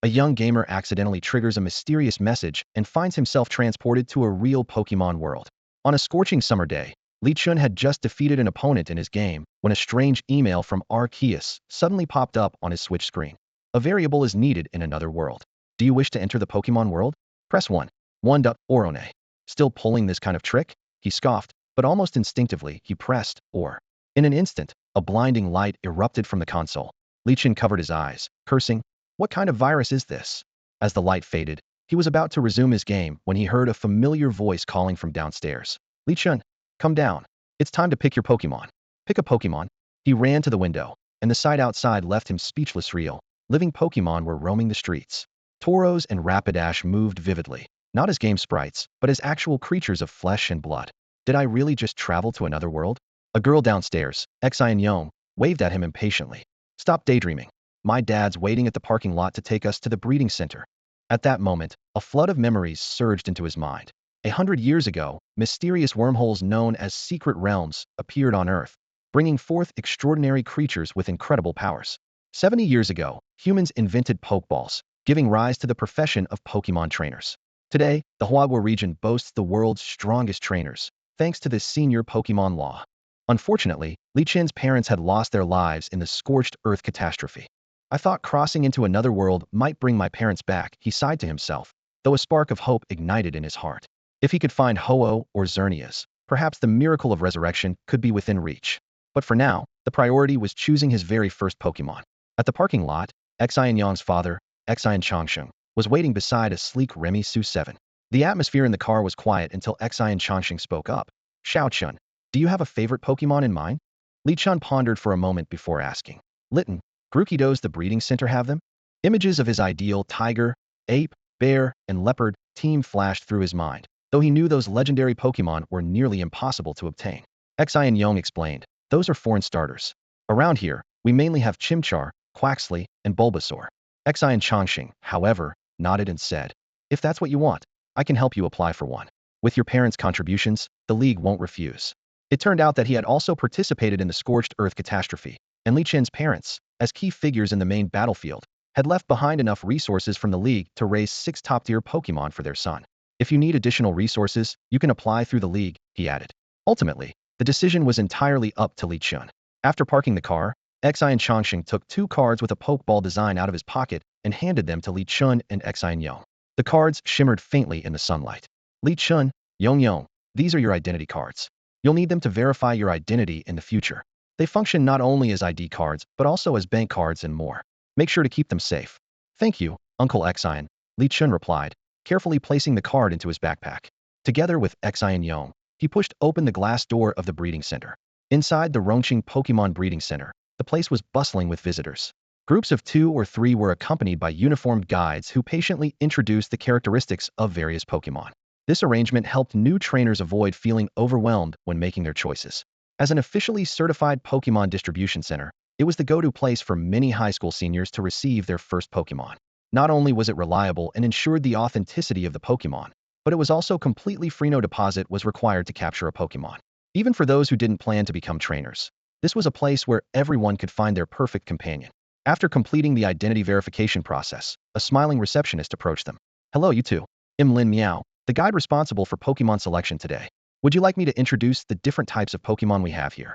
A young gamer accidentally triggers a mysterious message and finds himself transported to a real Pokemon world. On a scorching summer day, Lee Chun had just defeated an opponent in his game when a strange email from Arceus suddenly popped up on his Switch screen. A variable is needed in another world. Do you wish to enter the Pokemon world? Press 1. 1. Orone. Still pulling this kind of trick? He scoffed, but almost instinctively he pressed OR. In an instant, a blinding light erupted from the console. Lee Chun covered his eyes, cursing, "What kind of virus is this?" As the light faded, he was about to resume his game when he heard a familiar voice calling from downstairs. "Lee Chun, come down. It's time to pick your Pokemon." Pick a Pokemon? He ran to the window, and the sight outside left him speechless. Real, living Pokemon were roaming the streets. Tauros and Rapidash moved vividly, not as game sprites, but as actual creatures of flesh and blood. Did I really just travel to another world? A girl downstairs, Xian Yong, waved at him impatiently. "Stop daydreaming. My dad's waiting at the parking lot to take us to the breeding center." At that moment, a flood of memories surged into his mind. 100 years ago, mysterious wormholes known as secret realms appeared on Earth, bringing forth extraordinary creatures with incredible powers. 70 years ago, humans invented Pokeballs, giving rise to the profession of Pokemon trainers. Today, the Huagua region boasts the world's strongest trainers, thanks to this senior Pokemon law. Unfortunately, Lee Chin's parents had lost their lives in the scorched earth catastrophe. "I thought crossing into another world might bring my parents back," he sighed to himself, though a spark of hope ignited in his heart. If he could find Ho-Oh or Xerneas, perhaps the miracle of resurrection could be within reach. But for now, the priority was choosing his very first Pokemon. At the parking lot, Xian Yang's father, Xian Changsheng, was waiting beside a sleek Remy Su 7. The atmosphere in the car was quiet until Xian Changsheng spoke up. "Xiao Chun, do you have a favorite Pokemon in mind?" Lee Chun pondered for a moment before asking. "Litten, Grookey, the breeding center have them?" Images of his ideal tiger, ape, bear, and leopard team flashed through his mind, though he knew those legendary Pokemon were nearly impossible to obtain. Xian Yong explained, "Those are foreign starters. Around here, we mainly have Chimchar, Quaxley, and Bulbasaur." Xian Changxing, however, nodded and said, "If that's what you want, I can help you apply for one. With your parents' contributions, the League won't refuse." It turned out that he had also participated in the scorched earth catastrophe, and Lee Chin's parents, as key figures in the main battlefield, had left behind enough resources from the League to raise 6 top-tier Pokemon for their son. "If you need additional resources, you can apply through the League," he added. Ultimately, the decision was entirely up to Lee Chun. After parking the car, Xian Changxing took 2 cards with a Pokeball design out of his pocket and handed them to Lee Chun and Xian Yong. The cards shimmered faintly in the sunlight. "Lee Chun, Yong, these are your identity cards. You'll need them to verify your identity in the future. They function not only as ID cards, but also as bank cards and more. Make sure to keep them safe." "Thank you, Uncle Xian," Lee Chun replied, carefully placing the card into his backpack. Together with Xian Yong, he pushed open the glass door of the breeding center. Inside the Rongqing Pokemon Breeding Center, the place was bustling with visitors. Groups of 2 or 3 were accompanied by uniformed guides who patiently introduced the characteristics of various Pokemon. This arrangement helped new trainers avoid feeling overwhelmed when making their choices. As an officially certified Pokemon distribution center, it was the go-to place for many high school seniors to receive their first Pokemon. Not only was it reliable and ensured the authenticity of the Pokemon, but it was also completely free. No deposit was required to capture a Pokemon. Even for those who didn't plan to become trainers, this was a place where everyone could find their perfect companion. After completing the identity verification process, a smiling receptionist approached them. "Hello, you two. I'm Lin Miao, the guide responsible for Pokemon selection today. Would you like me to introduce the different types of Pokemon we have here?"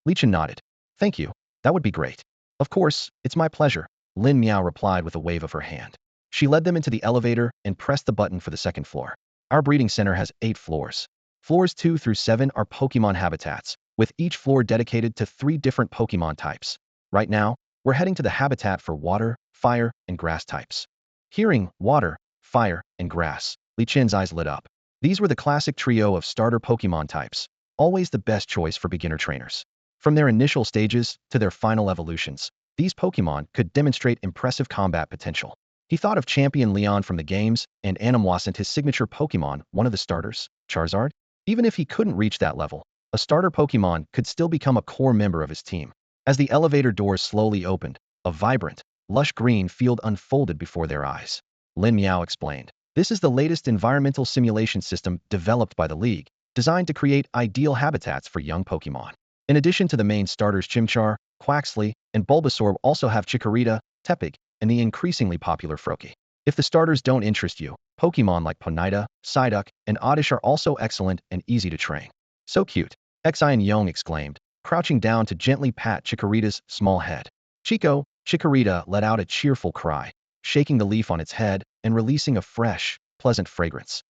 Lee Chun nodded. "Thank you. That would be great." "Of course, it's my pleasure," Lin Miao replied with a wave of her hand. She led them into the elevator and pressed the button for the second floor. Our breeding center has 8 floors. Floors 2 through 7 are Pokemon habitats, with each floor dedicated to 3 different Pokemon types. Right now, we're heading to the habitat for water, fire, and grass types. Hearing water, fire, and grass, Lee Chin's eyes lit up. These were the classic trio of starter Pokemon types, always the best choice for beginner trainers. From their initial stages to their final evolutions, these Pokemon could demonstrate impressive combat potential. He thought of Champion Leon from the games and Animwasant, his signature Pokemon, one of the starters, Charizard. Even if he couldn't reach that level, a starter Pokemon could still become a core member of his team. As the elevator doors slowly opened, a vibrant, lush green field unfolded before their eyes. Lin Miao explained, "This is the latest environmental simulation system developed by the League, designed to create ideal habitats for young Pokemon. In addition to the main starters Chimchar, Quaxley, and Bulbasaur, also have Chikorita, Tepig, and the increasingly popular Froakie. If the starters don't interest you, Pokemon like Ponyta, Psyduck, and Oddish are also excellent and easy to train. So cute, Xian Yong exclaimed, crouching down to gently pat Chikorita's small head. Chikorita let out a cheerful cry, shaking the leaf on its head and releasing a fresh, pleasant fragrance.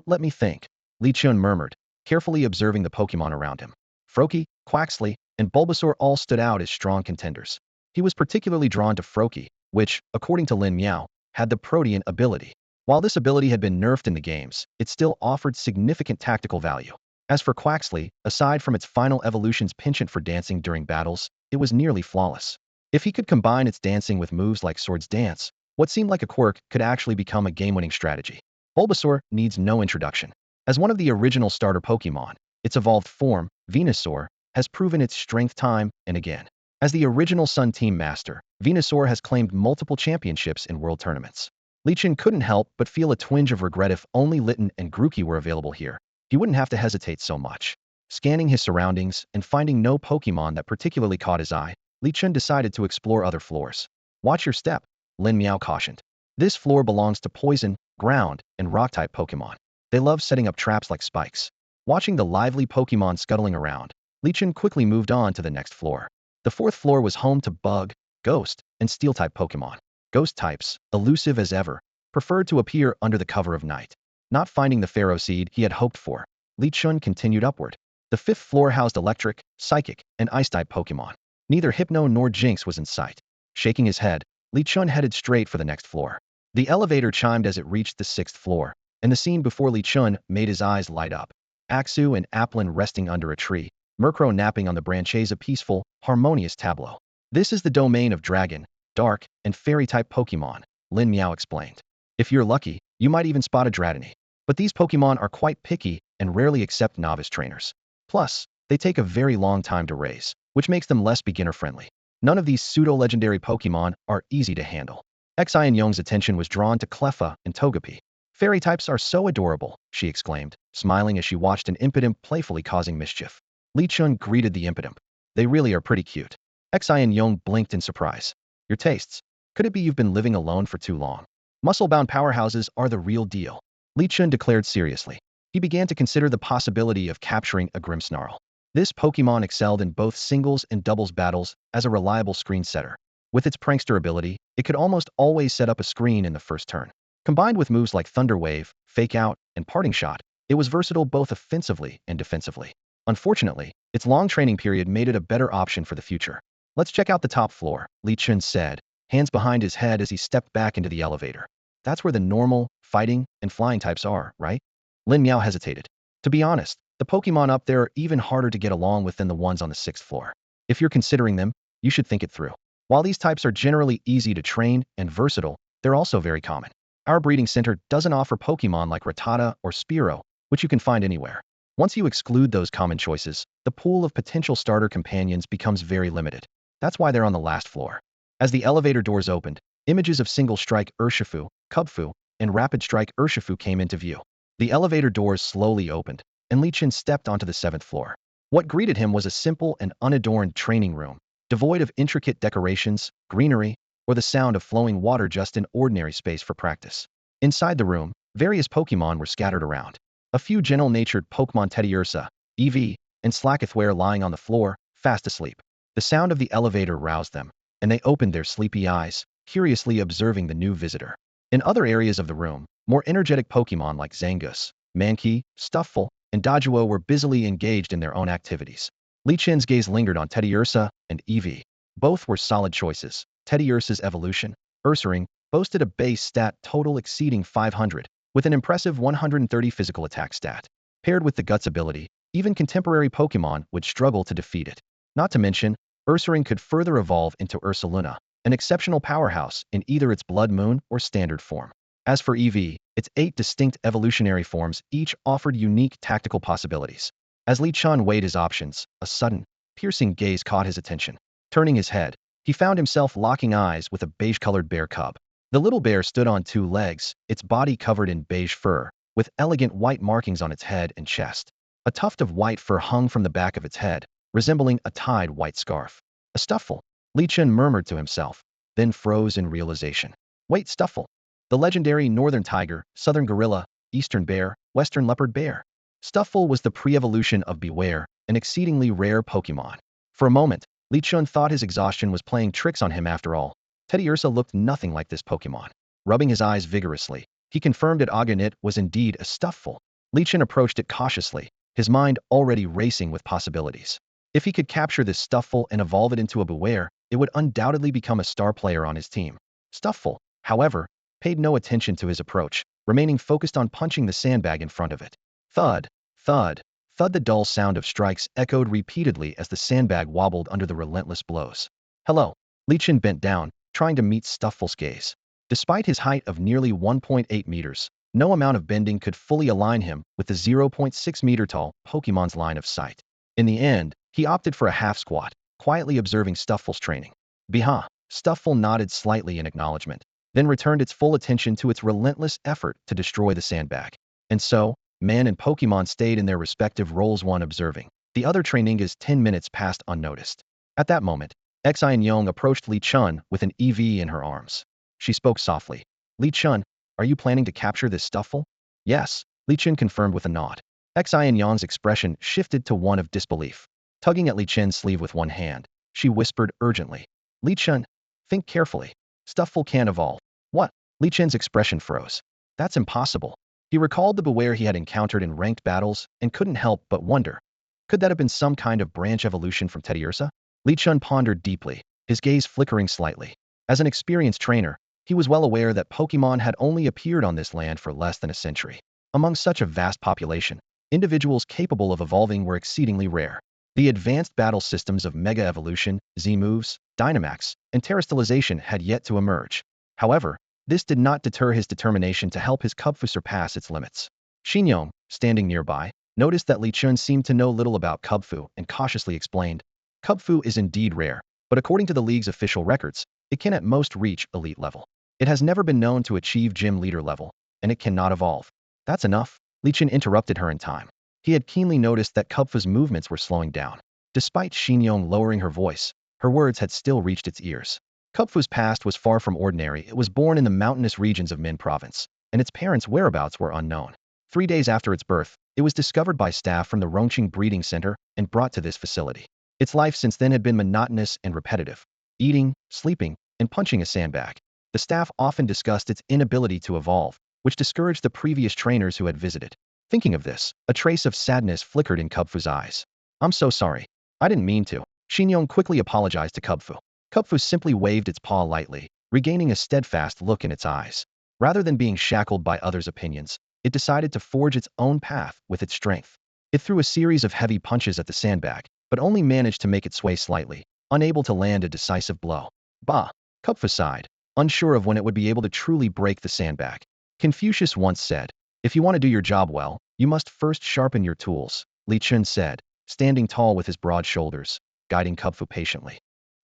Let me think, Li Chun murmured, carefully observing the Pokemon around him. Froakie, Quaxly, and Bulbasaur all stood out as strong contenders. He was particularly drawn to Froakie, which, according to Lin Miao, had the Protean ability. While this ability had been nerfed in the games, it still offered significant tactical value. As for Quaxly, aside from its final evolution's penchant for dancing during battles, it was nearly flawless. If he could combine its dancing with moves like Swords Dance, what seemed like a quirk could actually become a game-winning strategy. Bulbasaur needs no introduction. As one of the original starter Pokemon, its evolved form, Venusaur, has proven its strength time and again. As the original Sun Team master, Venusaur has claimed multiple championships in world tournaments. Li Chun couldn't help but feel a twinge of regret if only Litten and Grookey were available here. He wouldn't have to hesitate so much. Scanning his surroundings and finding no Pokemon that particularly caught his eye, Li Chun decided to explore other floors. Watch your step, Lin Miao cautioned. This floor belongs to poison, ground, and rock-type Pokemon. They love setting up traps like spikes. Watching the lively Pokemon scuttling around, Li Chun quickly moved on to the next floor. The fourth floor was home to bug, ghost, and steel-type Pokemon. Ghost types, elusive as ever, preferred to appear under the cover of night. Not finding the Pharaoh Seed he had hoped for, Li Chun continued upward. The fifth floor housed electric, psychic, and ice-type Pokemon. Neither Hypno nor Jinx was in sight. Shaking his head, Li Chun headed straight for the next floor. The elevator chimed as it reached the sixth floor, and the scene before Li Chun made his eyes light up. Axew and Applin resting under a tree, Murkrow napping on the branches, a peaceful, harmonious tableau. This is the domain of dragon, dark, and fairy-type Pokemon, Lin Miao explained. If you're lucky, you might even spot a Dratini. But these Pokemon are quite picky and rarely accept novice trainers. Plus, they take a very long time to raise, which makes them less beginner-friendly. None of these pseudo-legendary Pokemon are easy to handle. Xian Yong's attention was drawn to Cleffa and Togepi. Fairy types are so adorable, she exclaimed, smiling as she watched an Impidimp playfully causing mischief. Li Chun greeted the Impidimp. They really are pretty cute. Xian Yong blinked in surprise. Your tastes. Could it be you've been living alone for too long? Muscle-bound powerhouses are the real deal, Li Chun declared seriously. He began to consider the possibility of capturing a Grimmsnarl. This Pokemon excelled in both singles and doubles battles as a reliable screen setter. With its prankster ability, it could almost always set up a screen in the first turn. Combined with moves like Thunder Wave, Fake Out, and Parting Shot, it was versatile both offensively and defensively. Unfortunately, its long training period made it a better option for the future. Let's check out the top floor, Li Chun said, hands behind his head as he stepped back into the elevator. That's where the normal, fighting, and flying types are, right? Lin Miao hesitated. To be honest, the Pokemon up there are even harder to get along with than the ones on the sixth floor. If you're considering them, you should think it through. While these types are generally easy to train and versatile, they're also very common. Our breeding center doesn't offer Pokemon like Rattata or Spearow, which you can find anywhere. Once you exclude those common choices, the pool of potential starter companions becomes very limited. That's why they're on the last floor. As the elevator doors opened, images of Single Strike Urshifu, Cubfu, and Rapid Strike Urshifu came into view. The elevator doors slowly opened, and Li Chun stepped onto the seventh floor. What greeted him was a simple and unadorned training room, devoid of intricate decorations, greenery, or the sound of flowing water, just an ordinary space for practice. Inside the room, various Pokemon were scattered around. A few gentle-natured Pokemon, Teddiursa, Eevee, and Slakoth, were lying on the floor, fast asleep. The sound of the elevator roused them, and they opened their sleepy eyes, curiously observing the new visitor. In other areas of the room, more energetic Pokemon like Zangoose, Mankey, Stufful, and Doduo were busily engaged in their own activities. Li Chun's gaze lingered on Teddiursa and Eevee. Both were solid choices. Teddiursa's evolution, Ursaring, boasted a base stat total exceeding 500, with an impressive 130 physical attack stat. Paired with the Guts ability, even contemporary Pokemon would struggle to defeat it. Not to mention, Ursaring could further evolve into Ursaluna, an exceptional powerhouse in either its Blood Moon or standard form. As for Eevee, its 8 distinct evolutionary forms each offered unique tactical possibilities. As Li Chun weighed his options, a sudden, piercing gaze caught his attention. Turning his head, he found himself locking eyes with a beige-colored bear cub. The little bear stood on 2 legs, its body covered in beige fur, with elegant white markings on its head and chest. A tuft of white fur hung from the back of its head, resembling a tied white scarf. A Stufful, Li Chun murmured to himself. then froze in realization. Wait, Stuffle. The legendary northern tiger, southern gorilla, eastern bear, western leopard bear. Stuffle was the pre-evolution of Beware, an exceedingly rare Pokemon. For a moment, Li Chun thought his exhaustion was playing tricks on him after all. Teddiursa looked nothing like this Pokemon. Rubbing his eyes vigorously, he confirmed that Aghanim was indeed a Stuffle. Li Chun approached it cautiously, his mind already racing with possibilities. If he could capture this Stuffle and evolve it into a Beware, it would undoubtedly become a star player on his team. Stuffle, however, paid no attention to his approach, remaining focused on punching the sandbag in front of it. Thud, thud, thud. The dull sound of strikes echoed repeatedly as the sandbag wobbled under the relentless blows. Hello. Li Chun bent down, trying to meet Stuffle's gaze. Despite his height of nearly 1.8 meters, no amount of bending could fully align him with the 0.6-meter-tall Pokemon's line of sight. In the end, he opted for a half squat, quietly observing Stuffle's training. Biha! Stuffle nodded slightly in acknowledgement, then returned its full attention to its relentless effort to destroy the sandbag. And so, man and Pokemon stayed in their respective roles, one observing. The other training is 10 minutes passed unnoticed. At that moment, Xianyong approached Li Chun with an EV in her arms. She spoke softly. Li Chun, are you planning to capture this Stuffle? Yes, Li Chun confirmed with a nod. Xianyong's expression shifted to one of disbelief. Tugging at Li Chun's sleeve with one hand, she whispered urgently. Li Chun, think carefully. Stuffle can't evolve. What? Li Chun's expression froze. That's impossible. He recalled the Beware he had encountered in ranked battles and couldn't help but wonder. Could that have been some kind of branch evolution from Teddiursa? Li Chun pondered deeply, his gaze flickering slightly. As an experienced trainer, he was well aware that Pokemon had only appeared on this land for less than a century. Among such a vast population, individuals capable of evolving were exceedingly rare. The advanced battle systems of Mega Evolution, Z-Moves, Dynamax, and Terastallization had yet to emerge. However, this did not deter his determination to help his Kubfu surpass its limits. Xinyong, standing nearby, noticed that Li Chun seemed to know little about Kubfu and cautiously explained, Kubfu is indeed rare, but according to the League's official records, it can at most reach elite level. It has never been known to achieve gym leader level, and it cannot evolve. That's enough. Li Chun interrupted her in time. He had keenly noticed that Kubfu's movements were slowing down. Despite Xinyong lowering her voice, her words had still reached its ears. Kubfu's past was far from ordinary. It was born in the mountainous regions of Min Province, and its parents' whereabouts were unknown. 3 days after its birth, it was discovered by staff from the Rongqing Breeding Center and brought to this facility. Its life since then had been monotonous and repetitive, eating, sleeping, and punching a sandbag. The staff often discussed its inability to evolve, which discouraged the previous trainers who had visited. Thinking of this, a trace of sadness flickered in Kubfu's eyes. I'm so sorry. I didn't mean to. Xinyong quickly apologized to Kubfu. Kubfu simply waved its paw lightly, regaining a steadfast look in its eyes. Rather than being shackled by others' opinions, it decided to forge its own path with its strength. It threw a series of heavy punches at the sandbag, but only managed to make it sway slightly, unable to land a decisive blow. Bah! Kubfu sighed, unsure of when it would be able to truly break the sandbag. Confucius once said, if you want to do your job well, you must first sharpen your tools, Li Chun said, standing tall with his broad shoulders, guiding Kubfu patiently.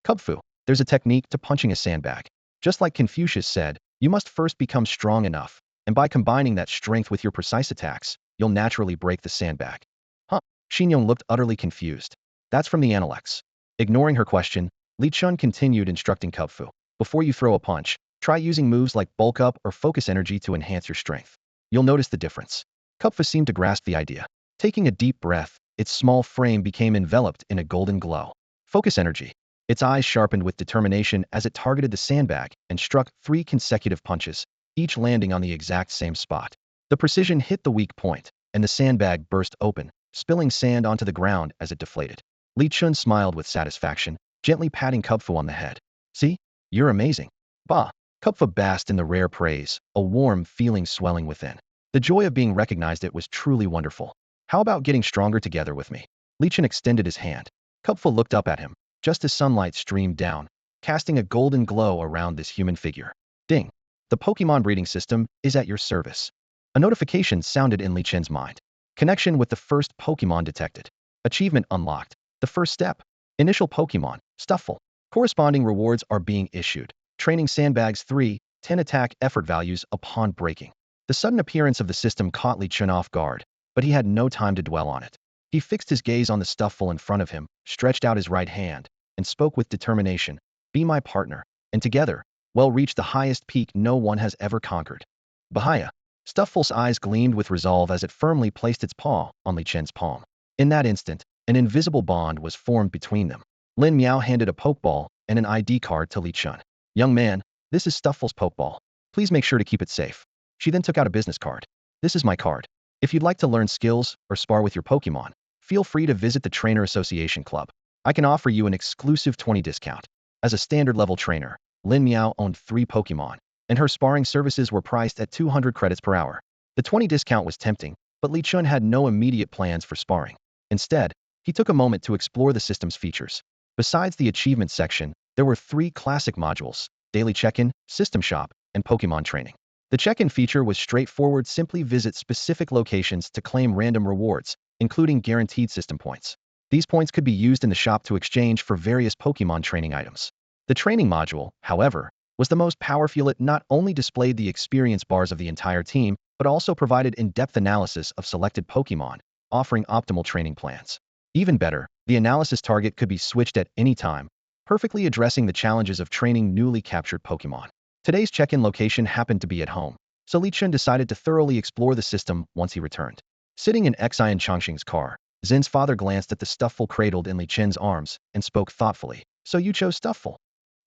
Kubfu, there's a technique to punching a sandbag. Just like Confucius said, you must first become strong enough, and by combining that strength with your precise attacks, you'll naturally break the sandbag. Huh? Xinyong looked utterly confused. That's from the Analects. Ignoring her question, Li Chun continued instructing Kubfu. Before you throw a punch, try using moves like bulk up or focus energy to enhance your strength. You'll notice the difference. Kubfu seemed to grasp the idea. Taking a deep breath, its small frame became enveloped in a golden glow. Focus energy. Its eyes sharpened with determination as it targeted the sandbag and struck 3 consecutive punches, each landing on the exact same spot. The precision hit the weak point, and the sandbag burst open, spilling sand onto the ground as it deflated. Li Chun smiled with satisfaction, gently patting Kubfu on the head. See? You're amazing. Bah! Kubfu basked in the rare praise, a warm feeling swelling within. The joy of being recognized it was truly wonderful. How about getting stronger together with me? Li Chun extended his hand. Kubfu looked up at him, just as sunlight streamed down, casting a golden glow around this human figure. Ding! The Pokemon breeding system is at your service. A notification sounded in Li Chun's mind. Connection with the first Pokemon detected. Achievement unlocked. The first step. Initial Pokemon, Stuffle. Corresponding rewards are being issued. Training sandbags 3, 10 attack effort values upon breaking. The sudden appearance of the system caught Li Chun off guard, but he had no time to dwell on it. He fixed his gaze on the Stuffle in front of him, stretched out his right hand, and spoke with determination. Be my partner. and together, reached the highest peak no one has ever conquered. Bahia. Stufful's eyes gleamed with resolve as it firmly placed its paw on Li Chen's palm. In that instant, an invisible bond was formed between them. Lin Miao handed a pokeball and an ID card to Li Chun. Young man, this is Stufful's pokeball. Please make sure to keep it safe. She then took out a business card. This is my card. If you'd like to learn skills or spar with your Pokemon, feel free to visit the Trainer Association Club. I can offer you an exclusive 20% discount. As a standard level trainer, Lin Miao owned 3 Pokemon, and her sparring services were priced at 200 credits per hour. The 20% discount was tempting, but Li Chun had no immediate plans for sparring. Instead, he took a moment to explore the system's features. Besides the achievement section, there were 3 classic modules: Daily Check-in, System Shop, and Pokemon Training. The check-in feature was straightforward: simply visit specific locations to claim random rewards, including guaranteed system points. These points could be used in the shop to exchange for various Pokemon training items. The training module, however, was the most powerful. It not only displayed the experience bars of the entire team, but also provided in-depth analysis of selected Pokemon, offering optimal training plans. Even better, the analysis target could be switched at any time, perfectly addressing the challenges of training newly captured Pokemon. Today's check-in location happened to be at home, so Li Chun decided to thoroughly explore the system once he returned. Sitting in Xian Chongqing's car, Zen's father glanced at the Stufful cradled in Li Chun's arms and spoke thoughtfully. So you chose Stufful?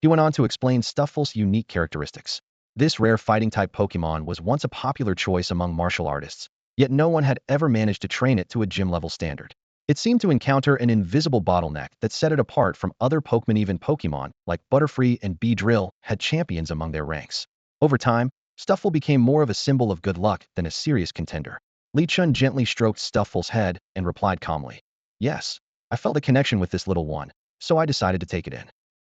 He went on to explain Stufful's unique characteristics. This rare fighting-type Pokemon was once a popular choice among martial artists, yet no one had ever managed to train it to a gym-level standard. It seemed to encounter an invisible bottleneck that set it apart from other Pokemon. Even Pokemon, like Butterfree and Beedrill, had champions among their ranks. Over time, Stufful became more of a symbol of good luck than a serious contender. Li Chun gently stroked Stufful's head and replied calmly, "Yes, I felt a connection with this little one, so I decided to take it in."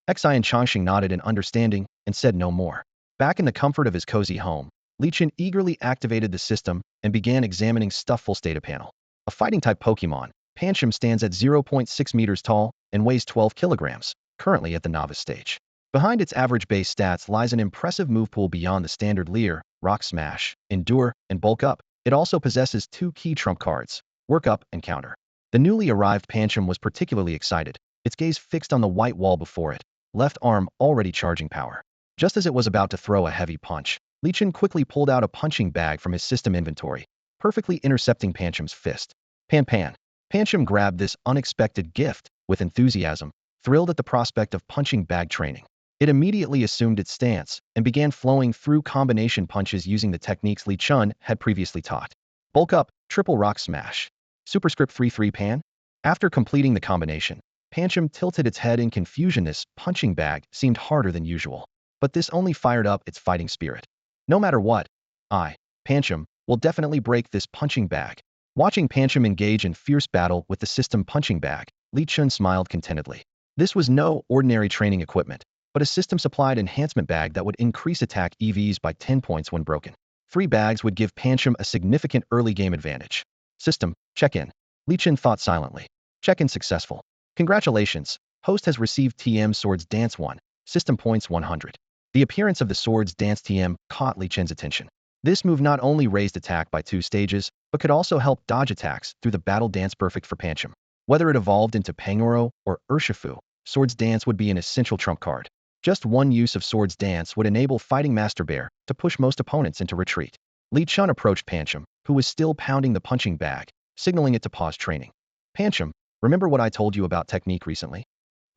Xian Chongqing nodded in understanding and said no more. Back in the comfort of his cozy home, Li Chun eagerly activated the system and began examining Stufful's data panel. A fighting-type Pokemon, Pancham stands at 0.6 meters tall and weighs 12 kilograms, currently at the novice stage. Behind its average base stats lies an impressive move pool beyond the standard Leer, Rock Smash, Endure, and Bulk Up. It also possesses 2 key trump cards, Work Up and Counter. The newly arrived Pancham was particularly excited, its gaze fixed on the white wall before it, left arm already charging power. Just as it was about to throw a heavy punch, Li Chun quickly pulled out a punching bag from his system inventory, perfectly intercepting Pancham's fist. Pan. Pancham grabbed this unexpected gift with enthusiasm, thrilled at the prospect of punching bag training. It immediately assumed its stance and began flowing through combination punches using the techniques Li Chun had previously taught. Bulk Up, Triple Rock Smash. Superscript 3-3 Pan. After completing the combination, Pancham tilted its head in confusion. This punching bag seemed harder than usual, but this only fired up its fighting spirit. No matter what, Pancham, will definitely break this punching bag. Watching Pancham engage in fierce battle with the system punching bag, Li Chun smiled contentedly. This was no ordinary training equipment, but a system-supplied enhancement bag that would increase attack EVs by 10 points when broken. 3 bags would give Pancham a significant early game advantage. System, check-in. Li Chun thought silently. Check-in successful. Congratulations, host has received TM Swords Dance 1, system points 100. The appearance of the Swords Dance TM caught Li Chun's attention. This move not only raised attack by 2 stages, but could also help dodge attacks through the battle dance, perfect for Pancham. Whether it evolved into Pangoro or Urshifu, Swords Dance would be an essential trump card. Just one use of Swords Dance would enable Fighting Master Bear to push most opponents into retreat. Li Chun approached Pancham, who was still pounding the punching bag, signaling it to pause training. Pancham, remember what I told you about technique recently?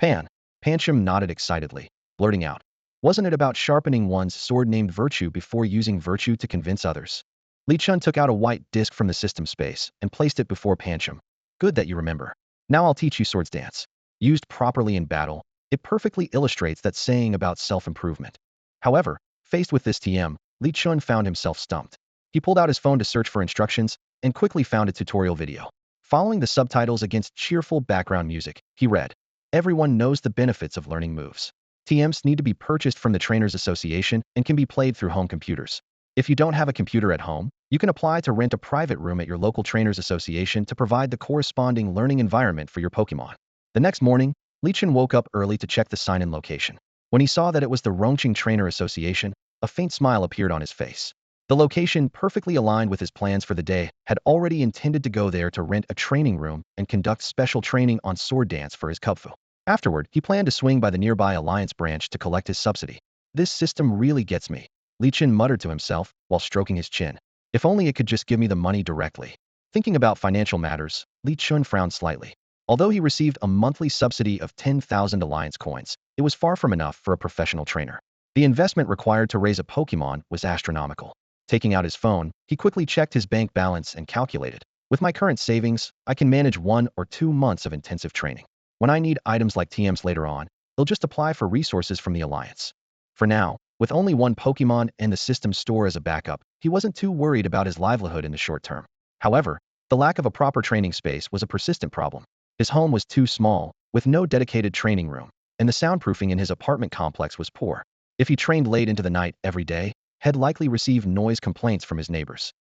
Pancham nodded excitedly, blurting out, "Wasn't it about sharpening one's sword named Virtue before using Virtue to convince others?" Li Chun took out a white disc from the system space and placed it before Pancham. "Good that you remember. Now I'll teach you Swords Dance. Used properly in battle, it perfectly illustrates that saying about self-improvement." However, faced with this TM, Li Chun found himself stumped. He pulled out his phone to search for instructions and quickly found a tutorial video. Following the subtitles against cheerful background music, he read, "Everyone knows the benefits of learning moves. TMs need to be purchased from the Trainers Association and can be played through home computers. If you don't have a computer at home, you can apply to rent a private room at your local Trainers Association to provide the corresponding learning environment for your Pokemon." The next morning, Li Chun woke up early to check the sign-in location. When he saw that it was the Rongqing Trainer Association, a faint smile appeared on his face. The location, perfectly aligned with his plans for the day, had already intended to go there to rent a training room and conduct special training on sword dance for his Kubfu. Afterward, he planned to swing by the nearby Alliance branch to collect his subsidy. This system really gets me, Li Chen muttered to himself while stroking his chin. If only it could just give me the money directly. Thinking about financial matters, Li Chen frowned slightly. Although he received a monthly subsidy of 10,000 Alliance coins, it was far from enough for a professional trainer. The investment required to raise a Pokemon was astronomical. Taking out his phone, he quickly checked his bank balance and calculated. With my current savings, I can manage 1 or 2 months of intensive training. When I need items like TMs later on, he'll just apply for resources from the Alliance. For now, with only one Pokemon and the system store as a backup, he wasn't too worried about his livelihood in the short term. However, the lack of a proper training space was a persistent problem. His home was too small, with no dedicated training room, and the soundproofing in his apartment complex was poor. If he trained late into the night every day, he'd likely receive noise complaints from his neighbors.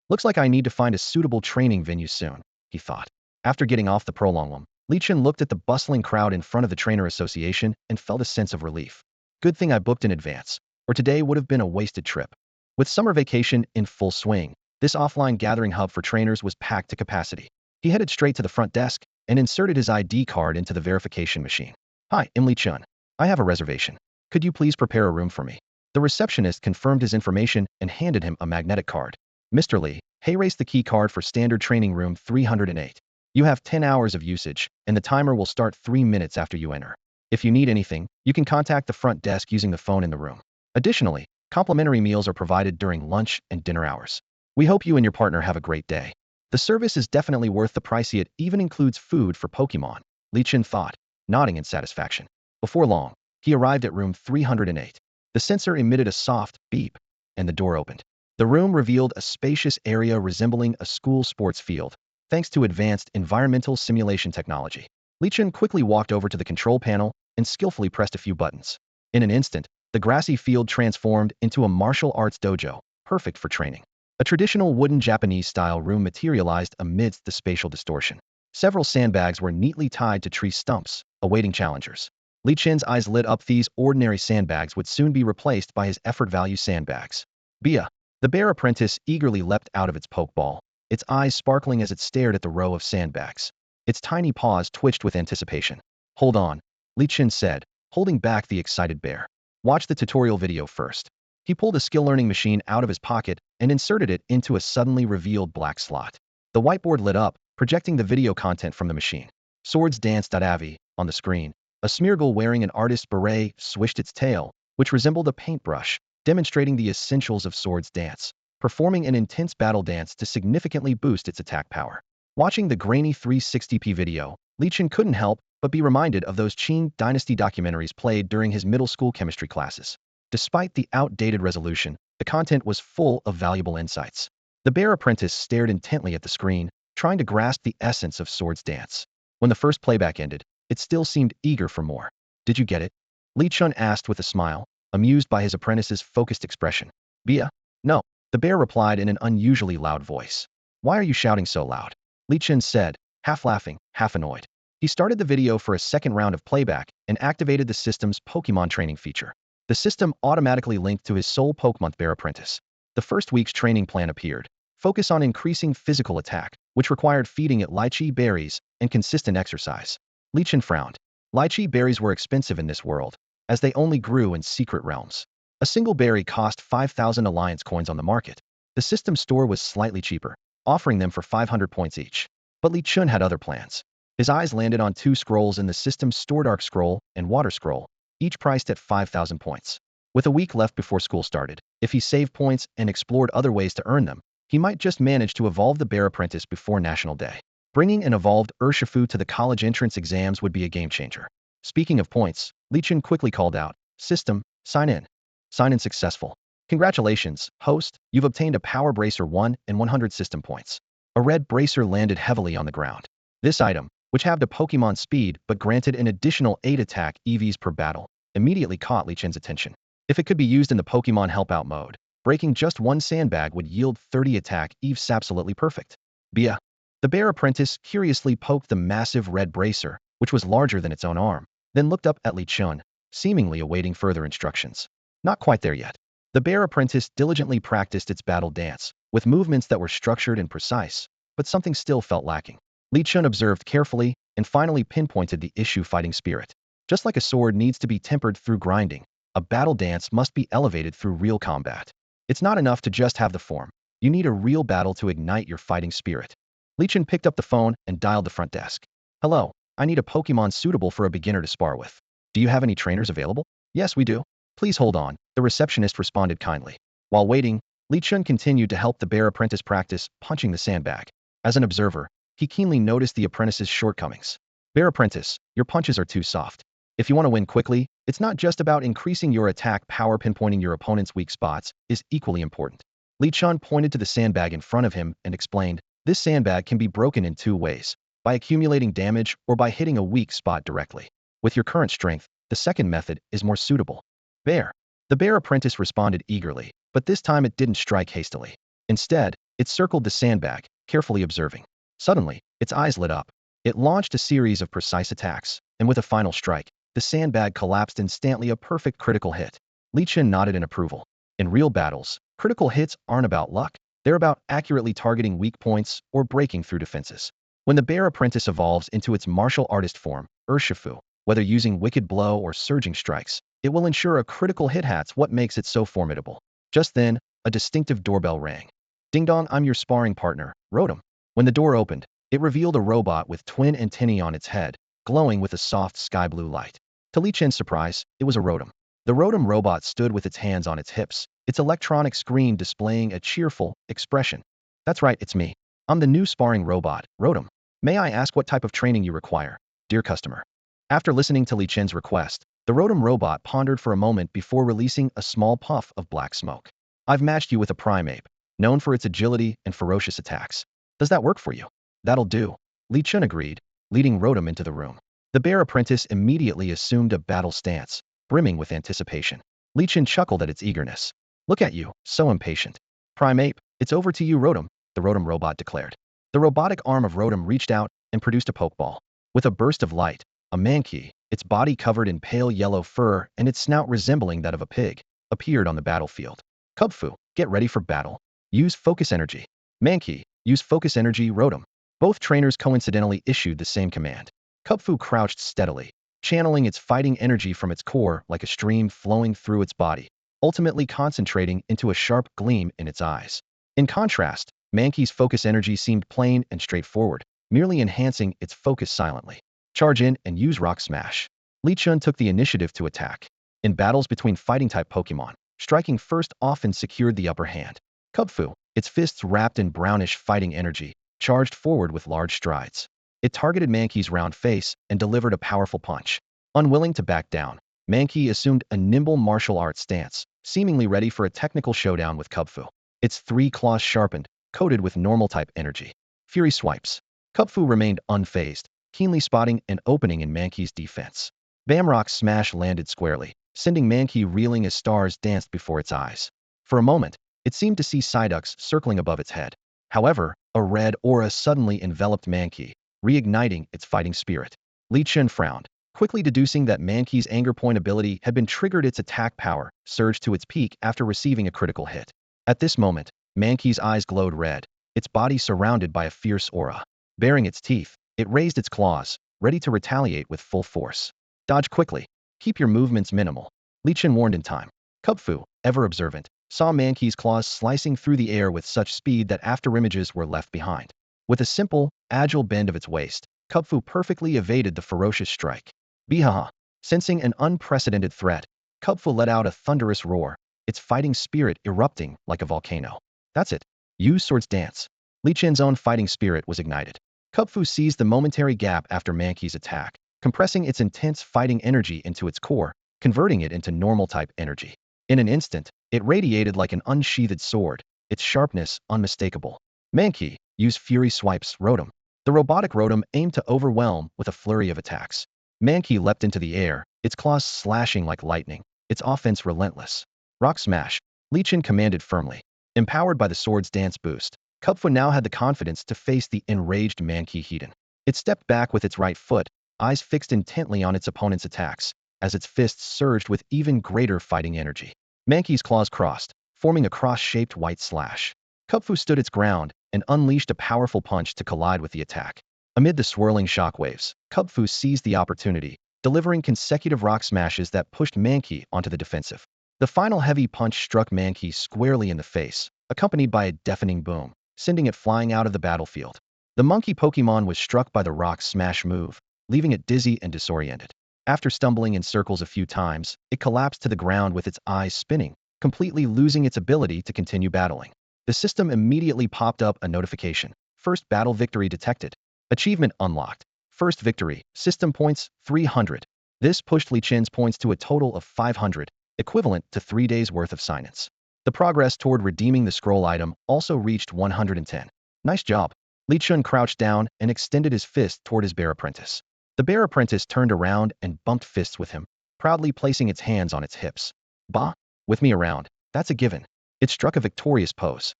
Looks like I need to find a suitable training venue soon, he thought. After getting off the Prolongum, Li Chen looked at the bustling crowd in front of the Trainer Association and felt a sense of relief. Good thing I booked in advance, or today would have been a wasted trip. With summer vacation in full swing, this offline gathering hub for trainers was packed to capacity. He headed straight to the front desk and inserted his ID card into the verification machine. Hi, I'm Li Chen. I have a reservation. Could you please prepare a room for me? The receptionist confirmed his information and handed him a magnetic card. Mr. Li, race the key card for standard training room 308. You have 10 hours of usage, and the timer will start 3 minutes after you enter. If you need anything, you can contact the front desk using the phone in the room. Additionally, complimentary meals are provided during lunch and dinner hours. We hope you and your partner have a great day. The service is definitely worth the price. It even includes food for Pokemon, Li Chen thought, nodding in satisfaction. Before long, he arrived at room 308. The sensor emitted a soft beep, and the door opened. The room revealed a spacious area resembling a school sports field, thanks to advanced environmental simulation technology. Li Chen quickly walked over to the control panel and skillfully pressed a few buttons. In an instant, the grassy field transformed into a martial arts dojo, perfect for training. A traditional wooden Japanese-style room materialized amidst the spatial distortion. Several sandbags were neatly tied to tree stumps, awaiting challengers. Li Chen's eyes lit up. These ordinary sandbags would soon be replaced by his effort value sandbags. Bia. The bear apprentice eagerly leapt out of its pokeball, its eyes sparkling as it stared at the row of sandbags. Its tiny paws twitched with anticipation. Hold on, Li Chen said, holding back the excited bear. Watch the tutorial video first. He pulled a skill learning machine out of his pocket and inserted it into a suddenly revealed black slot. The whiteboard lit up, projecting the video content from the machine. Swords Dance.avi, on the screen. A Smeargle wearing an artist's beret swished its tail, which resembled a paintbrush, demonstrating the essentials of Swords Dance, performing an intense battle dance to significantly boost its attack power. Watching the grainy 360p video, Li Chen couldn't help but be reminded of those Qing Dynasty documentaries played during his middle school chemistry classes. Despite the outdated resolution, the content was full of valuable insights. The bear apprentice stared intently at the screen, trying to grasp the essence of Swords Dance. When the first playback ended, it still seemed eager for more. Did you get it? Li Chen asked with a smile, amused by his apprentice's focused expression. Bia? No, the bear replied in an unusually loud voice. Why are you shouting so loud? Li Chen said, half laughing, half annoyed. He started the video for a second round of playback and activated the system's Pokemon training feature. The system automatically linked to his Soul Pokemonth Bear Apprentice. The first week's training plan appeared. Focus on increasing physical attack, which required feeding it lychee berries and consistent exercise. Li Chen frowned. Lychee berries were expensive in this world, as they only grew in secret realms. A single berry cost 5,000 Alliance coins on the market. The system store was slightly cheaper, offering them for 500 points each. But Li Chen had other plans. His eyes landed on 2 scrolls in the system's store: Dark Scroll and Water Scroll, each priced at 5,000 points. With a week left before school started, if he saved points and explored other ways to earn them, he might just manage to evolve the Bear Apprentice before National Day. Bringing an evolved Urshifu to the college entrance exams would be a game-changer. Speaking of points, Li Chen quickly called out, System, sign in. Sign in successful. Congratulations, host, you've obtained a Power Bracer 1 and 100 system points. A red bracer landed heavily on the ground. This item, which halved a Pokemon speed but granted an additional 8 attack EVs per battle, immediately caught Li Chen's attention. If it could be used in the Pokemon Help Out mode, breaking just 1 sandbag would yield 30 attack EVs. Absolutely perfect. Bia. The Bear Apprentice curiously poked the massive red bracer, which was larger than its own arm, then looked up at Li Chen, seemingly awaiting further instructions. Not quite there yet. The Bear Apprentice diligently practiced its battle dance, with movements that were structured and precise, but something still felt lacking. Li Chen observed carefully and finally pinpointed the issue: fighting spirit. Just like a sword needs to be tempered through grinding, A battle dance must be elevated through real combat. It's not enough to just have the form. You need a real battle to ignite your fighting spirit. Li Chen picked up the phone and dialed the front desk. Hello, I need a Pokemon suitable for a beginner to spar with. Do you have any trainers available? Yes, we do. Please hold on, the receptionist responded kindly. While waiting, Li Chen continued to help the bear apprentice practice punching the sandbag. As an observer, he keenly noticed the apprentice's shortcomings. Bear apprentice, your punches are too soft. If you want to win quickly, it's not just about increasing your attack power. Pinpointing your opponent's weak spots is equally important. Li Chen pointed to the sandbag in front of him and explained, this sandbag can be broken in two ways, by accumulating damage or by hitting a weak spot directly. With your current strength, the second method is more suitable. Bear. The bear apprentice responded eagerly, but this time it didn't strike hastily. Instead, it circled the sandbag, carefully observing. Suddenly, its eyes lit up. It launched a series of precise attacks, and with a final strike, the sandbag collapsed instantly, a perfect critical hit. Li Chen nodded in approval. In real battles, critical hits aren't about luck. They're about accurately targeting weak points or breaking through defenses. When the bear apprentice evolves into its martial artist form, Urshifu, whether using wicked blow or surging strikes, it will ensure a critical hit. That's what makes it so formidable. Just then, a distinctive doorbell rang. Ding dong, I'm your sparring partner, Rotom. When the door opened, it revealed a robot with twin antennae on its head, glowing with a soft sky blue light. To Li Chen's surprise, it was a Rotom. The Rotom robot stood with its hands on its hips, its electronic screen displaying a cheerful expression. That's right, it's me. I'm the new sparring robot, Rotom. May I ask what type of training you require, dear customer? After listening to Li Chen's request, the Rotom robot pondered for a moment before releasing a small puff of black smoke. I've matched you with a Primeape, known for its agility and ferocious attacks. Does that work for you? That'll do. Li Chen agreed, leading Rotom into the room. The bear apprentice immediately assumed a battle stance, brimming with anticipation. Li Chen chuckled at its eagerness. Look at you, so impatient. Primeape, it's over to you, Rotom, the Rotom robot declared. The robotic arm of Rotom reached out and produced a Pokeball. With a burst of light, a Mankey, its body covered in pale yellow fur and its snout resembling that of a pig, appeared on the battlefield. Kubfu, get ready for battle. Use Focus Energy. Mankey, use Focus Energy, Rotom. Both trainers coincidentally issued the same command. Kubfu crouched steadily, channeling its fighting energy from its core like a stream flowing through its body, ultimately concentrating into a sharp gleam in its eyes. In contrast, Mankey's focus energy seemed plain and straightforward, merely enhancing its focus silently. Charge in and use Rock Smash. Li Chen took the initiative to attack. In battles between fighting-type Pokemon, striking first often secured the upper hand. Kubfu, its fists wrapped in brownish fighting energy, charged forward with large strides. It targeted Mankey's round face and delivered a powerful punch. Unwilling to back down, Mankey assumed a nimble martial arts stance, seemingly ready for a technical showdown with Kubfu. Its three claws sharpened, coated with normal-type energy. Fury swipes. Kubfu remained unfazed, keenly spotting an opening in Mankey's defense. Bamrock Smash landed squarely, sending Mankey reeling as stars danced before its eyes. For a moment, it seemed to see Psyducks circling above its head. However, a red aura suddenly enveloped Mankey, reigniting its fighting spirit. Li Chen frowned, quickly deducing that Mankey's anger point ability had been triggered. Its attack power surged to its peak after receiving a critical hit. At this moment, Mankey's eyes glowed red, its body surrounded by a fierce aura. Baring its teeth, it raised its claws, ready to retaliate with full force. Dodge quickly. Keep your movements minimal. Li Chen warned in time. Kubfu, ever observant, saw Mankey's claws slicing through the air with such speed that afterimages were left behind. With a simple, agile bend of its waist, Kubfu perfectly evaded the ferocious strike. Bihaha! Sensing an unprecedented threat, Kubfu let out a thunderous roar, its fighting spirit erupting like a volcano. That's it. Use Swords Dance. Li Chen's own fighting spirit was ignited. Kubfu seized the momentary gap after Mankey's attack, compressing its intense fighting energy into its core, converting it into normal-type energy. In an instant, it radiated like an unsheathed sword, its sharpness unmistakable. Mankey, use Fury Swipes, Rotom. The robotic Rotom aimed to overwhelm with a flurry of attacks. Mankey leapt into the air, its claws slashing like lightning, its offense relentless. Rock Smash. Li Chen commanded firmly. Empowered by the Swords Dance boost, Kubfu now had the confidence to face the enraged Mankey Heaton. It stepped back with its right foot, eyes fixed intently on its opponent's attacks, as its fists surged with even greater fighting energy. Mankey's claws crossed, forming a cross-shaped white slash. Kubfu stood its ground and unleashed a powerful punch to collide with the attack. Amid the swirling shockwaves, Kubfu seized the opportunity, delivering consecutive rock smashes that pushed Mankey onto the defensive. The final heavy punch struck Mankey squarely in the face, accompanied by a deafening boom, sending it flying out of the battlefield. The monkey Pokemon was struck by the rock smash move, leaving it dizzy and disoriented. After stumbling in circles a few times, it collapsed to the ground with its eyes spinning, completely losing its ability to continue battling. The system immediately popped up a notification. First battle victory detected. Achievement unlocked. First victory. System points 300. This pushed Li Chen's points to a total of 500, equivalent to 3 days' worth of silence. The progress toward redeeming the scroll item also reached 110. Nice job. Li Chen crouched down and extended his fist toward his bear apprentice. The bear apprentice turned around and bumped fists with him, proudly placing its hands on its hips. Bah, with me around, that's a given. It struck a victorious pose.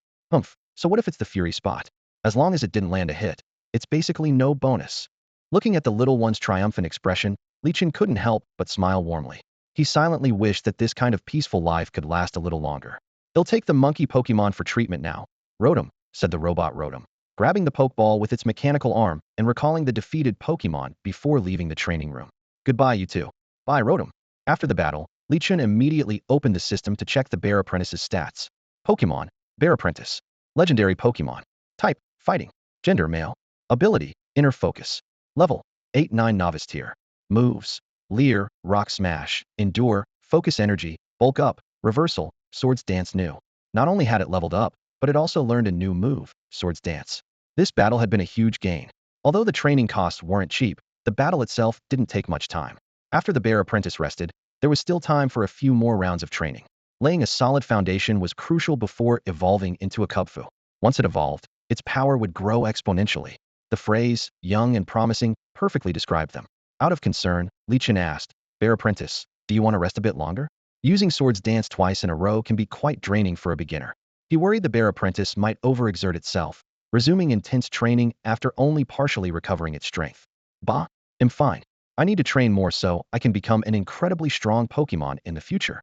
So what if it's the Fury spot? As long as it didn't land a hit, it's basically no bonus. Looking at the little one's triumphant expression, Li Chen couldn't help but smile warmly. He silently wished that this kind of peaceful life could last a little longer. They'll take the monkey Pokemon for treatment now. Rotom, said the robot Rotom, grabbing the Pokeball with its mechanical arm and recalling the defeated Pokemon before leaving the training room. Goodbye, you two. Bye, Rotom. After the battle, Li Chen immediately opened the system to check the bear apprentice's stats. Pokemon, Bear Apprentice. Legendary Pokemon. Type, Fighting. Gender, Male. Ability, Inner Focus. Level, 8-9 Novice Tier. Moves, Leer, Rock Smash, Endure, Focus Energy, Bulk Up, Reversal, Swords Dance New. Not only had it leveled up, but it also learned a new move, Swords Dance. This battle had been a huge gain. Although the training costs weren't cheap, the battle itself didn't take much time. After the bear apprentice rested, there was still time for a few more rounds of training. Laying a solid foundation was crucial before evolving into a Kubfu. Once it evolved, its power would grow exponentially. The phrase, young and promising, perfectly described them. Out of concern, Li Chen asked, Bear Apprentice, do you want to rest a bit longer? Using Swords Dance twice in a row can be quite draining for a beginner. He worried the bear apprentice might overexert itself, resuming intense training after only partially recovering its strength. Bah, I'm fine. I need to train more so I can become an incredibly strong Pokemon in the future.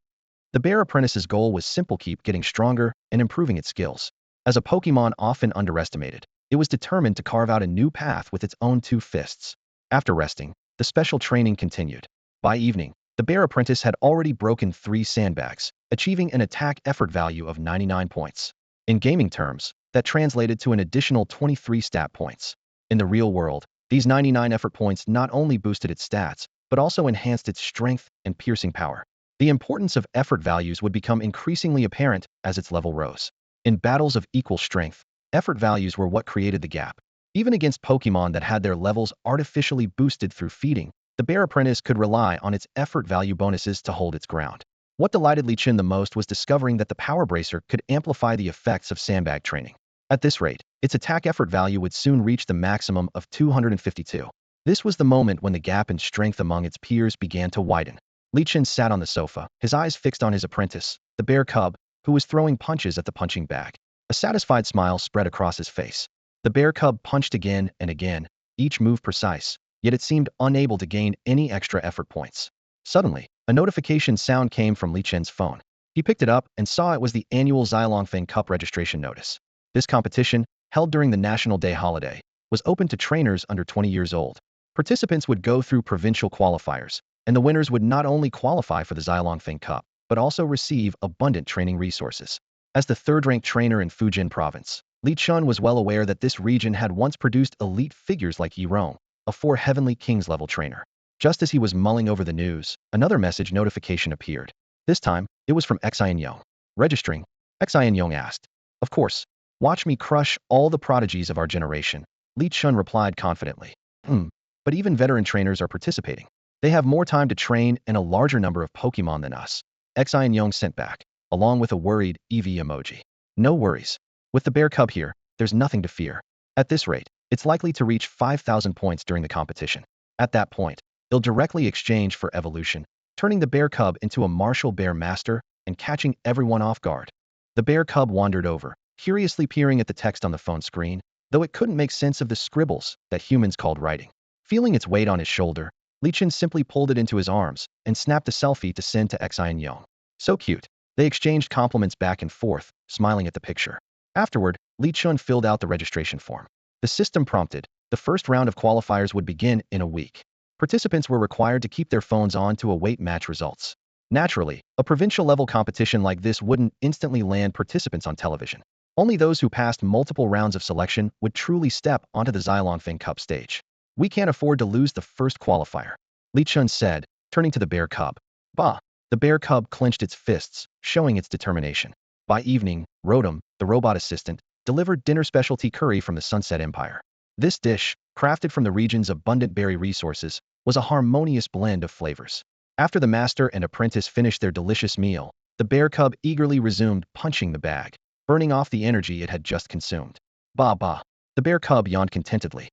The bear apprentice's goal was simple: keep getting stronger and improving its skills. As a Pokemon often underestimated, it was determined to carve out a new path with its own two fists. After resting, the special training continued. By evening, the bear apprentice had already broken 3 sandbags, achieving an attack effort value of 99 points. In gaming terms, that translated to an additional 23 stat points. In the real world, these 99 effort points not only boosted its stats, but also enhanced its strength and piercing power. The importance of effort values would become increasingly apparent as its level rose. In battles of equal strength, effort values were what created the gap. Even against Pokemon that had their levels artificially boosted through feeding, the bear apprentice could rely on its effort value bonuses to hold its ground. What delighted Li Chen the most was discovering that the Power Bracer could amplify the effects of sandbag training. At this rate, its attack effort value would soon reach the maximum of 252. This was the moment when the gap in strength among its peers began to widen. Li Chen sat on the sofa, his eyes fixed on his apprentice, the bear cub, who was throwing punches at the punching bag. A satisfied smile spread across his face. The bear cub punched again and again, each move precise, yet it seemed unable to gain any extra effort points. Suddenly, a notification sound came from Li Chen's phone. He picked it up and saw it was the annual Xylongfang Cup registration notice. This competition, held during the National Day holiday, was open to trainers under 20 years old. Participants would go through provincial qualifiers, and the winners would not only qualify for the Xylongfang Cup, but also receive abundant training resources. As the third-ranked trainer in Fujian province, Li Chen was well aware that this region had once produced elite figures like Yi Rong, a 4 Heavenly Kings-level trainer. Just as he was mulling over the news, another message notification appeared. This time, it was from Xian Yong. Registering, Xian Yong asked. Of course. Watch me crush all the prodigies of our generation, Li Chen replied confidently. But even veteran trainers are participating. They have more time to train and a larger number of Pokemon than us. Xian Yong sent back, along with a worried EV emoji. No worries. With the bear cub here, there's nothing to fear. At this rate, it's likely to reach 5,000 points during the competition. At that point, they'll directly exchange for evolution, turning the bear cub into a martial bear master and catching everyone off guard. The bear cub wandered over, curiously peering at the text on the phone screen, though it couldn't make sense of the scribbles that humans called writing. Feeling its weight on his shoulder, Li Chen simply pulled it into his arms and snapped a selfie to send to Xian Yong. So cute. They exchanged compliments back and forth, smiling at the picture. Afterward, Li Chen filled out the registration form. The system prompted, the first round of qualifiers would begin in a week. Participants were required to keep their phones on to await match results. Naturally, a provincial-level competition like this wouldn't instantly land participants on television. Only those who passed multiple rounds of selection would truly step onto the Xylonfeng Cup stage. We can't afford to lose the first qualifier, Li Chun said, turning to the bear cub. Bah! The bear cub clenched its fists, showing its determination. By evening, Rotom, the robot assistant, delivered dinner specialty curry from the Sunset Empire. This dish, crafted from the region's abundant berry resources, was a harmonious blend of flavors. After the master and apprentice finished their delicious meal, the bear cub eagerly resumed punching the bag, burning off the energy it had just consumed. Bah bah! The bear cub yawned contentedly.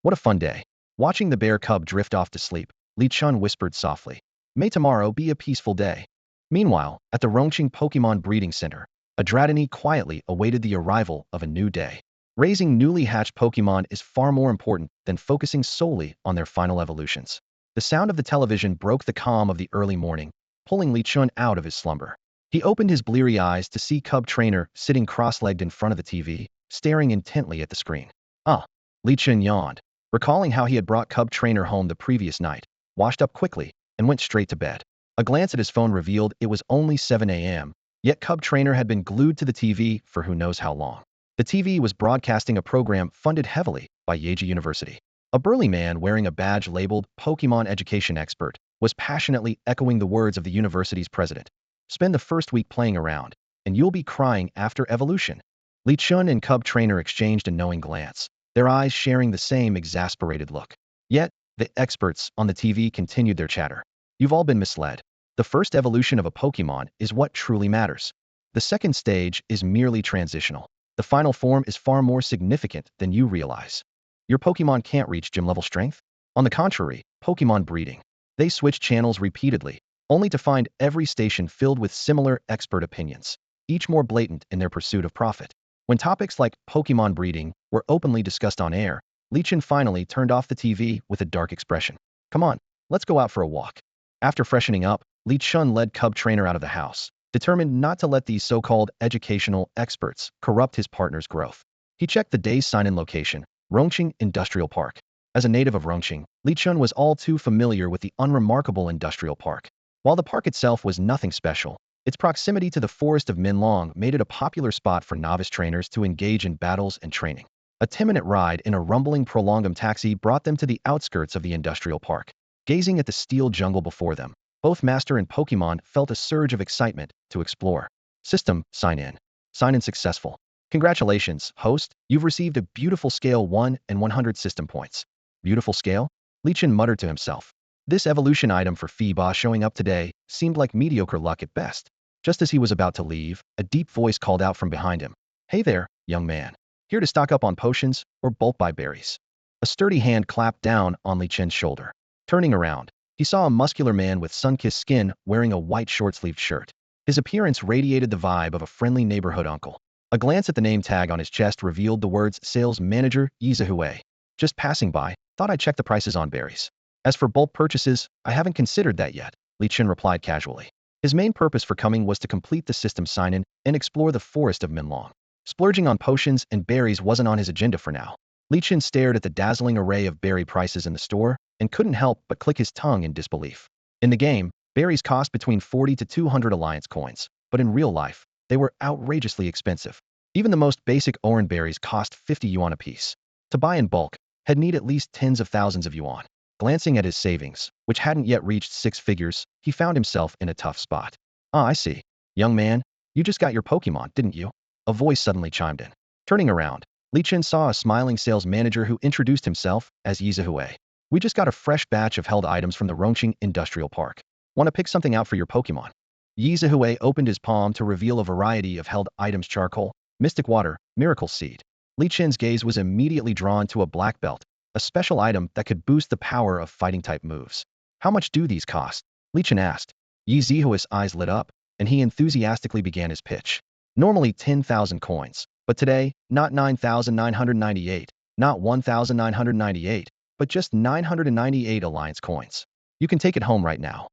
What a fun day. Watching the bear cub drift off to sleep, Li Chun whispered softly. May tomorrow be a peaceful day. Meanwhile, at the Rongqing Pokemon Breeding Center, a Dratini quietly awaited the arrival of a new day. Raising newly hatched Pokemon is far more important than focusing solely on their final evolutions. The sound of the television broke the calm of the early morning, pulling Li Chun out of his slumber. He opened his bleary eyes to see Cub Trainer sitting cross-legged in front of the TV, staring intently at the screen. Ah! Li Chun yawned, recalling how he had brought Cub Trainer home the previous night, washed up quickly, and went straight to bed. A glance at his phone revealed it was only 7 a.m., yet Cub Trainer had been glued to the TV for who knows how long. The TV was broadcasting a program funded heavily by Yeji University. A burly man wearing a badge labeled Pokemon Education Expert was passionately echoing the words of the university's president. Spend the first week playing around, and you'll be crying after evolution. Li Chun and Cub Trainer exchanged a knowing glance, their eyes sharing the same exasperated look. Yet, the experts on the TV continued their chatter. You've all been misled. The first evolution of a Pokemon is what truly matters. The second stage is merely transitional. The final form is far more significant than you realize. Your Pokemon can't reach gym-level strength. On the contrary, Pokemon breeding. They switch channels repeatedly, only to find every station filled with similar expert opinions, each more blatant in their pursuit of profit. When topics like Pokemon breeding were openly discussed on air, Li Chun finally turned off the TV with a dark expression. Come on, let's go out for a walk. After freshening up, Li Chun led Cub Trainer out of the house, determined not to let these so-called educational experts corrupt his partner's growth. He checked the day's sign-in location, Rongqing Industrial Park. As a native of Rongqing, Li Chun was all too familiar with the unremarkable industrial park. While the park itself was nothing special, its proximity to the forest of Minlong made it a popular spot for novice trainers to engage in battles and training. A 10-minute ride in a rumbling Prolongum taxi brought them to the outskirts of the industrial park. Gazing at the steel jungle before them, both Master and Pokemon felt a surge of excitement to explore. System, sign in. Sign in successful. Congratulations, host, you've received a beautiful scale 1 and 100 system points. Beautiful scale? Li Chun muttered to himself. This evolution item for Feeba showing up today seemed like mediocre luck at best. Just as he was about to leave, a deep voice called out from behind him. Hey there, young man. Here to stock up on potions or bulk buy berries? A sturdy hand clapped down on Li Chun's shoulder. Turning around, he saw a muscular man with sun-kissed skin wearing a white short-sleeved shirt. His appearance radiated the vibe of a friendly neighborhood uncle. A glance at the name tag on his chest revealed the words Sales Manager Yi Zihue. Just passing by, thought I'd check the prices on berries. As for bulk purchases, I haven't considered that yet, Li Chun replied casually. His main purpose for coming was to complete the system sign-in and explore the forest of Minlong. Splurging on potions and berries wasn't on his agenda for now. Li Chun stared at the dazzling array of berry prices in the store and couldn't help but click his tongue in disbelief. In the game, berries cost between 40 to 200 alliance coins, but in real life, they were outrageously expensive. Even the most basic orange berries cost 50 yuan apiece. To buy in bulk, he'd need at least tens of thousands of yuan. Glancing at his savings, which hadn't yet reached 6 figures, he found himself in a tough spot. Ah, I see. Young man, you just got your Pokemon, didn't you? A voice suddenly chimed in. Turning around, Li Chun saw a smiling sales manager who introduced himself as Yi Zihue. We just got a fresh batch of held items from the Rongqing Industrial Park. Want to pick something out for your Pokemon? Yi Zihue opened his palm to reveal a variety of held items: charcoal, mystic water, miracle seed. Li Chun's gaze was immediately drawn to a black belt, a special item that could boost the power of fighting-type moves. How much do these cost? Li Chun asked. Yi Zihue's eyes lit up, and he enthusiastically began his pitch. Normally 10,000 coins, but today, not 9,998, not 1,998, but just 998 alliance coins. You can take it home right now.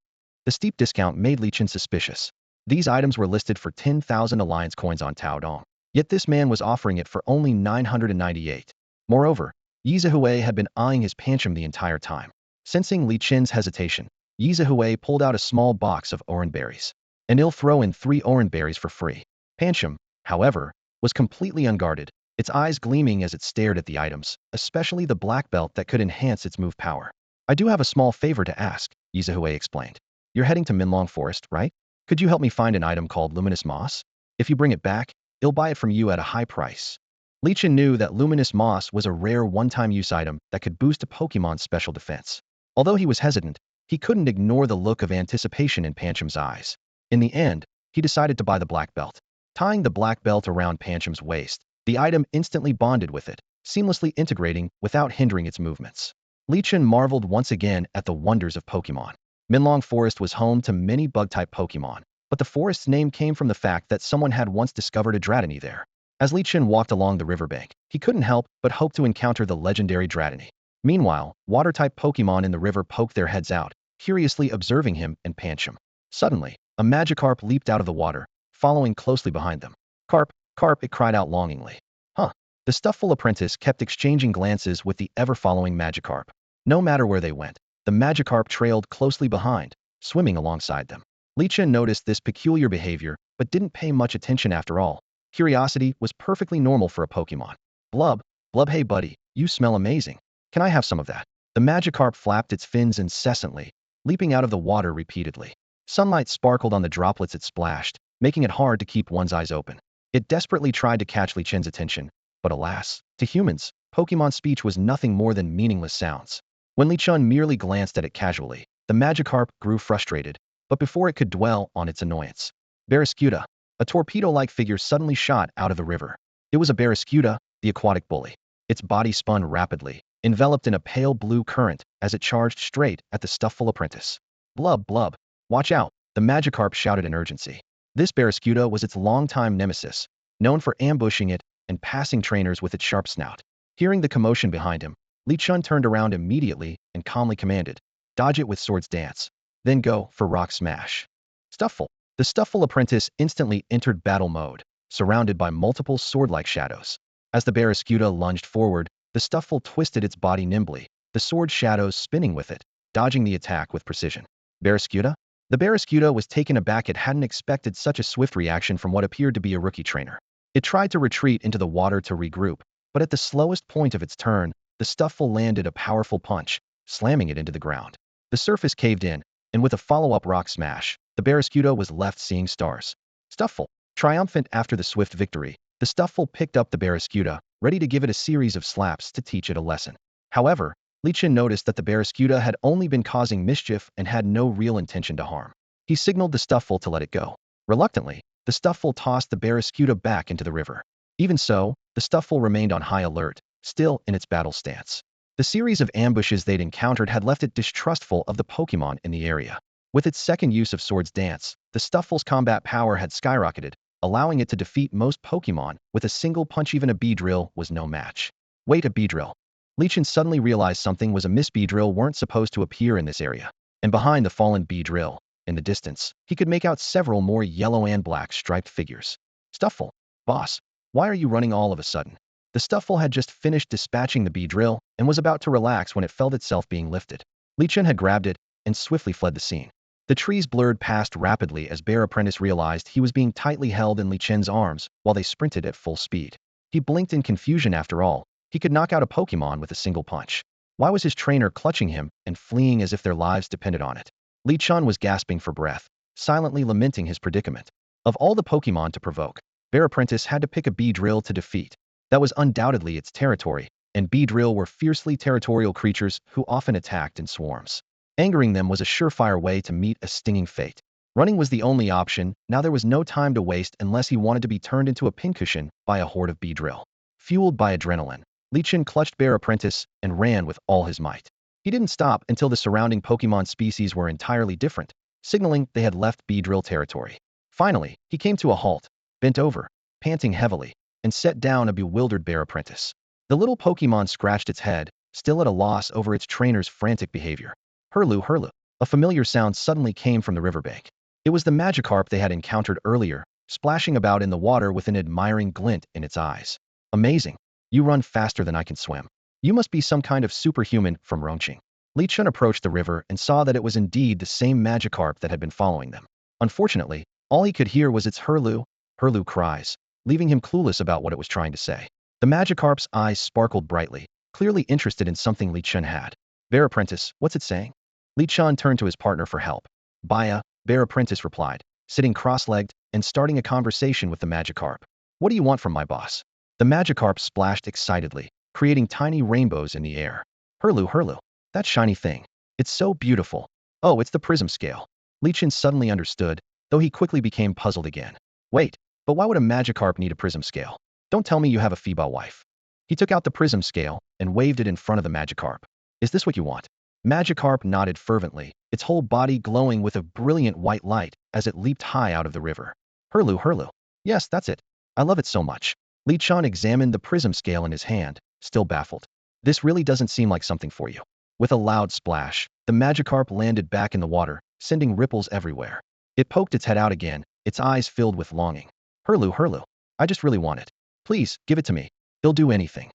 The steep discount made Li Chun suspicious. These items were listed for 10,000 alliance coins on Taodong, yet this man was offering it for only 998. Moreover, Yi Zihue had been eyeing his Pancham the entire time. Sensing Li Qin's hesitation, Yi Zhihui pulled out a small box of orange berries. And he'll throw in 3 orange berries for free. Pancham, however, was completely unguarded, its eyes gleaming as it stared at the items, especially the black belt that could enhance its move power. I do have a small favor to ask, Yi Zhihui explained. You're heading to Minlong Forest, right? Could you help me find an item called Luminous Moss? If you bring it back, I'll buy it from you at a high price. Li Qin knew that Luminous Moss was a rare one-time use item that could boost a Pokemon's special defense. Although he was hesitant, he couldn't ignore the look of anticipation in Pancham's eyes. In the end, he decided to buy the black belt. Tying the black belt around Pancham's waist, the item instantly bonded with it, seamlessly integrating without hindering its movements. Li Qin marveled once again at the wonders of Pokemon. Minlong Forest was home to many bug-type Pokemon, but the forest's name came from the fact that someone had once discovered a Dratini there. As Li Qin walked along the riverbank, he couldn't help but hope to encounter the legendary Dratini. Meanwhile, water-type Pokemon in the river poked their heads out, curiously observing him and Pancham. Suddenly, a Magikarp leaped out of the water, following closely behind them. Carp, Carp, it cried out longingly. Huh. The Stufful apprentice kept exchanging glances with the ever-following Magikarp. No matter where they went, the Magikarp trailed closely behind, swimming alongside them. Li Qin noticed this peculiar behavior, but didn't pay much attention after all. Curiosity was perfectly normal for a Pokemon. Blub, Blub, hey buddy, you smell amazing. Can I have some of that? The Magikarp flapped its fins incessantly, leaping out of the water repeatedly. Sunlight sparkled on the droplets it splashed, making it hard to keep one's eyes open. It desperately tried to catch Li Qin's attention, but alas, to humans, Pokemon speech was nothing more than meaningless sounds. When Li Qin merely glanced at it casually, the Magikarp grew frustrated, but before it could dwell on its annoyance, Barraskewda, a torpedo-like figure suddenly shot out of the river. It was a Barraskewda, the aquatic bully. Its body spun rapidly, enveloped in a pale blue current as it charged straight at the Stufful apprentice. Blub, blub. Watch out, the Magikarp shouted in urgency. This Barraskewda was its longtime nemesis, known for ambushing it and passing trainers with its sharp snout. Hearing the commotion behind him, Li Qin turned around immediately and calmly commanded, dodge it with Swords Dance. Then go for Rock Smash. Stufful. The Stufful apprentice instantly entered battle mode, surrounded by multiple sword-like shadows. As the Barraskewda lunged forward, the Stufful twisted its body nimbly, the sword shadows spinning with it, dodging the attack with precision. Barraskewda? The Barraskewda was taken aback. It hadn't expected such a swift reaction from what appeared to be a rookie trainer. It tried to retreat into the water to regroup, but at the slowest point of its turn, the Stufful landed a powerful punch, slamming it into the ground. The surface caved in, and with a follow-up rock smash, the Barraskewda was left seeing stars. Stufful. Triumphant after the swift victory, the Stufful picked up the Barraskewda, ready to give it a series of slaps to teach it a lesson. However, Li Qin noticed that the Barraskewda had only been causing mischief and had no real intention to harm. He signaled the Stufful to let it go. Reluctantly, the Stufful tossed the Barraskewda back into the river. Even so, the Stufful remained on high alert, still in its battle stance. The series of ambushes they'd encountered had left it distrustful of the Pokemon in the area. With its second use of Swords Dance, the Stufful's combat power had skyrocketed, allowing it to defeat most Pokemon with a single punch. Even a Beedrill was no match. Wait, a Beedrill. Li Qin suddenly realized something was amiss. Beedrill weren't supposed to appear in this area. And behind the fallen Beedrill, in the distance, he could make out several more yellow and black striped figures. Stufful. Boss, why are you running all of a sudden? The Stufful had just finished dispatching the Beedrill and was about to relax when it felt itself being lifted. Li Qin had grabbed it and swiftly fled the scene. The trees blurred past rapidly as Bear Apprentice realized he was being tightly held in Li Qin's arms while they sprinted at full speed. He blinked in confusion. After all, he could knock out a Pokemon with a single punch. Why was his trainer clutching him and fleeing as if their lives depended on it? Li Qin was gasping for breath, silently lamenting his predicament. Of all the Pokemon to provoke, Bear Apprentice had to pick a Beedrill to defeat. That was undoubtedly its territory, and Beedrill were fiercely territorial creatures who often attacked in swarms. Angering them was a surefire way to meet a stinging fate. Running was the only option. Now there was no time to waste unless he wanted to be turned into a pincushion by a horde of Beedrill. Fueled by adrenaline, Li Qin clutched Bear Apprentice and ran with all his might. He didn't stop until the surrounding Pokemon species were entirely different, signaling they had left Beedrill territory. Finally, he came to a halt, bent over, panting heavily, and set down a bewildered Bear Apprentice. The little Pokemon scratched its head, still at a loss over its trainer's frantic behavior. Hurlu, hurlu. A familiar sound suddenly came from the riverbank. It was the Magikarp they had encountered earlier, splashing about in the water with an admiring glint in its eyes. Amazing. You run faster than I can swim. You must be some kind of superhuman from Rongqing. Li Chun approached the river and saw that it was indeed the same Magikarp that had been following them. Unfortunately, all he could hear was its hurlu, hurlu cries, leaving him clueless about what it was trying to say. The Magikarp's eyes sparkled brightly, clearly interested in something Li Chun had. Bear Apprentice, what's it saying? Li Chun turned to his partner for help. Baya, Bear Apprentice replied, sitting cross-legged and starting a conversation with the Magikarp. What do you want from my boss? The Magikarp splashed excitedly, creating tiny rainbows in the air. Hurlu, hurlu. That shiny thing. It's so beautiful. Oh, it's the prism scale. Li Chun suddenly understood, though he quickly became puzzled again. Wait, but why would a Magikarp need a prism scale? Don't tell me you have a Phoeba wife. He took out the prism scale and waved it in front of the Magikarp. Is this what you want? Magikarp nodded fervently, its whole body glowing with a brilliant white light as it leaped high out of the river. Hurlu, hurlu. Yes, that's it. I love it so much. Li Chun examined the prism scale in his hand, still baffled. This really doesn't seem like something for you. With a loud splash, the Magikarp landed back in the water, sending ripples everywhere. It poked its head out again, its eyes filled with longing. Hurlu, hurlu. I just really want it. Please, give it to me. He'll do anything.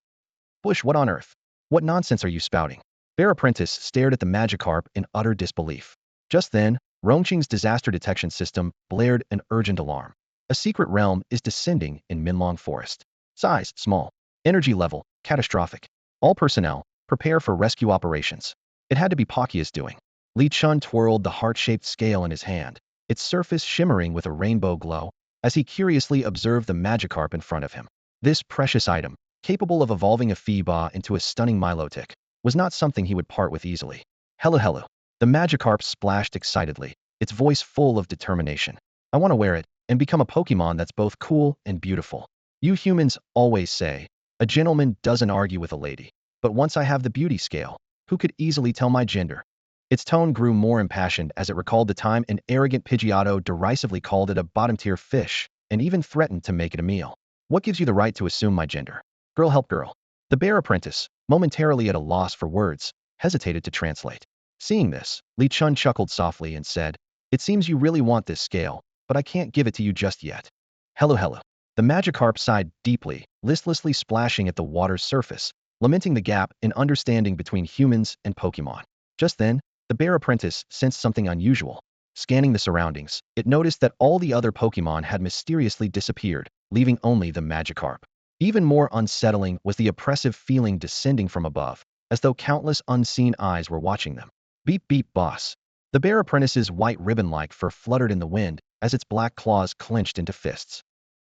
Bush, what on earth? What nonsense are you spouting? Bear Apprentice stared at the Magikarp in utter disbelief. Just then, Rongqing's disaster detection system blared an urgent alarm. A secret realm is descending in Minlong Forest. Size, small. Energy level, catastrophic. All personnel, prepare for rescue operations. It had to be Palkia's doing. Li Chun twirled the heart-shaped scale in his hand, its surface shimmering with a rainbow glow, as he curiously observed the Magikarp in front of him. This precious item, capable of evolving a Phoeba into a stunning Milotic, was not something he would part with easily. Hello, hello. The Magikarp splashed excitedly, its voice full of determination. I want to wear it and become a Pokemon that's both cool and beautiful. You humans always say, a gentleman doesn't argue with a lady. But once I have the beauty scale, who could easily tell my gender? Its tone grew more impassioned as it recalled the time an arrogant Pidgeotto derisively called it a bottom-tier fish and even threatened to make it a meal. What gives you the right to assume my gender? Girl help girl. The Bear Apprentice, momentarily at a loss for words, hesitated to translate. Seeing this, Li Chun chuckled softly and said, it seems you really want this scale, but I can't give it to you just yet. Hello, hello. The Magikarp sighed deeply, listlessly splashing at the water's surface, lamenting the gap in understanding between humans and Pokemon. Just then, the Bear Apprentice sensed something unusual. Scanning the surroundings, it noticed that all the other Pokemon had mysteriously disappeared, leaving only the Magikarp. Even more unsettling was the oppressive feeling descending from above, as though countless unseen eyes were watching them. Beep beep boss. The Bear Apprentice's white ribbon-like fur fluttered in the wind as its black claws clenched into fists.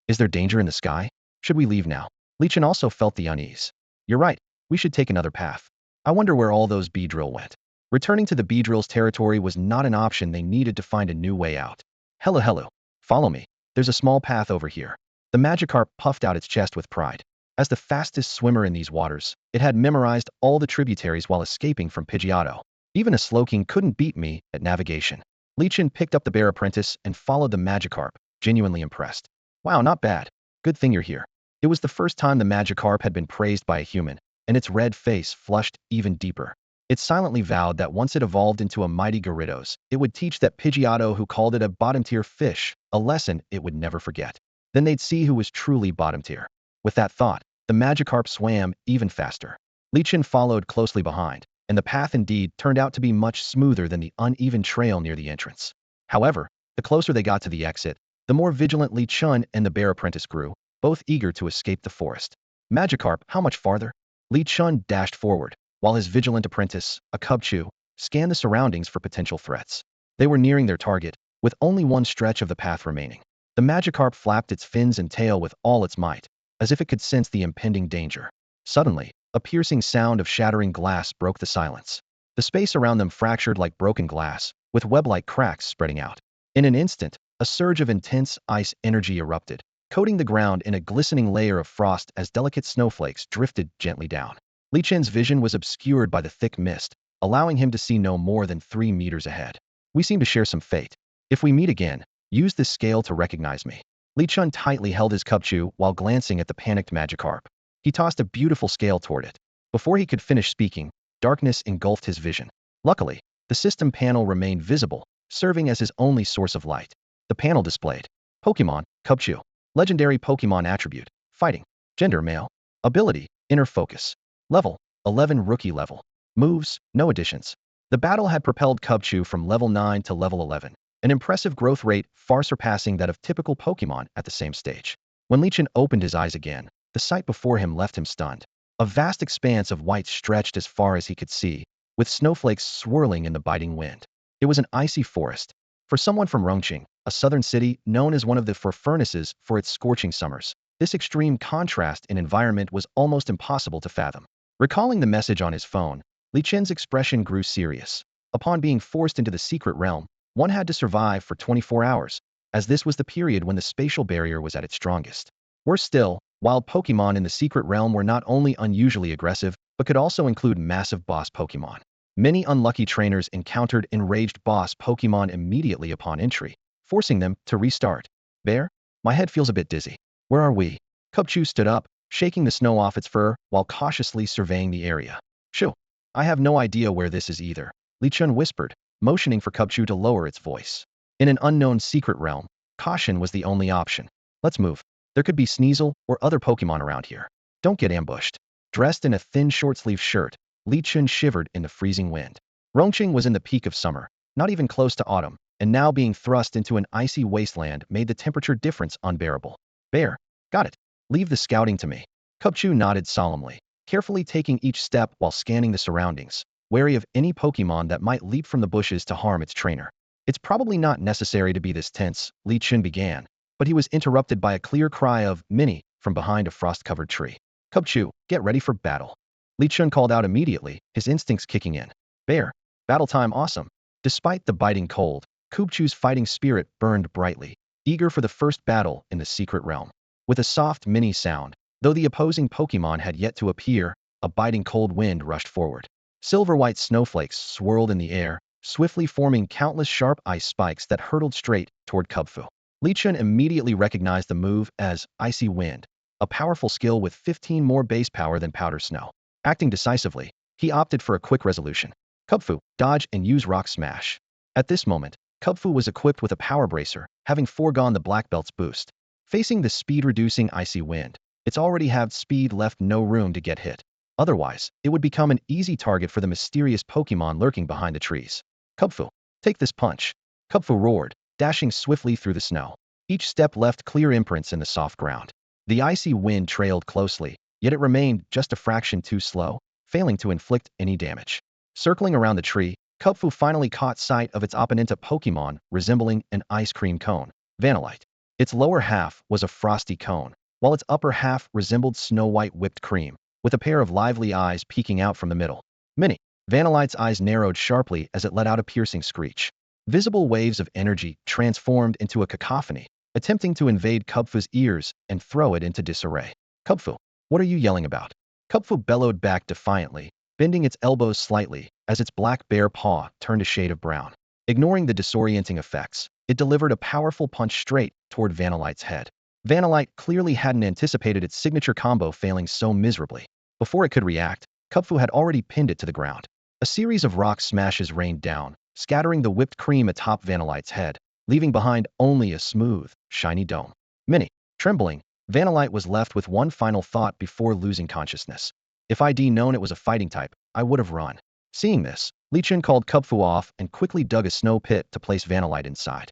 Is there danger in the sky? Should we leave now? Li Chun also felt the unease. You're right, we should take another path. I wonder where all those Beedrill went. Returning to the Beedrill's territory was not an option. They needed to find a new way out. Hello, hello. Follow me. There's a small path over here. The Magikarp puffed out its chest with pride. As the fastest swimmer in these waters, it had memorized all the tributaries while escaping from Pidgeotto. Even a Slowking couldn't beat me at navigation. Li Chun picked up the Bear Apprentice and followed the Magikarp, genuinely impressed. Wow, not bad. Good thing you're here. It was the first time the Magikarp had been praised by a human, and its red face flushed even deeper. It silently vowed that once it evolved into a mighty Gyarados, it would teach that Pidgeotto who called it a bottom-tier fish, a lesson it would never forget. Then they'd see who was truly bottom-tier. With that thought, the Magikarp swam even faster. Li Chun followed closely behind, and the path indeed turned out to be much smoother than the uneven trail near the entrance. However, the closer they got to the exit, the more vigilant Li Chun and the Bear Apprentice grew, both eager to escape the forest. Magikarp, how much farther? Li Chun dashed forward, while his vigilant apprentice, a Cubchoo, scanned the surroundings for potential threats. They were nearing their target, with only one stretch of the path remaining. The Magikarp flapped its fins and tail with all its might, as if it could sense the impending danger. Suddenly, a piercing sound of shattering glass broke the silence. The space around them fractured like broken glass, with web-like cracks spreading out. In an instant, a surge of intense ice energy erupted, coating the ground in a glistening layer of frost as delicate snowflakes drifted gently down. Li Chun's vision was obscured by the thick mist, allowing him to see no more than 3 meters ahead. We seem to share some fate. If we meet again, use this scale to recognize me. Li Chun tightly held his Cubchoo while glancing at the panicked Magikarp. He tossed a beautiful scale toward it. Before he could finish speaking, darkness engulfed his vision. Luckily, the system panel remained visible, serving as his only source of light. The panel displayed Pokemon, Cubchoo. Legendary Pokemon attribute, fighting. Gender, male. Ability, inner focus. Level, 11 rookie level. Moves, no additions. The battle had propelled Cubchoo from level 9 to level 11, an impressive growth rate far surpassing that of typical Pokemon at the same stage. When Lichen opened his eyes again, the sight before him left him stunned. A vast expanse of white stretched as far as he could see, with snowflakes swirling in the biting wind. It was an icy forest. For someone from Rongqing, a southern city known as one of the four furnaces for its scorching summers, this extreme contrast in environment was almost impossible to fathom. Recalling the message on his phone, Li Chen's expression grew serious. Upon being forced into the secret realm, one had to survive for 24 hours, as this was the period when the spatial barrier was at its strongest. Worse still, wild Pokemon in the secret realm were not only unusually aggressive, but could also include massive boss Pokemon. Many unlucky trainers encountered enraged boss Pokemon immediately upon entry, forcing them to restart. Bear? My head feels a bit dizzy. Where are we? Cubchoo stood up, shaking the snow off its fur while cautiously surveying the area. Shoo! I have no idea where this is either, Li Chun whispered, motioning for Cubchoo to lower its voice. In an unknown secret realm, caution was the only option. Let's move. There could be Sneasel or other Pokemon around here. Don't get ambushed. Dressed in a thin short-sleeved shirt, Li Chun shivered in the freezing wind. Rongqing was in the peak of summer, not even close to autumn, and now being thrust into an icy wasteland made the temperature difference unbearable. Bear, got it. Leave the scouting to me. Cubchoo nodded solemnly, carefully taking each step while scanning the surroundings, wary of any Pokemon that might leap from the bushes to harm its trainer. It's probably not necessary to be this tense, Li Chun began, but he was interrupted by a clear cry of Minnie from behind a frost-covered tree. Cubchoo, get ready for battle. Li Chun called out immediately, his instincts kicking in. Bear, battle time awesome. Despite the biting cold, Cubchoo's fighting spirit burned brightly, eager for the first battle in the secret realm. With a soft Minnie sound, though the opposing Pokemon had yet to appear, a biting cold wind rushed forward. Silver-white snowflakes swirled in the air, swiftly forming countless sharp ice spikes that hurtled straight toward Cubchoo. Li Chun immediately recognized the move as Icy Wind, a powerful skill with 15 more base power than Powder Snow. Acting decisively, he opted for a quick resolution. Cubchoo, dodge and use Rock Smash. At this moment, Cubchoo was equipped with a Power Bracer, having foregone the Black Belt's boost. Facing the speed-reducing Icy Wind, its already halved speed left no room to get hit. Otherwise, it would become an easy target for the mysterious Pokemon lurking behind the trees. Cubchoo, take this punch. Cubchoo roared, dashing swiftly through the snow. Each step left clear imprints in the soft ground. The icy wind trailed closely, yet it remained just a fraction too slow, failing to inflict any damage. Circling around the tree, Cubchoo finally caught sight of its opponent, a Pokemon resembling an ice cream cone, Vanillite. Its lower half was a frosty cone, while its upper half resembled snow-white whipped cream, with a pair of lively eyes peeking out from the middle. Minnie. Vanillite's eyes narrowed sharply as it let out a piercing screech. Visible waves of energy transformed into a cacophony, attempting to invade Cubchoo's ears and throw it into disarray. Cubchoo, what are you yelling about? Cubchoo bellowed back defiantly, bending its elbows slightly as its black bare paw turned a shade of brown. Ignoring the disorienting effects, it delivered a powerful punch straight toward Vanillite's head. Vanillite clearly hadn't anticipated its signature combo failing so miserably. Before it could react, Cubchoo had already pinned it to the ground. A series of rock smashes rained down, scattering the whipped cream atop Vanillite's head, leaving behind only a smooth, shiny dome. Minnie. Trembling, Vanillite was left with one final thought before losing consciousness. If I'd known it was a fighting type, I would have run. Seeing this, Li Chun called Cubchoo off and quickly dug a snow pit to place Vanillite inside.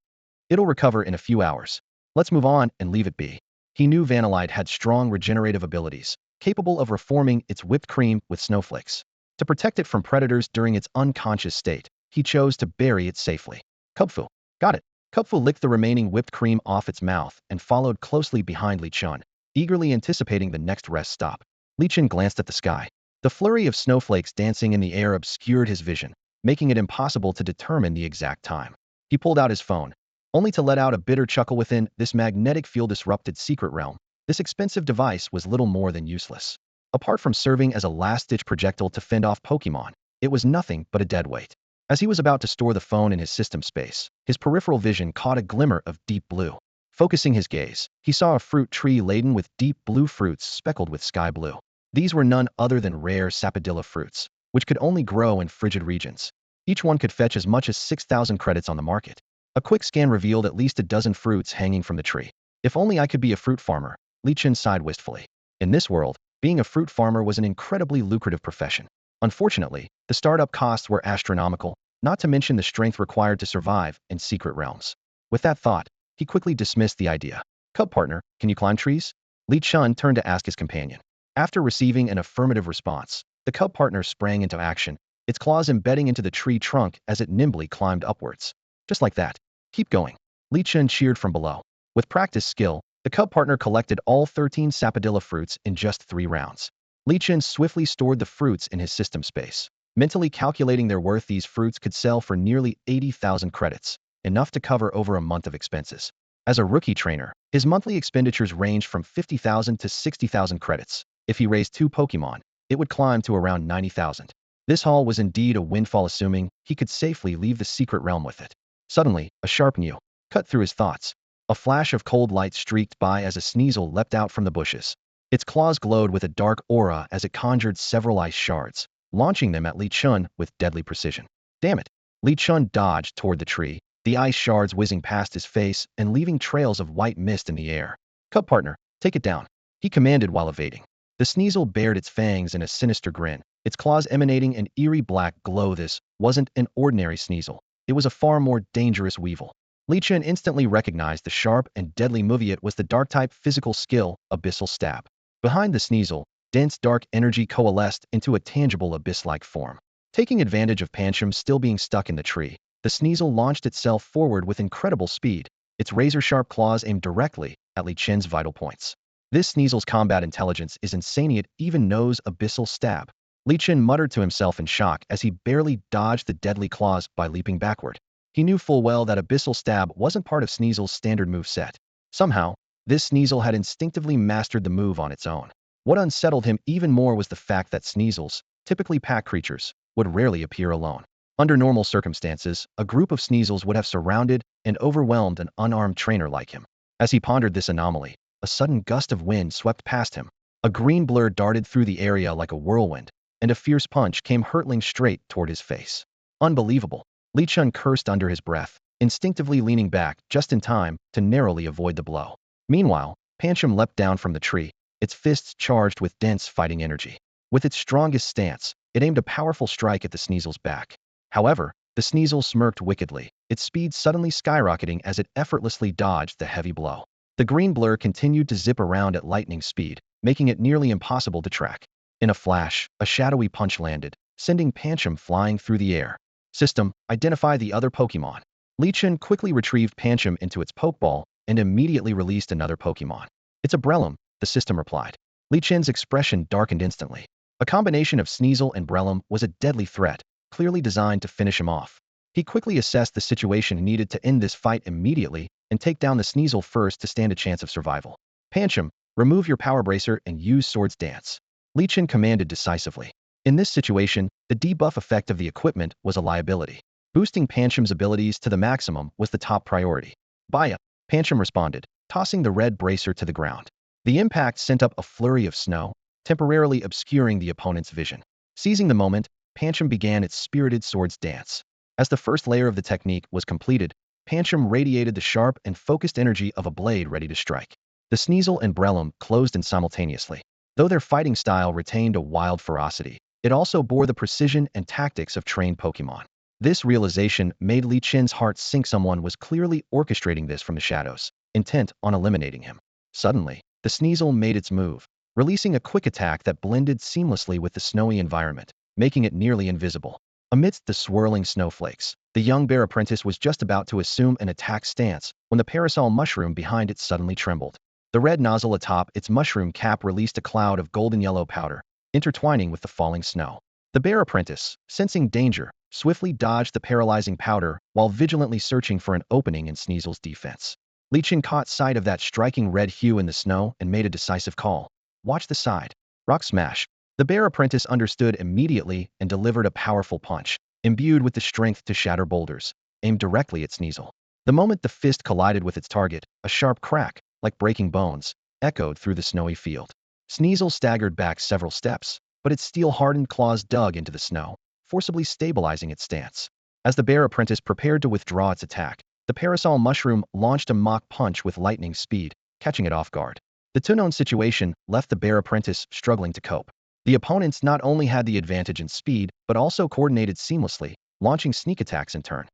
It'll recover in a few hours. Let's move on and leave it be. He knew Vanillite had strong regenerative abilities, capable of reforming its whipped cream with snowflakes. To protect it from predators during its unconscious state, he chose to bury it safely. Cubchoo, got it. Cubchoo licked the remaining whipped cream off its mouth and followed closely behind Li Chun, eagerly anticipating the next rest stop. Li Chun glanced at the sky. The flurry of snowflakes dancing in the air obscured his vision, making it impossible to determine the exact time. He pulled out his phone, only to let out a bitter chuckle. Within this magnetic field-disrupted secret realm, this expensive device was little more than useless. Apart from serving as a last-ditch projectile to fend off Pokemon, it was nothing but a deadweight. As he was about to store the phone in his system space, his peripheral vision caught a glimmer of deep blue. Focusing his gaze, he saw a fruit tree laden with deep blue fruits speckled with sky blue. These were none other than rare Sapodilla fruits, which could only grow in frigid regions. Each one could fetch as much as 6,000 credits on the market. A quick scan revealed at least a dozen fruits hanging from the tree. If only I could be a fruit farmer, Li Chun sighed wistfully. In this world, being a fruit farmer was an incredibly lucrative profession. Unfortunately, the startup costs were astronomical, not to mention the strength required to survive in secret realms. With that thought, he quickly dismissed the idea. Cub partner, can you climb trees? Li Chun turned to ask his companion. After receiving an affirmative response, the cub partner sprang into action, its claws embedding into the tree trunk as it nimbly climbed upwards. Just like that. Keep going. Li Chun cheered from below. With practiced skill, the cub partner collected all 13 sapodilla fruits in just 3 rounds. Li Chun swiftly stored the fruits in his system space. Mentally calculating their worth, these fruits could sell for nearly 80,000 credits, enough to cover over a month of expenses. As a rookie trainer, his monthly expenditures ranged from 50,000 to 60,000 credits. If he raised 2 Pokemon, it would climb to around 90,000. This haul was indeed a windfall, assuming he could safely leave the secret realm with it. Suddenly, a sharp mew cut through his thoughts. A flash of cold light streaked by as a Sneasel leapt out from the bushes. Its claws glowed with a dark aura as it conjured several ice shards, launching them at Li Chun with deadly precision. Damn it! Li Chun dodged toward the tree, the ice shards whizzing past his face and leaving trails of white mist in the air. Cub partner, take it down, he commanded while evading. The Sneasel bared its fangs in a sinister grin, its claws emanating an eerie black glow. This wasn't an ordinary Sneasel. It was a far more dangerous Weevil. Li Chun instantly recognized the sharp and deadly move. It was the Dark-type physical skill, Abyssal Stab. Behind the Sneasel, dense dark energy coalesced into a tangible abyss-like form. Taking advantage of Pancham still being stuck in the tree, the Sneasel launched itself forward with incredible speed, its razor-sharp claws aimed directly at Li Chun's vital points. This Sneasel's combat intelligence is insane. It even knows Abyssal Stab. Li Chun muttered to himself in shock as he barely dodged the deadly claws by leaping backward. He knew full well that Abyssal Stab wasn't part of Sneasel's standard move set. Somehow, this Sneasel had instinctively mastered the move on its own. What unsettled him even more was the fact that Sneasels, typically pack creatures, would rarely appear alone. Under normal circumstances, a group of Sneasels would have surrounded and overwhelmed an unarmed trainer like him. As he pondered this anomaly, a sudden gust of wind swept past him. A green blur darted through the area like a whirlwind, and a fierce punch came hurtling straight toward his face. Unbelievable! Li Chun cursed under his breath, instinctively leaning back just in time to narrowly avoid the blow. Meanwhile, Pancham leapt down from the tree, its fists charged with dense fighting energy. With its strongest stance, it aimed a powerful strike at the Sneasel's back. However, the Sneasel smirked wickedly, its speed suddenly skyrocketing as it effortlessly dodged the heavy blow. The green blur continued to zip around at lightning speed, making it nearly impossible to track. In a flash, a shadowy punch landed, sending Pancham flying through the air. System, identify the other Pokemon. Li Chun quickly retrieved Pancham into its Pokeball and immediately released another Pokemon. It's a Breloom, the system replied. Li Chun's expression darkened instantly. A combination of Sneasel and Breloom was a deadly threat, clearly designed to finish him off. He quickly assessed the situation and needed to end this fight immediately and take down the Sneasel first to stand a chance of survival. Pancham, remove your Power Bracer and use Swords Dance. Li Chun commanded decisively. In this situation, the debuff effect of the equipment was a liability. Boosting Pancham's abilities to the maximum was the top priority. Baya, Pancham responded, tossing the red bracer to the ground. The impact sent up a flurry of snow, temporarily obscuring the opponent's vision. Seizing the moment, Pancham began its spirited Swords Dance. As the first layer of the technique was completed, Pancham radiated the sharp and focused energy of a blade ready to strike. The Sneasel and Breloom closed in simultaneously. Though their fighting style retained a wild ferocity, it also bore the precision and tactics of trained Pokemon. This realization made Li Chun's heart sink. Someone was clearly orchestrating this from the shadows, intent on eliminating him. Suddenly, the Sneasel made its move, releasing a quick attack that blended seamlessly with the snowy environment, making it nearly invisible. Amidst the swirling snowflakes, the young bear apprentice was just about to assume an attack stance when the parasol mushroom behind it suddenly trembled. The red nozzle atop its mushroom cap released a cloud of golden-yellow powder, intertwining with the falling snow. The bear apprentice, sensing danger, swiftly dodged the paralyzing powder while vigilantly searching for an opening in Sneasel's defense. Li Chun caught sight of that striking red hue in the snow and made a decisive call. Watch the side. Rock Smash. The bear apprentice understood immediately and delivered a powerful punch, imbued with the strength to shatter boulders, aimed directly at Sneasel. The moment the fist collided with its target, a sharp crack, like breaking bones, echoed through the snowy field. Sneasel staggered back several steps, but its steel-hardened claws dug into the snow, forcibly stabilizing its stance. As the bear apprentice prepared to withdraw its attack, the parasol mushroom launched a mock punch with lightning speed, catching it off guard. The two-known situation left the bear apprentice struggling to cope. The opponents not only had the advantage in speed, but also coordinated seamlessly, launching sneak attacks in turn.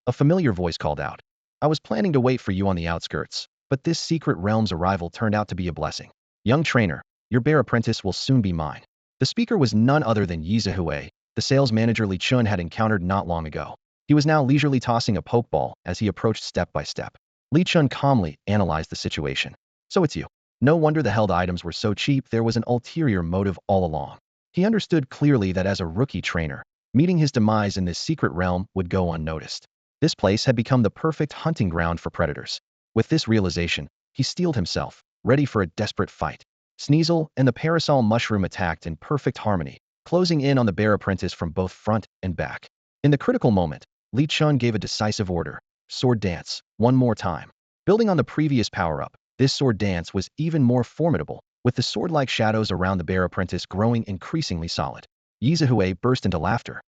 A familiar voice called out. I was planning to wait for you on the outskirts, but this secret realm's arrival turned out to be a blessing. Young trainer, your bear apprentice will soon be mine. The speaker was none other than Yi Zihui, the sales manager Li Chun had encountered not long ago. He was now leisurely tossing a pokeball as he approached step by step. Li Chun calmly analyzed the situation. So it's you. No wonder the held items were so cheap, there was an ulterior motive all along. He understood clearly that as a rookie trainer, meeting his demise in this secret realm would go unnoticed. This place had become the perfect hunting ground for predators. With this realization, he steeled himself, ready for a desperate fight. Sneasel and the parasol mushroom attacked in perfect harmony, closing in on the bear apprentice from both front and back. In the critical moment, Li Chun gave a decisive order. Sword dance, one more time. Building on the previous power-up, this sword dance was even more formidable, with the sword-like shadows around the bear apprentice growing increasingly solid. Yi Zihui burst into laughter.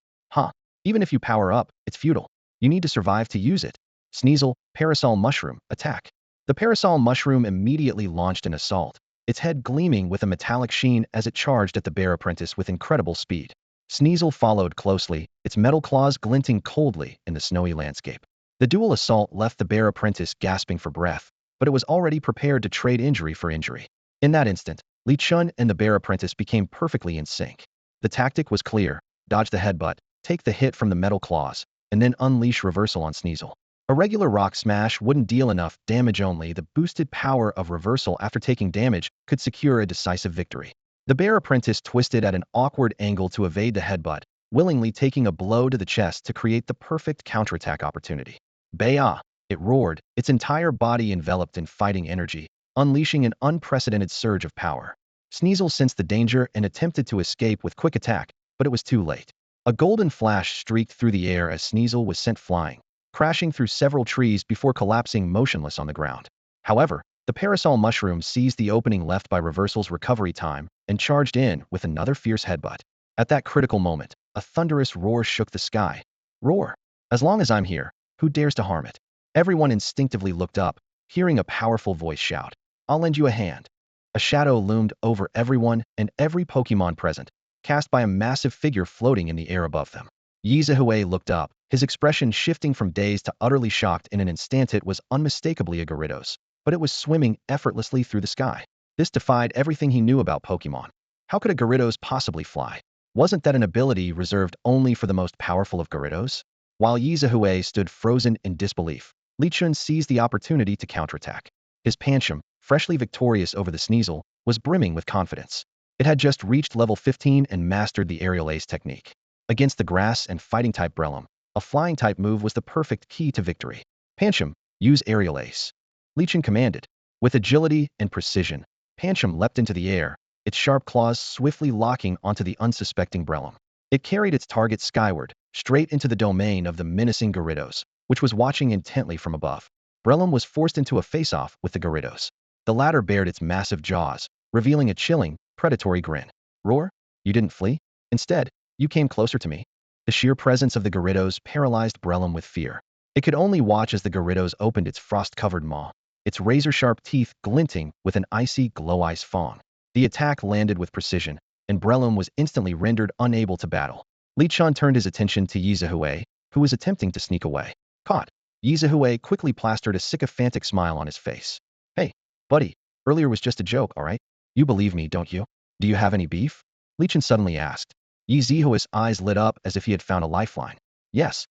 Even if you power up, it's futile. You need to survive to use it. Sneasel, parasol mushroom, attack. The parasol mushroom immediately launched an assault, its head gleaming with a metallic sheen as it charged at the bear apprentice with incredible speed. Sneasel followed closely, its metal claws glinting coldly in the snowy landscape. The dual assault left the bear apprentice gasping for breath, but it was already prepared to trade injury for injury. In that instant, Li Chun and the bear apprentice became perfectly in sync. The tactic was clear: dodge the headbutt, take the hit from the metal claws, and then unleash reversal on Sneasel. A regular rock smash wouldn't deal enough damage, only the boosted power of reversal after taking damage could secure a decisive victory. The bear apprentice twisted at an awkward angle to evade the headbutt, willingly taking a blow to the chest to create the perfect counterattack opportunity. Baya! It roared, its entire body enveloped in fighting energy, unleashing an unprecedented surge of power. Sneasel sensed the danger and attempted to escape with quick attack, but it was too late. A golden flash streaked through the air as Sneasel was sent flying, crashing through several trees before collapsing motionless on the ground. However, the parasol mushroom seized the opening left by reversal's recovery time and charged in with another fierce headbutt. At that critical moment, a thunderous roar shook the sky. Roar! As long as I'm here, who dares to harm it? Everyone instinctively looked up, hearing a powerful voice shout, I'll lend you a hand. A shadow loomed over everyone and every Pokemon present, cast by a massive figure floating in the air above them. Yi Zihui looked up, his expression shifting from dazed to utterly shocked in an instant. It was unmistakably a Gyarados, but it was swimming effortlessly through the sky. This defied everything he knew about Pokemon. How could a Gyarados possibly fly? Wasn't that an ability reserved only for the most powerful of Gyarados? While Yi Zihui stood frozen in disbelief, Li Chun seized the opportunity to counterattack. His Pancham, freshly victorious over the Sneasel, was brimming with confidence. It had just reached level 15 and mastered the aerial ace technique. Against the grass and fighting-type Breloom, a flying-type move was the perfect key to victory. Pancham, use aerial ace. Li Chun commanded. With agility and precision, Pancham leapt into the air, its sharp claws swiftly locking onto the unsuspecting Breloom. It carried its target skyward, straight into the domain of the menacing Gyarados, which was watching intently from above. Breloom was forced into a face-off with the Gyarados. The latter bared its massive jaws, revealing a chilling, predatory grin. Roar? You didn't flee? Instead, you came closer to me. The sheer presence of the Gyarados paralyzed Breloom with fear. It could only watch as the Gyarados opened its frost-covered maw, its razor-sharp teeth glinting with an icy glow-ice fawn. The attack landed with precision, and Breloom was instantly rendered unable to battle. Li Chun turned his attention to Yi Zihui, who was attempting to sneak away. Caught. Yi Zihui quickly plastered a sycophantic smile on his face. Hey, buddy, earlier was just a joke, alright? You believe me, don't you? Do you have any beef? Li Chun suddenly asked. Yi Zihui's eyes lit up as if he had found a lifeline. Yes,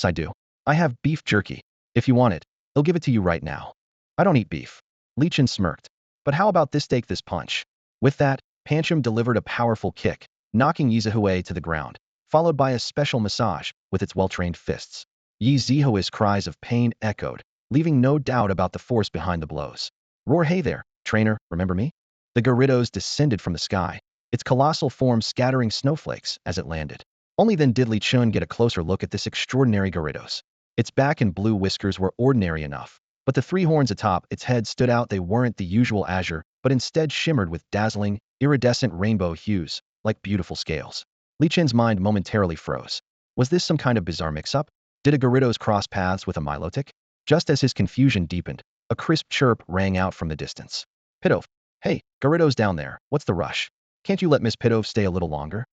I do. I have beef jerky. If you want it, I'll give it to you right now. I don't eat beef. Li Chun smirked. But how about this take this punch? With that, Pancham delivered a powerful kick, knocking Yi Zihui to the ground, followed by a special massage with its well-trained fists. Yi Zihui's cries of pain echoed, leaving no doubt about the force behind the blows. Roar, hey there, trainer, remember me? The Gyarados descended from the sky, its colossal form scattering snowflakes as it landed. Only then did Li Chun get a closer look at this extraordinary Gyarados. Its back and blue whiskers were ordinary enough, but the three horns atop its head stood out. They weren't the usual azure, but instead shimmered with dazzling, iridescent rainbow hues, like beautiful scales. Li Chun's mind momentarily froze. Was this some kind of bizarre mix-up? Did a Gyarados cross paths with a Milotic? Just as his confusion deepened, a crisp chirp rang out from the distance. Pidove! Hey, Gyarados down there, what's the rush? Can't you let Miss Pidove stay a little longer?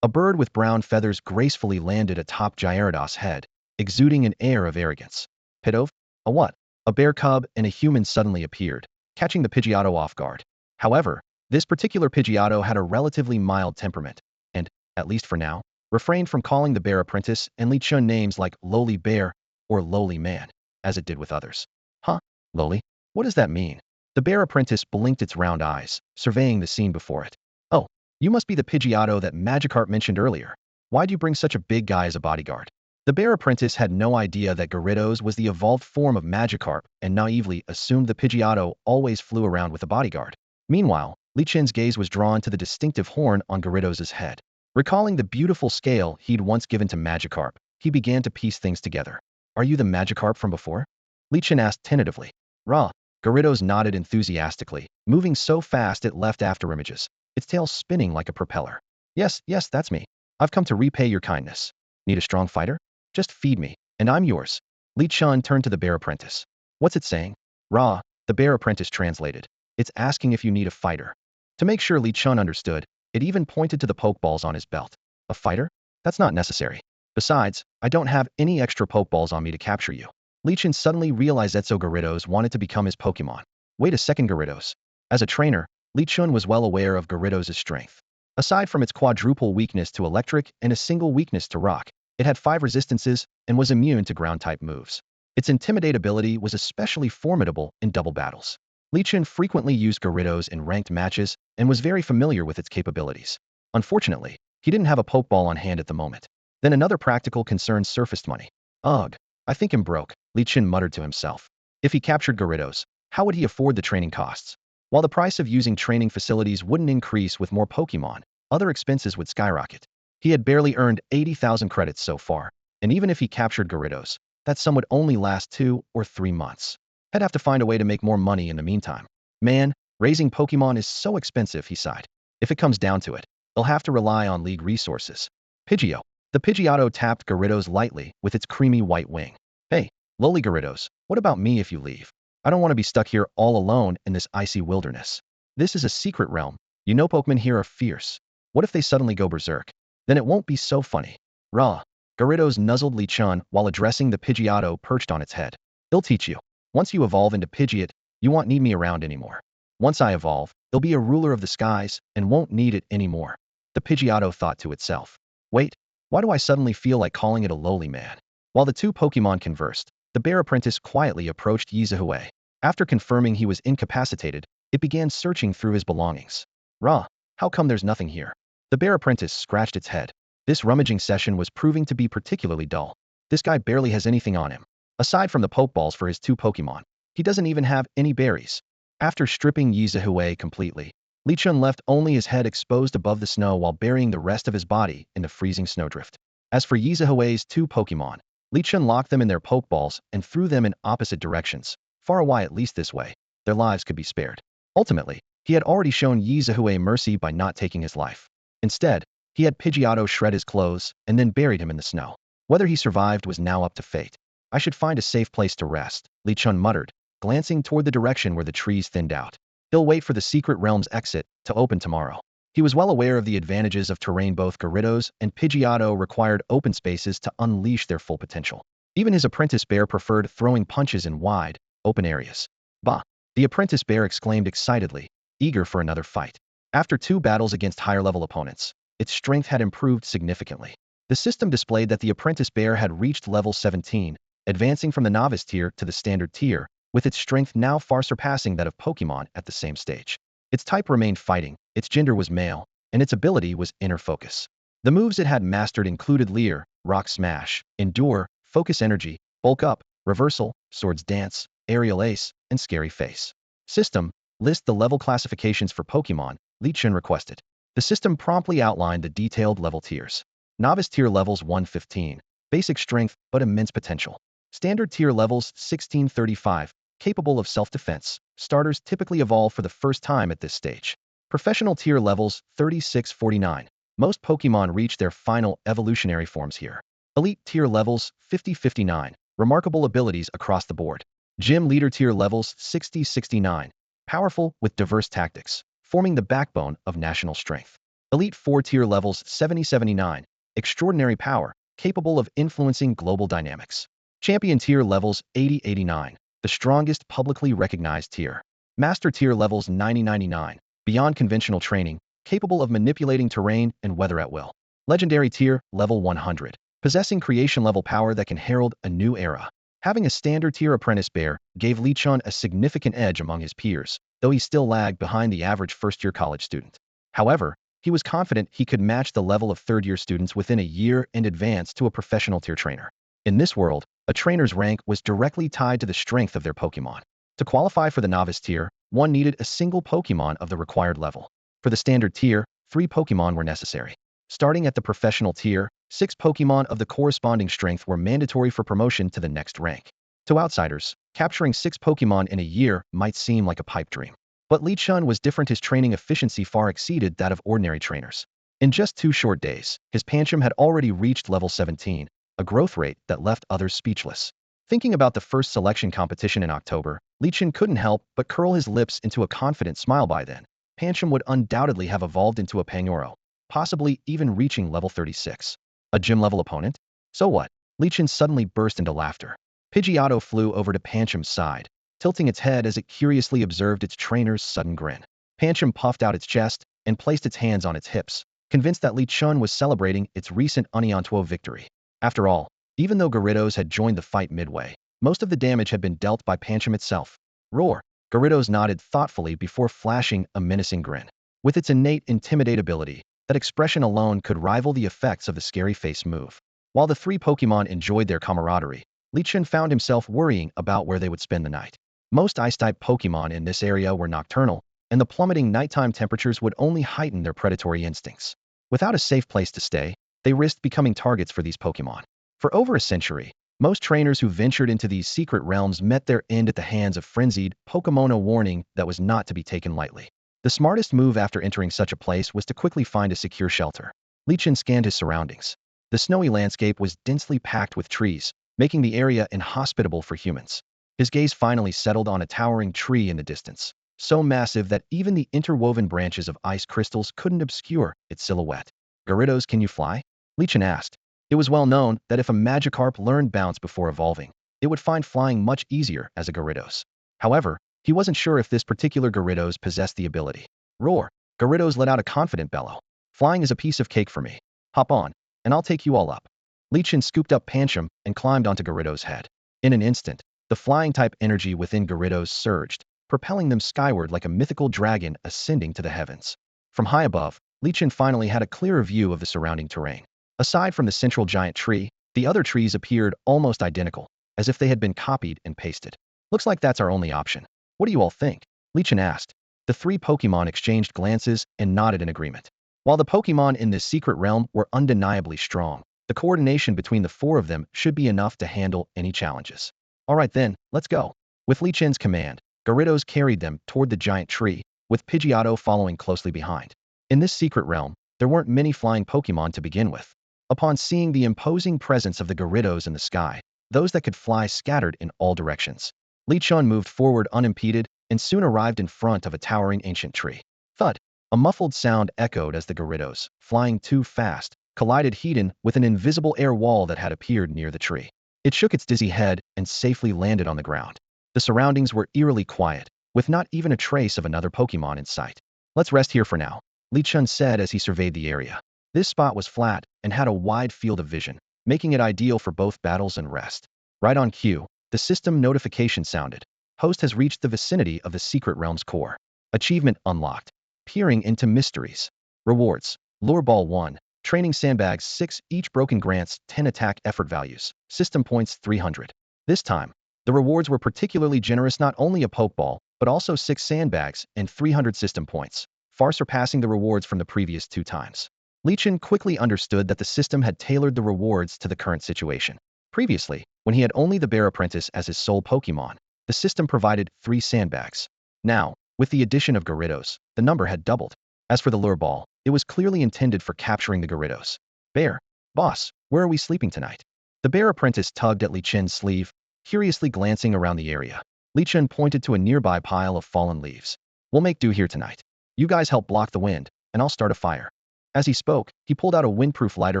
A bird with brown feathers gracefully landed atop Gyarados' head, exuding an air of arrogance. Pidove? A what? A bear cub and a human suddenly appeared, catching the Pidgeotto off guard. However, this particular Pidgeotto had a relatively mild temperament, and, at least for now, refrained from calling the bear apprentice and Li Chun names like lowly bear or lowly man, as it did with others. Huh? Lowly? What does that mean? The bear apprentice blinked its round eyes, surveying the scene before it. Oh, you must be the Pidgeotto that Magikarp mentioned earlier. Why'd you bring such a big guy as a bodyguard? The bear apprentice had no idea that Gyarados was the evolved form of Magikarp and naively assumed the Pidgeotto always flew around with a bodyguard. Meanwhile, Li Chen's gaze was drawn to the distinctive horn on Gyarados' head. Recalling the beautiful scale he'd once given to Magikarp, he began to piece things together. Are you the Magikarp from before? Li Chen asked tentatively. Rah! Gyarados nodded enthusiastically, moving so fast it left afterimages, its tail spinning like a propeller. Yes, that's me. I've come to repay your kindness. Need a strong fighter? Just feed me, and I'm yours. Li Chun turned to the bear apprentice. What's it saying? Rah! The bear apprentice translated. It's asking if you need a fighter. To make sure Li Chun understood, it even pointed to the Pokeballs on his belt. A fighter? That's not necessary. Besides, I don't have any extra Pokeballs on me to capture you. Li Chun suddenly realized Etso Gyarados wanted to become his Pokemon. Wait a second, Gyarados. As a trainer, Li Chun was well aware of Gyarados' strength. Aside from its quadruple weakness to electric and a single weakness to rock, it had 5 resistances and was immune to ground-type moves. Its Intimidate ability was especially formidable in double battles. Li Chun frequently used Gyarados in ranked matches and was very familiar with its capabilities. Unfortunately, he didn't have a Pokeball on hand at the moment. Then another practical concern surfaced: money. Ugh, I think I'm broke, Li Chun muttered to himself. If he captured Gyarados, how would he afford the training costs? While the price of using training facilities wouldn't increase with more Pokemon, other expenses would skyrocket. He had barely earned 80,000 credits so far, and even if he captured Gyarados, that sum would only last 2 or 3 months. He'd have to find a way to make more money in the meantime. Man, raising Pokemon is so expensive, he sighed. If it comes down to it, he'll have to rely on League resources. Pidgeot. The Pidgeotto tapped Gyarados lightly with its creamy white wing. Hey, lowly Gyarados, what about me if you leave? I don't want to be stuck here all alone in this icy wilderness. This is a secret realm. You know Pokemon here are fierce. What if they suddenly go berserk? Then it won't be so funny. Rah! Gyarados nuzzled Li Chun while addressing the Pidgeotto perched on its head. He'll teach you. Once you evolve into Pidgeot, you won't need me around anymore. Once I evolve, he'll be a ruler of the skies and won't need it anymore. The Pidgeotto thought to itself. Wait, why do I suddenly feel like calling it a lowly man? While the two Pokemon conversed, the bear apprentice quietly approached Yizahue. After confirming he was incapacitated, it began searching through his belongings. Rah! How come there's nothing here? The bear apprentice scratched its head. This rummaging session was proving to be particularly dull. This guy barely has anything on him. Aside from the Pokeballs for his 2 Pokemon, he doesn't even have any berries. After stripping Yizahue completely, Li Chun left only his head exposed above the snow while burying the rest of his body in the freezing snowdrift. As for Yizahue's 2 Pokemon, Li Chun locked them in their Pokeballs and threw them in opposite directions, far away. At least this way, their lives could be spared. Ultimately, he had already shown Yizahue mercy by not taking his life. Instead, he had Pidgeotto shred his clothes and then buried him in the snow. Whether he survived was now up to fate. I should find a safe place to rest, Li Chun muttered, glancing toward the direction where the trees thinned out. He'll wait for the secret realm's exit to open tomorrow. He was well aware of the advantages of terrain. Both Gyarados and Pidgeotto required open spaces to unleash their full potential. Even his apprentice bear preferred throwing punches in wide, open areas. Bah! The apprentice bear exclaimed excitedly, eager for another fight. After 2 battles against higher-level opponents, its strength had improved significantly. The system displayed that the apprentice bear had reached level 17, advancing from the novice tier to the standard tier, with its strength now far surpassing that of Pokemon at the same stage. Its type remained fighting, its gender was male, and its ability was inner focus. The moves it had mastered included Leer, Rock Smash, Endure, Focus Energy, Bulk Up, Reversal, Swords Dance, Aerial Ace, and Scary Face. System, list the level classifications for Pokemon, Li Chun requested. The system promptly outlined the detailed level tiers. Novice tier levels 115, basic strength but immense potential. Standard tier levels 1635, capable of self-defense. Starters typically evolve for the first time at this stage. Professional tier levels 3649. Most Pokemon reach their final evolutionary forms here. Elite tier levels 5059. Remarkable abilities across the board. Gym leader tier levels 6069. Powerful with diverse tactics. forming the backbone of national strength. Elite 4 tier levels 70-79, extraordinary power, capable of influencing global dynamics. Champion tier levels 80-89, the strongest publicly recognized tier. Master tier levels 90-99, beyond conventional training, capable of manipulating terrain and weather at will. Legendary tier level 100, possessing creation-level power that can herald a new era. Having a standard tier apprentice bear gave Li Chun a significant edge among his peers, though he still lagged behind the average first-year college student. However, he was confident he could match the level of third-year students within a year and advance to a professional tier trainer. In this world, a trainer's rank was directly tied to the strength of their Pokemon. To qualify for the novice tier, one needed a single Pokemon of the required level. For the standard tier, 3 Pokemon were necessary. Starting at the professional tier, 6 Pokemon of the corresponding strength were mandatory for promotion to the next rank. To outsiders, capturing 6 Pokemon in a year might seem like a pipe dream. But Li Chun was different. His training efficiency far exceeded that of ordinary trainers. In just 2 short days, his Pancham had already reached level 17, a growth rate that left others speechless. Thinking about the first selection competition in October, Li Chun couldn't help but curl his lips into a confident smile. By then, Pancham would undoubtedly have evolved into a Pangoro, possibly even reaching level 36. A gym-level opponent? So what? Li Chun suddenly burst into laughter. Pidgeotto flew over to Pancham's side, tilting its head as it curiously observed its trainer's sudden grin. Pancham puffed out its chest and placed its hands on its hips, convinced that Li Chun was celebrating its recent Uniantuo victory. After all, even though Gyarados had joined the fight midway, most of the damage had been dealt by Pancham itself. Roar! Gyarados nodded thoughtfully before flashing a menacing grin. With its innate intimidate-ability, that expression alone could rival the effects of the scary face move. While the 3 Pokemon enjoyed their camaraderie, Li Chun found himself worrying about where they would spend the night. Most Ice-type Pokemon in this area were nocturnal, and the plummeting nighttime temperatures would only heighten their predatory instincts. Without a safe place to stay, they risked becoming targets for these Pokemon. For over a century, most trainers who ventured into these secret realms met their end at the hands of frenzied Pokemon, a warning that was not to be taken lightly. The smartest move after entering such a place was to quickly find a secure shelter. Li Chun scanned his surroundings. The snowy landscape was densely packed with trees, making the area inhospitable for humans. His gaze finally settled on a towering tree in the distance, so massive that even the interwoven branches of ice crystals couldn't obscure its silhouette. Gyarados, can you fly? Li Chun asked. It was well known that if a Magikarp learned Bounce before evolving, it would find flying much easier as a Gyarados. However, he wasn't sure if this particular Gyarados possessed the ability. Roar! Gyarados let out a confident bellow. Flying is a piece of cake for me. Hop on, and I'll take you all up. Li Chun scooped up Pancham and climbed onto Gyarados' head. In an instant, the flying-type energy within Gyarados surged, propelling them skyward like a mythical dragon ascending to the heavens. From high above, Li Chun finally had a clearer view of the surrounding terrain. Aside from the central giant tree, the other trees appeared almost identical, as if they had been copied and pasted. Looks like that's our only option. What do you all think? Li Chun asked. The 3 Pokemon exchanged glances and nodded in agreement. While the Pokemon in this secret realm were undeniably strong, the coordination between the 4 of them should be enough to handle any challenges. Alright then, let's go. With Li Chun's command, Gyarados carried them toward the giant tree, with Pidgeotto following closely behind. In this secret realm, there weren't many flying Pokemon to begin with. Upon seeing the imposing presence of the Gyarados in the sky, those that could fly scattered in all directions. Li Chun moved forward unimpeded and soon arrived in front of a towering ancient tree. Thud! A muffled sound echoed as the Gyarados, flying too fast, collided head-on with an invisible air wall that had appeared near the tree. It shook its dizzy head and safely landed on the ground. The surroundings were eerily quiet, with not even a trace of another Pokemon in sight. Let's rest here for now, Li Chun said as he surveyed the area. This spot was flat and had a wide field of vision, making it ideal for both battles and rest. Right on cue, the system notification sounded. Host has reached the vicinity of the secret realm's core. Achievement unlocked. Peering into mysteries. Rewards. Lure Ball 1. Training Sandbags 6. Each broken grants 10 attack effort values. System points 300. This time, the rewards were particularly generous, not only a Pokeball, but also 6 sandbags and 300 system points, far surpassing the rewards from the previous 2 times. Li Chun quickly understood that the system had tailored the rewards to the current situation. Previously, when he had only the Bear Apprentice as his sole Pokemon, the system provided 3 sandbags. Now, with the addition of Gyarados, the number had doubled. As for the Lure Ball, it was clearly intended for capturing the Gyarados. Bear, boss, where are we sleeping tonight? The Bear Apprentice tugged at Li Chun's sleeve, curiously glancing around the area. Li Chun pointed to a nearby pile of fallen leaves. We'll make do here tonight. You guys help block the wind, and I'll start a fire. As he spoke, he pulled out a windproof lighter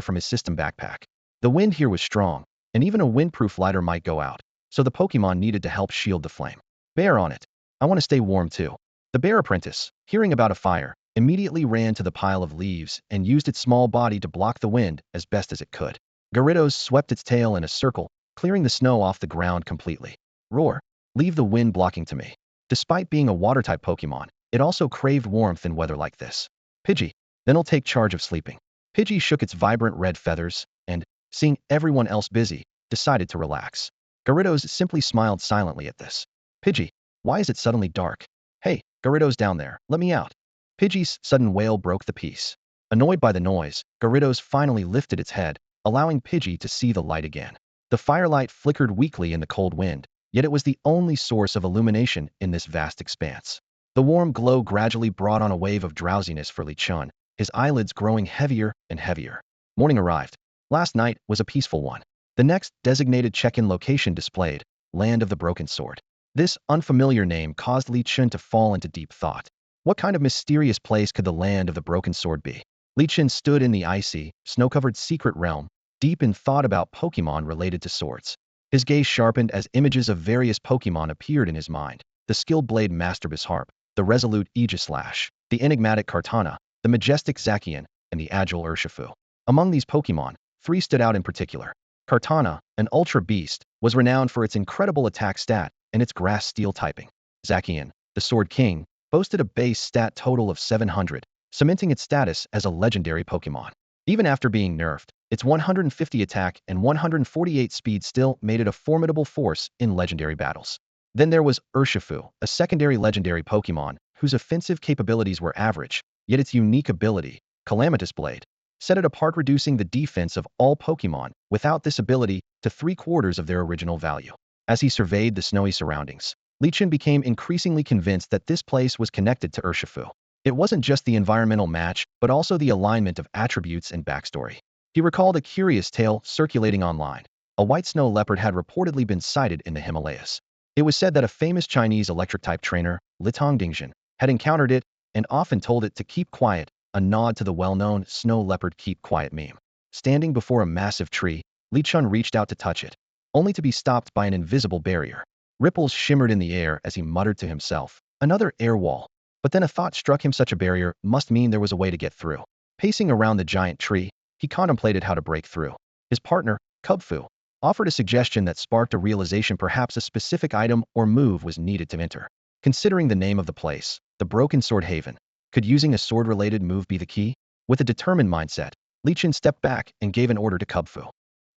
from his system backpack. The wind here was strong, and even a windproof lighter might go out, so the Pokemon needed to help shield the flame. Bear on it. I want to stay warm too. The bear apprentice, hearing about a fire, immediately ran to the pile of leaves and used its small body to block the wind as best as it could. Gyarados swept its tail in a circle, clearing the snow off the ground completely. Roar. Leave the wind blocking to me. Despite being a water-type Pokemon, it also craved warmth in weather like this. Pidgey. Then I'll take charge of sleeping. Pidgey shook its vibrant red feathers and, seeing everyone else busy, decided to relax. Gyarados simply smiled silently at this. Pidgey. Why is it suddenly dark? Hey, Gyarados down there, let me out. Pidgey's sudden wail broke the peace. Annoyed by the noise, Gyarados finally lifted its head, allowing Pidgey to see the light again. The firelight flickered weakly in the cold wind, yet it was the only source of illumination in this vast expanse. The warm glow gradually brought on a wave of drowsiness for Lee Chun, his eyelids growing heavier and heavier. Morning arrived. Last night was a peaceful one. The next designated check-in location displayed, Land of the Broken Sword. This unfamiliar name caused Lee Chun to fall into deep thought. What kind of mysterious place could the Land of the Broken Sword be? Lee Chun stood in the icy, snow-covered secret realm, deep in thought about Pokemon related to swords. His gaze sharpened as images of various Pokemon appeared in his mind. The skilled blade Master Bisharp, the resolute Aegislash, the enigmatic Kartana, the majestic Zacian, and the agile Urshifu. Among these Pokemon, 3 stood out in particular. Kartana, an Ultra Beast, was renowned for its incredible attack stat and its grass steel typing. Zacian, the Sword King, boasted a base stat total of 700, cementing its status as a legendary Pokemon. Even after being nerfed, its 150 attack and 148 speed still made it a formidable force in legendary battles. Then there was Urshifu, a secondary legendary Pokemon whose offensive capabilities were average, yet its unique ability, Calamitous Blade, set it apart, reducing the defense of all Pokemon without this ability to 3/4 of their original value. As he surveyed the snowy surroundings, Lee Chun became increasingly convinced that this place was connected to Urshifu. It wasn't just the environmental match, but also the alignment of attributes and backstory. He recalled a curious tale circulating online. A white snow leopard had reportedly been sighted in the Himalayas. It was said that a famous Chinese electric-type trainer, Litong Dingjin, had encountered it and often told it to keep quiet, a nod to the well-known snow leopard keep quiet meme. Standing before a massive tree, Lee Chun reached out to touch it, only to be stopped by an invisible barrier. Ripples shimmered in the air as he muttered to himself, another air wall. But then a thought struck him: such a barrier must mean there was a way to get through. Pacing around the giant tree, he contemplated how to break through. His partner, Kubfu, offered a suggestion that sparked a realization: perhaps a specific item or move was needed to enter. Considering the name of the place, the Broken Sword Haven, could using a sword-related move be the key? With a determined mindset, Lee Chun stepped back and gave an order to Kubfu.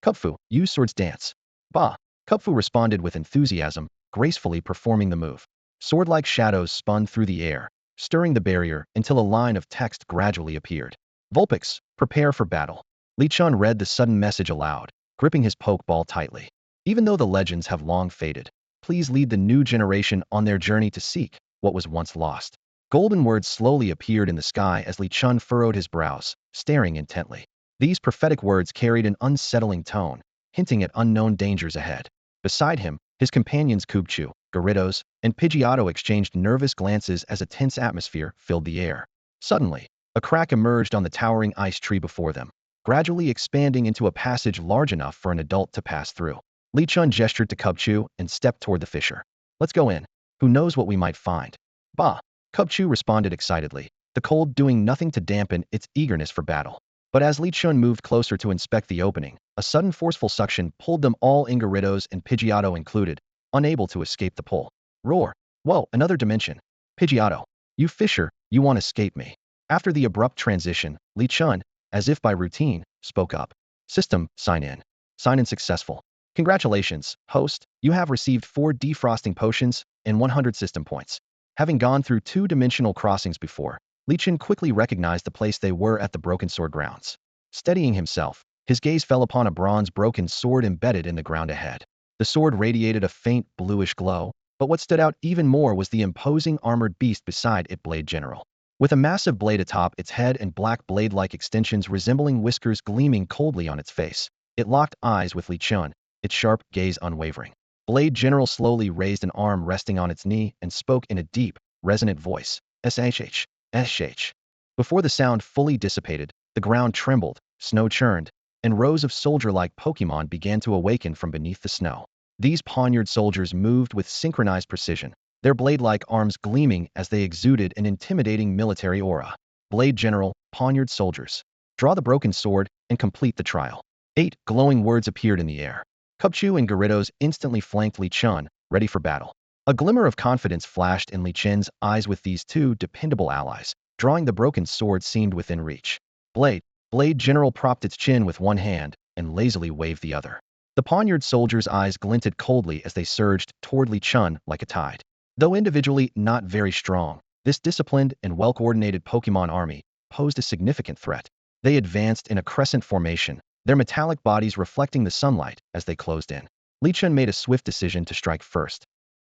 Kubfu, use Sword's Dance. Bah! Kubfu responded with enthusiasm, gracefully performing the move. Sword-like shadows spun through the air, stirring the barrier until a line of text gradually appeared. Vulpix, prepare for battle. Lee Chun read the sudden message aloud, gripping his Pokeball tightly. Even though the legends have long faded, please lead the new generation on their journey to seek what was once lost. Golden words slowly appeared in the sky as Lee Chun furrowed his brows, staring intently. These prophetic words carried an unsettling tone, hinting at unknown dangers ahead. Beside him, his companions Kubchu, Gyarados, and Pidgeotto exchanged nervous glances as a tense atmosphere filled the air. Suddenly, a crack emerged on the towering ice tree before them, gradually expanding into a passage large enough for an adult to pass through. Lee Chun gestured to Kubchu and stepped toward the fissure. Let's go in. Who knows what we might find? Bah! Kubchu responded excitedly, the cold doing nothing to dampen its eagerness for battle. But as Lee Chun moved closer to inspect the opening, a sudden forceful suction pulled them all in, Gyarados and Pidgeotto included, unable to escape the pull. Roar! Whoa, another dimension. Pidgeotto, you fisher, you want to escape me. After the abrupt transition, Lee Chun, as if by routine, spoke up. System, sign in. Sign in successful. Congratulations, host, you have received 4 defrosting potions and 100 system points. Having gone through 2-dimensional crossings before, Lee Chun quickly recognized the place they were at: the Broken Sword grounds. Steadying himself, his gaze fell upon a bronze broken sword embedded in the ground ahead. The sword radiated a faint bluish glow, but what stood out even more was the imposing armored beast beside it, Blade General. With a massive blade atop its head and black blade-like extensions resembling whiskers gleaming coldly on its face, it locked eyes with Lee Chun, its sharp gaze unwavering. Blade General slowly raised an arm resting on its knee and spoke in a deep, resonant voice. SHH. sh. Before the sound fully dissipated, the ground trembled, snow churned, and rows of soldier-like Pokemon began to awaken from beneath the snow. These poniard soldiers moved with synchronized precision, their blade-like arms gleaming as they exuded an intimidating military aura. Blade General, Poniard Soldiers. Draw the broken sword and complete the trial. 8 glowing words appeared in the air. Cubchoo and Gyarados instantly flanked Li Chun, ready for battle. A glimmer of confidence flashed in Li Chun's eyes with these two dependable allies. Drawing the broken sword seemed within reach. Blade General propped its chin with one hand and lazily waved the other. The Poniard soldiers' eyes glinted coldly as they surged toward Li Chun like a tide. Though individually not very strong, this disciplined and well-coordinated Pokemon army posed a significant threat. They advanced in a crescent formation, their metallic bodies reflecting the sunlight as they closed in. Li Chun made a swift decision to strike first.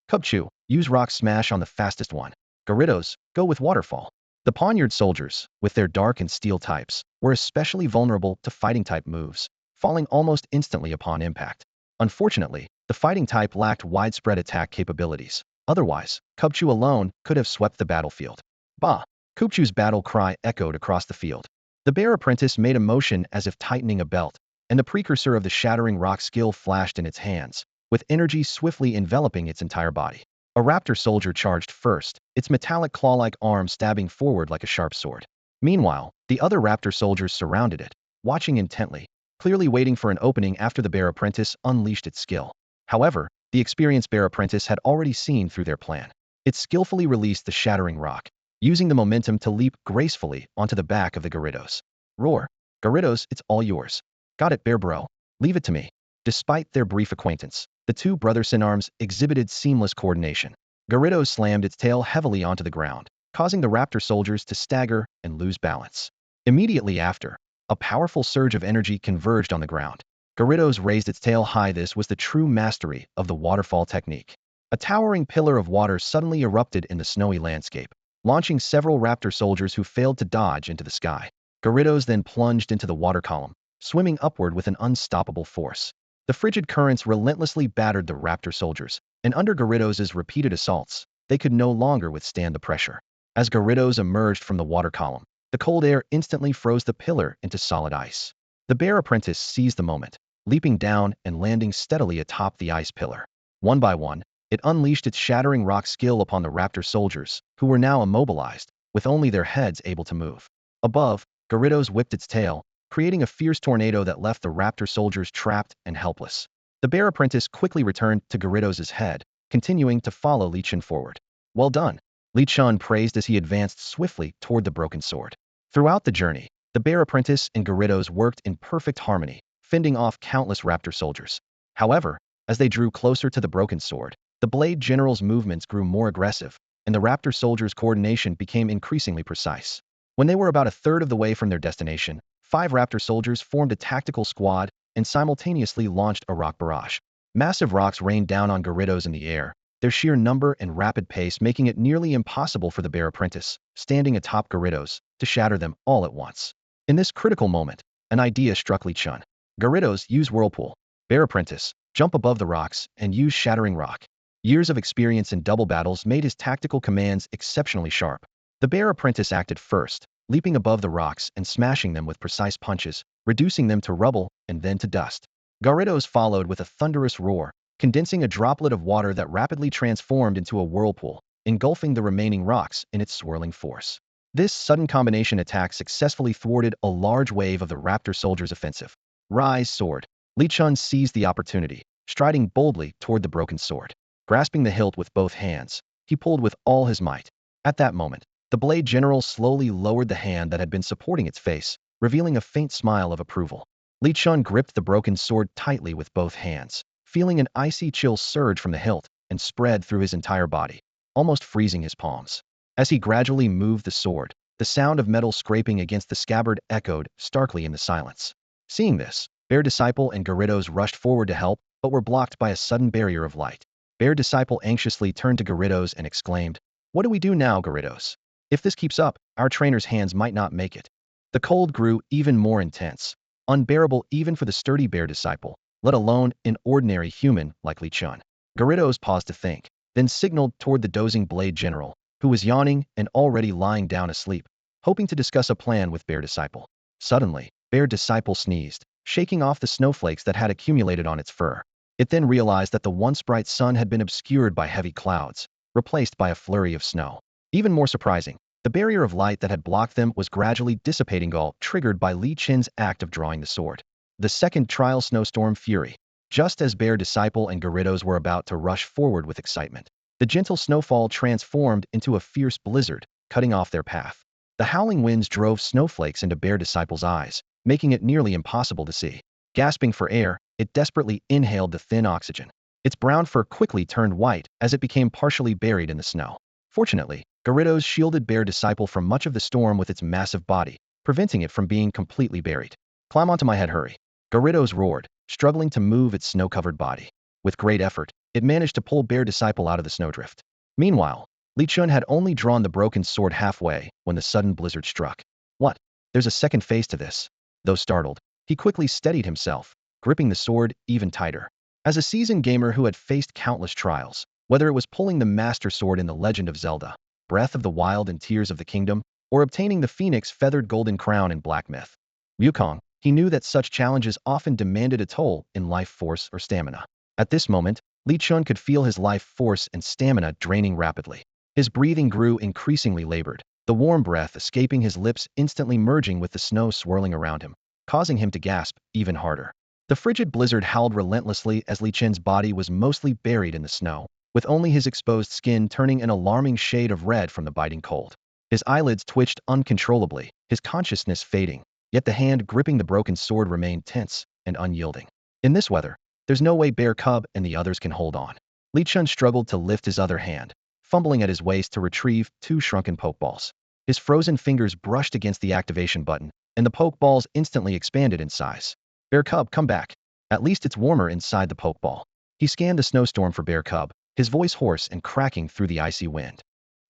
Cubchoo, use Rock Smash on the fastest one. Gyarados, go with Waterfall. The Poniard soldiers, with their dark and steel types, were especially vulnerable to fighting-type moves, falling almost instantly upon impact. Unfortunately, the fighting type lacked widespread attack capabilities. Otherwise, Cubchoo alone could have swept the battlefield. Bah! Cubchoo's battle cry echoed across the field. The bear apprentice made a motion as if tightening a belt, and the precursor of the shattering rock skill flashed in its hands, with energy swiftly enveloping its entire body. A raptor soldier charged first, its metallic claw-like arm stabbing forward like a sharp sword. Meanwhile, the other raptor soldiers surrounded it, watching intently, clearly waiting for an opening after the bear apprentice unleashed its skill. However, the experienced bear apprentice had already seen through their plan. It skillfully released the shattering rock, using the momentum to leap gracefully onto the back of the Gyarados. Roar! Gyarados, it's all yours. Got it, bear bro. Leave it to me. Despite their brief acquaintance, the two brothers-in-arms exhibited seamless coordination. Gyarados slammed its tail heavily onto the ground, causing the raptor soldiers to stagger and lose balance. Immediately after, a powerful surge of energy converged on the ground. Gyarados raised its tail high. This was the true mastery of the waterfall technique. A towering pillar of water suddenly erupted in the snowy landscape, launching several raptor soldiers who failed to dodge into the sky. Gyarados then plunged into the water column, swimming upward with an unstoppable force. The frigid currents relentlessly battered the raptor soldiers, and under Gyarados' repeated assaults, they could no longer withstand the pressure. As Gyarados emerged from the water column, the cold air instantly froze the pillar into solid ice. The bear apprentice seized the moment, leaping down and landing steadily atop the ice pillar. One by one, it unleashed its shattering rock skill upon the raptor soldiers, who were now immobilized, with only their heads able to move. Above, Gyarados whipped its tail, creating a fierce tornado that left the raptor soldiers trapped and helpless. The bear apprentice quickly returned to Gyarados' head, continuing to follow Li Chun forward. Well done, Li Chun praised as he advanced swiftly toward the broken sword. Throughout the journey, the bear apprentice and Gyarados worked in perfect harmony, fending off countless raptor soldiers. However, as they drew closer to the broken sword, the Blade General's movements grew more aggressive, and the raptor soldiers' coordination became increasingly precise. When they were about a third of the way from their destination, 5 raptor soldiers formed a tactical squad and simultaneously launched a rock barrage. Massive rocks rained down on Gyarados in the air, their sheer number and rapid pace making it nearly impossible for the bear apprentice, standing atop Gyarados, to shatter them all at once. In this critical moment, an idea struck Li Chun. Gyarados, use Whirlpool. Bear apprentice, jump above the rocks and use Shattering Rock. Years of experience in double battles made his tactical commands exceptionally sharp. The bear apprentice acted first, leaping above the rocks and smashing them with precise punches, reducing them to rubble and then to dust. Gyarados followed with a thunderous roar, condensing a droplet of water that rapidly transformed into a whirlpool, engulfing the remaining rocks in its swirling force. This sudden combination attack successfully thwarted a large wave of the raptor soldiers' offensive. Rise, sword. Li Chun seized the opportunity, striding boldly toward the broken sword. Grasping the hilt with both hands, he pulled with all his might. At that moment, the Blade General slowly lowered the hand that had been supporting its face, revealing a faint smile of approval. Li Chun gripped the broken sword tightly with both hands, feeling an icy chill surge from the hilt and spread through his entire body, almost freezing his palms. As he gradually moved the sword, the sound of metal scraping against the scabbard echoed starkly in the silence. Seeing this, Bear Disciple and Gyarados rushed forward to help, but were blocked by a sudden barrier of light. Bear Disciple anxiously turned to Gyarados and exclaimed, "What do we do now, Gyarados? If this keeps up, our trainer's hands might not make it." The cold grew even more intense, unbearable even for the sturdy Bear Disciple, let alone an ordinary human like Li Chun. Gyarados paused to think, then signaled toward the dozing Blade General, who was yawning and already lying down asleep, hoping to discuss a plan with Bear Disciple. Suddenly, Bear Disciple sneezed, shaking off the snowflakes that had accumulated on its fur. It then realized that the once bright sun had been obscured by heavy clouds, replaced by a flurry of snow. Even more surprising, the barrier of light that had blocked them was gradually dissipating, all triggered by Li Qin's act of drawing the sword. The second trial snowstorm fury. Just as Bear Disciple and Gyarados were about to rush forward with excitement, the gentle snowfall transformed into a fierce blizzard, cutting off their path. The howling winds drove snowflakes into Bear Disciple's eyes, making it nearly impossible to see. Gasping for air, it desperately inhaled the thin oxygen. Its brown fur quickly turned white as it became partially buried in the snow. Fortunately, Gyarados shielded Bear Disciple from much of the storm with its massive body, preventing it from being completely buried. "Climb onto my head, hurry!" Gyarados roared, struggling to move its snow-covered body. With great effort, it managed to pull Bear Disciple out of the snowdrift. Meanwhile, Li Chun had only drawn the broken sword halfway when the sudden blizzard struck. What? There's a second phase to this. Though startled, he quickly steadied himself, gripping the sword even tighter. As a seasoned gamer who had faced countless trials, whether it was pulling the Master Sword in The Legend of Zelda, Breath of the Wild and Tears of the Kingdom, or obtaining the Phoenix Feathered Golden Crown in Black Myth, Wukong, he knew that such challenges often demanded a toll in life force or stamina. At this moment, Li Chun could feel his life force and stamina draining rapidly. His breathing grew increasingly labored, the warm breath escaping his lips instantly merging with the snow swirling around him, causing him to gasp even harder. The frigid blizzard howled relentlessly as Li Chun's body was mostly buried in the snow, with only his exposed skin turning an alarming shade of red from the biting cold. His eyelids twitched uncontrollably, his consciousness fading, yet the hand gripping the broken sword remained tense and unyielding. In this weather, there's no way Bear Cub and the others can hold on. Li Chun struggled to lift his other hand, fumbling at his waist to retrieve 2 shrunken pokeballs. His frozen fingers brushed against the activation button, and the pokeballs instantly expanded in size. "Bear Cub, come back. At least it's warmer inside the pokeball." He scanned the snowstorm for Bear Cub, his voice hoarse and cracking through the icy wind.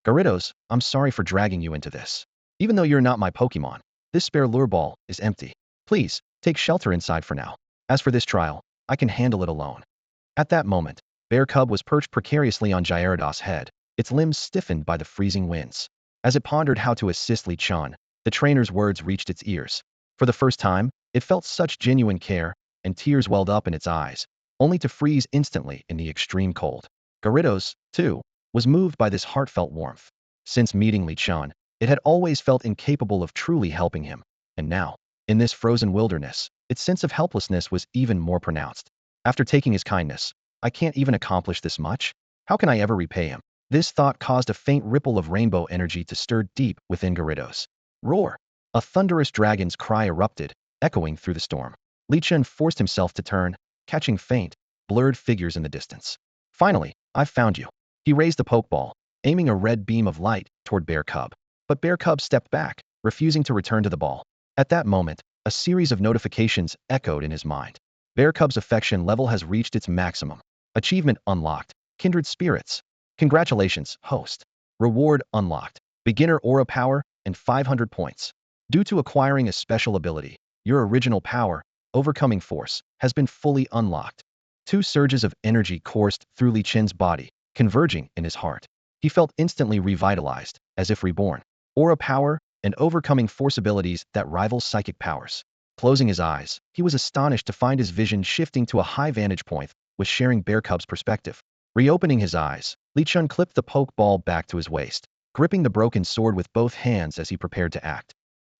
"Gyarados, I'm sorry for dragging you into this. Even though you're not my Pokemon, this spare lure ball is empty. Please, take shelter inside for now. As for this trial, I can handle it alone." At that moment, Bear Cub was perched precariously on Gyarados' head, its limbs stiffened by the freezing winds. As it pondered how to assist Li Chun, the trainer's words reached its ears. For the first time, it felt such genuine care, and tears welled up in its eyes, only to freeze instantly in the extreme cold. Gyarados, too, was moved by this heartfelt warmth. Since meeting Li Chun, it had always felt incapable of truly helping him, and now, in this frozen wilderness, its sense of helplessness was even more pronounced. After taking his kindness, I can't even accomplish this much? How can I ever repay him? This thought caused a faint ripple of rainbow energy to stir deep within Gyarados. Roar! A thunderous dragon's cry erupted, echoing through the storm. Li Chun forced himself to turn, catching faint, blurred figures in the distance. "Finally, I've found you." He raised the pokeball, aiming a red beam of light toward Bear Cub. But Bear Cub stepped back, refusing to return to the ball. At that moment, a series of notifications echoed in his mind. Bear Cub's affection level has reached its maximum. Achievement unlocked. Kindred Spirits. Congratulations, host. Reward unlocked. Beginner Aura Power and 500 points. Due to acquiring a special ability, your original power, Overcoming Force, has been fully unlocked. 2 surges of energy coursed through Li Chun's body, converging in his heart. He felt instantly revitalized, as if reborn. Aura Power and Overcoming Force abilities that rival psychic powers. Closing his eyes, he was astonished to find his vision shifting to a high vantage point, with sharing Bear Cub's perspective. Reopening his eyes, Li Chun clipped the pokeball back to his waist, gripping the broken sword with both hands as he prepared to act.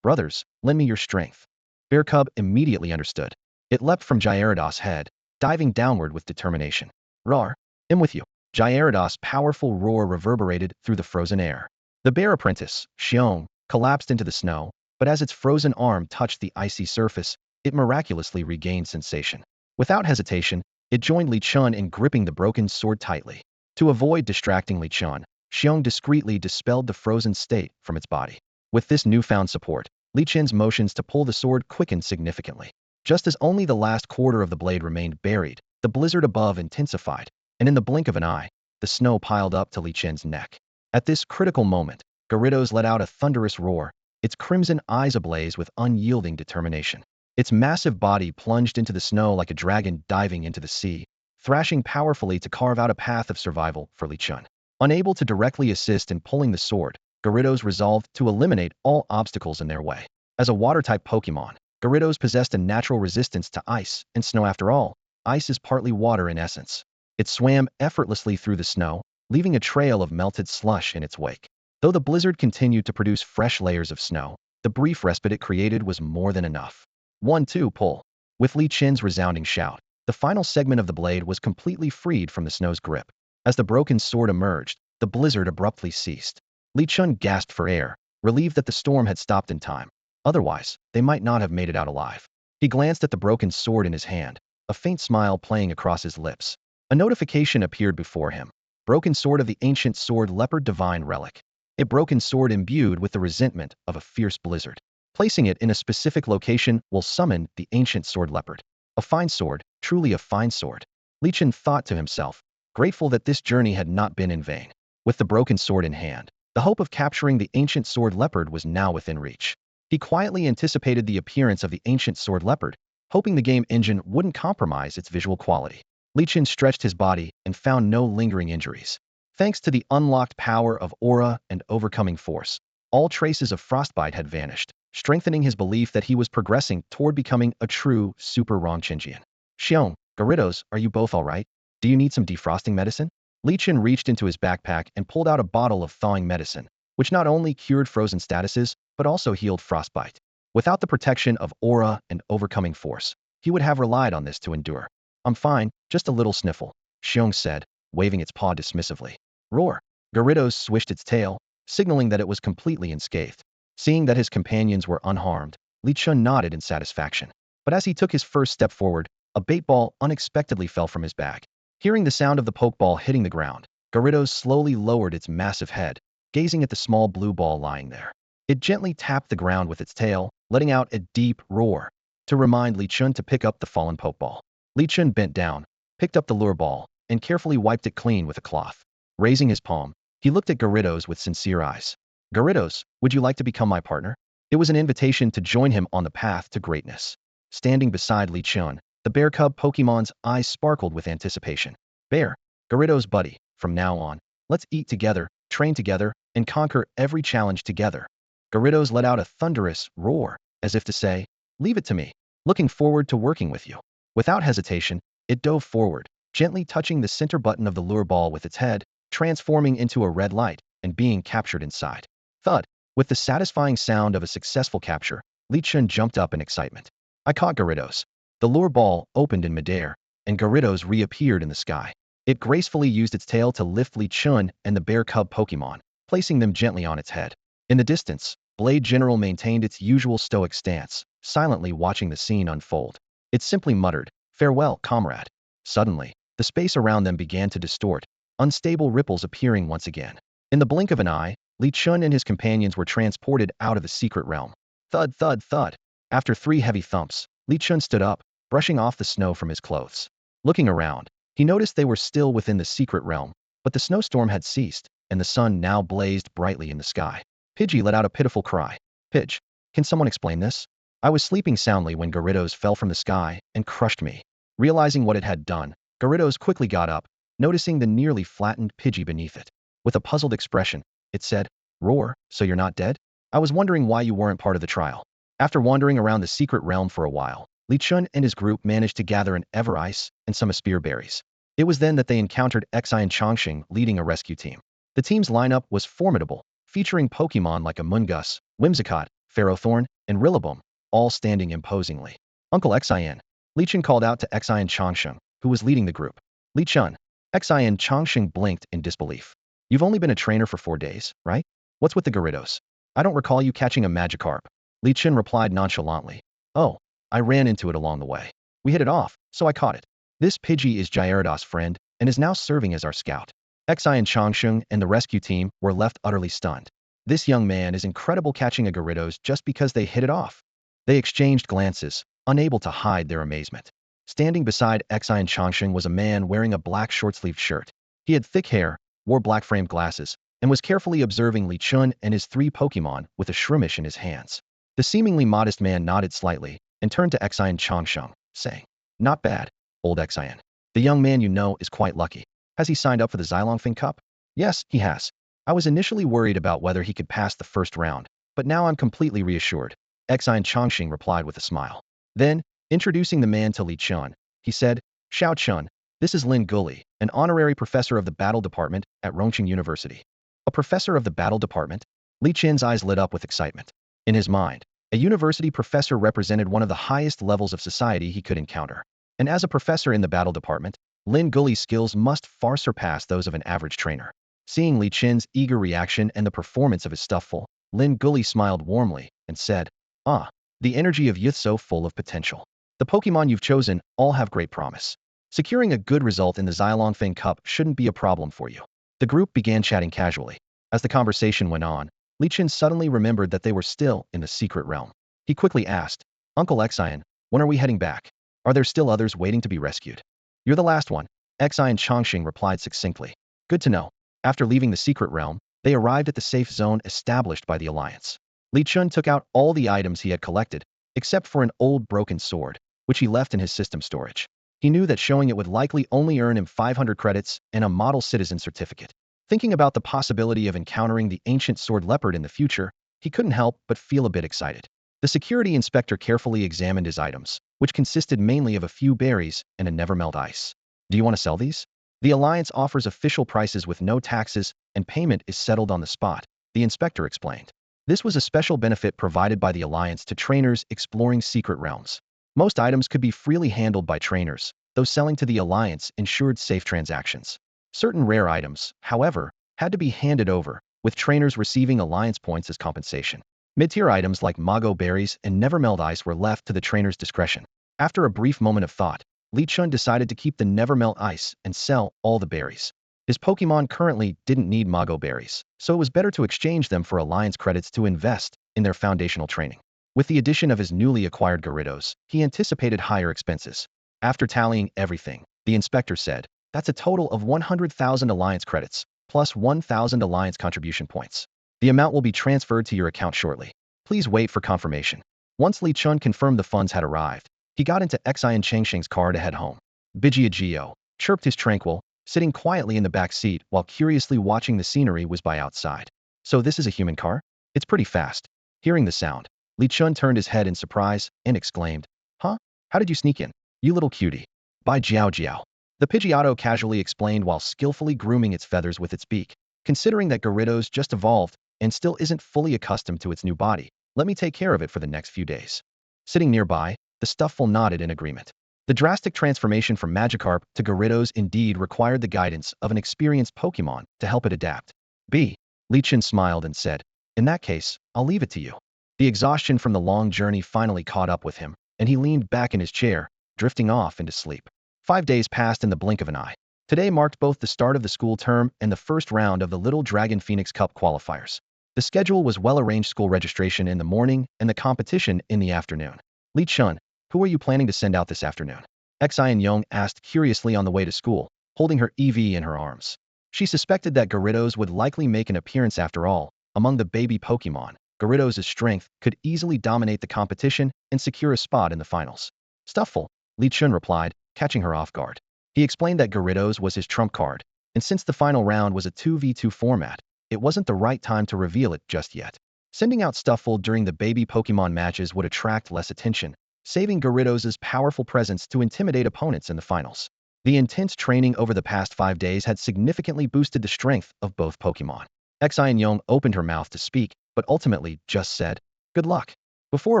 "Brothers, lend me your strength." Bear Cub immediately understood. It leapt from Gyarados' head, diving downward with determination. "Roar! I'm with you." Gyarados' powerful roar reverberated through the frozen air. The bear apprentice, Xiong, collapsed into the snow, but as its frozen arm touched the icy surface, it miraculously regained sensation. Without hesitation, it joined Li Chun in gripping the broken sword tightly. To avoid distracting Li Chun, Xiong discreetly dispelled the frozen state from its body. With this newfound support, Li Chun's motions to pull the sword quickened significantly. Just as only the last quarter of the blade remained buried, the blizzard above intensified, and in the blink of an eye, the snow piled up to Li Chun's neck. At this critical moment, Gyarados let out a thunderous roar, its crimson eyes ablaze with unyielding determination. Its massive body plunged into the snow like a dragon diving into the sea, thrashing powerfully to carve out a path of survival for Li Chun. Unable to directly assist in pulling the sword, Gyarados resolved to eliminate all obstacles in their way. As a water-type Pokemon, Gyarados possessed a natural resistance to ice and snow. After all, ice is partly water in essence. It swam effortlessly through the snow, leaving a trail of melted slush in its wake. Though the blizzard continued to produce fresh layers of snow, the brief respite it created was more than enough. 1-2 pull. With Li Chen's resounding shout, the final segment of the blade was completely freed from the snow's grip. As the broken sword emerged, the blizzard abruptly ceased. Li Chen gasped for air, relieved that the storm had stopped in time. Otherwise, they might not have made it out alive. He glanced at the broken sword in his hand, a faint smile playing across his lips. A notification appeared before him. Broken sword of the ancient sword leopard divine relic. A broken sword imbued with the resentment of a fierce blizzard. Placing it in a specific location will summon the ancient sword leopard. A fine sword, truly a fine sword. Li Chen thought to himself, grateful that this journey had not been in vain. With the broken sword in hand, the hope of capturing the ancient sword leopard was now within reach. He quietly anticipated the appearance of the ancient sword leopard, hoping the game engine wouldn't compromise its visual quality. Li Chen stretched his body and found no lingering injuries. Thanks to the unlocked power of aura and overcoming force, all traces of frostbite had vanished, strengthening his belief that he was progressing toward becoming a true Super Ronchingian. Xiong, Gyarados, are you both alright? Do you need some defrosting medicine? Li Chen reached into his backpack and pulled out a bottle of thawing medicine, which not only cured frozen statuses, but also healed frostbite. Without the protection of aura and overcoming force, he would have relied on this to endure. I'm fine, just a little sniffle, Xiong said, waving its paw dismissively. Roar! Gyarados swished its tail, signaling that it was completely unscathed. Seeing that his companions were unharmed, Li Chen nodded in satisfaction. But as he took his first step forward, a bait ball unexpectedly fell from his bag. Hearing the sound of the pokeball hitting the ground, Gyarados slowly lowered its massive head, gazing at the small blue ball lying there. It gently tapped the ground with its tail, letting out a deep roar, to remind Li Chen to pick up the fallen pokeball. Li Chen bent down, picked up the lure ball, and carefully wiped it clean with a cloth. Raising his palm, he looked at Gyarados with sincere eyes. Gyarados, would you like to become my partner? It was an invitation to join him on the path to greatness. Standing beside Li Chen, the bear cub Pokemon's eyes sparkled with anticipation. Bear, Gyarados buddy, from now on, let's eat together, train together, and conquer every challenge together. Gyarados let out a thunderous roar, as if to say, leave it to me. Looking forward to working with you. Without hesitation, it dove forward, gently touching the center button of the lure ball with its head, transforming into a red light and being captured inside. Thud! With the satisfying sound of a successful capture, Li Chen jumped up in excitement. I caught Gyarados. The lure ball opened in midair, and Gyarados reappeared in the sky. It gracefully used its tail to lift Li Chen and the bear cub Pokemon, placing them gently on its head. In the distance, Blade General maintained its usual stoic stance, silently watching the scene unfold. It simply muttered, farewell, comrade. Suddenly, the space around them began to distort, unstable ripples appearing once again. In the blink of an eye, Li Chen and his companions were transported out of the secret realm. Thud, thud, thud. After 3 heavy thumps, Li Chen stood up, brushing off the snow from his clothes. Looking around, he noticed they were still within the secret realm, but the snowstorm had ceased, and the sun now blazed brightly in the sky. Pidgey let out a pitiful cry. Pidge, can someone explain this? I was sleeping soundly when Gyarados fell from the sky and crushed me. Realizing what it had done, Gyarados quickly got up, noticing the nearly flattened Pidgey beneath it. With a puzzled expression, it said, Roar, so you're not dead? I was wondering why you weren't part of the trial. After wandering around the secret realm for a while, Li Chen and his group managed to gather an Ever-Ice and some Aspire berries. It was then that they encountered Xian Chongqing leading a rescue team. The team's lineup was formidable, featuring Pokemon like Amoonguss, Whimsicott, Ferrothorn, and Rillaboom, all standing imposingly. Uncle Xian. Li Chen called out to Xian Chongqing, who was leading the group. Li Chen. Xian Chongqing blinked in disbelief. You've only been a trainer for 4 days, right? What's with the Gyarados? I don't recall you catching a Magikarp. Li Chen replied nonchalantly. Oh, I ran into it along the way. We hit it off, so I caught it. This Pidgey is Gyarados' friend, and is now serving as our scout. Xian Chongqing and the rescue team were left utterly stunned. This young man is incredible catching a Gyarados just because they hit it off. They exchanged glances, unable to hide their amazement. Standing beside Xian Chongqing was a man wearing a black short-sleeved shirt. He had thick hair, wore black-framed glasses, and was carefully observing Li Chen and his 3 Pokemon with a Shroomish in his hands. The seemingly modest man nodded slightly and turned to Xian Chongqing, saying, Not bad, old Xian. The young man you know is quite lucky. Has he signed up for the Xylongfing Cup? Yes, he has. I was initially worried about whether he could pass the first round, but now I'm completely reassured. Exine Chongqing replied with a smile. Then, introducing the man to Li Chun, he said, Xiao Chun, this is Lin Guli, an honorary professor of the Battle Department at Rongqing University. A professor of the Battle Department? Li Chin's eyes lit up with excitement. In his mind, a university professor represented one of the highest levels of society he could encounter. And as a professor in the Battle Department, Lin Guli's skills must far surpass those of an average trainer. Seeing Li Chin's eager reaction and the performance of his stufful, Lin Guli smiled warmly and said, Ah, the energy of youth so full of potential. The Pokemon you've chosen all have great promise. Securing a good result in the Xylongfang Cup shouldn't be a problem for you. The group began chatting casually. As the conversation went on, Li Chin suddenly remembered that they were still in the secret realm. He quickly asked, Uncle Xian, when are we heading back? Are there still others waiting to be rescued? You're the last one, Xian Chongqing replied succinctly. Good to know. After leaving the secret realm, they arrived at the safe zone established by the Alliance. Li Chun took out all the items he had collected, except for an old broken sword, which he left in his system storage. He knew that showing it would likely only earn him 500 credits and a model citizen certificate. Thinking about the possibility of encountering the ancient sword leopard in the future, he couldn't help but feel a bit excited. The security inspector carefully examined his items, which consisted mainly of a few berries and a never-melt ice. Do you want to sell these? The Alliance offers official prices with no taxes, and payment is settled on the spot, the inspector explained. This was a special benefit provided by the Alliance to trainers exploring secret realms. Most items could be freely handled by trainers, though selling to the Alliance ensured safe transactions. Certain rare items, however, had to be handed over, with trainers receiving Alliance points as compensation. Mid-tier items like Mago berries and Never-Melt ice were left to the trainer's discretion. After a brief moment of thought, Li Chun decided to keep the Never-Melt ice and sell all the berries. His Pokemon currently didn't need Mago berries, so it was better to exchange them for Alliance credits to invest in their foundational training. With the addition of his newly acquired Gyarados, he anticipated higher expenses. After tallying everything, the inspector said, that's a total of 100,000 Alliance credits, plus 1,000 Alliance contribution points. The amount will be transferred to your account shortly. Please wait for confirmation. Once Li Chun confirmed the funds had arrived, he got into Xian Chengsheng's car to head home. Bigiagio chirped his tranquil, sitting quietly in the back seat while curiously watching the scenery whiz by outside. So this is a human car? It's pretty fast. Hearing the sound, Li Chun turned his head in surprise and exclaimed, Huh? How did you sneak in? You little cutie. By Jiao Jiao. The Pidgeotto casually explained while skillfully grooming its feathers with its beak. Considering that Gyarados just evolved and still isn't fully accustomed to its new body, let me take care of it for the next few days. Sitting nearby, the Stufful nodded in agreement. The drastic transformation from Magikarp to Gyarados indeed required the guidance of an experienced Pokemon to help it adapt. Li Chun smiled and said, In that case, I'll leave it to you. The exhaustion from the long journey finally caught up with him, and he leaned back in his chair, drifting off into sleep. 5 days passed in the blink of an eye. Today marked both the start of the school term and the first round of the Little Dragon Phoenix Cup qualifiers. The schedule was well-arranged: school registration in the morning and the competition in the afternoon. Li Chun, who are you planning to send out this afternoon? Xian Yong asked curiously on the way to school, holding her EV in her arms. She suspected that Gyarados would likely make an appearance after all. Among the baby Pokemon, Gyarados' strength could easily dominate the competition and secure a spot in the finals. Stufful, Li Chun replied, catching her off guard. He explained that Gyarados was his trump card, and since the final round was a 2v2 format, it wasn't the right time to reveal it just yet. Sending out Stufful during the baby Pokemon matches would attract less attention, saving Gyarados' powerful presence to intimidate opponents in the finals. The intense training over the past 5 days had significantly boosted the strength of both Pokemon. Xian Yong opened her mouth to speak, but ultimately just said, Good luck. Before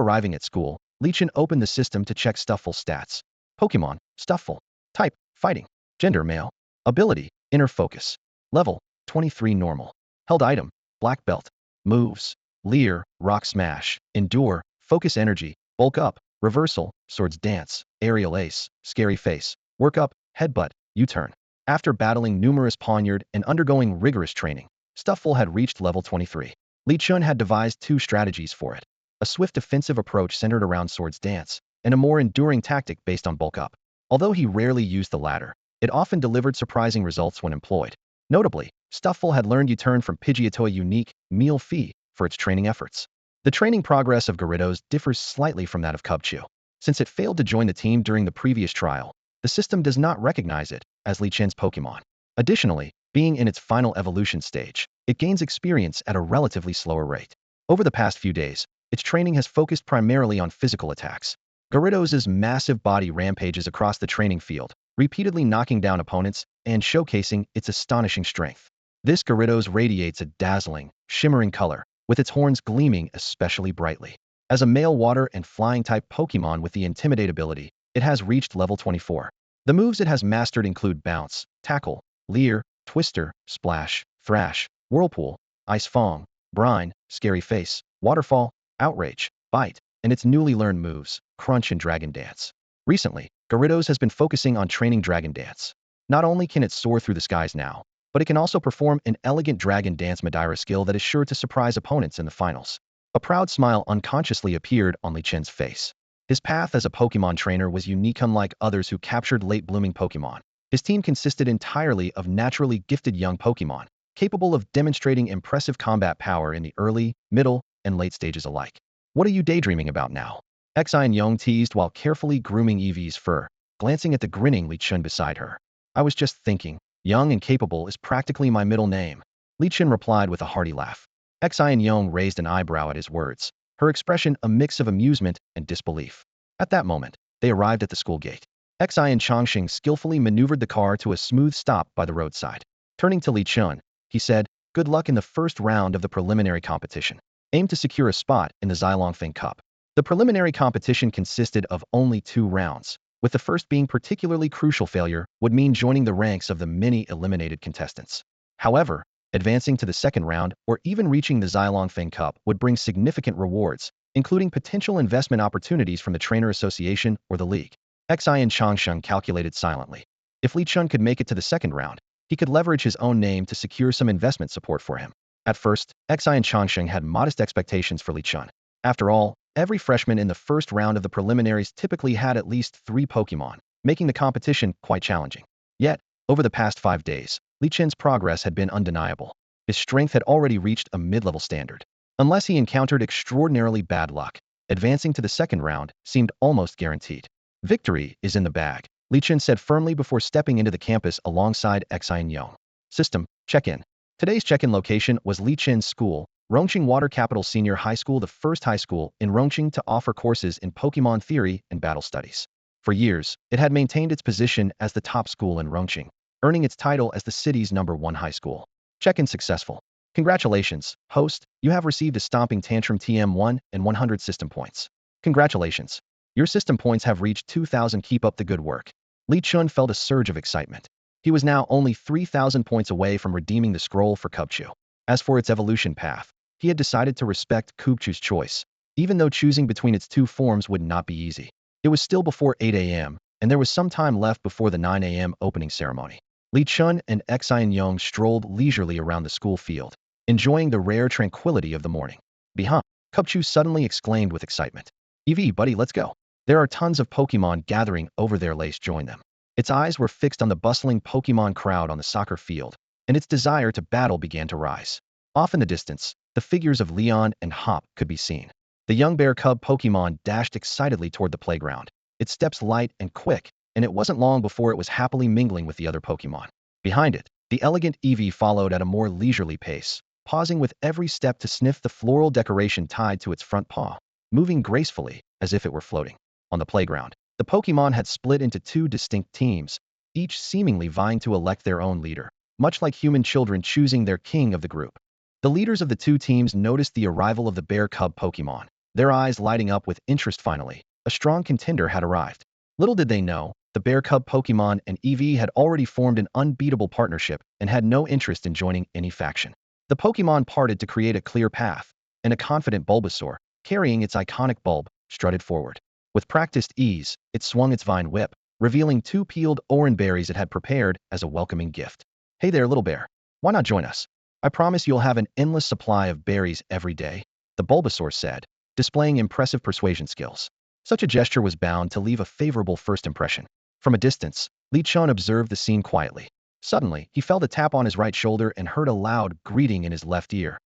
arriving at school, Li Chun opened the system to check Stufful's stats. Pokemon, Stufful. Type, Fighting. Gender, male. Ability, Inner Focus. Level, 23 normal. Held item, Black Belt. Moves, Leer, Rock Smash. Endure, Focus Energy. Bulk Up, Reversal, Swords Dance. Aerial Ace, Scary Face. Work Up, Headbutt, U-Turn. After battling numerous Pawniard and undergoing rigorous training, Stufful had reached level 23. Li Chun had devised 2 strategies for it. A swift defensive approach centered around Swords Dance, and a more enduring tactic based on Bulk Up. Although he rarely used the latter, it often delivered surprising results when employed. Notably, Stufful had learned U-Turn from Pidgeotto unique Meal Fee for its training efforts. The training progress of Gyarados differs slightly from that of Cubchoo. Since it failed to join the team during the previous trial, the system does not recognize it as Li Chun's Pokemon. Additionally, being in its final evolution stage, it gains experience at a relatively slower rate. Over the past few days, its training has focused primarily on physical attacks. Gyarados' massive body rampages across the training field, repeatedly knocking down opponents and showcasing its astonishing strength. This Gyarados radiates a dazzling, shimmering color, with its horns gleaming especially brightly. As a male water and flying-type Pokemon with the Intimidate ability, it has reached level 24. The moves it has mastered include Bounce, Tackle, Leer, Twister, Splash, Thrash, Whirlpool, Ice Fang, Brine, Scary Face, Waterfall, Outrage, Bite, and its newly learned moves, Crunch and Dragon Dance. Recently, Gyarados has been focusing on training Dragon Dance. Not only can it soar through the skies now, but it can also perform an elegant Dragon Dance Madeira skill that is sure to surprise opponents in the finals. A proud smile unconsciously appeared on Li Chen's face. His path as a Pokemon trainer was unique, unlike others who captured late-blooming Pokemon. His team consisted entirely of naturally gifted young Pokemon, capable of demonstrating impressive combat power in the early, middle, and late stages alike. What are you daydreaming about now? Xianyong teased while carefully grooming Eevee's fur, glancing at the grinning Li Chen beside her. I was just thinking, young and capable is practically my middle name. Li Chen replied with a hearty laugh. Xianyong raised an eyebrow at his words, her expression a mix of amusement and disbelief. At that moment, they arrived at the school gate. Xian Chongqing skillfully maneuvered the car to a smooth stop by the roadside. Turning to Li Chen, he said, "Good luck in the first round of the preliminary competition. Aim to secure a spot in the Xylongfeng Cup." The preliminary competition consisted of only 2 rounds, with the first being particularly crucial. Failure would mean joining the ranks of the many eliminated contestants. However, advancing to the second round or even reaching the Xylongfeng Cup would bring significant rewards, including potential investment opportunities from the Trainer Association or the League. Xian Chongsheng calculated silently. If Li Chen could make it to the second round, he could leverage his own name to secure some investment support for him. At first, Xian Chongsheng had modest expectations for Li Chen. After all, every freshman in the first round of the preliminaries typically had at least 3 Pokemon, making the competition quite challenging. Yet, over the past 5 days, Li Chen's progress had been undeniable. His strength had already reached a mid-level standard. Unless he encountered extraordinarily bad luck, advancing to the second round seemed almost guaranteed. Victory is in the bag, Li Chen said firmly before stepping into the campus alongside Xianyong. System, check-in. Today's check-in location was Li Chen's school, Rongqing Water Capital Senior High School, the first high school in Rongqing to offer courses in Pokemon theory and battle studies. For years, it had maintained its position as the top school in Rongqing, earning its title as the city's #1 high school. Check-in successful. Congratulations, host, you have received a Stomping Tantrum TM1 and 100 system points. Congratulations. Your system points have reached 2,000. Keep up the good work. Li Chen felt a surge of excitement. He was now only 3,000 points away from redeeming the scroll for Cubchoo. As for its evolution path, he had decided to respect Cubchoo's choice, even though choosing between its 2 forms would not be easy. It was still before 8 a.m., and there was some time left before the 9 a.m. opening ceremony. Li Chen and Xianyong strolled leisurely around the school field, enjoying the rare tranquility of the morning. Behind, Cubchoo suddenly exclaimed with excitement. "Eevee, buddy, let's go. There are tons of Pokemon gathering over there. Let's join them." Its eyes were fixed on the bustling Pokemon crowd on the soccer field, and its desire to battle began to rise. Off in the distance, the figures of Leon and Hop could be seen. The young bear cub Pokemon dashed excitedly toward the playground, its steps light and quick, and it wasn't long before it was happily mingling with the other Pokemon. Behind it, the elegant Eevee followed at a more leisurely pace, pausing with every step to sniff the floral decoration tied to its front paw, moving gracefully as if it were floating. On the playground, the Pokemon had split into 2 distinct teams, each seemingly vying to elect their own leader, much like human children choosing their king of the group. The leaders of the 2 teams noticed the arrival of the bear cub Pokemon, their eyes lighting up with interest. Finally, a strong contender had arrived. Little did they know, the bear cub Pokemon and Eevee had already formed an unbeatable partnership and had no interest in joining any faction. The Pokemon parted to create a clear path, and a confident Bulbasaur, carrying its iconic bulb, strutted forward. With practiced ease, it swung its vine whip, revealing 2 peeled oran berries it had prepared as a welcoming gift. "Hey there, little bear. Why not join us? I promise you'll have an endless supply of berries every day," the Bulbasaur said, displaying impressive persuasion skills. Such a gesture was bound to leave a favorable first impression. From a distance, Li Chen observed the scene quietly. Suddenly, he felt a tap on his right shoulder and heard a loud greeting in his left ear.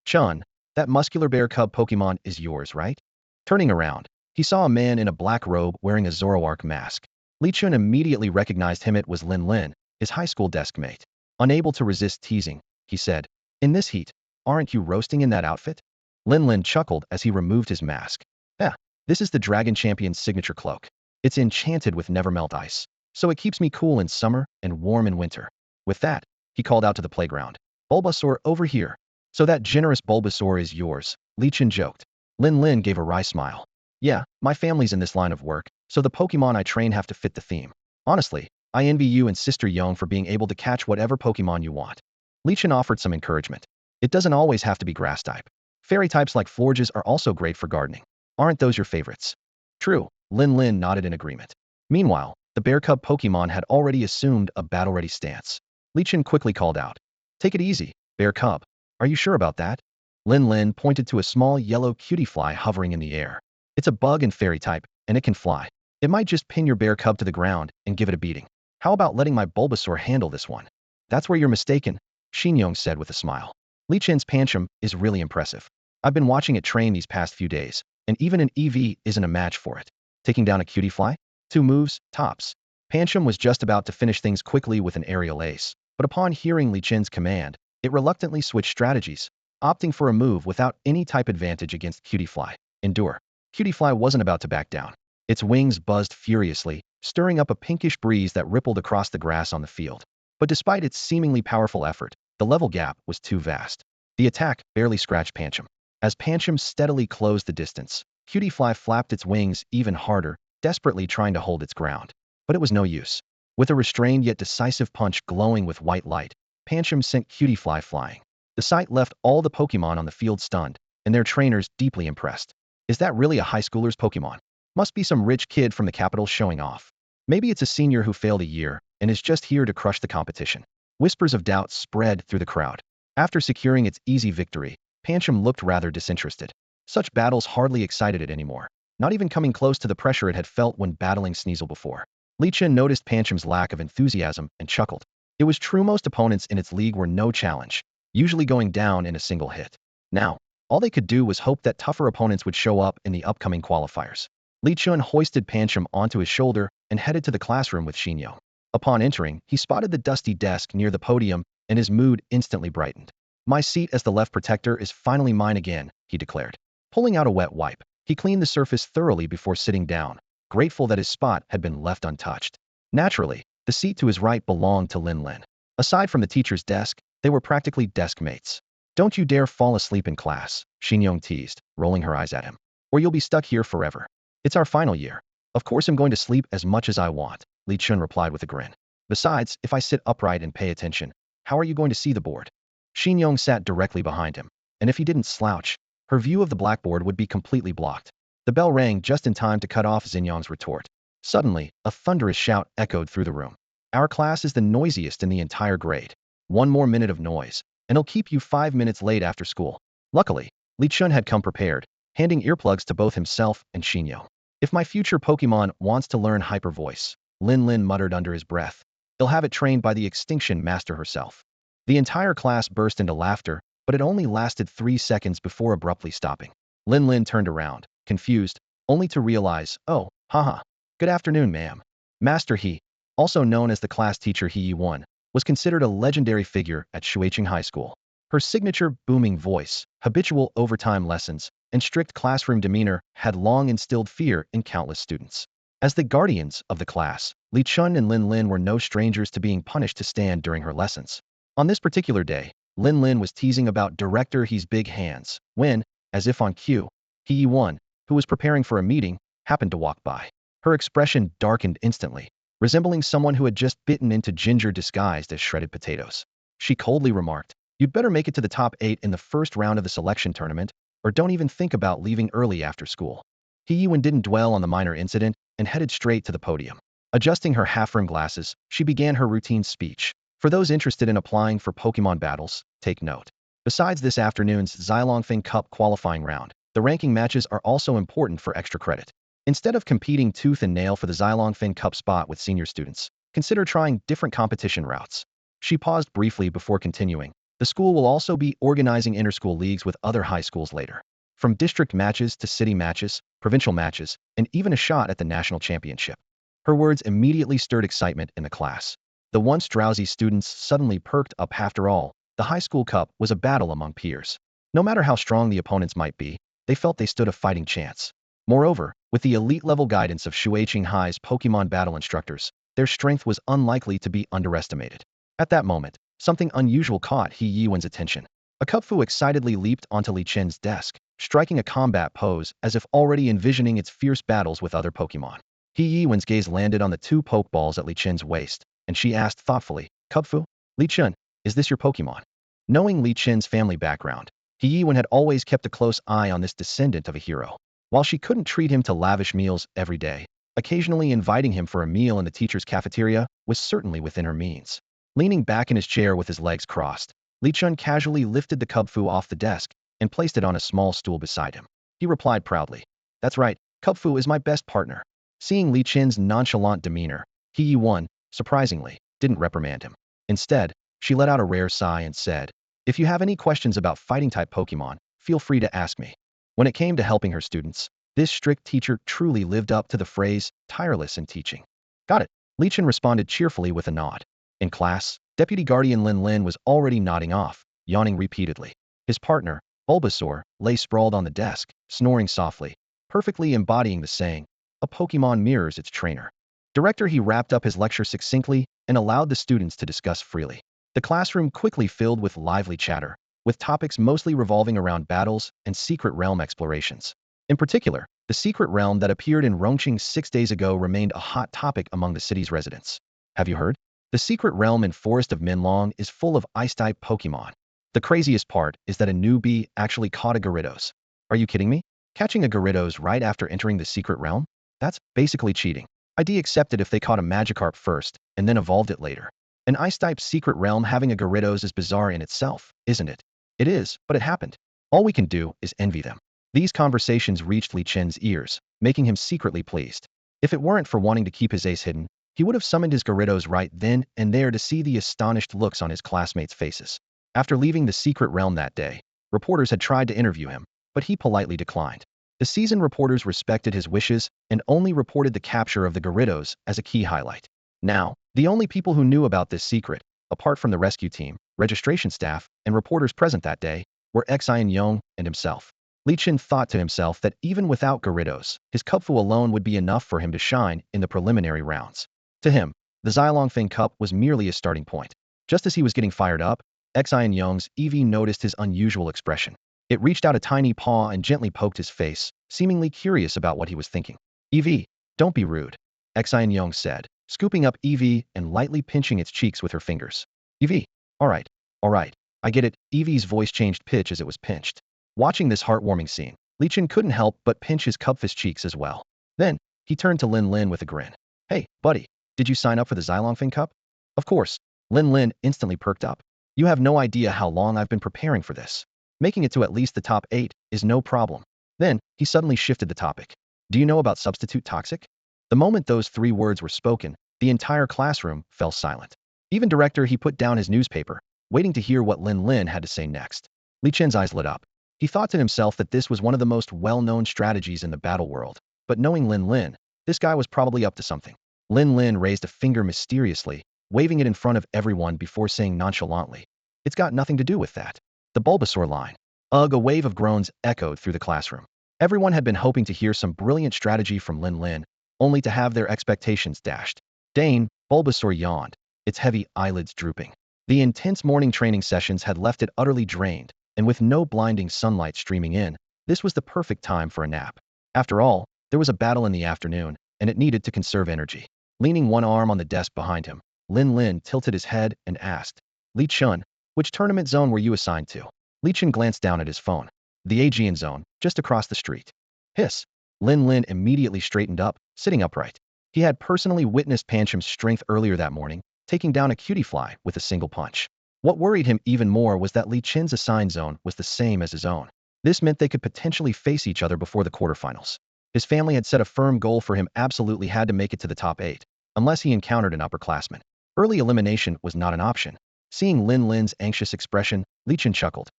"Chen, that muscular bear cub Pokemon is yours, right?" Turning around, he saw a man in a black robe wearing a Zoroark mask. Li Chen immediately recognized him. It was Lin Lin, his high school desk mate. Unable to resist teasing, he said, "In this heat, aren't you roasting in that outfit?" Lin Lin chuckled as he removed his mask. "Yeah, this is the Dragon Champion's signature cloak. It's enchanted with never-melt ice, so it keeps me cool in summer and warm in winter." With that, he called out to the playground. "Bulbasaur, over here." "So that generous Bulbasaur is yours," Li Chen joked. Lin Lin gave a wry smile. "Yeah, my family's in this line of work, so the Pokemon I train have to fit the theme. Honestly, I envy you and Sister Yong for being able to catch whatever Pokemon you want." Li Chen offered some encouragement. "It doesn't always have to be grass type. Fairy types like Florges are also great for gardening. Aren't those your favorites?" "True," Lin Lin nodded in agreement. Meanwhile, the Bear Cub Pokemon had already assumed a battle-ready stance. Li Chen quickly called out, "Take it easy, Bear Cub. Are you sure about that?" Lin Lin pointed to a small yellow cutie fly hovering in the air. "It's a bug and fairy type, and it can fly. It might just pin your Bear Cub to the ground and give it a beating. How about letting my Bulbasaur handle this one?" "That's where you're mistaken," Xingyong said with a smile. "Li Chen's Pancham is really impressive. I've been watching it train these past few days, and even an EV isn't a match for it. Taking down a cutie fly? 2 moves, tops." Pancham was just about to finish things quickly with an aerial ace, but upon hearing Li Chen's command, it reluctantly switched strategies, opting for a move without any type advantage against Cutie Fly. Endure. Cutie Fly wasn't about to back down. Its wings buzzed furiously, stirring up a pinkish breeze that rippled across the grass on the field. But despite its seemingly powerful effort, the level gap was too vast. The attack barely scratched Pancham. As Pancham steadily closed the distance, Cutie Fly flapped its wings even harder, desperately trying to hold its ground. But it was no use. With a restrained yet decisive punch glowing with white light, Pancham sent Cutie Fly flying. The sight left all the Pokemon on the field stunned, and their trainers deeply impressed. Is that really a high schooler's Pokemon? Must be some rich kid from the capital showing off. Maybe it's a senior who failed a year and is just here to crush the competition. Whispers of doubt spread through the crowd. After securing its easy victory, Pancham looked rather disinterested. Such battles hardly excited it anymore, not even coming close to the pressure it had felt when battling Sneasel before. Li Chen noticed Pancham's lack of enthusiasm and chuckled. It was true most opponents in its league were no challenge, usually going down in a single hit. Now, all they could do was hope that tougher opponents would show up in the upcoming qualifiers. Li Chun hoisted Pancham onto his shoulder and headed to the classroom with Xinyo. Upon entering, he spotted the dusty desk near the podium, and his mood instantly brightened. "My seat as the left protector is finally mine again," he declared. Pulling out a wet wipe, he cleaned the surface thoroughly before sitting down, grateful that his spot had been left untouched. Naturally, the seat to his right belonged to Lin Lin. Aside from the teacher's desk, they were practically desk mates. "Don't you dare fall asleep in class," Xingyong teased, rolling her eyes at him, "or you'll be stuck here forever." "It's our final year. Of course I'm going to sleep as much as I want," Li Chun replied with a grin. "Besides, if I sit upright and pay attention, how are you going to see the board?" Xingyong sat directly behind him, and if he didn't slouch, her view of the blackboard would be completely blocked. The bell rang just in time to cut off Xingyong's retort. Suddenly, a thunderous shout echoed through the room. "Our class is the noisiest in the entire grade. 1 more minute of noise, and it'll keep you 5 minutes late after school." Luckily, Li Chun had come prepared, handing earplugs to both himself and Xinyo. "If my future Pokemon wants to learn Hyper Voice," Lin Lin muttered under his breath, "he'll have it trained by the Extinction Master herself." The entire class burst into laughter, but it only lasted 3 seconds before abruptly stopping. Lin Lin turned around, confused, only to realize, "Oh, haha. Good afternoon, ma'am." Master He, also known as the class teacher He Yi-1, was considered a legendary figure at Shuicheng High School. Her signature booming voice, habitual overtime lessons, and strict classroom demeanor had long instilled fear in countless students. As the guardians of the class, Li Chun and Lin Lin were no strangers to being punished to stand during her lessons. On this particular day, Lin Lin was teasing about Director He's big hands when, as if on cue, He Yi-1, who was preparing for a meeting, happened to walk by. Her expression darkened instantly, resembling someone who had just bitten into ginger disguised as shredded potatoes. She coldly remarked, "You'd better make it to the top 8 in the first round of the selection tournament, or don't even think about leaving early after school." He Yiwen didn't dwell on the minor incident and headed straight to the podium. Adjusting her half-rim glasses, she began her routine speech. "For those interested in applying for Pokemon battles, take note. Besides this afternoon's Xylongfeng Cup qualifying round, the ranking matches are also important for extra credit. Instead of competing tooth and nail for the Xylongfeng Cup spot with senior students, consider trying different competition routes." She paused briefly before continuing. "The school will also be organizing inter-school leagues with other high schools later. From district matches to city matches, provincial matches, and even a shot at the national championship." Her words immediately stirred excitement in the class. The once drowsy students suddenly perked up. After all, the high school cup was a battle among peers. No matter how strong the opponents might be, they felt they stood a fighting chance. Moreover, with the elite-level guidance of Shueqing High's Pokemon battle instructors, their strength was unlikely to be underestimated. At that moment, something unusual caught He Yiwen's attention. A Cupfu excitedly leaped onto Li Chen's desk, striking a combat pose as if already envisioning its fierce battles with other Pokemon. He Yiwen's gaze landed on the two Pokeballs at Li Chen's waist, and she asked thoughtfully, Cupfu, Li Chen, is this your Pokemon? Knowing Li Chen's family background, He Yiwen had always kept a close eye on this descendant of a hero. While she couldn't treat him to lavish meals every day, occasionally inviting him for a meal in the teacher's cafeteria was certainly within her means. Leaning back in his chair with his legs crossed, Li Chen casually lifted the Cubfu off the desk and placed it on a small stool beside him. He replied proudly, That's right, Cubfu is my best partner. Seeing Li Chen's nonchalant demeanor, He Yiwen, surprisingly, didn't reprimand him. Instead, she let out a rare sigh and said, If you have any questions about fighting-type Pokemon, feel free to ask me. When it came to helping her students, this strict teacher truly lived up to the phrase, tireless in teaching. Got it, Li Chen responded cheerfully with a nod. In class, Deputy Guardian Lin Lin was already nodding off, yawning repeatedly. His partner, Bulbasaur, lay sprawled on the desk, snoring softly, perfectly embodying the saying, a Pokemon mirrors its trainer. Director He wrapped up his lecture succinctly and allowed the students to discuss freely. The classroom quickly filled with lively chatter, with topics mostly revolving around battles and secret realm explorations. In particular, the secret realm that appeared in Rongqing 6 days ago remained a hot topic among the city's residents. Have you heard? The secret realm in Forest of Minlong is full of ice-type Pokemon. The craziest part is that a newbie actually caught a Gyarados. Are you kidding me? Catching a Gyarados right after entering the secret realm? That's basically cheating. I'd accept it if they caught a Magikarp first and then evolved it later. An ice-type secret realm having a Gyarados is bizarre in itself, isn't it? It is, but it happened. All we can do is envy them. These conversations reached Li Chen's ears, making him secretly pleased. If it weren't for wanting to keep his ace hidden, he would have summoned his Gyarados right then and there to see the astonished looks on his classmates' faces. After leaving the secret realm that day, reporters had tried to interview him, but he politely declined. The seasoned reporters respected his wishes and only reported the capture of the Gyarados as a key highlight. Now, the only people who knew about this secret, apart from the rescue team, registration staff, and reporters present that day, were Xian Yong and himself. Li Chen thought to himself that even without Gyarados, his Cupfu alone would be enough for him to shine in the preliminary rounds. To him, the Xylongfang Cup was merely a starting point. Just as he was getting fired up, Xian Yong's Eevee noticed his unusual expression. It reached out a tiny paw and gently poked his face, seemingly curious about what he was thinking. Eevee, don't be rude, Xian Yong said, scooping up Eevee and lightly pinching its cheeks with her fingers. Eevee, all right, I get it. Eevee's voice changed pitch as it was pinched. Watching this heartwarming scene, Li Chen couldn't help but pinch his Cupfist cheeks as well. Then, he turned to Lin Lin with a grin. Hey, buddy, did you sign up for the Xylongfang Cup? Of course. Lin Lin instantly perked up. You have no idea how long I've been preparing for this. Making it to at least the top 8 is no problem. Then, he suddenly shifted the topic. Do you know about substitute toxic? The moment those 3 words were spoken, the entire classroom fell silent. Even Director He put down his newspaper, waiting to hear what Lin Lin had to say next. Li Chen's eyes lit up. He thought to himself that this was one of the most well-known strategies in the battle world, but knowing Lin Lin, this guy was probably up to something. Lin Lin raised a finger mysteriously, waving it in front of everyone before saying nonchalantly, It's got nothing to do with that. The Bulbasaur line. Ugh, a wave of groans echoed through the classroom. Everyone had been hoping to hear some brilliant strategy from Lin Lin, only to have their expectations dashed. Dane, Bulbasaur yawned, its heavy eyelids drooping. The intense morning training sessions had left it utterly drained, and with no blinding sunlight streaming in, this was the perfect time for a nap. After all, there was a battle in the afternoon, and it needed to conserve energy. Leaning one arm on the desk behind him, Lin Lin tilted his head and asked, Li Chun, which tournament zone were you assigned to? Li Chun glanced down at his phone. The Aegean zone, just across the street. Hiss. Lin Lin immediately straightened up, sitting upright. He had personally witnessed Pancham's strength earlier that morning, taking down a Cutiefly with a single punch. What worried him even more was that Li Chen's assigned zone was the same as his own. This meant they could potentially face each other before the quarterfinals. His family had set a firm goal for him, absolutely had to make it to the top 8, unless he encountered an upperclassman. Early elimination was not an option. Seeing Lin Lin's anxious expression, Li Chen chuckled.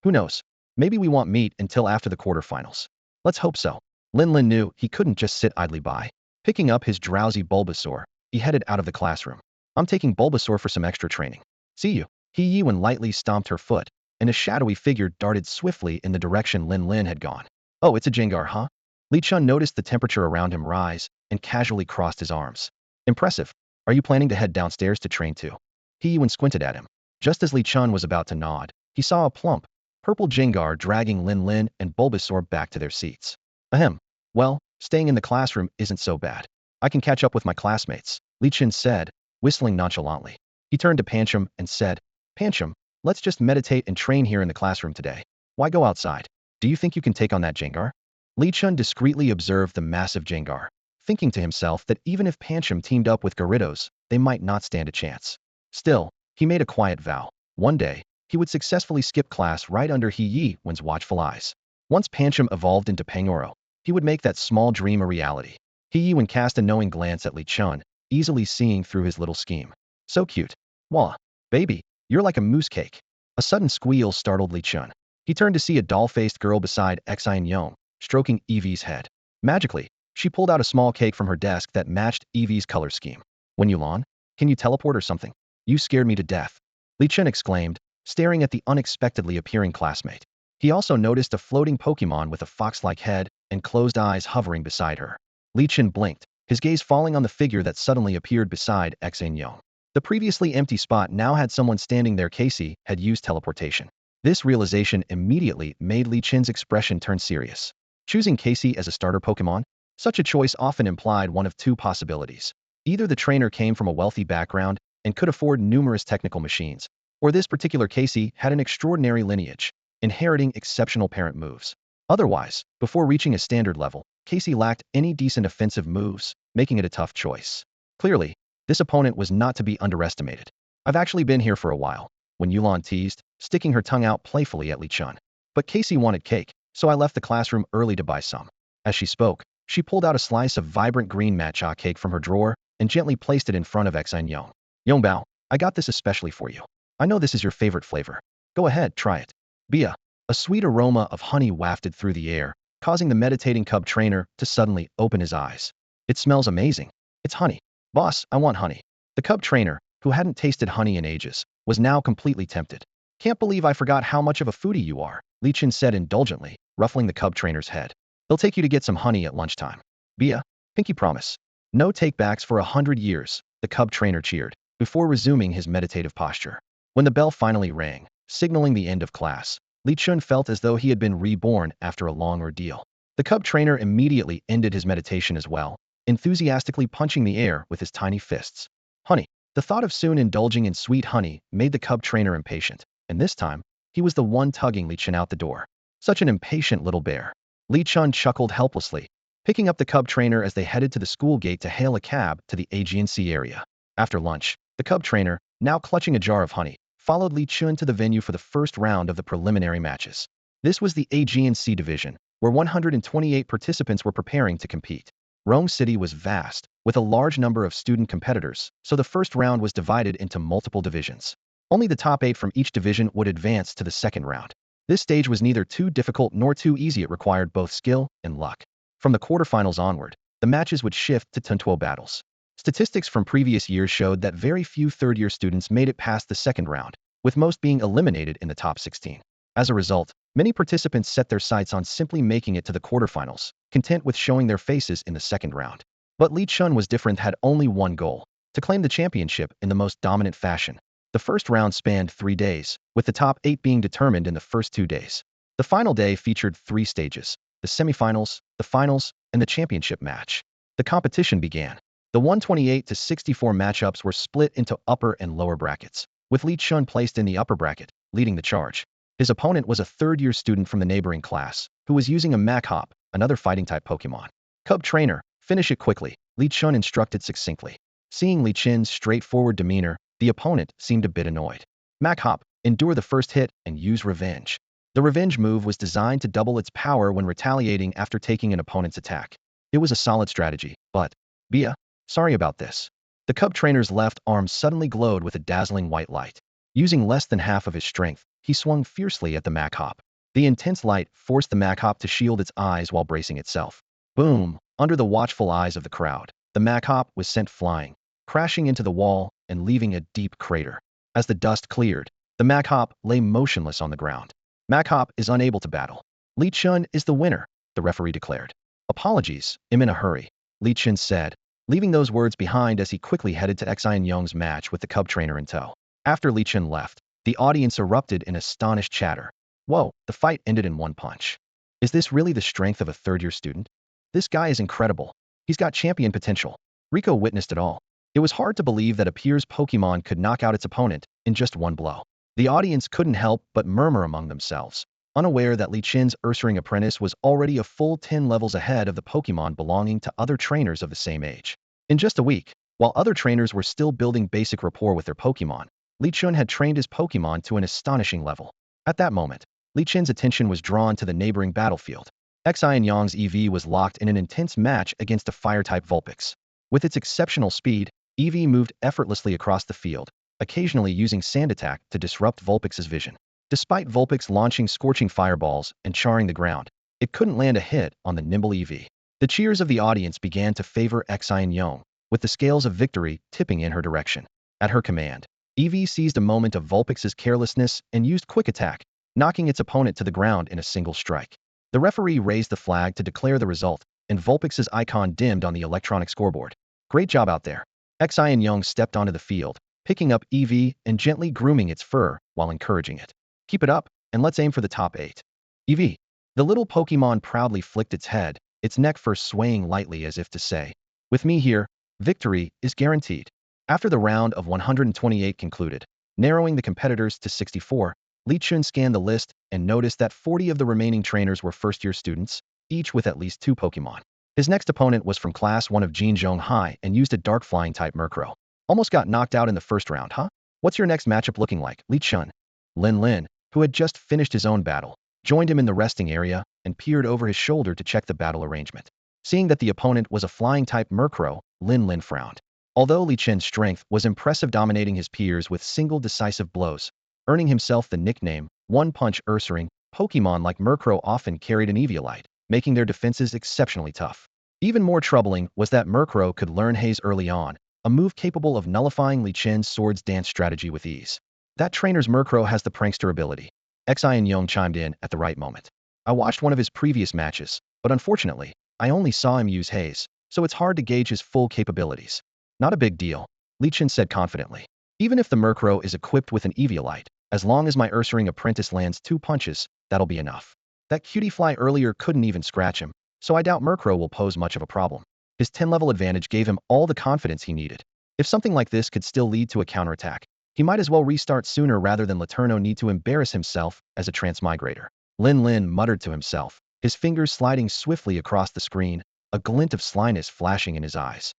Who knows? Maybe we won't meet until after the quarterfinals. Let's hope so. Lin Lin knew he couldn't just sit idly by. Picking up his drowsy Bulbasaur, he headed out of the classroom. I'm taking Bulbasaur for some extra training. See you. He Yiwen lightly stomped her foot, and a shadowy figure darted swiftly in the direction Lin Lin had gone. Oh, it's a Jengar, huh? Li Chun noticed the temperature around him rise and casually crossed his arms. Impressive. Are you planning to head downstairs to train too? He Yiwen squinted at him. Just as Li Chun was about to nod, he saw a plump, purple Jengar dragging Lin Lin and Bulbasaur back to their seats. Ahem. Well, staying in the classroom isn't so bad. I can catch up with my classmates, Li Chun said, whistling nonchalantly. He turned to Pancham and said, Pancham, let's just meditate and train here in the classroom today. Why go outside? Do you think you can take on that Jengar? Li Chun discreetly observed the massive Jengar, thinking to himself that even if Pancham teamed up with Gyarados, they might not stand a chance. Still, he made a quiet vow. One day, he would successfully skip class right under He Yiwen's watchful eyes. Once Pancham evolved into Pangoro, he would make that small dream a reality. He Yiwen cast a knowing glance at Li Chun, easily seeing through his little scheme. So cute. Wah. Baby, you're like a mousse cake. A sudden squeal startled Li Chun. He turned to see a doll-faced girl beside Xian Yong, stroking Eevee's head. Magically, she pulled out a small cake from her desk that matched Eevee's color scheme. When Yulan, can you teleport or something? You scared me to death. Li Chun exclaimed, staring at the unexpectedly appearing classmate. He also noticed a floating Pokemon with a fox-like head and closed eyes hovering beside her. Li Chun blinked, his gaze falling on the figure that suddenly appeared beside Xian Yong. The previously empty spot now had someone standing there. Casey had used teleportation. This realization immediately made Li Chun's expression turn serious. Choosing Casey as a starter Pokemon? Such a choice often implied one of two possibilities. Either the trainer came from a wealthy background and could afford numerous technical machines, or this particular Casey had an extraordinary lineage, inheriting exceptional parent moves. Otherwise, before reaching a standard level, Casey lacked any decent offensive moves, making it a tough choice. Clearly, this opponent was not to be underestimated. I've actually been here for a while, when Yulan teased, sticking her tongue out playfully at Li Chun. But Casey wanted cake, so I left the classroom early to buy some. As she spoke, she pulled out a slice of vibrant green matcha cake from her drawer and gently placed it in front of Xian Yong. Yongbao, I got this especially for you. I know this is your favorite flavor. Go ahead, try it. Bia. A sweet aroma of honey wafted through the air, causing the meditating cub trainer to suddenly open his eyes. It smells amazing. It's honey. Boss, I want honey. The cub trainer, who hadn't tasted honey in ages, was now completely tempted. Can't believe I forgot how much of a foodie you are, Li Chun said indulgently, ruffling the cub trainer's head. They'll take you to get some honey at lunchtime. Bia, pinky promise. No takebacks for 100 years, the cub trainer cheered, before resuming his meditative posture. When the bell finally rang, signaling the end of class, Li Chun felt as though he had been reborn after a long ordeal. The cub trainer immediately ended his meditation as well, enthusiastically punching the air with his tiny fists. Honey. The thought of soon indulging in sweet honey made the cub trainer impatient, and this time, he was the one tugging Li Chun out the door. Such an impatient little bear. Li Chun chuckled helplessly, picking up the cub trainer as they headed to the school gate to hail a cab to the AGNC area. After lunch, the cub trainer, now clutching a jar of honey, followed Li Chun to the venue for the first round of the preliminary matches. This was the AGNC division, where 128 participants were preparing to compete. Rome City was vast, with a large number of student competitors, so the first round was divided into multiple divisions. Only the top 8 from each division would advance to the second round. This stage was neither too difficult nor too easy. It required both skill and luck. From the quarterfinals onward, the matches would shift to Tuntuo battles. Statistics from previous years showed that very few third-year students made it past the second round, with most being eliminated in the top 16. As a result, many participants set their sights on simply making it to the quarterfinals, content with showing their faces in the second round. But Li Chun was different, had only one goal: to claim the championship in the most dominant fashion. The first round spanned 3 days, with the top 8 being determined in the first 2 days. The final day featured 3 stages: the semifinals, the finals, and the championship match. The competition began. The 128-64 matchups were split into upper and lower brackets, with Li Chun placed in the upper bracket, leading the charge. His opponent was a third-year student from the neighboring class, who was using a Machop, another fighting-type Pokemon. Cub trainer, finish it quickly, Li Chun instructed succinctly. Seeing Li Chun's straightforward demeanor, the opponent seemed a bit annoyed. Machop, endure the first hit and use revenge. The revenge move was designed to double its power when retaliating after taking an opponent's attack. It was a solid strategy, but, Bia, sorry about this. The cub trainer's left arm suddenly glowed with a dazzling white light. Using less than half of his strength, he swung fiercely at the Machop. The intense light forced the Machop to shield its eyes while bracing itself. Boom! Under the watchful eyes of the crowd, the Machop was sent flying, crashing into the wall and leaving a deep crater. As the dust cleared, the Maghop lay motionless on the ground. Maghop is unable to battle. Li Chun is the winner, the referee declared. Apologies, I'm in a hurry, Li Chun said, leaving those words behind as he quickly headed to Xian Yong's match with the cub trainer in tow. After Li Chun left, the audience erupted in astonished chatter. Whoa, the fight ended in one punch. Is this really the strength of a third-year student? This guy is incredible. He's got champion potential. Rico witnessed it all. It was hard to believe that a peer's Pokemon could knock out its opponent in just one blow. The audience couldn't help but murmur among themselves, unaware that Li Chun's Ursaring apprentice was already a full 10 levels ahead of the Pokemon belonging to other trainers of the same age. In just a week, while other trainers were still building basic rapport with their Pokemon, Li Chun had trained his Pokemon to an astonishing level. At that moment, Li Chun's attention was drawn to the neighboring battlefield. Xian Yong's EV was locked in an intense match against a Fire-type Vulpix. With its exceptional speed, EV moved effortlessly across the field, occasionally using Sand Attack to disrupt Vulpix's vision. Despite Vulpix launching scorching fireballs and charring the ground, it couldn't land a hit on the nimble EV. The cheers of the audience began to favor Xian Yong, with the scales of victory tipping in her direction. At her command, EV seized a moment of Vulpix's carelessness and used Quick Attack, knocking its opponent to the ground in a single strike. The referee raised the flag to declare the result, and Vulpix's icon dimmed on the electronic scoreboard. Great job out there. Xian Yong stepped onto the field, picking up EV and gently grooming its fur while encouraging it. Keep it up, and let's aim for the top 8. EV. The little Pokemon proudly flicked its head, its neck first swaying lightly as if to say, with me here, victory is guaranteed. After the round of 128 concluded, narrowing the competitors to 64, Li Chun scanned the list and noticed that 40 of the remaining trainers were first-year students, each with at least 2 Pokemon. His next opponent was from Class 1 of Jinzhong High and used a Dark Flying-type Murkrow. Almost got knocked out in the first round, huh? What's your next matchup looking like, Li Chun? Lin Lin, who had just finished his own battle, joined him in the resting area and peered over his shoulder to check the battle arrangement. Seeing that the opponent was a Flying-type Murkrow, Lin Lin frowned. Although Li Chun's strength was impressive, dominating his peers with single decisive blows, earning himself the nickname One-Punch Ursaring, Pokemon like Murkrow often carried an Eviolite, making their defenses exceptionally tough. Even more troubling was that Murkrow could learn Haze early on, a move capable of nullifying Li Chun's Swords Dance strategy with ease. That trainer's Murkrow has the prankster ability. Xian Yong chimed in at the right moment. I watched one of his previous matches, but unfortunately, I only saw him use Haze, so it's hard to gauge his full capabilities. Not a big deal, Li Chun said confidently. Even if the Murkrow is equipped with an Eviolite, as long as my Ursaring apprentice lands 2 punches, that'll be enough. That cutie fly earlier couldn't even scratch him, so I doubt Murkrow will pose much of a problem. His 10-level advantage gave him all the confidence he needed. If something like this could still lead to a counterattack, he might as well restart sooner rather than Laterno need to embarrass himself as a transmigrator. Lin Lin muttered to himself, his fingers sliding swiftly across the screen, a glint of slyness flashing in his eyes.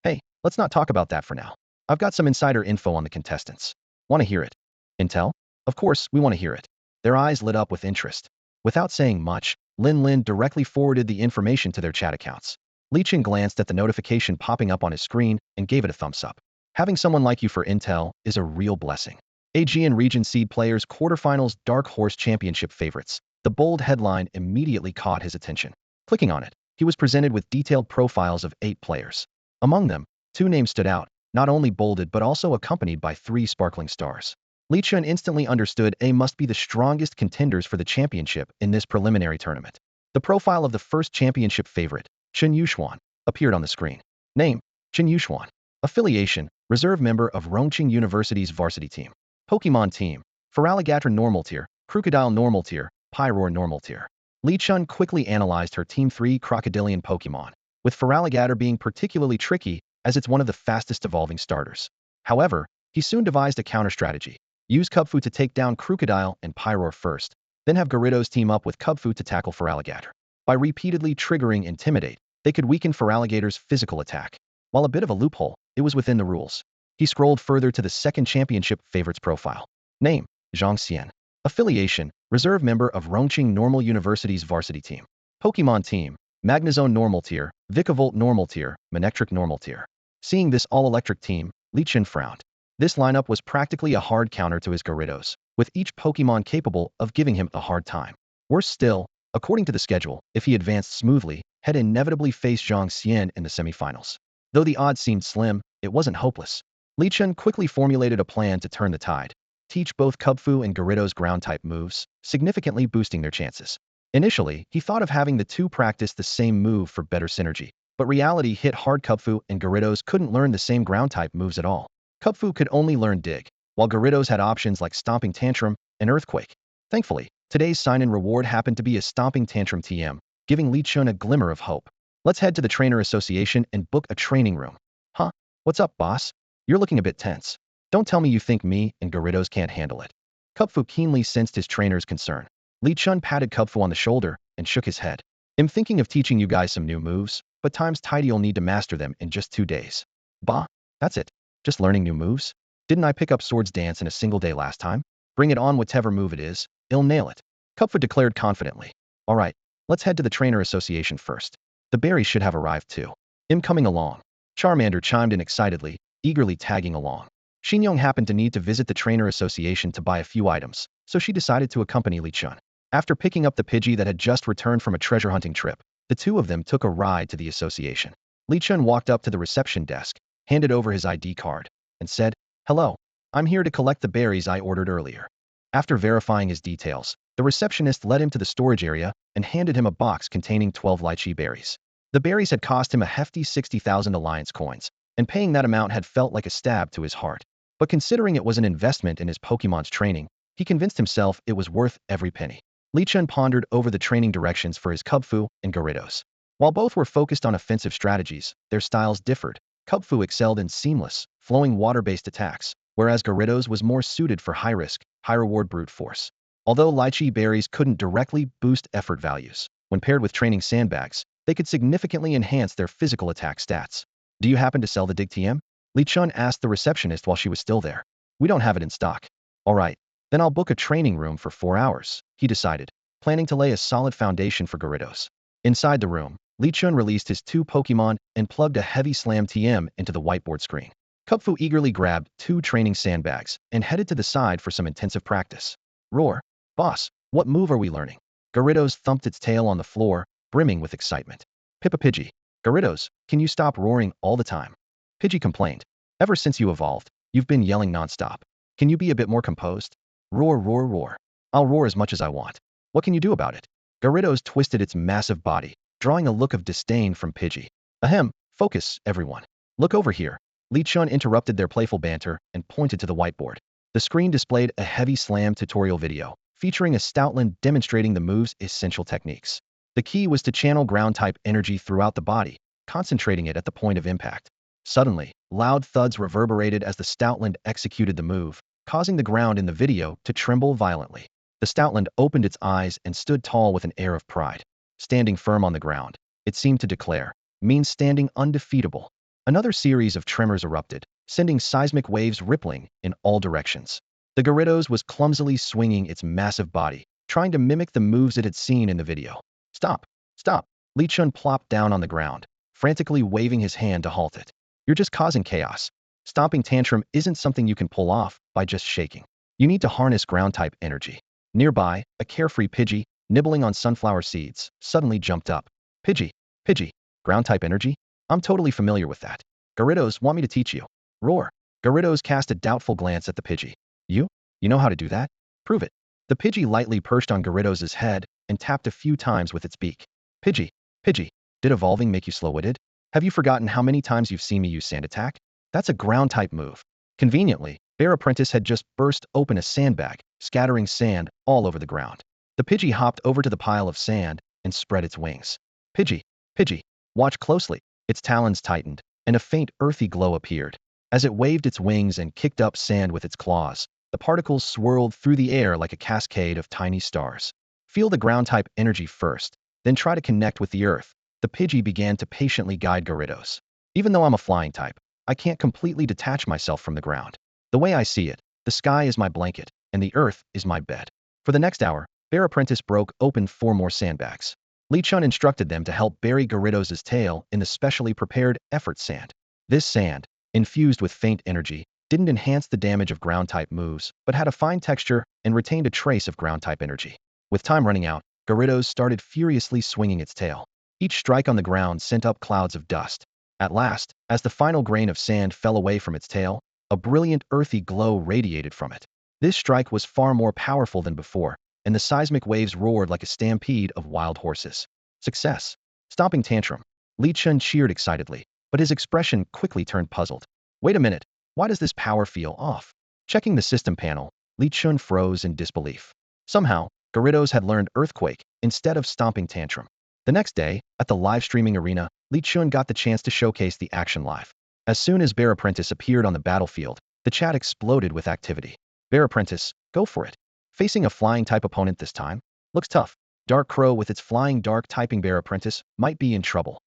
Hey, let's not talk about that for now. I've got some insider info on the contestants. Want to hear it? Intel? Of course, we want to hear it. Their eyes lit up with interest. Without saying much, Lin Lin directly forwarded the information to their chat accounts. Li Chun glanced at the notification popping up on his screen and gave it a thumbs up. Having someone like you for intel is a real blessing. Aegean Region Seed Players Quarterfinals Dark Horse Championship Favorites. The bold headline immediately caught his attention. Clicking on it, he was presented with detailed profiles of 8 players. Among them, 2 names stood out, not only bolded but also accompanied by 3 sparkling stars. Li Chun instantly understood A must be the strongest contenders for the championship in this preliminary tournament. The profile of the first championship favorite, Chen Yuxuan, appeared on the screen. Name, Chen Yuxuan. Affiliation, reserve member of Rongqing University's varsity team. Pokemon team, Feraligatr Normal Tier, Crocodile Normal Tier, Pyroar Normal Tier. Li Chun quickly analyzed her Team 3 crocodilian Pokemon, with Feraligatr being particularly tricky as it's one of the fastest evolving starters. However, he soon devised a counter-strategy. Use Kubfu to take down Crocodile and Pyroar first, then have Gyarados team up with Kubfu to tackle Feraligatr. By repeatedly triggering Intimidate, they could weaken Feraligator's physical attack. While a bit of a loophole, it was within the rules. He scrolled further to the second championship favorites profile. Name, Zhang Xian. Affiliation, reserve member of Rongqing Normal University's varsity team. Pokemon team, Magnezone Normal Tier, Vikavolt Normal Tier, Manectric Normal Tier. Seeing this all-electric team, Li Chun frowned. This lineup was practically a hard counter to his Gyarados, with each Pokemon capable of giving him a hard time. Worse still, according to the schedule, if he advanced smoothly, had inevitably faced Zhang Xian in the semifinals. Though the odds seemed slim, it wasn't hopeless. Li Chun quickly formulated a plan to turn the tide. Teach both Kubfu and Gyarados ground-type moves, significantly boosting their chances. Initially, he thought of having the two practice the same move for better synergy, but reality hit hard. Kubfu and Gyarados couldn't learn the same ground-type moves at all. Kubfu could only learn Dig, while Gyarados had options like Stomping Tantrum and Earthquake. Thankfully, today's sign-in reward happened to be a Stomping Tantrum TM, giving Li Chun a glimmer of hope. Let's head to the Trainer Association and book a training room. Huh? What's up, boss? You're looking a bit tense. Don't tell me you think me and Gyarados can't handle it. Kubfu keenly sensed his trainer's concern. Li Chun patted Kubfu on the shoulder and shook his head. I'm thinking of teaching you guys some new moves, but time's tight, you'll need to master them in just 2 days. Bah, that's it. Just learning new moves? Didn't I pick up Swords Dance in a single day last time? Bring it on, whatever move it is, I'll nail it. Kubfu declared confidently. Alright, let's head to the Trainer Association first. The berries should have arrived too. I'm coming along. Charmander chimed in excitedly, eagerly tagging along. Xingyong happened to need to visit the Trainer Association to buy a few items, so she decided to accompany Li Chun. After picking up the Pidgey that had just returned from a treasure hunting trip, the two of them took a ride to the association. Li Chun walked up to the reception desk, handed over his ID card, and said, "Hello, I'm here to collect the berries I ordered earlier." After verifying his details, the receptionist led him to the storage area and handed him a box containing 12 lychee berries. The berries had cost him a hefty 60,000 alliance coins, and paying that amount had felt like a stab to his heart. But considering it was an investment in his Pokemon's training, he convinced himself it was worth every penny. Li Chun pondered over the training directions for his Kubfu and Gyarados. While both were focused on offensive strategies, their styles differed. Kubfu excelled in seamless, flowing water-based attacks, whereas Gyarados was more suited for high-risk, high-reward brute force. Although lychee berries couldn't directly boost effort values, when paired with training sandbags, they could significantly enhance their physical attack stats. Do you happen to sell the Dig TM? Li Chun asked the receptionist while she was still there. We don't have it in stock. Alright, then I'll book a training room for 4 hours, he decided, planning to lay a solid foundation for Gyarados. Inside the room, Li Chun released his 2 Pokemon and plugged a heavy slam TM into the whiteboard screen. Kubfu eagerly grabbed 2 training sandbags and headed to the side for some intensive practice. Roar. Boss, what move are we learning? Gyarados thumped its tail on the floor, brimming with excitement. Pippa Pidgey. Gyarados, can you stop roaring all the time? Pidgey complained. Ever since you evolved, you've been yelling nonstop. Can you be a bit more composed? Roar, roar, roar. I'll roar as much as I want. What can you do about it? Gyarados twisted its massive body, drawing a look of disdain from Pidgey. Ahem, focus, everyone. Look over here. Li Chun interrupted their playful banter and pointed to the whiteboard. The screen displayed a heavy slam tutorial video, featuring a Stoutland demonstrating the move's essential techniques. The key was to channel ground-type energy throughout the body, concentrating it at the point of impact. Suddenly, loud thuds reverberated as the Stoutland executed the move, causing the ground in the video to tremble violently. The Stoutland opened its eyes and stood tall with an air of pride. Standing firm on the ground, it seemed to declare, means standing undefeatable. Another series of tremors erupted, sending seismic waves rippling in all directions. The Gyarados was clumsily swinging its massive body, trying to mimic the moves it had seen in the video. Stop! Stop! Li Chun plopped down on the ground, frantically waving his hand to halt it. You're just causing chaos. Stomping Tantrum isn't something you can pull off by just shaking. You need to harness ground-type energy. Nearby, a carefree Pidgey, nibbling on sunflower seeds, suddenly jumped up. Pidgey, Pidgey, ground-type energy? I'm totally familiar with that. Gyarados want me to teach you. Roar. Gyarados cast a doubtful glance at the Pidgey. You? You know how to do that? Prove it. The Pidgey lightly perched on Gyarados' head and tapped a few times with its beak. Pidgey, Pidgey, did evolving make you slow-witted? Have you forgotten how many times you've seen me use Sand Attack? That's a ground-type move. Conveniently, Bear Apprentice had just burst open a sandbag, scattering sand all over the ground. The Pidgey hopped over to the pile of sand and spread its wings. Pidgey, Pidgey, watch closely. Its talons tightened, and a faint earthy glow appeared. As it waved its wings and kicked up sand with its claws, the particles swirled through the air like a cascade of tiny stars. Feel the ground-type energy first, then try to connect with the earth. The Pidgey began to patiently guide Gyarados. Even though I'm a flying type, I can't completely detach myself from the ground. The way I see it, the sky is my blanket, and the earth is my bed. For the next hour, Bear Apprentice broke open 4 more sandbags. Li Chun instructed them to help bury Gyarados' tail in the specially prepared effort sand. This sand, infused with faint energy, didn't enhance the damage of ground-type moves, but had a fine texture and retained a trace of ground-type energy. With time running out, Gyarados started furiously swinging its tail. Each strike on the ground sent up clouds of dust. At last, as the final grain of sand fell away from its tail, A brilliant earthy glow radiated from it. This strike was far more powerful than before, and the seismic waves roared like a stampede of wild horses. Success. Stomping tantrum. Li Chun cheered excitedly, but his expression quickly turned puzzled. Wait a minute, why does this power feel off? Checking the system panel, Li Chun froze in disbelief. Somehow, Gyarados had learned Earthquake instead of Stomping Tantrum. The next day, at the live streaming arena, Li Chun got the chance to showcase the action live. As soon as Bear Apprentice appeared on the battlefield, the chat exploded with activity. Bear Apprentice, go for it. Facing a flying-type opponent this time? Looks tough. Dark Crow with its flying dark-typing Bear Apprentice might be in trouble.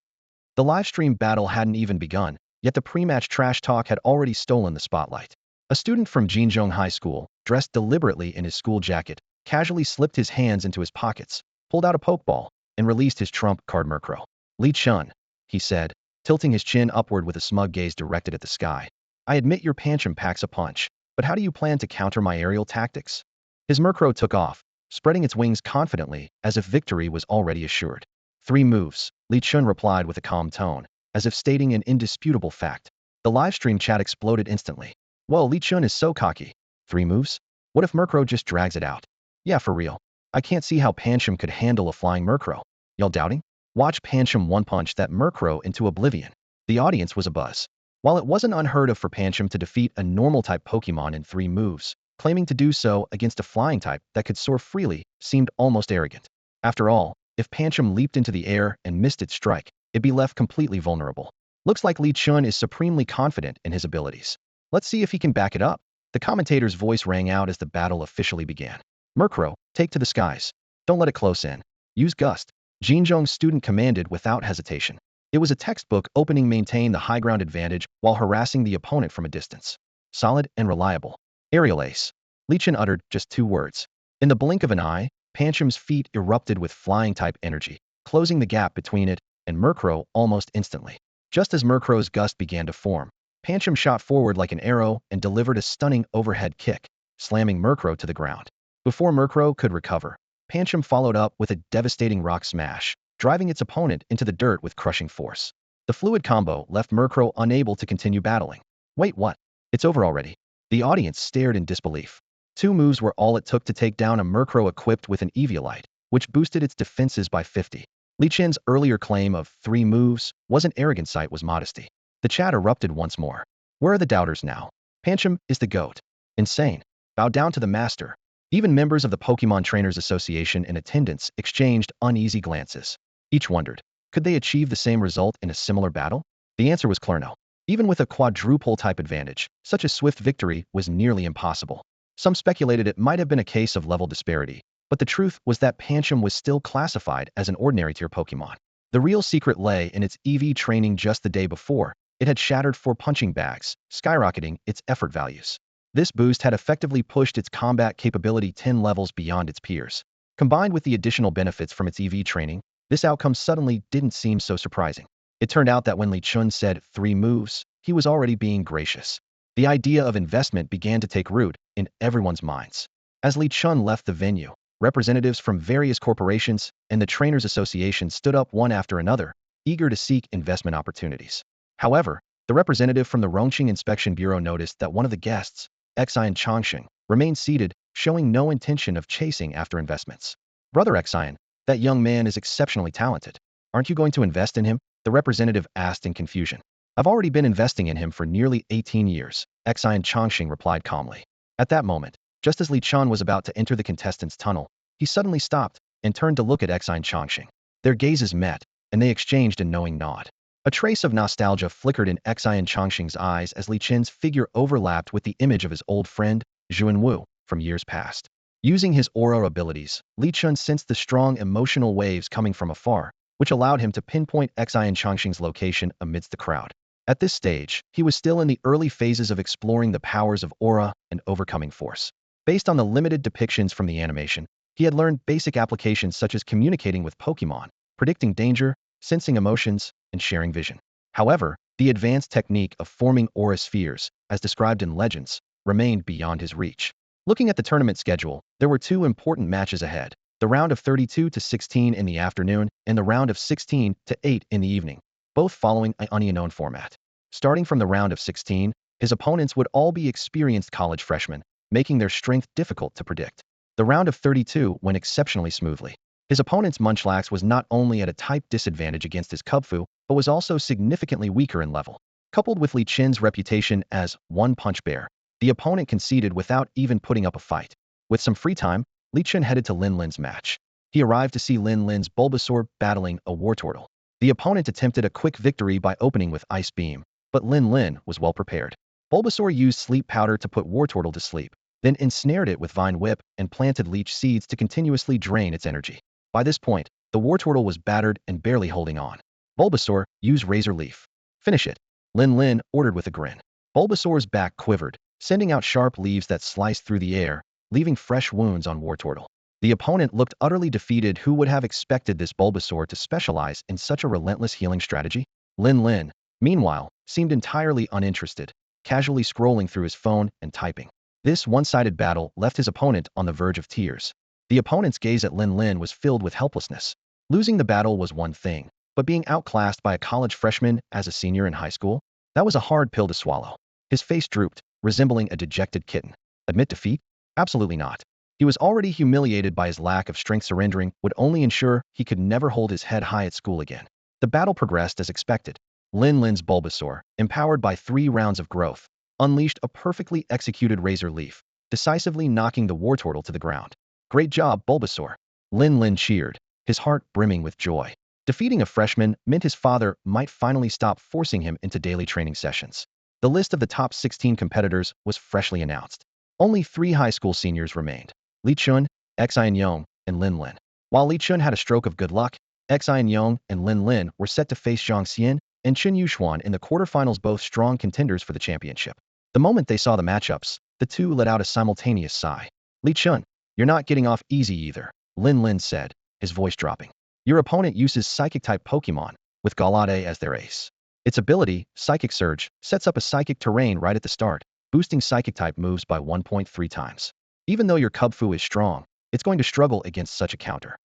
The livestream battle hadn't even begun, yet the pre-match trash talk had already stolen the spotlight. A student from Jinzhong High School, dressed deliberately in his school jacket, casually slipped his hands into his pockets, pulled out a Pokeball, and released his trump card Murkrow. Li Chun, he said, tilting his chin upward with a smug gaze directed at the sky. I admit your Pancham packs a punch, but how do you plan to counter my aerial tactics? His Murkrow took off, spreading its wings confidently, as if victory was already assured. 3 moves, Li Chun replied with a calm tone, as if stating an indisputable fact. The livestream chat exploded instantly. Whoa, Li Chun is so cocky. 3 moves? What if Murkrow just drags it out? Yeah, for real. I can't see how Pancham could handle a flying Murkrow. Y'all doubting? Watch Pancham one-punch that Murkrow into oblivion. The audience was abuzz. While it wasn't unheard of for Pancham to defeat a normal-type Pokemon in 3 moves, claiming to do so against a flying type that could soar freely seemed almost arrogant. After all, if Pancham leaped into the air and missed its strike, it'd be left completely vulnerable. Looks like Li Chun is supremely confident in his abilities. Let's see if he can back it up. The commentator's voice rang out as the battle officially began. Murkrow, take to the skies. Don't let it close in. Use Gust. Jinzhong's student commanded without hesitation. It was a textbook opening maintain the high ground advantage while harassing the opponent from a distance. Solid and reliable. Aerial Ace. Li Chun uttered just 2 words. In the blink of an eye, Pancham's feet erupted with flying-type energy, closing the gap between it and Murkrow almost instantly. Just as Murkrow's gust began to form, Pancham shot forward like an arrow and delivered a stunning overhead kick, slamming Murkrow to the ground. Before Murkrow could recover, Pancham followed up with a devastating rock smash, driving its opponent into the dirt with crushing force. The fluid combo left Murkrow unable to continue battling. Wait, what? It's over already. The audience stared in disbelief. 2 moves were all it took to take down a Murkrow equipped with an Eviolite, which boosted its defenses by 50. Li Chun's earlier claim of 3 moves wasn't arrogance, it was modesty. The chat erupted once more. Where are the doubters now? Pancham is the GOAT. Insane. Bow down to the master. Even members of the Pokemon Trainers Association in attendance exchanged uneasy glances. Each wondered, could they achieve the same result in a similar battle? The answer was clear no. Even with a quadruple-type advantage, such a swift victory was nearly impossible. Some speculated it might have been a case of level disparity, but the truth was that Pancham was still classified as an ordinary-tier Pokemon. The real secret lay in its EV training. Just the day before, it had shattered 4 punching bags, skyrocketing its effort values. This boost had effectively pushed its combat capability 10 levels beyond its peers. Combined with the additional benefits from its EV training, this outcome suddenly didn't seem so surprising. It turned out that when Li Chun said 3 moves, he was already being gracious. The idea of investment began to take root in everyone's minds. As Li Chun left the venue, representatives from various corporations and the Trainers Association stood up one after another, eager to seek investment opportunities. However, the representative from the Rongqing Inspection Bureau noticed that one of the guests, Xian Chongqing, remained seated, showing no intention of chasing after investments. Brother Xian, that young man is exceptionally talented. Aren't you going to invest in him? The representative asked in confusion. I've already been investing in him for nearly 18 years, Xian Chongqing replied calmly. At that moment, just as Li Chun was about to enter the contestants' tunnel, he suddenly stopped and turned to look at Xian Chongqing. Their gazes met, and they exchanged a knowing nod. A trace of nostalgia flickered in Xian Chongqing's eyes as Li Chun's figure overlapped with the image of his old friend, Zhuan Wu, from years past. Using his aura abilities, Li Chun sensed the strong emotional waves coming from afar, which allowed him to pinpoint Xian Chongqing's location amidst the crowd. At this stage, he was still in the early phases of exploring the powers of aura and overcoming force. Based on the limited depictions from the animation, he had learned basic applications such as communicating with Pokemon, predicting danger, sensing emotions, and sharing vision. However, the advanced technique of forming aura spheres, as described in Legends, remained beyond his reach. Looking at the tournament schedule, there were 2 important matches ahead, the round of 32 to 16 in the afternoon and the round of 16 to 8 in the evening, both following an unknown format. Starting from the round of 16, His opponents would all be experienced college freshmen, making their strength difficult to predict. The round of 32 went exceptionally smoothly. His opponent's Munchlax was not only at a type disadvantage against his Kubfu, but was also significantly weaker in level. Coupled with Li Chen's reputation as one-punch bear, the opponent conceded without even putting up a fight. With some free time, Li Chen headed to Lin Lin's match. He arrived to see Lin Lin's Bulbasaur battling a Wartortle. The opponent attempted a quick victory by opening with Ice Beam, but Lin Lin was well prepared. Bulbasaur used Sleep Powder to put Wartortle to sleep, then ensnared it with Vine Whip and planted Leech Seeds to continuously drain its energy. By this point, the Wartortle was battered and barely holding on. Bulbasaur, use Razor Leaf. Finish it. Lin Lin ordered with a grin. Bulbasaur's back quivered, sending out sharp leaves that sliced through the air, leaving fresh wounds on Wartortle. The opponent looked utterly defeated. Who would have expected this Bulbasaur to specialize in such a relentless healing strategy? Lin Lin, meanwhile, seemed entirely uninterested, casually scrolling through his phone and typing. This one-sided battle left his opponent on the verge of tears. The opponent's gaze at Lin Lin was filled with helplessness. Losing the battle was one thing, but being outclassed by a college freshman as a senior in high school? That was a hard pill to swallow. His face drooped, resembling a dejected kitten. Admit defeat? Absolutely not. He was already humiliated by his lack of strength. Surrendering would only ensure he could never hold his head high at school again. The battle progressed as expected. Lin Lin's Bulbasaur, empowered by 3 rounds of growth, unleashed a perfectly executed Razor Leaf, decisively knocking the Wartortle to the ground. Great job, Bulbasaur. Lin Lin cheered, his heart brimming with joy. Defeating a freshman meant his father might finally stop forcing him into daily training sessions. The list of the top 16 competitors was freshly announced. Only 3 high school seniors remained: Li Chun, Xian Yong, and Lin Lin. While Li Chun had a stroke of good luck, Xian Yong and Lin Lin were set to face Zhang Xian and Chen Yuxuan in the quarterfinals, both strong contenders for the championship. The moment they saw the matchups, the two let out a simultaneous sigh. Li Chun, you're not getting off easy either, Lin Lin said, his voice dropping. Your opponent uses Psychic-type Pokemon, with Galade as their ace. Its ability, Psychic Surge, sets up a Psychic terrain right at the start, boosting Psychic-type moves by 1.3 times. Even though your Kubfu is strong, it's going to struggle against such a counter.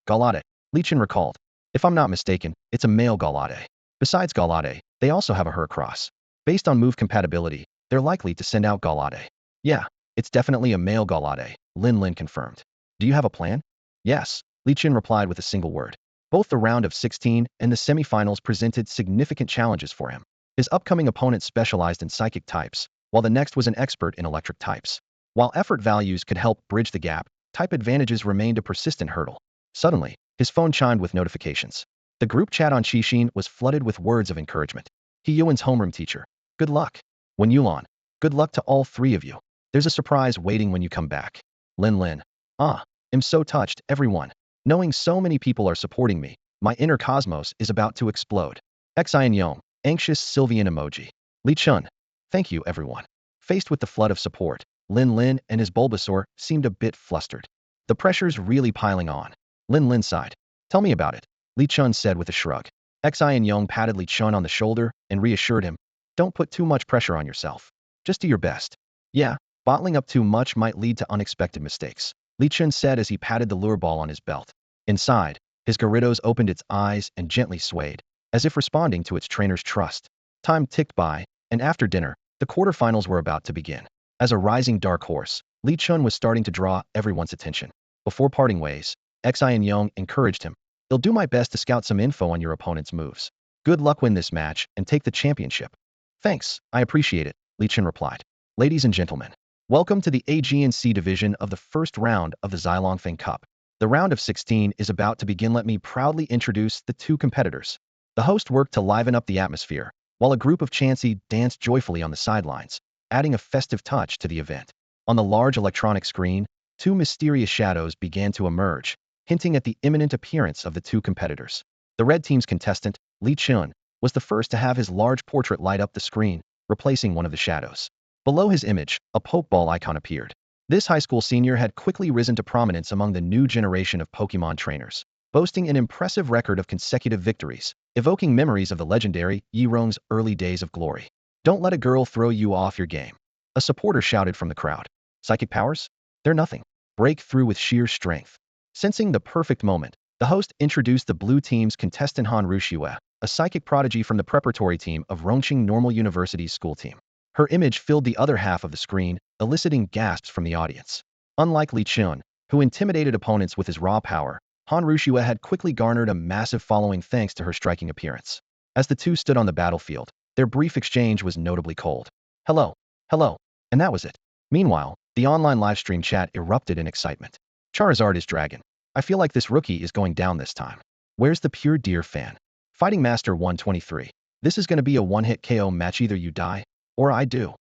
Galade, Li Chen recalled. If I'm not mistaken, it's a male Galade. Besides Galade, they also have a Heracross. Based on move compatibility, they're likely to send out Galade. Yeah, it's definitely a male Galade, Lin Lin confirmed. Do you have a plan? Yes, Li Chen replied with a single word. Both the round of 16 and the semifinals presented significant challenges for him. His upcoming opponent specialized in psychic types, while the next was an expert in electric types. While effort values could help bridge the gap, type advantages remained a persistent hurdle. Suddenly, his phone chimed with notifications. The group chat on Qixin was flooded with words of encouragement. He Yuan's homeroom teacher. Good luck. Wen Yulan. Good luck to all 3 of you. There's a surprise waiting when you come back. Lin Lin. I'm so touched, everyone. Knowing so many people are supporting me, my inner cosmos is about to explode. Xian Yong, anxious Sylvian emoji. Li Chun. Thank you, everyone. Faced with the flood of support, Lin Lin and his Bulbasaur seemed a bit flustered. The pressure's really piling on. Lin Lin sighed. Tell me about it, Li Chun said with a shrug. Xian Yong patted Li Chun on the shoulder and reassured him. Don't put too much pressure on yourself. Just do your best. Yeah, bottling up too much might lead to unexpected mistakes, Li Chun said as he patted the lure ball on his belt. Inside, his Gyarados opened its eyes and gently swayed, as if responding to its trainer's trust. Time ticked by, and after dinner, the quarterfinals were about to begin. As a rising dark horse, Li Chun was starting to draw everyone's attention. Before parting ways, Xian Yong encouraged him. I'll do my best to scout some info on your opponent's moves. Good luck, win this match and take the championship. Thanks, I appreciate it, Li Chun replied. Ladies and gentlemen, welcome to the AGNC division of the first round of the Xilongfang Cup. The round of 16 is about to begin. Let me proudly introduce the 2 competitors. The host worked to liven up the atmosphere, while a group of Chansey danced joyfully on the sidelines, adding a festive touch to the event. On the large electronic screen, 2 mysterious shadows began to emerge, hinting at the imminent appearance of the 2 competitors. The red team's contestant, Li Chun, was the first to have his large portrait light up the screen, replacing one of the shadows. Below his image, a Pokeball icon appeared. This high school senior had quickly risen to prominence among the new generation of Pokemon trainers, boasting an impressive record of consecutive victories, evoking memories of the legendary Yirong's early days of glory. Don't let a girl throw you off your game, a supporter shouted from the crowd. Psychic powers? They're nothing. Break through with sheer strength. Sensing the perfect moment, the host introduced the blue team's contestant Han Rushue, a psychic prodigy from the preparatory team of Rongqing Normal University's school team. Her image filled the other half of the screen, eliciting gasps from the audience. Unlike Li Chun, who intimidated opponents with his raw power, Han Rushua had quickly garnered a massive following thanks to her striking appearance. As the two stood on the battlefield, their brief exchange was notably cold. Hello, hello, and that was it. Meanwhile, the online livestream chat erupted in excitement. Charizard is dragon. I feel like this rookie is going down this time. Where's the pure deer fan? Fighting Master 123. This is going to be a one-hit KO match, either you die, or I do.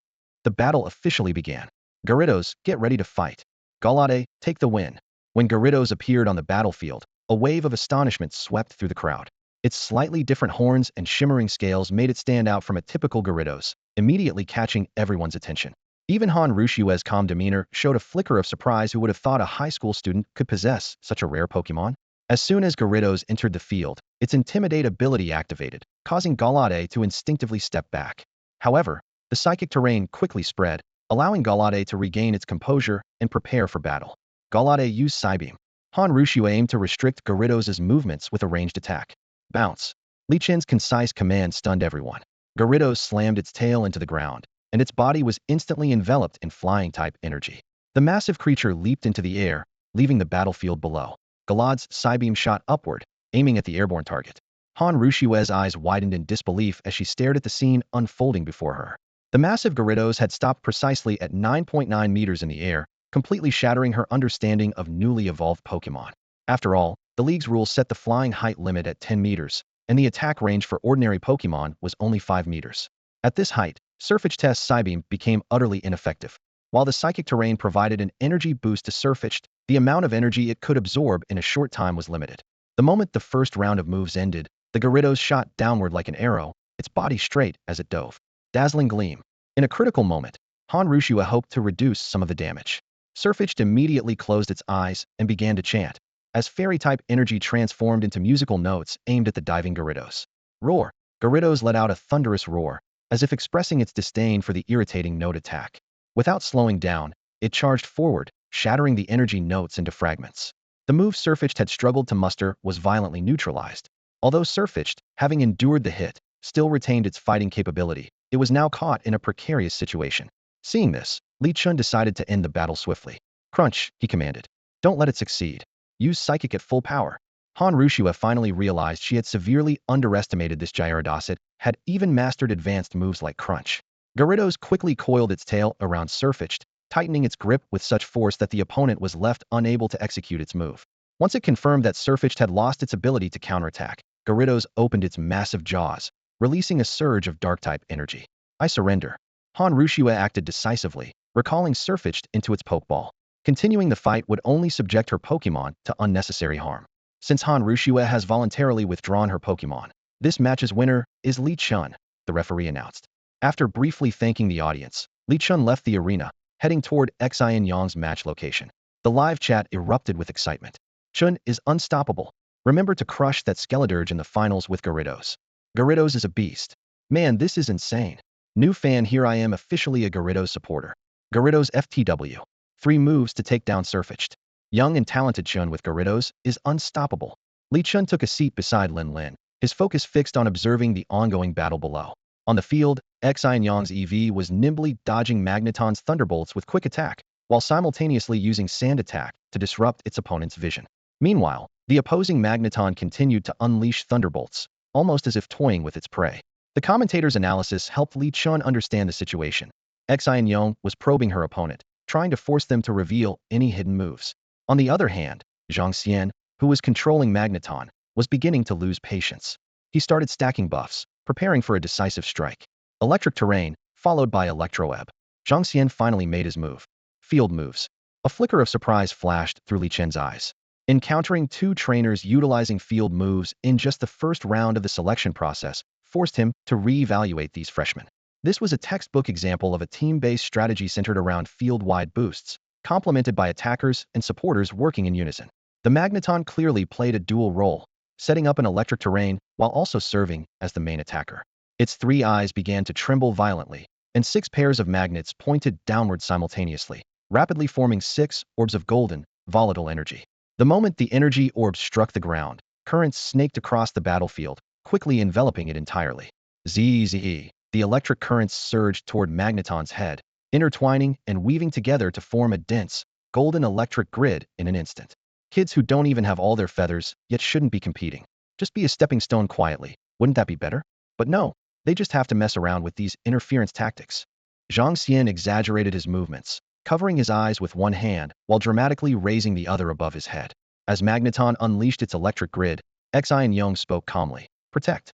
The battle officially began. Gyarados, get ready to fight. Gallade, take the win. When Gyarados appeared on the battlefield, a wave of astonishment swept through the crowd. Its slightly different horns and shimmering scales made it stand out from a typical Gyarados, immediately catching everyone's attention. Even Han Rushua's calm demeanor showed a flicker of surprise. Who would have thought a high school student could possess such a rare Pokemon? As soon as Gyarados entered the field, its Intimidate ability activated, causing Gallade to instinctively step back. However, the psychic terrain quickly spread, allowing Gallade to regain its composure and prepare for battle. Gallade used Psybeam. Han Rushua aimed to restrict Gyarados' movements with a ranged attack. Bounce. Li Chun's concise command stunned everyone. Gyarados slammed its tail into the ground, and its body was instantly enveloped in flying-type energy. The massive creature leaped into the air, leaving the battlefield below. Gallade's Psybeam shot upward, aiming at the airborne target. Han Rushua's eyes widened in disbelief as she stared at the scene unfolding before her. The massive Gyarados had stopped precisely at 9.9 meters in the air, completely shattering her understanding of newly evolved Pokemon. After all, the league's rules set the flying height limit at 10 meters, and the attack range for ordinary Pokemon was only 5 meters. At this height, Sirfetch'd's Psybeam became utterly ineffective. While the psychic terrain provided an energy boost to Sirfetch'd, the amount of energy it could absorb in a short time was limited. The moment the first round of moves ended, the Gyarados shot downward like an arrow, its body straight as it dove. Dazzling gleam. In a critical moment, Han Rushua hoped to reduce some of the damage. Sirfetch'd immediately closed its eyes and began to chant, as fairy-type energy transformed into musical notes aimed at the diving Gyarados. Roar! Gyarados let out a thunderous roar, as if expressing its disdain for the irritating note attack. Without slowing down, it charged forward, shattering the energy notes into fragments. The move Sirfetch'd had struggled to muster was violently neutralized. Although Sirfetch'd, having endured the hit, still retained its fighting capability, it was now caught in a precarious situation. Seeing this, Li Chun decided to end the battle swiftly. Crunch, he commanded. Don't let it succeed. Use Psychic at full power. Han Rushua finally realized she had severely underestimated this Gyarados. It had even mastered advanced moves like Crunch. Gyarados quickly coiled its tail around Sirfetch'd, tightening its grip with such force that the opponent was left unable to execute its move. Once it confirmed that Sirfetch'd had lost its ability to counterattack, Gyarados opened its massive jaws, releasing a surge of Dark-type energy. I surrender. Han Rushua acted decisively, recalling Sirfetch'd into its Pokeball. Continuing the fight would only subject her Pokemon to unnecessary harm. Since Han Rushua has voluntarily withdrawn her Pokemon, this match's winner is Li Chun, the referee announced. After briefly thanking the audience, Li Chun left the arena, heading toward Xian Yang's match location. The live chat erupted with excitement. Chun is unstoppable. Remember to crush that Skeledirge in the finals with Gyarados. Gyarados is a beast. Man, this is insane. New fan, here I am officially a Gyarados supporter. Gyarados FTW. 3 moves to take down Sirfetch'd. Young and talented Chun with Gyarados is unstoppable. Li Chun took a seat beside Lin Lin, his focus fixed on observing the ongoing battle below. On the field, Xian Yang's EV was nimbly dodging Magneton's thunderbolts with quick attack, while simultaneously using Sand Attack to disrupt its opponent's vision. Meanwhile, the opposing Magneton continued to unleash thunderbolts, almost as if toying with its prey. The commentator's analysis helped Li Chun understand the situation. Xian Yang was probing her opponent, trying to force them to reveal any hidden moves. On the other hand, Zhang Xian, who was controlling Magneton, was beginning to lose patience. He started stacking buffs, preparing for a decisive strike. Electric Terrain, followed by Electro-Ebb. Zhang Xian finally made his move. Field moves. A flicker of surprise flashed through Li Chun's eyes. Encountering 2 trainers utilizing field moves in just the first round of the selection process forced him to re-evaluate these freshmen. This was a textbook example of a team-based strategy centered around field-wide boosts, complemented by attackers and supporters working in unison. The Magneton clearly played a dual role, setting up an electric terrain while also serving as the main attacker. Its 3 eyes began to tremble violently, and 6 pairs of magnets pointed downward simultaneously, rapidly forming 6 orbs of golden, volatile energy. The moment the energy orbs struck the ground, currents snaked across the battlefield, quickly enveloping it entirely. ZZE. The electric currents surged toward Magneton's head, intertwining and weaving together to form a dense, golden electric grid in an instant. Kids who don't even have all their feathers, yet shouldn't be competing. Just be a stepping stone quietly. Wouldn't that be better? But no, they just have to mess around with these interference tactics. Zhang Xian exaggerated his movements, covering his eyes with one hand while dramatically raising the other above his head. As Magneton unleashed its electric grid, Xian Yong spoke calmly. Protect.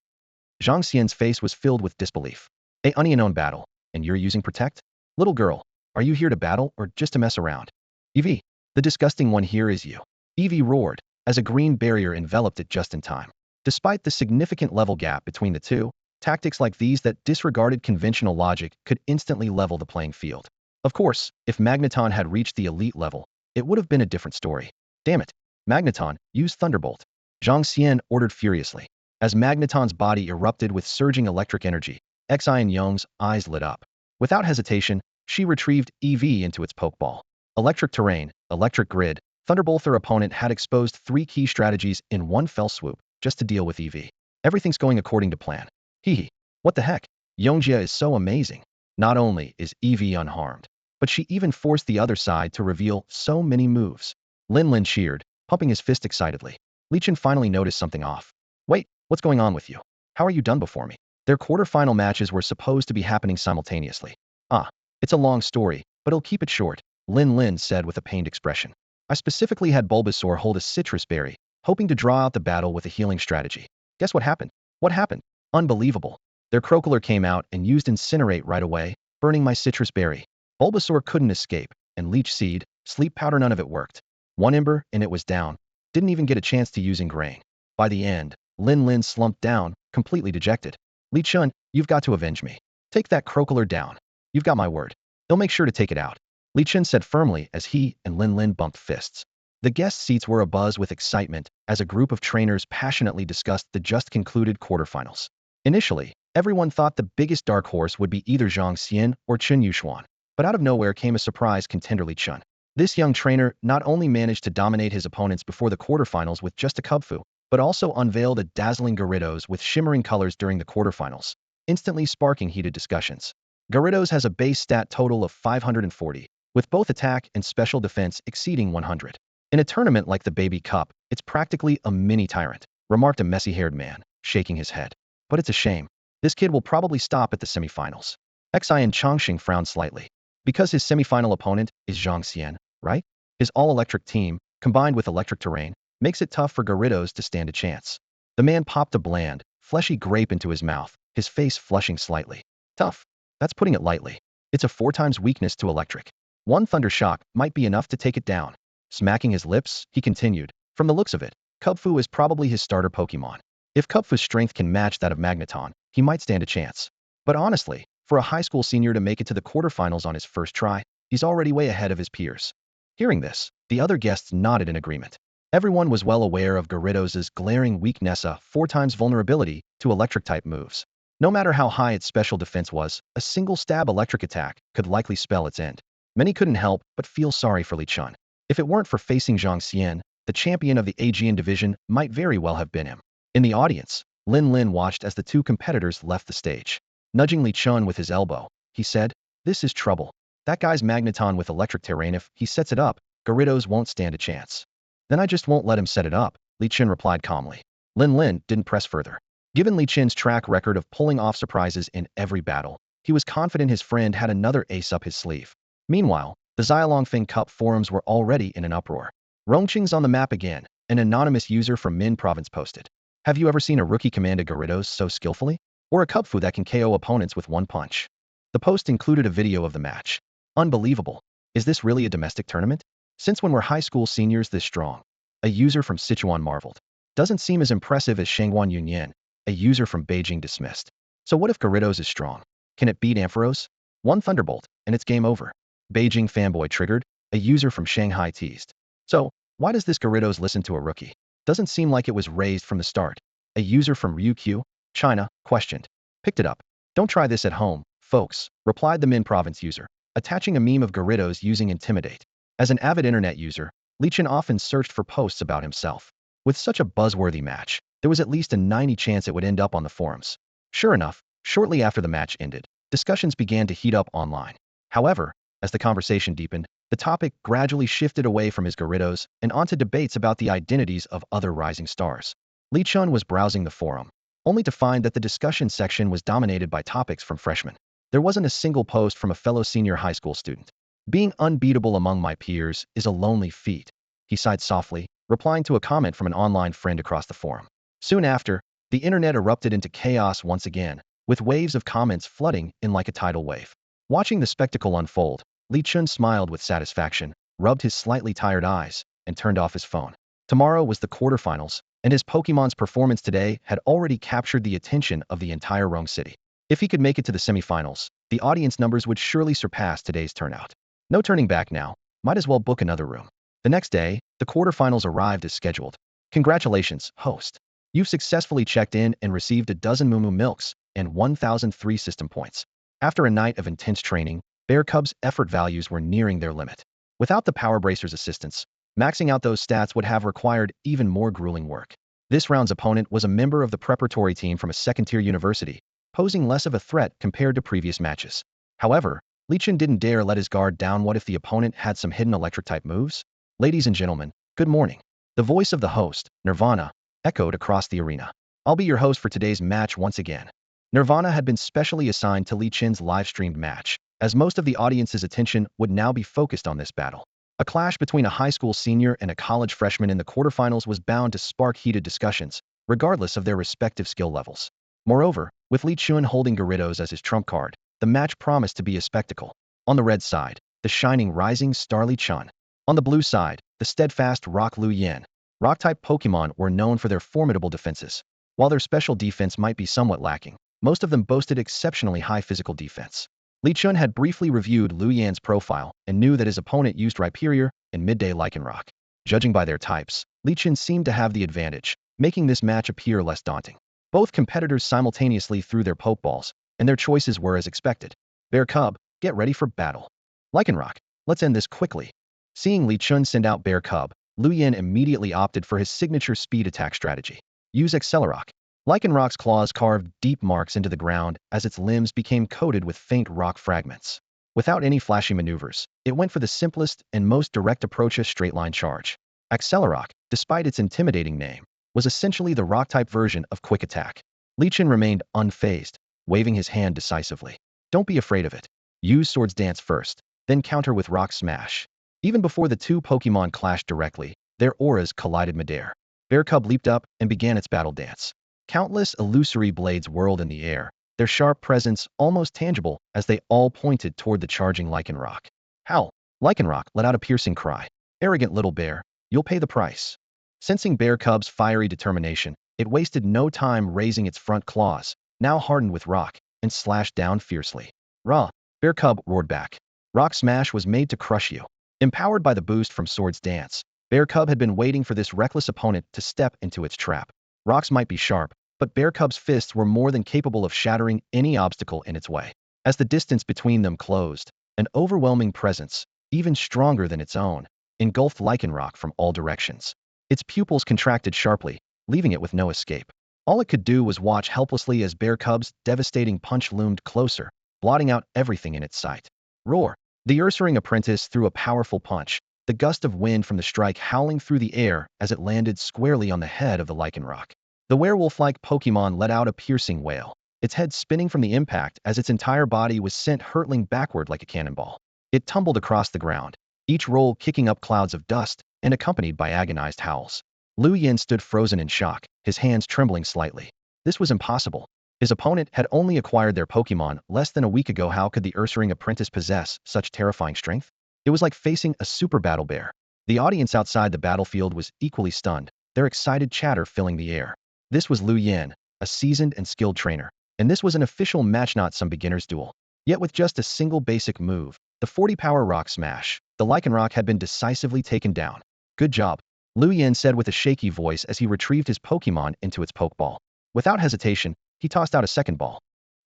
Zhang Xian's face was filled with disbelief. A unknown battle, and you're using Protect? Little girl, are you here to battle or just to mess around? Eevee, the disgusting one here is you. Eevee roared, as a green barrier enveloped it just in time. Despite the significant level gap between the two, tactics like these that disregarded conventional logic could instantly level the playing field. Of course, if Magneton had reached the elite level, it would have been a different story. Damn it. Magneton, use Thunderbolt. Zhang Xian ordered furiously. As Magneton's body erupted with surging electric energy, Xian Yong's eyes lit up. Without hesitation, she retrieved Eevee into its pokeball. Electric terrain, electric grid, Thunderbolt. Their opponent had exposed 3 key strategies in one fell swoop, just to deal with Eevee. Everything's going according to plan. Hee. What the heck? Yongjia is so amazing. Not only is Eevee unharmed, but she even forced the other side to reveal so many moves. Lin Lin cheered, pumping his fist excitedly. Li Chen finally noticed something off. Wait, what's going on with you? How are you done before me? Their quarterfinal matches were supposed to be happening simultaneously. Ah, it's a long story, but I'll keep it short, Lin Lin said with a pained expression. I specifically had Bulbasaur hold a citrus berry, hoping to draw out the battle with a healing strategy. Guess what happened? What happened? Unbelievable. Their Crocoler came out and used Incinerate right away, burning my citrus berry. Bulbasaur couldn't escape, and Leech Seed, Sleep Powder, none of it worked. One Ember, and it was down. Didn't even get a chance to use Ingrain. By the end, Lin Lin slumped down, completely dejected. Li Chun, you've got to avenge me. Take that Crocoler down. You've got my word. He'll make sure to take it out. Li Chun said firmly as he and Lin Lin bumped fists. The guest seats were abuzz with excitement as a group of trainers passionately discussed the just concluded quarterfinals. Initially, everyone thought the biggest dark horse would be either Zhang Xian or Chen Yuxuan, but out of nowhere came a surprise contender Li Chun. This young trainer not only managed to dominate his opponents before the quarterfinals with just a Kubfu, but also unveiled a dazzling Gyarados with shimmering colors during the quarterfinals, instantly sparking heated discussions. Gyarados has a base stat total of 540, with both attack and special defense exceeding 100. In a tournament like the Baby Cup, it's practically a mini tyrant, remarked a messy-haired man, shaking his head. But it's a shame. This kid will probably stop at the semifinals. Xian Chongqing frowned slightly. Because his semifinal opponent is Zhang Xian, right? His all-electric team, combined with electric terrain, makes it tough for Gyarados to stand a chance. The man popped a bland, fleshy grape into his mouth, his face flushing slightly. Tough. That's putting it lightly. It's a 4 times weakness to electric. One Thunder Shock might be enough to take it down. Smacking his lips, he continued. From the looks of it, Kubfu is probably his starter Pokemon. If Kubfu's strength can match that of Magneton, he might stand a chance. But honestly, for a high school senior to make it to the quarterfinals on his first try, he's already way ahead of his peers. Hearing this, the other guests nodded in agreement. Everyone was well aware of Gyarados' glaring weakness, a 4 times vulnerability to electric-type moves. No matter how high its special defense was, a single stab electric attack could likely spell its end. Many couldn't help but feel sorry for Li Chun. If it weren't for facing Zhang Xian, the champion of the Aegean division might very well have been him. In the audience, Lin Lin watched as the 2 competitors left the stage. Nudging Li Chun with his elbow, he said, "This is trouble. That guy's Magneton with electric terrain. If he sets it up, Gyarados won't stand a chance." "Then I just won't let him set it up," Li Chun replied calmly. Lin Lin didn't press further. Given Li Chun's track record of pulling off surprises in every battle, he was confident his friend had another ace up his sleeve. Meanwhile, the Xialongfeng Cup forums were already in an uproar. Rongqing's on the map again, an anonymous user from Min Province posted. Have you ever seen a rookie command a Gyarados so skillfully? Or a Kubfu that can KO opponents with one punch? The post included a video of the match. Unbelievable. Is this really a domestic tournament? Since when were high school seniors this strong? A user from Sichuan marveled. Doesn't seem as impressive as Shangguan Yunyan, a user from Beijing dismissed. So what if Gyarados is strong? Can it beat Ampharos? One Thunderbolt, and it's game over. Beijing fanboy triggered, a user from Shanghai teased. So, why does this Gyarados listen to a rookie? Doesn't seem like it was raised from the start. A user from Ryukyu, China, questioned. Picked it up. Don't try this at home, folks, replied the Min Province user, attaching a meme of Gyarados using Intimidate. As an avid internet user, Li Chen often searched for posts about himself. With such a buzzworthy match, there was at least a 90% chance it would end up on the forums. Sure enough, Shortly after the match ended, discussions began to heat up online. However, as the conversation deepened, the topic gradually shifted away from his Gyarados and onto debates about the identities of other rising stars. Lee Chun was browsing the forum, only to find that the discussion section was dominated by topics from freshmen. There wasn't a single post from a fellow senior high school student. Being unbeatable among my peers is a lonely feat, he sighed softly, replying to a comment from an online friend across the forum. Soon after, the internet erupted into chaos once again, with waves of comments flooding in like a tidal wave. Watching the spectacle unfold, Lee Chun smiled with satisfaction, rubbed his slightly tired eyes, and turned off his phone. Tomorrow was the quarterfinals, and his Pokemon's performance today had already captured the attention of the entire Rong City. If he could make it to the semifinals, the audience numbers would surely surpass today's turnout. No turning back now, might as well book another room. The next day, the quarterfinals arrived as scheduled. Congratulations, host. You've successfully checked in and received a dozen Moo Moo Milks and 1,003 system points. After a night of intense training, Bear Cub's effort values were nearing their limit. Without the Power Bracer's assistance, maxing out those stats would have required even more grueling work. This round's opponent was a member of the preparatory team from a second-tier university, posing less of a threat compared to previous matches. However, Lee Chun didn't dare let his guard down. What if the opponent had some hidden electric-type moves? Ladies and gentlemen, good morning. The voice of the host, Nirvana, echoed across the arena. I'll be your host for today's match once again. Nirvana had been specially assigned to Lee Chun's live-streamed match, as most of the audience's attention would now be focused on this battle. A clash between a high school senior and a college freshman in the quarterfinals was bound to spark heated discussions, regardless of their respective skill levels. Moreover, with Lee Chun holding Gyarados as his trump card, the match promised to be a spectacle. On the red side, the shining rising star Lee Chun. On the blue side, the steadfast Rock Lu Yen. Rock-type Pokemon were known for their formidable defenses. While their special defense might be somewhat lacking, most of them boasted exceptionally high physical defense. Lee Chun had briefly reviewed Lu Yan's profile and knew that his opponent used Rhyperior and Midday Lycanroc. Judging by their types, Lee Chun seemed to have the advantage, making this match appear less daunting. Both competitors simultaneously threw their Pokeballs, and their choices were as expected. Bear Cub, get ready for battle. Lycanroc, let's end this quickly. Seeing Lee Chun send out Bear Cub, Lu Yan immediately opted for his signature speed attack strategy. Use Accelerock. Lycanroc's claws carved deep marks into the ground as its limbs became coated with faint rock fragments. Without any flashy maneuvers, it went for the simplest and most direct approach: a straight-line charge. Accelerock, despite its intimidating name, was essentially the rock-type version of Quick Attack. Lee Chun remained unfazed, waving his hand decisively. Don't be afraid of it. Use Swords Dance first, then counter with Rock Smash. Even before the two Pokemon clashed directly, their auras collided midair. Bear Cub leaped up and began its battle dance. Countless illusory blades whirled in the air, their sharp presence almost tangible as they all pointed toward the charging Lycanroc. Howl! Lycanroc let out a piercing cry. Arrogant little bear, you'll pay the price. Sensing Bear Cub's fiery determination, it wasted no time raising its front claws, now hardened with rock, and slashed down fiercely. Rah! Bear Cub roared back. Rock Smash was made to crush you. Empowered by the boost from Swords Dance, Bear Cub had been waiting for this reckless opponent to step into its trap. Rocks might be sharp, but Bear Cub's fists were more than capable of shattering any obstacle in its way. As the distance between them closed, an overwhelming presence, even stronger than its own, engulfed Lycanroc from all directions. Its pupils contracted sharply, leaving it with no escape. All it could do was watch helplessly as Bear Cub's devastating punch loomed closer, blotting out everything in its sight. Roar! The Ursaring apprentice threw a powerful punch, the gust of wind from the strike howling through the air as it landed squarely on the head of the Lycanroc. The werewolf-like Pokemon let out a piercing wail, its head spinning from the impact as its entire body was sent hurtling backward like a cannonball. It tumbled across the ground, each roll kicking up clouds of dust and accompanied by agonized howls. Lu Yin stood frozen in shock, his hands trembling slightly. This was impossible. His opponent had only acquired their Pokemon less than a week ago. How could the Ursaring apprentice possess such terrifying strength? It was like facing a super battle bear. The audience outside the battlefield was equally stunned, their excited chatter filling the air. This was Lu Yin, a seasoned and skilled trainer, and this was an official match, not some beginner's duel. Yet with just a single basic move, the 40-power Rock Smash, the Lycanroc had been decisively taken down. Good job, Lu Yin said with a shaky voice as he retrieved his Pokemon into its Pokeball. Without hesitation, he tossed out a second ball.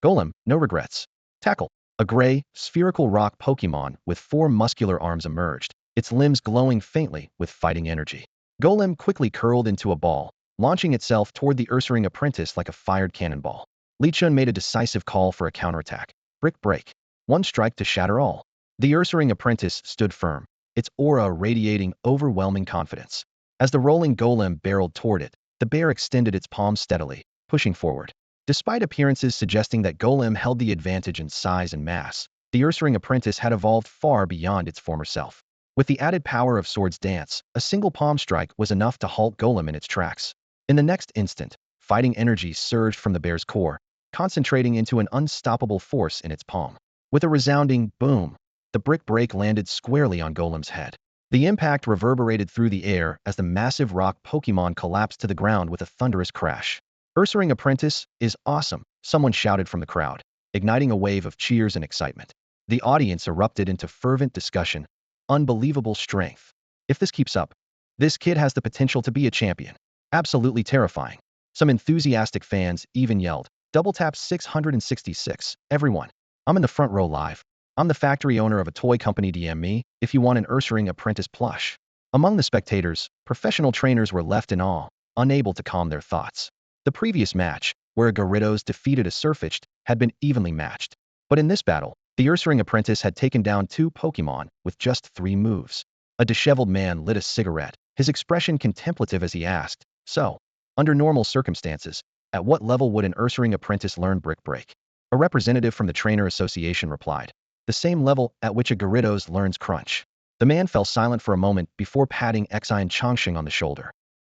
Golem, no regrets. Tackle. A gray, spherical rock Pokemon with 4 muscular arms emerged, its limbs glowing faintly with fighting energy. Golem quickly curled into a ball, launching itself toward the Ursaring apprentice like a fired cannonball. Li Chun made a decisive call for a counterattack. Brick break. One strike to shatter all. The Ursaring apprentice stood firm, its aura radiating overwhelming confidence. As the rolling golem barreled toward it, the bear extended its palms steadily, pushing forward. Despite appearances suggesting that golem held the advantage in size and mass, the Ursaring apprentice had evolved far beyond its former self. With the added power of Sword's Dance, a single palm strike was enough to halt golem in its tracks. In the next instant, fighting energy surged from the bear's core, concentrating into an unstoppable force in its palm. With a resounding boom, the brick break landed squarely on Golem's head. The impact reverberated through the air as the massive rock Pokemon collapsed to the ground with a thunderous crash. Ursaring Apprentice is awesome, someone shouted from the crowd, igniting a wave of cheers and excitement. The audience erupted into fervent discussion. Unbelievable strength. If this keeps up, this kid has the potential to be a champion. Absolutely terrifying. Some enthusiastic fans even yelled, "Double tap 666, everyone. I'm in the front row live. I'm the factory owner of a toy company, DM me if you want an Ursaring Apprentice plush." Among the spectators, professional trainers were left in awe, unable to calm their thoughts. The previous match, where a Gyarados defeated a Sirfetch'd, had been evenly matched. But in this battle, the Ursaring Apprentice had taken down 2 Pokemon with just 3 moves. A disheveled man lit a cigarette, his expression contemplative as he asked, "So, under normal circumstances, at what level would an Ursaring Apprentice learn Brick Break?" A representative from the Trainer Association replied, "The same level at which a Gyarados learns Crunch." The man fell silent for a moment before patting Xian Chongqing on the shoulder.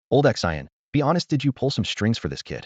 "Old Xian, be honest, did you pull some strings for this kid?"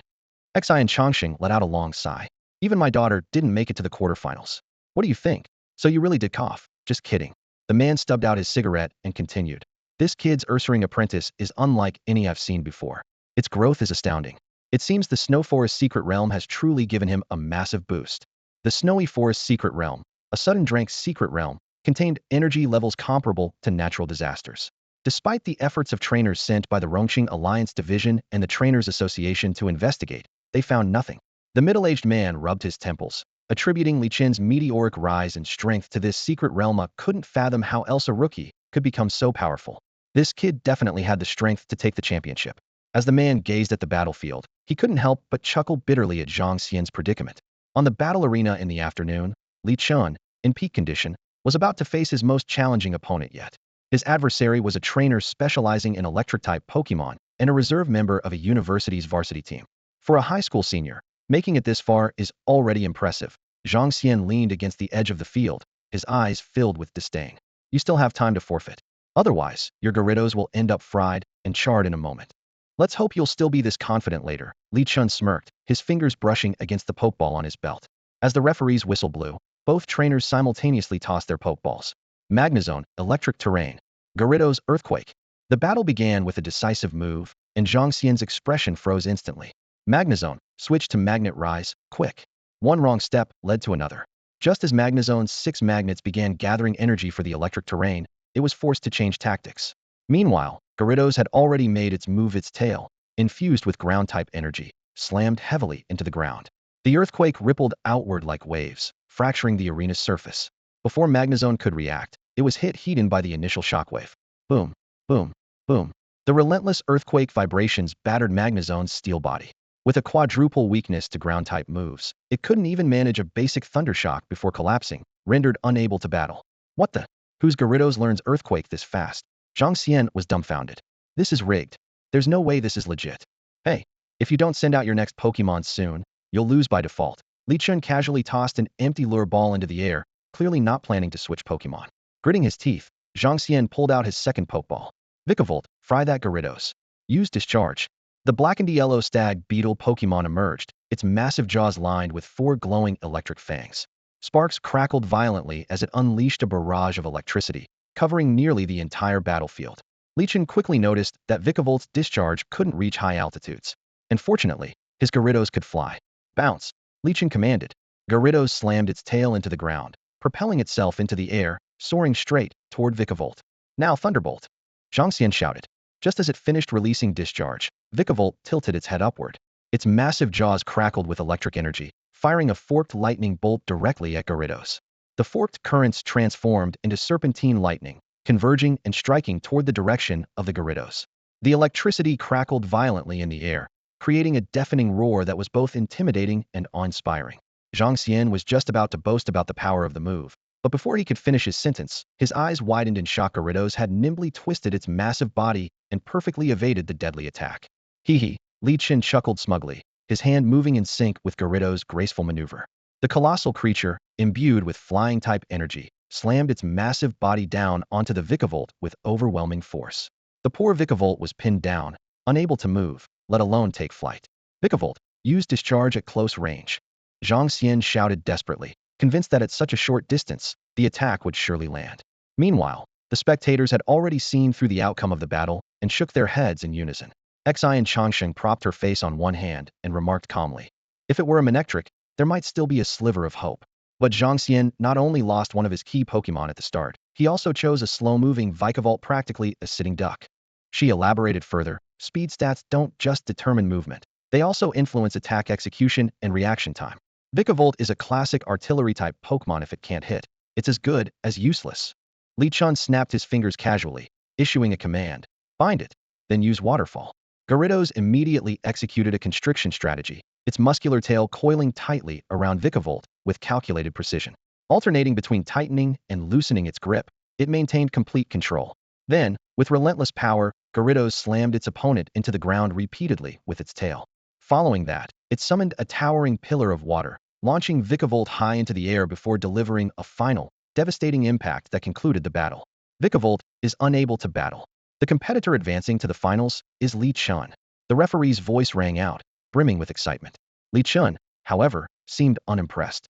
Xian Chongqing let out a long sigh. "Even my daughter didn't make it to the quarterfinals." "What do you think? So you really did cough?" "Just kidding." The man stubbed out his cigarette and continued. "This kid's Ursaring Apprentice is unlike any I've seen before. Its growth is astounding. It seems the Snow Forest Secret Realm has truly given him a massive boost." The Snowy Forest Secret Realm, a sudden Drank secret realm, contained energy levels comparable to natural disasters. Despite the efforts of trainers sent by the Rongqing Alliance Division and the Trainers Association to investigate, they found nothing. The middle-aged man rubbed his temples, attributing Li Chen's meteoric rise in strength to this secret realm. Couldn't fathom how else a rookie could become so powerful. This kid definitely had the strength to take the championship. As the man gazed at the battlefield, he couldn't help but chuckle bitterly at Zhang Xian's predicament. On the battle arena in the afternoon, Li Chun, in peak condition, was about to face his most challenging opponent yet. His adversary was a trainer specializing in electric-type Pokemon and a reserve member of a university's varsity team. For a high school senior, making it this far is already impressive. Zhang Xian leaned against the edge of the field, his eyes filled with disdain. "You still have time to forfeit. Otherwise, your Gyarados will end up fried and charred in a moment. Let's hope you'll still be this confident later." Li Chun smirked, his fingers brushing against the Pokeball on his belt. As the referee's whistle blew, both trainers simultaneously tossed their Pokeballs. Magnezone, Electric Terrain. Gyarados, Earthquake. The battle began with a decisive move, and Zhang Xian's expression froze instantly. Magnezone, switched to Magnet Rise, quick. One wrong step led to another. Just as Magnezone's 6 magnets began gathering energy for the electric terrain, it was forced to change tactics. Meanwhile, Gyarados had already made its move. Its tail, infused with ground-type energy, slammed heavily into the ground. The earthquake rippled outward like waves, fracturing the arena's surface. Before Magnezone could react, it was hit heated by the initial shockwave. Boom, boom, boom. The relentless earthquake vibrations battered Magnezone's steel body. With a quadruple weakness to ground-type moves, it couldn't even manage a basic Thundershock before collapsing, rendered unable to battle. "What the? Whose Gyarados learns Earthquake this fast?" Zhang Xian was dumbfounded. "This is rigged. There's no way this is legit." "Hey, if you don't send out your next Pokemon soon, you'll lose by default." Li Chun casually tossed an empty lure ball into the air, clearly not planning to switch Pokemon. Gritting his teeth, Zhang Xian pulled out his second Pokeball. "Vikavolt, fry that Gyarados. Use Discharge." The black and yellow stag beetle Pokemon emerged, its massive jaws lined with 4 glowing electric fangs. Sparks crackled violently as it unleashed a barrage of electricity, covering nearly the entire battlefield. Li Chun quickly noticed that Vikavolt's discharge couldn't reach high altitudes. And fortunately, his Gyarados could fly. "Bounce!" Li Chun commanded. Gyarados slammed its tail into the ground, propelling itself into the air, soaring straight toward Vikavolt. "Now Thunderbolt!" Zhang Xian shouted. Just as it finished releasing discharge, Vikavolt tilted its head upward. Its massive jaws crackled with electric energy, firing a forked lightning bolt directly at Gyarados. The forked currents transformed into serpentine lightning, converging and striking toward the direction of the Gyarados. The electricity crackled violently in the air, creating a deafening roar that was both intimidating and awe-inspiring. Zhang Xian was just about to boast about the power of the move, but before he could finish his sentence, his eyes widened in shock. Gyarados had nimbly twisted its massive body and perfectly evaded the deadly attack. Hee hee, Li Chen chuckled smugly, his hand moving in sync with Gyarados' graceful maneuver. The colossal creature, imbued with flying-type energy, slammed its massive body down onto the Vikavolt with overwhelming force. The poor Vikavolt was pinned down, unable to move, let alone take flight. Vikavolt, use discharge at close range. Zhang Xian shouted desperately, convinced that at such a short distance, the attack would surely land. Meanwhile, the spectators had already seen through the outcome of the battle and shook their heads in unison. Xian Changsheng propped her face on one hand and remarked calmly, if it were a Manectric, there might still be a sliver of hope. But Zhang Xian not only lost one of his key Pokemon at the start, he also chose a slow-moving Vikavolt, practically a sitting duck. She elaborated further, speed stats don't just determine movement. They also influence attack execution and reaction time. Vikavolt is a classic artillery-type Pokemon. If it can't hit, it's as good as useless. Li Chun snapped his fingers casually, issuing a command. Bind it, then use Waterfall. Gyarados immediately executed a constriction strategy, its muscular tail coiling tightly around Vikavolt with calculated precision. Alternating between tightening and loosening its grip, it maintained complete control. Then, with relentless power, Gyarados slammed its opponent into the ground repeatedly with its tail. Following that, it summoned a towering pillar of water, launching Vikavolt high into the air before delivering a final, devastating impact that concluded the battle. Vikavolt is unable to battle. The competitor advancing to the finals is Li Chun. The referee's voice rang out, brimming with excitement. Li Chun, however, seemed unimpressed.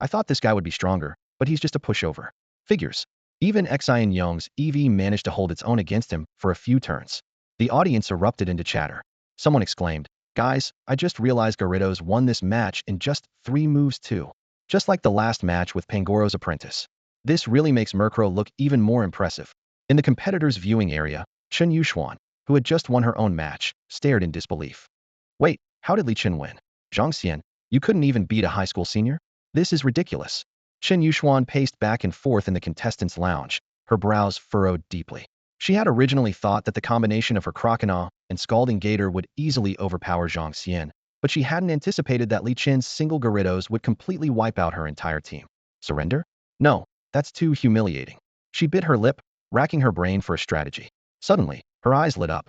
I thought this guy would be stronger, but he's just a pushover. Figures. Even Xian Yong's EV managed to hold its own against him for a few turns. The audience erupted into chatter. Someone exclaimed, guys, I just realized Gyarados won this match in just 3 moves too. Just like the last match with Pangoro's apprentice. This really makes Murkrow look even more impressive. In the competitor's viewing area, Chen Yuxuan, who had just won her own match, stared in disbelief. Wait, how did Li Chen win? Zhang Xian, you couldn't even beat a high school senior? This is ridiculous. Chen Yuxuan paced back and forth in the contestants' lounge, her brows furrowed deeply. She had originally thought that the combination of her Croconaw and Scalding Gator would easily overpower Zhang Xian, but she hadn't anticipated that Li Chen's single Gyarados would completely wipe out her entire team. Surrender? No, that's too humiliating. She bit her lip, racking her brain for a strategy. Suddenly, her eyes lit up.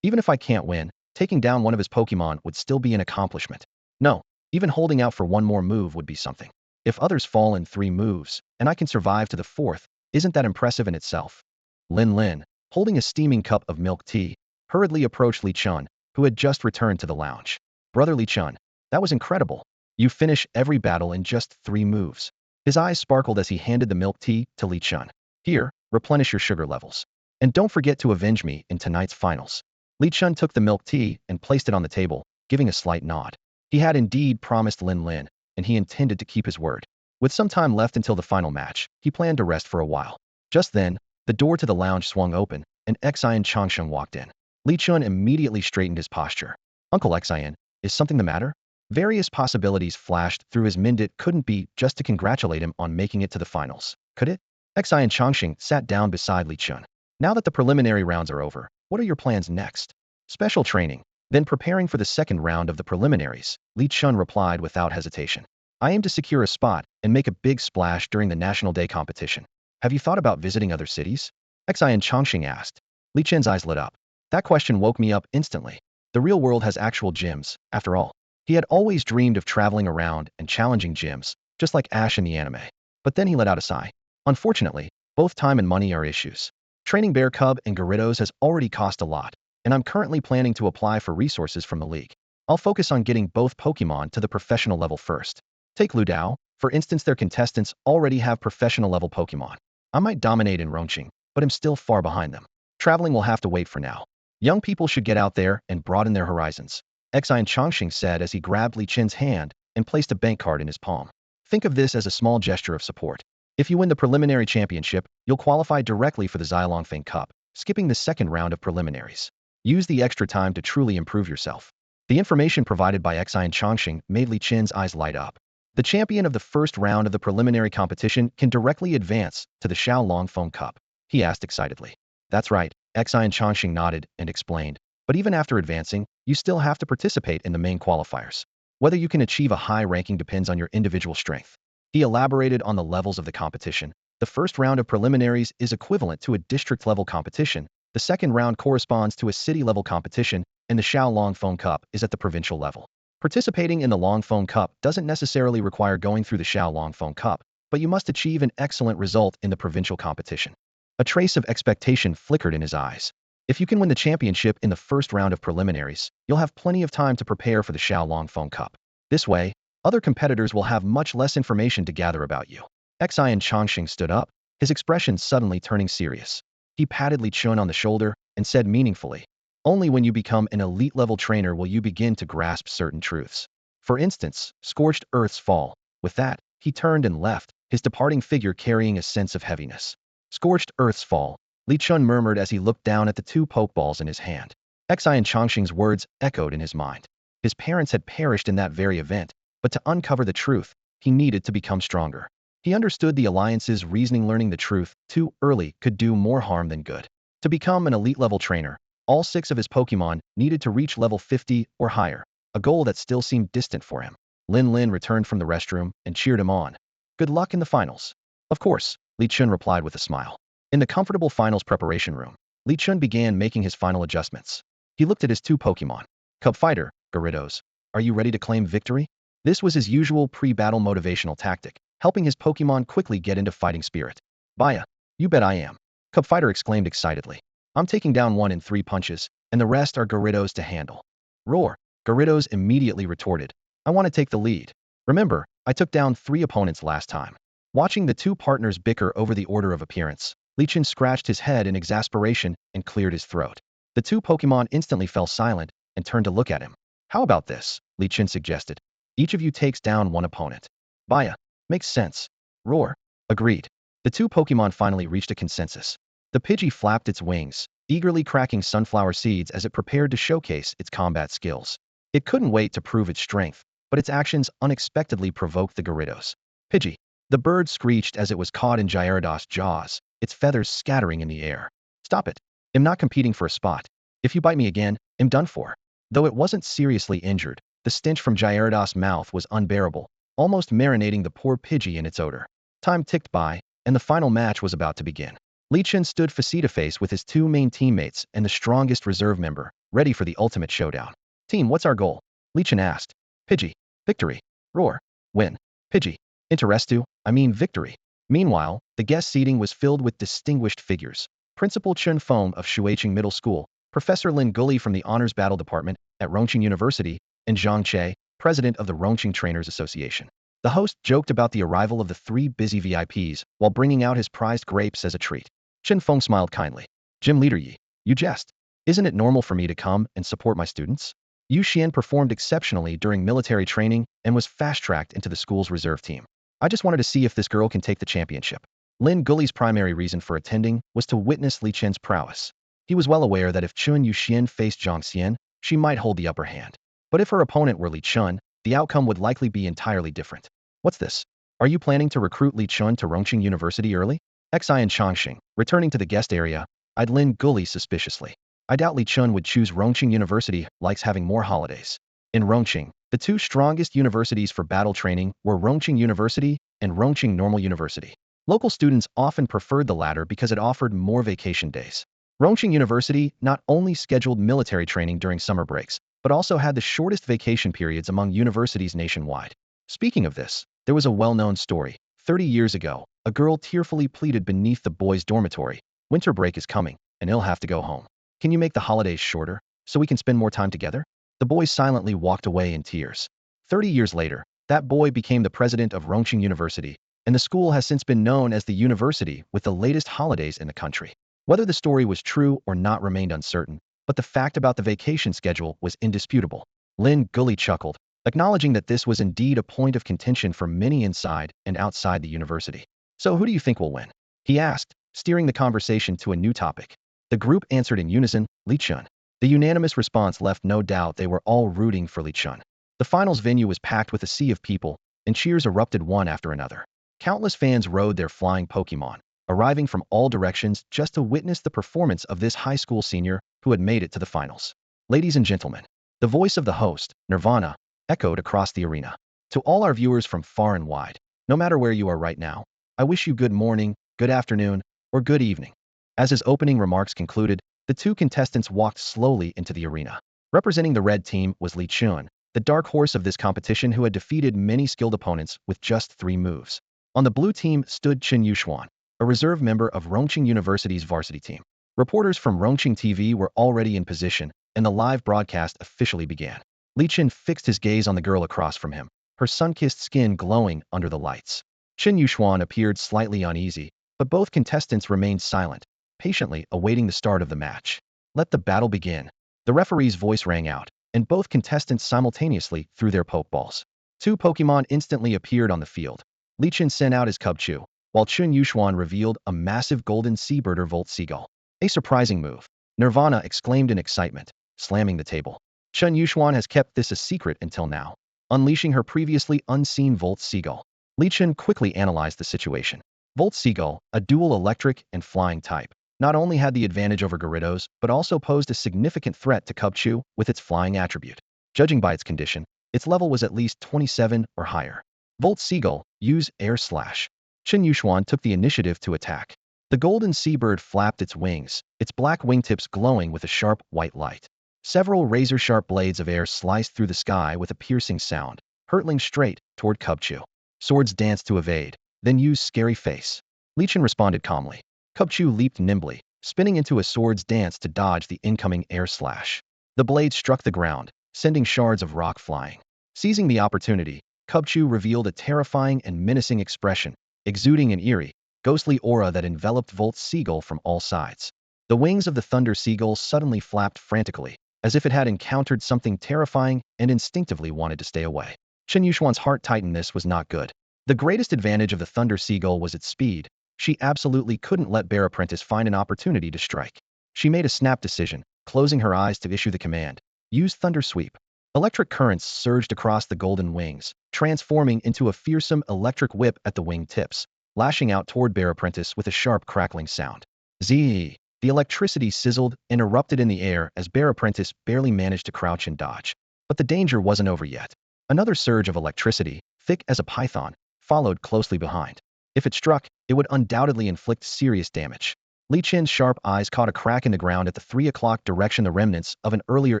Even if I can't win, taking down one of his Pokemon would still be an accomplishment. No, even holding out for one more move would be something. If others fall in 3 moves, and I can survive to the 4th, isn't that impressive in itself? Lin Lin, holding a steaming cup of milk tea, hurriedly approached Li Chun, who had just returned to the lounge. Brother Li Chun, that was incredible. You finish every battle in just 3 moves. His eyes sparkled as he handed the milk tea to Li Chun. Here, replenish your sugar levels. And don't forget to avenge me in tonight's finals. Li Chun took the milk tea and placed it on the table, giving a slight nod. He had indeed promised Lin Lin, and he intended to keep his word. With some time left until the final match, he planned to rest for a while. Just then, the door to the lounge swung open, and Xian Changsheng walked in. Li Chun immediately straightened his posture. Uncle Xian, is something the matter? Various possibilities flashed through his mind. It couldn't be just to congratulate him on making it to the finals, could it? Xian Changsheng sat down beside Li Chun. Now that the preliminary rounds are over, what are your plans next? Special training. Then preparing for the second round of the preliminaries, Li Chun replied without hesitation. I aim to secure a spot and make a big splash during the National Day competition. Have you thought about visiting other cities? Xian Changsheng asked. Li Chun's eyes lit up. That question woke me up instantly. The real world has actual gyms, after all. He had always dreamed of traveling around and challenging gyms, just like Ash in the anime. But then he let out a sigh. Unfortunately, both time and money are issues. Training Bear Cub and Gyarados has already cost a lot, and I'm currently planning to apply for resources from the league. I'll focus on getting both Pokemon to the professional level first. Take Ludao, for instance. Their contestants already have professional level Pokemon. I might dominate in Ronqing, but I'm still far behind them. Traveling will have to wait for now. Young people should get out there and broaden their horizons. Xian Changsheng said as he grabbed Li Chen's hand and placed a bank card in his palm. Think of this as a small gesture of support. If you win the preliminary championship, you'll qualify directly for the Xylongfang Cup, skipping the second round of preliminaries. Use the extra time to truly improve yourself. The information provided by Xian Changsheng made Li Chen's eyes light up. The champion of the first round of the preliminary competition can directly advance to the Xiaolongfeng Cup, he asked excitedly. That's right, Xian Changsheng nodded and explained. But even after advancing, you still have to participate in the main qualifiers. Whether you can achieve a high ranking depends on your individual strength. He elaborated on the levels of the competition. The first round of preliminaries is equivalent to a district-level competition, the second round corresponds to a city-level competition, and the Xiao Longfeng Cup is at the provincial level. Participating in the Longfeng Cup doesn't necessarily require going through the Xiao Longfeng Cup, but you must achieve an excellent result in the provincial competition. A trace of expectation flickered in his eyes. If you can win the championship in the first round of preliminaries, you'll have plenty of time to prepare for the Xiao Longfeng Cup. This way, other competitors will have much less information to gather about you. Xian Chongqing stood up, his expression suddenly turning serious. He patted Li Chun on the shoulder and said meaningfully, "Only when you become an elite-level trainer will you begin to grasp certain truths. For instance, scorched earth's fall." With that, he turned and left, his departing figure carrying a sense of heaviness. Scorched earth's fall, Li Chun murmured as he looked down at the two pokeballs in his hand. Xian Chongqing's words echoed in his mind. His parents had perished in that very event, but to uncover the truth, he needed to become stronger. He understood the Alliance's reasoning. Learning the truth too early could do more harm than good. To become an elite-level trainer, all 6 of his Pokemon needed to reach level 50 or higher, a goal that still seemed distant for him. Lin Lin returned from the restroom and cheered him on. "Good luck in the finals." "Of course," Li Chun replied with a smile. In the comfortable finals preparation room, Li Chun began making his final adjustments. He looked at his 2 Pokemon. "Cub Fighter, Gyarados, are you ready to claim victory?" This was his usual pre-battle motivational tactic, helping his Pokemon quickly get into fighting spirit. "Baya, you bet I am," Cub Fighter exclaimed excitedly. "I'm taking down 1 in 3 punches, and the rest are Gyarados to handle." "Roar," Gyarados immediately retorted. "I want to take the lead. Remember, I took down 3 opponents last time." Watching the 2 partners bicker over the order of appearance, Li Chun scratched his head in exasperation and cleared his throat. The 2 Pokemon instantly fell silent and turned to look at him. "How about this?" Li Chun suggested. "Each of you takes down 1 opponent." "Baya, makes sense." "Roar." Agreed. The 2 Pokemon finally reached a consensus. The Pidgey flapped its wings, eagerly cracking sunflower seeds as it prepared to showcase its combat skills. It couldn't wait to prove its strength, but its actions unexpectedly provoked the Gyarados. "Pidgey." The bird screeched as it was caught in Gyarados' jaws, its feathers scattering in the air. "Stop it. I'm not competing for a spot. If you bite me again, I'm done for." Though it wasn't seriously injured, the stench from Gyarados' mouth was unbearable, almost marinating the poor Pidgey in its odor. Time ticked by, and the final match was about to begin. Li Chun stood face-to-face with his 2 main teammates and the strongest reserve member, ready for the ultimate showdown. "Team, what's our goal?" Li Chun asked. "Pidgey. Victory." "Roar." "Win." "Pidgey. Interestu, I mean victory." Meanwhile, the guest seating was filled with distinguished figures. Principal Chun Feng of Shuiqing Middle School, Professor Lin Gully from the Honors Battle Department at Rongqing University, and Zhang Che, president of the Rongqing Trainers Association. The host joked about the arrival of the 3 busy VIPs while bringing out his prized grapes as a treat. Chen Feng smiled kindly. "Gym Leader Yi, you jest. Isn't it normal for me to come and support my students?" Yu Xian performed exceptionally during military training and was fast-tracked into the school's reserve team. "I just wanted to see if this girl can take the championship." Lin Gully's primary reason for attending was to witness Li Chen's prowess. He was well aware that if Chun Yuxian faced Zhang Xian, she might hold the upper hand. But if her opponent were Li Chun, the outcome would likely be entirely different. "What's this? Are you planning to recruit Li Chun to Rongqing University early?" Xian Chongqing, returning to the guest area, eyed Lin Gully suspiciously. "I doubt Li Chun would choose Rongqing University, likes having more holidays." In Rongqing, the 2 strongest universities for battle training were Rongqing University and Rongqing Normal University. Local students often preferred the latter because it offered more vacation days. Rongqing University not only scheduled military training during summer breaks, but also had the shortest vacation periods among universities nationwide. Speaking of this, there was a well-known story. 30 years ago, a girl tearfully pleaded beneath the boys' dormitory, "Winter break is coming, and I'll have to go home. Can you make the holidays shorter, so we can spend more time together?" The boy silently walked away in tears. 30 years later, that boy became the president of Rongqing University, and the school has since been known as the university with the latest holidays in the country. Whether the story was true or not remained uncertain, but the fact about the vacation schedule was indisputable. Lin Gully chuckled, acknowledging that this was indeed a point of contention for many inside and outside the university. "So who do you think will win?" he asked, steering the conversation to a new topic. The group answered in unison, "Li Chun." The unanimous response left no doubt they were all rooting for Li Chun. The finals venue was packed with a sea of people, and cheers erupted one after another. Countless fans rode their flying Pokemon, arriving from all directions just to witness the performance of this high school senior who had made it to the finals. Ladies and gentlemen, the voice of the host, Nirvana, echoed across the arena. To all our viewers from far and wide, no matter where you are right now, I wish you good morning, good afternoon, or good evening. As his opening remarks concluded, the two contestants walked slowly into the arena. Representing the red team was Li Chun, the dark horse of this competition who had defeated many skilled opponents with just 3 moves. On the blue team stood Chen Yuxuan, a reserve member of Rongqing University's varsity team. Reporters from Rongqing TV were already in position, and the live broadcast officially began. Li Chen fixed his gaze on the girl across from him, her sun-kissed skin glowing under the lights. Chen Yuxuan appeared slightly uneasy, but both contestants remained silent, patiently awaiting the start of the match. Let the battle begin. The referee's voice rang out, and both contestants simultaneously threw their Pokeballs. 2 Pokemon instantly appeared on the field. Li Chen sent out his Cubchoo, while Chen Yuxuan revealed a massive golden Seabirder Volt Seagull. A surprising move, Nirvana exclaimed in excitement, slamming the table. Chen Yuxuan has kept this a secret until now, unleashing her previously unseen Volt Seagull. Li Chen quickly analyzed the situation. Volt Seagull, a dual electric and flying type, not only had the advantage over Gyarados, but also posed a significant threat to Cubchoo with its flying attribute. Judging by its condition, its level was at least 27 or higher. Volt Seagull, use Air Slash. Chen Yuxuan took the initiative to attack. The golden seabird flapped its wings, its black wingtips glowing with a sharp white light. Several razor-sharp blades of air sliced through the sky with a piercing sound, hurtling straight toward Cubchoo. Swords danced to evade, then used Scary Face. Li Chen responded calmly. Cubchoo leaped nimbly, spinning into a sword's dance to dodge the incoming air slash. The blade struck the ground, sending shards of rock flying. Seizing the opportunity, Cubchoo revealed a terrifying and menacing expression, exuding an eerie, ghostly aura that enveloped Volt Seagull from all sides. The wings of the Thunder Seagull suddenly flapped frantically, as if it had encountered something terrifying and instinctively wanted to stay away. Chen Yuxuan's heart tightened. This was not good. The greatest advantage of the Thunder Seagull was its speed. She absolutely couldn't let Bear Apprentice find an opportunity to strike. She made a snap decision, closing her eyes to issue the command. Use Thunder Sweep. Electric currents surged across the golden wings, transforming into a fearsome electric whip at the wing tips, lashing out toward Bear Apprentice with a sharp crackling sound. Zee! The electricity sizzled and erupted in the air as Bear Apprentice barely managed to crouch and dodge. But the danger wasn't over yet. Another surge of electricity, thick as a python, followed closely behind. If it struck, it would undoubtedly inflict serious damage. Li Chen's sharp eyes caught a crack in the ground at the 3 o'clock direction, the remnants of an earlier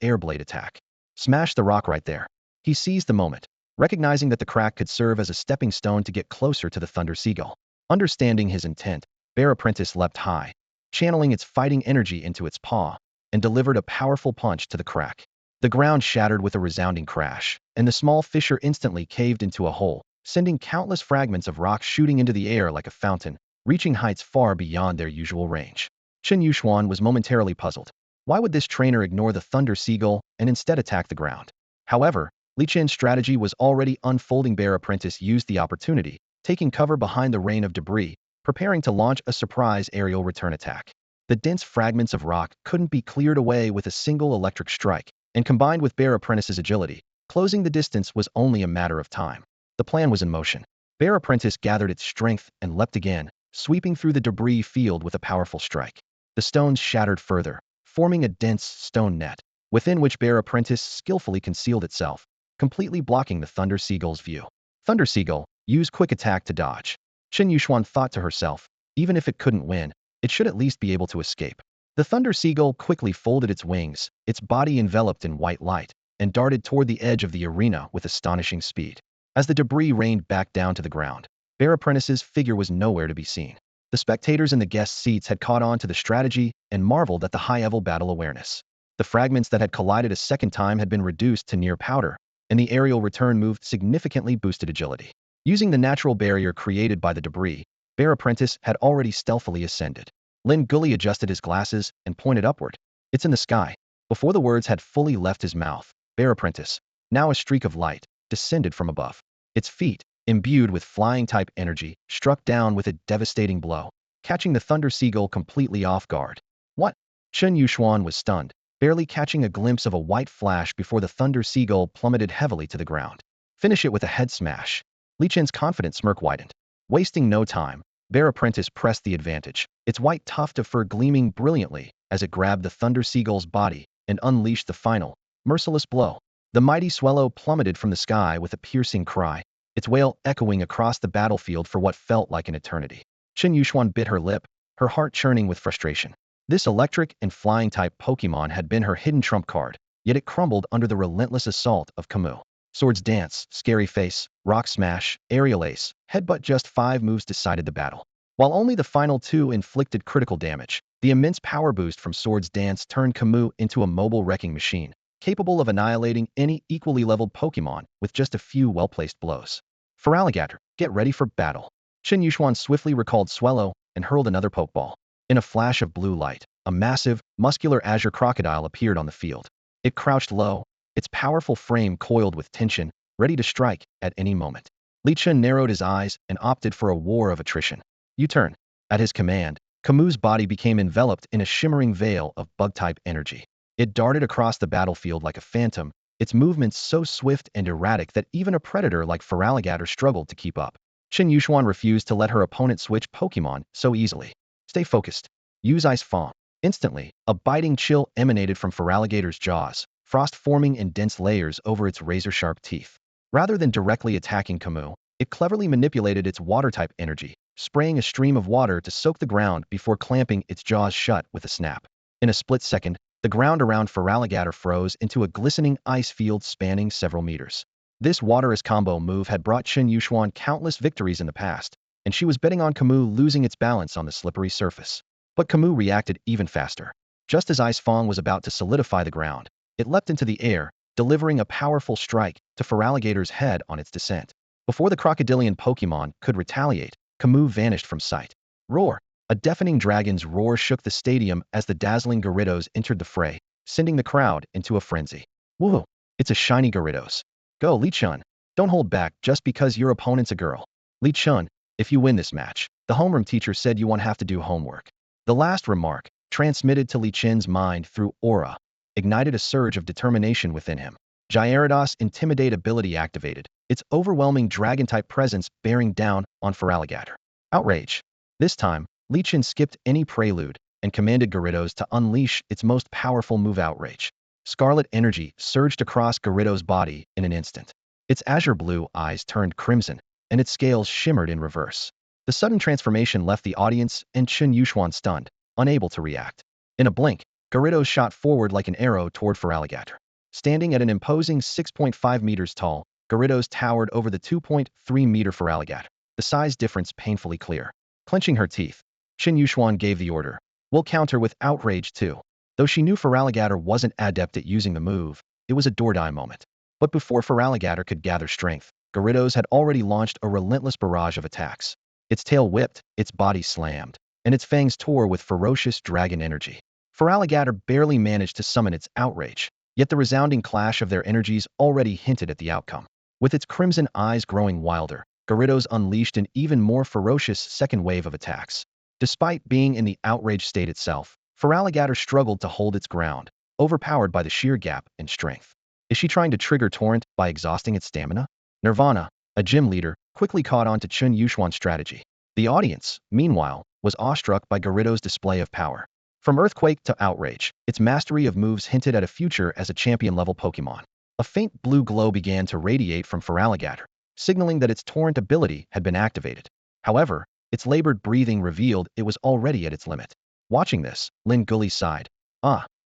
air blade attack. Smash the rock right there. He seized the moment, recognizing that the crack could serve as a stepping stone to get closer to the Thunder Seagull. Understanding his intent, Bear Apprentice leapt high, channeling its fighting energy into its paw, and delivered a powerful punch to the crack. The ground shattered with a resounding crash, and the small fissure instantly caved into a hole, sending countless fragments of rock shooting into the air like a fountain, reaching heights far beyond their usual range. Chen Yuxuan was momentarily puzzled. Why would this trainer ignore the Thunder Seagull and instead attack the ground? However, Li Chen's strategy was already unfolding. Bear Apprentice used the opportunity, taking cover behind the rain of debris, preparing to launch a surprise aerial return attack. The dense fragments of rock couldn't be cleared away with a single electric strike, and combined with Bear Apprentice's agility, closing the distance was only a matter of time. The plan was in motion. Bear Apprentice gathered its strength and leapt again, sweeping through the debris field with a powerful strike. The stones shattered further, forming a dense stone net, within which Bear Apprentice skillfully concealed itself, completely blocking the Thunder Seagull's view. Thunder Seagull, use Quick Attack to dodge. Chen Yuxuan thought to herself, even if it couldn't win, it should at least be able to escape. The Thunder Seagull quickly folded its wings, its body enveloped in white light, and darted toward the edge of the arena with astonishing speed. As the debris rained back down to the ground, Bear Apprentice's figure was nowhere to be seen. The spectators in the guest seats had caught on to the strategy and marveled at the high-level battle awareness. The fragments that had collided a second time had been reduced to near powder, and the aerial return move significantly boosted agility. Using the natural barrier created by the debris, Bear Apprentice had already stealthily ascended. Lin Gully adjusted his glasses and pointed upward. It's in the sky. Before the words had fully left his mouth, Bear Apprentice, now a streak of light, descended from above. Its feet, imbued with flying-type energy, struck down with a devastating blow, catching the Thunder Seagull completely off guard. What? Chen Yuxuan was stunned, barely catching a glimpse of a white flash before the Thunder Seagull plummeted heavily to the ground. Finish it with a head smash. Li Chen's confident smirk widened. Wasting no time, Bear Apprentice pressed the advantage, its white tuft of fur gleaming brilliantly as it grabbed the Thunder Seagull's body and unleashed the final, merciless blow. The mighty Swallow plummeted from the sky with a piercing cry, its wail echoing across the battlefield for what felt like an eternity. Chen Yuxuan bit her lip, her heart churning with frustration. This electric and flying-type Pokemon had been her hidden trump card, yet it crumbled under the relentless assault of Camus. Swords Dance, Scary Face, Rock Smash, Aerial Ace, Headbutt, just 5 moves decided the battle. While only the final 2 inflicted critical damage, the immense power boost from Swords Dance turned Camus into a mobile wrecking machine, capable of annihilating any equally leveled Pokemon with just a few well-placed blows. Feraligatr, get ready for battle. Chen Yuxuan swiftly recalled Swellow and hurled another Pokeball. In a flash of blue light, a massive, muscular azure crocodile appeared on the field. It crouched low, its powerful frame coiled with tension, ready to strike at any moment. Li Chen narrowed his eyes and opted for a war of attrition. U-turn. At his command, Camus' body became enveloped in a shimmering veil of bug-type energy. It darted across the battlefield like a phantom, its movements so swift and erratic that even a predator like Feraligatr struggled to keep up. Chen Yuxuan refused to let her opponent switch Pokemon so easily. Stay focused. Use Ice Fang. Instantly, a biting chill emanated from Feraligatr's jaws, frost forming in dense layers over its razor-sharp teeth. Rather than directly attacking Camus, it cleverly manipulated its water-type energy, spraying a stream of water to soak the ground before clamping its jaws shut with a snap. In a split second, the ground around Feraligatr froze into a glistening ice field spanning several meters. This water-as combo move had brought Chen Yuxuan countless victories in the past, and she was betting on Camus losing its balance on the slippery surface. But Camus reacted even faster. Just as Ice Fang was about to solidify the ground, it leapt into the air, delivering a powerful strike to Feraligatr's head on its descent. Before the crocodilian Pokemon could retaliate, Camus vanished from sight. Roar! A deafening dragon's roar shook the stadium as the dazzling Gyarados entered the fray, sending the crowd into a frenzy. Woohoo! It's a shiny Gyarados. Go, Li Chun. Don't hold back just because your opponent's a girl. Li Chun, if you win this match, the homeroom teacher said you won't have to do homework. The last remark, transmitted to Li Chen's mind through aura, ignited a surge of determination within him. Gyarados' Intimidate ability activated, its overwhelming dragon-type presence bearing down on Feraligatr. Outrage. This time, Li Chen skipped any prelude and commanded Gyarados to unleash its most powerful move, Outrage. Scarlet energy surged across Gyarados' body in an instant. Its azure blue eyes turned crimson, and its scales shimmered in reverse. The sudden transformation left the audience and Chen Yuxuan stunned, unable to react. In a blink, Gyarados shot forward like an arrow toward Feraligatr. Standing at an imposing 6.5 meters tall, Gyarados towered over the 2.3-meter Feraligatr, the size difference painfully clear. Clenching her teeth, Chen Yuxuan gave the order. We'll counter with Outrage too. Though she knew Feraligatr wasn't adept at using the move, it was a door-die moment. But before Feraligatr could gather strength, Gyarados had already launched a relentless barrage of attacks. Its tail whipped, its body slammed, and its fangs tore with ferocious dragon energy. Feraligatr barely managed to summon its Outrage, yet the resounding clash of their energies already hinted at the outcome. With its crimson eyes growing wilder, Gyarados unleashed an even more ferocious second wave of attacks. Despite being in the outraged state itself, Feraligatr struggled to hold its ground, overpowered by the sheer gap in strength. Is she trying to trigger Torrent by exhausting its stamina? Nirvana, a gym leader, quickly caught on to Chen Yuxuan's strategy. The audience, meanwhile, was awestruck by Gyarados' display of power. From Earthquake to Outrage, its mastery of moves hinted at a future as a champion-level Pokemon. A faint blue glow began to radiate from Feraligatr, signaling that its Torrent ability had been activated. However, its labored breathing revealed it was already at its limit. Watching this, Lin Gully sighed.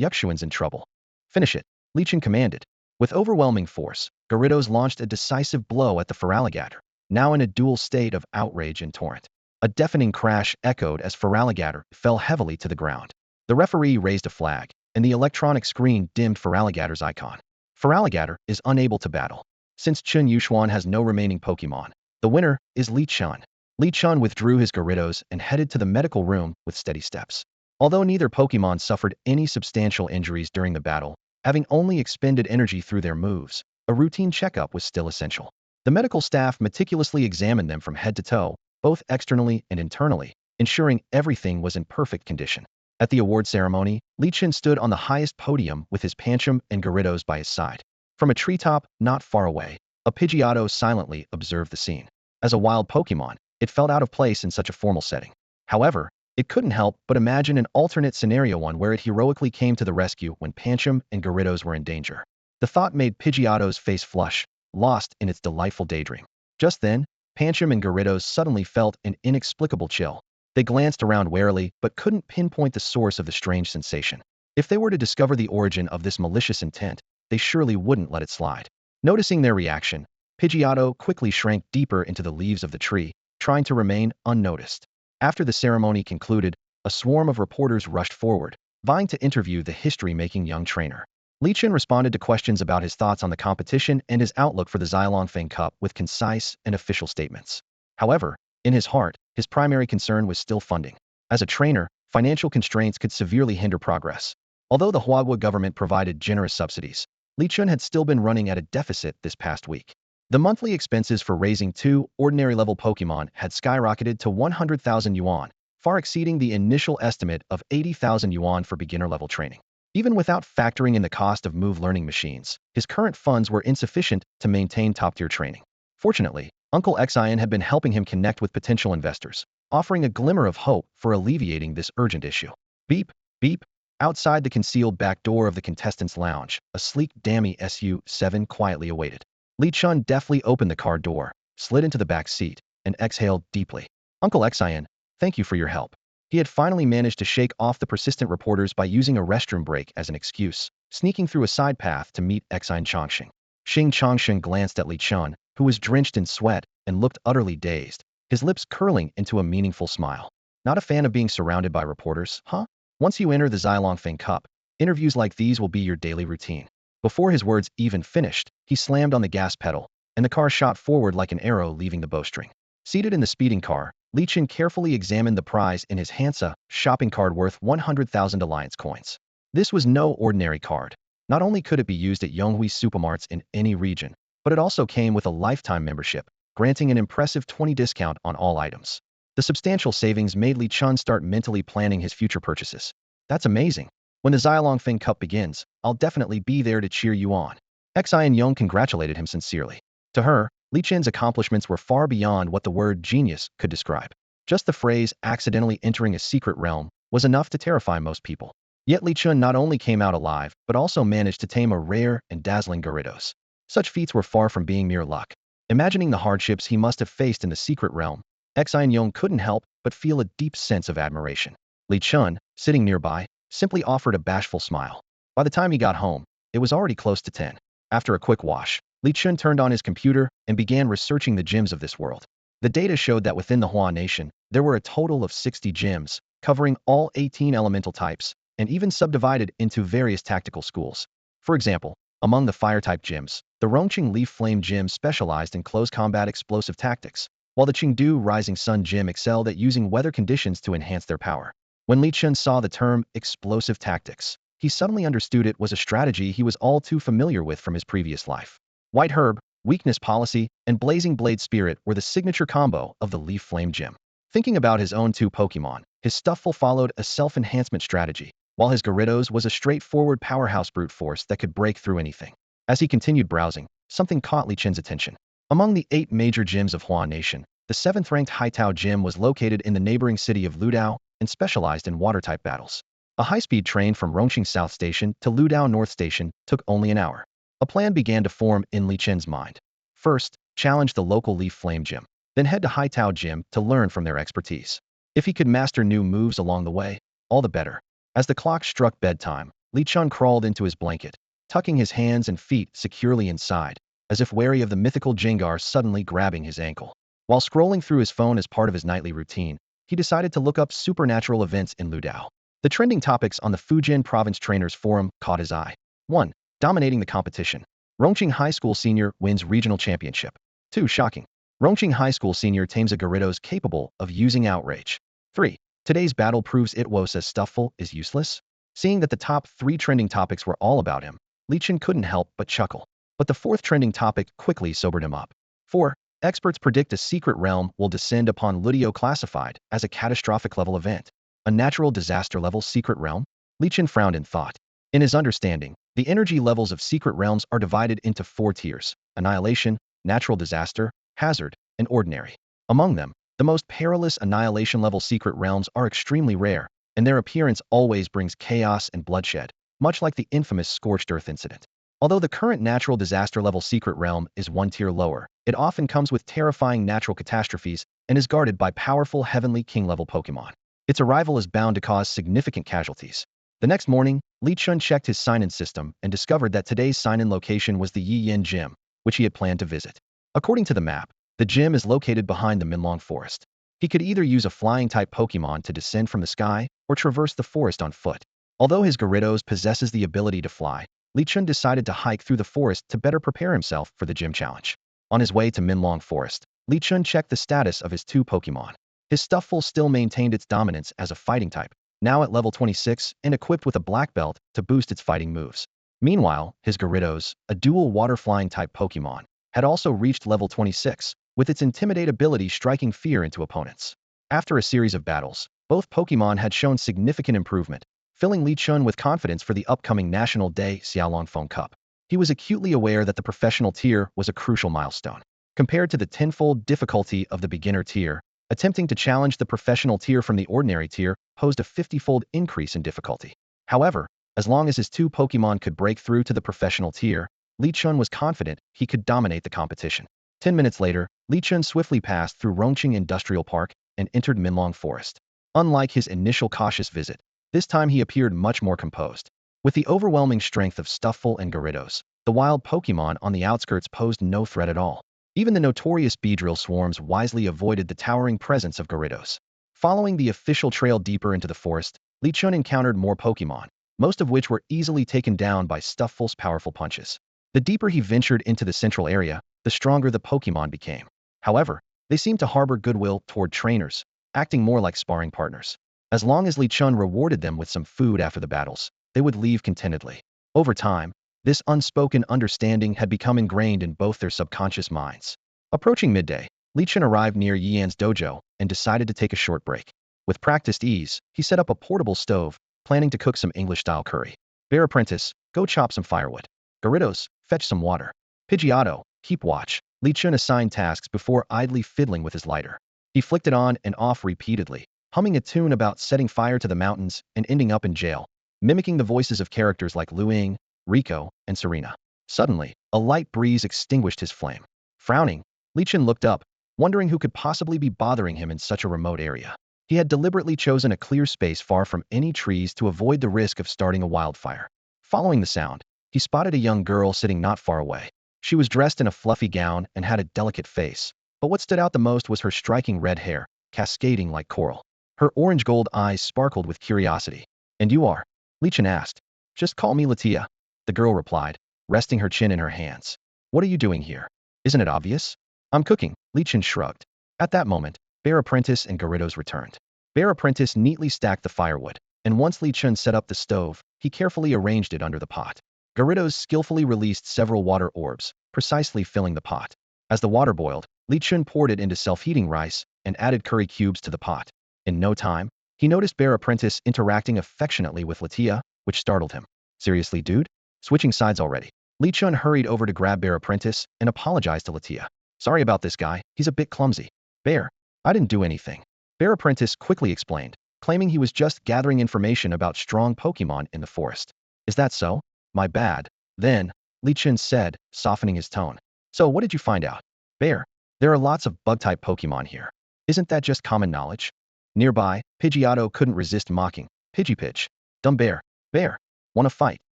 Yuxuan's in trouble. Finish it, Li Chen commanded. With overwhelming force, Gyarados launched a decisive blow at the Feraligatr, now in a dual state of Outrage and Torrent. A deafening crash echoed as Feraligatr fell heavily to the ground. The referee raised a flag, and the electronic screen dimmed Feraligatr's icon. Feraligatr is unable to battle. Since Chen Yuxuan has no remaining Pokemon, the winner is Li Chun. Li Chun withdrew his Gyarados and headed to the medical room with steady steps. Although neither Pokemon suffered any substantial injuries during the battle, having only expended energy through their moves, a routine checkup was still essential. The medical staff meticulously examined them from head to toe, both externally and internally, ensuring everything was in perfect condition. At the award ceremony, Li Chen stood on the highest podium with his Pancham and Gyarados by his side. From a treetop not far away, a Pidgeotto silently observed the scene. As a wild Pokemon, it felt out of place in such a formal setting. However, It couldn't help but imagine an alternate scenario, one where it heroically came to the rescue when Pancham and Garridos were in danger. The thought made Pidgeotto's face flush, lost in its delightful daydream. Just then, Pancham and Garridos suddenly felt an inexplicable chill. They glanced around warily but couldn't pinpoint the source of the strange sensation. If they were to discover the origin of this malicious intent, they surely wouldn't let it slide. Noticing their reaction, Pidgeotto quickly shrank deeper into the leaves of the tree, trying to remain unnoticed. After the ceremony concluded, a swarm of reporters rushed forward, vying to interview the history-making young trainer. Li Chun responded to questions about his thoughts on the competition and his outlook for the Xilongfang Cup with concise and official statements. However, in his heart, his primary concern was still funding. As a trainer, financial constraints could severely hinder progress. Although the Huagua government provided generous subsidies, Li Chun had still been running at a deficit this past week. The monthly expenses for raising 2 ordinary-level Pokemon had skyrocketed to 100,000 yuan, far exceeding the initial estimate of 80,000 yuan for beginner-level training. Even without factoring in the cost of move learning machines, his current funds were insufficient to maintain top-tier training. Fortunately, Uncle Xian had been helping him connect with potential investors, offering a glimmer of hope for alleviating this urgent issue. Beep, beep. Outside the concealed back door of the contestants' lounge, a sleek Dami SU-7 quietly awaited. Li Chun deftly opened the car door, slid into the back seat, and exhaled deeply. Uncle Xian, thank you for your help. He had finally managed to shake off the persistent reporters by using a restroom break as an excuse, sneaking through a side path to meet Xian Chongqing. Xing Chongqing glanced at Li Chun, who was drenched in sweat and looked utterly dazed, his lips curling into a meaningful smile. Not a fan of being surrounded by reporters, huh? Once you enter the Xilongfang Cup, interviews like these will be your daily routine. Before his words even finished, he slammed on the gas pedal, and the car shot forward like an arrow leaving the bowstring. Seated in the speeding car, Li Chun carefully examined the prize in his Hansa shopping card worth 100,000 alliance coins. This was no ordinary card. Not only could it be used at Yonghui supermarts in any region, but it also came with a lifetime membership, granting an impressive 20% discount on all items. The substantial savings made Li Chun start mentally planning his future purchases. That's amazing. When the Xilongfang Cup begins, I'll definitely be there to cheer you on. Xian Yong congratulated him sincerely. To her, Li Chun's accomplishments were far beyond what the word genius could describe. Just the phrase accidentally entering a secret realm was enough to terrify most people. Yet Li Chun not only came out alive, but also managed to tame a rare and dazzling Gyarados. Such feats were far from being mere luck. Imagining the hardships he must have faced in the secret realm, Xian Yong couldn't help but feel a deep sense of admiration. Li Chun, sitting nearby, simply offered a bashful smile. By the time he got home, it was already close to 10. After a quick wash, Li Chun turned on his computer and began researching the gyms of this world. The data showed that within the Hua Nation, there were a total of 60 gyms, covering all 18 elemental types, and even subdivided into various tactical schools. For example, among the fire-type gyms, the Rongqing Leaf Flame Gym specialized in close combat explosive tactics, while the Chengdu Rising Sun Gym excelled at using weather conditions to enhance their power. When Li Chun saw the term explosive tactics, he suddenly understood it was a strategy he was all too familiar with from his previous life. White Herb, Weakness Policy, and Blazing Blade Spirit were the signature combo of the Leaf Flame Gym. Thinking about his own 2 Pokemon, his Stufful followed a self-enhancement strategy, while his Gyarados was a straightforward powerhouse brute force that could break through anything. As he continued browsing, something caught Li Chun's attention. Among the 8 major gyms of Hua Nation, the 7th-ranked Haitao Gym was located in the neighboring city of Ludao and specialized in water-type battles. A high-speed train from Rongqing South Station to Ludao North Station took only an hour. A plan began to form in Li Chun's mind. First, challenge the local Leaf Flame Gym, then head to Haitao Gym to learn from their expertise. If he could master new moves along the way, all the better. As the clock struck bedtime, Li Chun crawled into his blanket, tucking his hands and feet securely inside, as if wary of the mythical Jengar suddenly grabbing his ankle. While scrolling through his phone as part of his nightly routine, he decided to look up supernatural events in Ludao. The trending topics on the Fujian Province Trainers Forum caught his eye. 1. Dominating the competition. Rongqing High School Senior wins regional championship. 2. Shocking. Rongqing High School Senior tames a Gyarados capable of using outrage. 3. Today's battle proves Itwosa's Stufful is useless. Seeing that the top 3 trending topics were all about him, Li Chun couldn't help but chuckle. But the 4th trending topic quickly sobered him up. 4. Experts predict a secret realm will descend upon Ludio, classified as a catastrophic level event. A natural disaster level secret realm? Li Chun frowned in thought. In his understanding, the energy levels of secret realms are divided into 4 tiers: annihilation, natural disaster, hazard, and ordinary. Among them, The most perilous annihilation-level secret realms are extremely rare, and their appearance always brings chaos and bloodshed, much like the infamous Scorched Earth incident. Although the current natural disaster-level secret realm is one tier lower, it often comes with terrifying natural catastrophes and is guarded by powerful Heavenly King-level Pokemon. Its arrival is bound to cause significant casualties. The next morning, Li Chun checked his sign-in system and discovered that today's sign-in location was the Yi Yin Gym, which he had planned to visit. According to the map, the gym is located behind the Minlong Forest. He could either use a flying-type Pokemon to descend from the sky or traverse the forest on foot. Although his Gyarados possesses the ability to fly, Li Chun decided to hike through the forest to better prepare himself for the gym challenge. On his way to Minlong Forest, Li Chun checked the status of his two Pokemon. His Stufful still maintained its dominance as a fighting type, now at level 26 and equipped with a black belt to boost its fighting moves. Meanwhile, his Gyarados, a dual water-flying type Pokemon, had also reached level 26, with its Intimidate ability striking fear into opponents. After a series of battles, both Pokemon had shown significant improvement, filling Li Chun with confidence for the upcoming National Day Xiaolongbong Cup. He was acutely aware that the professional tier was a crucial milestone. Compared to the tenfold difficulty of the beginner tier, attempting to challenge the professional tier from the ordinary tier posed a 50-fold increase in difficulty. However, as long as his two Pokemon could break through to the professional tier, Li Chun was confident he could dominate the competition. 10 minutes later, Li Chun swiftly passed through Rongqing Industrial Park and entered Minlong Forest. Unlike his initial cautious visit, this time he appeared much more composed. With the overwhelming strength of Stufful and Gyarados, the wild Pokemon on the outskirts posed no threat at all. Even the notorious Beedrill swarms wisely avoided the towering presence of Gyarados. Following the official trail deeper into the forest, Li Chun encountered more Pokemon, most of which were easily taken down by Stufful's powerful punches. The deeper he ventured into the central area, the stronger the Pokemon became. However, they seemed to harbor goodwill toward trainers, acting more like sparring partners. As long as Li Chun rewarded them with some food after the battles, they would leave contentedly. Over time, this unspoken understanding had become ingrained in both their subconscious minds. Approaching midday, Li Chun arrived near Yian's dojo and decided to take a short break. With practiced ease, he set up a portable stove, planning to cook some English-style curry. Bear Apprentice, go chop some firewood. Gyarados, fetch some water. Pidgeotto, keep watch. Li Chun assigned tasks before idly fiddling with his lighter. He flicked it on and off repeatedly, humming a tune about setting fire to the mountains and ending up in jail, mimicking the voices of characters like Lu Ying, Rico, and Serena. Suddenly, a light breeze extinguished his flame. Frowning, Li Chun looked up, wondering who could possibly be bothering him in such a remote area. He had deliberately chosen a clear space far from any trees to avoid the risk of starting a wildfire. Following the sound, he spotted a young girl sitting not far away. She was dressed in a fluffy gown and had a delicate face, but what stood out the most was her striking red hair, cascading like coral. Her orange-gold eyes sparkled with curiosity. "And you are?" Li Chun asked. "Just call me Latia," the girl replied, resting her chin in her hands. "What are you doing here? Isn't it obvious?" "I'm cooking," Li Chun shrugged. At that moment, Bear Apprentice and Gyarados returned. Bear Apprentice neatly stacked the firewood, and once Li Chun set up the stove, he carefully arranged it under the pot. Gyarados skillfully released several water orbs, precisely filling the pot. As the water boiled, Li Chun poured it into self-heating rice and added curry cubes to the pot. In no time, he noticed Bear Apprentice interacting affectionately with Latia, which startled him. "Seriously, dude? Switching sides already?" Li Chun hurried over to grab Bear Apprentice and apologized to Latia. "Sorry about this guy, he's a bit clumsy." "Bear, I didn't do anything," Bear Apprentice quickly explained, claiming he was just gathering information about strong Pokemon in the forest. "Is that so? My bad, then," Li Chun said, softening his tone. "So what did you find out?" "Bear, there are lots of bug-type Pokemon here. Isn't that just common knowledge?" Nearby, Pidgeotto couldn't resist mocking. "Pidgeotto, dumb bear. Bear, wanna fight?"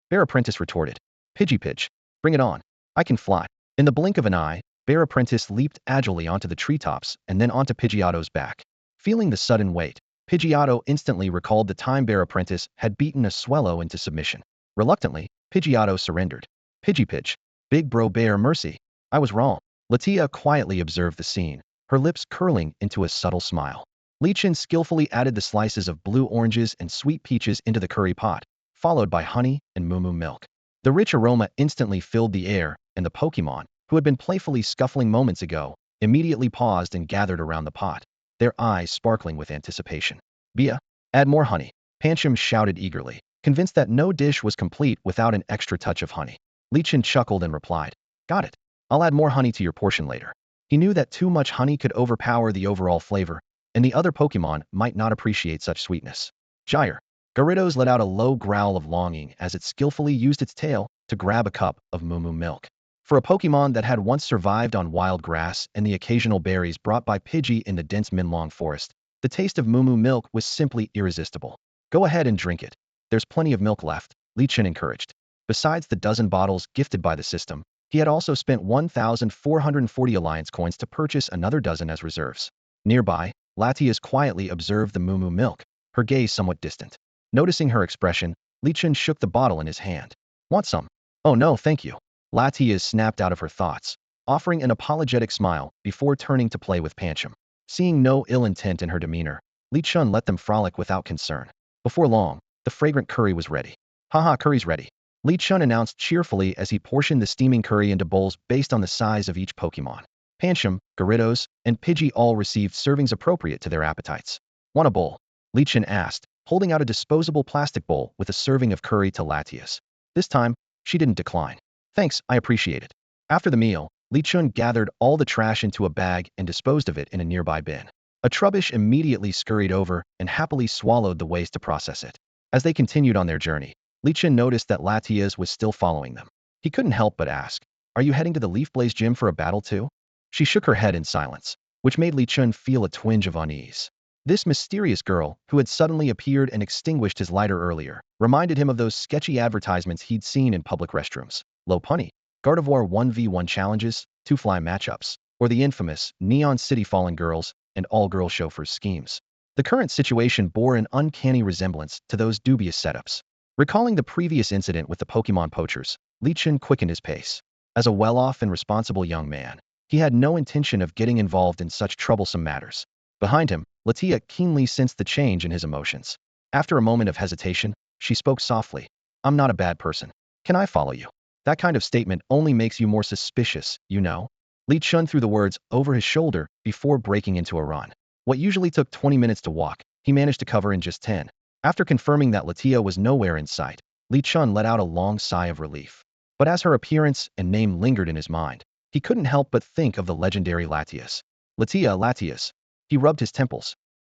Bear Apprentice retorted. "Pidgeotto, bring it on. I can fly." In the blink of an eye, Bear Apprentice leaped agilely onto the treetops and then onto Pidgeotto's back. Feeling the sudden weight, Pidgeotto instantly recalled the time Bear Apprentice had beaten a Swellow into submission. Reluctantly, Pidgeotto surrendered. "Pidgeotto, big bro bear mercy. I was wrong." Latia quietly observed the scene, her lips curling into a subtle smile. Li Chun skillfully added the slices of blue oranges and sweet peaches into the curry pot, followed by honey and moo milk. The rich aroma instantly filled the air, and the Pokemon, who had been playfully scuffling moments ago, immediately paused and gathered around the pot, their eyes sparkling with anticipation. "Bia, add more honey," Pancham shouted eagerly, convinced that no dish was complete without an extra touch of honey. Li Chun chuckled and replied, "Got it. I'll add more honey to your portion later." He knew that too much honey could overpower the overall flavor, and the other Pokemon might not appreciate such sweetness. Gyre. Gyarados let out a low growl of longing as it skillfully used its tail to grab a cup of Moo Moo milk. For a Pokemon that had once survived on wild grass and the occasional berries brought by Pidgey in the dense Minlong forest, the taste of Moo Moo milk was simply irresistible. Go ahead and drink it. There's plenty of milk left, Li Chen encouraged. Besides the dozen bottles gifted by the system, he had also spent 1,440 Alliance coins to purchase another dozen as reserves. Nearby, Latias quietly observed the Moo Moo milk, her gaze somewhat distant. Noticing her expression, Li Chen shook the bottle in his hand. Want some? Oh no, thank you. Latias snapped out of her thoughts, offering an apologetic smile before turning to play with Pancham. Seeing no ill intent in her demeanor, Li Chen let them frolic without concern. Before long, the fragrant curry was ready. Haha, curry's ready. Li Chen announced cheerfully as he portioned the steaming curry into bowls based on the size of each Pokemon. Pancham, Gyarados, and Pidgey all received servings appropriate to their appetites. Want a bowl? Li Chen asked, holding out a disposable plastic bowl with a serving of curry to Latias. This time, she didn't decline. Thanks, I appreciate it. After the meal, Li Chen gathered all the trash into a bag and disposed of it in a nearby bin. A Trubbish immediately scurried over and happily swallowed the waste to process it. As they continued on their journey, Li Chen noticed that Latias was still following them. He couldn't help but ask, "Are you heading to the Leaf Blaze gym for a battle too?" She shook her head in silence, which made Li Chen feel a twinge of unease. This mysterious girl, who had suddenly appeared and extinguished his lighter earlier, reminded him of those sketchy advertisements he'd seen in public restrooms. Lopunny, Gardevoir 1v1 challenges, 2-fly matchups, or the infamous Neon City Fallen Girls and all-girl chauffeurs schemes. The current situation bore an uncanny resemblance to those dubious setups. Recalling the previous incident with the Pokemon poachers, Li Chen quickened his pace. As a well-off and responsible young man, he had no intention of getting involved in such troublesome matters. Behind him, Latia keenly sensed the change in his emotions. After a moment of hesitation, she spoke softly. "I'm not a bad person. Can I follow you?" That kind of statement only makes you more suspicious, you know? Li Chen threw the words over his shoulder before breaking into a run. What usually took 20 minutes to walk, he managed to cover in just 10. After confirming that Latia was nowhere in sight, Li Chen let out a long sigh of relief. But as her appearance and name lingered in his mind, he couldn't help but think of the legendary Latias. Latias. He rubbed his temples.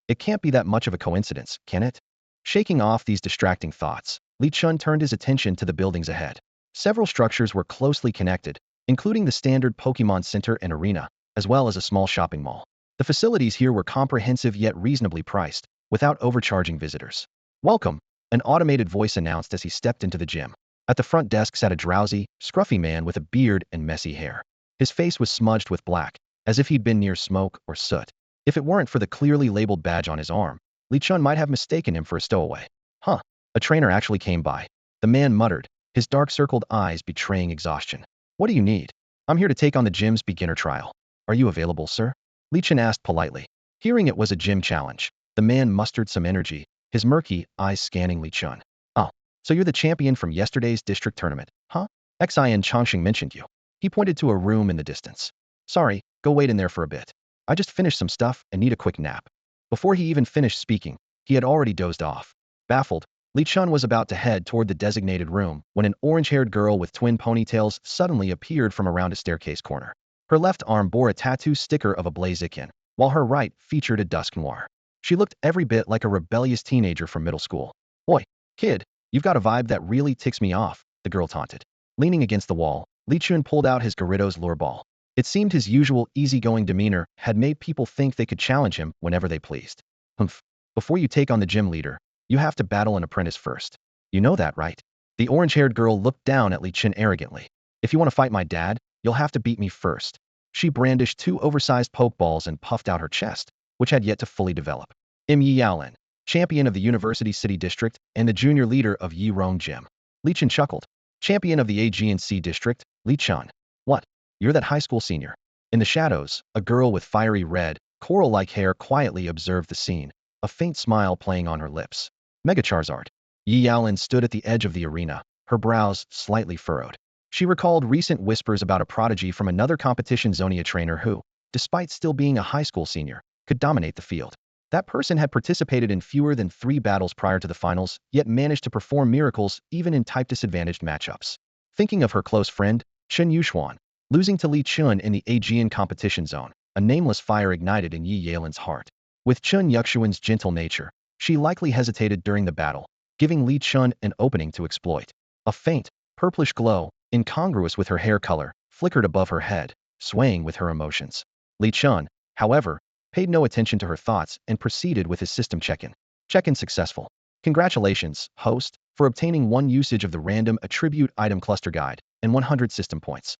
It can't be that much of a coincidence, can it? Shaking off these distracting thoughts, Li Chen turned his attention to the buildings ahead. Several structures were closely connected, including the standard Pokemon Center and Arena, as well as a small shopping mall. The facilities here were comprehensive yet reasonably priced, without overcharging visitors. "Welcome," an automated voice announced as he stepped into the gym. At the front desk sat a drowsy, scruffy man with a beard and messy hair. His face was smudged with black, as if he'd been near smoke or soot. If it weren't for the clearly labeled badge on his arm, Li Chen might have mistaken him for a stowaway. Huh. A trainer actually came by. The man muttered, his dark-circled eyes betraying exhaustion. "What do you need?" "I'm here to take on the gym's beginner trial." "Are you available, sir?" Li Chen asked politely. Hearing it was a gym challenge, the man mustered some energy, his murky eyes scanning Li Chen. "Oh, so you're the champion from yesterday's district tournament, huh? Xin Chongqing mentioned you." He pointed to a room in the distance. "Sorry, go wait in there for a bit. I just finished some stuff and need a quick nap." Before he even finished speaking, he had already dozed off. Baffled, Li Chen was about to head toward the designated room when an orange-haired girl with twin ponytails suddenly appeared from around a staircase corner. Her left arm bore a tattoo sticker of a Blaziken, while her right featured a Dusknoir. She looked every bit like a rebellious teenager from middle school. "Oi, kid, you've got a vibe that really ticks me off," the girl taunted. Leaning against the wall, Li Chen pulled out his Gyarados lure ball. It seemed his usual easygoing demeanor had made people think they could challenge him whenever they pleased. "Humph. Before you take on the gym leader, you have to battle an apprentice first. You know that, right?" The orange-haired girl looked down at Li Chen arrogantly. "If you want to fight my dad, you'll have to beat me first." She brandished 2 oversized pokeballs and puffed out her chest, which had yet to fully develop. Yi Yaolin, champion of the University City District and the junior leader of Yi Rong Gym. Li Chen chuckled. "Champion of the AG&C District, Li Chen. What? You're that high school senior." In the shadows, a girl with fiery red, coral-like hair quietly observed the scene, a faint smile playing on her lips. Mega Charizard. Yi Yaolin stood at the edge of the arena, her brows slightly furrowed. She recalled recent whispers about a prodigy from another competition Zonia trainer who, despite still being a high school senior, could dominate the field. That person had participated in fewer than 3 battles prior to the finals, yet managed to perform miracles even in type-disadvantaged matchups. Thinking of her close friend, Chen Yuxuan, losing to Li Chun in the Aegean competition zone. A nameless fire ignited in Yi Yalin's heart. With Chun Yuxuan's gentle nature, she likely hesitated during the battle, giving Li Chun an opening to exploit. A faint, purplish glow, incongruous with her hair color, flickered above her head, swaying with her emotions. Li Chun, however, paid no attention to her thoughts and proceeded with his system check-in. Check-in successful. Congratulations, host, for obtaining 1 usage of the random attribute item cluster guide and 100 system points.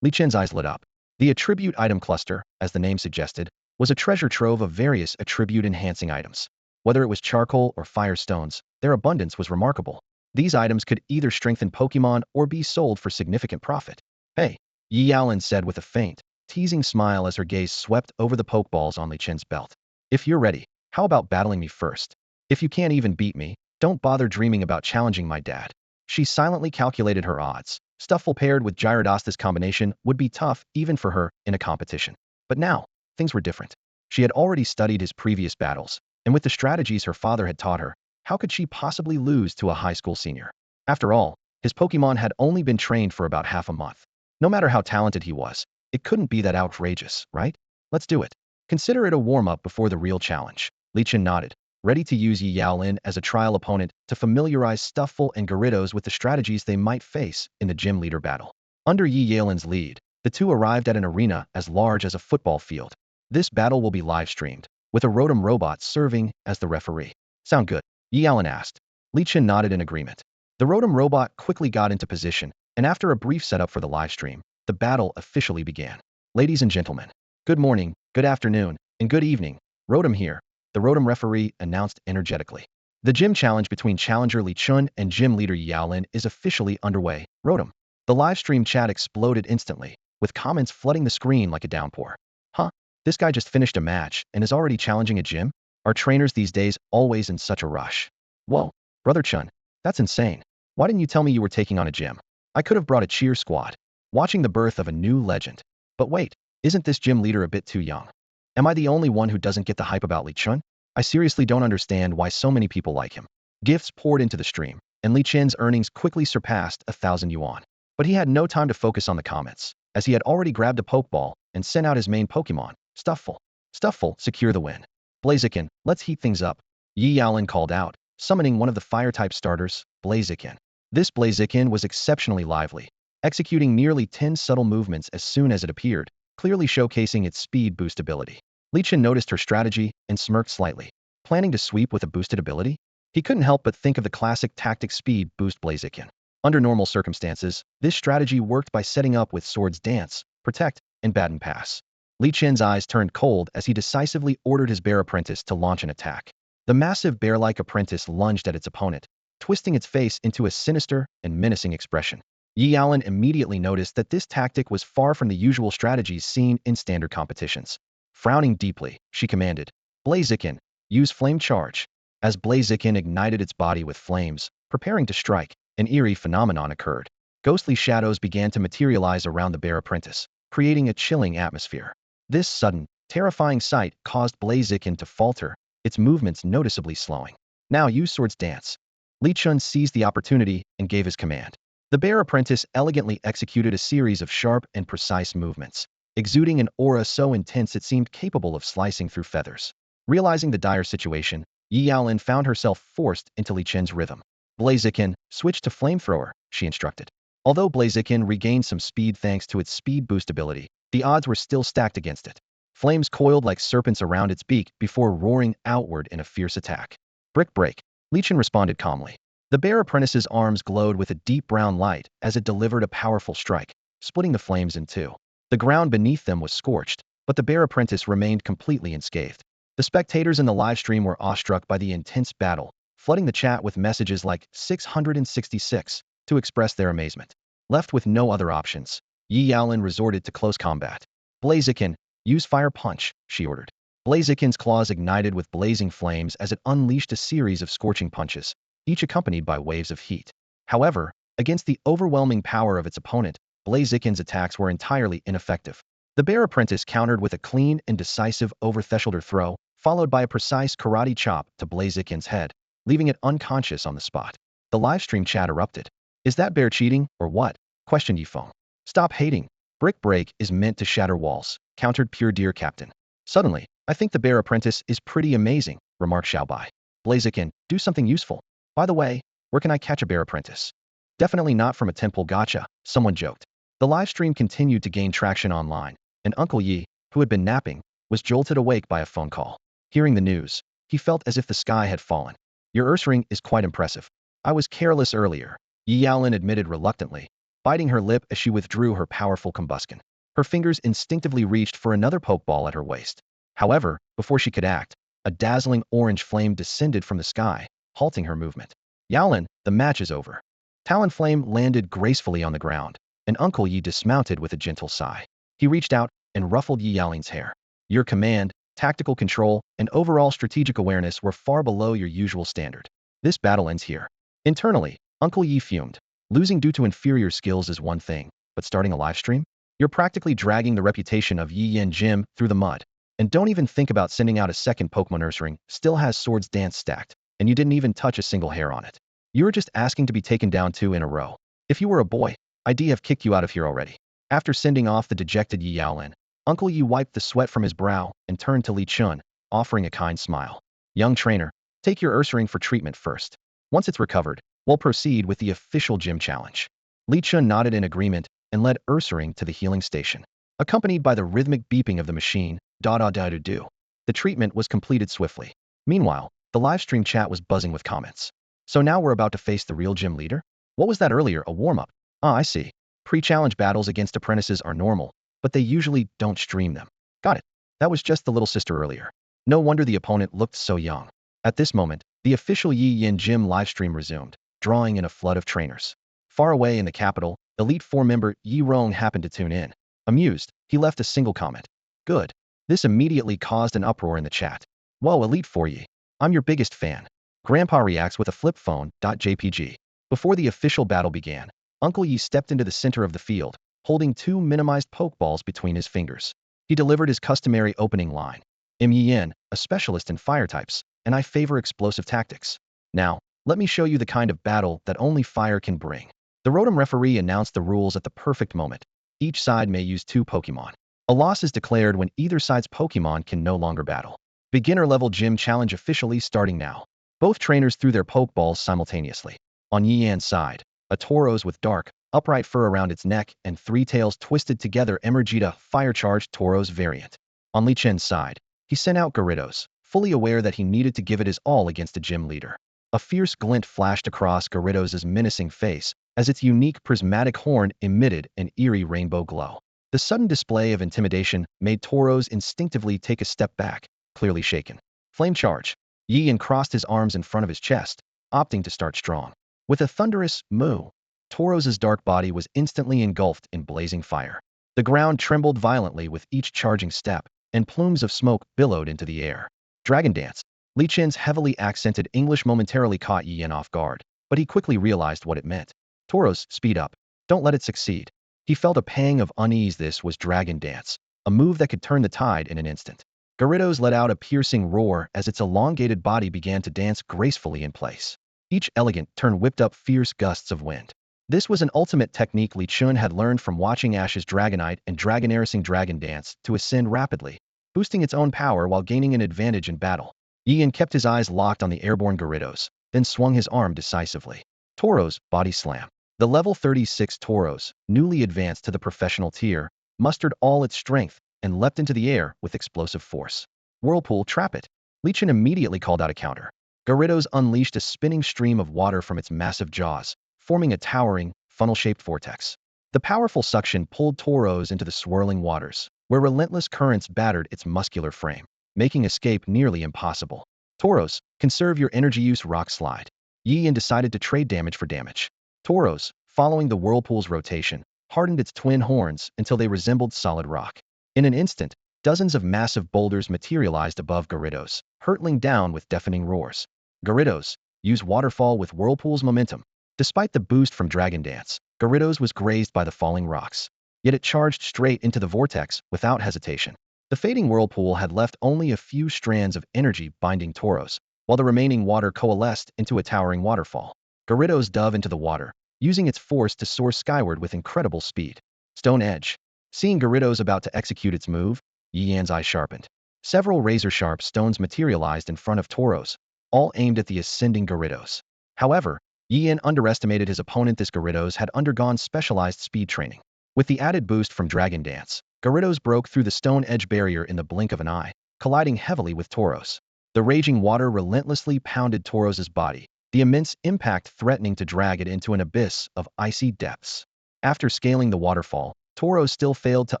Li Chun's eyes lit up. The attribute item cluster, as the name suggested, was a treasure trove of various attribute-enhancing items. Whether it was charcoal or fire stones, their abundance was remarkable. These items could either strengthen Pokemon or be sold for significant profit. Hey, Yi Yaolin said with a faint, teasing smile as her gaze swept over the Pokeballs on Li Chun's belt. If you're ready, how about battling me first? If you can't even beat me, don't bother dreaming about challenging my dad. She silently calculated her odds. Stufful paired with Gyarados combination would be tough even for her in a competition. But now, things were different. She had already studied his previous battles, and with the strategies her father had taught her, how could she possibly lose to a high school senior? After all, his Pokemon had only been trained for about half a month. No matter how talented he was, it couldn't be that outrageous, right? Let's do it. Consider it a warm-up before the real challenge. Li Chun nodded, ready to use Yi Yaolin as a trial opponent to familiarize Stufful and Gyarados with the strategies they might face in the gym leader battle. Under Yi Yaolin's lead, the two arrived at an arena as large as a football field. This battle will be live-streamed, with a Rotom robot serving as the referee. Sound good? Yi Yaolin asked. Li Chun nodded in agreement. The Rotom robot quickly got into position, and after a brief setup for the livestream, the battle officially began. Ladies and gentlemen, good morning, good afternoon, and good evening. Rotom here, the Rotom referee announced energetically. The gym challenge between challenger Li Chun and gym leader Yi Yaolin is officially underway. Rotom. The livestream chat exploded instantly, with comments flooding the screen like a downpour. Huh? This guy just finished a match and is already challenging a gym? Are trainers these days always in such a rush? Whoa, Brother Chun, that's insane. Why didn't you tell me you were taking on a gym? I could have brought a cheer squad. Watching the birth of a new legend. But wait, isn't this gym leader a bit too young? Am I the only one who doesn't get the hype about Li Chun? I seriously don't understand why so many people like him. Gifts poured into the stream, and Li Chun's earnings quickly surpassed 1,000 yuan. But he had no time to focus on the comments, as he had already grabbed a Pokeball and sent out his main Pokemon, Stufful. Stufful, secure the win. Blaziken, let's heat things up. Yi Yaolin called out, summoning one of the fire-type starters, Blaziken. This Blaziken was exceptionally lively, executing nearly 10 subtle movements as soon as it appeared, clearly showcasing its speed boost ability. Li Chun noticed her strategy and smirked slightly. Planning to sweep with a boosted ability? He couldn't help but think of the classic tactic speed boost Blaziken. Under normal circumstances, this strategy worked by setting up with Swords Dance, Protect, and Baton Pass. Li Chun's eyes turned cold as he decisively ordered his bear apprentice to launch an attack. The massive bear-like apprentice lunged at its opponent, twisting its face into a sinister and menacing expression. Yi Yaolin immediately noticed that this tactic was far from the usual strategies seen in standard competitions. Frowning deeply, she commanded, Blaziken, use Flame Charge. As Blaziken ignited its body with flames, preparing to strike, an eerie phenomenon occurred. Ghostly shadows began to materialize around the bear apprentice, creating a chilling atmosphere. This sudden, terrifying sight caused Blaziken to falter, its movements noticeably slowing. Now use Swords Dance. Li Chun seized the opportunity and gave his command. The bear apprentice elegantly executed a series of sharp and precise movements, exuding an aura so intense it seemed capable of slicing through feathers. Realizing the dire situation, Yi Yaolin found herself forced into Li Chun's rhythm. Blaziken, switch to Flamethrower, she instructed. Although Blaziken regained some speed thanks to its speed boost ability, the odds were still stacked against it. Flames coiled like serpents around its beak before roaring outward in a fierce attack. Brick break. Li Chun responded calmly. The bear apprentice's arms glowed with a deep brown light as it delivered a powerful strike, splitting the flames in two. The ground beneath them was scorched, but the bear apprentice remained completely unscathed. The spectators in the live stream were awestruck by the intense battle, flooding the chat with messages like 666 to express their amazement. Left with no other options, Yi Yaolin resorted to close combat. Blaziken, use Fire Punch, she ordered. Blaziken's claws ignited with blazing flames as it unleashed a series of scorching punches, each accompanied by waves of heat. However, against the overwhelming power of its opponent, Blaziken's attacks were entirely ineffective. The bear apprentice countered with a clean and decisive over-thresholder throw, followed by a precise karate chop to Blaziken's head, leaving it unconscious on the spot. The livestream chat erupted. Is that bear cheating, or what? Questioned Yifeng. Stop hating. Brick break is meant to shatter walls, countered Pure Deer Captain. Suddenly, I think the bear apprentice is pretty amazing, remarked Xiaobai. Blaziken, do something useful. By the way, where can I catch a bear apprentice? Definitely not from a temple gotcha, someone joked. The live stream continued to gain traction online, and Uncle Yi, who had been napping, was jolted awake by a phone call. Hearing the news, he felt as if the sky had fallen. Your Ursaring is quite impressive. I was careless earlier, Yi Yaolin admitted reluctantly, biting her lip as she withdrew her powerful combustion. Her fingers instinctively reached for another pokeball at her waist. However, before she could act, a dazzling orange flame descended from the sky, halting her movement. Yaolin, the match is over. Talonflame landed gracefully on the ground, and Uncle Yi dismounted with a gentle sigh. He reached out and ruffled Yi Yaolin's hair. Your command, tactical control, and overall strategic awareness were far below your usual standard. This battle ends here. Internally, Uncle Yi fumed. Losing due to inferior skills is one thing, but starting a live stream? You're practically dragging the reputation of Yi Yan Gym through the mud. And don't even think about sending out a second Pokemon Ursaring, still has Swords Dance stacked, and you didn't even touch a single hair on it. You were just asking to be taken down 2 in a row. If you were a boy, I'd have kicked you out of here already. After sending off the dejected Yi Yaolin, Uncle Yi wiped the sweat from his brow and turned to Li Chun, offering a kind smile. Young trainer, take your Ursaring for treatment first. Once it's recovered, we'll proceed with the official gym challenge. Li Chun nodded in agreement and led Ursaring to the healing station. Accompanied by the rhythmic beeping of the machine, da-da-da-do-do. The treatment was completed swiftly. Meanwhile, the livestream chat was buzzing with comments. So now we're about to face the real gym leader? What was that earlier, a warm-up? Ah, I see. Pre-challenge battles against apprentices are normal, but they usually don't stream them. Got it. That was just the little sister earlier. No wonder the opponent looked so young. At this moment, the official Yi Yin Gym livestream resumed, drawing in a flood of trainers. Far away in the capital, Elite Four member Yi Rong happened to tune in. Amused, he left a single comment. Good. This immediately caused an uproar in the chat. Whoa, Elite Four Yi. I'm your biggest fan. Grandpa reacts with a flip phone. JPG. Before the official battle began, Uncle Yi stepped into the center of the field, holding 2 minimized pokeballs between his fingers. He delivered his customary opening line. I'm Yi Yin, a specialist in fire types, and I favor explosive tactics. Now, let me show you the kind of battle that only fire can bring. The Rotom referee announced the rules at the perfect moment. Each side may use 2 Pokemon. A loss is declared when either side's Pokemon can no longer battle. Beginner-level gym challenge officially starting now. Both trainers threw their Pokeballs simultaneously. On Yi Yan's side, a Tauros with dark, upright fur around its neck and 3 tails twisted together Emergita fire-charged Tauros variant. On Li Chen's side, he sent out Gyarados, fully aware that he needed to give it his all against a gym leader. A fierce glint flashed across Gyarados' menacing face as its unique prismatic horn emitted an eerie rainbow glow. The sudden display of intimidation made Tauros instinctively take a step back, clearly shaken. Flame charge. Yi Yan crossed his arms in front of his chest, opting to start strong. With a thunderous moo, Tauros' dark body was instantly engulfed in blazing fire. The ground trembled violently with each charging step, and plumes of smoke billowed into the air. Dragon Dance. Li Chen's heavily accented English momentarily caught Yi Yan off guard, but he quickly realized what it meant. Tauros, speed up. Don't let it succeed. He felt a pang of unease. This was Dragon Dance, a move that could turn the tide in an instant. Gyarados let out a piercing roar as its elongated body began to dance gracefully in place. Each elegant turn whipped up fierce gusts of wind. This was an ultimate technique Li Chun had learned from watching Ash's Dragonite and Dragonair's Dragon Dance to ascend rapidly, boosting its own power while gaining an advantage in battle. Yi Yan kept his eyes locked on the airborne Gyarados, then swung his arm decisively. Tauros, body slam. The level 36 Tauros, newly advanced to the professional tier, mustered all its strength and leapt into the air with explosive force. Whirlpool, trap it. Li Chun immediately called out a counter. Gyarados unleashed a spinning stream of water from its massive jaws, forming a towering, funnel-shaped vortex. The powerful suction pulled Tauros into the swirling waters, where relentless currents battered its muscular frame, making escape nearly impossible. Tauros, conserve your energy use. Rock slide. Yi Yan decided to trade damage for damage. Tauros, following the whirlpool's rotation, hardened its twin horns until they resembled solid rock. In an instant, dozens of massive boulders materialized above Gyarados, hurtling down with deafening roars. Gyarados, use waterfall with whirlpool's momentum. Despite the boost from Dragon Dance, Gyarados was grazed by the falling rocks. Yet it charged straight into the vortex without hesitation. The fading whirlpool had left only a few strands of energy binding Tauros, while the remaining water coalesced into a towering waterfall. Gyarados dove into the water, using its force to soar skyward with incredible speed. Stone Edge. Seeing Gyarados about to execute its move, Yi Yan's eyes sharpened. Several razor-sharp stones materialized in front of Tauros, all aimed at the ascending Gyarados. However, Yi Yan underestimated his opponent. This Gyarados had undergone specialized speed training. With the added boost from Dragon Dance, Gyarados broke through the stone edge barrier in the blink of an eye, colliding heavily with Tauros. The raging water relentlessly pounded Tauros's body, the immense impact threatening to drag it into an abyss of icy depths. After scaling the waterfall, Tauros still failed to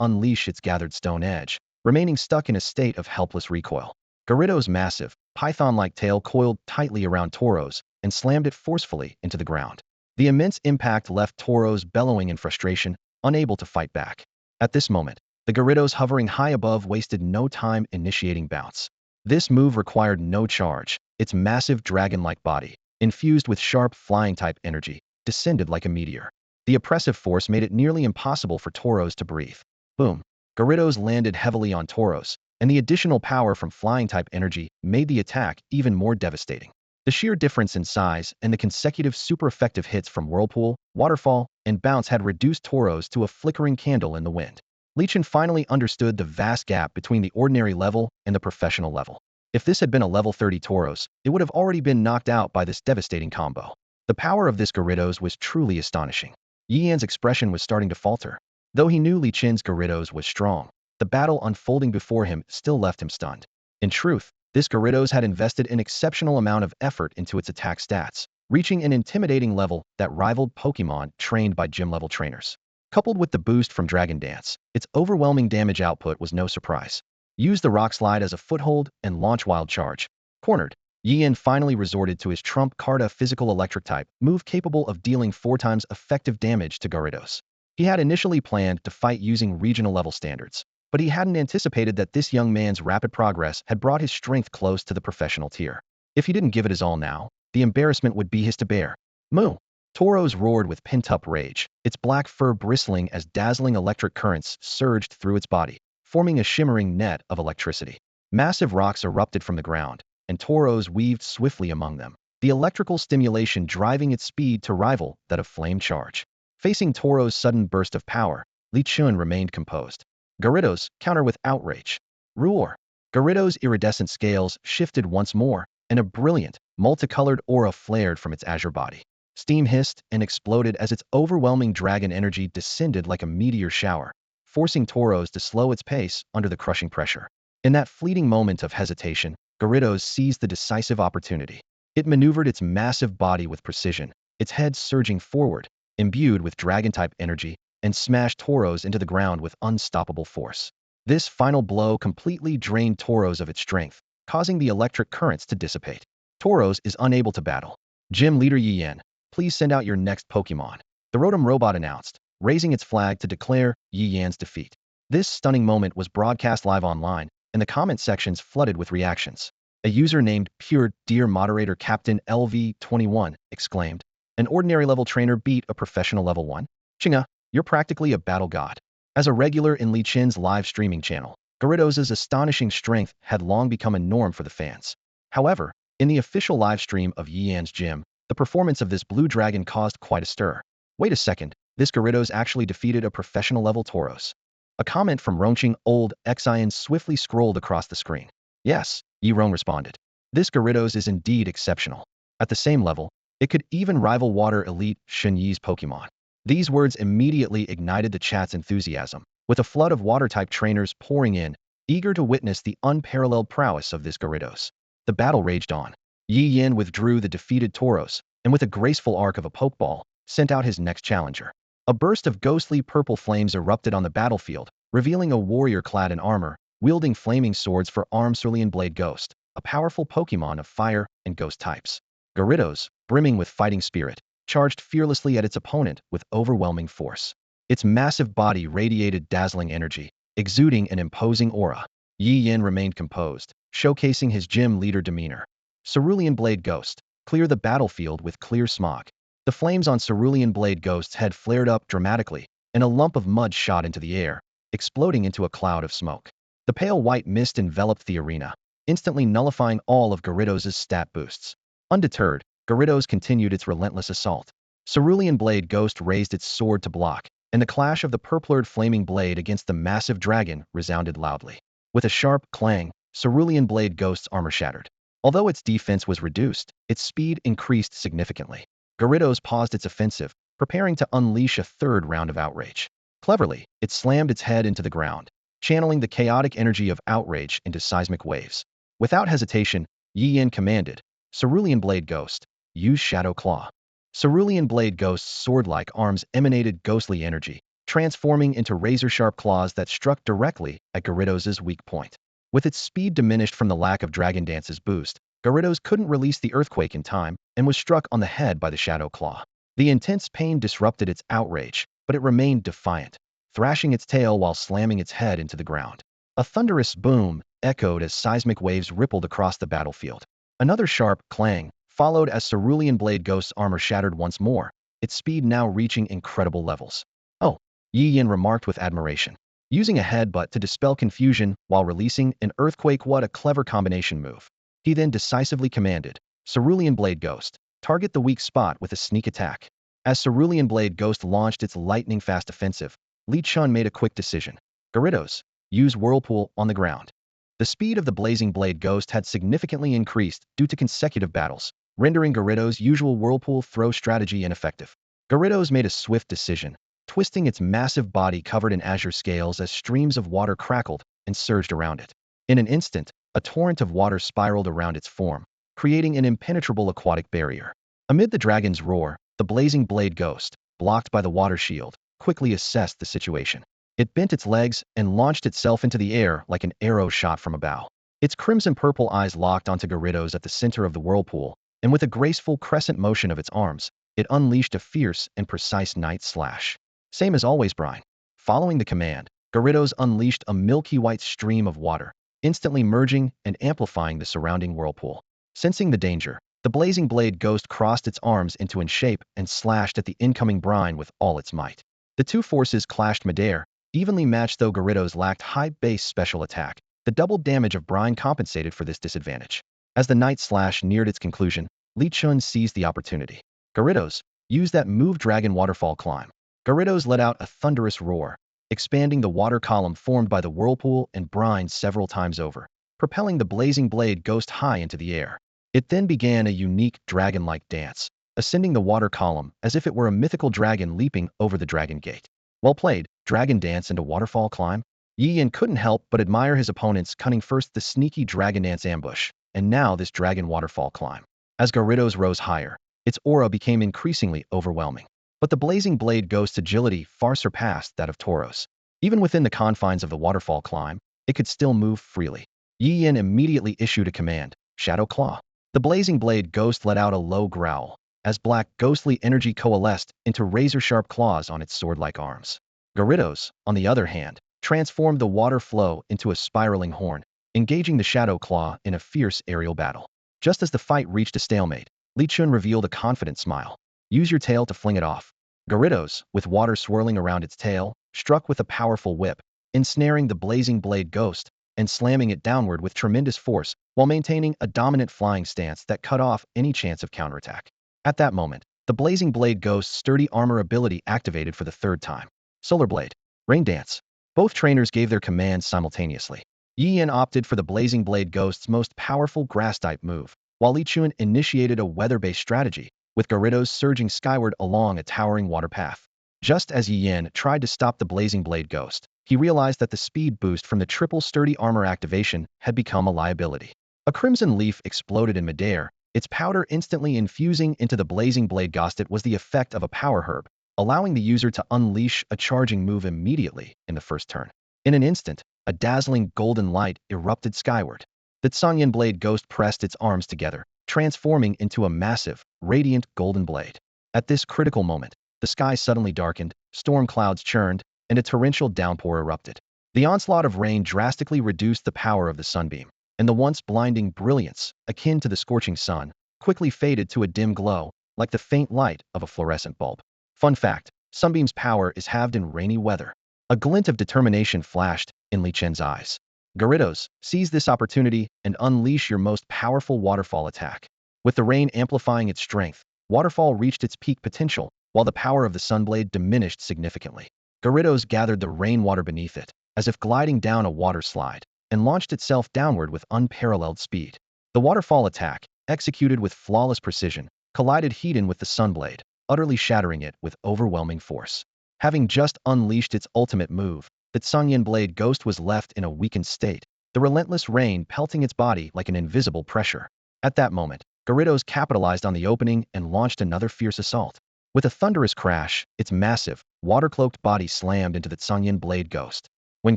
unleash its gathered stone edge, remaining stuck in a state of helpless recoil. Gyarados' massive, python-like tail coiled tightly around Tauros and slammed it forcefully into the ground. The immense impact left Tauros bellowing in frustration, unable to fight back. At this moment, the Gyarados hovering high above wasted no time initiating bounce. This move required no charge. Its massive dragon-like body, infused with sharp flying-type energy, descended like a meteor. The oppressive force made it nearly impossible for Tauros to breathe. Boom! Gyarados landed heavily on Tauros, and the additional power from flying-type energy made the attack even more devastating. The sheer difference in size and the consecutive super-effective hits from Whirlpool, Waterfall, and Bounce had reduced Tauros to a flickering candle in the wind. Li Chen finally understood the vast gap between the ordinary level and the professional level. If this had been a level 30 Tauros, it would have already been knocked out by this devastating combo. The power of this Gyarados was truly astonishing. Yi Yan's expression was starting to falter. Though he knew Li Chen's Gyarados was strong, the battle unfolding before him still left him stunned. In truth, this Gyarados had invested an exceptional amount of effort into its attack stats, reaching an intimidating level that rivaled Pokémon trained by gym-level trainers. Coupled with the boost from Dragon Dance, its overwhelming damage output was no surprise. Use the Rock Slide as a foothold and launch Wild Charge. Cornered, Yi Yan finally resorted to his trump card, a physical electric type move capable of dealing 4 times effective damage to Gyarados. He had initially planned to fight using regional level standards, but he hadn't anticipated that this young man's rapid progress had brought his strength close to the professional tier. If he didn't give it his all now, the embarrassment would be his to bear. Moo! Tauros roared with pent-up rage, its black fur bristling as dazzling electric currents surged through its body, forming a shimmering net of electricity. Massive rocks erupted from the ground, and Tauros weaved swiftly among them, the electrical stimulation driving its speed to rival that of flame charge. Facing Tauros' sudden burst of power, Li Chun remained composed. Gyarados counter with outrage. Roar! Gyarados' iridescent scales shifted once more, and a brilliant, multicolored aura flared from its azure body. Steam hissed and exploded as its overwhelming dragon energy descended like a meteor shower, forcing Tauros to slow its pace under the crushing pressure. In that fleeting moment of hesitation, Gyarados seized the decisive opportunity. It maneuvered its massive body with precision, its head surging forward, imbued with dragon-type energy, and smashed Tauros into the ground with unstoppable force. This final blow completely drained Tauros of its strength, causing the electric currents to dissipate. Tauros is unable to battle. Gym Leader Yi Yan, please send out your next Pokémon. The Rotom robot announced, raising its flag to declare Yi Yan's defeat. This stunning moment was broadcast live online, and the comment sections flooded with reactions. A user named Pure Dear Moderator Captain LV21 exclaimed, "An ordinary level trainer beat a professional level 1? Chinga, you're practically a battle god." As a regular in Li Chen's live streaming channel, Gyarados' astonishing strength had long become a norm for the fans. However, in the official live stream of Yi Yan's gym, the performance of this blue dragon caused quite a stir. Wait a second, this Gyarados actually defeated a professional level Tauros. A comment from Rongqing Old Xian swiftly scrolled across the screen. Yes, Yi Rong responded. This Gyarados is indeed exceptional. At the same level, it could even rival Water Elite Shen Yi's Pokemon. These words immediately ignited the chat's enthusiasm, with a flood of water-type trainers pouring in, eager to witness the unparalleled prowess of this Gyarados. The battle raged on. Yi Yan withdrew the defeated Tauros, and with a graceful arc of a Pokeball, sent out his next challenger. A burst of ghostly purple flames erupted on the battlefield, revealing a warrior clad in armor, wielding flaming swords for Cerulean Blade Ghost, a powerful Pokemon of fire and ghost types. Gyarados, brimming with fighting spirit, charged fearlessly at its opponent with overwhelming force. Its massive body radiated dazzling energy, exuding an imposing aura. Yi Yan remained composed, showcasing his gym leader demeanor. Cerulean Blade Ghost, clear the battlefield with clear smog. The flames on Cerulean Blade Ghost's head flared up dramatically, and a lump of mud shot into the air, exploding into a cloud of smoke. The pale white mist enveloped the arena, instantly nullifying all of Gyarados' stat boosts. Undeterred, Gyarados continued its relentless assault. Cerulean Blade Ghost raised its sword to block, and the clash of the purplured flaming blade against the massive dragon resounded loudly. With a sharp clang, Cerulean Blade Ghost's armor shattered. Although its defense was reduced, its speed increased significantly. Gyarados paused its offensive, preparing to unleash a third round of outrage. Cleverly, it slammed its head into the ground, channeling the chaotic energy of outrage into seismic waves. Without hesitation, Yi Yin commanded, Cerulean Blade Ghost, use Shadow Claw. Cerulean Blade Ghost's sword-like arms emanated ghostly energy, transforming into razor-sharp claws that struck directly at Gyarados' weak point. With its speed diminished from the lack of Dragon Dance's boost, Gyarados couldn't release the earthquake in time and was struck on the head by the Shadow Claw. The intense pain disrupted its outrage, but it remained defiant, thrashing its tail while slamming its head into the ground. A thunderous boom echoed as seismic waves rippled across the battlefield. Another sharp clang followed as Cerulean Blade Ghost's armor shattered once more, its speed now reaching incredible levels. Oh, Yi Yin remarked with admiration, using a headbutt to dispel confusion while releasing an earthquake. What a clever combination move. He then decisively commanded, Cerulean Blade Ghost, target the weak spot with a sneak attack. As Cerulean Blade Ghost launched its lightning-fast offensive, Li Chun made a quick decision. Gyarados, use Whirlpool on the ground. The speed of the Blazing Blade Ghost had significantly increased due to consecutive battles, rendering Gyarados' usual Whirlpool throw strategy ineffective. Gyarados made a swift decision, twisting its massive body covered in azure scales as streams of water crackled and surged around it. In an instant, a torrent of water spiraled around its form, creating an impenetrable aquatic barrier. Amid the dragon's roar, the Blazing Blade Ghost, blocked by the water shield, quickly assessed the situation. It bent its legs and launched itself into the air like an arrow shot from a bow. Its crimson-purple eyes locked onto Gyarados at the center of the whirlpool, and with a graceful crescent motion of its arms, it unleashed a fierce and precise night slash. Same as always, Brine. Following the command, Gyarados unleashed a milky white stream of water, instantly merging and amplifying the surrounding whirlpool. Sensing the danger, the Blazing Blade Ghost crossed its arms into an shape and slashed at the incoming brine with all its might. The two forces clashed midair, evenly matched. Though Gyarados lacked high base special attack, the double damage of brine compensated for this disadvantage. As the night slash neared its conclusion, Li Chun seized the opportunity. Gyarados, use that move Dragon Waterfall Climb. Gyarados let out a thunderous roar, expanding the water column formed by the whirlpool and brine several times over, propelling the Blazing Blade Ghost high into the air. It then began a unique dragon-like dance, ascending the water column as if it were a mythical dragon leaping over the Dragon Gate. Well played, Dragon Dance and a Waterfall Climb. Yi Yin couldn't help but admire his opponent's cunning. First the sneaky Dragon Dance ambush, and now this Dragon Waterfall Climb. As Gyarados rose higher, its aura became increasingly overwhelming. But the Blazing Blade Ghost's agility far surpassed that of Tauros. Even within the confines of the Waterfall Climb, it could still move freely. Yi Yin immediately issued a command, Shadow Claw. The Blazing Blade Ghost let out a low growl, as black ghostly energy coalesced into razor-sharp claws on its sword-like arms. Gyarados, on the other hand, transformed the water flow into a spiraling horn, engaging the Shadow Claw in a fierce aerial battle. Just as the fight reached a stalemate, Li Chun revealed a confident smile. Use your tail to fling it off. Gyarados, with water swirling around its tail, struck with a powerful whip, ensnaring the Blazing Blade Ghost and slamming it downward with tremendous force while maintaining a dominant flying stance that cut off any chance of counterattack. At that moment, the Blazing Blade Ghost's sturdy armor ability activated for the third time. Solar Blade. Rain Dance. Both trainers gave their commands simultaneously. Yi Yin opted for the Blazing Blade Ghost's most powerful Grass-type move, while Li Chun initiated a weather-based strategy, with Gyarados surging skyward along a towering water path. Just as Yi Yin tried to stop the Blazing Blade Ghost, he realized that the speed boost from the triple sturdy armor activation had become a liability. A crimson leaf exploded in midair, its powder instantly infusing into the Blazing Blade Ghost. It was the effect of a power herb, allowing the user to unleash a charging move immediately in the first turn. In an instant, a dazzling golden light erupted skyward. The Tsangyan Blade Ghost pressed its arms together, transforming into a massive, radiant golden blade. At this critical moment, the sky suddenly darkened, storm clouds churned, and a torrential downpour erupted. The onslaught of rain drastically reduced the power of the sunbeam, and the once blinding brilliance, akin to the scorching sun, quickly faded to a dim glow, like the faint light of a fluorescent bulb. Fun fact, sunbeam's power is halved in rainy weather. A glint of determination flashed in Li Chun's eyes. Gyarados, seize this opportunity and unleash your most powerful waterfall attack. With the rain amplifying its strength, Waterfall reached its peak potential, while the power of the Sunblade diminished significantly. Garridos gathered the rainwater beneath it, as if gliding down a water slide, and launched itself downward with unparalleled speed. The waterfall attack, executed with flawless precision, collided head-on with the Sunblade, utterly shattering it with overwhelming force. Having just unleashed its ultimate move, the Tsangyan Blade Ghost was left in a weakened state, the relentless rain pelting its body like an invisible pressure. At that moment, Garridos capitalized on the opening and launched another fierce assault. With a thunderous crash, its massive, water-cloaked body slammed into the Tsangyan Blade Ghost. When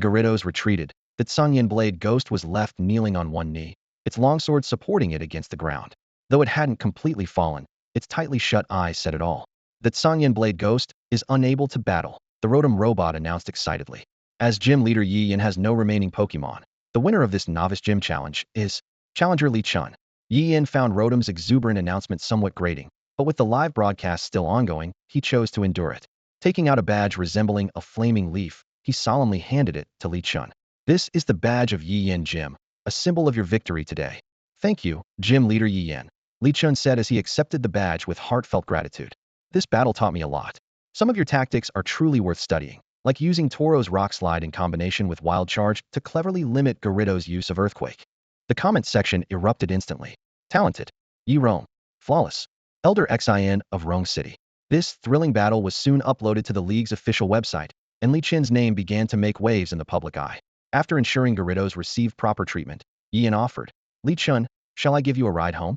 Garridos retreated, the Tsangyan Blade Ghost was left kneeling on one knee, its longsword supporting it against the ground. Though it hadn't completely fallen, its tightly shut eyes said it all. The Tsangyan Blade Ghost is unable to battle, the Rotom robot announced excitedly. As gym leader Yi Yan has no remaining Pokemon, the winner of this novice gym challenge is Challenger Li Chun. Yi Yan found Rotom's exuberant announcement somewhat grating, but with the live broadcast still ongoing, he chose to endure it. Taking out a badge resembling a flaming leaf, he solemnly handed it to Li Chun. This is the badge of Yi Yan Gym, a symbol of your victory today. Thank you, Gym Leader Yi Yan, Li Chun said as he accepted the badge with heartfelt gratitude. This battle taught me a lot. Some of your tactics are truly worth studying, like using Toro's Rock Slide in combination with Wild Charge to cleverly limit Garridos' use of Earthquake. The comment section erupted instantly. Talented. Yi Rong. Flawless. Elder Xin of Rong City. This thrilling battle was soon uploaded to the league's official website, and Li Chun's name began to make waves in the public eye. After ensuring Garridos received proper treatment, Yi Yan offered, Li Chun, shall I give you a ride home?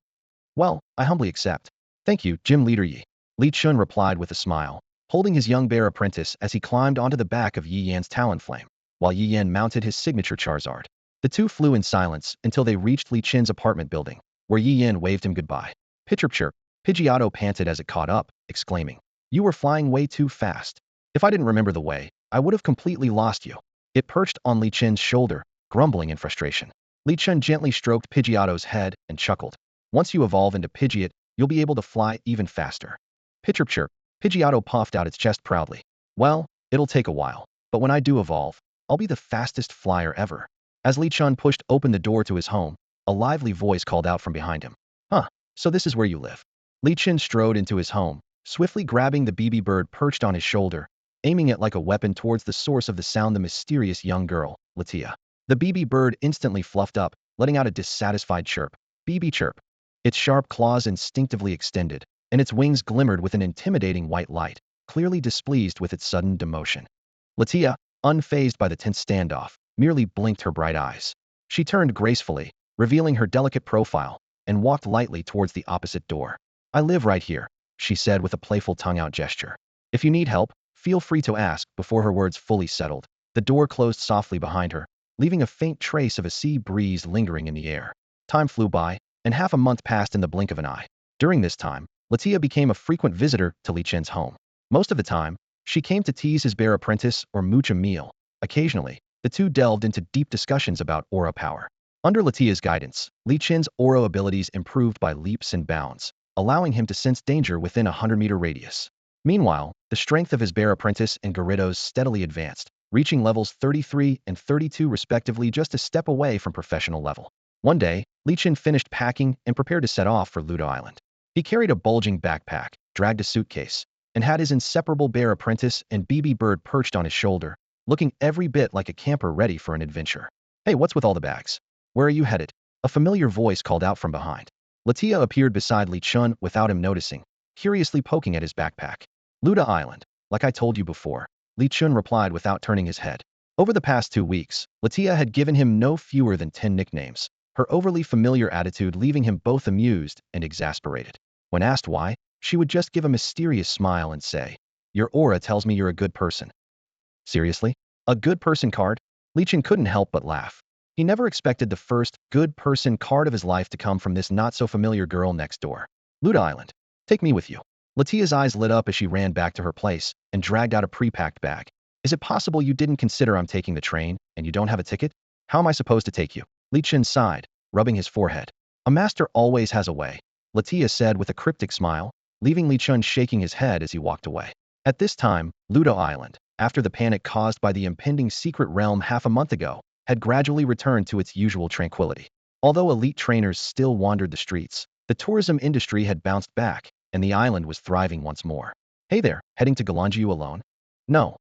Well, I humbly accept. Thank you, Gym Leader Yi. Li Chun replied with a smile, holding his young bear apprentice as he climbed onto the back of Yi Yan's Talonflame, while Yi Yan mounted his signature Charizard. The two flew in silence until they reached Li Chun's apartment building, where Yi Yan waved him goodbye. Chirp. Pidgeotto panted as it caught up, exclaiming, you were flying way too fast. If I didn't remember the way, I would have completely lost you. It perched on Li Chun's shoulder, grumbling in frustration. Li Chun gently stroked Pidgeotto's head and chuckled. Once you evolve into Pidgeot, you'll be able to fly even faster. Chirp. Pidgeotto puffed out its chest proudly. Well, it'll take a while, but when I do evolve, I'll be the fastest flyer ever. As Li Chun pushed open the door to his home, a lively voice called out from behind him. Huh, so this is where you live. Li Chun strode into his home, swiftly grabbing the BB bird perched on his shoulder, aiming it like a weapon towards the source of the sound, the mysterious young girl, Latia. The BB bird instantly fluffed up, letting out a dissatisfied chirp. BB chirp. Its sharp claws instinctively extended, and its wings glimmered with an intimidating white light, clearly displeased with its sudden demotion. Latia, unfazed by the tense standoff, merely blinked her bright eyes. She turned gracefully, revealing her delicate profile, and walked lightly towards the opposite door. I live right here, she said with a playful tongue-out gesture. If you need help, feel free to ask. Before her words fully settled, the door closed softly behind her, leaving a faint trace of a sea breeze lingering in the air. Time flew by, and half a month passed in the blink of an eye. During this time, Latia became a frequent visitor to Li Chun's home. Most of the time, she came to tease his bear apprentice or mooch a meal. Occasionally, the two delved into deep discussions about aura power. Under Latia's guidance, Li Chun's aura abilities improved by leaps and bounds, allowing him to sense danger within a 100-meter radius. Meanwhile, the strength of his bear apprentice and Garridos steadily advanced, reaching levels 33 and 32 respectively, just a step away from professional level. One day, Li Chun finished packing and prepared to set off for Ludo Island. He carried a bulging backpack, dragged a suitcase, and had his inseparable bear apprentice and BB bird perched on his shoulder, looking every bit like a camper ready for an adventure. Hey, what's with all the bags? Where are you headed? A familiar voice called out from behind. Latia appeared beside Li Chun without him noticing, curiously poking at his backpack. Luda Island, like I told you before, Li Chun replied without turning his head. Over the past 2 weeks, Latia had given him no fewer than 10 nicknames, her overly familiar attitude leaving him both amused and exasperated. When asked why, she would just give a mysterious smile and say, your aura tells me you're a good person. Seriously? A good person card? Li Chun couldn't help but laugh. He never expected the first good person card of his life to come from this not-so-familiar girl next door. Luda Island. Take me with you. Latia's eyes lit up as she ran back to her place and dragged out a pre-packed bag. Is it possible you didn't consider I'm taking the train and you don't have a ticket? How am I supposed to take you? Li Chun sighed, rubbing his forehead. A master always has a way, Latia said with a cryptic smile, leaving Li Chun shaking his head as he walked away. At this time, Ludo Island, after the panic caused by the impending secret realm half a month ago, had gradually returned to its usual tranquility. Although elite trainers still wandered the streets, the tourism industry had bounced back, and the island was thriving once more. Hey there, heading to Galanjiu alone? No,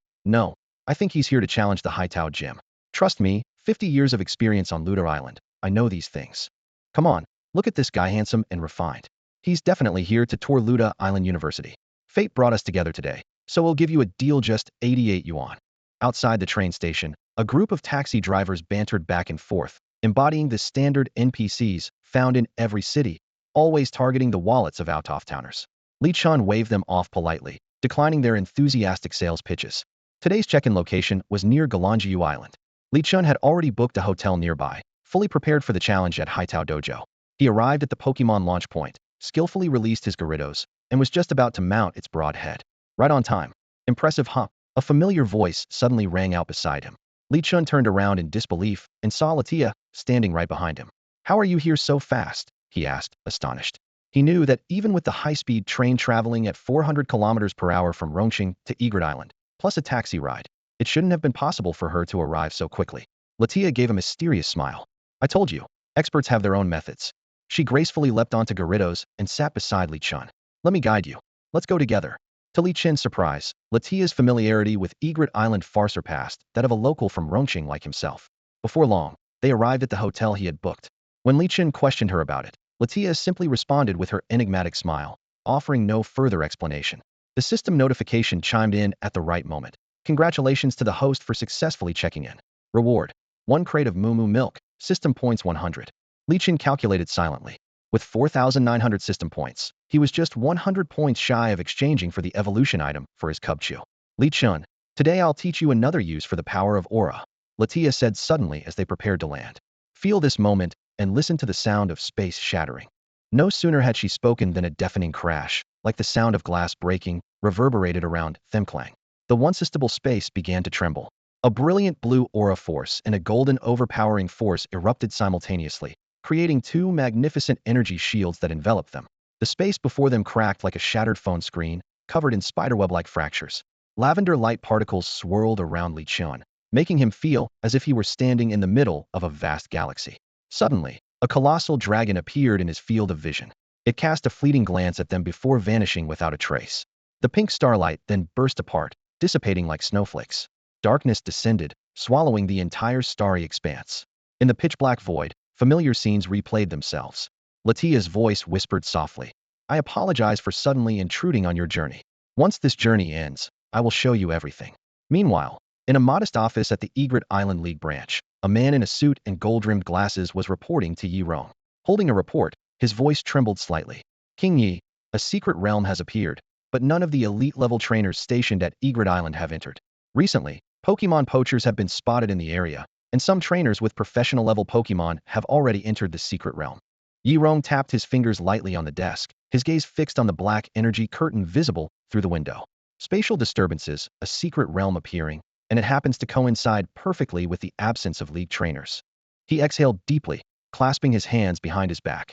I think he's here to challenge the Haitao Gym. Trust me, 50 years of experience on Luda Island. I know these things. Come on, look at this guy, handsome and refined. He's definitely here to tour Luda Island University. Fate brought us together today, so we'll give you a deal just 88 yuan. Outside the train station, a group of taxi drivers bantered back and forth, embodying the standard NPCs found in every city, always targeting the wallets of out-of-towners. Li Chun waved them off politely, declining their enthusiastic sales pitches. Today's check-in location was near Galanjiu Island. Li Chun had already booked a hotel nearby, fully prepared for the challenge at Haitao Dojo. He arrived at the Pokemon launch point, skillfully released his Gyarados, and was just about to mount its broad head. Right on time. Impressive, huh? A familiar voice suddenly rang out beside him. Li Chun turned around in disbelief and saw Latia standing right behind him. How are you here so fast? He asked, astonished. He knew that even with the high-speed train traveling at 400 kilometers per hour from Rongqing to Egret Island, plus a taxi ride, it shouldn't have been possible for her to arrive so quickly. Latia gave a mysterious smile. I told you, experts have their own methods. She gracefully leapt onto Gyarados and sat beside Li Chun. Let me guide you. Let's go together. To Li Chun's surprise, Latia's familiarity with Egret Island far surpassed that of a local from Rongqing like himself. Before long, they arrived at the hotel he had booked. When Li Chun questioned her about it, Latia simply responded with her enigmatic smile, offering no further explanation. The system notification chimed in at the right moment. Congratulations to the host for successfully checking in. Reward: 1 crate of Moo Moo milk, system points 100. Li Chun calculated silently. With 4,900 system points, he was just 100 points shy of exchanging for the evolution item for his Cubchoo. Li Chun, today I'll teach you another use for the power of aura, Latia said suddenly as they prepared to land. Feel this moment and listen to the sound of space shattering. No sooner had she spoken than a deafening crash, like the sound of glass breaking, reverberated around Themklang. The once stable space began to tremble. A brilliant blue aura force and a golden overpowering force erupted simultaneously, creating 2 magnificent energy shields that enveloped them. The space before them cracked like a shattered phone screen, covered in spiderweb-like fractures. Lavender light particles swirled around Li Chun, making him feel as if he were standing in the middle of a vast galaxy. Suddenly, a colossal dragon appeared in his field of vision. It cast a fleeting glance at them before vanishing without a trace. The pink starlight then burst apart, dissipating like snowflakes. Darkness descended, swallowing the entire starry expanse. In the pitch-black void, familiar scenes replayed themselves. Latia's voice whispered softly. I apologize for suddenly intruding on your journey. Once this journey ends, I will show you everything. Meanwhile, in a modest office at the Egret Island League branch, a man in a suit and gold-rimmed glasses was reporting to Yi Rong. Holding a report, his voice trembled slightly. King Yi, a secret realm has appeared, but none of the elite-level trainers stationed at Egret Island have entered. Recently, Pokemon poachers have been spotted in the area, and some trainers with professional-level Pokemon have already entered the secret realm. Yi Rong tapped his fingers lightly on the desk, his gaze fixed on the black energy curtain visible through the window. Spatial disturbances, a secret realm appearing, and it happens to coincide perfectly with the absence of league trainers. He exhaled deeply, clasping his hands behind his back.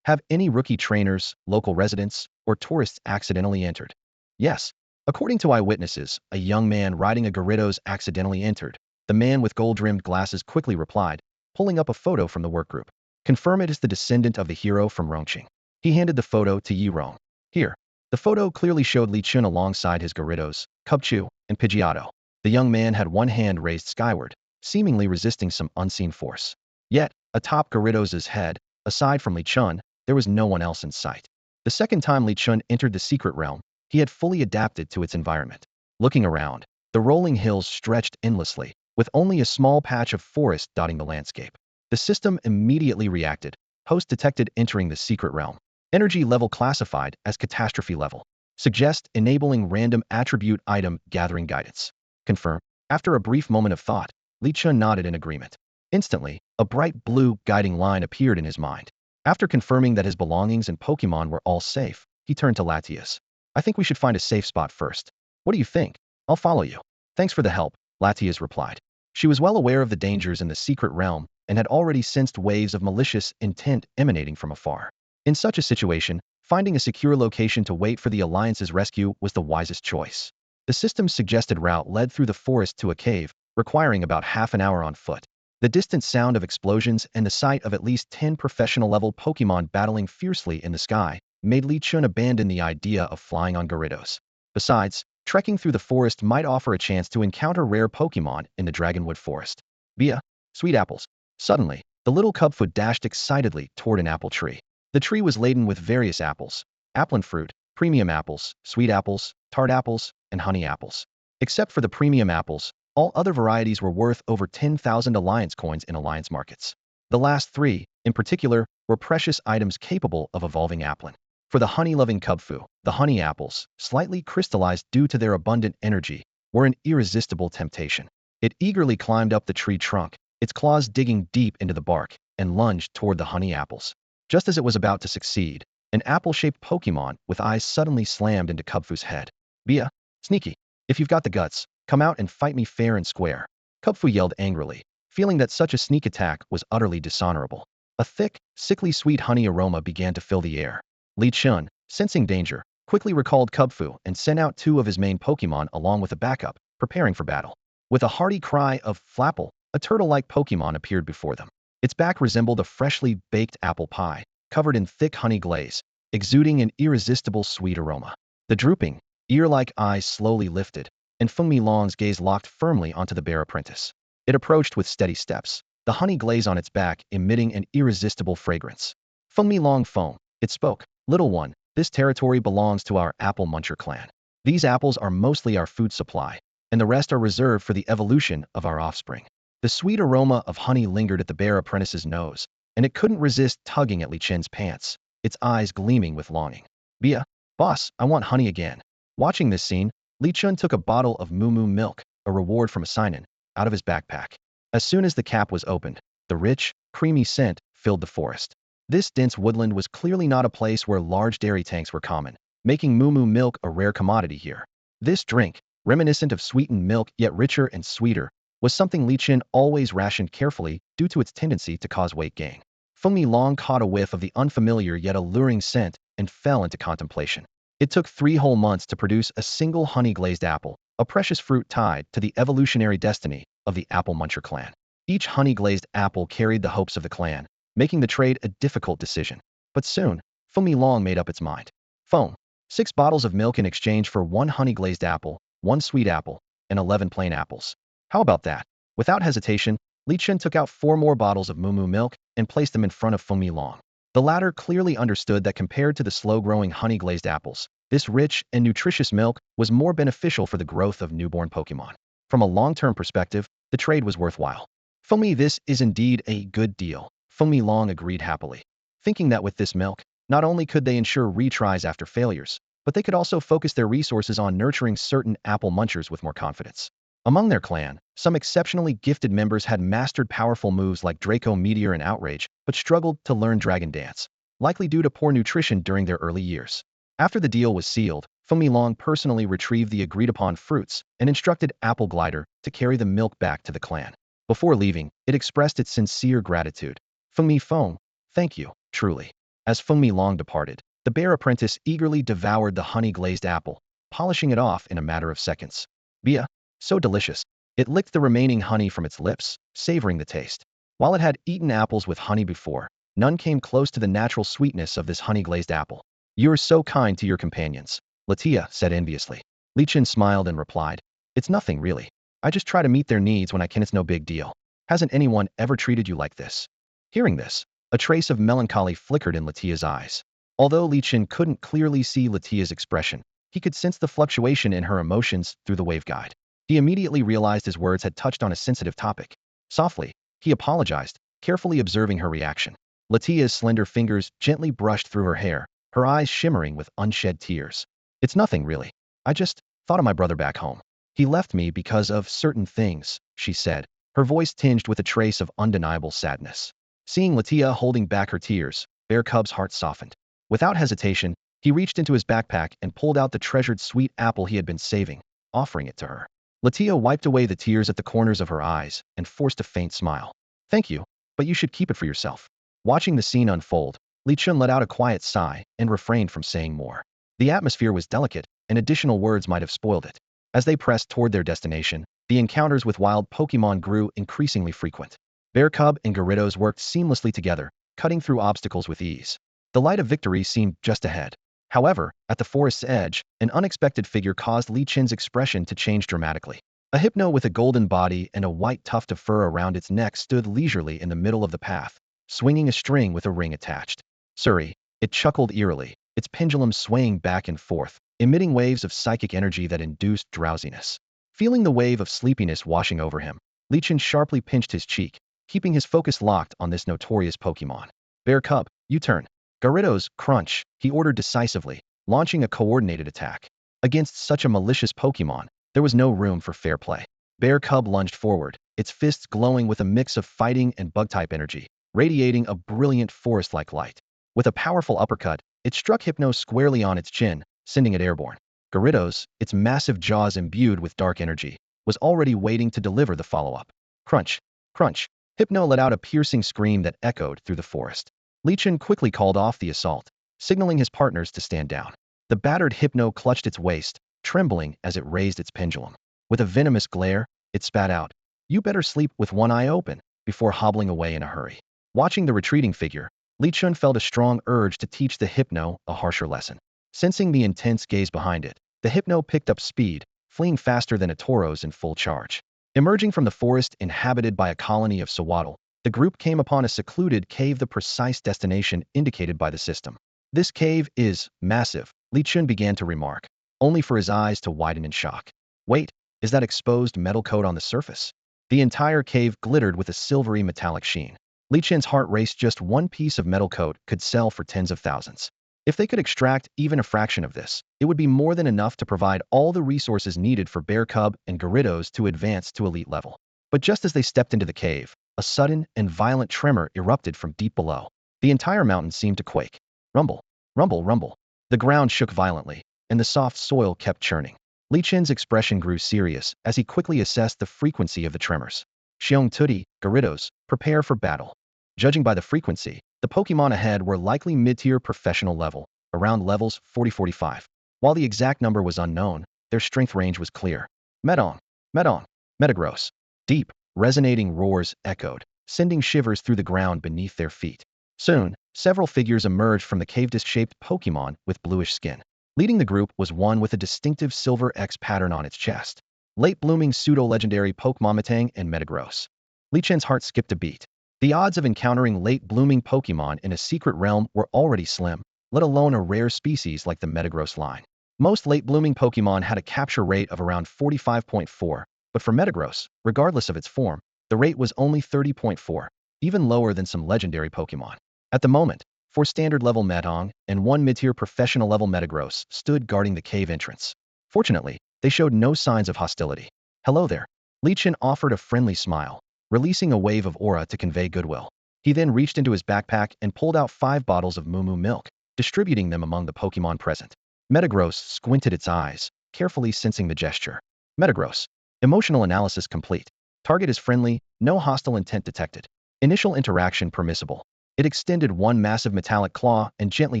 Have any rookie trainers, local residents, or tourists accidentally entered? Yes. According to eyewitnesses, a young man riding a Gyarados accidentally entered. The man with gold-rimmed glasses quickly replied, pulling up a photo from the workgroup. Confirm it is the descendant of the hero from Rongqing. He handed the photo to Yi Rong. Here. The photo clearly showed Li Chun alongside his Gyarados, Cubchoo, and Pidgeotto. The young man had one hand raised skyward, seemingly resisting some unseen force. Yet, atop Gyarados' head, aside from Li Chun, there was no one else in sight. The second time Li Chun entered the secret realm, he had fully adapted to its environment. Looking around, the rolling hills stretched endlessly, with only a small patch of forest dotting the landscape. The system immediately reacted. Host detected entering the secret realm. Energy level classified as catastrophe level. Suggest enabling random attribute item gathering guidance. Confirm. After a brief moment of thought, Li Chun nodded in agreement. Instantly, a bright blue guiding line appeared in his mind. After confirming that his belongings and Pokemon were all safe, he turned to Latias. I think we should find a safe spot first. What do you think? I'll follow you. Thanks for the help, Latias replied. She was well aware of the dangers in the secret realm and had already sensed waves of malicious intent emanating from afar. In such a situation, finding a secure location to wait for the Alliance's rescue was the wisest choice. The system's suggested route led through the forest to a cave, requiring about half an hour on foot. The distant sound of explosions and the sight of at least 10 professional-level Pokemon battling fiercely in the sky made Li Chun abandon the idea of flying on Gyarados. Besides, Trekking through the forest might offer a chance to encounter rare Pokemon in the Dragonwood Forest. Via sweet apples. Suddenly, the little Cubfoot dashed excitedly toward an apple tree. The tree was laden with various apples, applin fruit, premium apples, sweet apples, tart apples, and honey apples. Except for the premium apples, all other varieties were worth over 10,000 Alliance coins in Alliance markets. The last three, in particular, were precious items capable of evolving applin. For the honey-loving Cubfu, the honey apples, slightly crystallized due to their abundant energy, were an irresistible temptation. It eagerly climbed up the tree trunk, its claws digging deep into the bark, and lunged toward the honey apples. Just as it was about to succeed, an apple-shaped Pokemon with eyes suddenly slammed into Cubfu's head. Bia, sneaky. If you've got the guts, come out and fight me fair and square. Cubfu yelled angrily, feeling that such a sneak attack was utterly dishonorable. A thick, sickly sweet honey aroma began to fill the air. Li Chun, sensing danger, quickly recalled Cubfu and sent out two of his main Pokemon along with a backup, preparing for battle. With a hearty cry of Flapple, a turtle-like Pokemon appeared before them. Its back resembled a freshly baked apple pie, covered in thick honey glaze, exuding an irresistible sweet aroma. The drooping, ear-like eyes slowly lifted, and Feng Milong's gaze locked firmly onto the bear apprentice. It approached with steady steps, the honey glaze on its back emitting an irresistible fragrance. Feng Milong foamed. It spoke. Little one, this territory belongs to our Apple Muncher clan. These apples are mostly our food supply, and the rest are reserved for the evolution of our offspring. The sweet aroma of honey lingered at the bear apprentice's nose, and it couldn't resist tugging at Li Chen's pants, its eyes gleaming with longing. Bia, boss, I want honey again. Watching this scene, Li Chun took a bottle of Moo Moo milk, a reward from a sign-in, out of his backpack. As soon as the cap was opened, the rich, creamy scent filled the forest. This dense woodland was clearly not a place where large dairy tanks were common, making Moo Moo milk a rare commodity here. This drink, reminiscent of sweetened milk yet richer and sweeter, was something Li Chen always rationed carefully due to its tendency to cause weight gain. Feng Milong caught a whiff of the unfamiliar yet alluring scent and fell into contemplation. It took 3 whole months to produce a single honey-glazed apple, a precious fruit tied to the evolutionary destiny of the Apple Muncher clan. Each honey-glazed apple carried the hopes of the clan, making the trade a difficult decision. But soon, Feng Milong made up its mind. Feng, 6 bottles of milk in exchange for 1 honey-glazed apple, 1 sweet apple, and 11 plain apples. How about that? Without hesitation, Li Chen took out 4 more bottles of Moo Moo milk and placed them in front of Feng Milong. The latter clearly understood that compared to the slow-growing honey-glazed apples, this rich and nutritious milk was more beneficial for the growth of newborn Pokemon. From a long-term perspective, the trade was worthwhile. Feng Mi, this is indeed a good deal, Feng Milong agreed happily, thinking that with this milk, not only could they ensure retries after failures, but they could also focus their resources on nurturing certain apple munchers with more confidence. Among their clan, some exceptionally gifted members had mastered powerful moves like Draco Meteor and Outrage, but struggled to learn Dragon Dance, likely due to poor nutrition during their early years. After the deal was sealed, Feng Milong personally retrieved the agreed-upon fruits and instructed Apple Glider to carry the milk back to the clan. Before leaving, it expressed its sincere gratitude. Feng Mi Feng, thank you, truly. As Feng Milong departed, the bear apprentice eagerly devoured the honey-glazed apple, polishing it off in a matter of seconds. Bia, so delicious. It licked the remaining honey from its lips, savoring the taste. While it had eaten apples with honey before, none came close to the natural sweetness of this honey-glazed apple. You're so kind to your companions, Latia said enviously. Li Chen smiled and replied, it's nothing really. I just try to meet their needs when I can. It's no big deal. Hasn't anyone ever treated you like this? Hearing this, a trace of melancholy flickered in Latia's eyes. Although Li Chen couldn't clearly see Latia's expression, he could sense the fluctuation in her emotions through the waveguide. He immediately realized his words had touched on a sensitive topic. Softly, he apologized, carefully observing her reaction. Latia's slender fingers gently brushed through her hair, her eyes shimmering with unshed tears. It's nothing really. I just thought of my brother back home. He left me because of certain things, she said, her voice tinged with a trace of undeniable sadness. Seeing Latia holding back her tears, Bear Cub's heart softened. Without hesitation, he reached into his backpack and pulled out the treasured sweet apple he had been saving, offering it to her. Latia wiped away the tears at the corners of her eyes and forced a faint smile. Thank you, but you should keep it for yourself. Watching the scene unfold, Li Chun let out a quiet sigh and refrained from saying more. The atmosphere was delicate, and additional words might have spoiled it. As they pressed toward their destination, the encounters with wild Pokemon grew increasingly frequent. Bear Cub and Gyarados worked seamlessly together, cutting through obstacles with ease. The light of victory seemed just ahead. However, at the forest's edge, an unexpected figure caused Li Qin's expression to change dramatically. A hypno with a golden body and a white tuft of fur around its neck stood leisurely in the middle of the path, swinging a string with a ring attached. Suri, it chuckled eerily, its pendulum swaying back and forth, emitting waves of psychic energy that induced drowsiness. Feeling the wave of sleepiness washing over him, Li Qin sharply pinched his cheek, keeping his focus locked on this notorious Pokemon. Bear Cub, U-turn. Gyarados, crunch, he ordered decisively, launching a coordinated attack. Against such a malicious Pokemon, there was no room for fair play. Bear Cub lunged forward, its fists glowing with a mix of fighting and bug-type energy, radiating a brilliant forest-like light. With a powerful uppercut, it struck Hypno squarely on its chin, sending it airborne. Gyarados, its massive jaws imbued with dark energy, was already waiting to deliver the follow-up. Crunch, crunch. Hypno let out a piercing scream that echoed through the forest. Li Qin quickly called off the assault, signaling his partners to stand down. The battered Hypno clutched its waist, trembling as it raised its pendulum. With a venomous glare, it spat out, "You better sleep with one eye open," before hobbling away in a hurry. Watching the retreating figure, Li Qin felt a strong urge to teach the Hypno a harsher lesson. Sensing the intense gaze behind it, the Hypno picked up speed, fleeing faster than a Tauros in full charge. Emerging from the forest inhabited by a colony of Sawaddle, the group came upon a secluded cave, the precise destination indicated by the system. This cave is massive, Li Qin began to remark, only for his eyes to widen in shock. Wait, is that exposed metal coat on the surface? The entire cave glittered with a silvery metallic sheen. Li Qin's heart raced. Just one piece of metal coat could sell for tens of thousands. If they could extract even a fraction of this, it would be more than enough to provide all the resources needed for Bear Cub and Gyarados to advance to elite level. But just as they stepped into the cave, a sudden and violent tremor erupted from deep below. The entire mountain seemed to quake. Rumble, rumble, rumble. The ground shook violently, and the soft soil kept churning. Li Qin's expression grew serious as he quickly assessed the frequency of the tremors. Xiong Tudi, Gyarados, prepare for battle. Judging by the frequency, the Pokemon ahead were likely mid-tier professional level, around levels 40-45. While the exact number was unknown, their strength range was clear. Metong, Metong, Metagross. Deep, resonating roars echoed, sending shivers through the ground beneath their feet. Soon, several figures emerged from the cave. Disc-shaped Pokemon with bluish skin. Leading the group was one with a distinctive silver X pattern on its chest. Late-blooming pseudo-legendary Pokemon Metang and Metagross. Li Qin's heart skipped a beat. The odds of encountering late-blooming Pokemon in a secret realm were already slim, let alone a rare species like the Metagross line. Most late-blooming Pokemon had a capture rate of around 45.4, but for Metagross, regardless of its form, the rate was only 30.4, even lower than some legendary Pokemon. At the moment, 4 standard-level Metong and 1 mid-tier professional-level Metagross stood guarding the cave entrance. Fortunately, they showed no signs of hostility. "Hello there." Li Qin offered a friendly smile, releasing a wave of aura to convey goodwill. He then reached into his backpack and pulled out 5 bottles of Moo Moo milk, distributing them among the Pokemon present. Metagross squinted its eyes, carefully sensing the gesture. Metagross. Emotional analysis complete. Target is friendly, no hostile intent detected. Initial interaction permissible. It extended one massive metallic claw and gently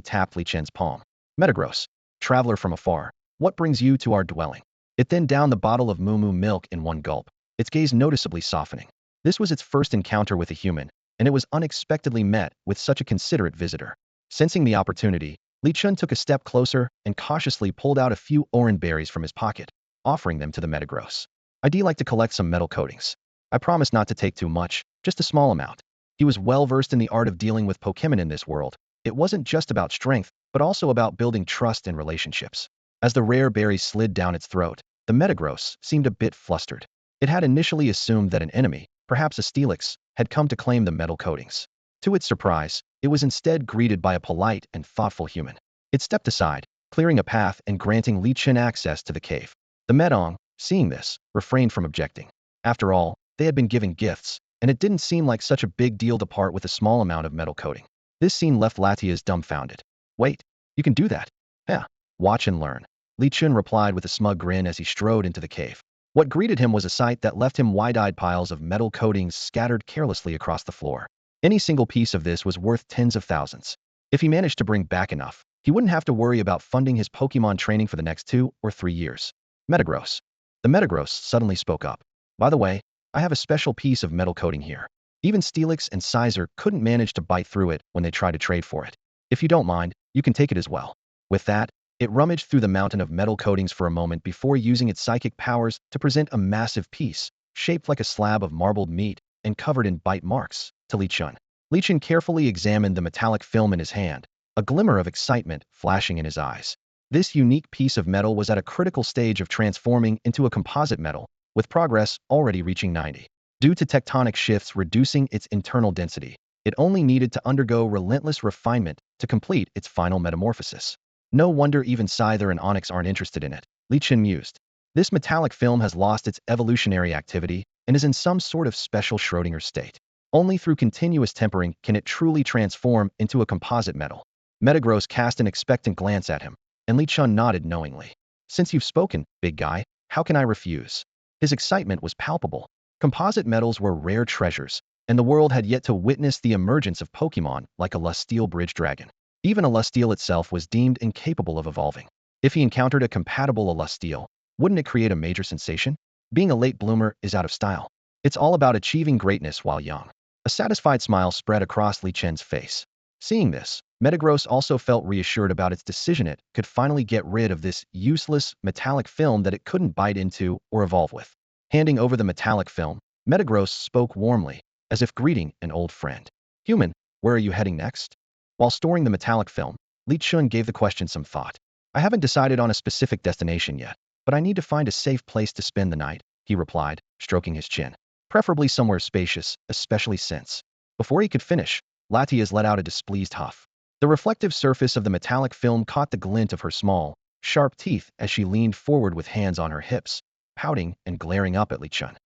tapped Li Qin's palm. Metagross. Traveler from afar. What brings you to our dwelling? It then downed the bottle of Moo Moo milk in one gulp, its gaze noticeably softening. This was its first encounter with a human, and it was unexpectedly met with such a considerate visitor. Sensing the opportunity, Li Qin took a step closer and cautiously pulled out a few orange berries from his pocket, offering them to the Metagross. "I'd like to collect some metal coatings. I promise not to take too much, just a small amount." He was well versed in the art of dealing with Pokemon in this world. It wasn't just about strength, but also about building trust and relationships. As the rare berries slid down its throat, the Metagross seemed a bit flustered. It had initially assumed that an enemy, perhaps a Steelix, had come to claim the metal coatings. To its surprise, it was instead greeted by a polite and thoughtful human. It stepped aside, clearing a path and granting Li Qin access to the cave. The Metong, seeing this, refrained from objecting. After all, they had been given gifts, and it didn't seem like such a big deal to part with a small amount of metal coating. This scene left Latias dumbfounded. "Wait, you can do that?" "Yeah, watch and learn," Li Qin replied with a smug grin as he strode into the cave. What greeted him was a sight that left him wide-eyed. Piles of metal coatings scattered carelessly across the floor. Any single piece of this was worth tens of thousands. If he managed to bring back enough, he wouldn't have to worry about funding his Pokemon training for the next 2 or 3 years. Metagross. The Metagross suddenly spoke up. "By the way, I have a special piece of metal coating here. Even Steelix and Sizer couldn't manage to bite through it when they tried to trade for it. If you don't mind, you can take it as well." With that, it rummaged through the mountain of metal coatings for a moment before using its psychic powers to present a massive piece, shaped like a slab of marbled meat and covered in bite marks, to Li Chun. Li Chun carefully examined the metallic film in his hand, a glimmer of excitement flashing in his eyes. This unique piece of metal was at a critical stage of transforming into a composite metal, with progress already reaching 90. Due to tectonic shifts reducing its internal density, it only needed to undergo relentless refinement to complete its final metamorphosis. No wonder even Scyther and Onyx aren't interested in it, Li Chun mused. This metallic film has lost its evolutionary activity and is in some sort of special Schrödinger state. Only through continuous tempering can it truly transform into a composite metal. Metagross cast an expectant glance at him, and Li Chun nodded knowingly. Since you've spoken, big guy, how can I refuse? His excitement was palpable. Composite metals were rare treasures, and the world had yet to witness the emergence of Pokemon like a Lusteel Bridge Dragon. Even a Lusteel itself was deemed incapable of evolving. If he encountered a compatible Lusteel, wouldn't it create a major sensation? Being a late bloomer is out of style. It's all about achieving greatness while young. A satisfied smile spread across Li Chun's face. Seeing this, Metagross also felt reassured about its decision. It could finally get rid of this useless metallic film that it couldn't bite into or evolve with. Handing over the metallic film, Metagross spoke warmly, as if greeting an old friend. Human, where are you heading next? While storing the metallic film, Li Chun gave the question some thought. I haven't decided on a specific destination yet, but I need to find a safe place to spend the night, he replied, stroking his chin. Preferably somewhere spacious, especially since. Before he could finish, Latias let out a displeased huff. The reflective surface of the metallic film caught the glint of her small, sharp teeth as she leaned forward with hands on her hips, pouting and glaring up at Li Chun.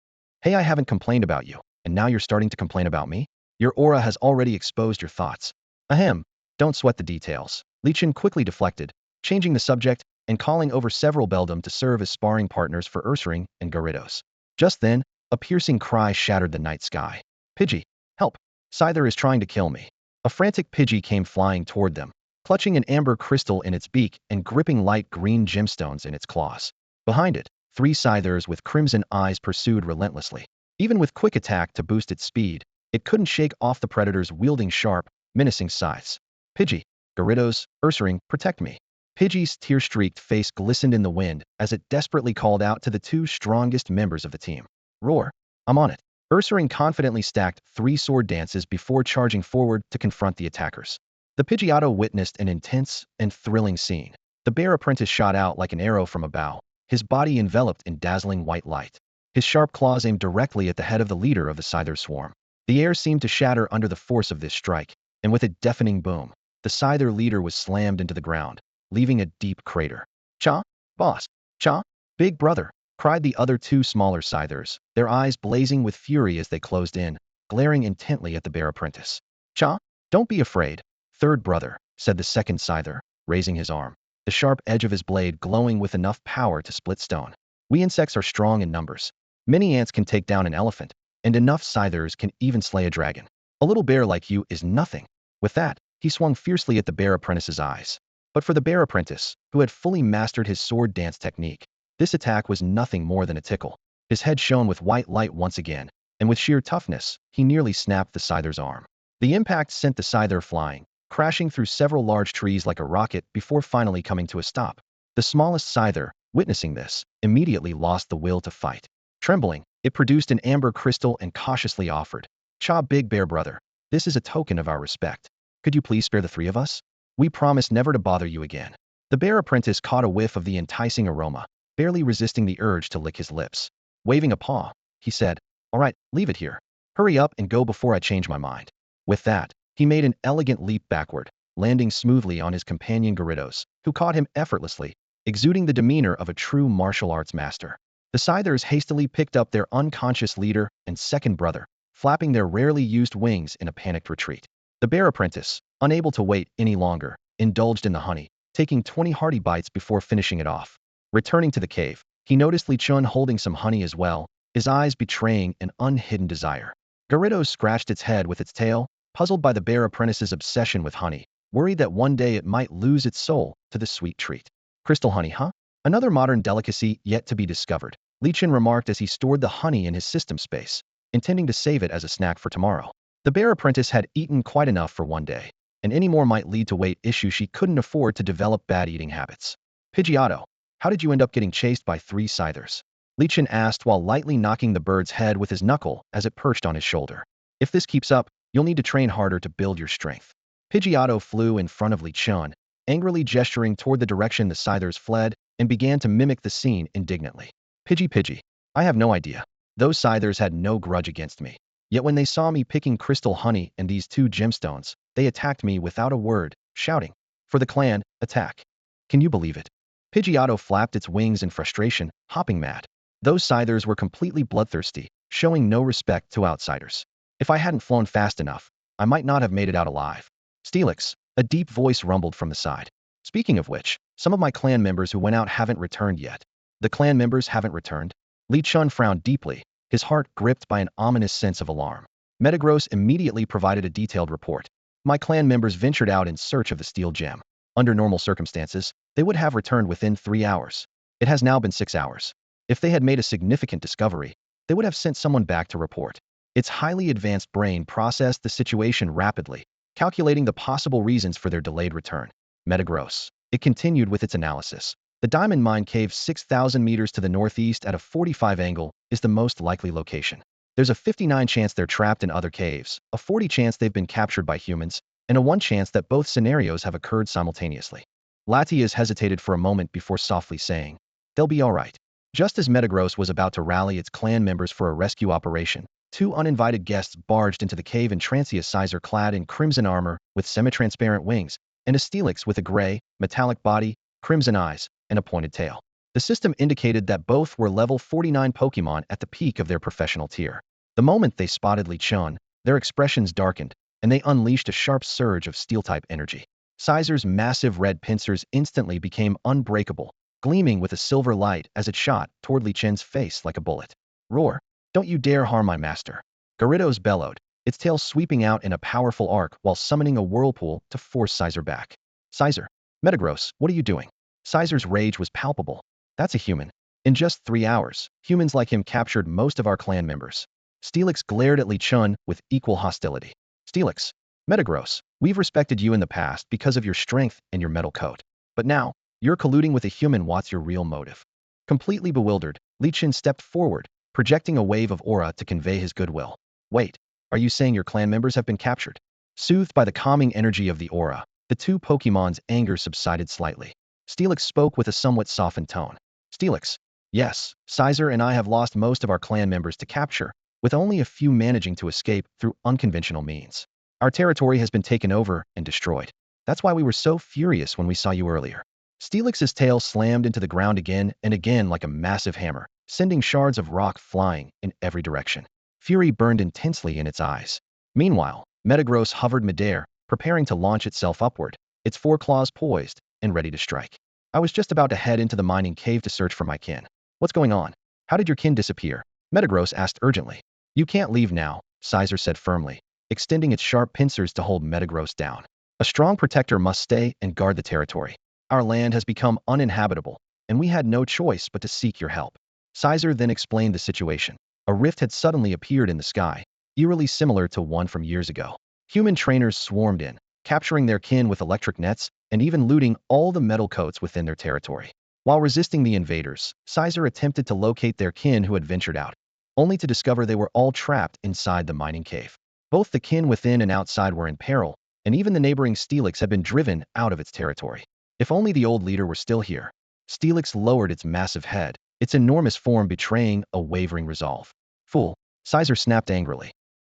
Hey, I haven't complained about you, and now you're starting to complain about me? Your aura has already exposed your thoughts. Ahem, don't sweat the details. Li Chun quickly deflected, changing the subject and calling over several Beldum to serve as sparring partners for Ursaring and Gyarados. Just then, a piercing cry shattered the night sky. Pidgey, help! Scyther is trying to kill me. A frantic Pidgey came flying toward them, clutching an amber crystal in its beak and gripping light green gemstones in its claws. Behind it, 3 Scythers with crimson eyes pursued relentlessly. Even with quick attack to boost its speed, it couldn't shake off the predators wielding sharp, menacing scythes. Pidgey, Gyarados, Ursaring, protect me. Pidgey's tear-streaked face glistened in the wind as it desperately called out to the 2 strongest members of the team. Roar, I'm on it. Ursaring confidently stacked 3 sword dances before charging forward to confront the attackers. The Pidgeotto witnessed an intense and thrilling scene. The bear apprentice shot out like an arrow from a bow, his body enveloped in dazzling white light. His sharp claws aimed directly at the head of the leader of the Scyther swarm. The air seemed to shatter under the force of this strike, and with a deafening boom, the Scyther leader was slammed into the ground, leaving a deep crater. Cha? Boss? Cha? Big brother, cried the other 2 smaller Scythers, their eyes blazing with fury as they closed in, glaring intently at the bear apprentice. Cha? Don't be afraid, third brother, said the second Scyther, raising his arm, the sharp edge of his blade glowing with enough power to split stone. We insects are strong in numbers. Many ants can take down an elephant, and enough Scythers can even slay a dragon. A little bear like you is nothing. With that, he swung fiercely at the bear apprentice's eyes. But for the bear apprentice, who had fully mastered his sword dance technique, this attack was nothing more than a tickle. His head shone with white light once again, and with sheer toughness, he nearly snapped the Scyther's arm. The impact sent the Scyther flying, crashing through several large trees like a rocket before finally coming to a stop. The smallest Scyther, witnessing this, immediately lost the will to fight. Trembling, it produced an amber crystal and cautiously offered, Cha, big bear brother, this is a token of our respect. Could you please spare the 3 of us? We promise never to bother you again. The bear apprentice caught a whiff of the enticing aroma, barely resisting the urge to lick his lips. Waving a paw, he said, all right, leave it here. Hurry up and go before I change my mind. With that, he made an elegant leap backward, landing smoothly on his companion Gyarados, who caught him effortlessly, exuding the demeanor of a true martial arts master. The Scythers hastily picked up their unconscious leader and second brother, flapping their rarely used wings in a panicked retreat. The bear apprentice, unable to wait any longer, indulged in the honey, taking 20 hearty bites before finishing it off. Returning to the cave, he noticed Li Chun holding some honey as well, his eyes betraying an unhidden desire. Gyarados scratched its head with its tail, puzzled by the bear apprentice's obsession with honey, worried that one day it might lose its soul to the sweet treat. Crystal honey, huh? Another modern delicacy yet to be discovered, Li Chun remarked as he stored the honey in his system space, intending to save it as a snack for tomorrow. The bear apprentice had eaten quite enough for one day. and any more might lead to weight issues she couldn't afford to develop bad eating habits. Pidgeotto, how did you end up getting chased by 3 scythers? Li Chen asked while lightly knocking the bird's head with his knuckle as it perched on his shoulder. If this keeps up, you'll need to train harder to build your strength. Pidgeotto flew in front of Li Chen, angrily gesturing toward the direction the scythers fled, and began to mimic the scene indignantly. Pidgey, I have no idea. Those scythers had no grudge against me. Yet when they saw me picking crystal honey and these 2 gemstones, they attacked me without a word, shouting, "For the clan, attack." Can you believe it? Pidgeotto flapped its wings in frustration, hopping mad. Those scythers were completely bloodthirsty, showing no respect to outsiders. If I hadn't flown fast enough, I might not have made it out alive. Steelix, a deep voice rumbled from the side. Speaking of which, some of my clan members who went out haven't returned yet. The clan members haven't returned? Li Chen frowned deeply, his heart gripped by an ominous sense of alarm. Metagross immediately provided a detailed report. My clan members ventured out in search of the steel gem. Under normal circumstances, they would have returned within 3 hours. It has now been 6 hours. If they had made a significant discovery, they would have sent someone back to report. Its highly advanced brain processed the situation rapidly, calculating the possible reasons for their delayed return. Metagross. It continued with its analysis. The Diamond Mine Cave 6,000 meters to the northeast at a 45 angle is the most likely location. There's a 59 chance they're trapped in other caves, a 40 chance they've been captured by humans, and a 1 chance that both scenarios have occurred simultaneously. Latias hesitated for a moment before softly saying, "They'll be all right." Just as Metagross was about to rally its clan members for a rescue operation, 2 uninvited guests barged into the cave, and Trancia Sizer clad in crimson armor with semi-transparent wings, and a Steelix with a gray, metallic body, crimson eyes, and a pointed tail. The system indicated that both were level 49 Pokemon at the peak of their professional tier. The moment they spotted Li Chen, their expressions darkened, and they unleashed a sharp surge of Steel-type energy. Sizer's massive red pincers instantly became unbreakable, gleaming with a silver light as it shot toward Li Chen's face like a bullet. "Roar! Don't you dare harm my master!" Gyarados bellowed, its tail sweeping out in a powerful arc while summoning a whirlpool to force Sizer back. "Sizer! Metagross, what are you doing?" Sizer's rage was palpable. "That's a human. In just 3 hours, humans like him captured most of our clan members." Steelix glared at Li Chen with equal hostility. "Steelix, Metagross, we've respected you in the past because of your strength and your metal coat. But now, you're colluding with a human. What's your real motive?" Completely bewildered, Li Chen stepped forward, projecting a wave of aura to convey his goodwill. "Wait, are you saying your clan members have been captured?" Soothed by the calming energy of the aura, the 2 Pokemon's anger subsided slightly. Steelix spoke with a somewhat softened tone. "Steelix, yes, Sizer and I have lost most of our clan members to capture, with only a few managing to escape through unconventional means. Our territory has been taken over and destroyed. That's why we were so furious when we saw you earlier." Steelix's tail slammed into the ground again and again like a massive hammer, sending shards of rock flying in every direction. Fury burned intensely in its eyes. Meanwhile, Metagross hovered midair, preparing to launch itself upward, its 4 claws poised and ready to strike. "I was just about to head into the mining cave to search for my kin. What's going on? How did your kin disappear?" Metagross asked urgently. "You can't leave now," Sizer said firmly, extending its sharp pincers to hold Metagross down. "A strong protector must stay and guard the territory. Our land has become uninhabitable, and we had no choice but to seek your help." Sizer then explained the situation. A rift had suddenly appeared in the sky, eerily similar to one from years ago. Human trainers swarmed in, capturing their kin with electric nets and even looting all the metal coats within their territory. While resisting the invaders, Sizer attempted to locate their kin who had ventured out, only to discover they were all trapped inside the mining cave. Both the kin within and outside were in peril, and even the neighboring Steelix had been driven out of its territory. If only the old leader were still here. Steelix lowered its massive head, its enormous form betraying a wavering resolve. "Fool," Sizer snapped angrily.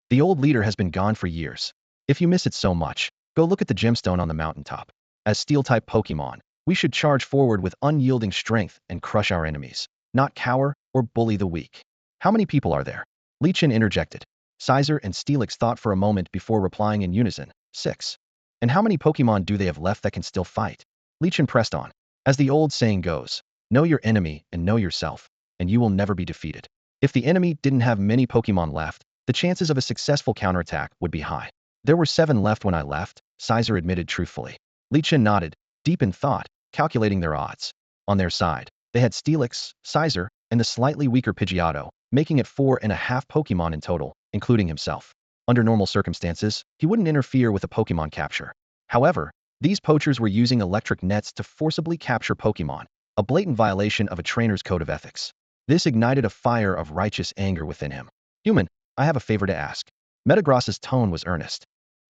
"The old leader has been gone for years. If you miss it so much, go look at the gemstone on the mountaintop. As Steel-type Pokemon, we should charge forward with unyielding strength and crush our enemies, not cower or bully the weak." "How many people are there?" Li Chen interjected. Sizer and Steelix thought for a moment before replying in unison, 6. "And how many Pokemon do they have left that can still fight?" Li Chen pressed on. "As the old saying goes, know your enemy and know yourself, and you will never be defeated." If the enemy didn't have many Pokemon left, the chances of a successful counterattack would be high. "There were 7 left when I left," Sizer admitted truthfully. Li Chen nodded, deep in thought, calculating their odds. On their side, they had Steelix, Sizer, and the slightly weaker Pidgeotto, making it 4.5 Pokemon in total, including himself. Under normal circumstances, he wouldn't interfere with a Pokemon capture. However, these poachers were using electric nets to forcibly capture Pokemon, a blatant violation of a trainer's code of ethics. This ignited a fire of righteous anger within him. Human, I have a favor to ask. Metagross's tone was earnest.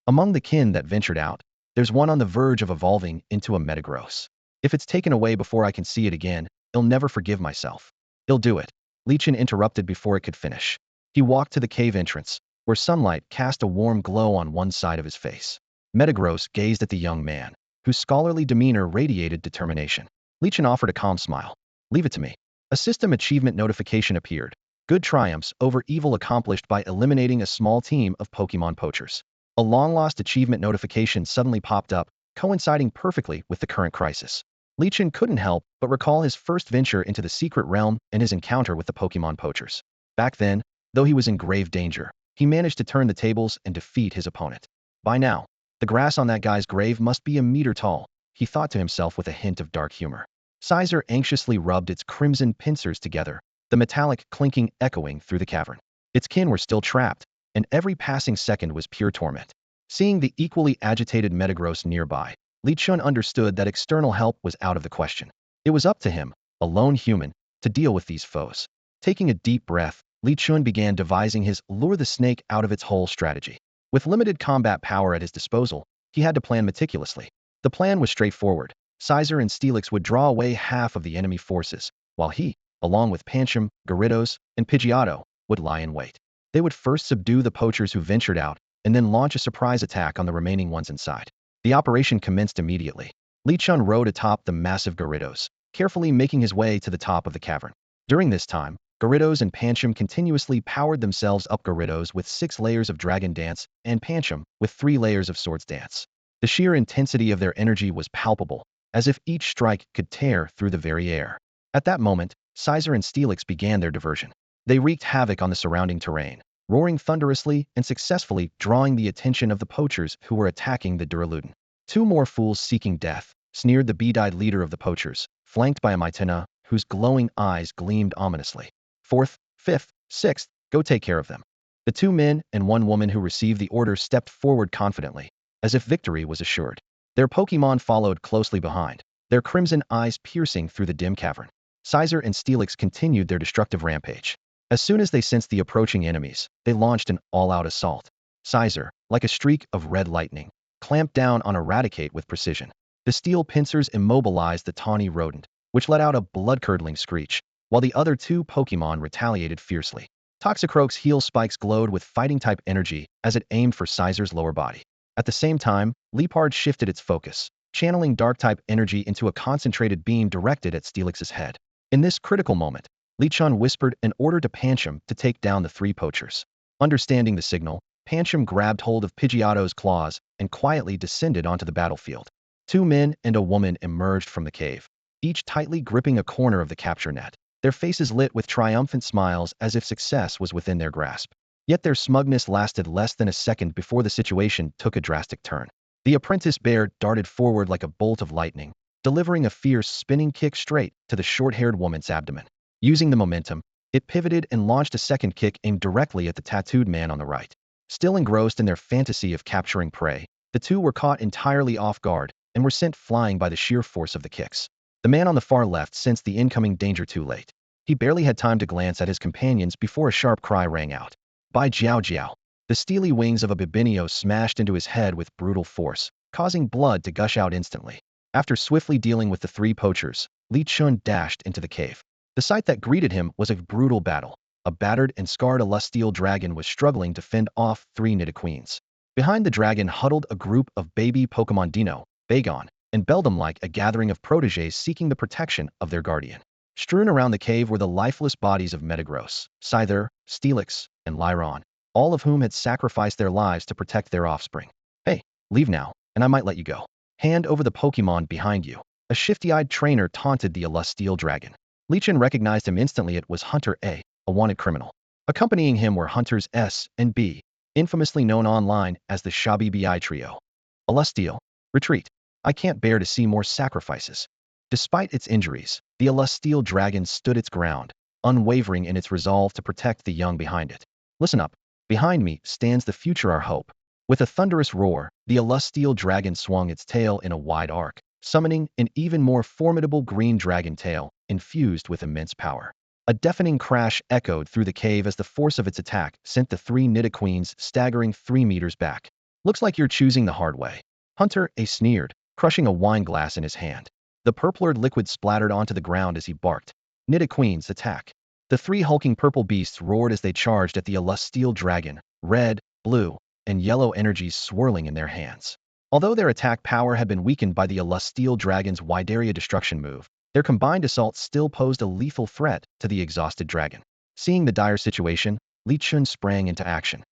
Among the kin that ventured out, there's one on the verge of evolving into a Metagross. If it's taken away before I can see it again, I'll never forgive myself. He'll do it. Lichen interrupted before it could finish. He walked to the cave entrance, where sunlight cast a warm glow on one side of his face. Metagross gazed at the young man, whose scholarly demeanor radiated determination. Lichen offered a calm smile. Leave it to me. A system achievement notification appeared. Good triumphs over evil accomplished by eliminating a small team of Pokemon poachers. A long-lost achievement notification suddenly popped up, coinciding perfectly with the current crisis. Lichen couldn't help but recall his first venture into the secret realm and his encounter with the Pokemon poachers. Back then, though he was in grave danger, he managed to turn the tables and defeat his opponent. By now, the grass on that guy's grave must be a meter tall, he thought to himself with a hint of dark humor. Sizer anxiously rubbed its crimson pincers together, the metallic clinking echoing through the cavern. Its kin were still trapped, and every passing second was pure torment. Seeing the equally agitated Metagross nearby, Li Chun understood that external help was out of the question. It was up to him, a lone human, to deal with these foes. Taking a deep breath, Li Chun began devising his lure the snake out of its hole strategy. With limited combat power at his disposal, he had to plan meticulously. The plan was straightforward. Sizer and Steelix would draw away half of the enemy forces, while he, along with Pancham, Gyarados, and Pidgeotto, would lie in wait. They would first subdue the poachers who ventured out, and then launch a surprise attack on the remaining ones inside. The operation commenced immediately. Li Chun rode atop the massive Gyarados, carefully making his way to the top of the cavern. During this time, Gyarados and Pancham continuously powered themselves up. Gyarados with 6 layers of Dragon Dance, and Pancham with 3 layers of Swords Dance. The sheer intensity of their energy was palpable, as if each strike could tear through the very air. At that moment, Sizer and Steelix began their diversion. They wreaked havoc on the surrounding terrain, roaring thunderously and successfully drawing the attention of the poachers who were attacking the Duraludon. 2 more fools seeking death, sneered the bead-eyed leader of the poachers, flanked by a Mytena, whose glowing eyes gleamed ominously. 4th, 5th, 6th, go take care of them. The 2 men and 1 woman who received the order stepped forward confidently, as if victory was assured. Their Pokemon followed closely behind, their crimson eyes piercing through the dim cavern. Sizer and Steelix continued their destructive rampage. As soon as they sensed the approaching enemies, they launched an all-out assault. Sizer, like a streak of red lightning, clamped down on Eradicate with precision. The steel pincers immobilized the tawny rodent, which let out a blood-curdling screech, while the other 2 Pokemon retaliated fiercely. Toxicroak's heel spikes glowed with fighting-type energy as it aimed for Sizer's lower body. At the same time, Liepard shifted its focus, channeling Dark-type energy into a concentrated beam directed at Steelix's head. In this critical moment, Li Chun whispered an order to Pancham to take down the 3 poachers. Understanding the signal, Pancham grabbed hold of Pidgeotto's claws and quietly descended onto the battlefield. 2 men and a woman emerged from the cave, each tightly gripping a corner of the capture net, their faces lit with triumphant smiles as if success was within their grasp. Yet their smugness lasted less than a second before the situation took a drastic turn. The apprentice bear darted forward like a bolt of lightning, delivering a fierce spinning kick straight to the short-haired woman's abdomen. Using the momentum, it pivoted and launched a second kick aimed directly at the tattooed man on the right. Still engrossed in their fantasy of capturing prey, the 2 were caught entirely off guard and were sent flying by the sheer force of the kicks. The man on the far left sensed the incoming danger too late. He barely had time to glance at his companions before a sharp cry rang out. By Jiao Jiao! The steely wings of a Bibinio smashed into his head with brutal force, causing blood to gush out instantly. After swiftly dealing with the 3 poachers, Li Chun dashed into the cave. The sight that greeted him was a brutal battle. A battered and scarred Celestial dragon was struggling to fend off 3 Nidoqueens. Behind the dragon huddled a group of baby Pokemon Dino, Bagon, and Beldum like a gathering of protégés seeking the protection of their guardian. Strewn around the cave were the lifeless bodies of Metagross, Scyther, Steelix, and Lyron, all of whom had sacrificed their lives to protect their offspring. Hey, leave now, and I might let you go. Hand over the Pokemon behind you. A shifty-eyed trainer taunted the Celestial dragon. Li Chun recognized him instantly. It was Hunter A, a wanted criminal. Accompanying him were Hunters S and B, infamously known online as the Shabibi Trio. Celestial, retreat. I can't bear to see more sacrifices. Despite its injuries, the Celestial dragon stood its ground, unwavering in its resolve to protect the young behind it. Listen up. Behind me stands the future, our hope. With a thunderous roar, the celestial dragon swung its tail in a wide arc, summoning an even more formidable green dragon tail, infused with immense power. A deafening crash echoed through the cave as the force of its attack sent the three Nidoqueens staggering 3 meters back. Looks like you're choosing the hard way. Hunter A sneered, crushing a wine glass in his hand. The purplured liquid splattered onto the ground as he barked. Nidoqueens, attack. The three hulking purple beasts roared as they charged at the celestial dragon, red, blue, and yellow energies swirling in their hands. Although their attack power had been weakened by the celestial dragon's Widaria destruction move, their combined assault still posed a lethal threat to the exhausted dragon. Seeing the dire situation, Li Chun sprang into action.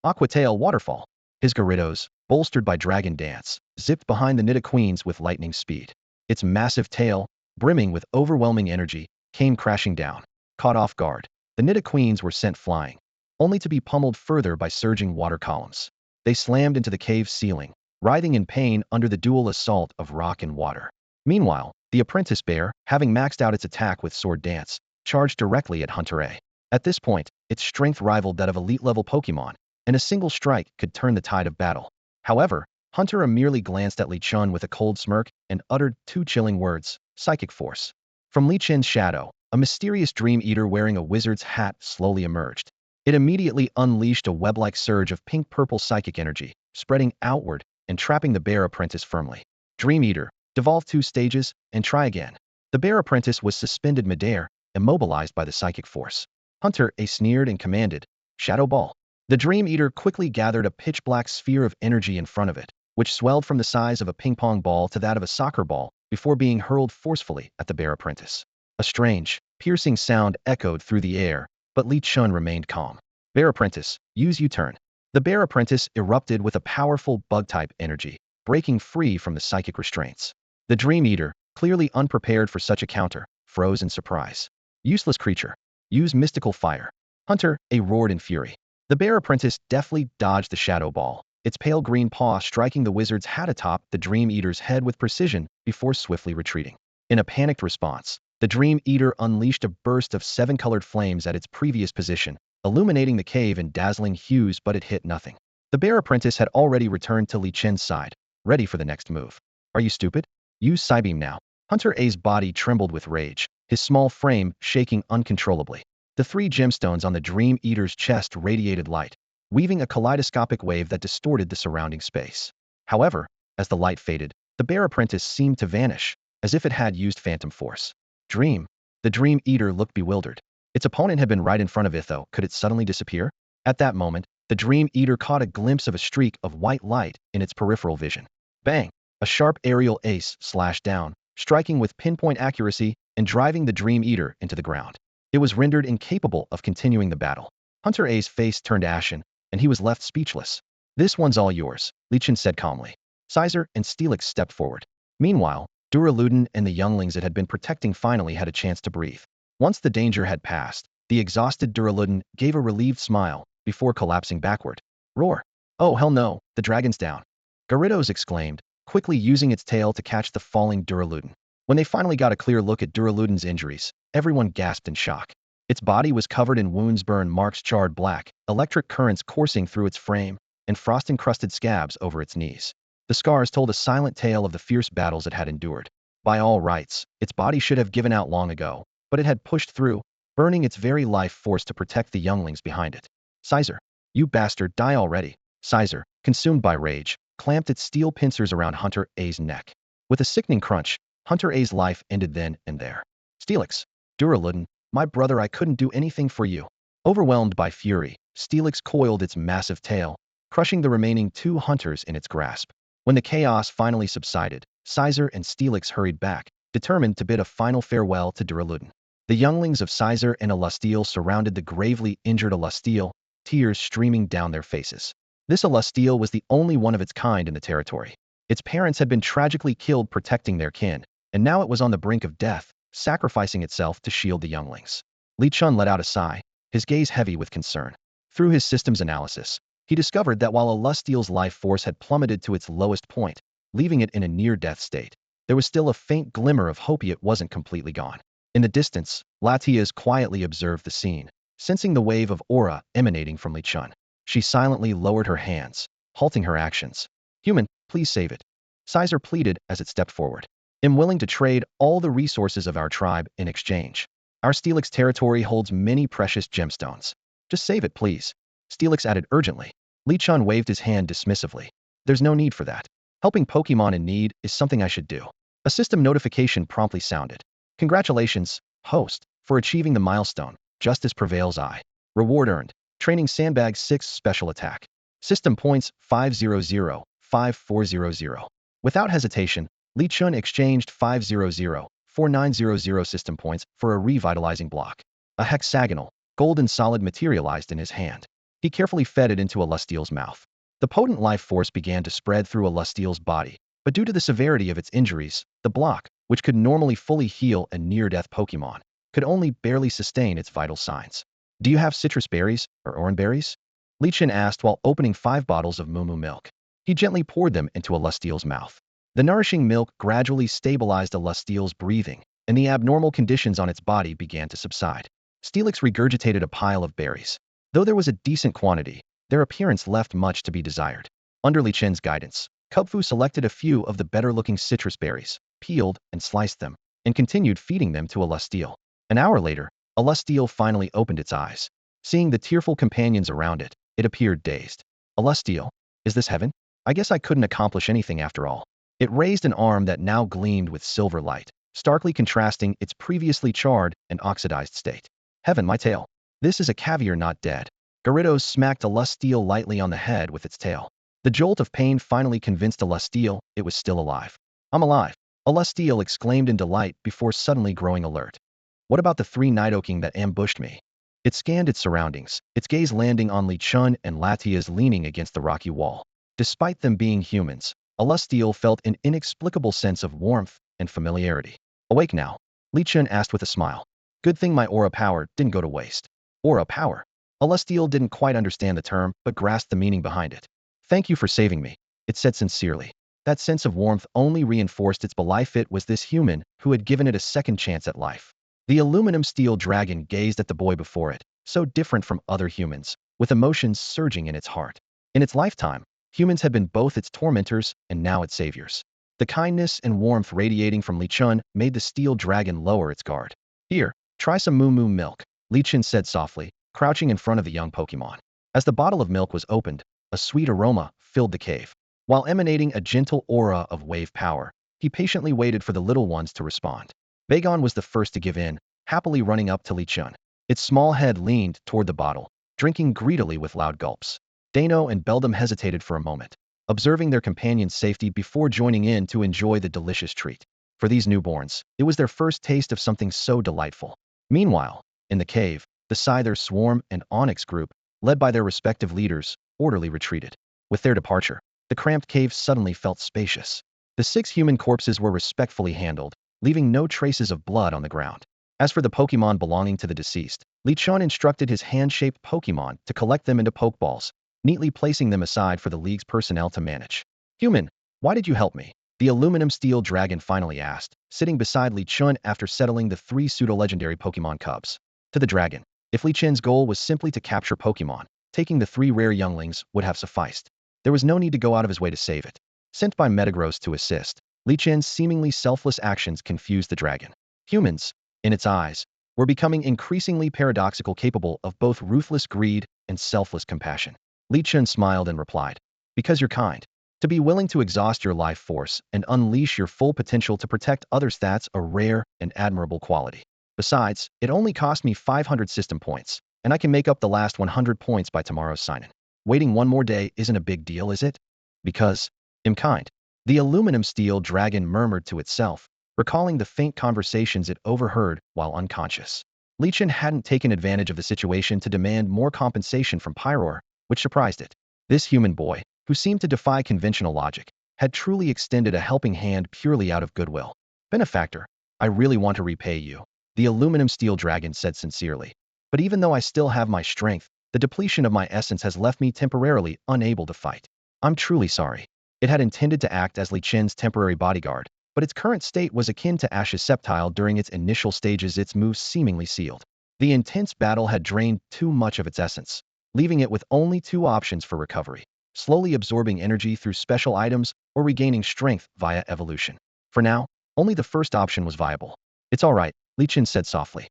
Aquatail Waterfall. His Gyarados, bolstered by Dragon Dance, zipped behind the Nidoqueens with lightning speed. Its massive tail, brimming with overwhelming energy, came crashing down. Caught off guard, the Nidoqueens were sent flying, only to be pummeled further by surging water columns. They slammed into the cave's ceiling, writhing in pain under the dual assault of rock and water. Meanwhile, the apprentice bear, having maxed out its attack with Sword Dance, charged directly at Hunter A. At this point, its strength rivaled that of elite-level Pokémon, and a single strike could turn the tide of battle. However, Hunter A merely glanced at Li Chun with a cold smirk and uttered 2 chilling words, Psychic Force. From Li Chun's shadow, a mysterious Dream Eater wearing a wizard's hat slowly emerged. It immediately unleashed a web-like surge of pink-purple psychic energy, spreading outward and trapping the bear apprentice firmly. Dream Eater, devolve 2 stages, and try again. The bear apprentice was suspended midair, immobilized by the psychic force. Hunter A sneered and commanded, Shadow Ball. The Dream Eater quickly gathered a pitch-black sphere of energy in front of it, which swelled from the size of a ping-pong ball to that of a soccer ball before being hurled forcefully at the bear apprentice. A strange, piercing sound echoed through the air, but Li Chun remained calm. Bear apprentice, use U-turn. The bear apprentice erupted with a powerful bug-type energy, breaking free from the psychic restraints. The Dream Eater, clearly unprepared for such a counter, froze in surprise. Useless creature. Use mystical fire. Hunter A roared in fury. The bear apprentice deftly dodged the shadow ball, its pale green paw striking the wizard's hat atop the Dream Eater's head with precision before swiftly retreating. In a panicked response, the Dream Eater unleashed a burst of 7-colored flames at its previous position, illuminating the cave in dazzling hues, but it hit nothing. The bear apprentice had already returned to Li Chun's side, ready for the next move. Are you stupid? Use Psybeam now. Hunter A's body trembled with rage, his small frame shaking uncontrollably. The 3 gemstones on the Dream Eater's chest radiated light, weaving a kaleidoscopic wave that distorted the surrounding space. However, as the light faded, the bear apprentice seemed to vanish, as if it had used phantom force. Dream. The Dream Eater looked bewildered. Its opponent had been right in front of it, though. Could it suddenly disappear? At that moment, the Dream Eater caught a glimpse of a streak of white light in its peripheral vision. Bang! A sharp aerial ace slashed down, striking with pinpoint accuracy and driving the Dream Eater into the ground. It was rendered incapable of continuing the battle. Hunter A's face turned ashen, and he was left speechless. This one's all yours, Li Chun said calmly. Scizor and Steelix stepped forward. Meanwhile, Duraludon and the younglings it had been protecting finally had a chance to breathe. Once the danger had passed, the exhausted Duraludon gave a relieved smile before collapsing backward. Roar! Oh hell no, the dragon's down. Gyarados exclaimed, quickly using its tail to catch the falling Duraludon. When they finally got a clear look at Duraludon's injuries, everyone gasped in shock. Its body was covered in wounds, burn marks charred black, electric currents coursing through its frame, and frost-encrusted scabs over its knees. The scars told a silent tale of the fierce battles it had endured. By all rights, its body should have given out long ago, but it had pushed through, burning its very life force to protect the younglings behind it. Scizor, you bastard, die already. Scizor, consumed by rage, clamped its steel pincers around Hunter A's neck. With a sickening crunch, Hunter A's life ended then and there. Steelix, Duraludon, my brother, I couldn't do anything for you. Overwhelmed by fury, Steelix coiled its massive tail, crushing the remaining 2 hunters in its grasp. When the chaos finally subsided, Scizor and Steelix hurried back, determined to bid a final farewell to Duraludon. The younglings of Scizor and Celesteal surrounded the gravely injured Celesteal, tears streaming down their faces. This Celesteal was the only one of its kind in the territory. Its parents had been tragically killed protecting their kin, and now it was on the brink of death, sacrificing itself to shield the younglings. Li Chun let out a sigh, his gaze heavy with concern. Through his systems analysis, he discovered that while Celesteal's life force had plummeted to its lowest point, leaving it in a near-death state, there was still a faint glimmer of hope it wasn't completely gone. In the distance, Latias quietly observed the scene, sensing the wave of aura emanating from Li Chun. She silently lowered her hands, halting her actions. Human, please save it. Sizer pleaded as it stepped forward. I'm willing to trade all the resources of our tribe in exchange. Our Steelix territory holds many precious gemstones. Just save it, please. Steelix added urgently. Li Chun waved his hand dismissively. There's no need for that. Helping Pokemon in need is something I should do. A system notification promptly sounded. Congratulations, host, for achieving the milestone. Justice prevails I. Reward earned. Training Sandbag 6 Special Attack. System points 500-5400. Without hesitation, Li Chun exchanged 500-4900 system points for a revitalizing block. A hexagonal, golden solid materialized in his hand. He carefully fed it into a Lusteel's mouth. The potent life force began to spread through a Lusteel's body, but due to the severity of its injuries, the block, which could normally fully heal a near-death Pokemon, could only barely sustain its vital signs. Do you have citrus berries or orange berries? Li Chun asked while opening 5 bottles of Moo Moo milk. He gently poured them into a Lusteel's mouth. The nourishing milk gradually stabilized a Lusteel's breathing, and the abnormal conditions on its body began to subside. Steelix regurgitated a pile of berries. Though there was a decent quantity, their appearance left much to be desired. Under Li Chun's guidance, Kubfu selected a few of the better-looking citrus berries, peeled and sliced them, and continued feeding them to a Lusteel. An hour later, a Lusteel finally opened its eyes. Seeing the tearful companions around it, it appeared dazed. A Lusteel? Is this heaven? I guess I couldn't accomplish anything after all. It raised an arm that now gleamed with silver light, starkly contrasting its previously charred and oxidized state. Heaven, my tail. This is a caviar not dead. Gyarados smacked a Lusteel lightly on the head with its tail. The jolt of pain finally convinced a Lusteel it was still alive. I'm alive. A Lusteel exclaimed in delight before suddenly growing alert. What about the 3 Nidoking that ambushed me? It scanned its surroundings, its gaze landing on Li Chun and Latias leaning against the rocky wall. Despite them being humans, a Lusteel felt an inexplicable sense of warmth and familiarity. Awake now? Li Chun asked with a smile. Good thing my aura power didn't go to waste. Aura power? A Lusteel didn't quite understand the term, but grasped the meaning behind it. Thank you for saving me, it said sincerely. That sense of warmth only reinforced its belief it was this human who had given it a second chance at life. The aluminum steel dragon gazed at the boy before it, so different from other humans, with emotions surging in its heart. In its lifetime, humans had been both its tormentors and now its saviors. The kindness and warmth radiating from Li Chun made the steel dragon lower its guard. Here, try some Moo Moo milk, Li Chun said softly, crouching in front of the young Pokemon. As the bottle of milk was opened, a sweet aroma filled the cave. While emanating a gentle aura of wave power, he patiently waited for the little ones to respond. Vagon was the first to give in, happily running up to Li Chun. Its small head leaned toward the bottle, drinking greedily with loud gulps. Dano and Beldum hesitated for a moment, observing their companion's safety before joining in to enjoy the delicious treat. For these newborns, it was their first taste of something so delightful. Meanwhile, in the cave, the Scyther Swarm and Onyx group, led by their respective leaders, orderly retreated. With their departure, the cramped cave suddenly felt spacious. The 6 human corpses were respectfully handled, leaving no traces of blood on the ground. As for the Pokemon belonging to the deceased, Li Chun instructed his hand-shaped Pokemon to collect them into Pokeballs, neatly placing them aside for the League's personnel to manage. Human, why did you help me? The aluminum steel dragon finally asked, sitting beside Li Chun after settling the 3 pseudo-legendary Pokemon cubs. To the dragon, if Li Chun's goal was simply to capture Pokemon, taking the 3 rare younglings would have sufficed. There was no need to go out of his way to save it. Sent by Metagross to assist, Li Chun's seemingly selfless actions confused the dragon. Humans, in its eyes, were becoming increasingly paradoxical, capable of both ruthless greed and selfless compassion. Li Chun smiled and replied, because you're kind. To be willing to exhaust your life force and unleash your full potential to protect others, that's a rare and admirable quality. Besides, it only cost me 500 system points, and I can make up the last 100 points by tomorrow's sign-in. Waiting one more day isn't a big deal, is it? Because I'm kind. The aluminum steel dragon murmured to itself, recalling the faint conversations it overheard while unconscious. Li Chun hadn't taken advantage of the situation to demand more compensation from Pyroar, which surprised it. This human boy, who seemed to defy conventional logic, had truly extended a helping hand purely out of goodwill. Benefactor, I really want to repay you, the aluminum steel dragon said sincerely. But even though I still have my strength, the depletion of my essence has left me temporarily unable to fight. I'm truly sorry. It had intended to act as Li Chun's temporary bodyguard, but its current state was akin to Ash's Sceptile during its initial stages, its moves seemingly sealed. The intense battle had drained too much of its essence, leaving it with only 2 options for recovery. slowly absorbing energy through special items or regaining strength via evolution. For now, only the first option was viable. It's all right, Li Chen said softly.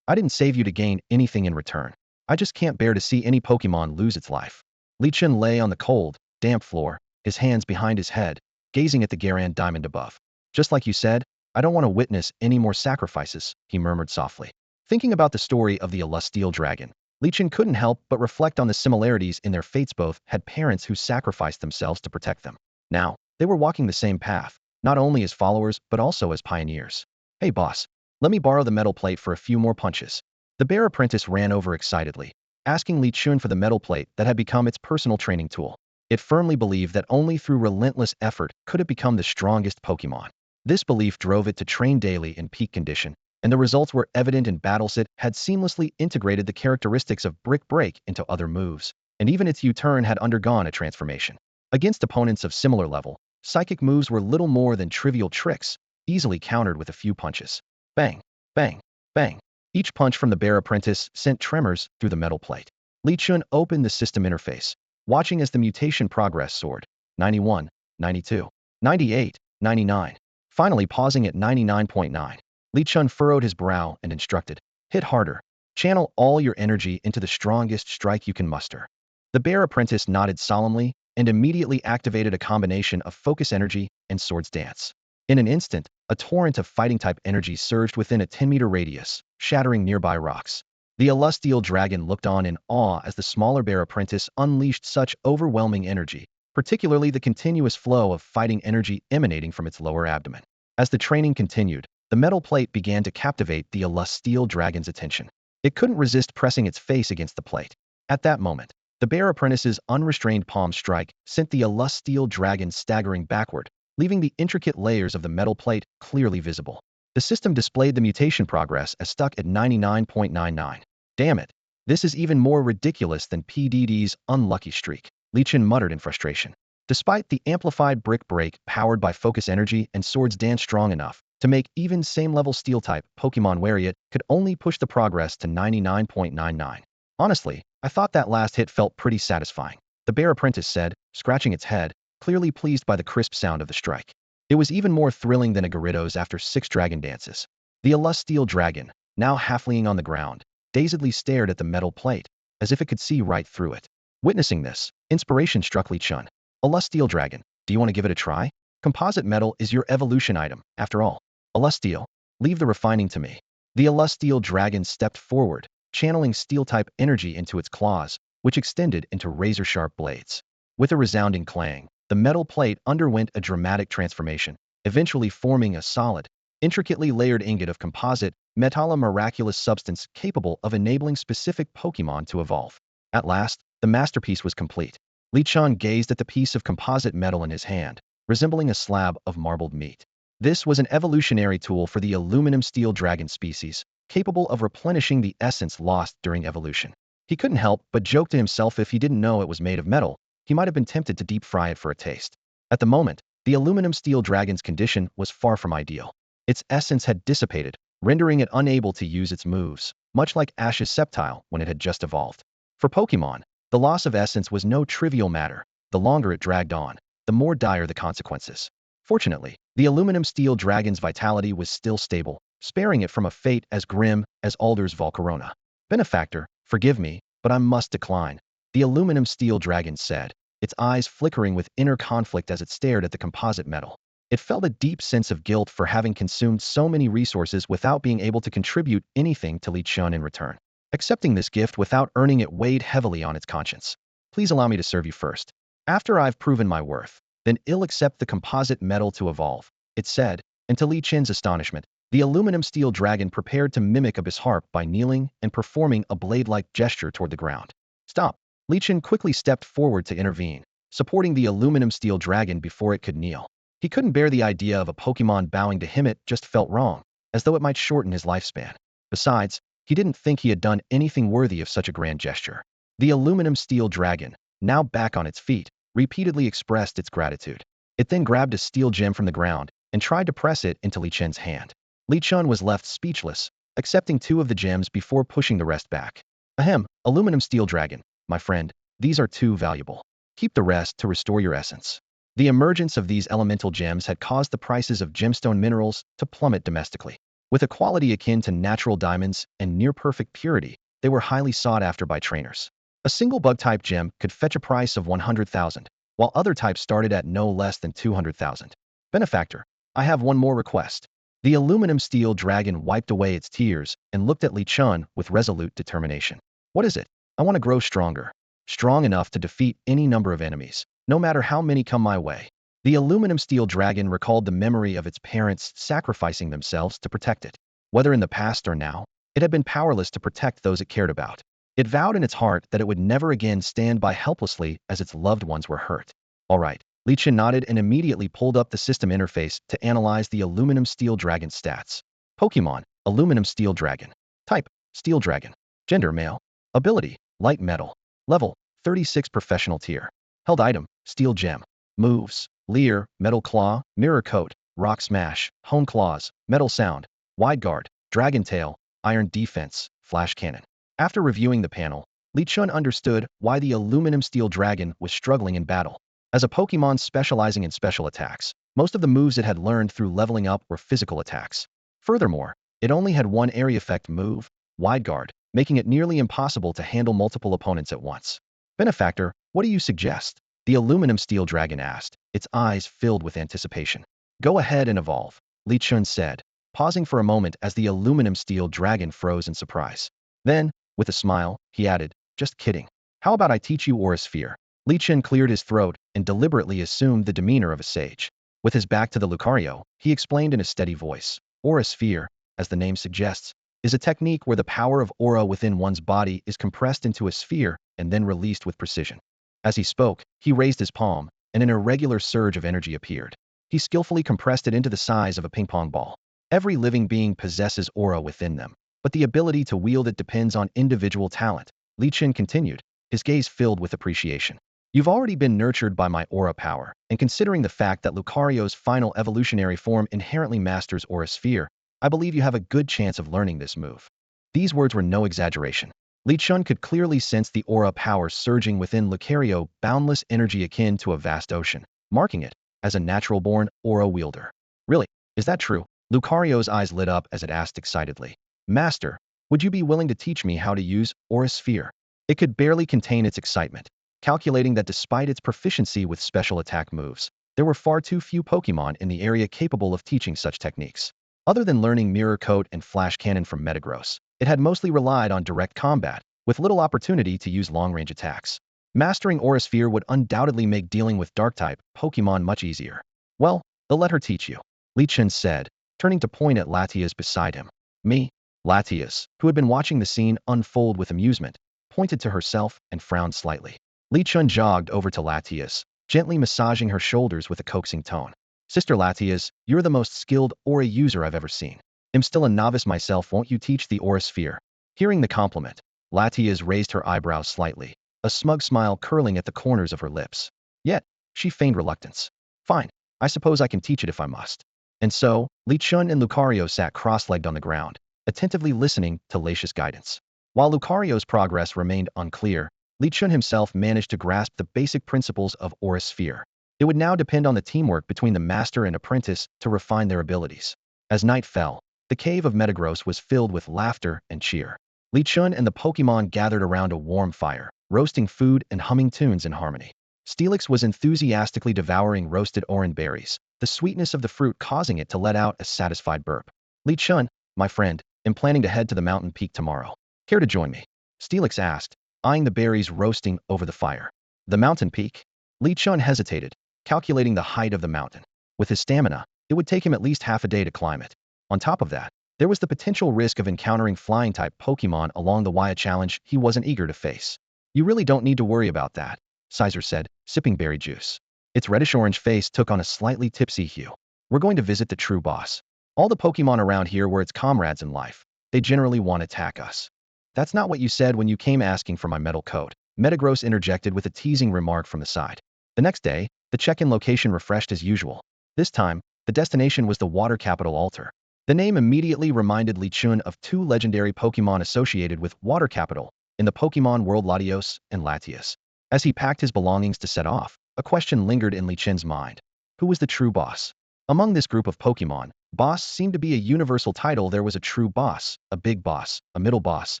I didn't save you to gain anything in return. I just can't bear to see any Pokemon lose its life. Li Chen lay on the cold, damp floor, his hands behind his head, gazing at the Garan diamond above. Just like you said, I don't want to witness any more sacrifices, he murmured softly. Thinking about the story of the Celestial Dragon, Li Chen couldn't help but reflect on the similarities in their fates. Both had parents who sacrificed themselves to protect them. Now, they were walking the same path, not only as followers but also as pioneers. Hey boss, let me borrow the metal plate for a few more punches. The bear apprentice ran over excitedly, asking Li Chun for the metal plate that had become its personal training tool. It firmly believed that only through relentless effort could it become the strongest Pokemon. This belief drove it to train daily in peak condition, and the results were evident in battles. It had seamlessly integrated the characteristics of Brick Break into other moves, and even its U-turn had undergone a transformation. Against opponents of similar level, psychic moves were little more than trivial tricks, easily countered with a few punches. Bang, bang, bang. Each punch from the bear apprentice sent tremors through the metal plate. Li Chun opened the system interface, watching as the mutation progress soared. 91, 92, 98, 99. Finally pausing at 99.9. Li Chun furrowed his brow and instructed, hit harder. Channel all your energy into the strongest strike you can muster. The bear apprentice nodded solemnly and immediately activated a combination of focus energy and swords dance. In an instant, a torrent of fighting-type energy surged within a 10-meter radius, shattering nearby rocks. The Celestial Dragon looked on in awe as the smaller bear apprentice unleashed such overwhelming energy, particularly the continuous flow of fighting energy emanating from its lower abdomen. As the training continued, the metal plate began to captivate the Celestial Dragon's attention. It couldn't resist pressing its face against the plate. At that moment, the bear apprentice's unrestrained palm strike sent the Celestial Dragon staggering backward, leaving the intricate layers of the metal plate clearly visible. The system displayed the mutation progress as stuck at 99.99. Damn it. This is even more ridiculous than PDD's unlucky streak, Li Chen muttered in frustration. Despite the amplified Brick Break powered by focus energy and swords dance strong enough to make even same-level Steel-type Pokemon wary, it could only push the progress to 99.99. Honestly, I thought that last hit felt pretty satisfying, the bear apprentice said, scratching its head, clearly pleased by the crisp sound of the strike. It was even more thrilling than a Gyarados after 6 dragon dances. The Celestial Dragon, now half-leaning on the ground, dazedly stared at the metal plate, as if it could see right through it. Witnessing this, inspiration struck Li Chun. Celestial Dragon, do you want to give it a try? Composite metal is your evolution item, after all. Celestial, leave the refining to me. The Celestial Dragon stepped forward, channeling steel-type energy into its claws, which extended into razor-sharp blades. With a resounding clang, the metal plate underwent a dramatic transformation, eventually forming a solid, intricately layered ingot of composite, metal, a miraculous substance capable of enabling specific Pokemon to evolve. At last, the masterpiece was complete. Li Chun gazed at the piece of composite metal in his hand, resembling a slab of marbled meat. This was an evolutionary tool for the aluminum steel dragon species, capable of replenishing the essence lost during evolution. He couldn't help but joke to himself if he didn't know it was made of metal, he might have been tempted to deep fry it for a taste. At the moment, the aluminum steel dragon's condition was far from ideal. Its essence had dissipated, rendering it unable to use its moves, much like Ash's Sceptile when it had just evolved. For Pokemon, the loss of essence was no trivial matter. The longer it dragged on, the more dire the consequences. Fortunately, the aluminum steel dragon's vitality was still stable, sparing it from a fate as grim as Alder's Volcarona. Benefactor, forgive me, but I must decline, the aluminum steel dragon said, its eyes flickering with inner conflict as it stared at the composite metal. It felt a deep sense of guilt for having consumed so many resources without being able to contribute anything to Li Chun in return. Accepting this gift without earning it weighed heavily on its conscience. Please allow me to serve you first. After I've proven my worth, then I'll accept the composite metal to evolve, it said, and to Li Chun's astonishment, the aluminum steel dragon prepared to mimic Abyss Harp by kneeling and performing a blade-like gesture toward the ground. Stop! Li Chun quickly stepped forward to intervene, supporting the aluminum steel dragon before it could kneel. He couldn't bear the idea of a Pokemon bowing to him. It just felt wrong, as though it might shorten his lifespan. Besides, he didn't think he had done anything worthy of such a grand gesture. The aluminum steel dragon, now back on its feet, repeatedly expressed its gratitude. It then grabbed a steel gem from the ground and tried to press it into Li Chun's hand. Li Chun was left speechless, accepting 2 of the gems before pushing the rest back. Ahem, aluminum steel dragon, my friend, these are too valuable. Keep the rest to restore your essence. The emergence of these elemental gems had caused the prices of gemstone minerals to plummet domestically. With a quality akin to natural diamonds and near-perfect purity, they were highly sought after by trainers. A single bug-type gem could fetch a price of 100,000, while other types started at no less than 200,000. Benefactor, I have one more request. The aluminum steel dragon wiped away its tears and looked at Li Chun with resolute determination. What is it? I want to grow stronger. Strong enough to defeat any number of enemies, no matter how many come my way. The aluminum steel dragon recalled the memory of its parents sacrificing themselves to protect it. Whether in the past or now, it had been powerless to protect those it cared about. It vowed in its heart that it would never again stand by helplessly as its loved ones were hurt. All right. Li Chun nodded and immediately pulled up the system interface to analyze the aluminum steel dragon's stats. Pokemon, aluminum steel dragon. Type, steel dragon. Gender, male. Ability, light metal. Level, 36 professional tier. Held item, steel gem. Moves, Leer, metal claw, mirror coat, rock smash, hone claws, metal sound, wide guard, dragon tail, iron defense, flash cannon. After reviewing the panel, Li Chun understood why the aluminum steel dragon was struggling in battle. As a Pokemon specializing in special attacks, most of the moves it had learned through leveling up were physical attacks. Furthermore, it only had one area effect move, wide guard, making it nearly impossible to handle multiple opponents at once. Benefactor, what do you suggest? The aluminum steel dragon asked, its eyes filled with anticipation. Go ahead and evolve, Li Chun said, pausing for a moment as the aluminum steel dragon froze in surprise. Then, with a smile, he added, just kidding. How about I teach you Aura Sphere? Li Chun cleared his throat and deliberately assumed the demeanor of a sage. With his back to the Lucario, he explained in a steady voice, Aura Sphere, as the name suggests, is a technique where the power of aura within one's body is compressed into a sphere and then released with precision. As he spoke, he raised his palm, and an irregular surge of energy appeared. He skillfully compressed it into the size of a ping-pong ball. Every living being possesses aura within them, but the ability to wield it depends on individual talent. Li Chun continued, his gaze filled with appreciation. You've already been nurtured by my aura power, and considering the fact that Lucario's final evolutionary form inherently masters Aura Sphere, I believe you have a good chance of learning this move. These words were no exaggeration. Li Chun could clearly sense the aura power surging within Lucario, boundless energy akin to a vast ocean, marking it as a natural-born aura wielder. Really, is that true? Lucario's eyes lit up as it asked excitedly. Master, would you be willing to teach me how to use Aura Sphere? It could barely contain its excitement, calculating that despite its proficiency with special attack moves, there were far too few Pokemon in the area capable of teaching such techniques. Other than learning Mirror Coat and Flash Cannon from Metagross, it had mostly relied on direct combat, with little opportunity to use long-range attacks. Mastering Aura Sphere would undoubtedly make dealing with Dark-type Pokemon much easier. Well, they'll let her teach you, Li Chun said, turning to point at Latias beside him. Me? Latias, who had been watching the scene unfold with amusement, pointed to herself and frowned slightly. Li Chun jogged over to Latias, gently massaging her shoulders with a coaxing tone. Sister Latias, you're the most skilled Aura user I've ever seen. I'm still a novice myself, won't you teach the Aura Sphere? Hearing the compliment, Latias raised her eyebrows slightly, a smug smile curling at the corners of her lips. Yet, she feigned reluctance. Fine, I suppose I can teach it if I must. And so, Li Chun and Lucario sat cross-legged on the ground, attentively listening to Latias' guidance. While Lucario's progress remained unclear, Li Chun himself managed to grasp the basic principles of Aura Sphere. It would now depend on the teamwork between the master and apprentice to refine their abilities. As night fell, the cave of Metagross was filled with laughter and cheer. Li Chun and the Pokemon gathered around a warm fire, roasting food and humming tunes in harmony. Steelix was enthusiastically devouring roasted orange berries, the sweetness of the fruit causing it to let out a satisfied burp. Li Chun, my friend, am planning to head to the mountain peak tomorrow. Care to join me? Steelix asked, eyeing the berries roasting over the fire. The mountain peak? Li Chun hesitated, calculating the height of the mountain. With his stamina, it would take him at least half a day to climb it. On top of that, there was the potential risk of encountering flying-type Pokemon along the way, a challenge he wasn't eager to face. You really don't need to worry about that, Sizer said, sipping berry juice. Its reddish-orange face took on a slightly tipsy hue. We're going to visit the true boss. All the Pokemon around here were its comrades in life. They generally want to attack us. That's not what you said when you came asking for my metal coat, Metagross interjected with a teasing remark from the side. The next day, the check-in location refreshed as usual. This time, the destination was the water capital Altar. The name immediately reminded Li Chun of two legendary Pokemon associated with water capital in the Pokemon world, Latios and Latias. As he packed his belongings to set off, a question lingered in Li Chen's mind. Who was the true boss? Among this group of Pokemon, boss seemed to be a universal title. There was a true boss, a big boss, a middle boss,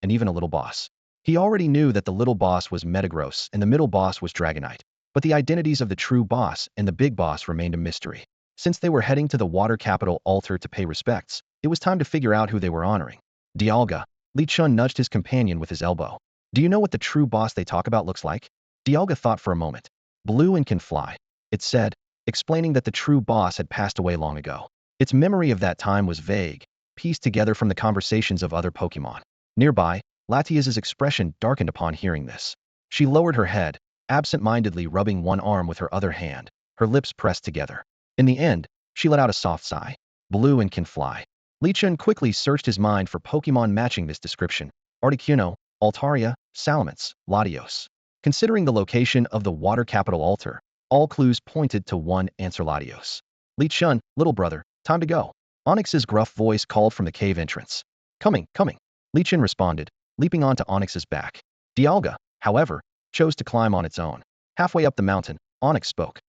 and even a little boss. He already knew that the little boss was Metagross and the middle boss was Dragonite, but the identities of the true boss and the big boss remained a mystery. Since they were heading to the water capital altar to pay respects, it was time to figure out who they were honoring. Dialga. Li Chun nudged his companion with his elbow. Do you know what the true boss they talk about looks like? Dialga thought for a moment. Blue and can fly, it said, explaining that the true boss had passed away long ago. Its memory of that time was vague, pieced together from the conversations of other Pokemon. Nearby, Latias's expression darkened upon hearing this. She lowered her head, absent-mindedly rubbing one arm with her other hand, her lips pressed together. In the end, she let out a soft sigh. Blue and can fly. Li Chun quickly searched his mind for Pokemon matching this description. Articuno, Altaria, Salamence, Latios. Considering the location of the water capital altar, all clues pointed to one answer: Latios. Li Chun, little brother, time to go. Onyx's gruff voice called from the cave entrance. Coming, coming. Li Chun responded, leaping onto Onyx's back. Dialga, however, chose to climb on its own. Halfway up the mountain, Onyx spoke.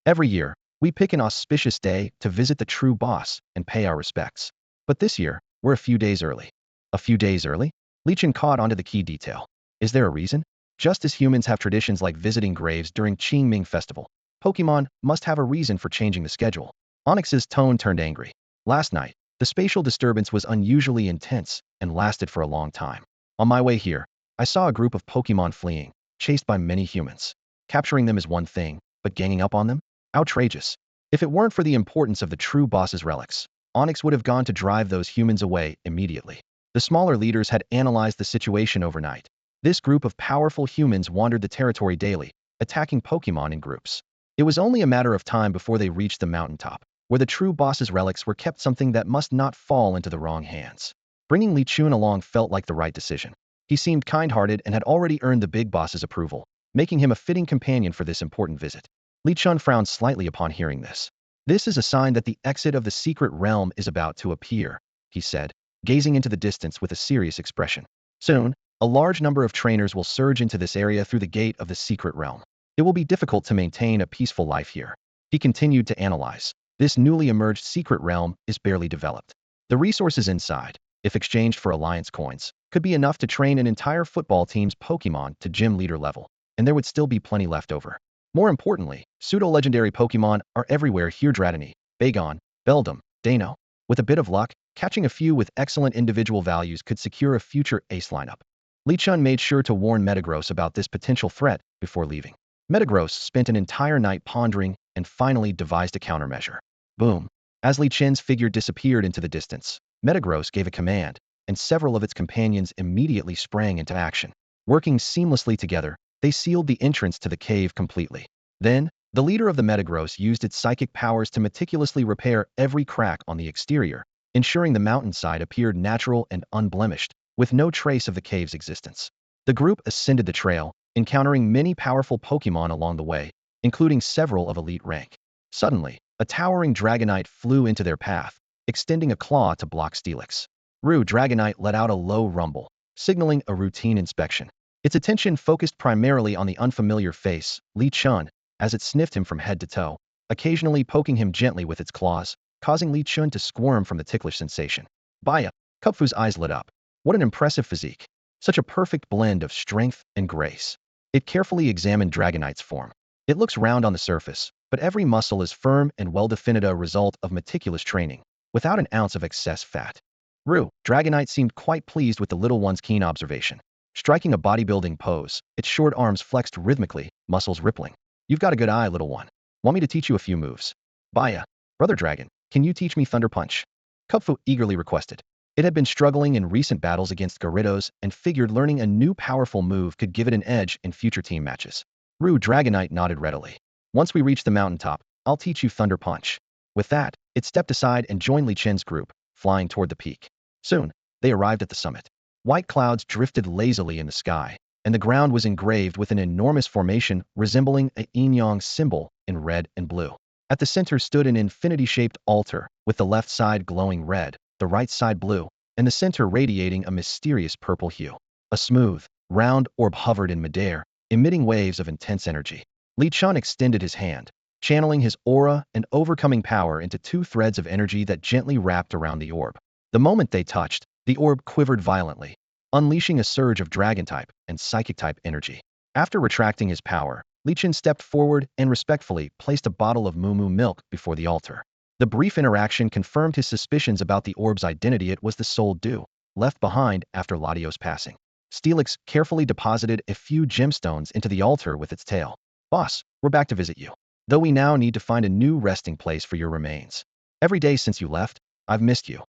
Every year, we pick an auspicious day to visit the true boss and pay our respects. But this year, we're a few days early. A few days early? Li Chun caught onto the key detail. Is there a reason? Just as humans have traditions like visiting graves during Qingming Festival, Pokemon must have a reason for changing the schedule. Onyx's tone turned angry. Last night, the spatial disturbance was unusually intense and lasted for a long time. On my way here, I saw a group of Pokemon fleeing, chased by many humans. Capturing them is one thing, but ganging up on them? Outrageous. If it weren't for the importance of the true boss's relics, Onyx would have gone to drive those humans away immediately. The smaller leaders had analyzed the situation overnight. This group of powerful humans wandered the territory daily, attacking Pokemon in groups. It was only a matter of time before they reached the mountaintop, where the true boss's relics were kept, something that must not fall into the wrong hands. Bringing Li Chun along felt like the right decision. He seemed kind-hearted and had already earned the big boss's approval, making him a fitting companion for this important visit. Li Chun frowned slightly upon hearing this. This is a sign that the exit of the secret realm is about to appear, he said, gazing into the distance with a serious expression. Soon, a large number of trainers will surge into this area through the gate of the secret realm. It will be difficult to maintain a peaceful life here. He continued to analyze. This newly emerged secret realm is barely developed. The resources inside, if exchanged for alliance coins, could be enough to train an entire football team's Pokemon to gym leader level, and there would still be plenty left over. More importantly, pseudo-legendary Pokemon are everywhere here: Dratini, Bagon, Beldum, Dano. With a bit of luck, catching a few with excellent individual values could secure a future ace lineup. Li Chun made sure to warn Metagross about this potential threat before leaving. Metagross spent an entire night pondering and finally devised a countermeasure. Boom. As Li Chun's figure disappeared into the distance, Metagross gave a command, and several of its companions immediately sprang into action. Working seamlessly together, they sealed the entrance to the cave completely. Then, the leader of the Metagross used its psychic powers to meticulously repair every crack on the exterior, ensuring the mountainside appeared natural and unblemished, with no trace of the cave's existence. The group ascended the trail, encountering many powerful Pokemon along the way, including several of elite rank. Suddenly, a towering Dragonite flew into their path, extending a claw to block Steelix. Dragonite let out a low rumble, signaling a routine inspection. Its attention focused primarily on the unfamiliar face, Li Chun, as it sniffed him from head to toe, occasionally poking him gently with its claws, causing Li Chun to squirm from the ticklish sensation. Baya, Kubfu's eyes lit up. What an impressive physique. Such a perfect blend of strength and grace. It carefully examined Dragonite's form. It looks round on the surface, but every muscle is firm and well-defined, a result of meticulous training, without an ounce of excess fat. Dragonite seemed quite pleased with the little one's keen observation. Striking a bodybuilding pose, its short arms flexed rhythmically, muscles rippling. You've got a good eye, little one. Want me to teach you a few moves? Baya, Brother Dragon, can you teach me Thunder Punch? Kubfu eagerly requested. It had been struggling in recent battles against Gyarados and figured learning a new powerful move could give it an edge in future team matches. Dragonite nodded readily. Once we reach the mountaintop, I'll teach you Thunder Punch. With that, it stepped aside and joined Li Chen's group, flying toward the peak. Soon, they arrived at the summit. White clouds drifted lazily in the sky, and the ground was engraved with an enormous formation resembling a yin-yang symbol in red and blue. At the center stood an infinity-shaped altar, with the left side glowing red, the right side blue, and the center radiating a mysterious purple hue. A smooth, round orb hovered in midair, emitting waves of intense energy. Li Chun extended his hand, channeling his aura and overcoming power into two threads of energy that gently wrapped around the orb. The moment they touched, the orb quivered violently, unleashing a surge of dragon-type and psychic-type energy. After retracting his power, Li Chun stepped forward and respectfully placed a bottle of Moo Moo milk before the altar. The brief interaction confirmed his suspicions about the orb's identity. It was the soul Dew, left behind after Ladio's passing. Steelix carefully deposited a few gemstones into the altar with its tail. Boss, we're back to visit you. Though we now need to find a new resting place for your remains. Every day since you left, I've missed you.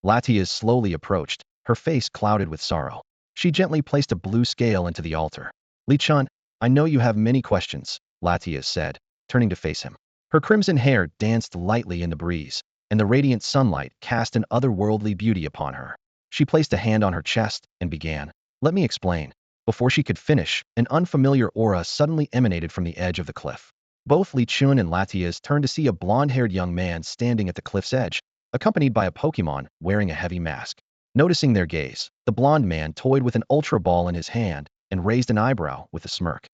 Latias slowly approached, her face clouded with sorrow. She gently placed a blue scale into the altar. Li Chun, I know you have many questions, Latias said, turning to face him. Her crimson hair danced lightly in the breeze, and the radiant sunlight cast an otherworldly beauty upon her. She placed a hand on her chest and began, let me explain. Before she could finish, an unfamiliar aura suddenly emanated from the edge of the cliff. Both Li Chun and Latias turned to see a blonde-haired young man standing at the cliff's edge, accompanied by a Pokemon wearing a heavy mask. Noticing their gaze, the blonde man toyed with an Ultra Ball in his hand and raised an eyebrow with a smirk.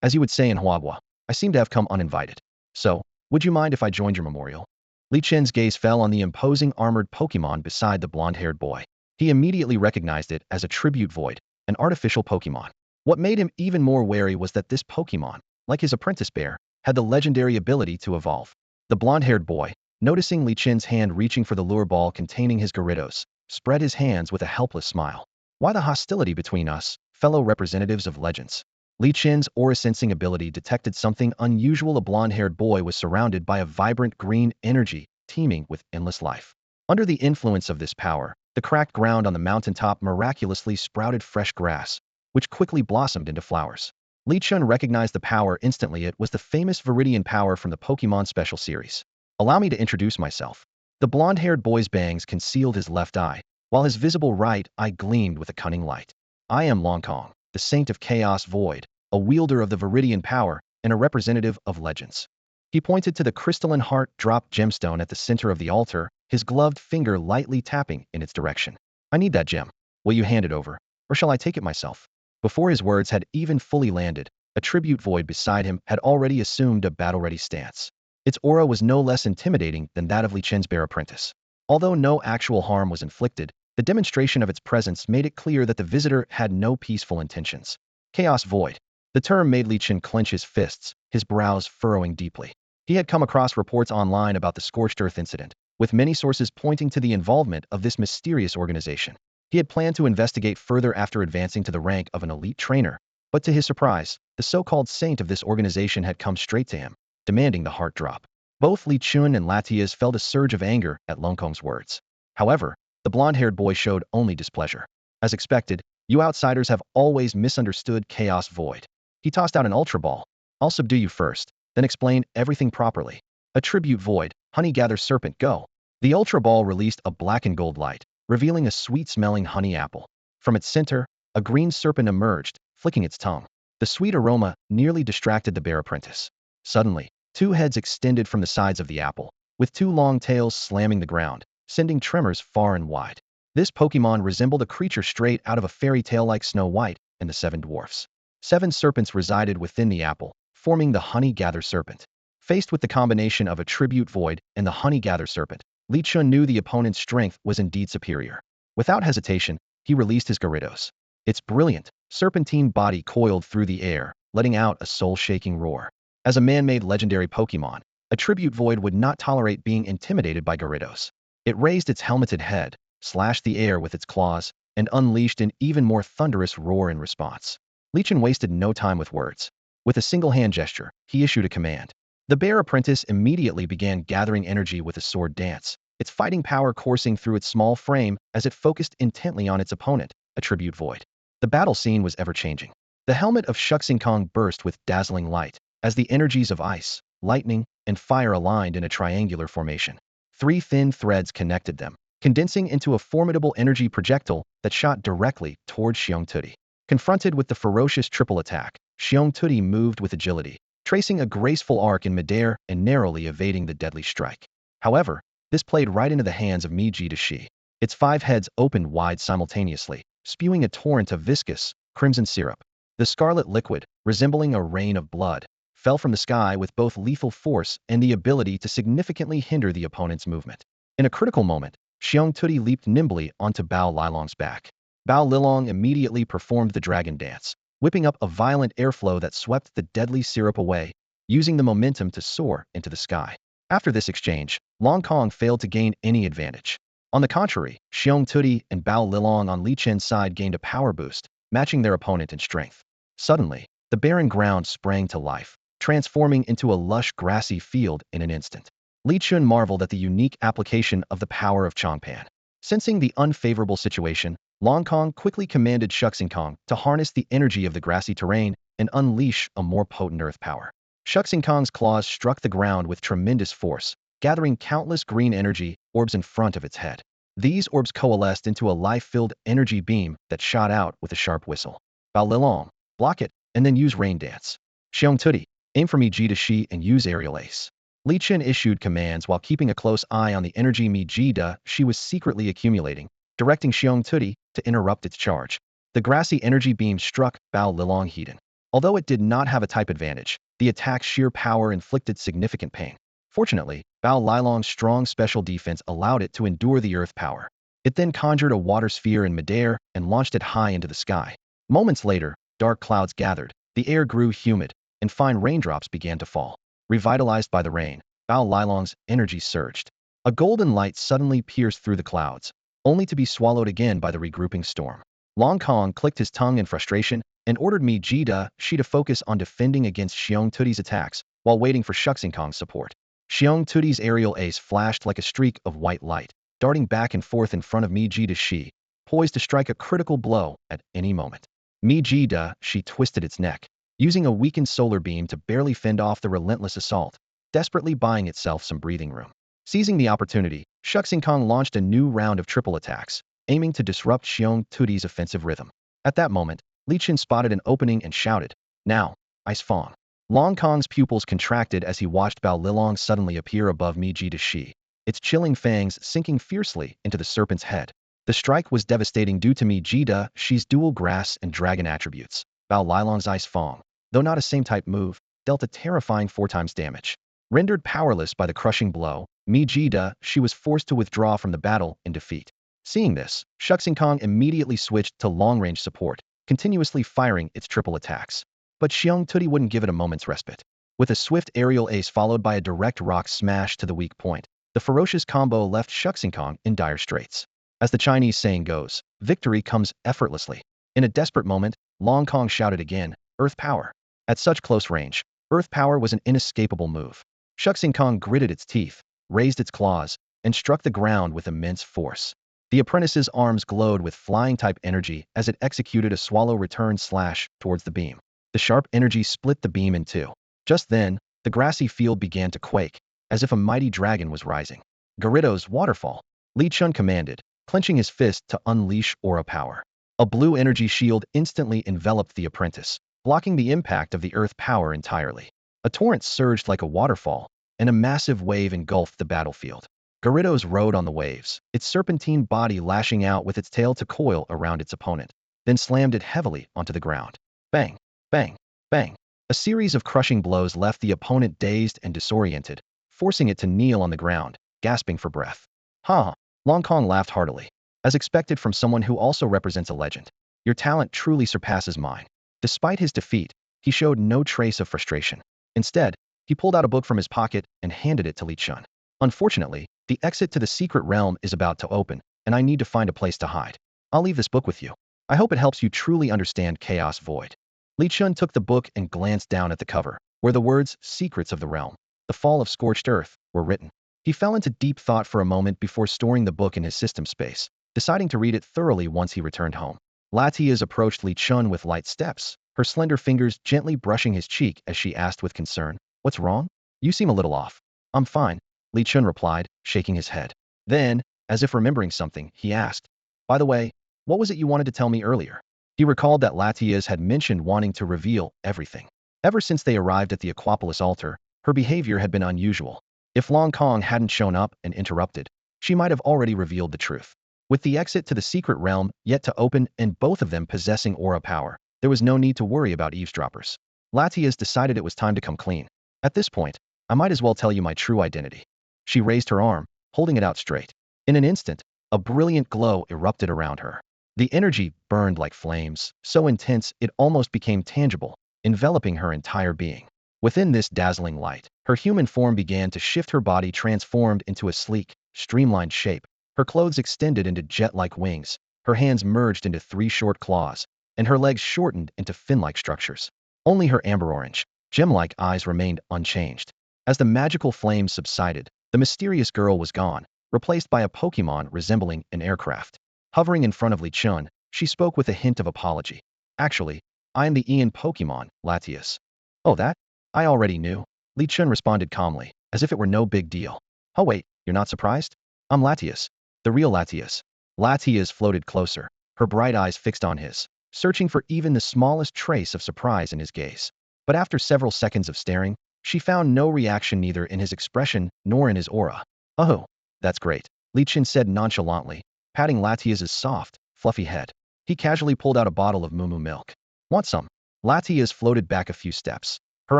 As you would say in Huagua, I seem to have come uninvited. So, would you mind if I joined your memorial? Li Chen's gaze fell on the imposing armored Pokemon beside the blonde-haired boy. He immediately recognized it as a Tribute Void, an artificial Pokemon. What made him even more wary was that this Pokemon, like his apprentice bear, had the legendary ability to evolve. The blonde-haired boy, noticing Li Chen's hand reaching for the lure ball containing his Gyarados, spread his hands with a helpless smile. Why the hostility between us, fellow representatives of legends? Li Chen's aura-sensing ability detected something unusual. A blonde-haired boy was surrounded by a vibrant green energy, teeming with endless life. Under the influence of this power, the cracked ground on the mountaintop miraculously sprouted fresh grass, which quickly blossomed into flowers. Li Chun recognized the power instantly. It was the famous Viridian power from the Pokemon Special Series. Allow me to introduce myself. The blonde-haired boy's bangs concealed his left eye, while his visible right eye gleamed with a cunning light. I am Longkong, the Saint of Chaos Void, a wielder of the Viridian power and a representative of legends. He pointed to the crystalline heart-dropped gemstone at the center of the altar, his gloved finger lightly tapping in its direction. I need that gem. Will you hand it over, or shall I take it myself? Before his words had even fully landed, a Tribute Void beside him had already assumed a battle-ready stance. Its aura was no less intimidating than that of Li Chen's bear apprentice. Although no actual harm was inflicted, the demonstration of its presence made it clear that the visitor had no peaceful intentions. Chaos Void. The term made Li Chen clench his fists, his brows furrowing deeply. He had come across reports online about the Scorched Earth incident, with many sources pointing to the involvement of this mysterious organization. He had planned to investigate further after advancing to the rank of an elite trainer, but to his surprise, the so-called saint of this organization had come straight to him, demanding the heart drop. Both Li Chun and Latias felt a surge of anger at Longkong's words. However, the blonde-haired boy showed only displeasure. As expected, you outsiders have always misunderstood Chaos Void. He tossed out an Ultra Ball. I'll subdue you first, then explain everything properly. A Tribute Void, Honey Gather Serpent, go. The Ultra Ball released a black and gold light, revealing a sweet-smelling honey apple. From its center, a green serpent emerged, flicking its tongue. The sweet aroma nearly distracted the bear apprentice. Suddenly, two heads extended from the sides of the apple, with two long tails slamming the ground, sending tremors far and wide. This Pokemon resembled a creature straight out of a fairy tale like Snow White and the Seven Dwarfs. 7 serpents resided within the apple, forming the Honey Gather Serpent. Faced with the combination of a Tribute Void and the Honey Gather Serpent, Li Chun knew the opponent's strength was indeed superior. Without hesitation, he released his Gyarados. Its brilliant, serpentine body coiled through the air, letting out a soul-shaking roar. As a man-made legendary Pokemon, a Tribute Void would not tolerate being intimidated by Gyarados. It raised its helmeted head, slashed the air with its claws, and unleashed an even more thunderous roar in response. Li Chun wasted no time with words. With a single hand gesture, he issued a command. The bear apprentice immediately began gathering energy with a sword dance, its fighting power coursing through its small frame as it focused intently on its opponent, a Tribute Void. The battle scene was ever-changing. The helmet of Shuxing Kong burst with dazzling light, as the energies of ice, lightning, and fire aligned in a triangular formation. 3 thin threads connected them, condensing into a formidable energy projectile that shot directly toward Xiong Tudi. Confronted with the ferocious triple attack, Xiong Tudi moved with agility, tracing a graceful arc in midair and narrowly evading the deadly strike. However, this played right into the hands of Meiji Dashi. Its 5 heads opened wide simultaneously, spewing a torrent of viscous, crimson syrup. The scarlet liquid, resembling a rain of blood, fell from the sky with both lethal force and the ability to significantly hinder the opponent's movement. In a critical moment, Xiong Tudi leaped nimbly onto Bao Lilong's back. Bao Lilong immediately performed the dragon dance, whipping up a violent airflow that swept the deadly syrup away, using the momentum to soar into the sky. After this exchange, Long Kong failed to gain any advantage. On the contrary, Xiong Tudi and Bao Lilong on Li Chen's side gained a power boost, matching their opponent in strength. Suddenly, the barren ground sprang to life, transforming into a lush grassy field in an instant. Li Chun marveled at the unique application of the power of Changpan. Sensing the unfavorable situation, Long Kong quickly commanded Shuxing to harness the energy of the grassy terrain and unleash a more potent earth power. Shuxing claws struck the ground with tremendous force, gathering countless green energy orbs in front of its head. These orbs coalesced into a life-filled energy beam that shot out with a sharp whistle. Bao Lilong, block it, and then use rain dance. Xiong Tudi, aim for Mi Ji Da Shi and use aerial ace. Li Chen issued commands while keeping a close eye on the energy Mi Ji Da Shi was secretly accumulating, directing Xiong Tudi to interrupt its charge. The grassy energy beam struck Bao Lilong Heaton. Although it did not have a type advantage, the attack's sheer power inflicted significant pain. Fortunately, Bao Lilong's strong special defense allowed it to endure the earth power. It then conjured a water sphere in midair and launched it high into the sky. Moments later, dark clouds gathered, the air grew humid, and fine raindrops began to fall. Revitalized by the rain, Bao Lilong's energy surged. A golden light suddenly pierced through the clouds, only to be swallowed again by the regrouping storm. Long Kong clicked his tongue in frustration and ordered Mi Ji Da Shi to focus on defending against Xiong Tudi's attacks while waiting for Shuxing support. Xiong Tudi's aerial ace flashed like a streak of white light, darting back and forth in front of Mi Ji Da Shi, poised to strike a critical blow at any moment. Mi Ji Da Shi twisted its neck, using a weakened solar beam to barely fend off the relentless assault, desperately buying itself some breathing room. Seizing the opportunity, Shuxing launched a new round of triple attacks, aiming to disrupt Xiong Tudi's offensive rhythm. At that moment, Li Chen spotted an opening and shouted, "Now, Ice Fong." Long Kong's pupils contracted as he watched Bao Lilong suddenly appear above Mi Ji Da Shi, its chilling fangs sinking fiercely into the serpent's head. The strike was devastating due to Mi Ji Da Shi's dual grass and dragon attributes. Bao Lilong's Ice Fong, though not a same-type move, dealt a terrifying 4 times damage. Rendered powerless by the crushing blow, Mi Ji Da Shi was forced to withdraw from the battle in defeat. Seeing this, Shuxing immediately switched to long-range support, continuously firing its triple attacks. But Xiong Tudi wouldn't give it a moment's respite. With a swift aerial ace followed by a direct rock smash to the weak point, the ferocious combo left Shuxing in dire straits. As the Chinese saying goes, victory comes effortlessly. In a desperate moment, Long Kong shouted again, "Earth Power." At such close range, Earth Power was an inescapable move. Shuxing gritted its teeth, raised its claws, and struck the ground with immense force. The apprentice's arms glowed with flying-type energy as it executed a swallow return slash towards the beam. The sharp energy split the beam in two. Just then, the grassy field began to quake, as if a mighty dragon was rising. "Garrido's waterfall," Li Chun commanded, clenching his fist to unleash aura power. A blue energy shield instantly enveloped the apprentice, blocking the impact of the earth power entirely. A torrent surged like a waterfall, and a massive wave engulfed the battlefield. Garridos rode on the waves, its serpentine body lashing out with its tail to coil around its opponent, then slammed it heavily onto the ground. Bang! Bang! Bang! A series of crushing blows left the opponent dazed and disoriented, forcing it to kneel on the ground, gasping for breath. "Ha!" Long Kong laughed heartily. As expected from someone who also represents a legend, "Your talent truly surpasses mine." Despite his defeat, he showed no trace of frustration. Instead, he pulled out a book from his pocket and handed it to Li Chun. "Unfortunately, the exit to the secret realm is about to open, and I need to find a place to hide. I'll leave this book with you. I hope it helps you truly understand Chaos Void." Li Chun took the book and glanced down at the cover, where the words "Secrets of the Realm, the Fall of Scorched Earth" were written. He fell into deep thought for a moment before storing the book in his system space, deciding to read it thoroughly once he returned home. Latias approached Li Chun with light steps, her slender fingers gently brushing his cheek as she asked with concern, "What's wrong? You seem a little off." "I'm fine," Li Chun replied, shaking his head. Then, as if remembering something, he asked, "By the way, what was it you wanted to tell me earlier?" He recalled that Latias had mentioned wanting to reveal everything. Ever since they arrived at the Aquapolis altar, her behavior had been unusual. If Long Kong hadn't shown up and interrupted, she might have already revealed the truth. With the exit to the secret realm yet to open and both of them possessing aura power, there was no need to worry about eavesdroppers. Latias decided it was time to come clean. At this point, I might as well tell you my true identity. She raised her arm, holding it out straight. In an instant, a brilliant glow erupted around her. The energy burned like flames, so intense it almost became tangible, enveloping her entire being. Within this dazzling light, her human form began to shift, her body transformed into a sleek, streamlined shape. Her clothes extended into jet-like wings, her hands merged into 3 short claws, and her legs shortened into fin-like structures. Only her amber-orange, gem-like eyes remained unchanged. As the magical flames subsided, the mysterious girl was gone, replaced by a Pokemon resembling an aircraft. Hovering in front of Li Chun, she spoke with a hint of apology. Actually, I am the Ian Pokemon, Latias. Oh, that? I already knew. Li Chun responded calmly, as if it were no big deal. Oh wait, you're not surprised? I'm Latias. The real Latias. Latias floated closer, her bright eyes fixed on his, searching for even the smallest trace of surprise in his gaze. But after several seconds of staring, she found no reaction neither in his expression nor in his aura. Oh, that's great, Li Chun said nonchalantly, patting Latias's soft, fluffy head. He casually pulled out a bottle of Moo Moo milk. Want some? Latias floated back a few steps, her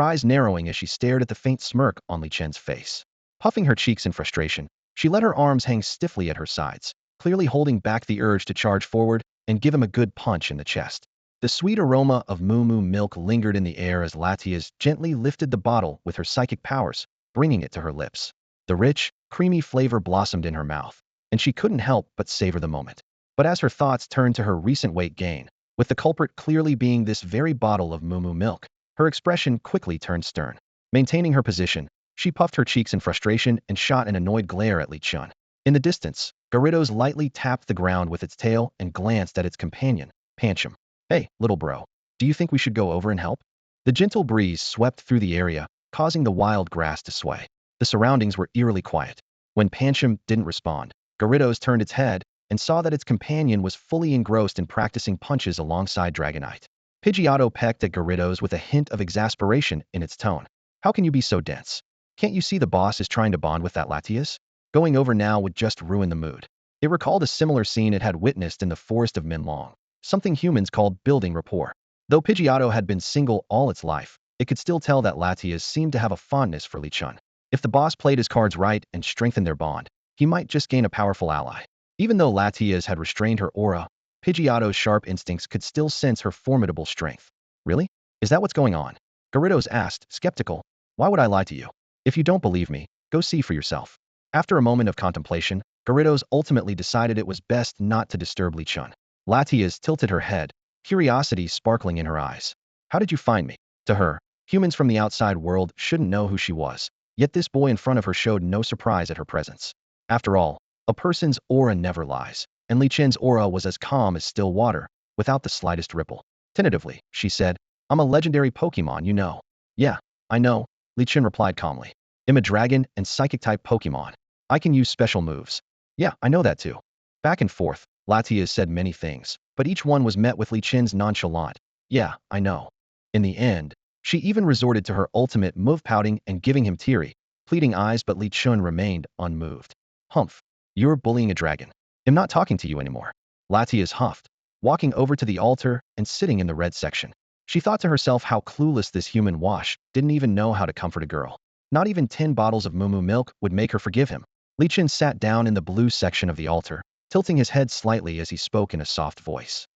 eyes narrowing as she stared at the faint smirk on Li Chun's face. Puffing her cheeks in frustration, she let her arms hang stiffly at her sides, clearly holding back the urge to charge forward and give him a good punch in the chest. The sweet aroma of Moo Moo milk lingered in the air as Latias gently lifted the bottle with her psychic powers, bringing it to her lips. The rich, creamy flavor blossomed in her mouth, and she couldn't help but savor the moment. But as her thoughts turned to her recent weight gain, with the culprit clearly being this very bottle of Moo Moo milk, her expression quickly turned stern. Maintaining her position, she puffed her cheeks in frustration and shot an annoyed glare at Li Chun. In the distance, Gyarados lightly tapped the ground with its tail and glanced at its companion, Pancham. Hey, little bro, do you think we should go over and help? The gentle breeze swept through the area, causing the wild grass to sway. The surroundings were eerily quiet. When Pancham didn't respond, Gyarados turned its head and saw that its companion was fully engrossed in practicing punches alongside Dragonite. Pidgeotto pecked at Gyarados with a hint of exasperation in its tone. How can you be so dense? Can't you see the boss is trying to bond with that Latias? Going over now would just ruin the mood. It recalled a similar scene it had witnessed in the Forest of Minlong, something humans called building rapport. Though Pidgeotto had been single all its life, it could still tell that Latias seemed to have a fondness for Li Chun. If the boss played his cards right and strengthened their bond, he might just gain a powerful ally. Even though Latias had restrained her aura, Pidgeotto's sharp instincts could still sense her formidable strength. Really? Is that what's going on? Gyarados asked, skeptical. Why would I lie to you? If you don't believe me, go see for yourself. After a moment of contemplation, Gyarados ultimately decided it was best not to disturb Li Chun. Latias tilted her head, curiosity sparkling in her eyes. How did you find me? To her, humans from the outside world shouldn't know who she was, yet this boy in front of her showed no surprise at her presence. After all, a person's aura never lies, and Li Chun's aura was as calm as still water, without the slightest ripple. Tentatively, she said, I'm a legendary Pokemon, you know. Yeah, I know, Li Chun replied calmly. I'm a dragon and psychic-type Pokemon. I can use special moves. Yeah, I know that too. Back and forth, Latias said many things, but each one was met with Li Chun's nonchalant. Yeah, I know. In the end, she even resorted to her ultimate move, pouting and giving him teary, pleading eyes, but Li Chun remained unmoved. Humph. You're bullying a dragon. I'm not talking to you anymore. Latias huffed, walking over to the altar and sitting in the red section. She thought to herself how clueless this human wash didn't even know how to comfort a girl. Not even 10 bottles of Moo Moo milk would make her forgive him. Li Chun sat down in the blue section of the altar, tilting his head slightly as he spoke in a soft voice.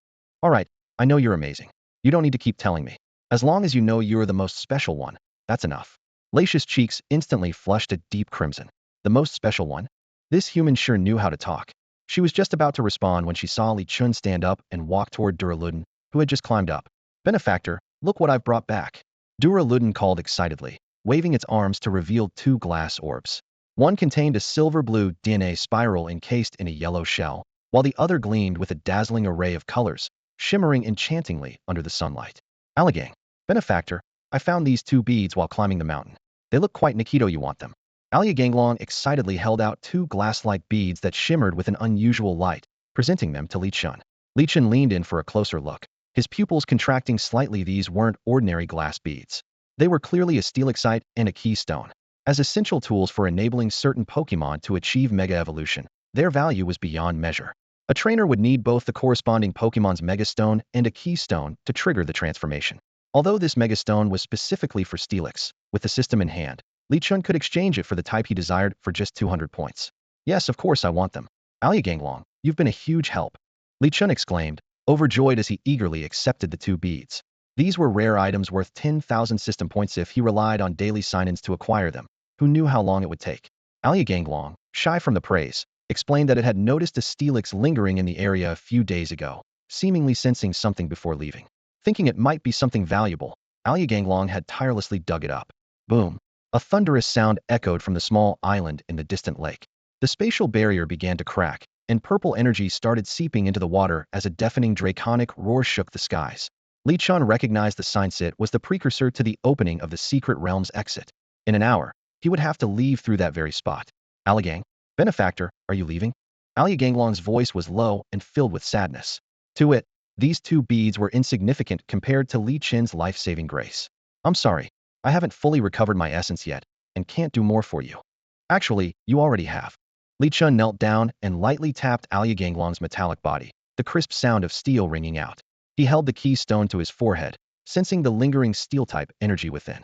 All right, I know you're amazing. You don't need to keep telling me. As long as you know you're the most special one, that's enough. Lacia's cheeks instantly flushed a deep crimson. The most special one? This human sure knew how to talk. She was just about to respond when she saw Li Chun stand up and walk toward Duraludin, who had just climbed up. Benefactor, look what I've brought back. Duraludin called excitedly, waving its arms to reveal 2 glass orbs. One contained a silver-blue DNA spiral encased in a yellow shell, while the other gleamed with a dazzling array of colors, shimmering enchantingly under the sunlight. Aligang, Benefactor, I found these 2 beads while climbing the mountain. They look quite Nikito, you want them? Aliganglong excitedly held out 2 glass-like beads that shimmered with an unusual light, presenting them to Li Chun. Li Chun leaned in for a closer look, his pupils contracting slightly. These weren't ordinary glass beads. They were clearly a steelixite and a keystone. As essential tools for enabling certain Pokemon to achieve Mega Evolution, their value was beyond measure. A trainer would need both the corresponding Pokemon's Megastone and a keystone to trigger the transformation. Although this megastone was specifically for Steelix, with the system in hand, Li Chun could exchange it for the type he desired for just 200 points. Yes, of course I want them. Alia Ganglong, you've been a huge help. Li Chun exclaimed, overjoyed as he eagerly accepted the 2 beads. These were rare items worth 10,000 system points if he relied on daily sign-ins to acquire them. Who knew how long it would take? Alia Ganglong, shy from the praise, explained that it had noticed a Steelix lingering in the area a few days ago, seemingly sensing something before leaving. Thinking it might be something valuable, Alia Ganglong had tirelessly dug it up. Boom! A thunderous sound echoed from the small island in the distant lake. The spatial barrier began to crack, and purple energy started seeping into the water as a deafening draconic roar shook the skies. Li Chun recognized the sign sit was the precursor to the opening of the secret realm's exit. In an hour, he would have to leave through that very spot. Aligang, benefactor, are you leaving? Alia Ganglong's voice was low and filled with sadness. To it, these 2 beads were insignificant compared to Li Chen's life-saving grace. I'm sorry, I haven't fully recovered my essence yet, and can't do more for you. Actually, you already have. Li Chun knelt down and lightly tapped Alia Ganglong's metallic body, the crisp sound of steel ringing out. He held the keystone to his forehead, sensing the lingering steel-type energy within.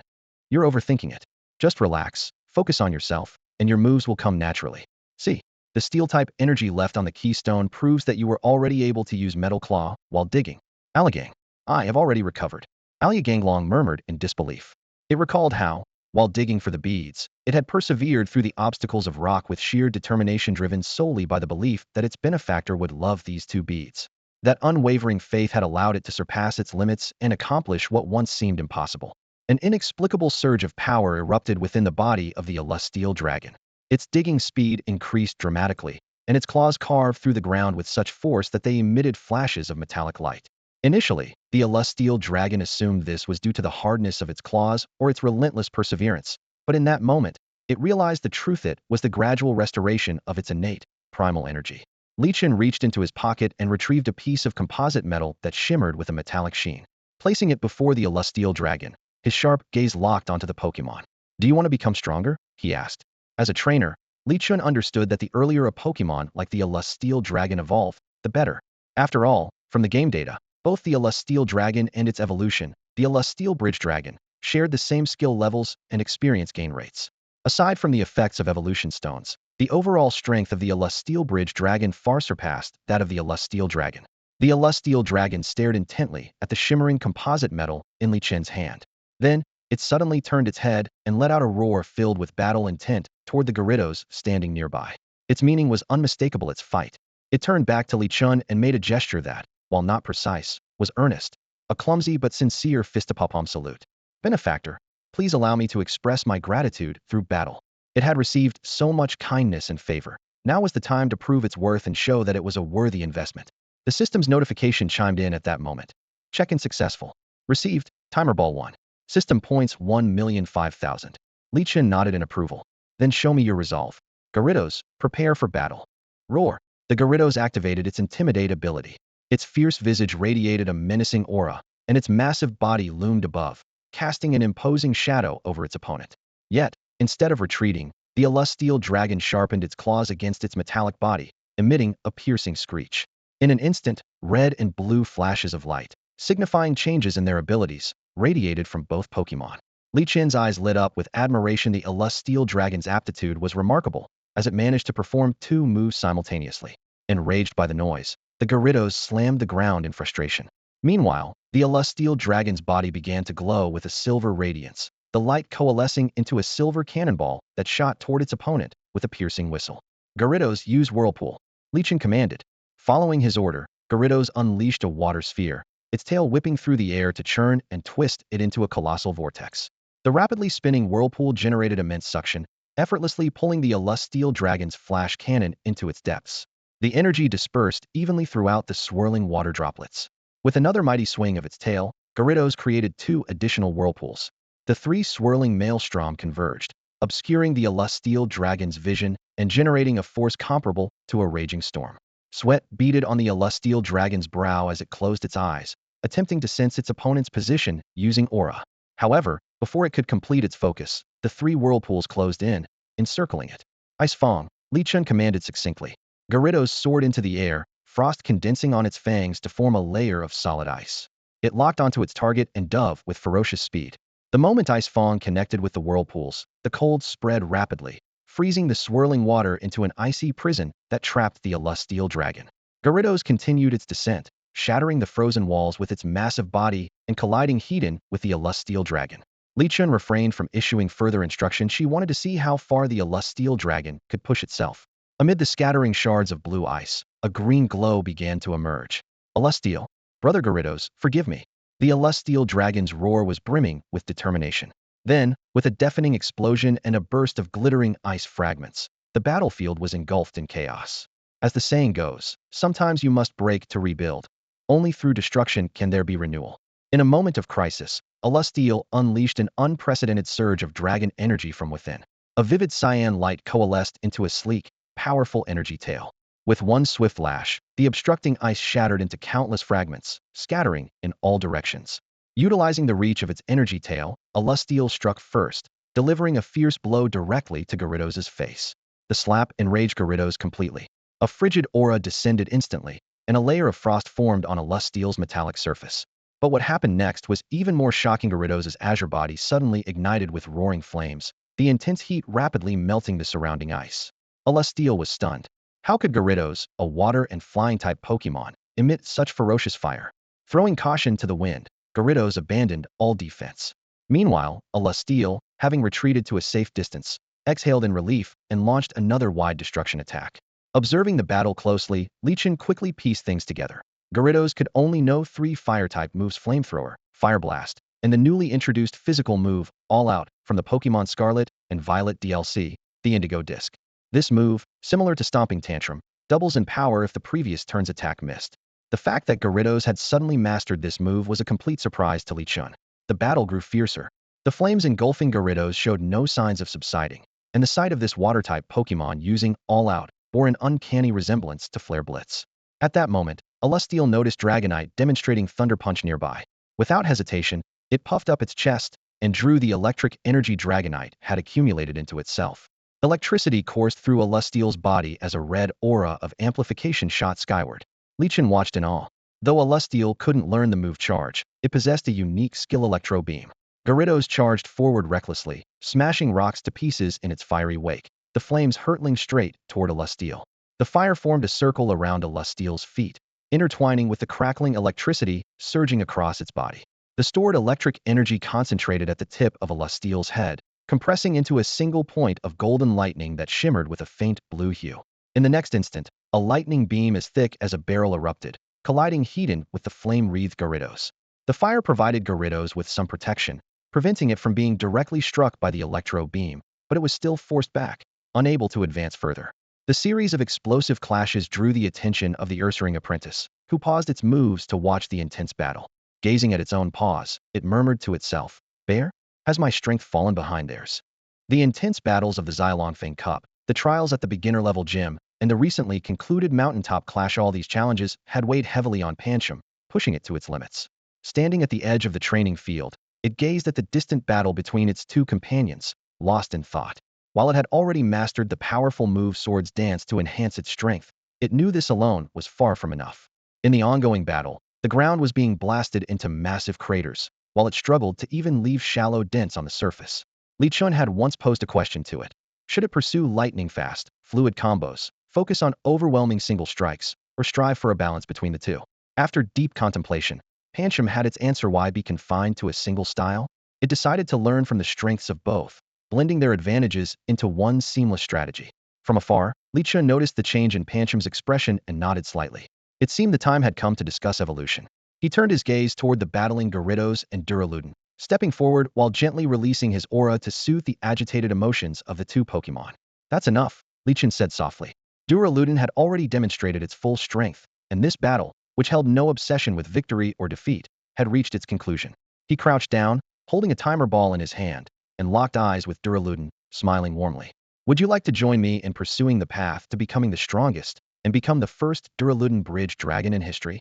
You're overthinking it. Just relax, focus on yourself, and your moves will come naturally. See, the steel-type energy left on the keystone proves that you were already able to use Metal Claw while digging. Aligang, I have already recovered. Alia Ganglong murmured in disbelief. It recalled how, while digging for the beads, it had persevered through the obstacles of rock with sheer determination driven solely by the belief that its benefactor would love these 2 beads. That unwavering faith had allowed it to surpass its limits and accomplish what once seemed impossible. An inexplicable surge of power erupted within the body of the Celestial Dragon. Its digging speed increased dramatically, and its claws carved through the ground with such force that they emitted flashes of metallic light. Initially, the Celestial Dragon assumed this was due to the hardness of its claws or its relentless perseverance, but in that moment, it realized the truth it was the gradual restoration of its innate, primal energy. Li Chun reached into his pocket and retrieved a piece of composite metal that shimmered with a metallic sheen. Placing it before the Celestial Dragon, his sharp gaze locked onto the Pokemon. Do you want to become stronger? He asked. As a trainer, Li Chun understood that the earlier a Pokemon like the Celestial Dragon evolved, the better. After all, from the game data, both the Celestial Dragon and its evolution, the Celestial Bridge Dragon, shared the same skill levels and experience gain rates. Aside from the effects of evolution stones, the overall strength of the Celestial Bridge Dragon far surpassed that of the Celestial Dragon. The Celestial Dragon stared intently at the shimmering composite metal in Li Chun's hand. Then, it suddenly turned its head and let out a roar filled with battle intent toward the Gyarados standing nearby. Its meaning was unmistakable. Its fight. It turned back to Li Chun and made a gesture that, while not precise, was earnest. A clumsy but sincere fistapalm salute. Benefactor, please allow me to express my gratitude through battle. It had received so much kindness and favor. Now was the time to prove its worth and show that it was a worthy investment. The system's notification chimed in at that moment. Check-in successful. Received, Timer Ball 1. System points 1,005,000. Li Chun nodded in approval. Then show me your resolve. Gyarados, prepare for battle. Roar. The Gyarados activated its Intimidate ability. Its fierce visage radiated a menacing aura, and its massive body loomed above, casting an imposing shadow over its opponent. Yet, instead of retreating, the Celestial Dragon sharpened its claws against its metallic body, emitting a piercing screech. In an instant, red and blue flashes of light, signifying changes in their abilities, radiated from both Pokemon. Li Chun's eyes lit up with admiration. The Celestial Dragon's aptitude was remarkable, as it managed to perform 2 moves simultaneously. Enraged by the noise, the Gyarados slammed the ground in frustration. Meanwhile, the Celestial Dragon's body began to glow with a silver radiance, the light coalescing into a silver cannonball that shot toward its opponent with a piercing whistle. Gyarados, use Whirlpool. Li Chun commanded. Following his order, Gyarados unleashed a water sphere, its tail whipping through the air to churn and twist it into a colossal vortex. The rapidly spinning whirlpool generated immense suction, effortlessly pulling the Celestial Dragon's flash cannon into its depths. The energy dispersed evenly throughout the swirling water droplets. With another mighty swing of its tail, Gyarados created 2 additional whirlpools. The 3 swirling maelstrom converged, obscuring the Celestial Dragon's vision and generating a force comparable to a raging storm. Sweat beaded on the Celestial Dragon's brow as it closed its eyes, attempting to sense its opponent's position using aura. However, before it could complete its focus, the 3 whirlpools closed in, encircling it. Ice Fong, Li Chun commanded succinctly. Gyarados soared into the air, frost condensing on its fangs to form a layer of solid ice. It locked onto its target and dove with ferocious speed. The moment Ice Fang connected with the whirlpools, the cold spread rapidly, freezing the swirling water into an icy prison that trapped the Celestial Dragon. Gyarados continued its descent, shattering the frozen walls with its massive body and colliding head-on with the Celestial Dragon. Li Chun refrained from issuing further instruction. She wanted to see how far the Celestial Dragon could push itself. Amid the scattering shards of blue ice, a green glow began to emerge. Celestial, Brother Gyarados, forgive me. The Celestial Dragon's roar was brimming with determination. Then, with a deafening explosion and a burst of glittering ice fragments, the battlefield was engulfed in chaos. As the saying goes, sometimes you must break to rebuild. Only through destruction can there be renewal. In a moment of crisis, Celestial unleashed an unprecedented surge of dragon energy from within. A vivid cyan light coalesced into a sleek, powerful energy tail. With one swift lash, the obstructing ice shattered into countless fragments, scattering in all directions. Utilizing the reach of its energy tail, Celestial struck first, delivering a fierce blow directly to Gyarados' face. The slap enraged Gyarados completely. A frigid aura descended instantly, and a layer of frost formed on Celestial's metallic surface. But what happened next was even more shocking. Gyarados' azure body suddenly ignited with roaring flames, the intense heat rapidly melting the surrounding ice. Celestial was stunned. How could Gyarados, a water and flying-type Pokemon, emit such ferocious fire? Throwing caution to the wind, Gyarados abandoned all defense. Meanwhile, Celestial, having retreated to a safe distance, exhaled in relief and launched another wide destruction attack. Observing the battle closely, Li Chun quickly pieced things together. Gyarados could only know 3 fire-type moves: Flamethrower, Fire Blast, and the newly introduced physical move, All Out, from the Pokemon Scarlet and Violet DLC, the Indigo Disc. This move, similar to Stomping Tantrum, doubles in power if the previous turn's attack missed. The fact that Gyarados had suddenly mastered this move was a complete surprise to Li Chun. The battle grew fiercer. The flames engulfing Gyarados showed no signs of subsiding, and the sight of this water-type Pokemon using All Out bore an uncanny resemblance to Flare Blitz. At that moment, Celestial noticed Dragonite demonstrating Thunder Punch nearby. Without hesitation, it puffed up its chest and drew the electric energy Dragonite had accumulated into itself. Electricity coursed through Celestial's body as a red aura of amplification shot skyward. Li Chun watched in awe. Though Celestial couldn't learn the move Charge, it possessed a unique skill: Electro Beam. Gyarados charged forward recklessly, smashing rocks to pieces in its fiery wake, the flames hurtling straight toward Celestial. The fire formed a circle around Celestial's feet, intertwining with the crackling electricity surging across its body. The stored electric energy concentrated at the tip of Celestial's head, compressing into a single point of golden lightning that shimmered with a faint blue hue. In the next instant, a lightning beam as thick as a barrel erupted, colliding head-on with the flame-wreathed Gyarados. The fire provided Gyarados with some protection, preventing it from being directly struck by the electro beam, but it was still forced back, unable to advance further. The series of explosive clashes drew the attention of the Ursaring apprentice, who paused its moves to watch the intense battle. Gazing at its own paws, it murmured to itself, "Bear? Has my strength fallen behind theirs?" The intense battles of the Xylongfang Cup, the trials at the beginner-level gym, and the recently concluded mountaintop clash, all these challenges had weighed heavily on Pancham, pushing it to its limits. Standing at the edge of the training field, it gazed at the distant battle between its 2 companions, lost in thought. While it had already mastered the powerful move Swords Dance to enhance its strength, it knew this alone was far from enough. In the ongoing battle, the ground was being blasted into massive craters, while it struggled to even leave shallow dents on the surface. Li Chun had once posed a question to it. Should it pursue lightning-fast, fluid combos, focus on overwhelming single strikes, or strive for a balance between the two? After deep contemplation, Pancham had its answer: why be confined to a single style? It decided to learn from the strengths of both, blending their advantages into one seamless strategy. From afar, Li Chun noticed the change in Pancham's expression and nodded slightly. It seemed the time had come to discuss evolution. He turned his gaze toward the battling Gyarados and Duraludon, stepping forward while gently releasing his aura to soothe the agitated emotions of the 2 Pokemon. "That's enough," Li Chun said softly. Duraludon had already demonstrated its full strength, and this battle, which held no obsession with victory or defeat, had reached its conclusion. He crouched down, holding a timer ball in his hand, and locked eyes with Duraludon, smiling warmly. "Would you like to join me in pursuing the path to becoming the strongest and become the first Duraludon Bridge Dragon in history?"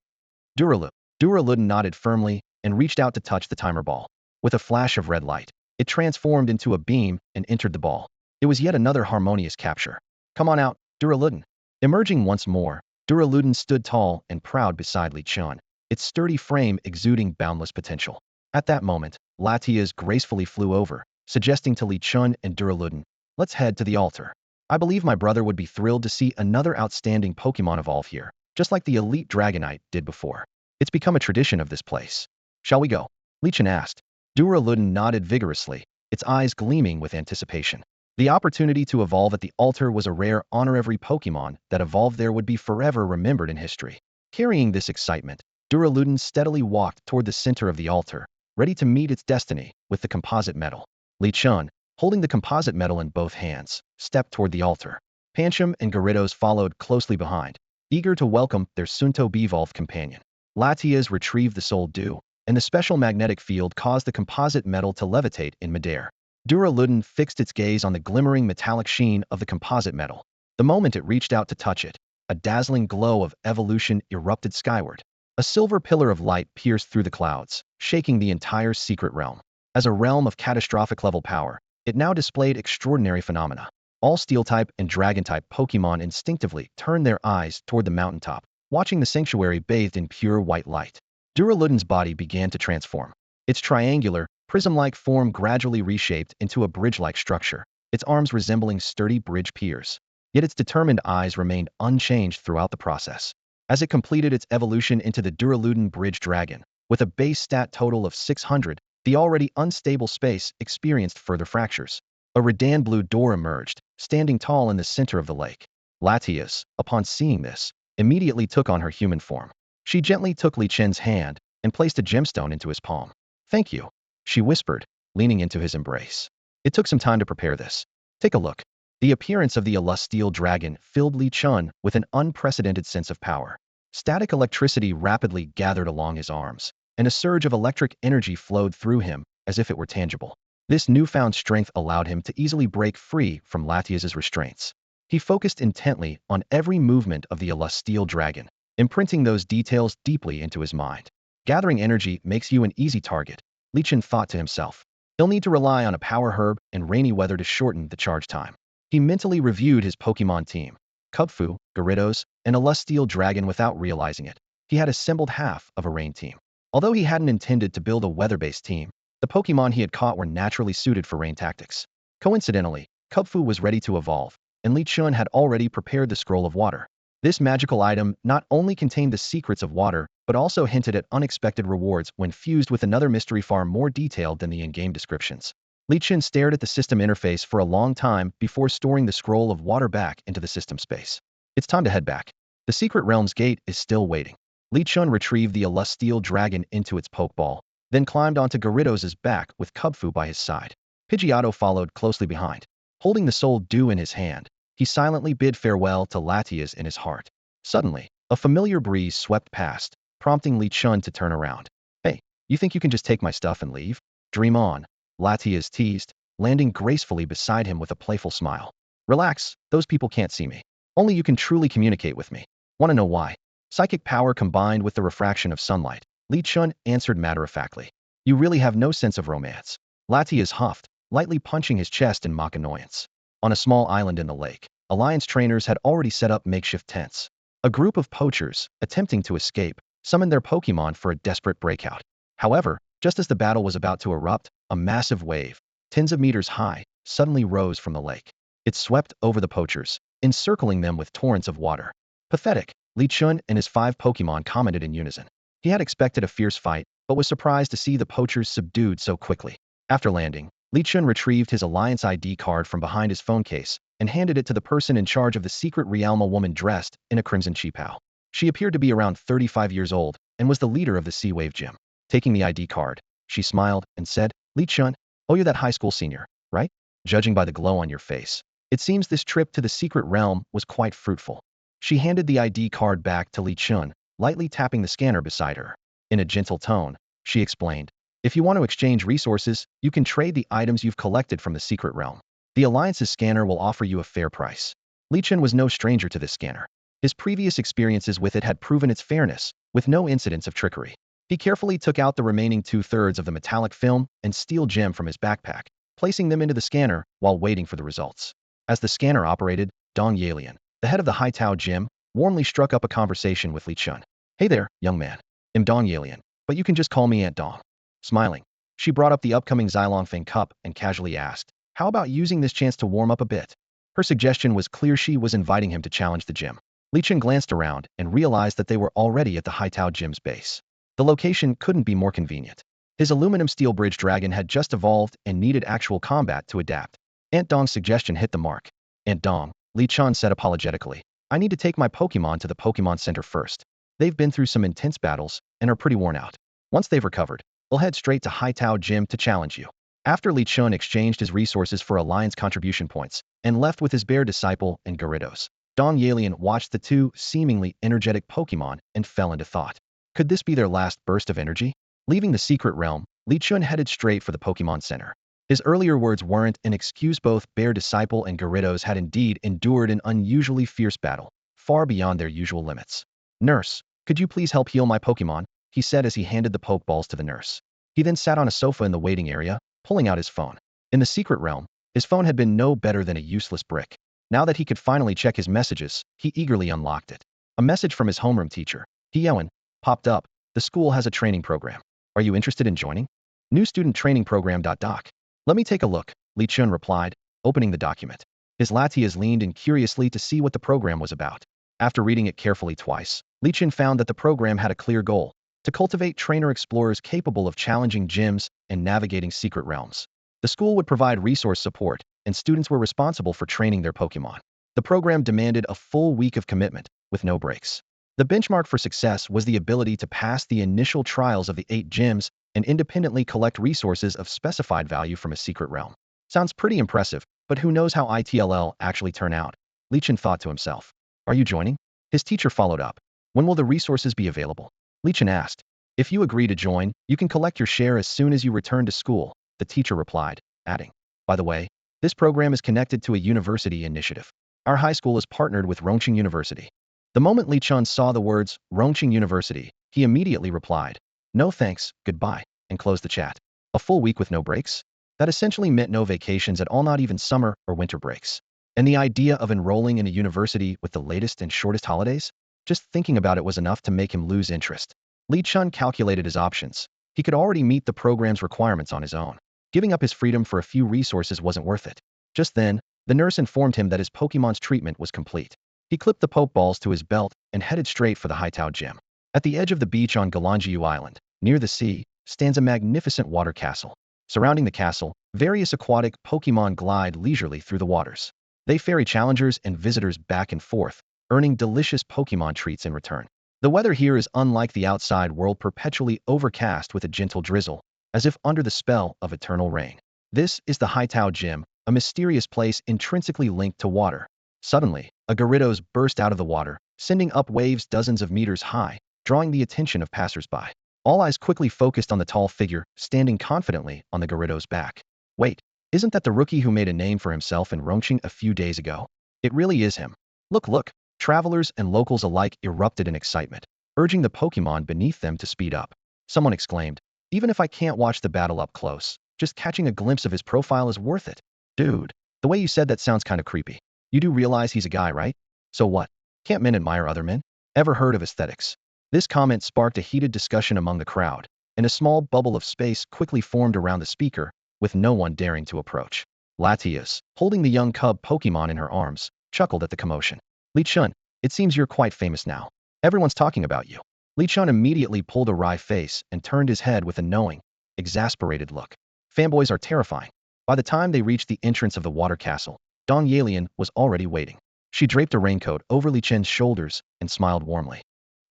Duraludon nodded firmly and reached out to touch the timer ball. With a flash of red light, it transformed into a beam and entered the ball. It was yet another harmonious capture. "Come on out, Duraludon." Emerging once more, Duraludon stood tall and proud beside Li Chun, its sturdy frame exuding boundless potential. At that moment, Latias gracefully flew over, suggesting to Li Chun and Duraludin, "Let's head to the altar. I believe my brother would be thrilled to see another outstanding Pokemon evolve here, just like the elite Dragonite did before. It's become a tradition of this place. Shall we go?" Li Chun asked. Duraludin nodded vigorously, its eyes gleaming with anticipation. The opportunity to evolve at the altar was a rare honor. Every Pokemon that evolved there would be forever remembered in history. Carrying this excitement, Duraludin steadily walked toward the center of the altar, ready to meet its destiny with the composite medal. Li Chun, holding the composite medal in both hands, stepped toward the altar. Pancham and Gyarados followed closely behind, eager to welcome their soon-to-be-evolved companion. Latias retrieved the Soul Dew, and the special magnetic field caused the composite medal to levitate in midair. Duraludin fixed its gaze on the glimmering metallic sheen of the composite medal. The moment it reached out to touch it, a dazzling glow of evolution erupted skyward. A silver pillar of light pierced through the clouds, shaking the entire secret realm. As a realm of catastrophic-level power, it now displayed extraordinary phenomena. All Steel-type and Dragon-type Pokemon instinctively turned their eyes toward the mountaintop, watching the sanctuary bathed in pure white light. Duraludin's body began to transform. Its triangular, prism-like form gradually reshaped into a bridge-like structure, its arms resembling sturdy bridge piers. Yet its determined eyes remained unchanged throughout the process. As it completed its evolution into the Duraludin Bridge Dragon, with a base stat total of 600, the already unstable space experienced further fractures. A Redan blue door emerged, standing tall in the center of the lake. Latias, upon seeing this, immediately took on her human form. She gently took Li Chun's hand and placed a gemstone into his palm. "Thank you," she whispered, leaning into his embrace. "It took some time to prepare this. Take a look." The appearance of the Celestial Dragon filled Li Chun with an unprecedented sense of power. Static electricity rapidly gathered along his arms, and a surge of electric energy flowed through him as if it were tangible. This newfound strength allowed him to easily break free from Latias's restraints. He focused intently on every movement of the Celestial Dragon, imprinting those details deeply into his mind. Gathering energy makes you an easy target, Li Chun thought to himself. He'll need to rely on a power herb and rainy weather to shorten the charge time. He mentally reviewed his Pokemon team, Kubfu, Gyarados, and Celestial Dragon without realizing it. He had assembled half of a rain team. Although he hadn't intended to build a weather-based team, the Pokemon he had caught were naturally suited for rain tactics. Coincidentally, Kubfu was ready to evolve, and Li Chun had already prepared the Scroll of Water. This magical item not only contained the secrets of water, but also hinted at unexpected rewards when fused with another mystery far more detailed than the in-game descriptions. Li Chun stared at the system interface for a long time before storing the Scroll of Water back into the system space. It's time to head back. The Secret Realm's gate is still waiting. Li Chun retrieved the Celestial Dragon into its Pokeball, then climbed onto Gyarados' back with Kubfu by his side. Pidgeotto followed closely behind. Holding the Soul Dew in his hand, he silently bid farewell to Latias in his heart. Suddenly, a familiar breeze swept past, prompting Li Chun to turn around. "Hey, you think you can just take my stuff and leave? Dream on," Latias teased, landing gracefully beside him with a playful smile. "Relax, those people can't see me. Only you can truly communicate with me. Want to know why?" Psychic power combined with the refraction of sunlight, Li Chun answered matter-of-factly. "You really have no sense of romance." Latias huffed, lightly punching his chest in mock annoyance. On a small island in the lake, Alliance trainers had already set up makeshift tents. A group of poachers, attempting to escape, summoned their Pokemon for a desperate breakout. However, just as the battle was about to erupt, a massive wave, tens of meters high, suddenly rose from the lake. It swept over the poachers, encircling them with torrents of water. "Pathetic," Li Chun and his 5 Pokemon commented in unison. He had expected a fierce fight, but was surprised to see the poachers subdued so quickly. After landing, Li Chun retrieved his Alliance ID card from behind his phone case and handed it to the person in charge of the secret realm, a woman dressed in a crimson cheapao. She appeared to be around 35 years old and was the leader of the Sea Wave Gym. Taking the ID card, she smiled and said, "Li Chun, oh, you're that high school senior, right? Judging by the glow on your face, it seems this trip to the secret realm was quite fruitful." She handed the ID card back to Li Chun, lightly tapping the scanner beside her. In a gentle tone, she explained, "If you want to exchange resources, you can trade the items you've collected from the secret realm. The Alliance's scanner will offer you a fair price." Li Chun was no stranger to this scanner. His previous experiences with it had proven its fairness, with no incidents of trickery. He carefully took out the remaining 2/3 of the metallic film and steel gem from his backpack, placing them into the scanner while waiting for the results. As the scanner operated, Dong Yalian, the head of the Haitao Gym, warmly struck up a conversation with Li Chun. "Hey there, young man. am Dong Yalian, but you can just call me Aunt Dong. Smiling, she brought up the upcoming Xylongfang Cup and casually asked, how about using this chance to warm up a bit? Her suggestion was clear. She was inviting him to challenge the gym. Li Chen glanced around and realized that they were already at the Haitao Gym's base. The location couldn't be more convenient. His aluminum steel bridge dragon had just evolved and needed actual combat to adapt. Aunt Dong's suggestion hit the mark. Aunt Dong, Li Chen said apologetically, I need to take my Pokemon to the Pokemon Center first. They've been through some intense battles and are pretty worn out. Once they've recovered, we'll head straight to Haitao Gym to challenge you. After Li Chen exchanged his resources for alliance contribution points and left with his bear disciple and Gyarados, Dong Yalian watched the two seemingly energetic Pokemon and fell into thought. Could this be their last burst of energy? Leaving the secret realm, Li Chen headed straight for the Pokemon Center. His earlier words weren't an excuse. Both bear disciple and Gyarados had indeed endured an unusually fierce battle, far beyond their usual limits. Nurse, could you please help heal my Pokemon? He said as he handed the Pokeballs to the nurse. He then sat on a sofa in the waiting area, pulling out his phone. In the secret realm, his phone had been no better than a useless brick. Now that he could finally check his messages, he eagerly unlocked it. A message from his homeroom teacher, Hyeon, popped up. The school has a training program. Are you interested in joining? New student training program. Doc. Let me take a look, Li Chen replied, opening the document. His Latias leaned in curiously to see what the program was about. After reading it carefully twice, Li Chen found that the program had a clear goal: to cultivate trainer explorers capable of challenging gyms and navigating secret realms. The school would provide resource support, and students were responsible for training their Pokemon. The program demanded a full week of commitment, with no breaks. The benchmark for success was the ability to pass the initial trials of the 8 gyms and independently collect resources of specified value from a secret realm. Sounds pretty impressive, but who knows how ITLL actually turn out? Li Chen thought to himself. Are you joining? His teacher followed up. When will the resources be available? Li Chen asked. If you agree to join, you can collect your share as soon as you return to school, the teacher replied, adding, by the way, this program is connected to a university initiative. Our high school is partnered with Rongqing University. The moment Li Chen saw the words Rongqing University, he immediately replied, no thanks, goodbye, and closed the chat. A full week with no breaks? That essentially meant no vacations at all, not even summer or winter breaks. And the idea of enrolling in a university with the latest and shortest holidays? Just thinking about it was enough to make him lose interest. Li Chen calculated his options. He could already meet the program's requirements on his own. Giving up his freedom for a few resources wasn't worth it. Just then, the nurse informed him that his Pokemon's treatment was complete. He clipped the Pokeballs to his belt and headed straight for the Haitao Gym. At the edge of the beach on Galanjiu Island, near the sea, stands a magnificent water castle. Surrounding the castle, various aquatic Pokemon glide leisurely through the waters. They ferry challengers and visitors back and forth, earning delicious Pokemon treats in return. The weather here is unlike the outside world, perpetually overcast with a gentle drizzle, as if under the spell of eternal rain. This is the Haitao Gym, a mysterious place intrinsically linked to water. Suddenly, a Gyarados burst out of the water, sending up waves dozens of meters high, drawing the attention of passersby. All eyes quickly focused on the tall figure, standing confidently on the Gyarados' back. Wait, isn't that the rookie who made a name for himself in Rongqing a few days ago? It really is him. Look! Travelers and locals alike erupted in excitement, urging the Pokemon beneath them to speed up. Someone exclaimed, even if I can't watch the battle up close, just catching a glimpse of his profile is worth it. Dude, the way you said that sounds kind of creepy. You do realize he's a guy, right? So what? Can't men admire other men? Ever heard of aesthetics? This comment sparked a heated discussion among the crowd, and a small bubble of space quickly formed around the speaker, with no one daring to approach. Latias, holding the young cub Pokemon in her arms, chuckled at the commotion. Li Chen, it seems you're quite famous now. Everyone's talking about you. Li Chen immediately pulled a wry face and turned his head with a knowing, exasperated look. Fanboys are terrifying. By the time they reached the entrance of the water castle, Dong Yalian was already waiting. She draped a raincoat over Li Chen's shoulders and smiled warmly.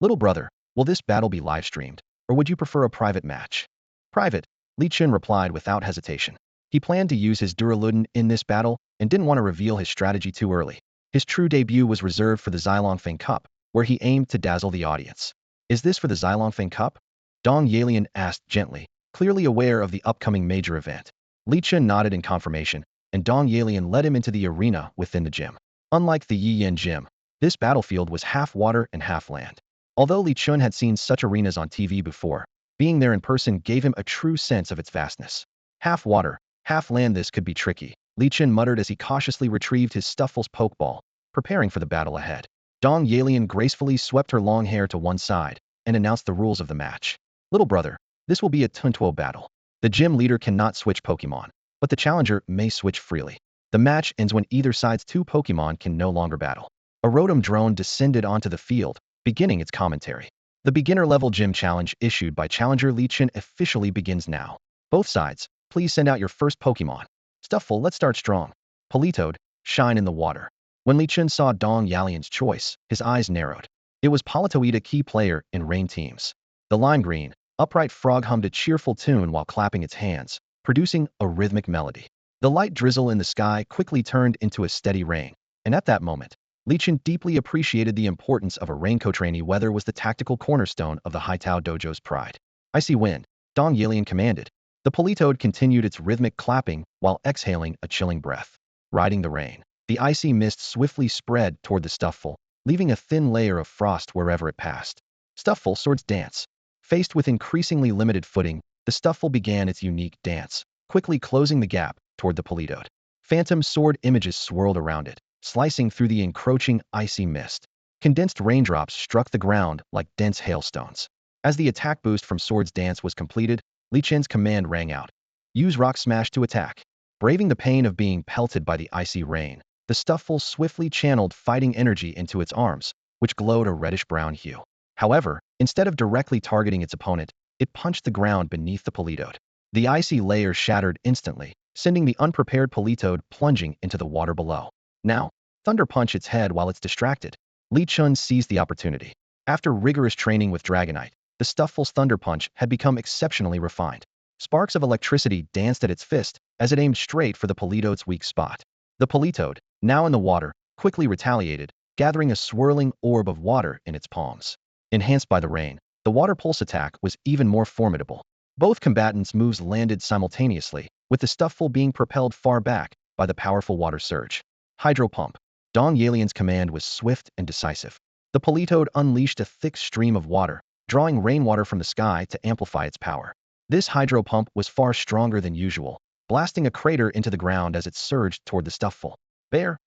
Little brother, will this battle be live-streamed, or would you prefer a private match? Private, Li Chen replied without hesitation. He planned to use his Duraludon in this battle and didn't want to reveal his strategy too early. His true debut was reserved for the Xylongfang Cup, where he aimed to dazzle the audience. Is this for the Xylongfang Cup? Dong Yalian asked gently, clearly aware of the upcoming major event. Li Chen nodded in confirmation, and Dong Yalian led him into the arena within the gym. Unlike the Yiyan Gym, this battlefield was half water and half land. Although Li Chen had seen such arenas on TV before, being there in person gave him a true sense of its vastness. Half water, half land, this could be tricky, Li Chen muttered as he cautiously retrieved his Stuffle's Pokeball, preparing for the battle ahead. Dong Yalian gracefully swept her long hair to one side, and announced the rules of the match. Little brother, this will be a Tuntuo battle. The gym leader cannot switch Pokemon, but the challenger may switch freely. The match ends when either side's two Pokemon can no longer battle. A Rotom drone descended onto the field, beginning its commentary. The beginner-level gym challenge issued by Challenger Li Chen officially begins now. Both sides, please send out your first Pokemon. Stufful, let's start strong. Politoed, shine in the water. When Li Chen saw Dong Yalian's choice, his eyes narrowed. It was Politoed, a key player in Rain teams. The lime green, upright frog hummed a cheerful tune while clapping its hands, producing a rhythmic melody. The light drizzle in the sky quickly turned into a steady rain, and at that moment, Li Chen deeply appreciated the importance of a raincoat. Rainy weather was the tactical cornerstone of the Haitao Dojo's pride. Icy wind, Dong Yalian commanded. The Politoed continued its rhythmic clapping while exhaling a chilling breath. Riding the rain, the icy mist swiftly spread toward the Stufful, leaving a thin layer of frost wherever it passed. Stufful Swords Dance. Faced with increasingly limited footing, the Stufful began its unique dance, quickly closing the gap toward the Politoed. Phantom sword images swirled around it, slicing through the encroaching icy mist. Condensed raindrops struck the ground like dense hailstones. As the attack boost from Swords Dance was completed, Li Chen's command rang out. Use Rock Smash to attack. Braving the pain of being pelted by the icy rain, the Stufful swiftly channeled fighting energy into its arms, which glowed a reddish-brown hue. However, instead of directly targeting its opponent, it punched the ground beneath the Politoed. The icy layer shattered instantly, sending the unprepared Politoed plunging into the water below. Now, Thunder Punch its head while it's distracted. Li Chen seized the opportunity. After rigorous training with Dragonite, the Stufful's Thunder Punch had become exceptionally refined. Sparks of electricity danced at its fist as it aimed straight for the Politoed's weak spot. The Politoed, now in the water, quickly retaliated, gathering a swirling orb of water in its palms. Enhanced by the rain, the Water Pulse attack was even more formidable. Both combatants' moves landed simultaneously, with the Stufful being propelled far back by the powerful water surge. Hydro Pump. Dong Yalian's command was swift and decisive. The Politoed unleashed a thick stream of water, drawing rainwater from the sky to amplify its power. This hydro pump was far stronger than usual, blasting a crater into the ground as it surged toward the Stufful. Bear.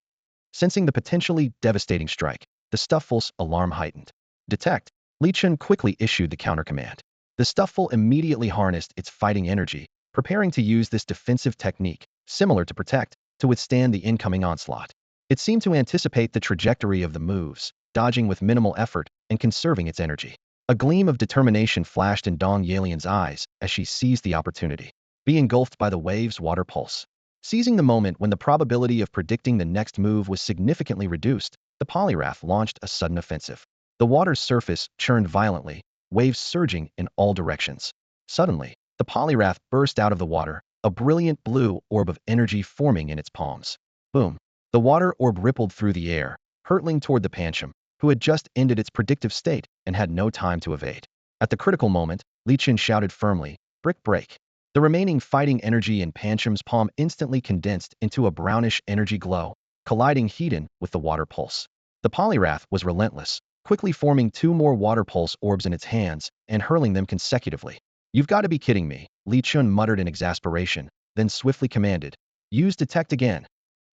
Sensing the potentially devastating strike, the Stufful's alarm heightened. Detect. Li Chen quickly issued the counter-command. The Stufful immediately harnessed its fighting energy, preparing to use this defensive technique, similar to Protect, to withstand the incoming onslaught. It seemed to anticipate the trajectory of the moves, dodging with minimal effort and conserving its energy. A gleam of determination flashed in Dong Yalian's eyes as she seized the opportunity. Be engulfed by the wave's water pulse. Seizing the moment when the probability of predicting the next move was significantly reduced, the Poliwrath launched a sudden offensive. The water's surface churned violently, waves surging in all directions. Suddenly, the Poliwrath burst out of the water, a brilliant blue orb of energy forming in its palms. Boom! The water orb rippled through the air, hurtling toward the Pancham, who had just ended its predictive state and had no time to evade. At the critical moment, Li Chen shouted firmly, "Brick Break." The remaining fighting energy in Pancham's palm instantly condensed into a brownish energy glow, colliding heat-in with the water pulse. The Poliwrath was relentless, quickly forming two more water pulse orbs in its hands and hurling them consecutively. "You've got to be kidding me," Li Chen muttered in exasperation, then swiftly commanded, "Use Detect again."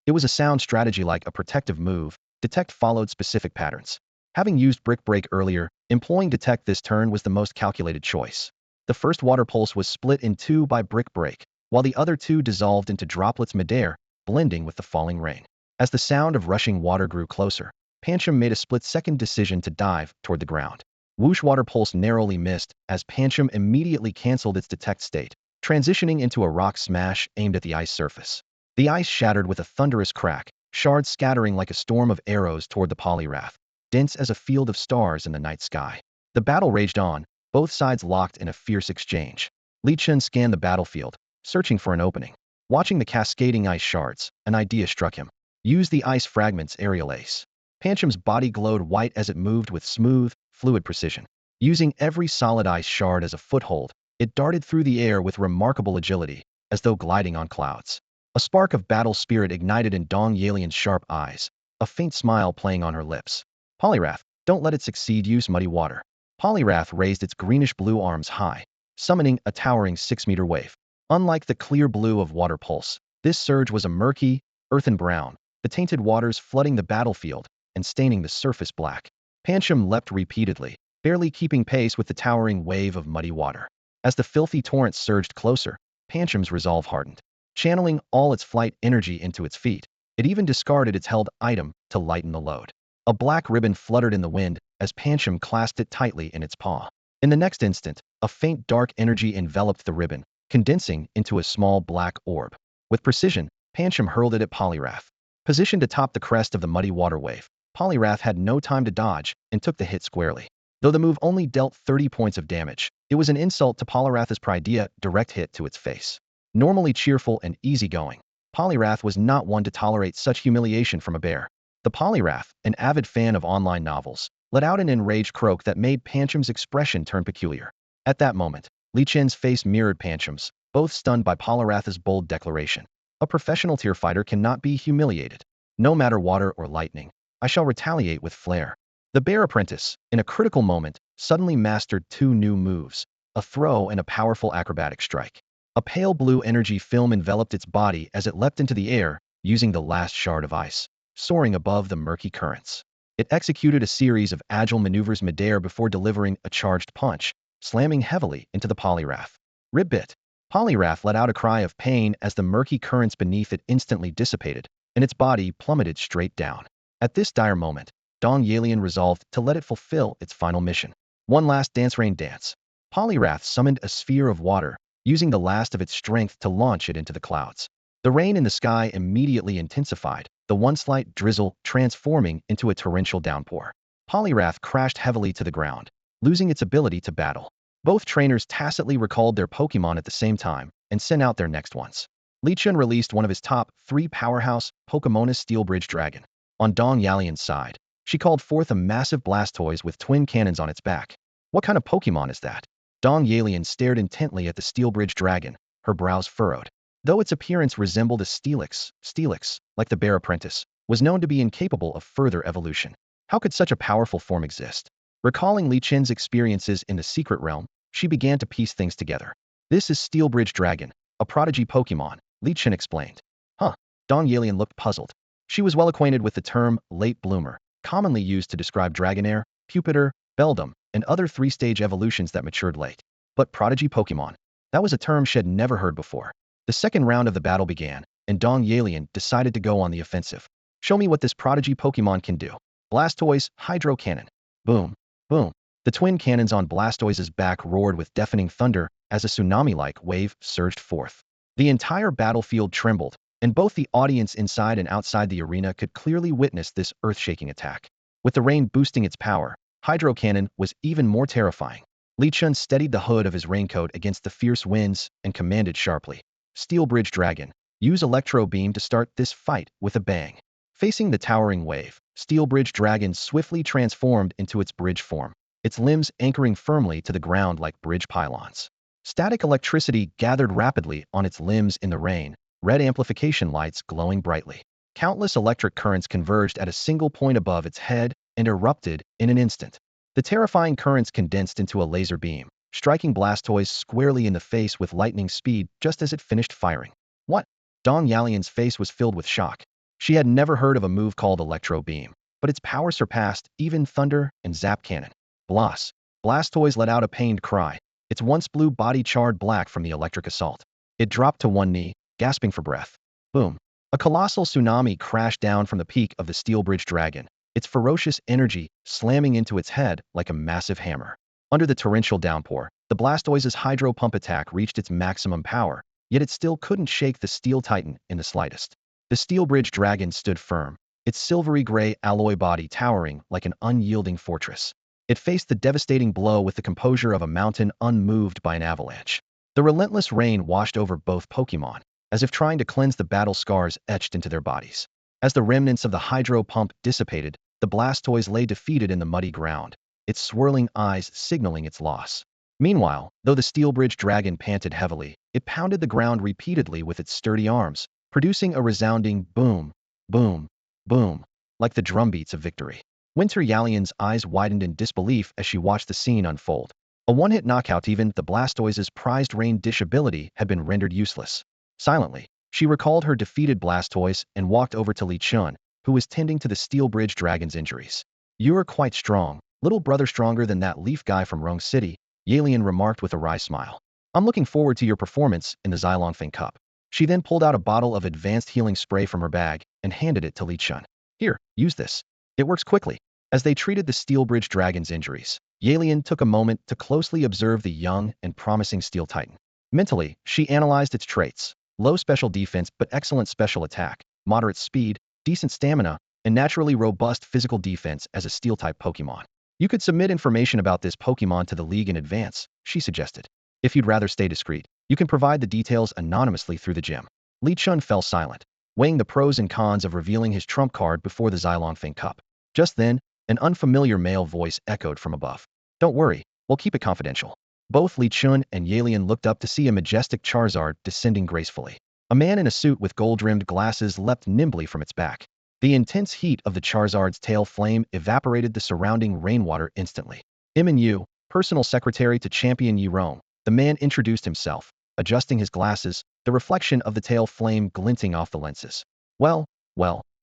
It was a sound strategy like a protective move. Detect followed specific patterns. Having used Brick Break earlier, employing Detect this turn was the most calculated choice. The first water pulse was split in two by Brick Break, while the other two dissolved into droplets midair, blending with the falling rain. As the sound of rushing water grew closer, Pancham made a split-second decision to dive toward the ground. Whoosh water pulse narrowly missed as Pancham immediately canceled its Detect state, transitioning into a rock smash aimed at the ice surface. The ice shattered with a thunderous crack, shards scattering like a storm of arrows toward the Poliwrath, dense as a field of stars in the night sky. The battle raged on, both sides locked in a fierce exchange. Li Chen scanned the battlefield, searching for an opening. Watching the cascading ice shards, an idea struck him. Use the ice fragment's aerial ace. Pancham's body glowed white as it moved with smooth, fluid precision. Using every solid ice shard as a foothold, it darted through the air with remarkable agility, as though gliding on clouds. A spark of battle spirit ignited in Dong Yalian's sharp eyes, a faint smile playing on her lips. Poliwrath, don't let it succeed. Use Muddy Water. Poliwrath raised its greenish-blue arms high, summoning a towering 6-meter wave. Unlike the clear blue of Water Pulse, this surge was a murky, earthen brown, the tainted waters flooding the battlefield and staining the surface black. Pancham leapt repeatedly, barely keeping pace with the towering wave of muddy water. As the filthy torrent surged closer, Pancham's resolve hardened. Channeling all its flight energy into its feet, it even discarded its held item to lighten the load. A black ribbon fluttered in the wind as Pancham clasped it tightly in its paw. In the next instant, a faint dark energy enveloped the ribbon, condensing into a small black orb. With precision, Pancham hurled it at Polyrath. Positioned atop the crest of the muddy water wave, Polyrath had no time to dodge and took the hit squarely. Though the move only dealt 30 points of damage, it was an insult to Polyrath's Pridea direct hit to its face. Normally cheerful and easygoing, Polyrath was not one to tolerate such humiliation from a bear. The Polyrath, an avid fan of online novels, let out an enraged croak that made Pancham's expression turn peculiar. At that moment, Li Chen's face mirrored Pancham's, both stunned by Polyrath's bold declaration. A professional tier fighter cannot be humiliated. No matter water or lightning, I shall retaliate with flair. The bear apprentice, in a critical moment, suddenly mastered two new moves, a throw and a powerful acrobatic strike. A pale blue energy film enveloped its body as it leapt into the air, using the last shard of ice, soaring above the murky currents. It executed a series of agile maneuvers midair before delivering a charged punch, slamming heavily into the Polyrath. Ribbit! Polyrath let out a cry of pain as the murky currents beneath it instantly dissipated, and its body plummeted straight down. At this dire moment, Dong Yalian resolved to let it fulfill its final mission. One last dance rain dance. Polyrath summoned a sphere of water, using the last of its strength to launch it into the clouds. The rain in the sky immediately intensified, the one slight drizzle transforming into a torrential downpour. Polyrath crashed heavily to the ground, losing its ability to battle. Both trainers tacitly recalled their Pokemon at the same time and sent out their next ones. Li Chun released one of his top 3 powerhouse Pokemon's Steel Bridge Dragon. On Dong Yalian's side, she called forth a massive Blastoise with twin cannons on its back. What kind of Pokemon is that? Dong Yalian stared intently at the Steel Bridge Dragon, her brows furrowed. Though its appearance resembled a Steelix, like the bear apprentice, was known to be incapable of further evolution. How could such a powerful form exist? Recalling Li Chen's experiences in the Secret Realm, she began to piece things together. This is Steel Bridge Dragon, a prodigy Pokemon, Li Chen explained. Huh. Dong Yalian looked puzzled. She was well acquainted with the term late bloomer, commonly used to describe Dragonair, Pupitar, Beldum, and other 3-stage evolutions that matured late. But prodigy Pokemon, that was a term she had never heard before. The second round of the battle began, and Dong Yalian decided to go on the offensive. Show me what this prodigy Pokemon can do. Blastoise, Hydro Cannon. Boom, boom. The twin cannons on Blastoise's back roared with deafening thunder as a tsunami-like wave surged forth. The entire battlefield trembled, and both the audience inside and outside the arena could clearly witness this earth-shaking attack. With the rain boosting its power, Hydro Cannon was even more terrifying. Li Chun steadied the hood of his raincoat against the fierce winds and commanded sharply. Steel Bridge Dragon, use Electro Beam to start this fight with a bang. Facing the towering wave, Steel Bridge Dragon swiftly transformed into its bridge form, its limbs anchoring firmly to the ground like bridge pylons. Static electricity gathered rapidly on its limbs in the rain, red amplification lights glowing brightly. Countless electric currents converged at a single point above its head and erupted in an instant. The terrifying currents condensed into a laser beam, striking Blastoise squarely in the face with lightning speed just as it finished firing. What? Dong Yalian's face was filled with shock. She had never heard of a move called Electro Beam, but its power surpassed even Thunder and Zap Cannon. Blastoise let out a pained cry, its once blue body charred black from the electric assault. It dropped to one knee, gasping for breath. Boom. A colossal tsunami crashed down from the peak of the Steel Bridge Dragon, its ferocious energy slamming into its head like a massive hammer. Under the torrential downpour, the Blastoise's Hydro Pump attack reached its maximum power, yet it still couldn't shake the Steel Titan in the slightest. The Steel Bridge Dragon stood firm, its silvery gray alloy body towering like an unyielding fortress. It faced the devastating blow with the composure of a mountain unmoved by an avalanche. The relentless rain washed over both Pokemon, as if trying to cleanse the battle scars etched into their bodies. As the remnants of the Hydro Pump dissipated, the Blastoise lay defeated in the muddy ground, its swirling eyes signaling its loss. Meanwhile, though the Steel Bridge Dragon panted heavily, it pounded the ground repeatedly with its sturdy arms, producing a resounding boom, boom, boom, like the drumbeats of victory. Winter Yalian's eyes widened in disbelief as she watched the scene unfold. A one-hit knockout, even the Blastoise's prized rain dish ability had been rendered useless. Silently, she recalled her defeated Blastoise and walked over to Li Chun, who was tending to the Steel Bridge Dragon's injuries. You are quite strong, Little brother stronger than that Leaf guy from Rong City, Yalian remarked with a wry smile. I'm looking forward to your performance in the Xylongfeng Cup. She then pulled out a bottle of advanced healing spray from her bag and handed it to Li Chun. Here, use this. It works quickly. As they treated the Steelbridge Dragon's injuries, Yalian took a moment to closely observe the young and promising Steel Titan. Mentally, she analyzed its traits. Low special defense but excellent special attack, moderate speed, decent stamina, and naturally robust physical defense as a Steel-type Pokemon. You could submit information about this Pokemon to the League in advance, she suggested. If you'd rather stay discreet, you can provide the details anonymously through the gym. Li Chun fell silent, weighing the pros and cons of revealing his trump card before the Xylongfeng Cup. Just then, an unfamiliar male voice echoed from above. Don't worry, we'll keep it confidential. Both Li Chun and Yalian looked up to see a majestic Charizard descending gracefully. A man in a suit with gold-rimmed glasses leapt nimbly from its back. The intense heat of the Charizard's tail flame evaporated the surrounding rainwater instantly. Iman Yu, personal secretary to Champion Yi Rong, the man introduced himself, adjusting his glasses, the reflection of the tail flame glinting off the lenses. Well,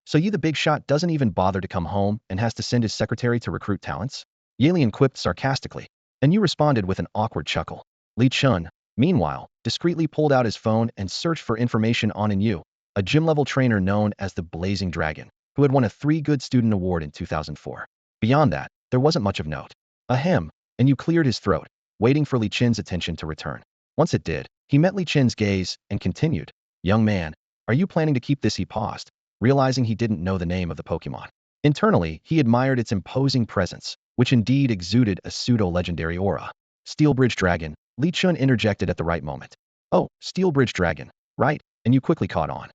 so you the big shot doesn't even bother to come home and has to send his secretary to recruit talents? Yalian quipped sarcastically, and you responded with an awkward chuckle. Li Chun, meanwhile, discreetly pulled out his phone and searched for information on Yu, a gym-level trainer known as the Blazing Dragon, who had won a 3 Good Student Award in 2004. Beyond that, there wasn't much of note. Ahem, and you cleared his throat, waiting for Li Chen's attention to return. Once it did, he met Li Chen's gaze and continued, Young man, are you planning to keep this? He paused, realizing he didn't know the name of the Pokemon. Internally, he admired its imposing presence, which indeed exuded a pseudo-legendary aura. Steelbridge Dragon, Li Chun interjected at the right moment. Oh, Steelbridge Dragon, right, and you quickly caught on.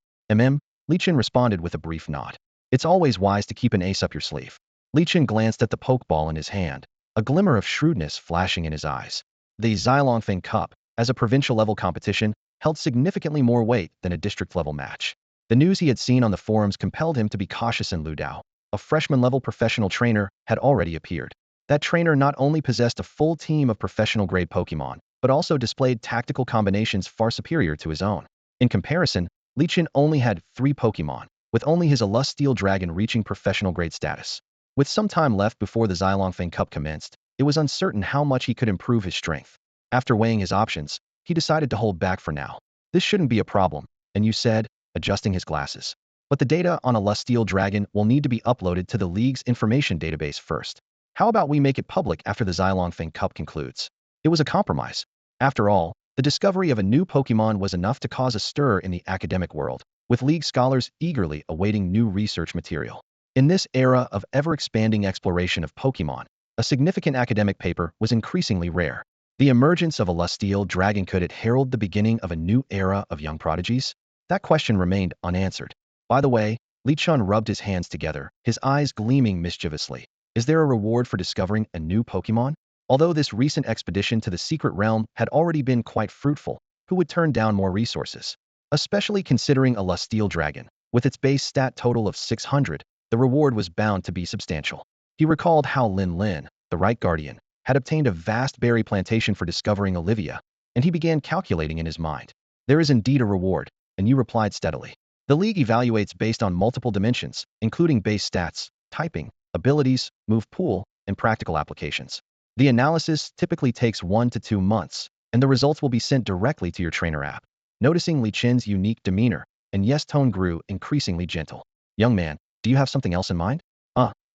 Li Chun responded with a brief nod. It's always wise to keep an ace up your sleeve. Li Chun glanced at the Pokeball in his hand, a glimmer of shrewdness flashing in his eyes. The Xylongfeng Cup, as a provincial-level competition, held significantly more weight than a district-level match. The news he had seen on the forums compelled him to be cautious, and Lu Dao, a freshman-level professional trainer, had already appeared. That trainer not only possessed a full team of professional-grade Pokemon, but also displayed tactical combinations far superior to his own. In comparison, Li Chun only had 3 Pokemon, with only his Elusteel Dragon reaching professional-grade status. With some time left before the Xylongfeng Cup commenced, it was uncertain how much he could improve his strength. After weighing his options, he decided to hold back for now. This shouldn't be a problem, and you said, adjusting his glasses. But the data on Elusteel Dragon will need to be uploaded to the League's information database first. How about we make it public after the Xylongfeng Cup concludes? It was a compromise. After all, the discovery of a new Pokemon was enough to cause a stir in the academic world, with League scholars eagerly awaiting new research material. In this era of ever-expanding exploration of Pokemon, a significant academic paper was increasingly rare. The emergence of Elusteel Dragon, could it herald the beginning of a new era of young prodigies? That question remained unanswered. By the way, Li Chun rubbed his hands together, his eyes gleaming mischievously. Is there a reward for discovering a new Pokemon? Although this recent expedition to the Secret Realm had already been quite fruitful, who would turn down more resources? Especially considering Elusteel Dragon, with its base stat total of 600, the reward was bound to be substantial. He recalled how Lin Lin, the Right Guardian, had obtained a vast berry plantation for discovering Olivia, and he began calculating in his mind. There is indeed a reward, and you replied steadily. The League evaluates based on multiple dimensions, including base stats, typing, abilities, move pool, and practical applications. The analysis typically takes 1 to 2 months, and the results will be sent directly to your trainer app. Noticing Li Chen's unique demeanor, and Yes' tone grew increasingly gentle. Young man, do you have something else in mind?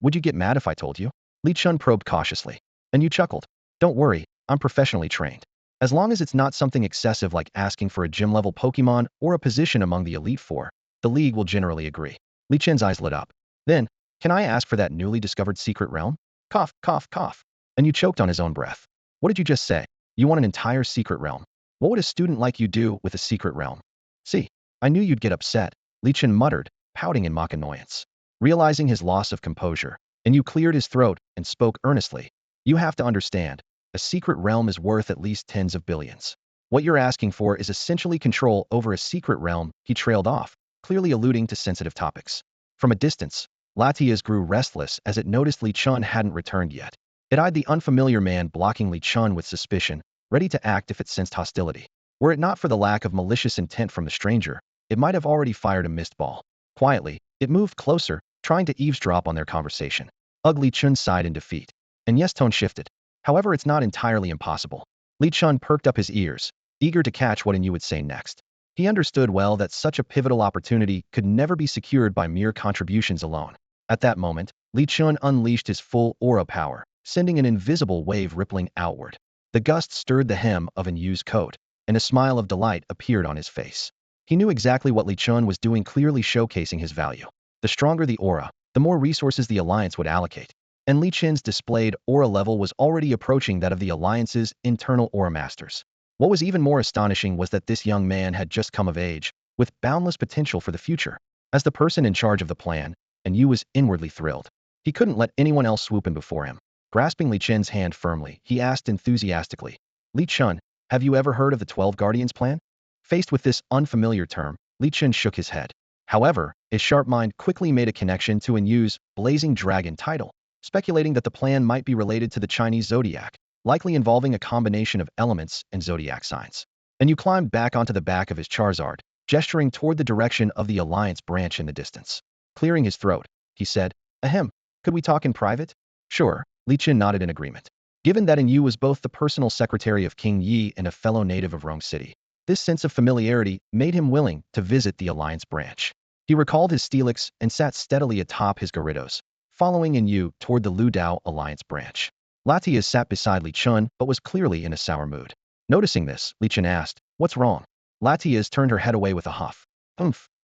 Would you get mad if I told you? Li Chun probed cautiously. And you chuckled. Don't worry, I'm professionally trained. As long as it's not something excessive like asking for a gym-level Pokemon or a position among the Elite Four, the League will generally agree. Li Chen's eyes lit up. Then, can I ask for that newly discovered secret realm? Cough, cough, cough. And you choked on his own breath. What did you just say? You want an entire secret realm? What would a student like you do with a secret realm? See, I knew you'd get upset, Li Chen muttered, pouting in mock annoyance. Realizing his loss of composure, and you cleared his throat and spoke earnestly. You have to understand, a secret realm is worth at least tens of billions. What you're asking for is essentially control over a secret realm. He trailed off, clearly alluding to sensitive topics. From a distance, Latias grew restless as it noticed Li Chun hadn't returned yet. It eyed the unfamiliar man blocking Li Chun with suspicion, ready to act if it sensed hostility. Were it not for the lack of malicious intent from the stranger, it might have already fired a mist ball. Quietly, it moved closer, trying to eavesdrop on their conversation. Li Chun sighed in defeat. And Yes tone shifted. However, it's not entirely impossible. Li Chun perked up his ears, eager to catch what Yu would say next. He understood well that such a pivotal opportunity could never be secured by mere contributions alone. At that moment, Li Chun unleashed his full aura power, sending an invisible wave rippling outward. The gust stirred the hem of Yu's coat, and a smile of delight appeared on his face. He knew exactly what Li Chun was doing, clearly showcasing his value. The stronger the aura, the more resources the Alliance would allocate. And Li Chun's displayed aura level was already approaching that of the Alliance's internal aura masters. What was even more astonishing was that this young man had just come of age, with boundless potential for the future. As the person in charge of the plan, and Yu was inwardly thrilled. He couldn't let anyone else swoop in before him. Grasping Li Chun's hand firmly, he asked enthusiastically, Li Chun, have you ever heard of the 12 Guardians plan? Faced with this unfamiliar term, Li Chun shook his head. However, his sharp mind quickly made a connection to Yu's Blazing Dragon title, speculating that the plan might be related to the Chinese zodiac, likely involving a combination of elements and zodiac signs. Yu climbed back onto the back of his Charizard, gesturing toward the direction of the Alliance branch in the distance. Clearing his throat, he said, Ahem, could we talk in private? Sure, Li Chun nodded in agreement. Given that Yu was both the personal secretary of King Yi and a fellow native of Rome City, this sense of familiarity made him willing to visit the Alliance branch. He recalled his Steelix and sat steadily atop his Gyarados, following Yu toward the Ludao Alliance branch. Latias sat beside Li Chun but was clearly in a sour mood. Noticing this, Li Chun asked, What's wrong? Latias turned her head away with a huff.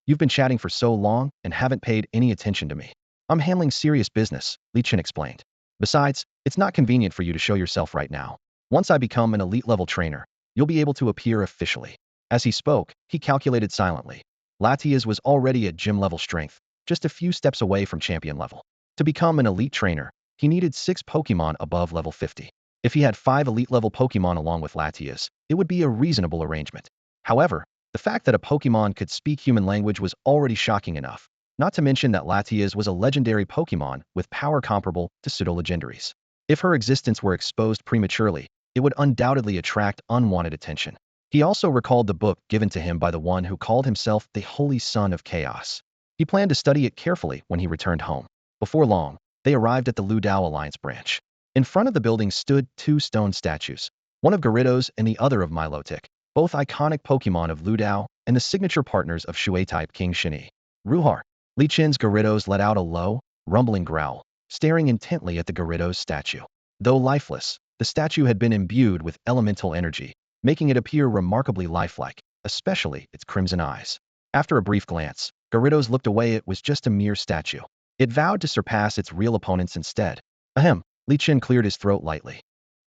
You've been chatting for so long and haven't paid any attention to me. I'm handling serious business, Li Chun explained. Besides, it's not convenient for you to show yourself right now. Once I become an elite-level trainer, you'll be able to appear officially. As he spoke, he calculated silently. Latias was already at gym-level strength, just a few steps away from champion level. To become an elite trainer, he needed 6 Pokemon above level 50. If he had 5 elite-level Pokemon along with Latias, it would be a reasonable arrangement. However, the fact that a Pokemon could speak human language was already shocking enough, not to mention that Latias was a legendary Pokemon with power comparable to pseudo-legendaries. If her existence were exposed prematurely, it would undoubtedly attract unwanted attention. He also recalled the book given to him by the one who called himself the Holy Son of Chaos. He planned to study it carefully when he returned home. Before long, they arrived at the Ludao Alliance branch. In front of the building stood 2 stone statues, one of Gyarados and the other of Milotic, both iconic Pokemon of Ludao and the signature partners of Shuai-type King Shini. Ruhar. Li Chun's Gyarados let out a low, rumbling growl, staring intently at the Gyarados statue. Though lifeless, the statue had been imbued with elemental energy, making it appear remarkably lifelike, especially its crimson eyes. After a brief glance, Gyarados looked away. It was just a mere statue. It vowed to surpass its real opponents instead. Ahem, Li Chun cleared his throat lightly.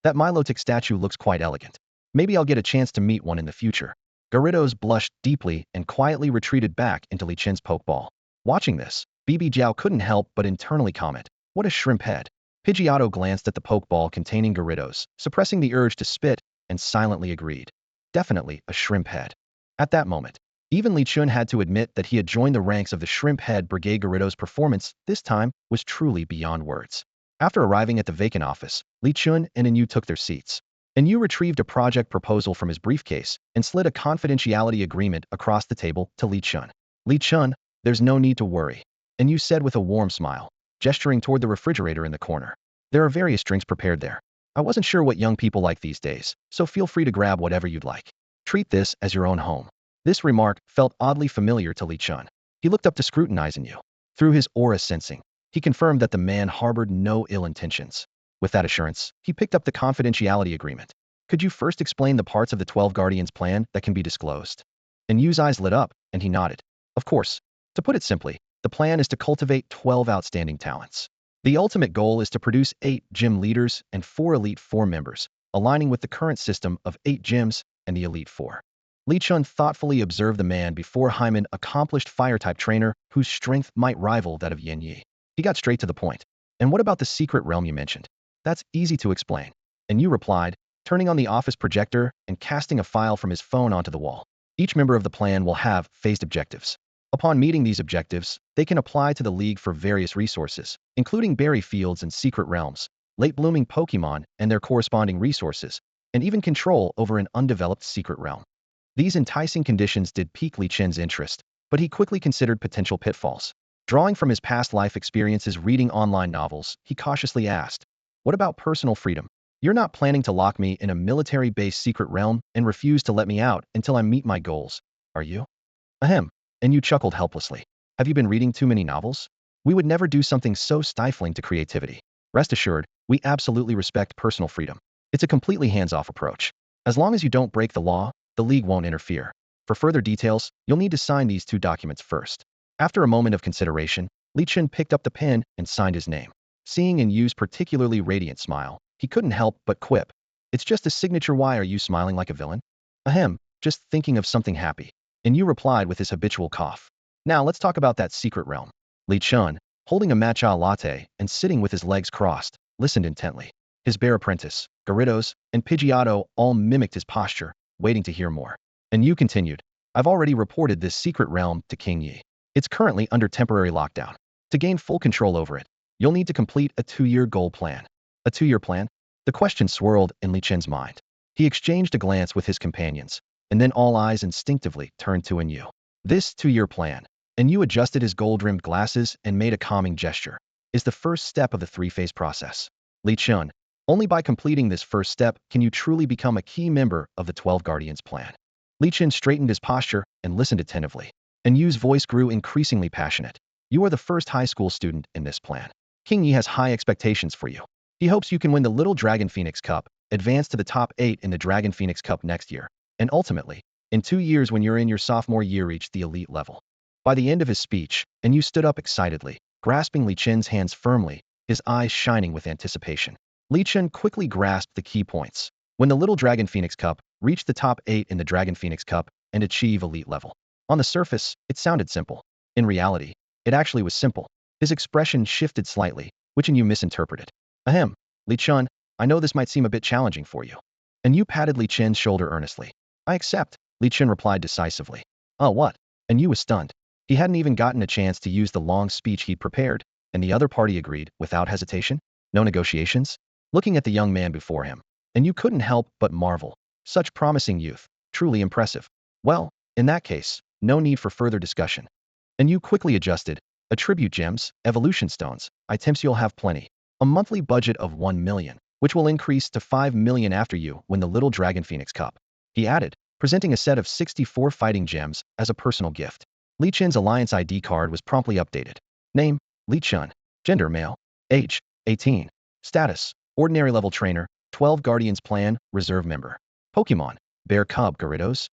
That Milotic statue looks quite elegant. Maybe I'll get a chance to meet one in the future. Gyarados blushed deeply and quietly retreated back into Li Chun's Pokeball. Watching this, Bibi Jiao couldn't help but internally comment, what a shrimp head. Pidgeotto glanced at the Pokeball containing Gyarados, suppressing the urge to spit, and silently agreed. Definitely a shrimp head. At that moment, even Li Chun had to admit that he had joined the ranks of the Shrimp Head Brigade. Gyarados' performance, this time, was truly beyond words. After arriving at the vacant office, Li Chun and Yu took their seats. Yu retrieved a project proposal from his briefcase and slid a confidentiality agreement across the table to Li Chun. Li Chun, there's no need to worry, Yu said with a warm smile, gesturing toward the refrigerator in the corner. There are various drinks prepared there. I wasn't sure what young people like these days, so feel free to grab whatever you'd like. Treat this as your own home. This remark felt oddly familiar to Li Chun. He looked up to scrutinize Yu. Through his aura sensing, he confirmed that the man harbored no ill intentions. With that assurance, he picked up the confidentiality agreement. Could you first explain the parts of the 12 Guardians plan that can be disclosed? Yu's eyes lit up, and he nodded. Of course. To put it simply, the plan is to cultivate 12 outstanding talents. The ultimate goal is to produce 8 gym leaders and 4 Elite Four members, aligning with the current system of 8 gyms and the Elite Four. Li Chun thoughtfully observed the man before him, an accomplished fire-type trainer whose strength might rival that of Yin Yi. He got straight to the point. And what about the secret realm you mentioned? That's easy to explain. Yu replied, turning on the office projector and casting a file from his phone onto the wall. Each member of the plan will have phased objectives. Upon meeting these objectives, they can apply to the League for various resources, including berry fields and secret realms, late-blooming Pokemon and their corresponding resources, and even control over an undeveloped secret realm. These enticing conditions did pique Li Chun's interest, but he quickly considered potential pitfalls. Drawing from his past life experiences reading online novels, he cautiously asked, What about personal freedom? You're not planning to lock me in a military-based secret realm and refuse to let me out until I meet my goals, are you? Ahem. And you chuckled helplessly. Have you been reading too many novels? We would never do something so stifling to creativity. Rest assured, we absolutely respect personal freedom. It's a completely hands-off approach. As long as you don't break the law, the League won't interfere. For further details, you'll need to sign these two documents first. After a moment of consideration, Li Chun picked up the pen and signed his name. Seeing In Yu's particularly radiant smile, he couldn't help but quip. It's just a signature. Why are you smiling like a villain? Ahem, just thinking of something happy. In Yu replied with his habitual cough. Now let's talk about that secret realm. Li Chun, holding a matcha latte and sitting with his legs crossed, listened intently. His bear apprentice, Garridos, and Pidgeotto all mimicked his posture, waiting to hear more. And Yu continued, I've already reported this secret realm to King Yi. It's currently under temporary lockdown. To gain full control over it, you'll need to complete a 2-year goal plan. A 2-year plan? The question swirled in Li Chen's mind. He exchanged a glance with his companions, and then all eyes instinctively turned to Yu. This 2-year plan, and Yu adjusted his gold-rimmed glasses and made a calming gesture, is the first step of the 3-phase process. Li Chun, only by completing this first step can you truly become a key member of the 12 Guardians plan. Li Chun straightened his posture and listened attentively, and Yu's voice grew increasingly passionate. You are the first high school student in this plan. King Yi has high expectations for you. He hopes you can win the Little Dragon Phoenix Cup, advance to the top 8 in the Dragon Phoenix Cup next year, and ultimately, in 2 years when you're in your sophomore year, reach the elite level. By the end of his speech, and Yu stood up excitedly, grasping Li Chun's hands firmly, his eyes shining with anticipation. Li Chun quickly grasped the key points. When the Little Dragon Phoenix Cup, reach the top 8 in the Dragon Phoenix Cup, and achieve elite level. On the surface, it sounded simple. In reality, it actually was simple. His expression shifted slightly, which Yu misinterpreted. Ahem, Li Chun, I know this might seem a bit challenging for you. And Yu patted Li Chun's shoulder earnestly. I accept, Li Chun replied decisively. Oh, what? And Yu was stunned. He hadn't even gotten a chance to use the long speech he'd prepared, and the other party agreed, without hesitation? No negotiations? Looking at the young man before him, and Yu couldn't help but marvel. Such promising youth, truly impressive. Well, in that case, no need for further discussion. And Yu quickly adjusted. Attribute gems, evolution stones, items you'll have plenty. A monthly budget of 1 million, which will increase to 5 million after you win the Little Dragon Phoenix Cup. He added, presenting a set of 64 fighting gems as a personal gift. Li Chun's Alliance ID card was promptly updated. Name, Li Chun. Gender, male. Age, 18. Status, ordinary level trainer, 12 Guardians Plan, reserve member. Pokemon, Bear Cub Gyarados.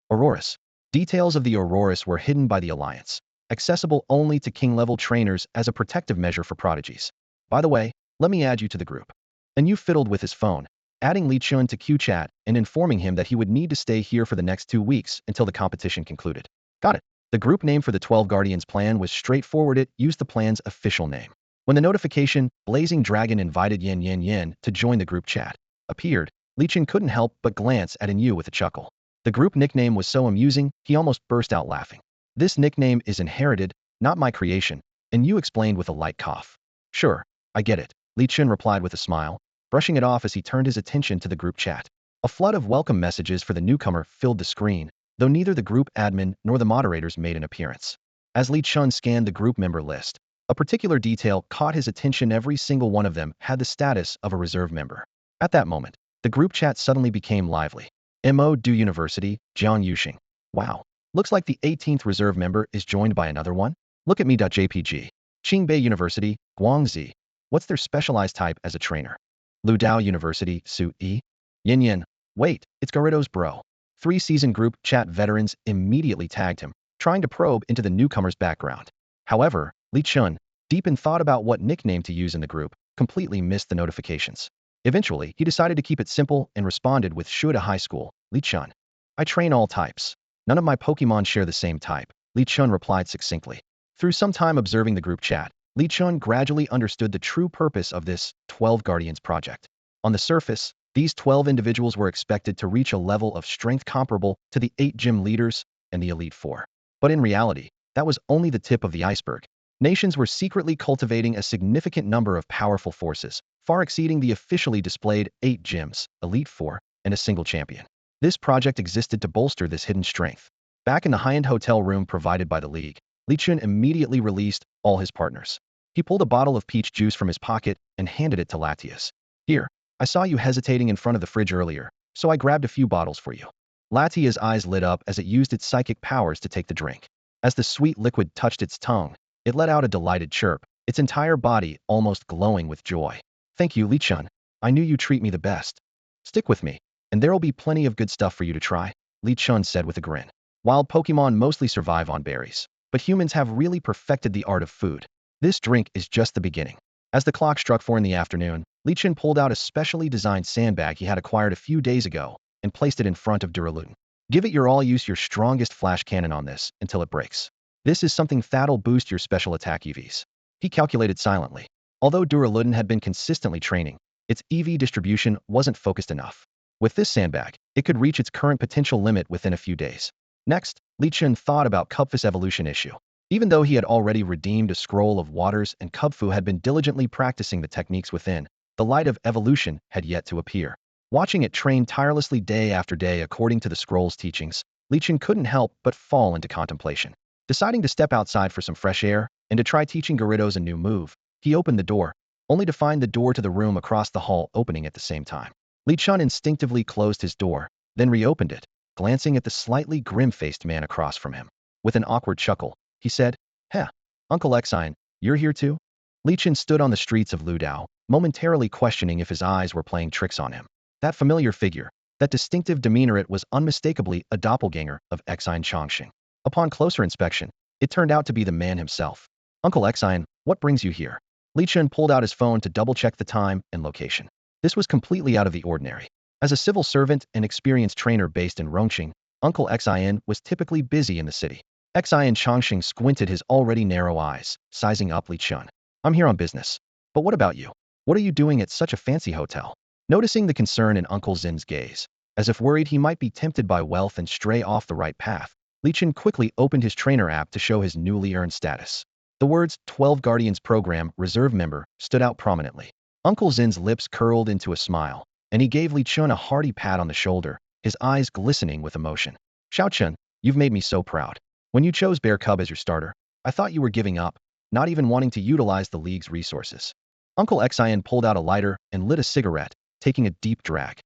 Aurorus. Details of the Aurorus were hidden by the Alliance, accessible only to king-level trainers as a protective measure for prodigies. By the way, let me add you to the group. And Yu fiddled with his phone, adding Li Chun to QChat and informing him that he would need to stay here for the next 2 weeks until the competition concluded. Got it. The group name for the 12 Guardians plan was straightforward. It used the plan's official name. When the notification, Blazing Dragon invited Yen Yen Yen to join the group chat, appeared, Li Chun couldn't help but glance at Yu with a chuckle. The group nickname was so amusing, he almost burst out laughing. This nickname is inherited, not my creation, and Yu explained with a light cough. Sure, I get it, Li Chun replied with a smile, brushing it off as he turned his attention to the group chat. A flood of welcome messages for the newcomer filled the screen, though neither the group admin nor the moderators made an appearance. As Li Chun scanned the group member list, a particular detail caught his attention. Every single one of them had the status of a reserve member. At that moment, the group chat suddenly became lively. Mo Du University, Jiang Yuxing. Wow. Looks like the 18th reserve member is joined by another one? Look at me.jpg. Qingbei University, Guangxi. What's their specialized type as a trainer? Ludao University, Su Yi. Yin Yin. Wait, it's Garridos bro. 3-season group chat veterans immediately tagged him, trying to probe into the newcomer's background. However, Li Chun, deep in thought about what nickname to use in the group, completely missed the notifications. Eventually, he decided to keep it simple and responded with Shuada High School, Li Chun. I train all types. None of my Pokemon share the same type, Li Chun replied succinctly. Through some time observing the group chat, Li Chun gradually understood the true purpose of this 12 Guardians project. On the surface, these 12 individuals were expected to reach a level of strength comparable to the 8 gym leaders and the Elite Four. But in reality, that was only the tip of the iceberg. Nations were secretly cultivating a significant number of powerful forces, far exceeding the officially displayed 8 gyms, Elite Four, and a single champion. This project existed to bolster this hidden strength. Back in the high-end hotel room provided by the League, Li Chun immediately released all his partners. He pulled a bottle of peach juice from his pocket and handed it to Latias. Here, I saw you hesitating in front of the fridge earlier, so I grabbed a few bottles for you. Latia's eyes lit up as it used its psychic powers to take the drink. As the sweet liquid touched its tongue, it let out a delighted chirp, its entire body almost glowing with joy. Thank you, Li-chun. I knew you treat me the best. Stick with me, and there'll be plenty of good stuff for you to try, Li-chun said with a grin. Wild Pokemon mostly survive on berries, but humans have really perfected the art of food. This drink is just the beginning. As the clock struck 4 in the afternoon, Li-chun pulled out a specially designed sandbag he had acquired a few days ago and placed it in front of Duraludin. Give it your all, use your strongest flash cannon on this until it breaks. This is something that'll boost your special attack EVs. He calculated silently. Although Duraludin had been consistently training, its EV distribution wasn't focused enough. With this sandbag, it could reach its current potential limit within a few days. Next, Li-chun thought about Kubfu's evolution issue. Even though he had already redeemed a scroll of waters and Kubfu had been diligently practicing the techniques within, the light of evolution had yet to appear. Watching it train tirelessly day after day according to the scroll's teachings, Li-chun couldn't help but fall into contemplation. Deciding to step outside for some fresh air and to try teaching Gyarados a new move, he opened the door, only to find the door to the room across the hall opening at the same time. Li-chun instinctively closed his door, then reopened it, glancing at the slightly grim-faced man across from him. With an awkward chuckle, he said, "Heh, Uncle Exine, you're here too?" Li-chun stood on the streets of Ludao, momentarily questioning if his eyes were playing tricks on him. That familiar figure, that distinctive demeanor, it was unmistakably a doppelganger of Exine Chongqing. Upon closer inspection, it turned out to be the man himself. "Uncle Exine, what brings you here?" Li-chun pulled out his phone to double-check the time and location. This was completely out of the ordinary. As a civil servant and experienced trainer based in Rongqing, Uncle Exine was typically busy in the city. Exine Chongqing squinted his already narrow eyes, sizing up Li-chun. "I'm here on business. But what about you? What are you doing at such a fancy hotel?" Noticing the concern in Uncle Zin's gaze, as if worried he might be tempted by wealth and stray off the right path, Li-chun quickly opened his trainer app to show his newly earned status. The words 12 Guardians Program Reserve Member stood out prominently. Uncle Zin's lips curled into a smile, and he gave Li-chun a hearty pat on the shoulder, his eyes glistening with emotion. "Xiao-chun, you've made me so proud. When you chose Bear Cub as your starter, I thought you were giving up, not even wanting to utilize the league's resources." Uncle Exine pulled out a lighter and lit a cigarette, taking a deep drag.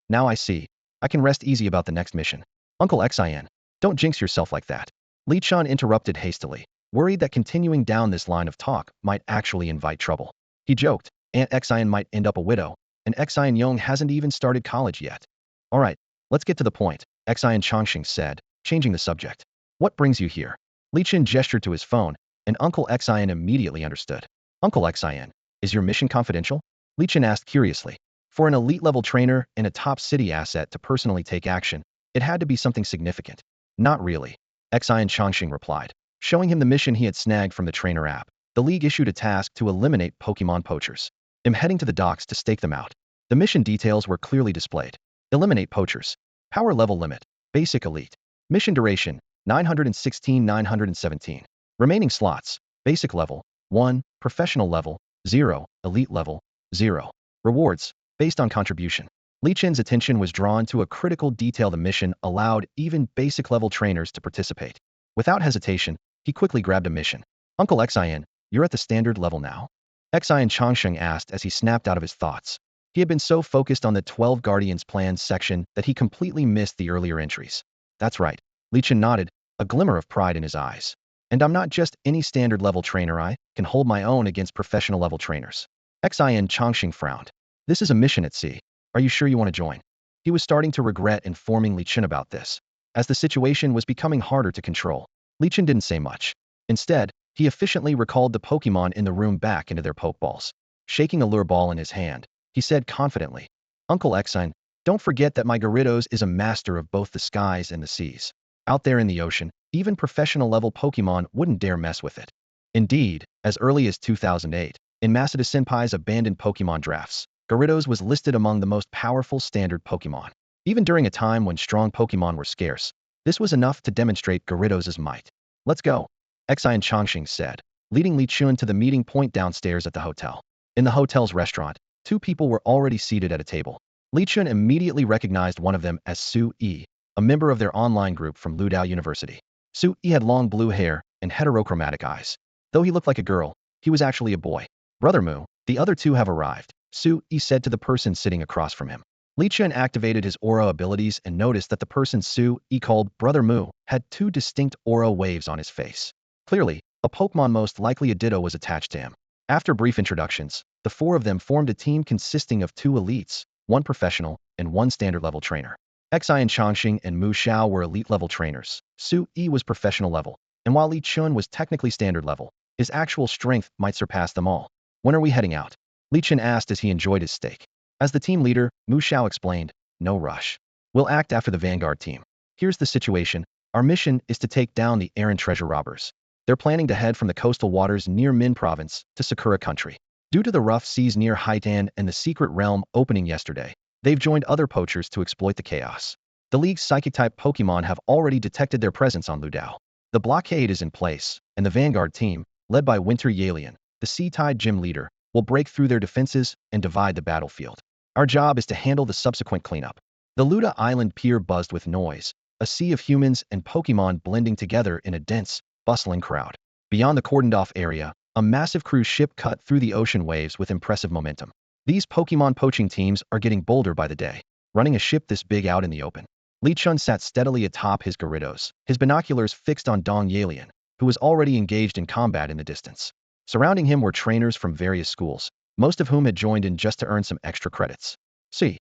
"Now I see. I can rest easy about the next mission." "Uncle Exine, don't jinx yourself like that." Li-chun interrupted hastily, worried that continuing down this line of talk might actually invite trouble. He joked, Aunt Exine might end up a widow, and Exine Young hasn't even started college yet. "All right, let's get to the point," Exine Chongqing said, changing the subject. "What brings you here?" Li-chun gestured to his phone, and Uncle Exine immediately understood. "Uncle Exine, is your mission confidential?" Li-chun asked curiously. For an elite-level trainer and a top city asset to personally take action, it had to be something significant. "Not really," Exine Chongqing replied, showing him the mission he had snagged from the trainer app. The league issued a task to eliminate Pokemon poachers. "I'm heading to the docks to stake them out." The mission details were clearly displayed. Eliminate poachers. Power level limit. Basic elite. Mission duration, 916-917. Remaining slots, basic level, 1, professional level, 0, elite level, 0. Rewards, based on contribution. Li-chun's attention was drawn to a critical detail. The mission allowed even basic-level trainers to participate. Without hesitation, he quickly grabbed a mission. "Uncle Exine, you're at the standard level now?" Exine Chongqing asked as he snapped out of his thoughts. He had been so focused on the 12 Guardians plans section that he completely missed the earlier entries. "That's right." Li-chun nodded, a glimmer of pride in his eyes. "And I'm not just any standard-level trainer. I can hold my own against professional-level trainers." Exine Chongqing frowned. "This is a mission at sea. Are you sure you want to join?" He was starting to regret informing Li-chun about this, as the situation was becoming harder to control. Li-chun didn't say much. Instead, he efficiently recalled the Pokemon in the room back into their Pokeballs. Shaking a lure ball in his hand, he said confidently, "Uncle Exine, don't forget that my Gyarados is a master of both the skies and the seas. Out there in the ocean, even professional-level Pokemon wouldn't dare mess with it." Indeed, as early as 2008, in Masada Senpai's abandoned Pokemon drafts, Gyarados was listed among the most powerful standard Pokemon. Even during a time when strong Pokemon were scarce, this was enough to demonstrate Gyarados' might. "Let's go," Exine Chongqing said, leading Li-chun to the meeting point downstairs at the hotel. In the hotel's restaurant, two people were already seated at a table. Li-chun immediately recognized one of them as Su-yi, a member of their online group from Ludao University. Su-yi had long blue hair and heterochromatic eyes. Though he looked like a girl, he was actually a boy. "Brother Mu, the other two have arrived," Su-yi said to the person sitting across from him. Li Chun activated his aura abilities and noticed that the person Su-yi called Brother Mu had two distinct aura waves on his face. Clearly, a Pokemon, most likely a Ditto, was attached to him. After brief introductions, the four of them formed a team consisting of two elites, one professional, and one standard-level trainer. Xian Changxing and Mu Xiao were elite-level trainers. Su-yi was professional level, and while Li Chun was technically standard level, his actual strength might surpass them all. When are we heading out? Li Chun asked as he enjoyed his steak. As the team leader, Mu Xiao explained, no rush. We'll act after the vanguard team. Here's the situation. Our mission is to take down the errant treasure robbers. They're planning to head from the coastal waters near Min Province to Sakura Country. Due to the rough seas near Haitan and the secret realm opening yesterday, they've joined other poachers to exploit the chaos. The League's Psychic-type Pokemon have already detected their presence on Ludao. The blockade is in place, and the vanguard team, led by Winter Yalian, the Sea-Tide gym leader, will break through their defenses and divide the battlefield. Our job is to handle the subsequent cleanup. The Luda Island pier buzzed with noise, a sea of humans and Pokemon blending together in a dense, bustling crowd. Beyond the cordoned-off area, a massive cruise ship cut through the ocean waves with impressive momentum. These Pokemon poaching teams are getting bolder by the day, running a ship this big out in the open. Li Chun sat steadily atop his Gyarados, his binoculars fixed on Dong Yalian, who was already engaged in combat in the distance. Surrounding him were trainers from various schools, most of whom had joined in just to earn some extra credits. See,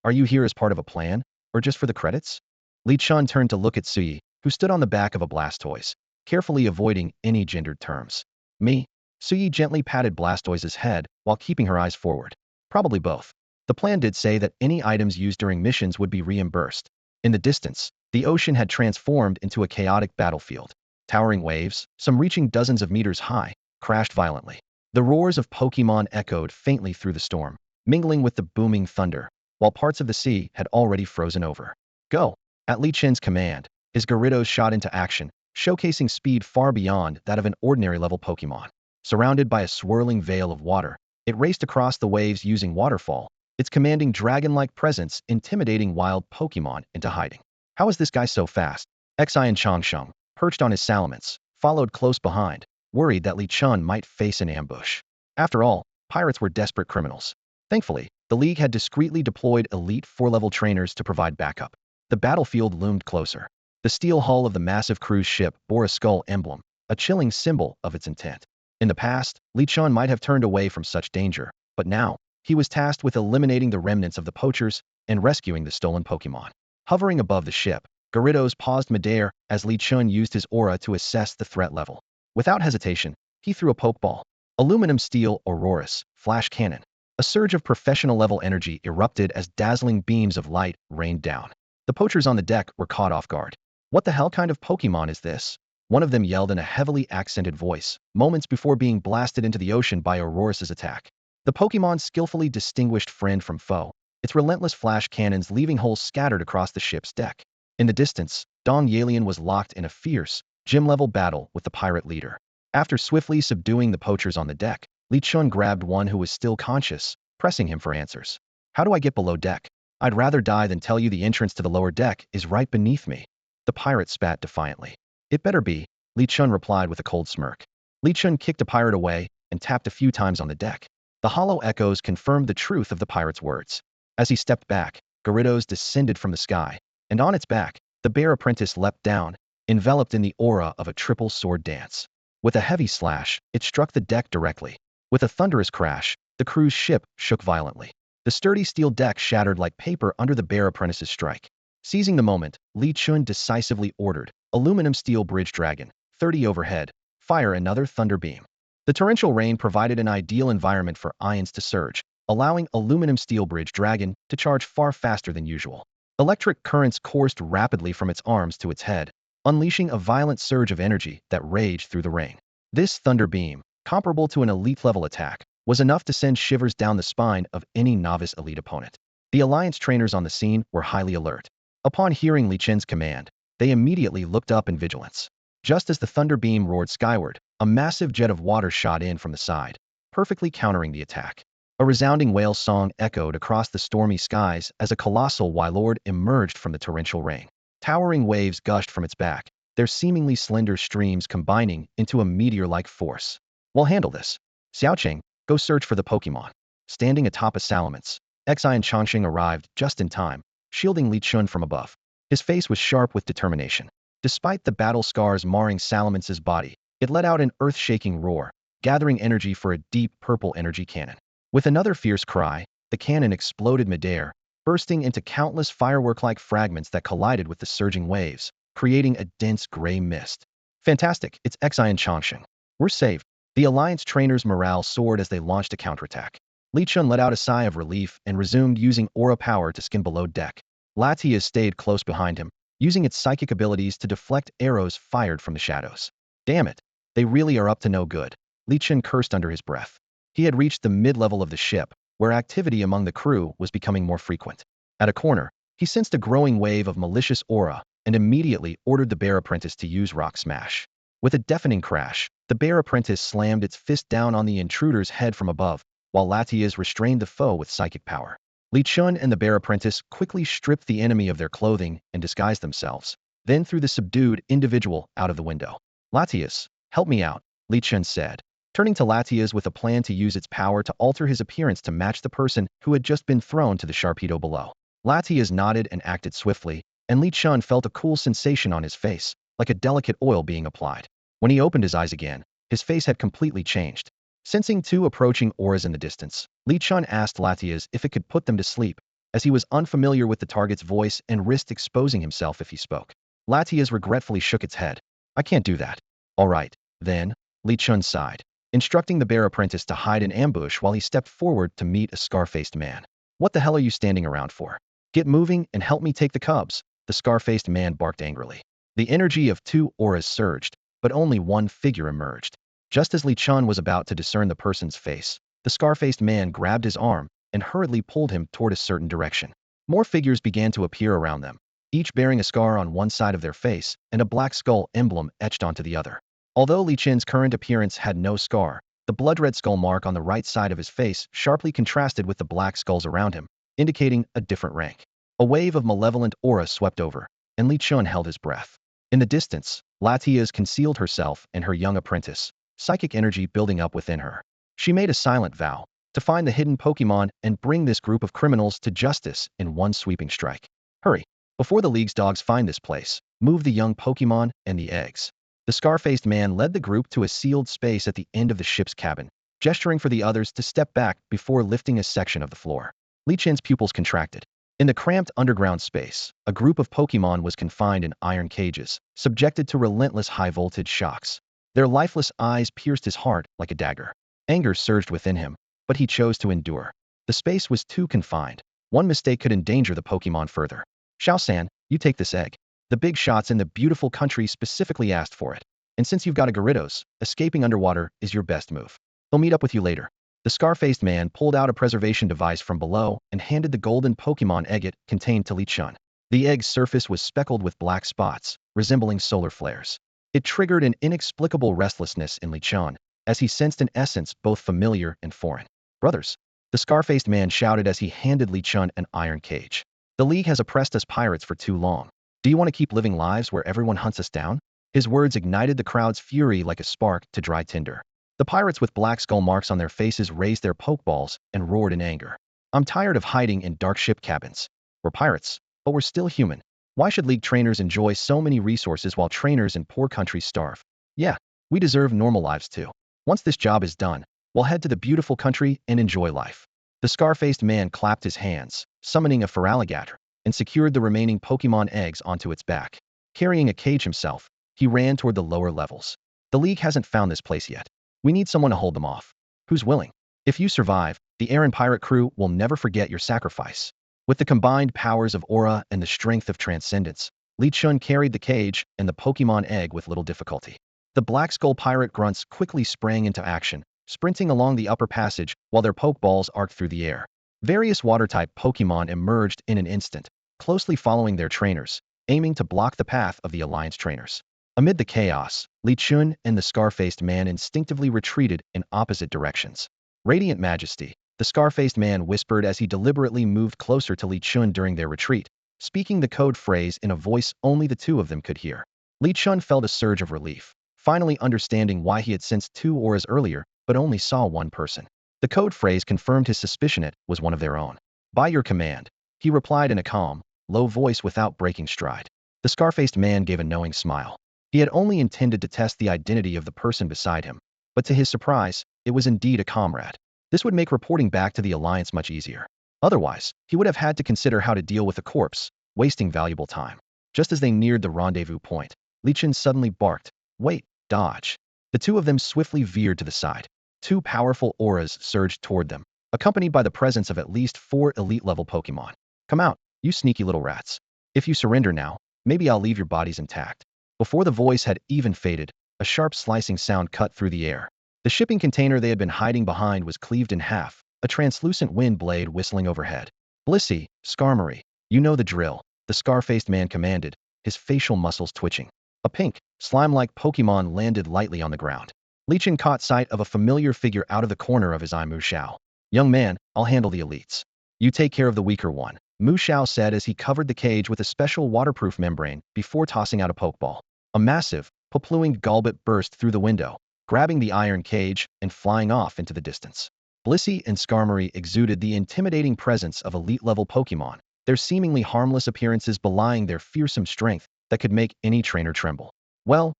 are you here as part of a plan, or just for the credits? Li Chun turned to look at Su-yi, who stood on the back of a Blastoise, carefully avoiding any gendered terms. Me? Su-yi gently patted Blastoise's head while keeping her eyes forward. Probably both. The plan did say that any items used during missions would be reimbursed. In the distance, the ocean had transformed into a chaotic battlefield. Towering waves, some reaching dozens of meters high, crashed violently. The roars of Pokemon echoed faintly through the storm, mingling with the booming thunder, while parts of the sea had already frozen over. Go! At Li Chun's command, his Gyarados shot into action, showcasing speed far beyond that of an ordinary-level Pokemon. Surrounded by a swirling veil of water, it raced across the waves using Waterfall, its commanding dragon-like presence intimidating wild Pokemon into hiding. How is this guy so fast? Xian Changsheng, perched on his Salamence, followed close behind, worried that Li Chun might face an ambush. After all, pirates were desperate criminals. Thankfully, the League had discreetly deployed elite 4-level trainers to provide backup. The battlefield loomed closer. The steel hull of the massive cruise ship bore a skull emblem, a chilling symbol of its intent. In the past, Li Chun might have turned away from such danger, but now, he was tasked with eliminating the remnants of the poachers and rescuing the stolen Pokemon. Hovering above the ship, Gyarados paused midair as Li Chun used his aura to assess the threat level. Without hesitation, he threw a Pokeball. Aluminum Steel Aurorus, Flash Cannon. A surge of professional-level energy erupted as dazzling beams of light rained down. The poachers on the deck were caught off guard. What the hell kind of Pokemon is this? One of them yelled in a heavily accented voice, moments before being blasted into the ocean by Aurorus's attack. The Pokemon skillfully distinguished friend from foe, its relentless flash cannons leaving holes scattered across the ship's deck. In the distance, Dong Yalian was locked in a fierce, gym-level battle with the pirate leader. After swiftly subduing the poachers on the deck, Li Chun grabbed one who was still conscious, pressing him for answers. How do I get below deck? I'd rather die than tell you the entrance to the lower deck is right beneath me. The pirate spat defiantly. It better be, Li Chun replied with a cold smirk. Li Chun kicked the pirate away and tapped a few times on the deck. The hollow echoes confirmed the truth of the pirate's words. As he stepped back, Gyarados descended from the sky, and on its back, the bear apprentice leapt down, enveloped in the aura of a triple sword dance. With a heavy slash, it struck the deck directly. With a thunderous crash, the cruise ship shook violently. The sturdy steel deck shattered like paper under the bear apprentice's strike. Seizing the moment, Li Chun decisively ordered, Aluminum Steel Bridge Dragon, 30 overhead, fire another thunder beam. The torrential rain provided an ideal environment for ions to surge, allowing Aluminum Steel Bridge Dragon to charge far faster than usual. Electric currents coursed rapidly from its arms to its head, unleashing a violent surge of energy that raged through the rain. This thunder beam, comparable to an elite-level attack, was enough to send shivers down the spine of any novice elite opponent. The Alliance trainers on the scene were highly alert. Upon hearing Li Chun's command, they immediately looked up in vigilance. Just as the thunder beam roared skyward, a massive jet of water shot in from the side, perfectly countering the attack. A resounding whale song echoed across the stormy skies as a colossal Wailord emerged from the torrential rain. Towering waves gushed from its back, their seemingly slender streams combining into a meteor-like force. We'll handle this. Xiaoqing, go search for the Pokemon. standing atop a Salamence. Xi and Changxing arrived just in time, shielding Li Chun from above. His face was sharp with determination. Despite the battle scars marring Salamence's body, it let out an earth-shaking roar, gathering energy for a deep purple energy cannon. With another fierce cry, the cannon exploded midair, bursting into countless firework-like fragments that collided with the surging waves, creating a dense gray mist. Fantastic, it's Xi and Changxing. We're saved. The Alliance trainers' morale soared as they launched a counterattack. Li Chun let out a sigh of relief and resumed using aura power to skim below deck. Latias stayed close behind him, using its psychic abilities to deflect arrows fired from the shadows. Damn it, they really are up to no good. Li Chun cursed under his breath. He had reached the mid-level of the ship, where activity among the crew was becoming more frequent. At a corner, he sensed a growing wave of malicious aura and immediately ordered the bear apprentice to use Rock Smash. With a deafening crash, the bear apprentice slammed its fist down on the intruder's head from above, while Latias restrained the foe with psychic power. Li Chun and the bear apprentice quickly stripped the enemy of their clothing and disguised themselves, then threw the subdued individual out of the window. Latias, help me out, Li Chun said, turning to Latias with a plan to use its power to alter his appearance to match the person who had just been thrown to the Sharpedo below. Latias nodded and acted swiftly, and Li Chun felt a cool sensation on his face, like a delicate oil being applied. When he opened his eyes again, his face had completely changed. Sensing two approaching auras in the distance, Li Chun asked Latias if it could put them to sleep, as he was unfamiliar with the target's voice and risked exposing himself if he spoke. Latias regretfully shook its head. I can't do that. All right, then, Li Chun sighed, instructing the bear apprentice to hide in ambush while he stepped forward to meet a scar-faced man. What the hell are you standing around for? Get moving and help me take the cubs, the scar-faced man barked angrily. The energy of two auras surged, but only one figure emerged. Just as Li Chun was about to discern the person's face, the scar-faced man grabbed his arm and hurriedly pulled him toward a certain direction. More figures began to appear around them, each bearing a scar on one side of their face and a black skull emblem etched onto the other. Although Li Chun's current appearance had no scar, the blood-red skull mark on the right side of his face sharply contrasted with the black skulls around him, indicating a different rank. A wave of malevolent aura swept over, and Li Chun held his breath. In the distance, Latias concealed herself and her young apprentice, psychic energy building up within her. She made a silent vow to find the hidden Pokemon and bring this group of criminals to justice in one sweeping strike. Hurry! Before the League's dogs find this place, move the young Pokemon and the eggs. The scar-faced man led the group to a sealed space at the end of the ship's cabin, gesturing for the others to step back before lifting a section of the floor. Li Chun's pupils contracted. In the cramped underground space, a group of Pokemon was confined in iron cages, subjected to relentless high-voltage shocks. Their lifeless eyes pierced his heart like a dagger. Anger surged within him, but he chose to endure. The space was too confined. One mistake could endanger the Pokemon further. Xiao-san, you take this egg. The big shots in the beautiful country specifically asked for it. And since you've got a Gyarados, escaping underwater is your best move. He'll meet up with you later. The scar-faced man pulled out a preservation device from below and handed the golden Pokemon egg it contained to Li Chun. The egg's surface was speckled with black spots, resembling solar flares. It triggered an inexplicable restlessness in Li Chun, as he sensed an essence both familiar and foreign. Brothers, the scar-faced man shouted as he handed Li Chun an iron cage. The League has oppressed us pirates for too long. Do you want to keep living lives where everyone hunts us down? His words ignited the crowd's fury like a spark to dry tinder. The pirates with black skull marks on their faces raised their pokeballs and roared in anger. I'm tired of hiding in dark ship cabins. We're pirates, but we're still human. Why should League trainers enjoy so many resources while trainers in poor countries starve? Yeah, we deserve normal lives too. Once this job is done, we'll head to the beautiful country and enjoy life. The scar-faced man clapped his hands, summoning a Feraligatr, and secured the remaining Pokemon eggs onto its back. Carrying a cage himself, he ran toward the lower levels. The League hasn't found this place yet. We need someone to hold them off. Who's willing? If you survive, the Aaron pirate crew will never forget your sacrifice. With the combined powers of aura and the strength of transcendence, Li Chun carried the cage and the Pokemon egg with little difficulty. The Black Skull pirate grunts quickly sprang into action, sprinting along the upper passage while their Pokeballs arced through the air. Various water-type Pokemon emerged in an instant, closely following their trainers, aiming to block the path of the Alliance trainers. Amid the chaos, Li Chun and the scar-faced man instinctively retreated in opposite directions. Radiant Majesty, the scar-faced man whispered as he deliberately moved closer to Li Chun during their retreat, speaking the code phrase in a voice only the two of them could hear. Li Chun felt a surge of relief, finally understanding why he had sensed two auras earlier but only saw one person. The code phrase confirmed his suspicion it was one of their own. By your command, he replied in a calm, low voice without breaking stride. The scar-faced man gave a knowing smile. He had only intended to test the identity of the person beside him, but to his surprise, it was indeed a comrade. This would make reporting back to the Alliance much easier. Otherwise, he would have had to consider how to deal with a corpse, wasting valuable time. Just as they neared the rendezvous point, Li Chen suddenly barked, "Wait, dodge." The two of them swiftly veered to the side. Two powerful auras surged toward them, accompanied by the presence of at least 4 elite-level Pokemon. "Come out, you sneaky little rats. If you surrender now, maybe I'll leave your bodies intact." Before the voice had even faded, a sharp slicing sound cut through the air. The shipping container they had been hiding behind was cleaved in half, a translucent wind blade whistling overhead. "Blissey, Skarmory, you know the drill," the scar-faced man commanded, his facial muscles twitching. A pink, slime-like Pokemon landed lightly on the ground. Li Chen caught sight of a familiar figure out of the corner of his eye. Mu Xiao. "Young man, I'll handle the elites. You take care of the weaker one," Mu Xiao said as he covered the cage with a special waterproof membrane before tossing out a Pokeball. A massive, Pepluing Golbat burst through the window, grabbing the iron cage and flying off into the distance. Blissey and Skarmory exuded the intimidating presence of elite-level Pokemon, their seemingly harmless appearances belying their fearsome strength that could make any trainer tremble. Well,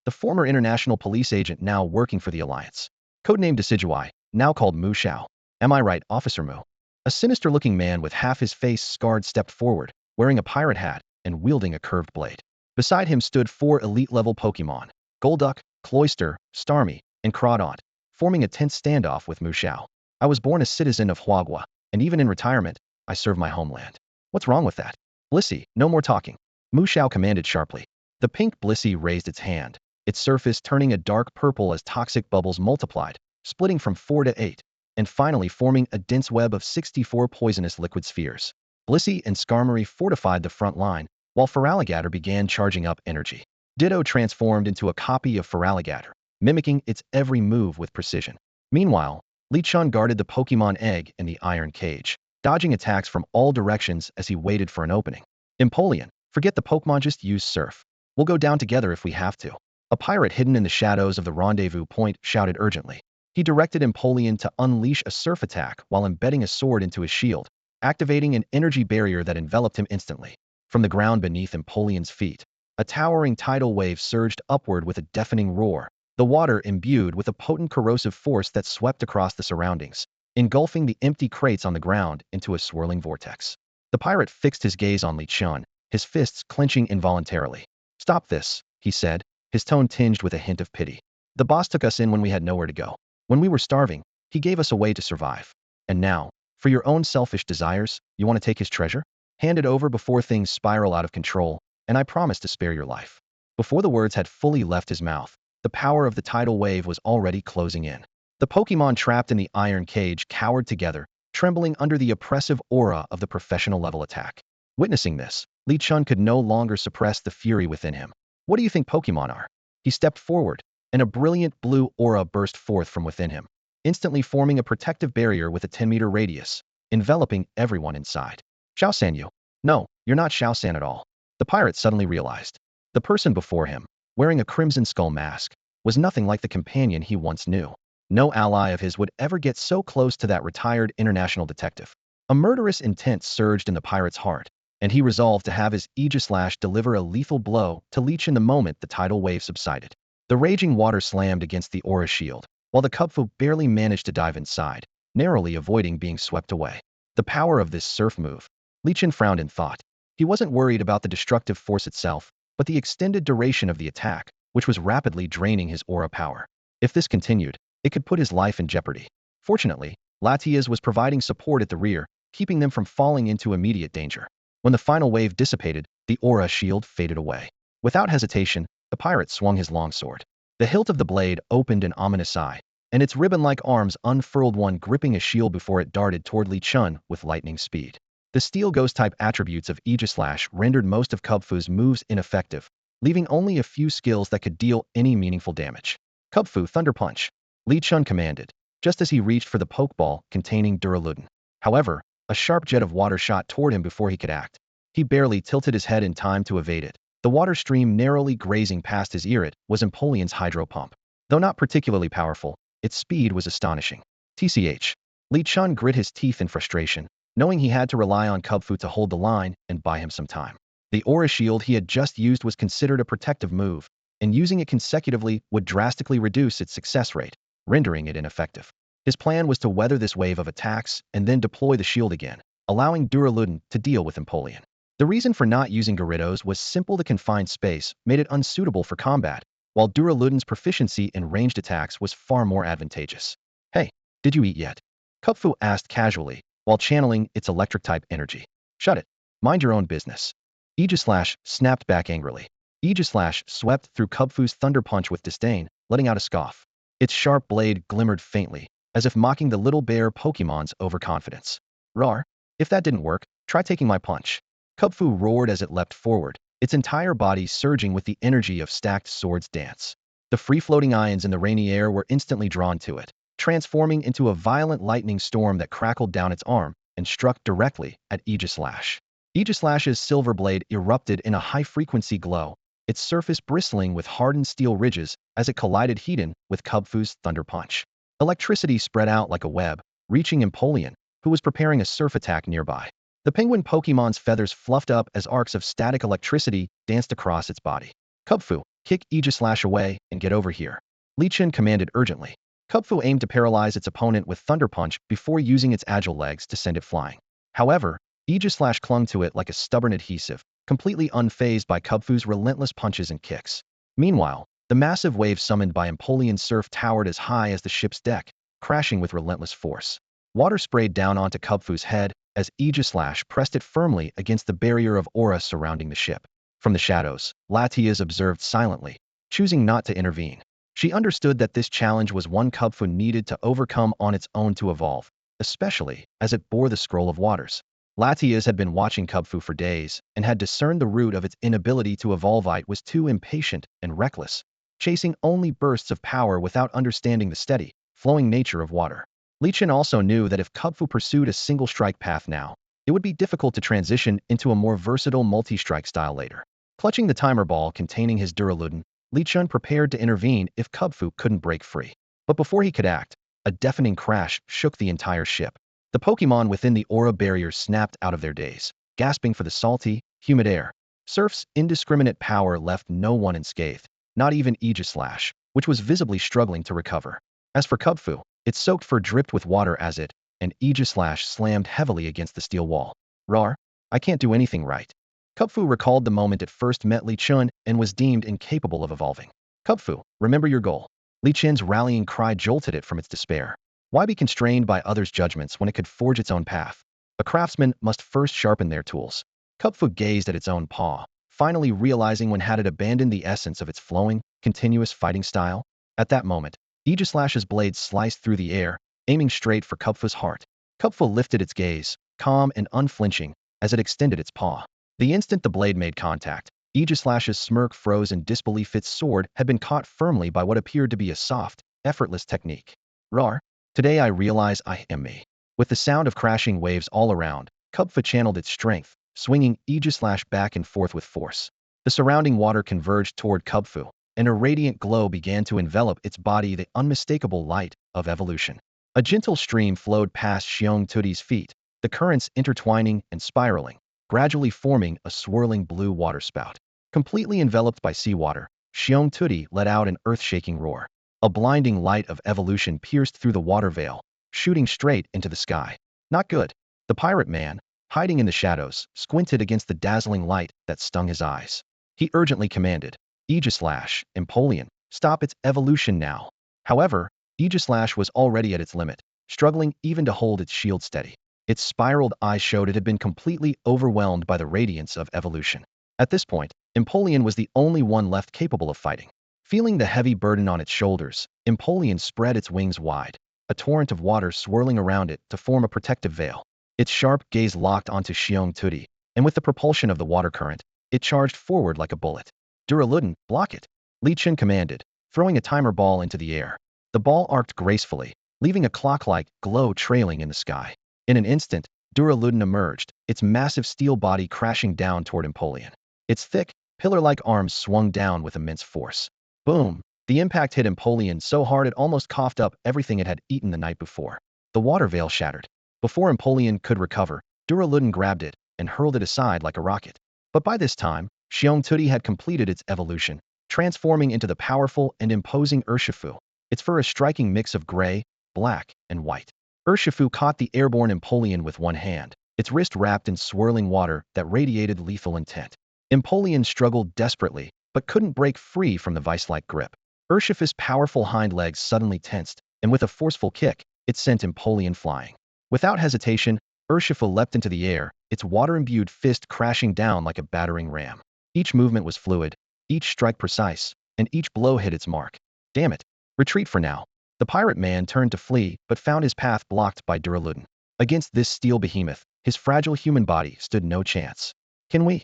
the former international police agent now working for the Alliance. Codenamed Decidueye, now called Mu Xiao. "Am I right, Officer Mu?" A sinister-looking man with half his face scarred stepped forward, wearing a pirate hat and wielding a curved blade. Beside him stood 4 elite-level Pokemon, Golduck, Cloyster, Starmie, and Crawdaunt, forming a tense standoff with Mu Xiao. "I was born a citizen of Huagua, and even in retirement, I serve my homeland. What's wrong with that?" "Blissey, no more talking," Mu Xiao commanded sharply. The pink Blissey raised its hand, its surface turning a dark purple as toxic bubbles multiplied, splitting from 4 to 8, and finally forming a dense web of 64 poisonous liquid spheres. Blissey and Skarmory fortified the front line, while Feraligatr began charging up energy. Ditto transformed into a copy of Feraligatr, mimicking its every move with precision. Meanwhile, Li Chen guarded the Pokemon egg in the iron cage, dodging attacks from all directions as he waited for an opening. "Empoleon, forget the Pokemon, just use Surf. We'll go down together if we have to." A pirate hidden in the shadows of the rendezvous point shouted urgently. He directed Empoleon to unleash a surf attack while embedding a sword into his shield, activating an energy barrier that enveloped him instantly. From the ground beneath Empoleon's feet, a towering tidal wave surged upward with a deafening roar, the water imbued with a potent corrosive force that swept across the surroundings, engulfing the empty crates on the ground into a swirling vortex. The pirate fixed his gaze on Li Chen, his fists clenching involuntarily. "Stop this," he said, his tone tinged with a hint of pity. "The boss took us in when we had nowhere to go. When we were starving, he gave us a way to survive. And now, for your own selfish desires, you want to take his treasure? Hand it over before things spiral out of control, and I promise to spare your life." Before the words had fully left his mouth, the power of the tidal wave was already closing in. The Pokemon trapped in the iron cage cowered together, trembling under the oppressive aura of the professional-level attack. Witnessing this, Li Chen could no longer suppress the fury within him. "What do you think Pokemon are?" He stepped forward, and a brilliant blue aura burst forth from within him, instantly forming a protective barrier with a 10-meter radius, enveloping everyone inside. "Xiaosan you? No, you're not Xiaosan at all." The pirate suddenly realized. The person before him, wearing a crimson skull mask, was nothing like the companion he once knew. No ally of his would ever get so close to that retired international detective. A murderous intent surged in the pirate's heart, and he resolved to have his Aegislash deliver a lethal blow to Leech in the moment the tidal wave subsided. The raging water slammed against the aura shield, while the Kubfu barely managed to dive inside, narrowly avoiding being swept away. The power of this surf move. Li Chen frowned in thought. He wasn't worried about the destructive force itself, but the extended duration of the attack, which was rapidly draining his aura power. If this continued, it could put his life in jeopardy. Fortunately, Latias was providing support at the rear, keeping them from falling into immediate danger. When the final wave dissipated, the aura shield faded away. Without hesitation, the pirate swung his longsword. The hilt of the blade opened an ominous eye, and its ribbon-like arms unfurled, one gripping a shield before it darted toward Li Chen with lightning speed. The steel ghost-type attributes of Aegislash rendered most of Kubfu's moves ineffective, leaving only a few skills that could deal any meaningful damage. "Kubfu, Thunder Punch," Li Chen commanded, just as he reached for the Pokeball containing Duraludon. However, a sharp jet of water shot toward him before he could act. He barely tilted his head in time to evade it. The water stream narrowly grazing past his ear. It was Empoleon's hydro pump. Though not particularly powerful, its speed was astonishing. TCH. Li Chun grit his teeth in frustration, knowing he had to rely on Kubfu to hold the line and buy him some time. The aura shield he had just used was considered a protective move, and using it consecutively would drastically reduce its success rate, rendering it ineffective. His plan was to weather this wave of attacks and then deploy the shield again, allowing Duraludin to deal with Empoleon. The reason for not using Gyarados was simple: the confined space made it unsuitable for combat, while Duraludin's proficiency in ranged attacks was far more advantageous. Hey, did you eat yet? Kubfu asked casually, while channeling its electric-type energy. Shut it. Mind your own business. Aegislash snapped back angrily. Aegislash swept through Kubfu's thunder punch with disdain, letting out a scoff. Its sharp blade glimmered faintly, as if mocking the little bear Pokemon's overconfidence. Rar, if that didn't work, try taking my punch. Kubfu roared as it leapt forward, its entire body surging with the energy of stacked swords dance. The free-floating ions in the rainy air were instantly drawn to it, transforming into a violent lightning storm that crackled down its arm and struck directly at Aegislash. Aegislash's silver blade erupted in a high-frequency glow, its surface bristling with hardened steel ridges as it collided head-on with Kubfu's thunder punch. Electricity spread out like a web, reaching Empoleon, who was preparing a surf attack nearby. The penguin Pokemon's feathers fluffed up as arcs of static electricity danced across its body. Kubfu, kick Aegislash away and get over here. Li Chun commanded urgently. Kubfu aimed to paralyze its opponent with Thunder Punch before using its agile legs to send it flying. However, Aegislash clung to it like a stubborn adhesive, completely unfazed by Kubfu's relentless punches and kicks. Meanwhile, the massive wave summoned by Empoleon's surf towered as high as the ship's deck, crashing with relentless force. Water sprayed down onto Kubfu's head as Aegislash pressed it firmly against the barrier of aura surrounding the ship. From the shadows, Latias observed silently, choosing not to intervene. She understood that this challenge was one Kubfu needed to overcome on its own to evolve, especially as it bore the Scroll of Waters. Latias had been watching Kubfu for days and had discerned the root of its inability to evolve. It was too impatient and reckless, chasing only bursts of power without understanding the steady, flowing nature of water. Li Chun also knew that if Kubfu pursued a single-strike path now, it would be difficult to transition into a more versatile multi-strike style later. Clutching the timer ball containing his Duraludin, Li Chun prepared to intervene if Kubfu couldn't break free. But before he could act, a deafening crash shook the entire ship. The Pokemon within the aura barrier snapped out of their daze, gasping for the salty, humid air. Surf's indiscriminate power left no one unscathed, not even Aegislash, which was visibly struggling to recover. As for Kubfu, its soaked fur dripped with water as it and Aegislash slammed heavily against the steel wall. Rar, I can't do anything right. Kubfu recalled the moment it first met Li Chun and was deemed incapable of evolving. Kubfu, remember your goal. Li Chun's rallying cry jolted it from its despair. Why be constrained by others' judgments when it could forge its own path? A craftsman must first sharpen their tools. Kubfu gazed at its own paw, finally realizing when had it abandoned the essence of its flowing, continuous fighting style. At that moment, Aegislash's blade sliced through the air, aiming straight for Kubfu's heart. Kubfu lifted its gaze, calm and unflinching, as it extended its paw. The instant the blade made contact, Aegislash's smirk froze in disbelief. Its sword had been caught firmly by what appeared to be a soft, effortless technique. Rar, today I realize I am me. With the sound of crashing waves all around, Kubfu channeled its strength, swinging Aegislash back and forth with force. The surrounding water converged toward Kubfu, and a radiant glow began to envelop its body, the unmistakable light of evolution. A gentle stream flowed past Xiong Tudi's feet, the currents intertwining and spiraling, gradually forming a swirling blue waterspout. Completely enveloped by seawater, Xiong Tudi let out an earth-shaking roar. A blinding light of evolution pierced through the water veil, shooting straight into the sky. Not good. The pirate man, hiding in the shadows, squinted against the dazzling light that stung his eyes. He urgently commanded, Aegislash, Empoleon, stop its evolution now. However, Aegislash was already at its limit, struggling even to hold its shield steady. Its spiraled eyes showed it had been completely overwhelmed by the radiance of evolution. At this point, Empoleon was the only one left capable of fighting. Feeling the heavy burden on its shoulders, Empoleon spread its wings wide, a torrent of water swirling around it to form a protective veil. Its sharp gaze locked onto Xiong Tudi, and with the propulsion of the water current, it charged forward like a bullet. Duraludin, block it! Li Chun commanded, throwing a timer ball into the air. The ball arced gracefully, leaving a clock-like glow trailing in the sky. In an instant, Duraludin emerged, its massive steel body crashing down toward Empoleon. Its thick, pillar-like arms swung down with immense force. Boom! The impact hit Empoleon so hard it almost coughed up everything it had eaten the night before. The water veil shattered. Before Empoleon could recover, Duraludon grabbed it and hurled it aside like a rocket. But by this time, Xiongtudi had completed its evolution, transforming into the powerful and imposing Urshifu. Its fur a striking mix of gray, black, and white. Urshifu caught the airborne Empoleon with one hand, its wrist wrapped in swirling water that radiated lethal intent. Empoleon struggled desperately, but couldn't break free from the vice-like grip. Urshifu's powerful hind legs suddenly tensed, and with a forceful kick, it sent Empoleon flying. Without hesitation, Urshifu leapt into the air, its water-imbued fist crashing down like a battering ram. Each movement was fluid, each strike precise, and each blow hit its mark. Damn it. Retreat for now. The pirate man turned to flee, but found his path blocked by Duraludon. Against this steel behemoth, his fragile human body stood no chance. Can we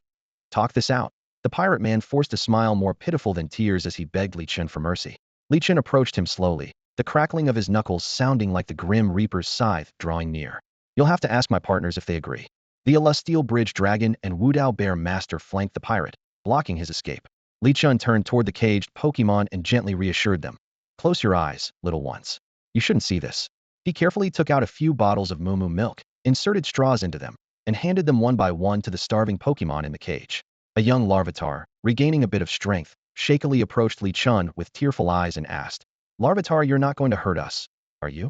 talk this out? The pirate man forced a smile more pitiful than tears as he begged Li Chen for mercy. Li Chen approached him slowly, the crackling of his knuckles sounding like the grim reaper's scythe drawing near. You'll have to ask my partners if they agree. The Celestial Bridge Dragon and Wudao Bear Master flanked the pirate, blocking his escape. Li Chen turned toward the caged Pokemon and gently reassured them. Close your eyes, little ones. You shouldn't see this. He carefully took out a few bottles of Moo Moo milk, inserted straws into them, and handed them one by one to the starving Pokemon in the cage. A young Larvitar, regaining a bit of strength, shakily approached Li Chen with tearful eyes and asked, Larvitar, you're not going to hurt us, are you?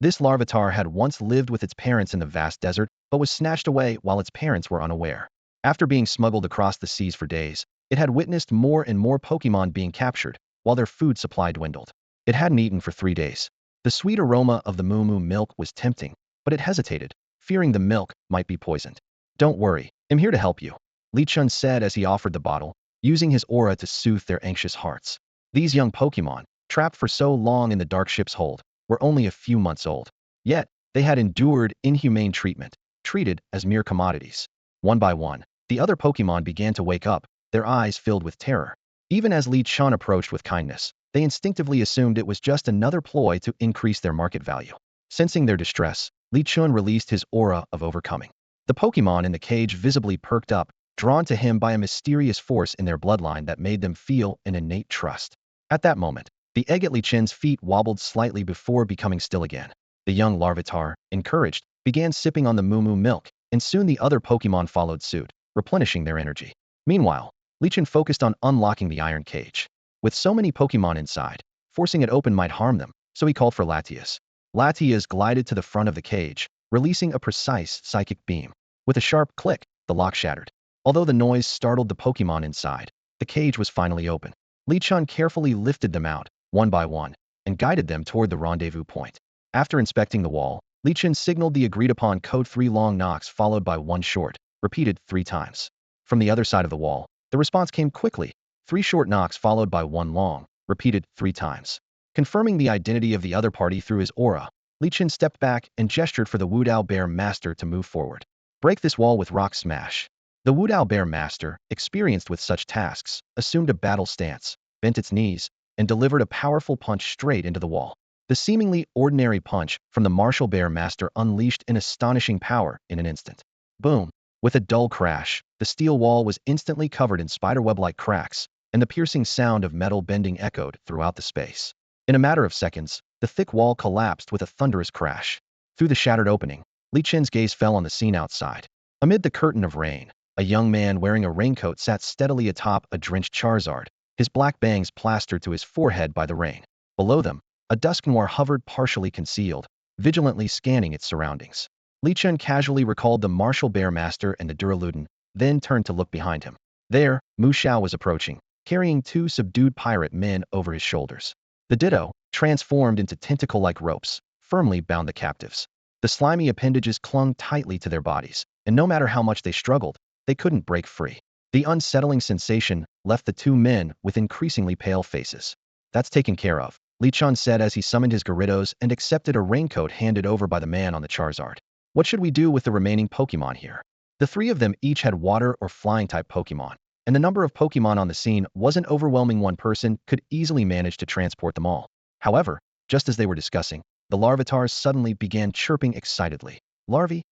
This Larvitar had once lived with its parents in the vast desert, but was snatched away while its parents were unaware. After being smuggled across the seas for days, it had witnessed more and more Pokemon being captured, while their food supply dwindled. It hadn't eaten for 3 days. The sweet aroma of the Moo Moo milk was tempting, but it hesitated, fearing the milk might be poisoned. Don't worry, I'm here to help you, Li Chen said as he offered the bottle, using his aura to soothe their anxious hearts. These young Pokemon, trapped for so long in the dark ship's hold, were only a few months old. Yet, they had endured inhumane treatment, treated as mere commodities. One by one, the other Pokemon began to wake up, their eyes filled with terror. Even as Li Chen approached with kindness, they instinctively assumed it was just another ploy to increase their market value. Sensing their distress, Li Chen released his aura of overcoming. The Pokemon in the cage visibly perked up, drawn to him by a mysterious force in their bloodline that made them feel an innate trust. At that moment, the egg at Li Chen's feet wobbled slightly before becoming still again. The young Larvitar, encouraged, began sipping on the Moo Moo milk, and soon the other Pokemon followed suit, replenishing their energy. Meanwhile, Li Chen focused on unlocking the iron cage. With so many Pokemon inside, forcing it open might harm them, so he called for Latias. Latias glided to the front of the cage, releasing a precise psychic beam. With a sharp click, the lock shattered. Although the noise startled the Pokemon inside, the cage was finally open. Li Chen carefully lifted them out, one by one, and guided them toward the rendezvous point. After inspecting the wall, Li Chen signaled the agreed-upon code 3 long knocks followed by one short, repeated 3 times. From the other side of the wall, the response came quickly, 3 short knocks followed by one long, repeated 3 times. Confirming the identity of the other party through his aura, Li Chen stepped back and gestured for the Wudao Bear Master to move forward. Break this wall with Rock Smash. The Wudao Bear Master, experienced with such tasks, assumed a battle stance, bent its knees, and delivered a powerful punch straight into the wall. The seemingly ordinary punch from the Martial Bear Master unleashed an astonishing power in an instant. Boom! With a dull crash, the steel wall was instantly covered in spiderweb-like cracks, and the piercing sound of metal bending echoed throughout the space. In a matter of seconds, the thick wall collapsed with a thunderous crash. Through the shattered opening, Li Chen's gaze fell on the scene outside. Amid the curtain of rain, a young man wearing a raincoat sat steadily atop a drenched Charizard, his black bangs plastered to his forehead by the rain. Below them, a Dusknoir hovered partially concealed, vigilantly scanning its surroundings. Li Chen casually recalled the Martial Bear Master and the Duraludon, then turned to look behind him. There, Mu Xiao was approaching, carrying 2 subdued pirate men over his shoulders. The Ditto, transformed into tentacle-like ropes, firmly bound the captives. The slimy appendages clung tightly to their bodies, and no matter how much they struggled, they couldn't break free. The unsettling sensation left the 2 men with increasingly pale faces. That's taken care of, Li Chen said as he summoned his Gyarados and accepted a raincoat handed over by the man on the Charizard. What should we do with the remaining Pokemon here? The 3 of them each had water or flying-type Pokemon, and the number of Pokemon on the scene wasn't overwhelming. One person could easily manage to transport them all. However, just as they were discussing, the Larvitars suddenly began chirping excitedly. Larvae?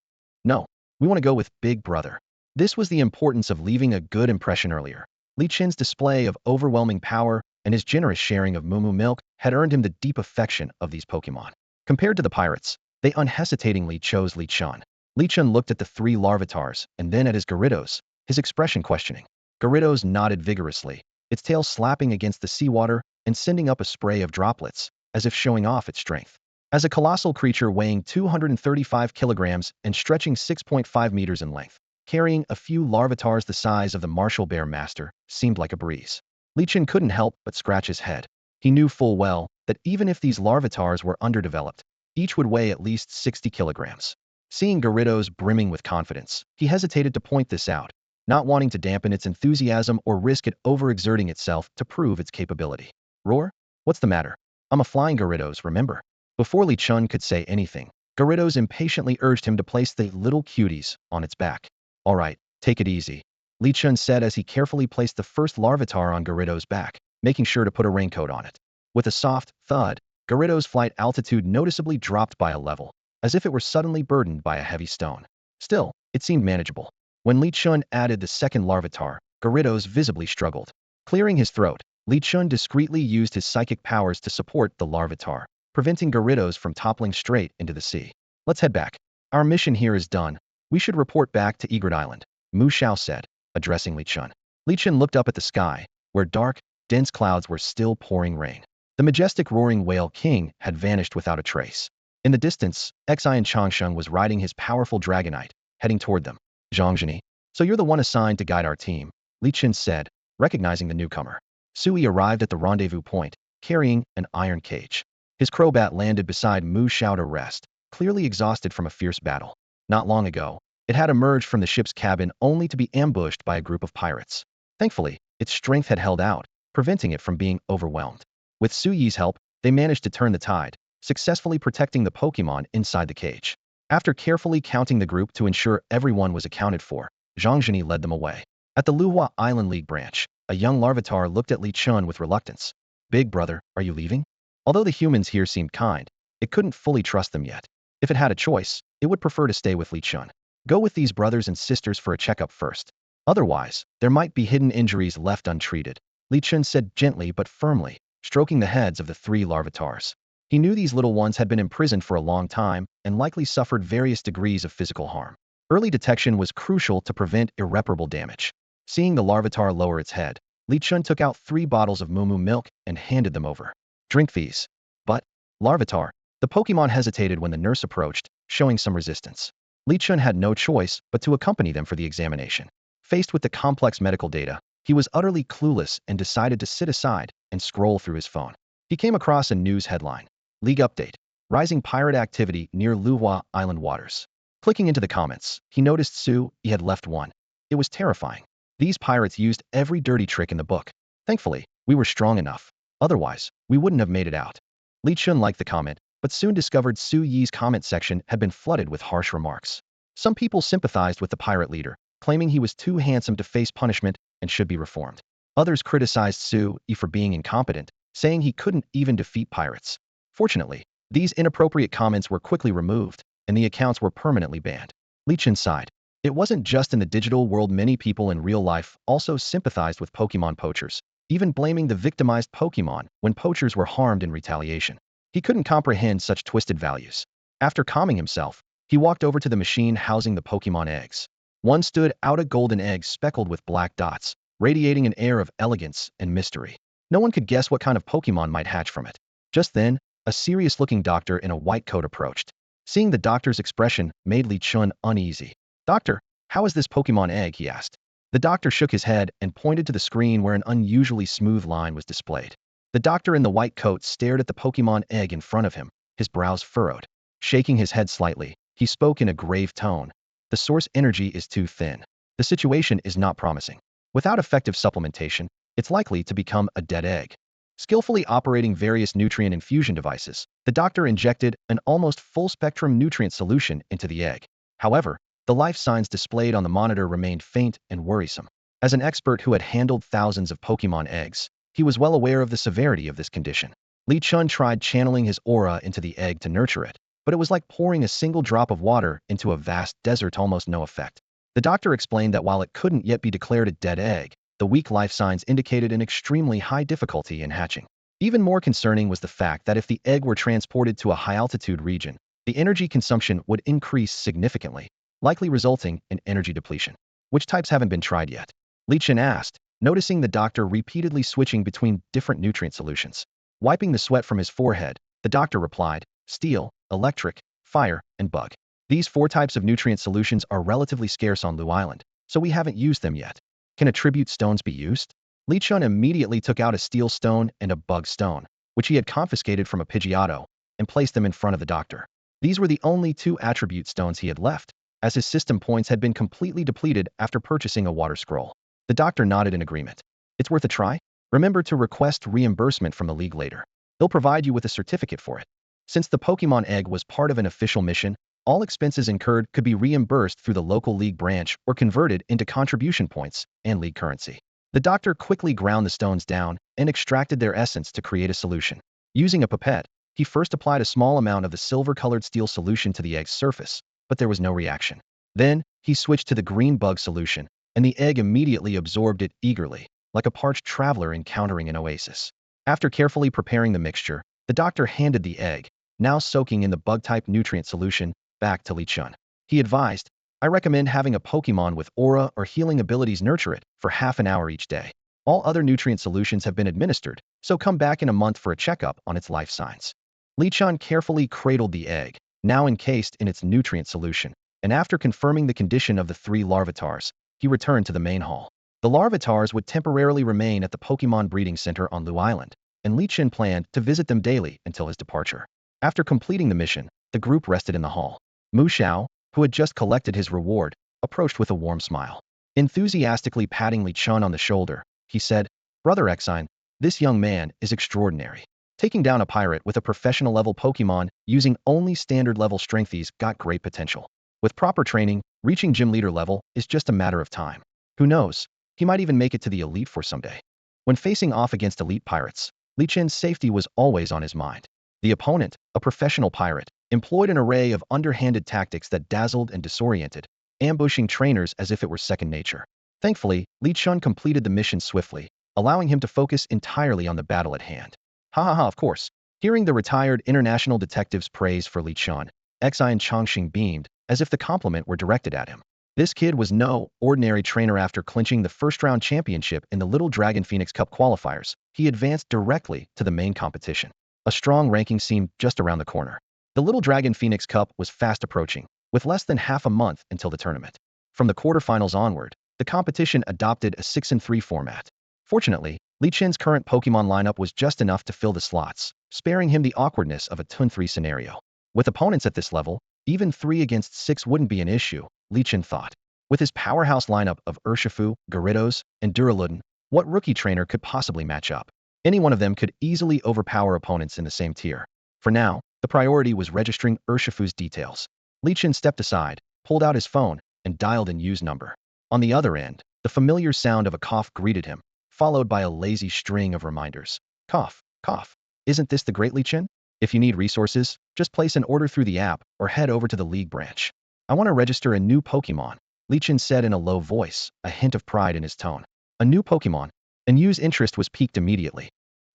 No, we want to go with Big Brother. This was the importance of leaving a good impression earlier. Li Chen's display of overwhelming power and his generous sharing of Moo Moo milk had earned him the deep affection of these Pokemon. Compared to the pirates, They unhesitatingly chose Li Chun. Li Chun looked at the three larvatars and then at his Gyarados, his expression questioning. Gyarados nodded vigorously, its tail slapping against the seawater and sending up a spray of droplets, as if showing off its strength. As a colossal creature weighing 235 kilograms and stretching 6.5 meters in length, carrying a few larvatars the size of the Marshall Bear Master seemed like a breeze. Li Chun couldn't help but scratch his head. He knew full well that even if these larvatars were underdeveloped, each would weigh at least 60 kilograms. Seeing Gyarados brimming with confidence, he hesitated to point this out, not wanting to dampen its enthusiasm or risk it overexerting itself to prove its capability. Roar? What's the matter? I'm a flying Gyarados, remember? Before Li Chun could say anything, Gyarados impatiently urged him to place the little cuties on its back. All right, take it easy, Li Chun said as he carefully placed the first larvatar on Gyarados' back, making sure to put a raincoat on it. With a soft thud, Gyarados' flight altitude noticeably dropped by a level, as if it were suddenly burdened by a heavy stone. Still, it seemed manageable. When Li Chun added the second larvatar, Gyarados visibly struggled. Clearing his throat, Li Chun discreetly used his psychic powers to support the larvatar, preventing Gyarados from toppling straight into the sea. Let's head back. Our mission here is done. We should report back to Egret Island, Mu Xiao said, addressing Li Chun. Li Chun looked up at the sky, where dark, dense clouds were still pouring rain. The majestic roaring whale king had vanished without a trace. In the distance, Xian Changsheng was riding his powerful Dragonite, heading toward them. Zhangzhini, so you're the one assigned to guide our team, Li Chun said, recognizing the newcomer. Sui arrived at the rendezvous point, carrying an iron cage. His Crobat landed beside Mu Xiao to rest, clearly exhausted from a fierce battle. Not long ago, it had emerged from the ship's cabin only to be ambushed by a group of pirates. Thankfully, its strength had held out, preventing it from being overwhelmed. With Suyi's help, they managed to turn the tide, successfully protecting the Pokémon inside the cage. After carefully counting the group to ensure everyone was accounted for, Zhang Zhini led them away. At the Luhua Island League branch, a young larvatar looked at Li Chun with reluctance. Big brother, are you leaving? Although the humans here seemed kind, it couldn't fully trust them yet. If it had a choice, it would prefer to stay with Li Chun. Go with these brothers and sisters for a checkup first. Otherwise, there might be hidden injuries left untreated, Li Chun said gently but firmly, stroking the heads of the three larvatars. He knew these little ones had been imprisoned for a long time and likely suffered various degrees of physical harm. Early detection was crucial to prevent irreparable damage. Seeing the larvatar lower its head, Li Chun took out 3 bottles of Mumu milk and handed them over. Drink these. But, larvatar, the Pokémon hesitated when the nurse approached, showing some resistance. Li Chun had no choice but to accompany them for the examination. Faced with the complex medical data, he was utterly clueless and decided to sit aside and scroll through his phone. He came across a news headline. League update. Rising pirate activity near Luhua Island waters. Clicking into the comments, he noticed Sui had left one. It was terrifying. These pirates used every dirty trick in the book. Thankfully, we were strong enough. Otherwise, we wouldn't have made it out. Li Chun liked the comment, but soon discovered Suyi's comment section had been flooded with harsh remarks. Some people sympathized with the pirate leader, claiming he was too handsome to face punishment and should be reformed. Others criticized Sui for being incompetent, saying he couldn't even defeat pirates. Fortunately, these inappropriate comments were quickly removed, and the accounts were permanently banned. Li Chun sighed. It wasn't just in the digital world, many people in real life also sympathized with Pokémon poachers, even blaming the victimized Pokémon when poachers were harmed in retaliation. He couldn't comprehend such twisted values. After calming himself, he walked over to the machine housing the Pokémon eggs. One stood out, a golden egg speckled with black dots, radiating an air of elegance and mystery. No one could guess what kind of Pokémon might hatch from it. Just then, a serious-looking doctor in a white coat approached. Seeing the doctor's expression made Li Chun uneasy. Doctor, how is this Pokémon egg? He asked. The doctor shook his head and pointed to the screen where an unusually smooth line was displayed. The doctor in the white coat stared at the Pokémon egg in front of him, his brows furrowed. Shaking his head slightly, he spoke in a grave tone. The source energy is too thin. The situation is not promising. Without effective supplementation, it's likely to become a dead egg. Skillfully operating various nutrient infusion devices, the doctor injected an almost full-spectrum nutrient solution into the egg. However, the life signs displayed on the monitor remained faint and worrisome. As an expert who had handled thousands of Pokémon eggs, he was well aware of the severity of this condition. Li Chun tried channeling his aura into the egg to nurture it, but it was like pouring a single drop of water into a vast desert, almost no effect. The doctor explained that while it couldn't yet be declared a dead egg, the weak life signs indicated an extremely high difficulty in hatching. Even more concerning was the fact that if the egg were transported to a high-altitude region, the energy consumption would increase significantly, likely resulting in energy depletion. Which types haven't been tried yet? Li Chen asked, noticing the doctor repeatedly switching between different nutrient solutions. Wiping the sweat from his forehead, the doctor replied, steel, electric, fire, and bug. These 4 types of nutrient solutions are relatively scarce on Lu Island, so we haven't used them yet. Can attribute stones be used? Li Chun immediately took out a steel stone and a bug stone, which he had confiscated from a Pidgeotto, and placed them in front of the doctor. These were the only 2 attribute stones he had left, as his system points had been completely depleted after purchasing a water scroll. The doctor nodded in agreement. It's worth a try? Remember to request reimbursement from the league later. They'll provide you with a certificate for it. Since the Pokemon Egg was part of an official mission, all expenses incurred could be reimbursed through the local league branch or converted into contribution points and league currency. The doctor quickly ground the stones down and extracted their essence to create a solution. Using a pipette, he first applied a small amount of the silver-colored steel solution to the egg's surface, but there was no reaction. Then, he switched to the green bug solution, and the egg immediately absorbed it eagerly, like a parched traveler encountering an oasis. After carefully preparing the mixture, the doctor handed the egg, now soaking in the bug-type nutrient solution, back to Li Chun. He advised, I recommend having a Pokemon with aura or healing abilities nurture it for half an hour each day. All other nutrient solutions have been administered, so come back in a month for a checkup on its life signs. Li Chun carefully cradled the egg, now encased in its nutrient solution, and after confirming the condition of the 3 Larvitars, he returned to the main hall. The Larvitars would temporarily remain at the Pokemon Breeding Center on Lu Island, and Li Chen planned to visit them daily until his departure. After completing the mission, the group rested in the hall. Mu Xiao, who had just collected his reward, approached with a warm smile. Enthusiastically patting Li Chun on the shoulder, he said, Brother Exine, this young man is extraordinary. Taking down a pirate with a professional-level Pokemon using only standard-level strengthies got great potential. With proper training, reaching gym leader level is just a matter of time. Who knows, he might even make it to the Elite Four someday. When facing off against elite pirates, Li Chen's safety was always on his mind. The opponent, a professional pirate, employed an array of underhanded tactics that dazzled and disoriented, ambushing trainers as if it were second nature. Thankfully, Li Chun completed the mission swiftly, allowing him to focus entirely on the battle at hand. Of course. Hearing the retired international detective's praise for Li Chun, Exine Chongqing beamed, as if the compliment were directed at him. This kid was no ordinary trainer. After clinching the first-round championship in the Little Dragon Phoenix Cup qualifiers, he advanced directly to the main competition. A strong ranking seemed just around the corner. The Little Dragon Phoenix Cup was fast approaching, with less than half a month until the tournament. From the quarterfinals onward, the competition adopted a 6-3 format. Fortunately, Li Chen's current Pokemon lineup was just enough to fill the slots, sparing him the awkwardness of a 2-3 scenario. With opponents at this level, even 3 against 6 wouldn't be an issue, Li Chen thought. With his powerhouse lineup of Urshifu, Gyarados, and Duraludon, what rookie trainer could possibly match up? Any one of them could easily overpower opponents in the same tier. For now, the priority was registering Urshifu's details. Li Chen stepped aside, pulled out his phone, and dialed in Yu's number. On the other end, the familiar sound of a cough greeted him, followed by a lazy string of reminders. Cough, cough. Isn't this the great Li Chen? If you need resources, just place an order through the app or head over to the league branch. I want to register a new Pokemon, Li Chen said in a low voice, a hint of pride in his tone. A new Pokemon? And Yu's interest was piqued immediately.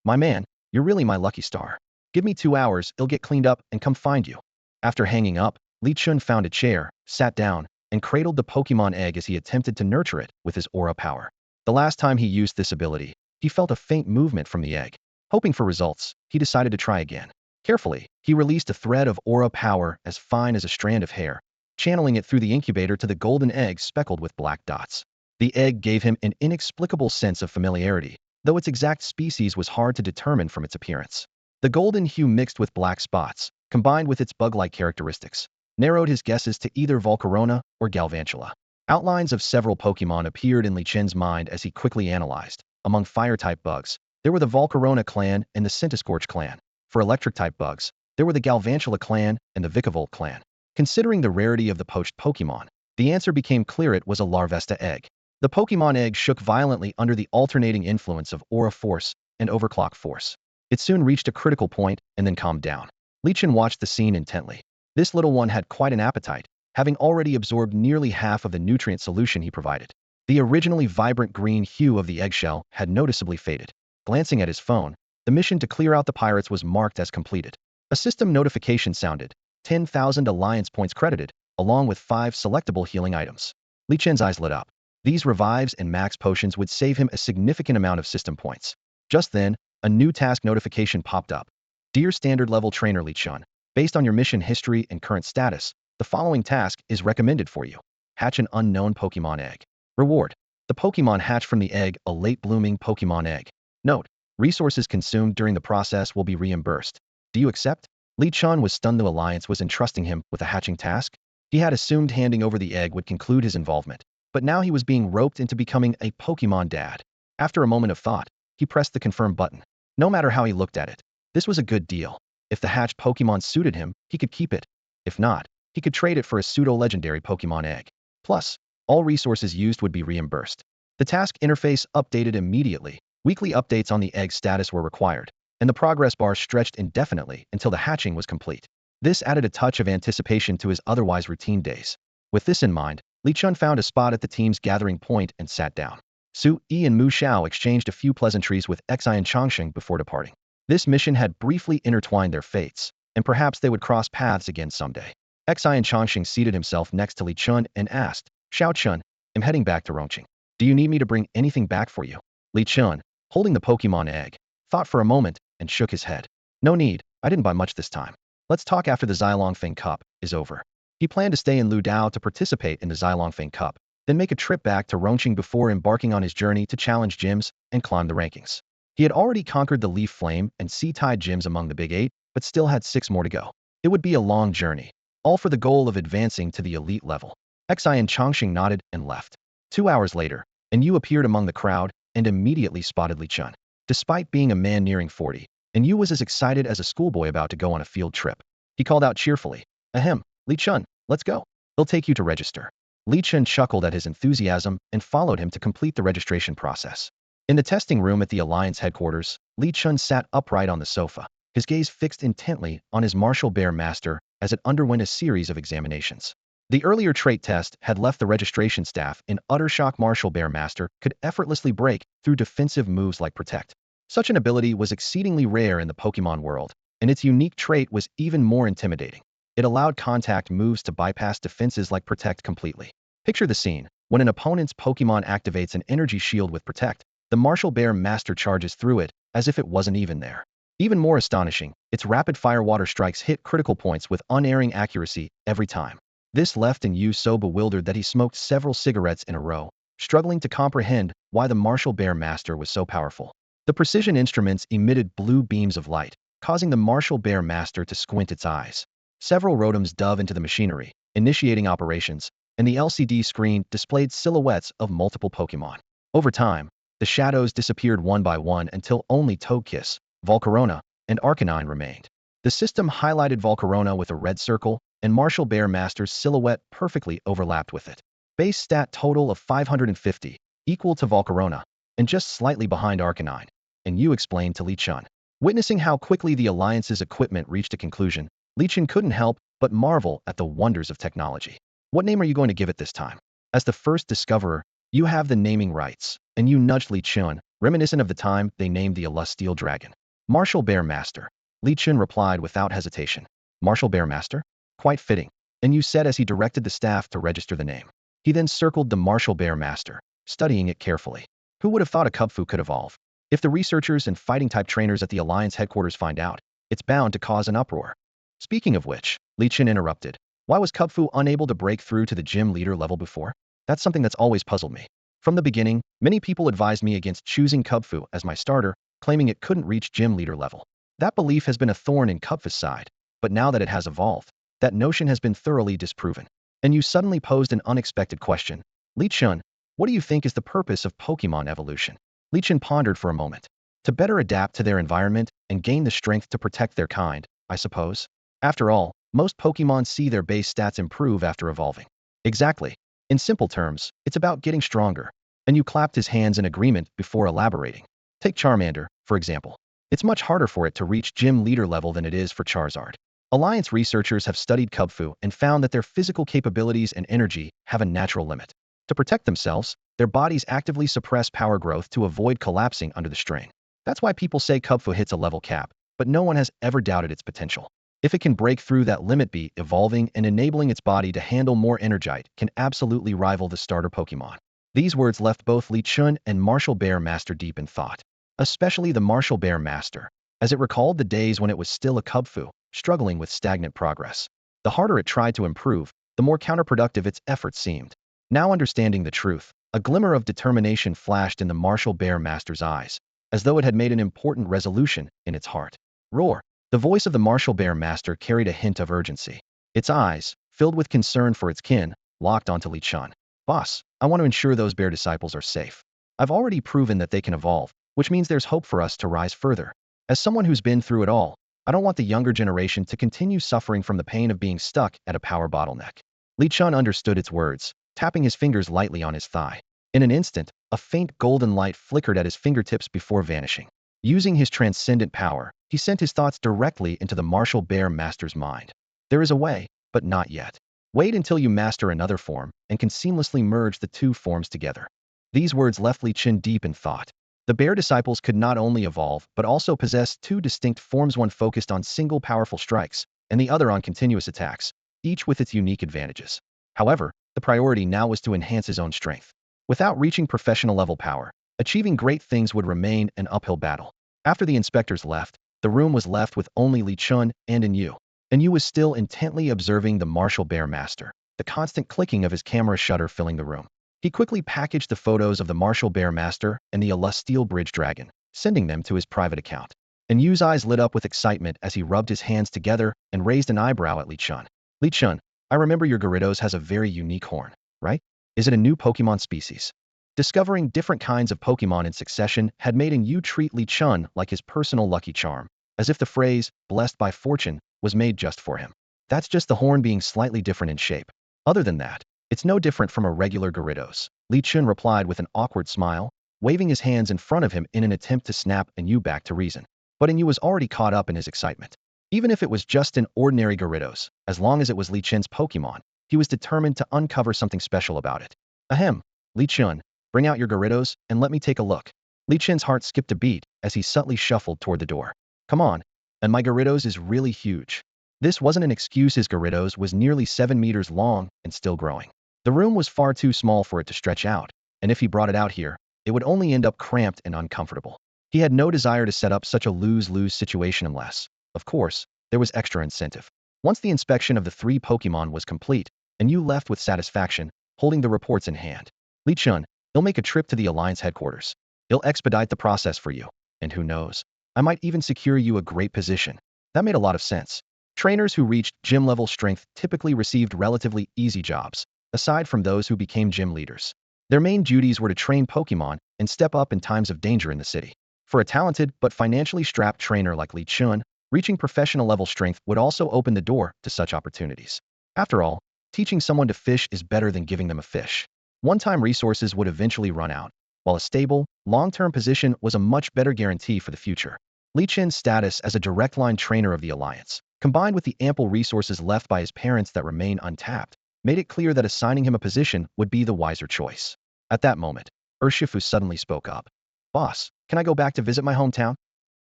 My man, you're really my lucky star. Give me 2 hours, it'll get cleaned up and come find you. After hanging up, Li Chen found a chair, sat down, and cradled the Pokemon egg as he attempted to nurture it with his aura power. The last time he used this ability, he felt a faint movement from the egg. Hoping for results, he decided to try again. Carefully, he released a thread of aura power as fine as a strand of hair, channeling it through the incubator to the golden egg speckled with black dots. The egg gave him an inexplicable sense of familiarity, though its exact species was hard to determine from its appearance. The golden hue mixed with black spots, combined with its bug-like characteristics, narrowed his guesses to either Volcarona or Galvantula. Outlines of several Pokemon appeared in Li Chen's mind as he quickly analyzed. Among Fire-type bugs, there were the Volcarona clan and the Centiskorch clan. For Electric-type bugs, there were the Galvantula clan and the Vikavolt clan. Considering the rarity of the poached Pokemon, the answer became clear: it was a Larvesta egg. The Pokemon egg shook violently under the alternating influence of Aura Force and Overclock Force. It soon reached a critical point and then calmed down. Li Chen watched the scene intently. This little one had quite an appetite, having already absorbed nearly half of the nutrient solution he provided. The originally vibrant green hue of the eggshell had noticeably faded. Glancing at his phone, the mission to clear out the pirates was marked as completed. A system notification sounded, 10,000 alliance points credited, along with 5 selectable healing items. Li Chen's eyes lit up. These revives and max potions would save him a significant amount of system points. Just then, a new task notification popped up. Dear Standard Level Trainer Li Chen, based on your mission history and current status, the following task is recommended for you. Hatch an unknown Pokemon egg. Reward. The Pokemon hatched from the egg, a late-blooming Pokemon egg. Note, resources consumed during the process will be reimbursed. Do you accept? Li Chen was stunned the Alliance was entrusting him with a hatching task. He had assumed handing over the egg would conclude his involvement, but now he was being roped into becoming a Pokemon dad. After a moment of thought, he pressed the confirm button. No matter how he looked at it, this was a good deal. If the hatched Pokemon suited him, he could keep it. If not, he could trade it for a pseudo-legendary Pokemon egg. Plus, all resources used would be reimbursed. The task interface updated immediately. Weekly updates on the egg's status were required, and the progress bar stretched indefinitely until the hatching was complete. This added a touch of anticipation to his otherwise routine days. With this in mind, Li Chen found a spot at the team's gathering point and sat down. Su Yi and Mu Xiao exchanged a few pleasantries with Xi and Changsheng before departing. This mission had briefly intertwined their fates, and perhaps they would cross paths again someday. Xi and Changsheng seated himself next to Li Chen and asked, Xiao Chun, I'm heading back to Rongqing. Do you need me to bring anything back for you? Li Chen, holding the Pokemon egg, thought for a moment and shook his head. No need, I didn't buy much this time. Let's talk after the Xilongfeng Cup is over. He planned to stay in Ludao to participate in the Xilongfeng Cup, then make a trip back to Rongqing before embarking on his journey to challenge gyms and climb the rankings. He had already conquered the Leaf Flame and Sea Tide gyms among the Big 8, but still had 6 more to go. It would be a long journey, all for the goal of advancing to the elite level. Xi and Changxing nodded and left. 2 hours later, Yu appeared among the crowd and immediately spotted Li Chen. Despite being a man nearing 40, Yu was as excited as a schoolboy about to go on a field trip. He called out cheerfully, Ahem, Li Chen, let's go. He'll take you to register. Li Chen chuckled at his enthusiasm and followed him to complete the registration process. In the testing room at the Alliance headquarters, Li Chen sat upright on the sofa, his gaze fixed intently on his Martial Bear Master as it underwent a series of examinations. The earlier trait test had left the registration staff in utter shock. Martial Bear Master could effortlessly break through defensive moves like Protect. Such an ability was exceedingly rare in the Pokemon world, and its unique trait was even more intimidating. It allowed contact moves to bypass defenses like Protect completely. Picture the scene. When an opponent's Pokemon activates an energy shield with Protect, the Martial Bear Master charges through it as if it wasn't even there. Even more astonishing, its rapid-fire water strikes hit critical points with unerring accuracy every time. This left Yu so bewildered that he smoked several cigarettes in a row, struggling to comprehend why the Martial Bear Master was so powerful. The precision instruments emitted blue beams of light, causing the Martial Bear Master to squint its eyes. Several Rotoms dove into the machinery, initiating operations, and the LCD screen displayed silhouettes of multiple Pokemon. Over time, the shadows disappeared one by one until only Togekiss, Volcarona, and Arcanine remained. The system highlighted Volcarona with a red circle, and Martial Bear Master's silhouette perfectly overlapped with it. Base stat total of 550, equal to Volcarona, and just slightly behind Arcanine, and Yu explained to Li Chen. Witnessing how quickly the Alliance's equipment reached a conclusion, Li Chen couldn't help but marvel at the wonders of technology. What name are you going to give it this time? As the first discoverer, you have the naming rights, and Yu nudged Li Chen, reminiscent of the time they named the Celestial Dragon. Martial Bear Master. Li Chen replied without hesitation. Martial Bear Master? Quite fitting, and Yu said as he directed the staff to register the name. He then circled the Martial Bear Master, studying it carefully. Who would have thought a Kubfu could evolve? If the researchers and fighting-type trainers at the Alliance headquarters find out, it's bound to cause an uproar. Speaking of which, Li Chen interrupted. Why was Kubfu unable to break through to the gym leader level before? That's something that's always puzzled me. From the beginning, many people advised me against choosing Kubfu as my starter, claiming it couldn't reach gym leader level. That belief has been a thorn in Kubfu's side, but now that it has evolved, that notion has been thoroughly disproven. And you suddenly posed an unexpected question. Li Chen, what do you think is the purpose of Pokemon evolution? Li Chen pondered for a moment. To better adapt to their environment and gain the strength to protect their kind, I suppose. After all, most Pokemon see their base stats improve after evolving. Exactly. In simple terms, it's about getting stronger. And you clapped his hands in agreement before elaborating. Take Charmander, for example. It's much harder for it to reach gym leader level than it is for Charizard. Alliance researchers have studied Kubfu and found that their physical capabilities and energy have a natural limit. To protect themselves, their bodies actively suppress power growth to avoid collapsing under the strain. That's why people say Kubfu hits a level cap, but no one has ever doubted its potential. If it can break through that limit, be evolving and enabling its body to handle more Energite can absolutely rival the starter Pokemon. These words left both Li Chun and Martial Bear Master deep in thought, especially the Martial Bear Master, as it recalled the days when it was still a Kubfu, struggling with stagnant progress. The harder it tried to improve, the more counterproductive its efforts seemed. Now understanding the truth, a glimmer of determination flashed in the Martial Bear Master's eyes, as though it had made an important resolution in its heart. Roar! The voice of the Martial Bear Master carried a hint of urgency. Its eyes, filled with concern for its kin, locked onto Li Chun. Boss, I want to ensure those bear disciples are safe. I've already proven that they can evolve, which means there's hope for us to rise further. As someone who's been through it all, I don't want the younger generation to continue suffering from the pain of being stuck at a power bottleneck. Li Chun understood its words, tapping his fingers lightly on his thigh. In an instant, a faint golden light flickered at his fingertips before vanishing. Using his transcendent power, he sent his thoughts directly into the Martial Bear Master's mind. There is a way, but not yet. Wait until you master another form and can seamlessly merge the two forms together. These words left Li Chun deep in thought. The bear disciples could not only evolve but also possess two distinct forms, one focused on single powerful strikes and the other on continuous attacks, each with its unique advantages. However, the priority now was to enhance his own strength. Without reaching professional level power, achieving great things would remain an uphill battle. After the inspectors left, the room was left with only Li Chun and Yu. Yu was still intently observing the Martial Bear Master, the constant clicking of his camera shutter filling the room. He quickly packaged the photos of the Martial Bear Master and the Celestial Bridge Dragon, sending them to his private account. Yu's eyes lit up with excitement as he rubbed his hands together and raised an eyebrow at Li Chun. Li Chun, I remember your Gyarados has a very unique horn, right? Is it a new Pokemon species? Discovering different kinds of Pokemon in succession had made Yu treat Li Chun like his personal lucky charm, as if the phrase, blessed by fortune, was made just for him. That's just the horn being slightly different in shape. Other than that, it's no different from a regular Gyarados, Li Chun replied with an awkward smile, waving his hands in front of him in an attempt to snap Yu back to reason. But Yu was already caught up in his excitement. Even if it was just an ordinary Gyarados, as long as it was Li Chun's Pokemon, he was determined to uncover something special about it. Ahem, Li Chun, bring out your Gyarados and let me take a look. Li Chun's heart skipped a beat as he subtly shuffled toward the door. Come on, and my Gyarados is really huge. This wasn't an excuse, his Gyarados was nearly 7 meters long and still growing. The room was far too small for it to stretch out, and if he brought it out here, it would only end up cramped and uncomfortable. He had no desire to set up such a lose-lose situation unless, of course, there was extra incentive. Once the inspection of the 3 Pokemon was complete, Yu left with satisfaction, holding the reports in hand. Li Chun, he'll make a trip to the Alliance headquarters. He'll expedite the process for you, and who knows, I might even secure you a great position. That made a lot of sense. Trainers who reached gym-level strength typically received relatively easy jobs, aside from those who became gym leaders. Their main duties were to train Pokemon and step up in times of danger in the city. For a talented but financially strapped trainer like Li Chun, reaching professional level strength would also open the door to such opportunities. After all, teaching someone to fish is better than giving them a fish. One-time resources would eventually run out, while a stable, long-term position was a much better guarantee for the future. Li Chun's status as a direct-line trainer of the Alliance, combined with the ample resources left by his parents that remain untapped, made it clear that assigning him a position would be the wiser choice. At that moment, Urshifu suddenly spoke up. Boss, can I go back to visit my hometown?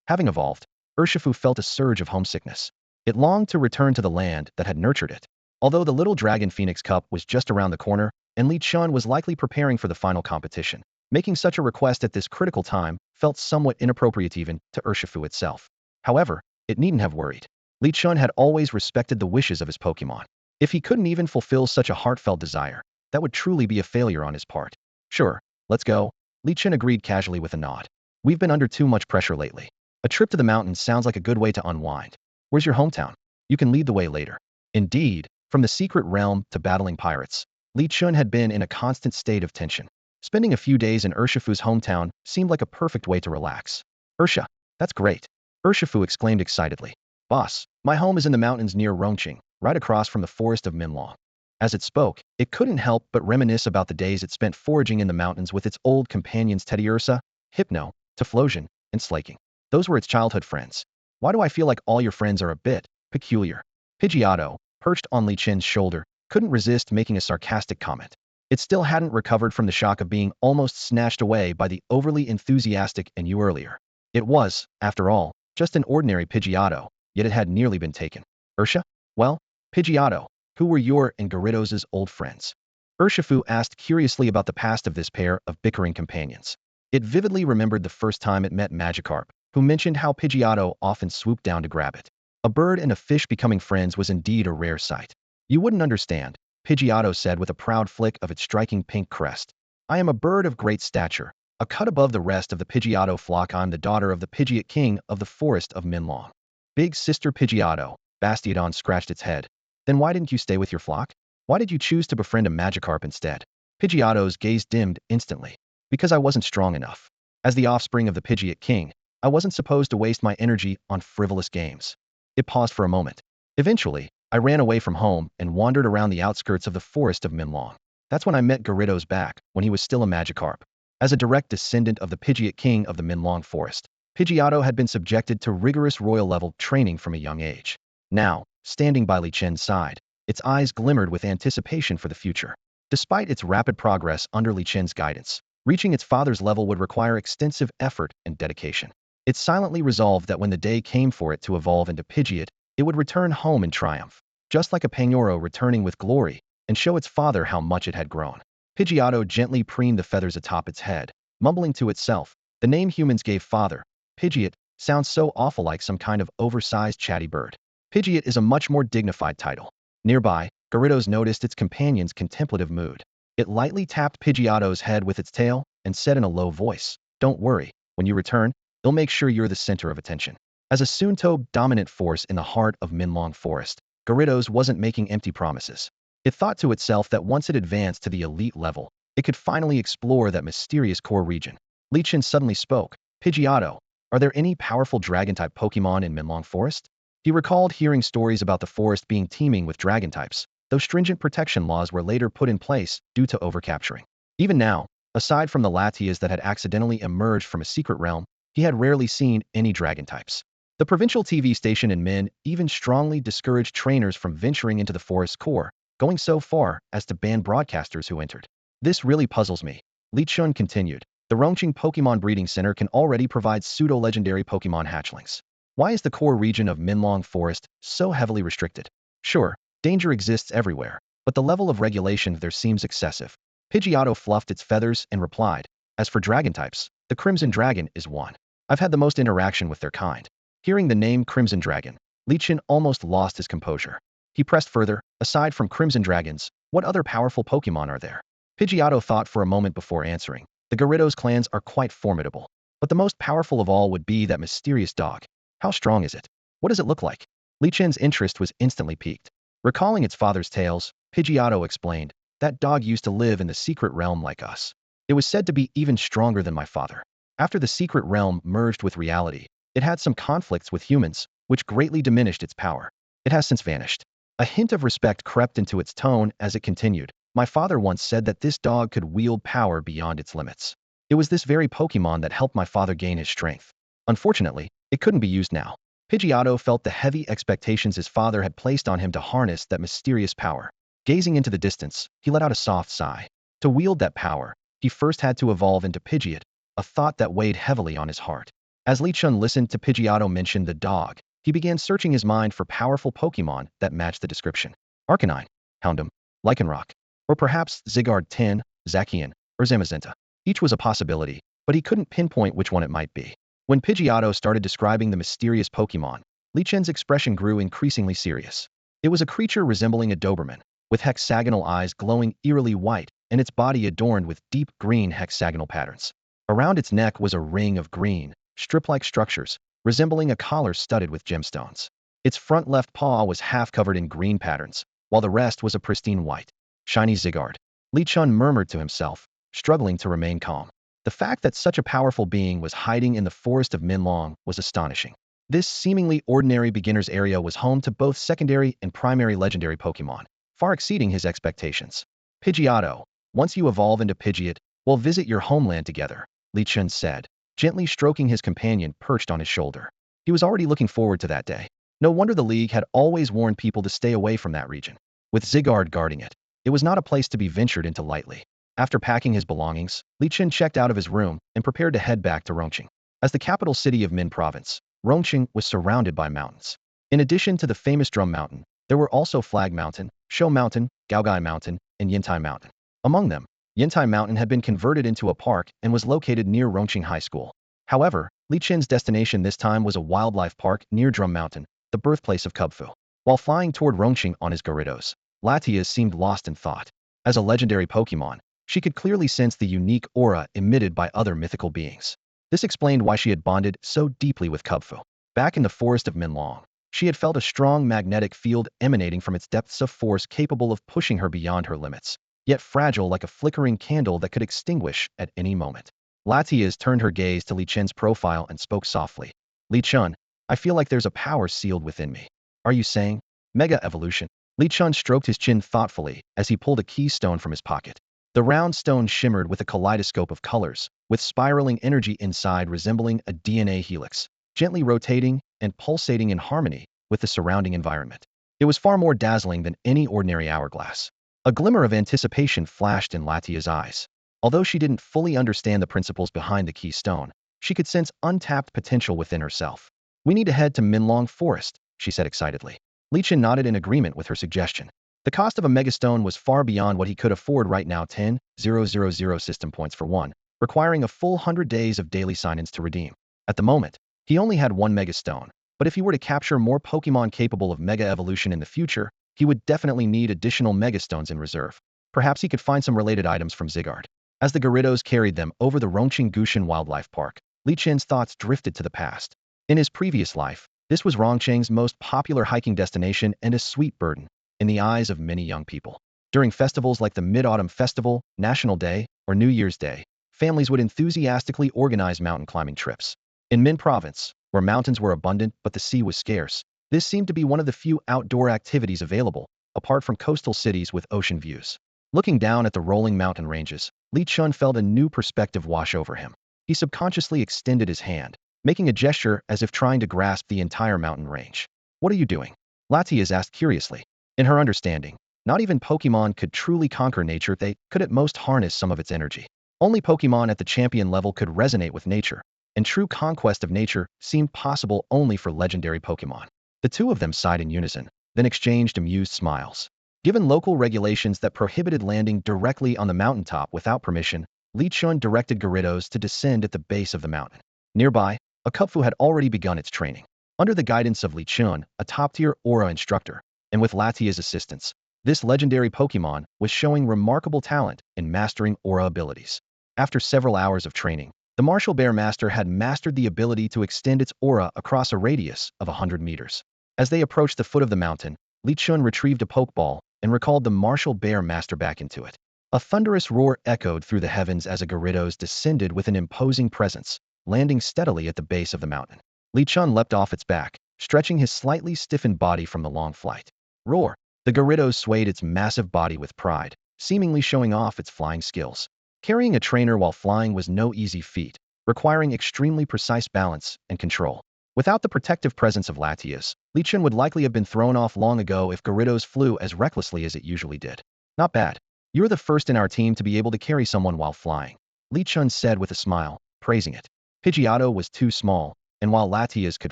Having evolved, Urshifu felt a surge of homesickness. It longed to return to the land that had nurtured it. Although the Little Dragon Phoenix Cup was just around the corner, and Li Chun was likely preparing for the final competition, making such a request at this critical time felt somewhat inappropriate even to Urshifu itself. However, it needn't have worried. Li Chun had always respected the wishes of his Pokemon. If he couldn't even fulfill such a heartfelt desire, that would truly be a failure on his part. Sure, let's go, Li Chun agreed casually with a nod. We've been under too much pressure lately. A trip to the mountains sounds like a good way to unwind. Where's your hometown? You can lead the way later. Indeed, from the secret realm to battling pirates, Li Chun had been in a constant state of tension. Spending a few days in Urshifu's hometown seemed like a perfect way to relax. Ursha, that's great, Urshifu exclaimed excitedly. Boss, my home is in the mountains near Rongqing, right across from the forest of Minlong. As it spoke, it couldn't help but reminisce about the days it spent foraging in the mountains with its old companions Teddiursa, Hypno, Typhlosion, and Slaking. Those were its childhood friends. Why do I feel like all your friends are a bit peculiar? Pidgeotto, perched on Li Chun's shoulder, couldn't resist making a sarcastic comment. It still hadn't recovered from the shock of being almost snatched away by the overly enthusiastic Yu earlier. It was, after all, just an ordinary Pidgeotto, yet it had nearly been taken. Ursha? Well, Pidgeotto, who were your and Gyarados' old friends? Urshifu asked curiously about the past of this pair of bickering companions. It vividly remembered the first time it met Magikarp, who mentioned how Pidgeotto often swooped down to grab it. A bird and a fish becoming friends was indeed a rare sight. You wouldn't understand, Pidgeotto said with a proud flick of its striking pink crest. I am a bird of great stature, a cut above the rest of the Pidgeotto flock. I'm the daughter of the Pidgeot king of the forest of Minlong. Big sister Pidgeotto, Bastiodon scratched its head. Then why didn't you stay with your flock? Why did you choose to befriend a Magikarp instead? Pidgeotto's gaze dimmed instantly. Because I wasn't strong enough. As the offspring of the Pidgeot king, I wasn't supposed to waste my energy on frivolous games. It paused for a moment. Eventually, I ran away from home and wandered around the outskirts of the forest of Minlong. That's when I met Gyarados back, when he was still a Magikarp. As a direct descendant of the Pidgeot king of the Minlong forest, Pidgeotto had been subjected to rigorous royal-level training from a young age. Now, standing by Li Chen's side, its eyes glimmered with anticipation for the future. Despite its rapid progress under Li Chen's guidance, reaching its father's level would require extensive effort and dedication. It silently resolved that when the day came for it to evolve into Pidgeot, it would return home in triumph, just like a Pangoro returning with glory, and show its father how much it had grown. Pidgeotto gently preened the feathers atop its head, mumbling to itself, the name humans gave father, Pidgeot, sounds so awful like some kind of oversized chatty bird. Pidgeot is a much more dignified title. Nearby, Gyarados noticed its companion's contemplative mood. It lightly tapped Pidgeotto's head with its tail and said in a low voice, "Don't worry, when you return, it'll make sure you're the center of attention." As a Sunto dominant force in the heart of Minlong Forest, Gyarados wasn't making empty promises. It thought to itself that once it advanced to the elite level, it could finally explore that mysterious core region. Li Chen suddenly spoke, "Pidgeotto, are there any powerful dragon-type Pokemon in Minlong Forest?" He recalled hearing stories about the forest being teeming with dragon types, though stringent protection laws were later put in place due to overcapturing. Even now, aside from the Latias that had accidentally emerged from a secret realm, he had rarely seen any dragon types. The provincial TV station in Min even strongly discouraged trainers from venturing into the forest's core, going so far as to ban broadcasters who entered. This really puzzles me. Li Chun continued. The Rongqing Pokemon Breeding Center can already provide pseudo-legendary Pokemon hatchlings. Why is the core region of Minlong Forest so heavily restricted? Sure, danger exists everywhere, but the level of regulation there seems excessive. Pidgeotto fluffed its feathers and replied, "As for dragon types, the Crimson Dragon is one. I've had the most interaction with their kind." Hearing the name Crimson Dragon, Li Chen almost lost his composure. He pressed further, "Aside from Crimson Dragons, what other powerful Pokemon are there?" Pidgeotto thought for a moment before answering. The Gyarados clans are quite formidable, but the most powerful of all would be that mysterious dog. How strong is it? What does it look like? Li Chen's interest was instantly piqued. Recalling its father's tales, Pidgeotto explained, "That dog used to live in the secret realm like us. It was said to be even stronger than my father. After the secret realm merged with reality, it had some conflicts with humans, which greatly diminished its power. It has since vanished." A hint of respect crept into its tone as it continued. "My father once said that this dog could wield power beyond its limits. It was this very Pokemon that helped my father gain his strength. Unfortunately, it couldn't be used now." Pidgeotto felt the heavy expectations his father had placed on him to harness that mysterious power. Gazing into the distance, he let out a soft sigh. To wield that power, he first had to evolve into Pidgeot, a thought that weighed heavily on his heart. As Li Chun listened to Pidgeotto mention the dog, he began searching his mind for powerful Pokemon that matched the description. Arcanine, Houndoom, Lycanroc, or perhaps Zygarde 10, Zacian, or Zamazenta. Each was a possibility, but he couldn't pinpoint which one it might be. When Pidgeotto started describing the mysterious Pokemon, Li Chen's expression grew increasingly serious. It was a creature resembling a Doberman, with hexagonal eyes glowing eerily white and its body adorned with deep green hexagonal patterns. Around its neck was a ring of green, strip-like structures, resembling a collar studded with gemstones. Its front left paw was half covered in green patterns, while the rest was a pristine white. Shiny Zygarde. Li Chun murmured to himself, struggling to remain calm. The fact that such a powerful being was hiding in the forest of Minlong was astonishing. This seemingly ordinary beginner's area was home to both secondary and primary legendary Pokemon, far exceeding his expectations. "Pidgeotto, once you evolve into Pidgeot, we'll visit your homeland together," Li Chun said, gently stroking his companion perched on his shoulder. He was already looking forward to that day. No wonder the League had always warned people to stay away from that region. With Zygarde guarding it, it was not a place to be ventured into lightly. After packing his belongings, Li Chen checked out of his room and prepared to head back to Rongqing. As the capital city of Min Province, Rongqing was surrounded by mountains. In addition to the famous Drum Mountain, there were also Flag Mountain, Shou Mountain, Gaogai Mountain, and Yintai Mountain. Among them, Yintai Mountain had been converted into a park and was located near Rongqing High School. However, Li Qin's destination this time was a wildlife park near Drum Mountain, the birthplace of Kung Fu. While flying toward Rongqing on his Gyarados, Latias seemed lost in thought. As a legendary Pokemon, she could clearly sense the unique aura emitted by other mythical beings. This explained why she had bonded so deeply with Kung Fu. Back in the forest of Minlong, she had felt a strong magnetic field emanating from its depths of force capable of pushing her beyond her limits, yet fragile like a flickering candle that could extinguish at any moment. Latias turned her gaze to Li Chen's profile and spoke softly. Li Chen, I feel like there's a power sealed within me. Are you saying Mega Evolution? Li Chen stroked his chin thoughtfully as he pulled a keystone from his pocket. The round stone shimmered with a kaleidoscope of colors, with spiraling energy inside resembling a DNA helix, gently rotating and pulsating in harmony with the surrounding environment. It was far more dazzling than any ordinary hourglass. A glimmer of anticipation flashed in Latia's eyes. Although she didn't fully understand the principles behind the keystone, she could sense untapped potential within herself. We need to head to Minlong Forest, she said excitedly. Li Chen nodded in agreement with her suggestion. The cost of a megastone was far beyond what he could afford right now, 10,000 system points for one, requiring a full 100 days of daily sign-ins to redeem. At the moment, he only had one megastone, but if he were to capture more Pokemon capable of Mega Evolution in the future, he would definitely need additional megastones in reserve. Perhaps he could find some related items from Zygarde. As the Gyarados carried them over the Rongqing Gushan Wildlife Park, Li Chen's thoughts drifted to the past. In his previous life, this was Rongqing's most popular hiking destination and a sweet burden in the eyes of many young people. During festivals like the Mid-Autumn Festival, National Day, or New Year's Day, families would enthusiastically organize mountain climbing trips. In Min Province, where mountains were abundant but the sea was scarce, this seemed to be one of the few outdoor activities available, apart from coastal cities with ocean views. Looking down at the rolling mountain ranges, Li Chen felt a new perspective wash over him. He subconsciously extended his hand, making a gesture as if trying to grasp the entire mountain range. What are you doing? Latias asked curiously. In her understanding, not even Pokemon could truly conquer nature, they could at most harness some of its energy. Only Pokemon at the champion level could resonate with nature, and true conquest of nature seemed possible only for legendary Pokemon. The two of them sighed in unison, then exchanged amused smiles. Given local regulations that prohibited landing directly on the mountaintop without permission, Li Chen directed Gyarados to descend at the base of the mountain. Nearby, a Kung Fu had already begun its training. Under the guidance of Li Chen, a top-tier Aura instructor, and with Latia's assistance, this legendary Pokemon was showing remarkable talent in mastering Aura abilities. After several hours of training, the Martial Bear Master had mastered the ability to extend its aura across a radius of 100 meters. As they approached the foot of the mountain, Li Chen retrieved a Pokeball and recalled the Martial Bear Master back into it. A thunderous roar echoed through the heavens as a Gyarados descended with an imposing presence, landing steadily at the base of the mountain. Li Chen leapt off its back, stretching his slightly stiffened body from the long flight. Roar! The Gyarados swayed its massive body with pride, seemingly showing off its flying skills. Carrying a trainer while flying was no easy feat, requiring extremely precise balance and control. Without the protective presence of Latias, Li Chen would likely have been thrown off long ago if Gyarados flew as recklessly as it usually did. Not bad. You're the first in our team to be able to carry someone while flying, Li Chen said with a smile, praising it. Pidgeotto was too small, and while Latias could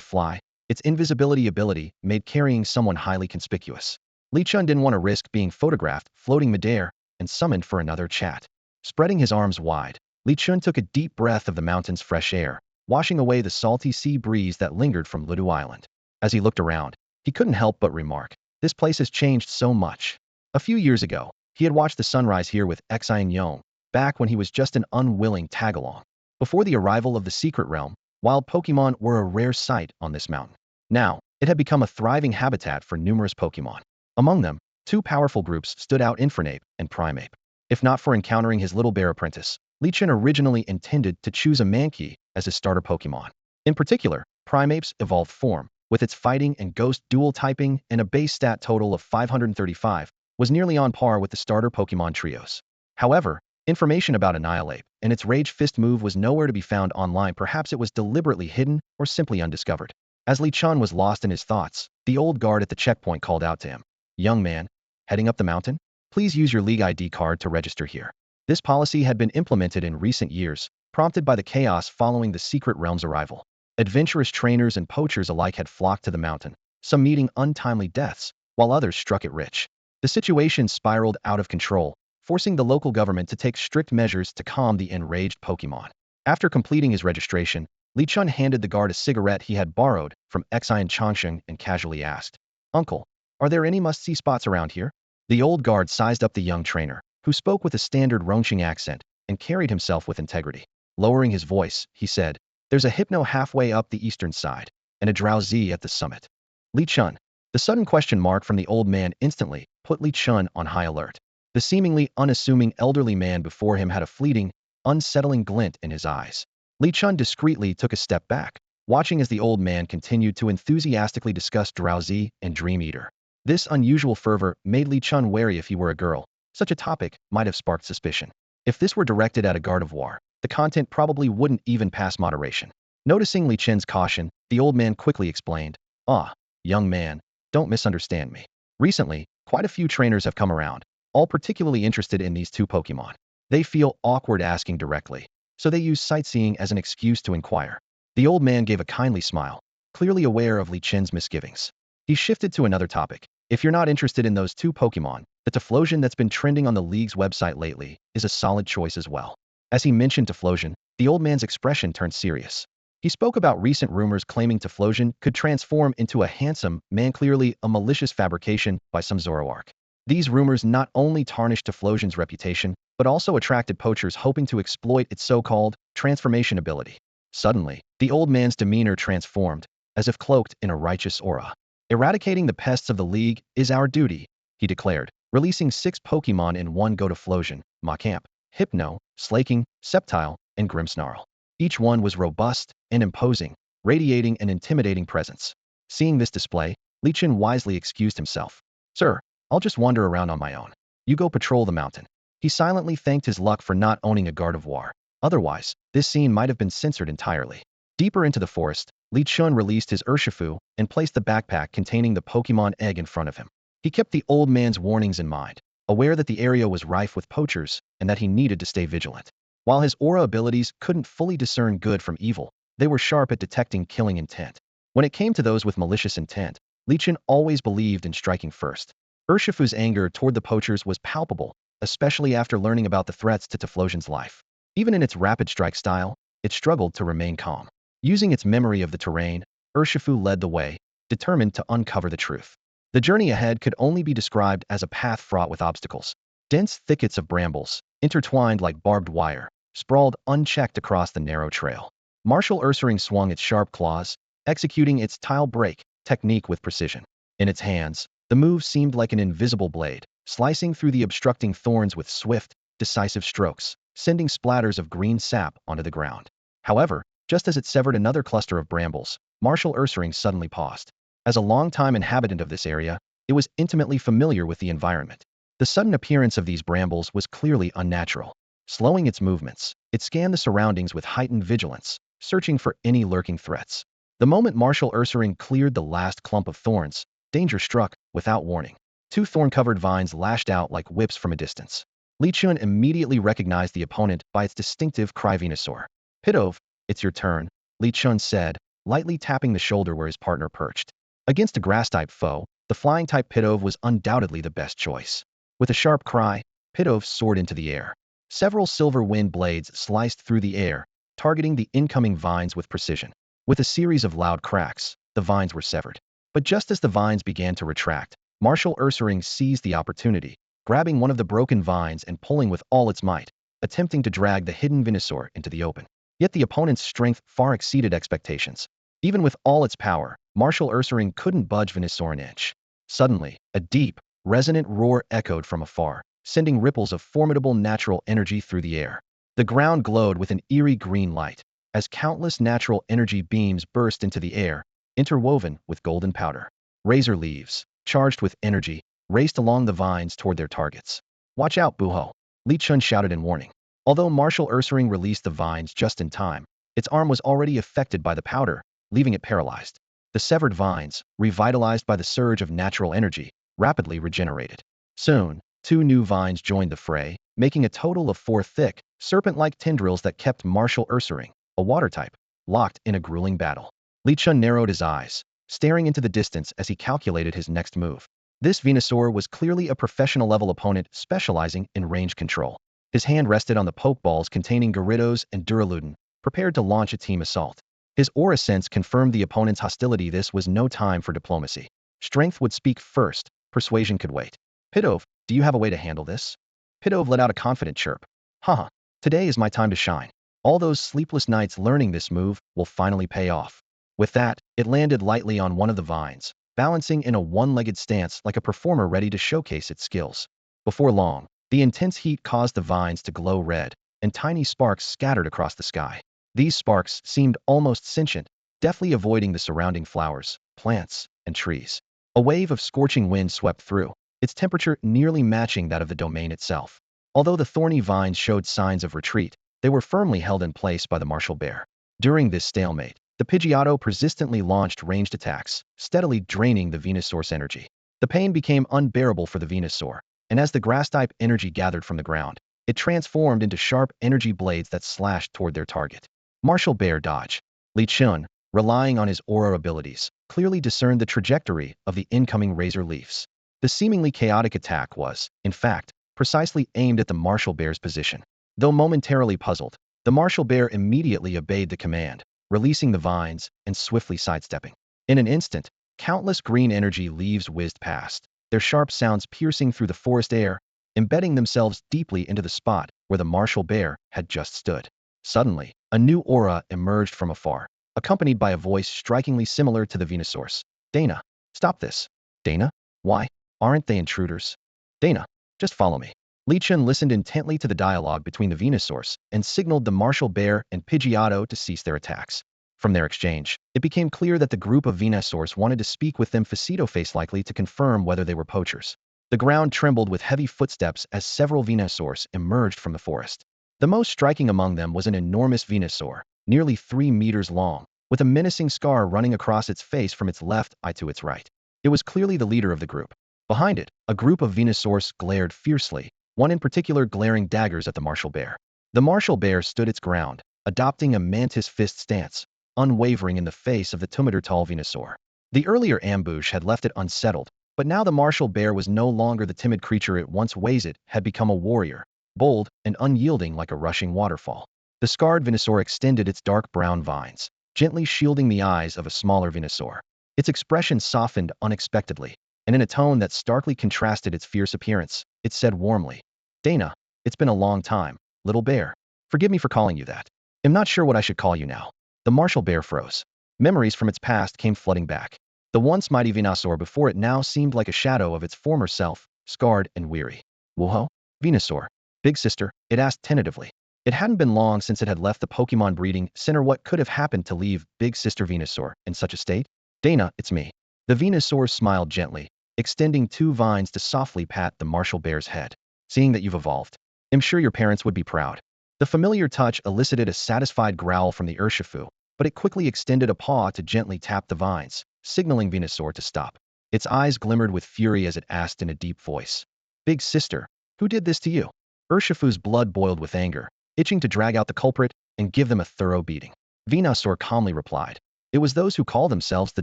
fly, its invisibility ability made carrying someone highly conspicuous. Li Chen didn't want to risk being photographed floating midair and summoned for another chat. Spreading his arms wide, Li Chen took a deep breath of the mountain's fresh air, washing away the salty sea breeze that lingered from Ludu Island. As he looked around, he couldn't help but remark, this place has changed so much. A few years ago, he had watched the sunrise here with Xian Yong, back when he was just an unwilling tag-along. Before the arrival of the Secret Realm, wild Pokemon were a rare sight on this mountain. Now, it had become a thriving habitat for numerous Pokemon. Among them, two powerful groups stood out: Infernape and Primeape. If not for encountering his little bear apprentice, Li Chen originally intended to choose a Mankey as his starter Pokemon. In particular, Primeape's evolved form, with its fighting and ghost dual typing and a base stat total of 535, was nearly on par with the starter Pokemon trios. However, information about Annihilape and its Rage Fist move was nowhere to be found online. Perhaps it was deliberately hidden or simply undiscovered. As Li Chen was lost in his thoughts, the old guard at the checkpoint called out to him. Young man, heading up the mountain? Please use your League ID card to register here. This policy had been implemented in recent years, prompted by the chaos following the Secret Realm's arrival. Adventurous trainers and poachers alike had flocked to the mountain, some meeting untimely deaths, while others struck it rich. The situation spiraled out of control, forcing the local government to take strict measures to calm the enraged Pokemon. After completing his registration, Li Chun handed the guard a cigarette he had borrowed from Xian Changsheng and casually asked, "Uncle, are there any must-see spots around here?" The old guard sized up the young trainer, who spoke with a standard Rongqing accent and carried himself with integrity. Lowering his voice, he said, "There's a Hypno halfway up the eastern side, and a Drowsy at the summit." Li Chun. The sudden question mark from the old man instantly put Li Chun on high alert. The seemingly unassuming elderly man before him had a fleeting, unsettling glint in his eyes. Li Chun discreetly took a step back, watching as the old man continued to enthusiastically discuss Drowsy and Dream Eater. This unusual fervor made Li Chun wary if he were a girl. Such a topic might have sparked suspicion. If this were directed at a Gardevoir, the content probably wouldn't even pass moderation. Noticing Li Chun's caution, the old man quickly explained, "Ah, young man, don't misunderstand me. Recently, quite a few trainers have come around, all particularly interested in these two Pokemon. They feel awkward asking directly, so they use sightseeing as an excuse to inquire." The old man gave a kindly smile, clearly aware of Li Chun's misgivings. He shifted to another topic. "If you're not interested in those two Pokemon, the Typhlosion that's been trending on the league's website lately is a solid choice as well." As he mentioned Typhlosion, the old man's expression turned serious. He spoke about recent rumors claiming Typhlosion could transform into a handsome man, clearly a malicious fabrication by some Zoroark. These rumors not only tarnished Typhlosion's reputation, but also attracted poachers hoping to exploit its so-called transformation ability. Suddenly, the old man's demeanor transformed, as if cloaked in a righteous aura. "Eradicating the pests of the league is our duty," he declared, releasing 6 Pokemon in one go: Typhlosion, Machamp, Hypno, Slaking, Sceptile, and Grimmsnarl. Each one was robust and imposing, radiating an intimidating presence. Seeing this display, Li Chun wisely excused himself. "Sir, I'll just wander around on my own. You go patrol the mountain." He silently thanked his luck for not owning a Gardevoir. Otherwise, this scene might have been censored entirely. Deeper into the forest, Li Chun released his Urshifu and placed the backpack containing the Pokemon egg in front of him. He kept the old man's warnings in mind, aware that the area was rife with poachers and that he needed to stay vigilant. While his aura abilities couldn't fully discern good from evil, they were sharp at detecting killing intent. When it came to those with malicious intent, Li Chun always believed in striking first. Urshifu's anger toward the poachers was palpable, especially after learning about the threats to Typhlosion's life. Even in its rapid strike style, it struggled to remain calm. Using its memory of the terrain, Urshifu led the way, determined to uncover the truth. The journey ahead could only be described as a path fraught with obstacles. Dense thickets of brambles, intertwined like barbed wire, sprawled unchecked across the narrow trail. Marshal Ursaring swung its sharp claws, executing its tile break technique with precision. In its hands, the move seemed like an invisible blade, slicing through the obstructing thorns with swift, decisive strokes, sending splatters of green sap onto the ground. However, just as it severed another cluster of brambles, Marshal Ursaring suddenly paused. As a longtime inhabitant of this area, it was intimately familiar with the environment. The sudden appearance of these brambles was clearly unnatural. Slowing its movements, it scanned the surroundings with heightened vigilance, searching for any lurking threats. The moment Marshal Ursaring cleared the last clump of thorns, danger struck without warning. 2 thorn-covered vines lashed out like whips from a distance. Li Chun immediately recognized the opponent by its distinctive cry: Venusaur. "Pidove, it's your turn," Li Chun said, lightly tapping the shoulder where his partner perched. Against a grass-type foe, the flying-type Pidove was undoubtedly the best choice. With a sharp cry, Pidove soared into the air. Several silver wind blades sliced through the air, targeting the incoming vines with precision. With a series of loud cracks, the vines were severed. But just as the vines began to retract, Marshal Ursaring seized the opportunity, grabbing one of the broken vines and pulling with all its might, attempting to drag the hidden Venusaur into the open. Yet the opponent's strength far exceeded expectations. Even with all its power, Marshal Ursaring couldn't budge Venusaur an inch. Suddenly, a deep, resonant roar echoed from afar, sending ripples of formidable natural energy through the air. The ground glowed with an eerie green light, as countless natural energy beams burst into the air, interwoven with golden powder. Razor leaves, charged with energy, raced along the vines toward their targets. "Watch out, Buho!" Li Chun shouted in warning. Although Marshal Ursaring released the vines just in time, its arm was already affected by the powder, leaving it paralyzed. The severed vines, revitalized by the surge of natural energy, rapidly regenerated. Soon, 2 new vines joined the fray, making a total of 4 thick, serpent-like tendrils that kept Marshal Ursaring, a water type, locked in a grueling battle. Li Chun narrowed his eyes, staring into the distance as he calculated his next move. This Venusaur was clearly a professional-level opponent specializing in range control. His hand rested on the Pokeballs containing Gyarados and Duraludon, prepared to launch a team assault. His aura sense confirmed the opponent's hostility. This was no time for diplomacy. Strength would speak first, persuasion could wait. Pidove, do you have a way to handle this? Pidove let out a confident chirp. Haha, today is my time to shine. All those sleepless nights learning this move will finally pay off. With that, it landed lightly on one of the vines, balancing in a one-legged stance like a performer ready to showcase its skills. Before long, the intense heat caused the vines to glow red, and tiny sparks scattered across the sky. These sparks seemed almost sentient, deftly avoiding the surrounding flowers, plants, and trees. A wave of scorching wind swept through, its temperature nearly matching that of the domain itself. Although the thorny vines showed signs of retreat, they were firmly held in place by the martial bear. During this stalemate, the Pidgeotto persistently launched ranged attacks, steadily draining the Venusaur's energy. The pain became unbearable for the Venusaur, and as the grass-type energy gathered from the ground, it transformed into sharp energy blades that slashed toward their target. Martial Bear dodge. Li Chun, relying on his aura abilities, clearly discerned the trajectory of the incoming Razor Leafs. The seemingly chaotic attack was, in fact, precisely aimed at the Martial Bear's position. Though momentarily puzzled, the Martial Bear immediately obeyed the command, releasing the vines and swiftly sidestepping. In an instant, countless green energy leaves whizzed past, their sharp sounds piercing through the forest air, embedding themselves deeply into the spot where the Martial Bear had just stood. Suddenly, a new aura emerged from afar, accompanied by a voice strikingly similar to the Venusaur's. Dana, stop this. Dana? Why? Aren't they intruders? Dana, just follow me. Li Chun listened intently to the dialogue between the Venusaurs and signaled the Martial Bear and Pidgeotto to cease their attacks. From their exchange, it became clear that the group of Venusaurs wanted to speak with them face likely to confirm whether they were poachers. The ground trembled with heavy footsteps as several Venusaurs emerged from the forest. The most striking among them was an enormous Venusaur, nearly 3 meters long, with a menacing scar running across its face from its left eye to its right. It was clearly the leader of the group. Behind it, a group of Venusaurs glared fiercely, one in particular glaring daggers at the Martial Bear. The Martial Bear stood its ground, adopting a mantis fist stance, unwavering in the face of the 2-meter tall Venusaur. The earlier ambush had left it unsettled, but now the Martial Bear was no longer the timid creature it once was. It had become a warrior, bold and unyielding like a rushing waterfall. The scarred Venusaur extended its dark brown vines, gently shielding the eyes of a smaller Venusaur. Its expression softened unexpectedly, and in a tone that starkly contrasted its fierce appearance, it said warmly, Dana, it's been a long time, little bear. Forgive me for calling you that. I'm not sure what I should call you now. The Martial Bear froze. Memories from its past came flooding back. The once mighty Venusaur before it now seemed like a shadow of its former self, scarred and weary. Whoa, Venusaur. Big sister, it asked tentatively. It hadn't been long since it had left the Pokemon breeding center. What could have happened to leave Big Sister Venusaur in such a state? Dana, it's me. The Venusaur smiled gently, extending 2 vines to softly pat the Martial Bear's head. Seeing that you've evolved, I'm sure your parents would be proud. The familiar touch elicited a satisfied growl from the Urshifu, but it quickly extended a paw to gently tap the vines, signaling Venusaur to stop. Its eyes glimmered with fury as it asked in a deep voice, Big sister, who did this to you? Urshifu's blood boiled with anger, itching to drag out the culprit and give them a thorough beating. Venusaur calmly replied, it was those who call themselves the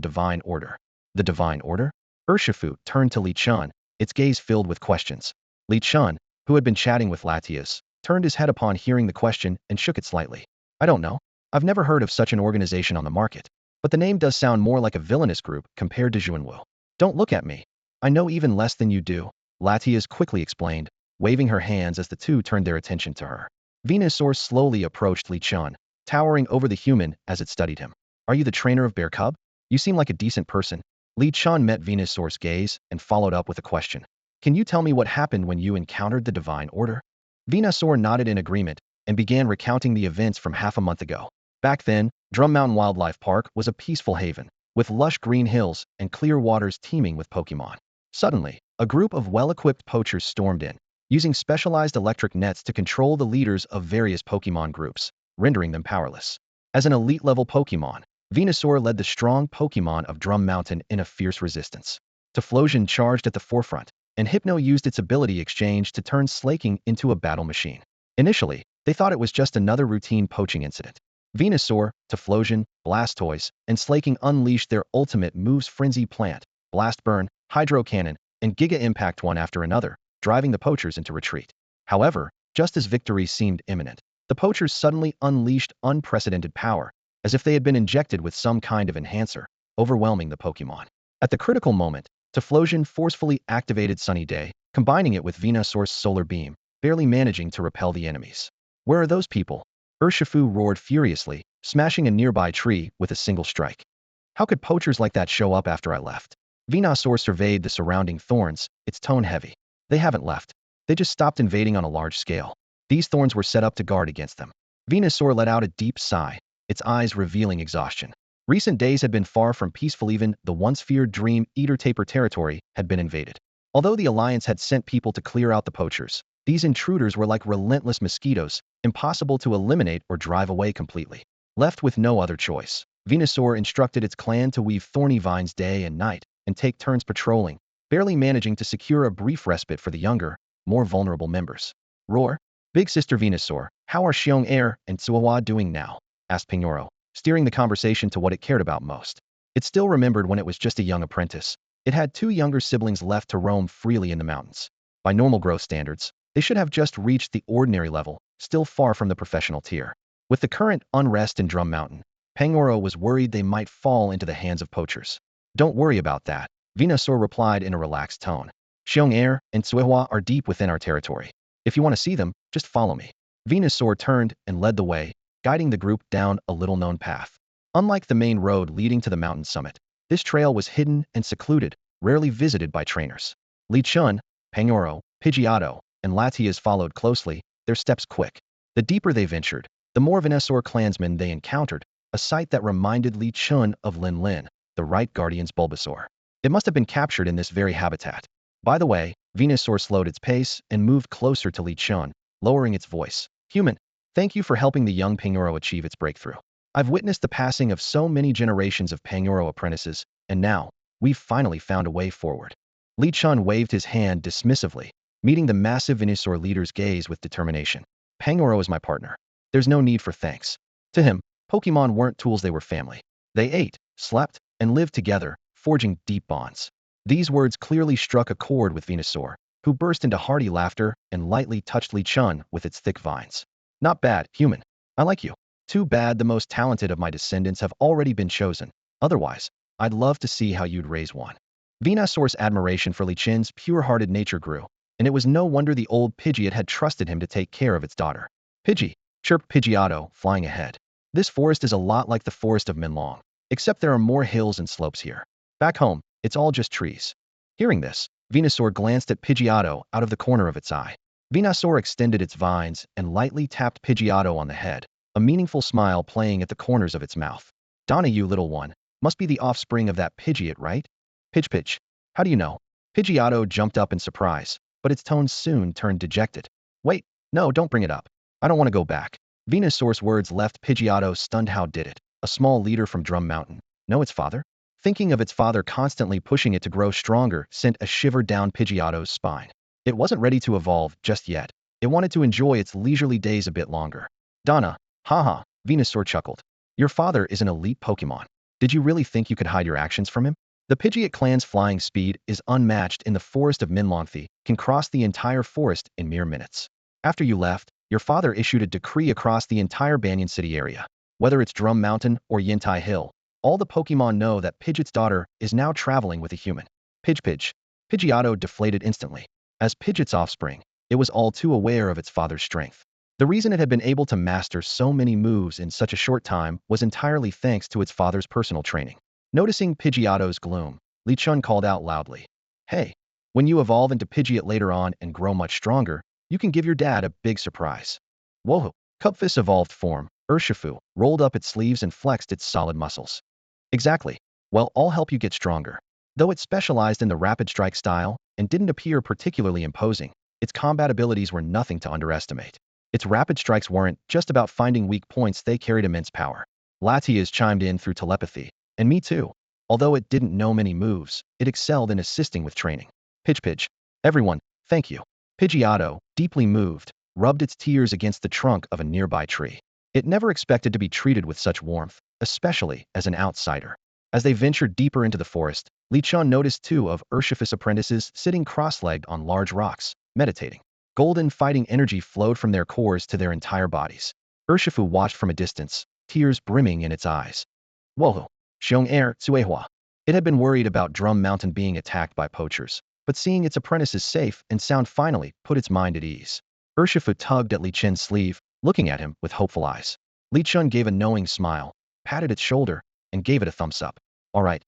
Divine Order. The Divine Order? Urshifu turned to Li Chun, its gaze filled with questions. Li Chun, who had been chatting with Latias, turned his head upon hearing the question and shook it slightly. I don't know. I've never heard of such an organization on the market. But the name does sound more like a villainous group compared to Xuanwu. Don't look at me. I know even less than you do, Latias quickly explained, waving her hands as the two turned their attention to her. Venusaur slowly approached Li Chun, towering over the human as it studied him. Are you the trainer of Bear Cub? You seem like a decent person. Li Chun met Venusaur's gaze and followed up with a question. Can you tell me what happened when you encountered the Divine Order? Venusaur nodded in agreement and began recounting the events from half a month ago. Back then, Drum Mountain Wildlife Park was a peaceful haven, with lush green hills and clear waters teeming with Pokemon. Suddenly, a group of well-equipped poachers stormed in, using specialized electric nets to control the leaders of various Pokemon groups, rendering them powerless. As an elite-level Pokemon, Venusaur led the strong Pokemon of Drum Mountain in a fierce resistance. Typhlosion charged at the forefront, and Hypno used its ability exchange to turn Slaking into a battle machine. Initially, they thought it was just another routine poaching incident. Venusaur, Typhlosion, Blastoise, and Slaking unleashed their ultimate moves Frenzy Plant, Blast Burn, Hydro Cannon, and Giga Impact one after another, driving the poachers into retreat. However, just as victory seemed imminent, the poachers suddenly unleashed unprecedented power, as if they had been injected with some kind of enhancer, overwhelming the Pokémon. At the critical moment, Typhlosion forcefully activated Sunny Day, combining it with Venusaur's Solar Beam, barely managing to repel the enemies. Where are those people? Urshifu roared furiously, smashing a nearby tree with a single strike. How could poachers like that show up after I left? Venusaur surveyed the surrounding thorns, its tone heavy. They haven't left. They just stopped invading on a large scale. These thorns were set up to guard against them. Venusaur let out a deep sigh, its eyes revealing exhaustion. Recent days had been far from peaceful. Even the once feared Dream Eater Taper territory had been invaded. Although the Alliance had sent people to clear out the poachers, these intruders were like relentless mosquitoes, impossible to eliminate or drive away completely. Left with no other choice, Venusaur instructed its clan to weave thorny vines day and night and take turns patrolling, barely managing to secure a brief respite for the younger, more vulnerable members. Roar! Big Sister Venusaur, how are Xiong Air and Tsuawa doing now? Asked Pingoro, steering the conversation to what it cared about most. It still remembered when it was just a young apprentice. It had two younger siblings left to roam freely in the mountains. By normal growth standards, they should have just reached the ordinary level, still far from the professional tier. With the current unrest in Drum Mountain, Pangoro was worried they might fall into the hands of poachers. Don't worry about that, Venusaur replied in a relaxed tone. Xiong Air and Tsuehua are deep within our territory. If you want to see them, just follow me. Venusaur turned and led the way, guiding the group down a little-known path. Unlike the main road leading to the mountain summit, this trail was hidden and secluded, rarely visited by trainers. Li Chun, Pangoro, Pidgeotto, and Latias followed closely, their steps quick. The deeper they ventured, the more Venusaur clansmen they encountered, a sight that reminded Li Chun of Lin Lin, the Right Guardian's Bulbasaur. It must have been captured in this very habitat. By the way, Venusaur slowed its pace and moved closer to Li Chun, lowering its voice. Human, thank you for helping the young Pangoro achieve its breakthrough. I've witnessed the passing of so many generations of Pangoro apprentices, and now, we've finally found a way forward. Li Chun waved his hand dismissively, meeting the massive Venusaur leader's gaze with determination. Pangoro is my partner. There's no need for thanks. To him, Pokemon weren't tools, they were family. They ate, slept, and lived together, forging deep bonds. These words clearly struck a chord with Venusaur, who burst into hearty laughter and lightly touched Li Chun with its thick vines. Not bad, human. I like you. Too bad the most talented of my descendants have already been chosen. Otherwise, I'd love to see how you'd raise one. Venusaur's admiration for Li Chun's pure-hearted nature grew, and it was no wonder the old Pidgeot had trusted him to take care of its daughter. Pidgey, chirped Pidgeotto, flying ahead. This forest is a lot like the forest of Minlong, except there are more hills and slopes here. Back home, it's all just trees. Hearing this, Venusaur glanced at Pidgeotto out of the corner of its eye. Venusaur extended its vines and lightly tapped Pidgeotto on the head, a meaningful smile playing at the corners of its mouth. Donna, you little one, must be the offspring of that Pidgeot, right? Pitch. How do you know? Pidgeotto jumped up in surprise, but its tone soon turned dejected. Wait, no, don't bring it up. I don't want to go back. Venusaur's words left Pidgeotto stunned. How did it? A small leader from Drum Mountain know its father? Thinking of its father constantly pushing it to grow stronger sent a shiver down Pidgeotto's spine. It wasn't ready to evolve just yet. It wanted to enjoy its leisurely days a bit longer. Donna, haha, Venusaur chuckled. Your father is an elite Pokemon. Did you really think you could hide your actions from him? The Pidgeot clan's flying speed is unmatched in the forest of Minlongthi, can cross the entire forest in mere minutes. After you left, your father issued a decree across the entire Banyan City area. Whether it's Drum Mountain or Yintai Hill, all the Pokemon know that Pidgeot's daughter is now traveling with a human. Pidge. Pidgeotto deflated instantly. As Pidgeot's offspring, it was all too aware of its father's strength. The reason it had been able to master so many moves in such a short time was entirely thanks to its father's personal training. Noticing Pidgeotto's gloom, Li Chun called out loudly. Hey, when you evolve into Pidgeot later on and grow much stronger, you can give your dad a big surprise. Whoa! Cupfist's evolved form, Urshifu, rolled up its sleeves and flexed its solid muscles. Exactly. Well, I'll help you get stronger. Though it specialized in the rapid strike style and didn't appear particularly imposing, its combat abilities were nothing to underestimate. Its rapid strikes weren't just about finding weak points, they carried immense power. Latias chimed in through telepathy, and me too. Although it didn't know many moves, it excelled in assisting with training. Pitch. Everyone, thank you. Pidgeotto, deeply moved, rubbed its tears against the trunk of a nearby tree. It never expected to be treated with such warmth, especially as an outsider. As they ventured deeper into the forest, Li Chun noticed two of Urshifu's apprentices sitting cross-legged on large rocks, meditating. Golden fighting energy flowed from their cores to their entire bodies. Urshifu watched from a distance, tears brimming in its eyes. Whoa! Xiong Er Tsuehua. It had been worried about Drum Mountain being attacked by poachers, but seeing its apprentices safe and sound finally put its mind at ease. Urshifu tugged at Li Chun's sleeve, looking at him with hopeful eyes. Li Chun gave a knowing smile, patted its shoulder, and gave it a thumbs up. All right,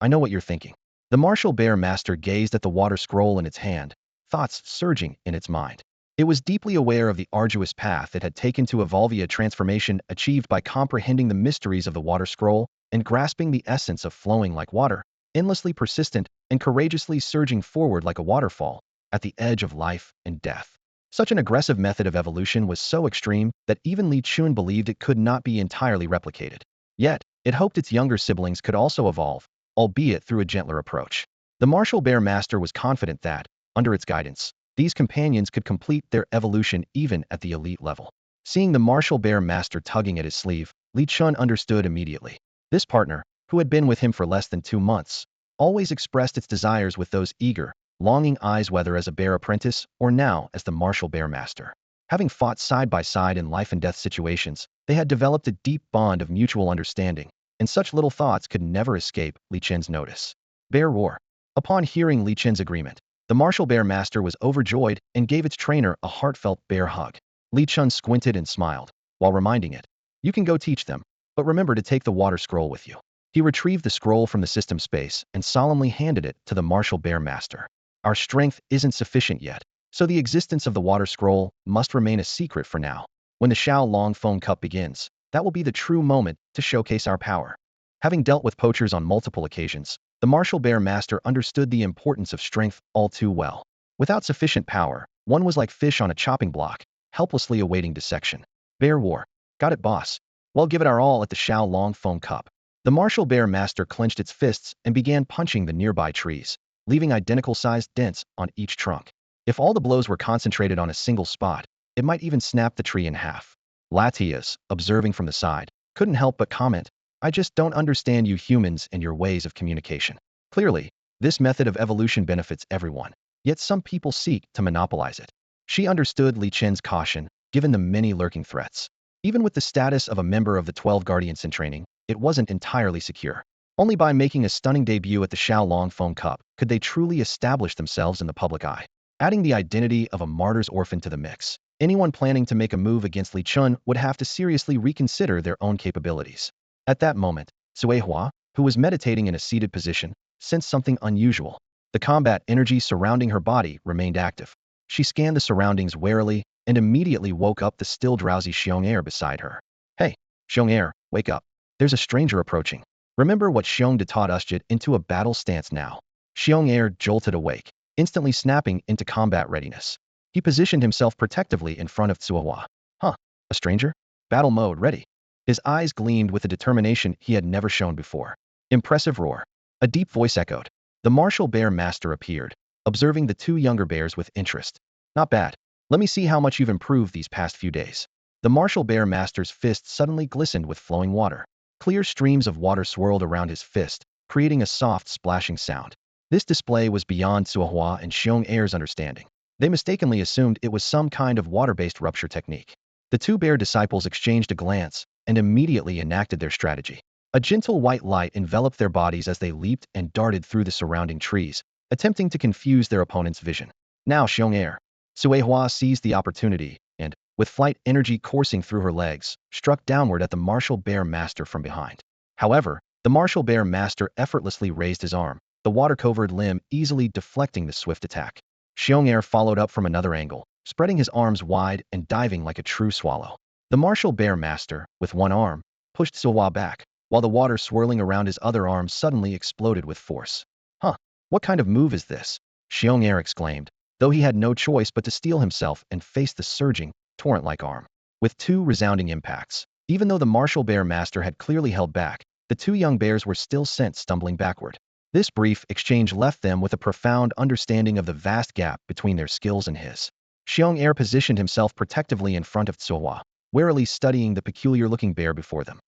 I know what you're thinking. The martial bear master gazed at the water scroll in its hand, thoughts surging in its mind. It was deeply aware of the arduous path it had taken to evolve a transformation achieved by comprehending the mysteries of the water scroll and grasping the essence of flowing like water, endlessly persistent and courageously surging forward like a waterfall, at the edge of life and death. Such an aggressive method of evolution was so extreme that even Li Chun believed it could not be entirely replicated. Yet, it hoped its younger siblings could also evolve, albeit through a gentler approach. The martial bear master was confident that, under its guidance, these companions could complete their evolution even at the elite level. Seeing the martial bear master tugging at his sleeve, Li Chun understood immediately. This partner, who had been with him for less than 2 months, always expressed its desires with those eager, longing eyes, whether as a bear apprentice or now as the martial bear master. Having fought side by side in life and death situations, they had developed a deep bond of mutual understanding, and such little thoughts could never escape Li Chen's notice. Bear roar. Upon hearing Li Chen's agreement, the martial bear master was overjoyed and gave its trainer a heartfelt bear hug. Li Chun squinted and smiled, while reminding it, "You can go teach them, but remember to take the water scroll with you." He retrieved the scroll from the system space and solemnly handed it to the martial bear master. "Our strength isn't sufficient yet, so the existence of the water scroll must remain a secret for now. When the Xiao Long Phone Cup begins, that will be the true moment to showcase our power." Having dealt with poachers on multiple occasions, the martial bear master understood the importance of strength all too well. Without sufficient power, one was like fish on a chopping block, helplessly awaiting dissection. Bear war. Got it, boss. Well, give it our all at the Xiao Long Phone Cup. The martial bear master clenched its fists and began punching the nearby trees, leaving identical-sized dents on each trunk. If all the blows were concentrated on a single spot, it might even snap the tree in half. Latias, observing from the side, couldn't help but comment, "I just don't understand you humans and your ways of communication. Clearly, this method of evolution benefits everyone, yet some people seek to monopolize it." She understood Li Chen's caution, given the many lurking threats. Even with the status of a member of the 12 Guardians in training, it wasn't entirely secure. Only by making a stunning debut at the Xiao Long Phone Cup could they truly establish themselves in the public eye. Adding the identity of a martyr's orphan to the mix, anyone planning to make a move against Li Chun would have to seriously reconsider their own capabilities. At that moment, Sui Hua, who was meditating in a seated position, sensed something unusual. The combat energy surrounding her body remained active. She scanned the surroundings warily and immediately woke up the still drowsy Xiong Er beside her. "Hey, Xiong Er, wake up. There's a stranger approaching. Remember what Xiong De taught us into a battle stance now." Xiong Er jolted awake, instantly snapping into combat readiness. He positioned himself protectively in front of Tsuehua. "Huh, a stranger? Battle mode ready." His eyes gleamed with a determination he had never shown before. Impressive roar. A deep voice echoed. The martial bear master appeared, observing the two younger bears with interest. "Not bad. Let me see how much you've improved these past few days." The martial bear master's fist suddenly glistened with flowing water. Clear streams of water swirled around his fist, creating a soft splashing sound. This display was beyond Tsuehua and Xiong Er's understanding. They mistakenly assumed it was some kind of water-based rupture technique. The two bear disciples exchanged a glance and immediately enacted their strategy. A gentle white light enveloped their bodies as they leaped and darted through the surrounding trees, attempting to confuse their opponent's vision. Now Xiong Er. Tsuehua seized the opportunity and, with flight energy coursing through her legs, struck downward at the martial bear master from behind. However, the martial bear master effortlessly raised his arm, the water-covered limb easily deflecting the swift attack. Xiong Er followed up from another angle, spreading his arms wide and diving like a true swallow. The martial bear master, with one arm, pushed Tsuehua back, while the water swirling around his other arm suddenly exploded with force. "Huh, what kind of move is this?" Xiong Er exclaimed, though he had no choice but to steel himself and face the surging, torrent-like arm. With two resounding impacts, even though the martial bear master had clearly held back, the two young bears were still sent stumbling backward. This brief exchange left them with a profound understanding of the vast gap between their skills and his. Xiong Er positioned himself protectively in front of Tsuehua. warily studying the peculiar-looking bear before them.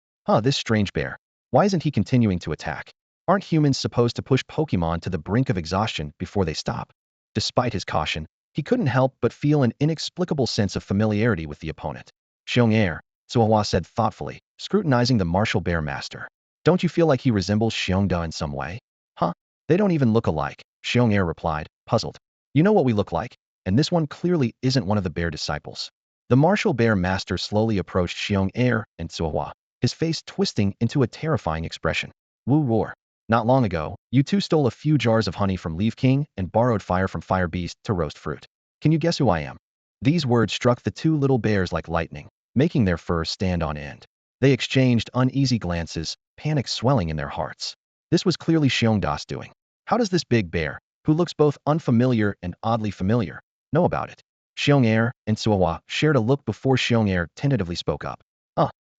This strange bear. Why isn't he continuing to attack? Aren't humans supposed to push Pokemon to the brink of exhaustion before they stop? Despite his caution, he couldn't help but feel an inexplicable sense of familiarity with the opponent. Xiong'er, Suohua said thoughtfully, scrutinizing the martial bear master. Don't you feel like he resembles Xiongda in some way? They don't even look alike, Xiong'er replied, puzzled. You know what we look like? And this one clearly isn't one of the bear disciples. The martial bear master slowly approached Xiong'er and Suohua, his face twisting into a terrifying expression. Wu roar. Not long ago, you two stole a few jars of honey from Leaf King and borrowed fire from Fire Beast to roast fruit. Can you guess who I am? These words struck the two little bears like lightning, making their fur stand on end. They exchanged uneasy glances, panic swelling in their hearts. This was clearly Xiongda's doing. How does this big bear, who looks both unfamiliar and oddly familiar, know about it? Xiong'er and Suohua shared a look before Xiong'er tentatively spoke up.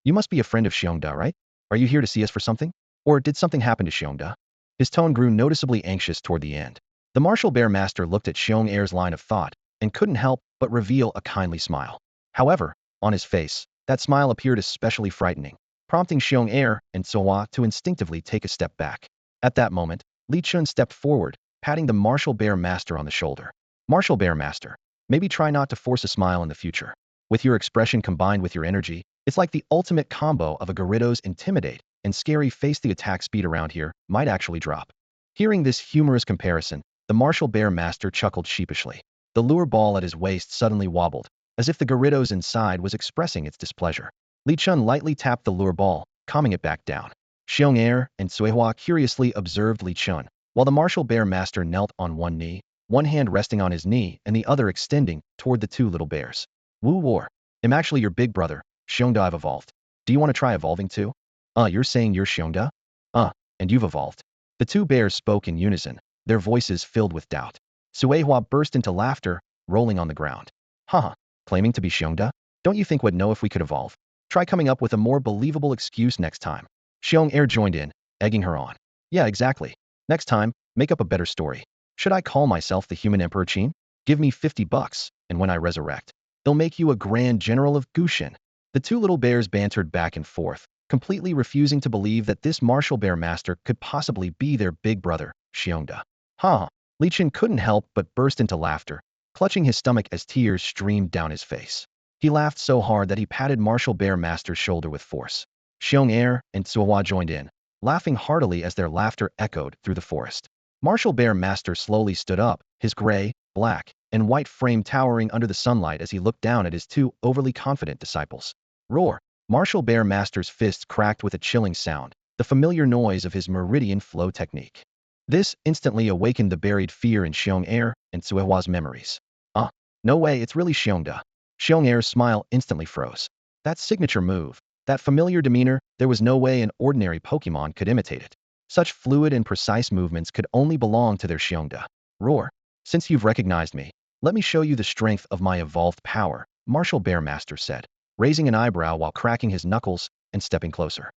You must be a friend of Xiongda, right? Are you here to see us for something? Or did something happen to Xiongda? His tone grew noticeably anxious toward the end. The martial bear master looked at Xiong'er's line of thought and couldn't help but reveal a kindly smile. However, on his face, that smile appeared especially frightening, prompting Xiong'er and Suohua to instinctively take a step back. At that moment, Li Chun stepped forward, patting the martial bear master on the shoulder. Martial bear master, maybe try not to force a smile in the future. With your expression combined with your energy, it's like the ultimate combo of a Gyarados intimidate and scary face. The attack speed around here might actually drop. Hearing this humorous comparison, the martial bear master chuckled sheepishly. The lure ball at his waist suddenly wobbled, as if the Gyarados inside was expressing its displeasure. Li Chun lightly tapped the lure ball, calming it back down. Xiong'er and Suohua curiously observed Li Chun, while the martial bear master knelt on one knee, one hand resting on his knee and the other extending toward the two little bears. Wu war. I'm actually your big brother, Xiongda. I've evolved. Do you want to try evolving too? You're saying you're Xiongda? And you've evolved. The two bears spoke in unison, their voices filled with doubt. Suohua burst into laughter, rolling on the ground. Claiming to be Xiongda? Don't you think we'd know if we could evolve? Try coming up with a more believable excuse next time. Xiong'er joined in, egging her on. Yeah, exactly. Next time, make up a better story. Should I call myself the human Emperor Qin? Give me $50, and when I resurrect, they'll make you a Grand General of Gushin. The two little bears bantered back and forth, completely refusing to believe that this martial bear master could possibly be their big brother, Xiongda. Li Chun couldn't help but burst into laughter, clutching his stomach as tears streamed down his face. He laughed so hard that he patted martial bear master's shoulder with force. Xiong'er and Suohua joined in, laughing heartily as their laughter echoed through the forest. Martial bear master slowly stood up, his gray, black, and white frame towering under the sunlight as he looked down at his two overly confident disciples. Roar! Martial bear master's fists cracked with a chilling sound, the familiar noise of his meridian flow technique. This instantly awakened the buried fear in Xiong'er and Suohua's memories. No way, it's really Xiongda. Xiong'er's smile instantly froze. That signature move, that familiar demeanor, there was no way an ordinary Pokemon could imitate it. Such fluid and precise movements could only belong to their Xiongda. Roar! Since you've recognized me, let me show you the strength of my evolved power, Martial Bear Master said, raising an eyebrow while cracking his knuckles and stepping closer.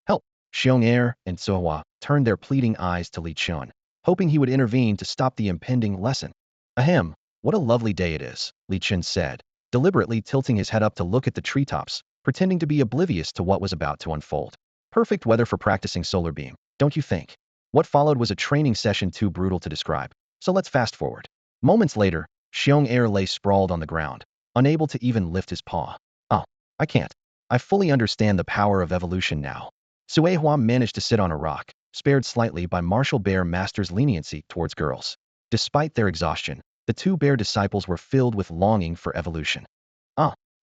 Help! Xiong'er and Suohua turned their pleading eyes to Li Chun, hoping he would intervene to stop the impending lesson. Ahem, what a lovely day it is, Li Chun said, deliberately tilting his head up to look at the treetops, pretending to be oblivious to what was about to unfold. Perfect weather for practicing Solar Beam, don't you think? What followed was a training session too brutal to describe, so let's fast forward. Moments later, Xiong'er lay sprawled on the ground, unable to even lift his paw. I can't. I fully understand the power of evolution now. Suohua managed to sit on a rock, spared slightly by Martial Bear Master's leniency towards girls. Despite their exhaustion, the two bear disciples were filled with longing for evolution.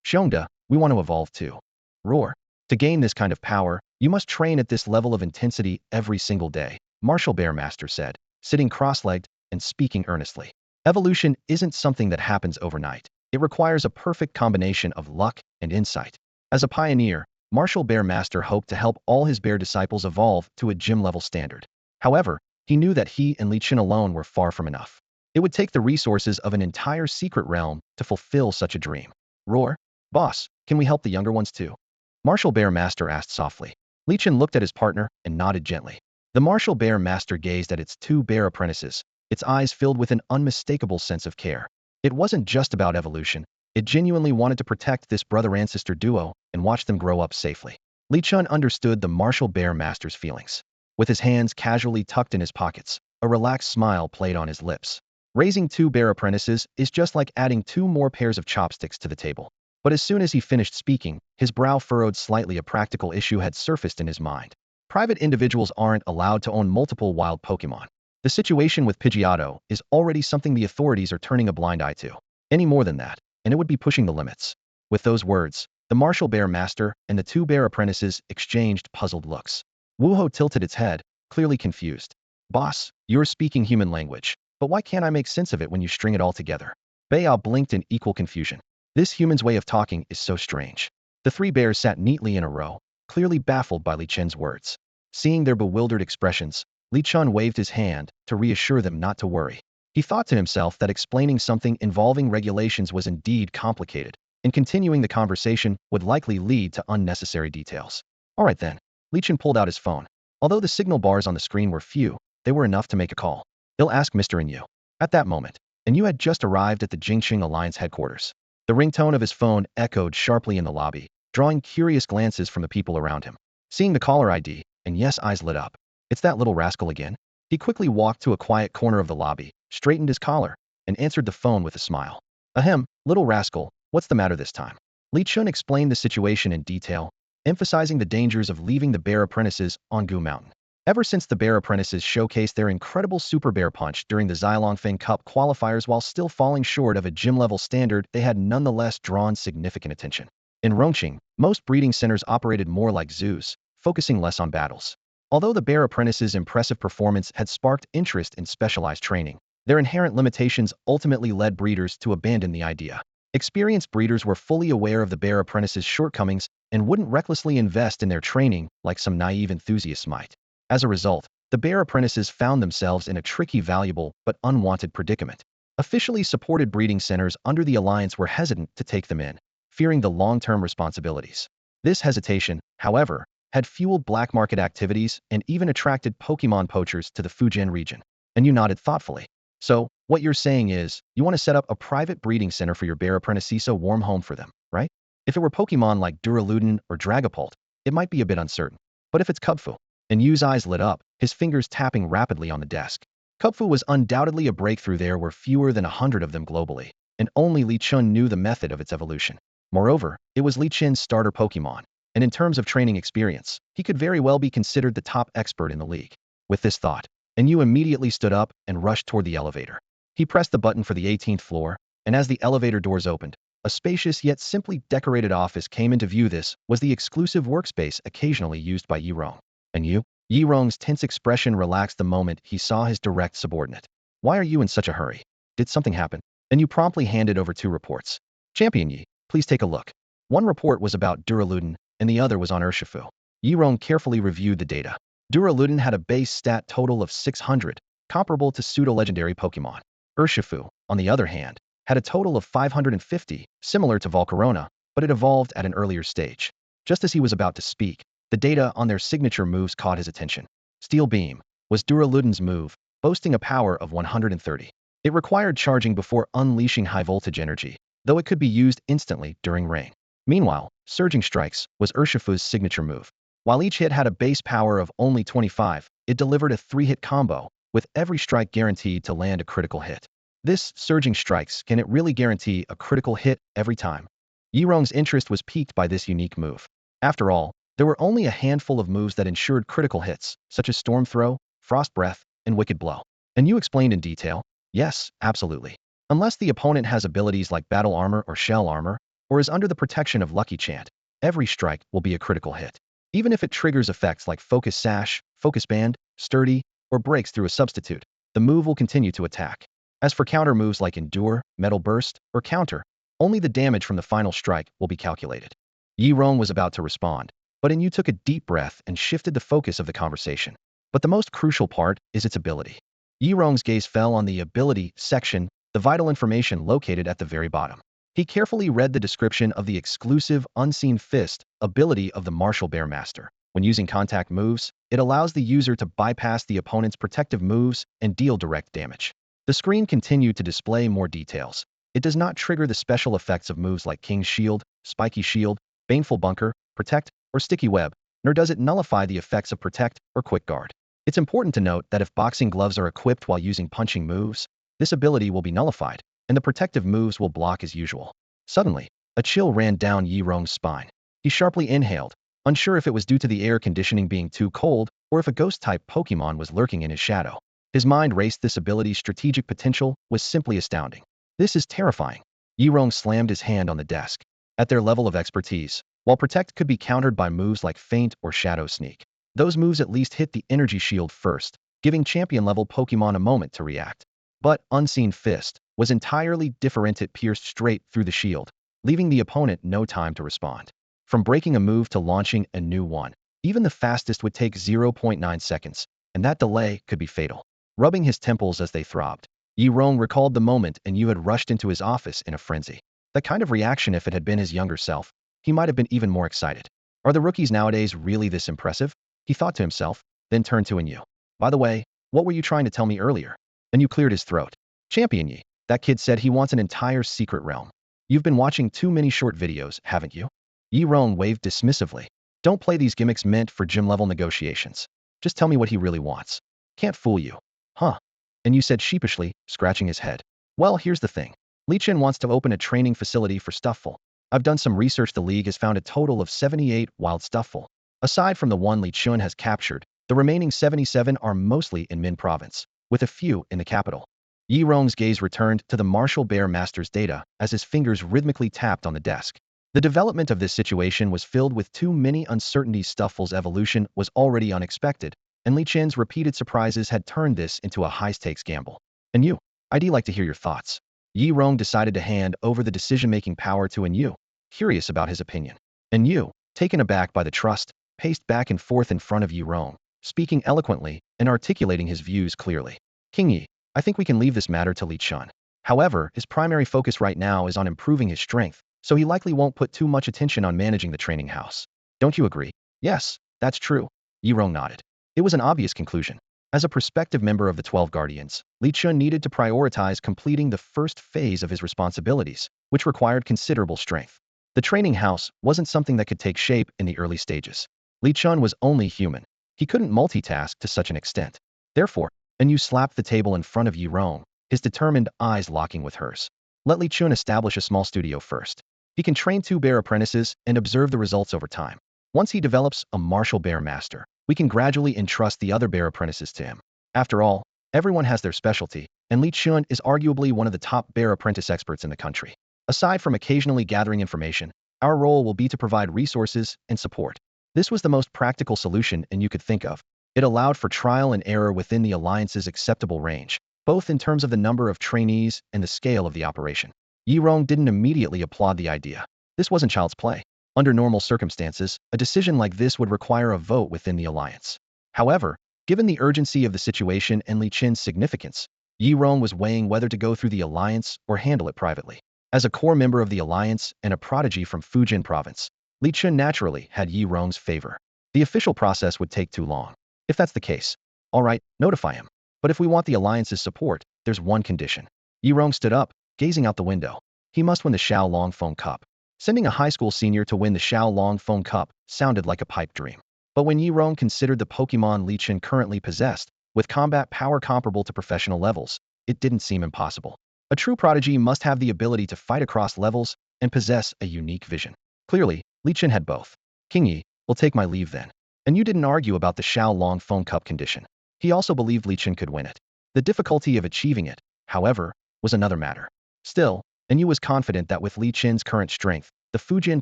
Xiongda, we want to evolve too. Roar. To gain this kind of power, you must train at this level of intensity every single day, Martial Bear Master said, sitting cross-legged and speaking earnestly. Evolution isn't something that happens overnight. It requires a perfect combination of luck and insight. As a pioneer, Martial Bear Master hoped to help all his bear disciples evolve to a gym-level standard. However, he knew that he and Li Chun alone were far from enough. It would take the resources of an entire secret realm to fulfill such a dream. Roar. Boss, can we help the younger ones too? Martial Bear Master asked softly. Li Chun looked at his partner and nodded gently. The Martial Bear Master gazed at its two bear apprentices, its eyes filled with an unmistakable sense of care. It wasn't just about evolution, It genuinely wanted to protect this brother and sister duo and watch them grow up safely. Li Chun understood the martial bear master's feelings. With his hands casually tucked in his pockets, a relaxed smile played on his lips. Raising two bear apprentices is just like adding two more pairs of chopsticks to the table. But as soon as he finished speaking, his brow furrowed slightly. A practical issue had surfaced in his mind. Private individuals aren't allowed to own multiple wild Pokemon. The situation with Pidgeotto is already something the authorities are turning a blind eye to. Any more than that, and it would be pushing the limits. With those words, the martial bear master and the two bear apprentices exchanged puzzled looks. Wuho tilted its head, clearly confused. Boss, you're speaking human language, but why can't I make sense of it when you string it all together? Beiyao blinked in equal confusion. This human's way of talking is so strange. The three bears sat neatly in a row, clearly baffled by Li Chun's words. Seeing their bewildered expressions, Li Chun waved his hand to reassure them not to worry. He thought to himself that explaining something involving regulations was indeed complicated, and continuing the conversation would likely lead to unnecessary details. All right then. Li Chun pulled out his phone. Although the signal bars on the screen were few, they were enough to make a call. He'll ask Mr. Yu. At that moment, Yu had just arrived at the Jingqing Alliance headquarters. The ringtone of his phone echoed sharply in the lobby, drawing curious glances from the people around him. Seeing the caller ID, Yu's eyes lit up. It's that little rascal again? He quickly walked to a quiet corner of the lobby, straightened his collar, and answered the phone with a smile. Ahem, little rascal, what's the matter this time? Li Chun explained the situation in detail, emphasizing the dangers of leaving the bear apprentices on Gu Mountain. Ever since the bear apprentices showcased their incredible super bear punch during the Xilongfeng Cup qualifiers while still falling short of a gym-level standard, they had nonetheless drawn significant attention. In Rongqing, most breeding centers operated more like zoos, focusing less on battles. Although the bear apprentices' impressive performance had sparked interest in specialized training, their inherent limitations ultimately led breeders to abandon the idea. Experienced breeders were fully aware of the bear apprentices' shortcomings and wouldn't recklessly invest in their training like some naive enthusiasts might. As a result, the bear apprentices found themselves in a tricky, valuable, but unwanted predicament. Officially supported breeding centers under the alliance were hesitant to take them in, fearing the long-term responsibilities. This hesitation, however, had fueled black market activities and even attracted Pokemon poachers to the Fujian region. And Yu nodded thoughtfully. So, what you're saying is, you want to set up a private breeding center for your bear apprentices, a warm home for them, right? If it were Pokemon like Duraludon or Dragapult, it might be a bit uncertain. But if it's Kubfu, and Yu's eyes lit up, his fingers tapping rapidly on the desk. Kubfu was undoubtedly a breakthrough. There were fewer than 100 of them globally, and only Li Chun knew the method of its evolution. Moreover, it was Li Chun's starter Pokemon, and in terms of training experience, he could very well be considered the top expert in the league. With this thought, Yu immediately stood up and rushed toward the elevator. He pressed the button for the 18th floor, and as the elevator doors opened, a spacious yet simply decorated office came into view. This was the exclusive workspace occasionally used by Yirong. And Yirong's tense expression relaxed the moment he saw his direct subordinate. Why are you in such a hurry? Did something happen? And Yu promptly handed over two reports. Champion Yi, please take a look. One report was about Duraludon, and the other was on Urshifu. Yirong carefully reviewed the data. Duraludon had a base stat total of 600, comparable to pseudo-legendary Pokemon. Urshifu, on the other hand, had a total of 550, similar to Volcarona, but it evolved at an earlier stage. Just as he was about to speak, the data on their signature moves caught his attention. Steel Beam was Duraludon's move, boasting a power of 130. It required charging before unleashing high-voltage energy, though it could be used instantly during rain. Meanwhile, Surging Strikes was Urshifu's signature move. While each hit had a base power of only 25, it delivered a 3-hit combo, with every strike guaranteed to land a critical hit. This Surging Strikes, can it really guarantee a critical hit every time? Yirong's interest was piqued by this unique move. After all, there were only a handful of moves that ensured critical hits, such as Storm Throw, Frost Breath, and Wicked Blow. And Yu explained in detail, yes, absolutely. Unless the opponent has abilities like Battle Armor or Shell Armor, or is under the protection of Lucky Chant, every strike will be a critical hit. Even if it triggers effects like Focus Sash, Focus Band, Sturdy, or breaks through a substitute, the move will continue to attack. As for counter moves like Endure, Metal Burst, or Counter, only the damage from the final strike will be calculated. Yirong was about to respond, but Yu took a deep breath and shifted the focus of the conversation. But the most crucial part is its ability. Yirong's gaze fell on the Ability section, the vital information located at the very bottom. He carefully read the description of the exclusive Unseen Fist ability of the Martial Bear Master. When using contact moves, it allows the user to bypass the opponent's protective moves and deal direct damage. The screen continued to display more details, It does not trigger the special effects of moves like King's Shield, Spiky Shield, Baneful Bunker, Protect, or Sticky Web, nor does it nullify the effects of Protect or Quick Guard. It's important to note that if boxing gloves are equipped while using punching moves, this ability will be nullified, and the protective moves will block as usual. Suddenly, a chill ran down Yi Rong's spine. He sharply inhaled, unsure if it was due to the air conditioning being too cold or if a ghost-type Pokemon was lurking in his shadow. His mind raced. This ability's strategic potential was simply astounding. This is terrifying. Yi Rong slammed his hand on the desk. At their level of expertise, while Protect could be countered by moves like Feint or Shadow Sneak, those moves at least hit the energy shield first, giving champion-level Pokemon a moment to react. But Unseen Fist was entirely different. It pierced straight through the shield, leaving the opponent no time to respond. From breaking a move to launching a new one, even the fastest would take 0.9 seconds, and that delay could be fatal. Rubbing his temples as they throbbed, Yi Rong recalled the moment and Yu had rushed into his office in a frenzy. That kind of reaction, if it had been his younger self, he might have been even more excited. Are the rookies nowadays really this impressive? He thought to himself, then turned to Enyu. By the way, what were you trying to tell me earlier? Enyu cleared his throat. Champion Yi, that kid said he wants an entire secret realm. You've been watching too many short videos, haven't you? Yi Rong waved dismissively. Don't play these gimmicks meant for gym-level negotiations. Just tell me what he really wants. Can't fool you. Huh? And you said sheepishly, scratching his head. Well, here's the thing. Li Chen wants to open a training facility for Stufful. I've done some research. The league has found a total of 78 wild Stufful. Aside from the one Li Chen has captured, the remaining 77 are mostly in Min Province, with a few in the capital. Yi Rong's gaze returned to the Martial Bear Master's data as his fingers rhythmically tapped on the desk. The development of this situation was filled with too many uncertainties. Stufful's evolution was already unexpected, and Li Chen's repeated surprises had turned this into a high-stakes gamble. And you? I'd like to hear your thoughts. Yi Rong decided to hand over the decision-making power to Enyu, curious about his opinion. Enyu, taken aback by the trust, paced back and forth in front of Yi Rong, speaking eloquently and articulating his views clearly. King Yi, I think we can leave this matter to Li Chen. However, his primary focus right now is on improving his strength, so he likely won't put too much attention on managing the training house. Don't you agree? Yes, that's true. Yi Rong nodded. It was an obvious conclusion. As a prospective member of the 12 Guardians, Li Chen needed to prioritize completing the first phase of his responsibilities, which required considerable strength. The training house wasn't something that could take shape in the early stages. Li Chen was only human. He couldn't multitask to such an extent. Therefore, Enyu slapped the table in front of Yi Rong, his determined eyes locking with hers. Let Li Chen establish a small studio first. He can train 2 bear apprentices and observe the results over time. Once he develops a martial bear master, we can gradually entrust the other bear apprentices to him. After all, everyone has their specialty, and Li Chen is arguably one of the top bear apprentice experts in the country. Aside from occasionally gathering information, our role will be to provide resources and support. This was the most practical solution you could think of. It allowed for trial and error within the Alliance's acceptable range, both in terms of the number of trainees and the scale of the operation. Yi Rong didn't immediately applaud the idea. This wasn't child's play. Under normal circumstances, a decision like this would require a vote within the Alliance. However, given the urgency of the situation and Li Chen's significance, Yi Rong was weighing whether to go through the Alliance or handle it privately. As a core member of the Alliance and a prodigy from Fujian Province, Li Chen naturally had Yi Rong's favor. The official process would take too long. If that's the case, all right, notify him. But if we want the Alliance's support, there's one condition. Yi Rong stood up, gazing out the window. He must win the Xiao Long Phone Cup. Sending a high school senior to win the Xiao Long Phone Cup sounded like a pipe dream. But when Yi Rong considered the Pokemon Li Chen currently possessed, with combat power comparable to professional levels, it didn't seem impossible. A true prodigy must have the ability to fight across levels and possess a unique vision. Clearly, Li Chen had both. King Yi, we'll take my leave then. And you didn't argue about the Xiao Long Phone Cup condition. He also believed Li Chen could win it. The difficulty of achieving it, however, was another matter. Still, Enyu was confident that with Li Chen's current strength, the Fujian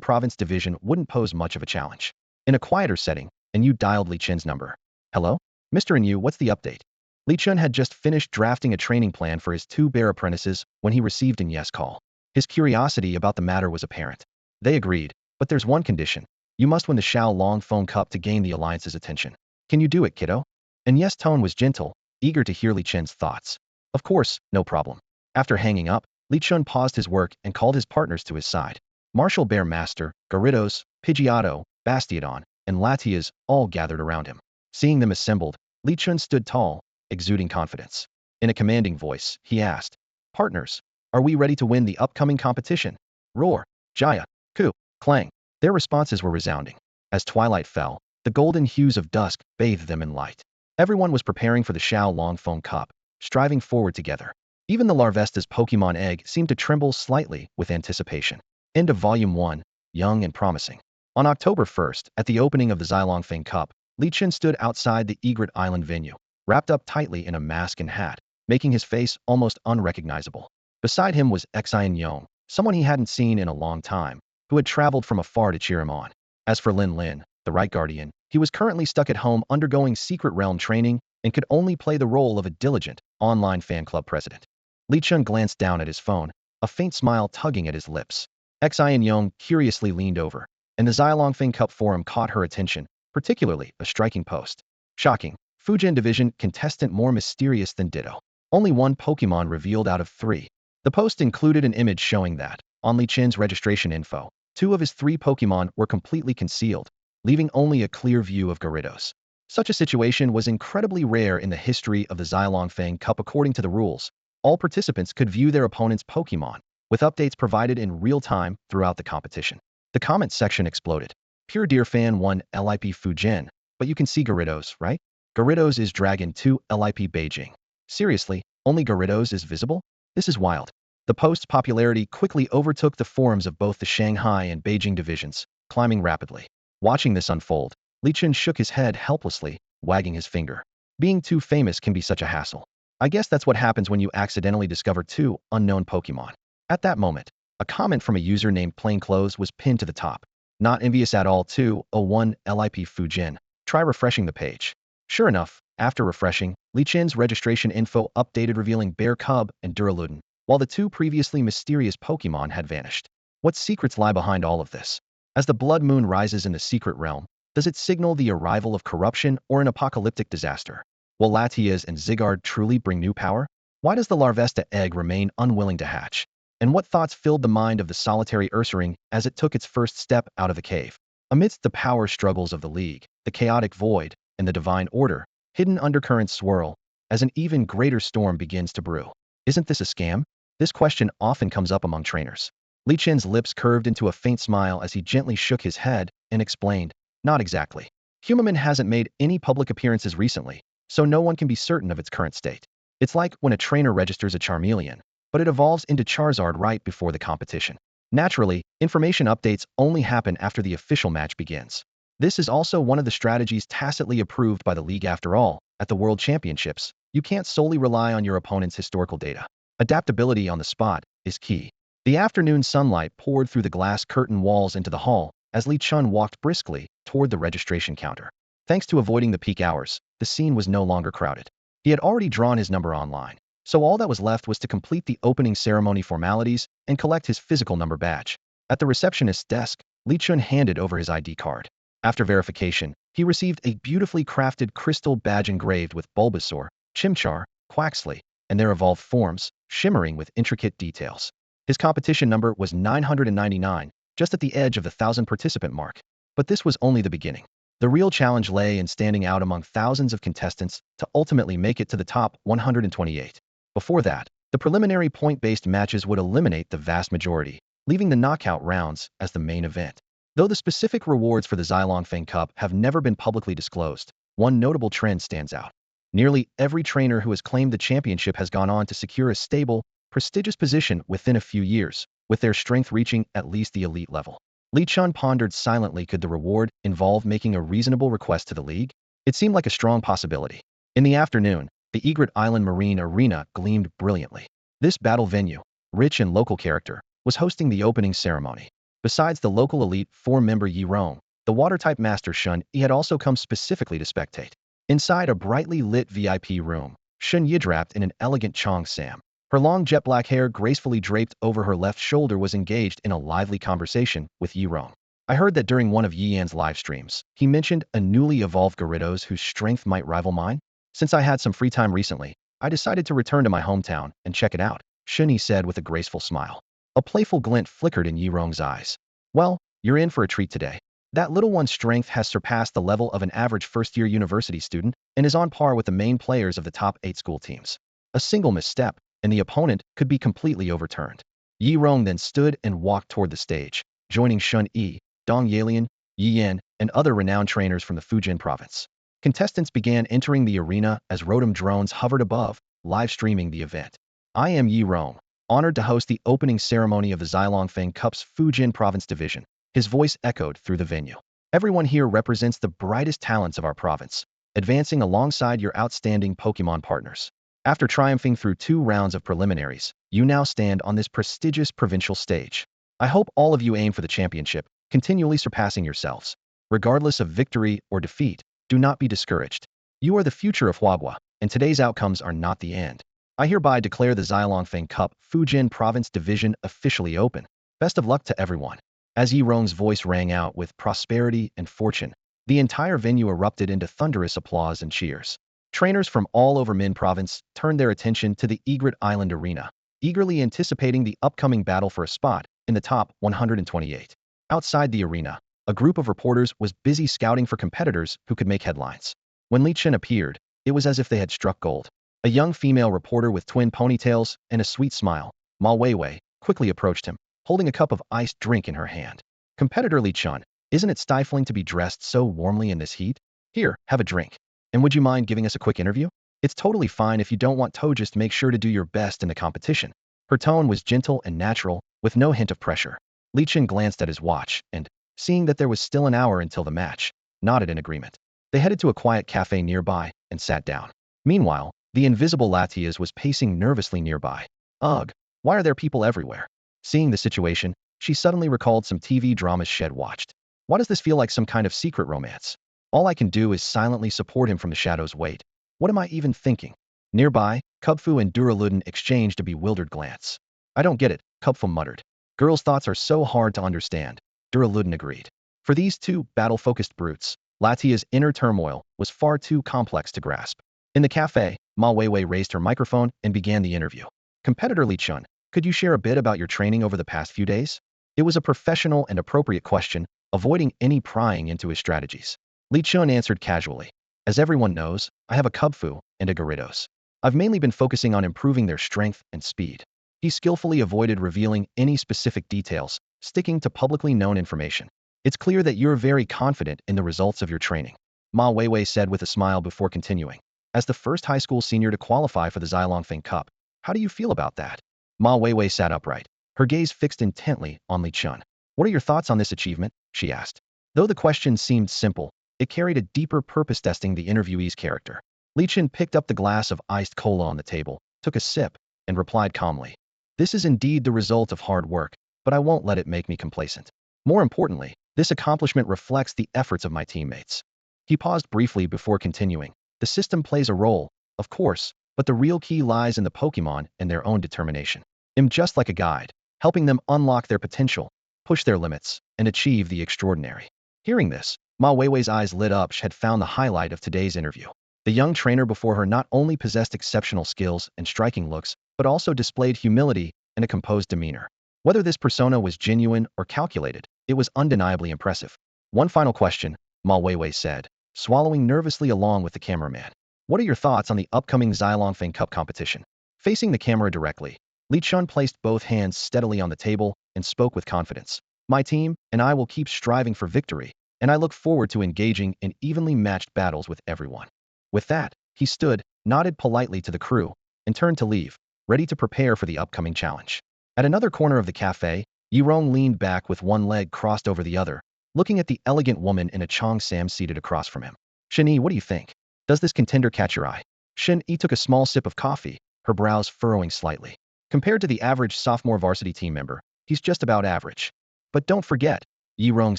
Province division wouldn't pose much of a challenge. In a quieter setting, Enyu dialed Li Chen's number. Hello? Mr. Enyu, what's the update? Li Chen had just finished drafting a training plan for his 2 bear apprentices when he received Enyu's call. His curiosity about the matter was apparent. They agreed, but there's one condition. You must win the Xiao Long Phone Cup to gain the Alliance's attention. Can you do it, kiddo? Enyu's tone was gentle, eager to hear Li Chen's thoughts. Of course, no problem. After hanging up, Li Chen paused his work and called his partners to his side. Martial Bear Master, Gyarados, Pidgeotto, Bastiodon, and Latias all gathered around him. Seeing them assembled, Li Chen stood tall, exuding confidence. In a commanding voice, he asked, Partners, Are we ready to win the upcoming competition? Roar, Jaya, Ku, Clang. Their responses were resounding. As twilight fell, the golden hues of dusk bathed them in light. Everyone was preparing for the Xiao Longfeng Cup, striving forward together. Even the Larvesta's Pokemon egg seemed to tremble slightly with anticipation. End of Volume 1, Young and Promising. On October 1st, at the opening of the Xylongfeng Cup, Li Chen stood outside the Egret Island venue, wrapped up tightly in a mask and hat, making his face almost unrecognizable. Beside him was Xian Yong, someone he hadn't seen in a long time, who had traveled from afar to cheer him on. As for Lin Lin, the Right Guardian, he was currently stuck at home undergoing Secret Realm training and could only play the role of a diligent, online fan club president. Li Chen glanced down at his phone, a faint smile tugging at his lips. Xian Yong curiously leaned over, and the Xylongfeng Cup forum caught her attention, particularly a striking post. Shocking. Fujian Division contestant more mysterious than Ditto. Only one Pokemon revealed out of 3. The post included an image showing that, on Li Chen's registration info, 2 of his 3 Pokemon were completely concealed, leaving only a clear view of Gyarados. Such a situation was incredibly rare in the history of the Xylongfeng Cup. According to the rules, all participants could view their opponent's Pokemon, with updates provided in real time throughout the competition. The comment section exploded. Pure Deer Fan 1 LIP Fujian, but you can see Gyarados, right? Gyarados is Dragon 2 LIP Beijing. Seriously, only Gyarados is visible? This is wild. The post's popularity quickly overtook the forums of both the Shanghai and Beijing divisions, climbing rapidly. Watching this unfold, Li Chen shook his head helplessly, wagging his finger. Being too famous can be such a hassle. I guess that's what happens when you accidentally discover 2 unknown Pokemon. At that moment, a comment from a user named Plainclothes was pinned to the top. Not envious at all. 201 LIP Fujian. Try refreshing the page. Sure enough, after refreshing, Li Chen's registration info updated, revealing Bear Cub and Duraludon, while the 2 previously mysterious Pokemon had vanished. What secrets lie behind all of this? As the Blood Moon rises in the Secret Realm, does it signal the arrival of corruption or an apocalyptic disaster? Will Latias and Zygarde truly bring new power? Why does the Larvesta egg remain unwilling to hatch? And what thoughts filled the mind of the solitary Ursaring as it took its first step out of the cave? Amidst the power struggles of the League, the chaotic void, and the divine order, hidden undercurrents swirl as an even greater storm begins to brew. Isn't this a scam? This question often comes up among trainers. Li Chen's lips curved into a faint smile as he gently shook his head and explained, not exactly. Humaman hasn't made any public appearances recently, so no one can be certain of its current state. It's like when a trainer registers a Charmeleon, but it evolves into Charizard right before the competition. Naturally, information updates only happen after the official match begins. This is also one of the strategies tacitly approved by the League. After all, at the World Championships, you can't solely rely on your opponent's historical data. Adaptability on the spot is key. The afternoon sunlight poured through the glass curtain walls into the hall as Li Chen walked briskly toward the registration counter. Thanks to avoiding the peak hours, the scene was no longer crowded. He had already drawn his number online, so all that was left was to complete the opening ceremony formalities and collect his physical number badge. At the receptionist's desk, Li Chen handed over his ID card. After verification, he received a beautifully crafted crystal badge engraved with Bulbasaur, Chimchar, Quaxley, and their evolved forms, shimmering with intricate details. His competition number was 999, just at the edge of the 1,000-participant mark. But this was only the beginning. The real challenge lay in standing out among thousands of contestants to ultimately make it to the top 128. Before that, the preliminary point-based matches would eliminate the vast majority, leaving the knockout rounds as the main event. Though the specific rewards for the Xylongfeng Cup have never been publicly disclosed, one notable trend stands out. Nearly every trainer who has claimed the championship has gone on to secure a stable, prestigious position within a few years, with their strength reaching at least the elite level. Li Chen pondered silently. Could the reward involve making a reasonable request to the League? It seemed like a strong possibility. In the afternoon, the Egret Island Marine Arena gleamed brilliantly. This battle venue, rich in local character, was hosting the opening ceremony. Besides the local elite 4-member Yi Rong, the water-type master Shun Yi had also come specifically to spectate. Inside a brightly lit VIP room, Shun Yi, wrapped in an elegant Chong Sam, her long jet-black hair gracefully draped over her left shoulder, was engaged in a lively conversation with Yi Rong. I heard that during one of Yi Yan's live streams, he mentioned a newly evolved Gyarados whose strength might rival mine. Since I had some free time recently, I decided to return to my hometown and check it out, Shun Yi said with a graceful smile. A playful glint flickered in Yi Rong's eyes. Well, you're in for a treat today. That little one's strength has surpassed the level of an average first-year university student and is on par with the main players of the top 8 school teams. A single misstep, and the opponent could be completely overturned. Yi Rong then stood and walked toward the stage, joining Shun Yi, Dong Yalian, Yi Yan, and other renowned trainers from the Fujian province. Contestants began entering the arena as Rotom drones hovered above, live streaming the event. I am Yi Rong, honored to host the opening ceremony of the Xilongfeng Cup's Fujian Province Division. His voice echoed through the venue. Everyone here represents the brightest talents of our province, advancing alongside your outstanding Pokemon partners. After triumphing through 2 rounds of preliminaries, you now stand on this prestigious provincial stage. I hope all of you aim for the championship, continually surpassing yourselves. Regardless of victory or defeat, do not be discouraged. You are the future of Huahua, and today's outcomes are not the end. I hereby declare the Xilongfeng Cup Fujian Province Division officially open. Best of luck to everyone. As Yi Rong's voice rang out with prosperity and fortune, the entire venue erupted into thunderous applause and cheers. Trainers from all over Min Province turned their attention to the Egret Island Arena, eagerly anticipating the upcoming battle for a spot in the top 128. Outside the arena, a group of reporters was busy scouting for competitors who could make headlines. When Li Chen appeared, it was as if they had struck gold. A young female reporter with twin ponytails and a sweet smile, Ma Weiwei, quickly approached him, holding a cup of iced drink in her hand. Competitor Li Chen, isn't it stifling to be dressed so warmly in this heat? Here, have a drink. And would you mind giving us a quick interview? It's totally fine if you don't want to, just make sure to do your best in the competition. Her tone was gentle and natural, with no hint of pressure. Li Chen glanced at his watch and, seeing that there was still an hour until the match, nodded in agreement. They headed to a quiet cafe nearby and sat down. Meanwhile, the invisible Latias was pacing nervously nearby. Ugh, why are there people everywhere? Seeing the situation, she suddenly recalled some TV dramas she'd watched. Why does this feel like some kind of secret romance? All I can do is silently support him from the shadows. Wait, what am I even thinking? Nearby, Kubfu and Duraludin exchanged a bewildered glance. I don't get it, Kubfu muttered. Girls' thoughts are so hard to understand, Duraludin agreed. For these 2 battle-focused brutes, Latia's inner turmoil was far too complex to grasp. In the cafe, Ma Weiwei raised her microphone and began the interview. Competitor Li Chen, could you share a bit about your training over the past few days? It was a professional and appropriate question, avoiding any prying into his strategies. Li Chen answered casually. As everyone knows, I have a Kubfu and a Gyarados. I've mainly been focusing on improving their strength and speed. He skillfully avoided revealing any specific details, sticking to publicly known information. It's clear that you're very confident in the results of your training, Ma Weiwei said with a smile before continuing. As the first high school senior to qualify for the Xilongfeng Cup, how do you feel about that? Ma Weiwei sat upright, her gaze fixed intently on Li Chen. What are your thoughts on this achievement? She asked. Though the question seemed simple, it carried a deeper purpose, testing the interviewee's character. Li Chen picked up the glass of iced cola on the table, took a sip, and replied calmly. This is indeed the result of hard work, but I won't let it make me complacent. More importantly, this accomplishment reflects the efforts of my teammates. He paused briefly before continuing. The system plays a role, of course, but the real key lies in the Pokemon and their own determination. I'm just like a guide, helping them unlock their potential, push their limits, and achieve the extraordinary. Hearing this, Ma Weiwei's eyes lit up. She had found the highlight of today's interview. The young trainer before her not only possessed exceptional skills and striking looks, but also displayed humility and a composed demeanor. Whether this persona was genuine or calculated, it was undeniably impressive. One final question, Ma Weiwei said, swallowing nervously along with the cameraman. What are your thoughts on the upcoming Xilongfeng Cup competition? Facing the camera directly, Li Chen placed both hands steadily on the table and spoke with confidence. My team and I will keep striving for victory, and I look forward to engaging in evenly matched battles with everyone. With that, he stood, nodded politely to the crew, and turned to leave, ready to prepare for the upcoming challenge. At another corner of the cafe, Yi Rong leaned back with one leg crossed over the other, looking at the elegant woman in a cheongsam seated across from him. Shen Yi, what do you think? Does this contender catch your eye? Shen Yi took a small sip of coffee, her brows furrowing slightly. Compared to the average sophomore varsity team member, he's just about average. But don't forget, Yi Rong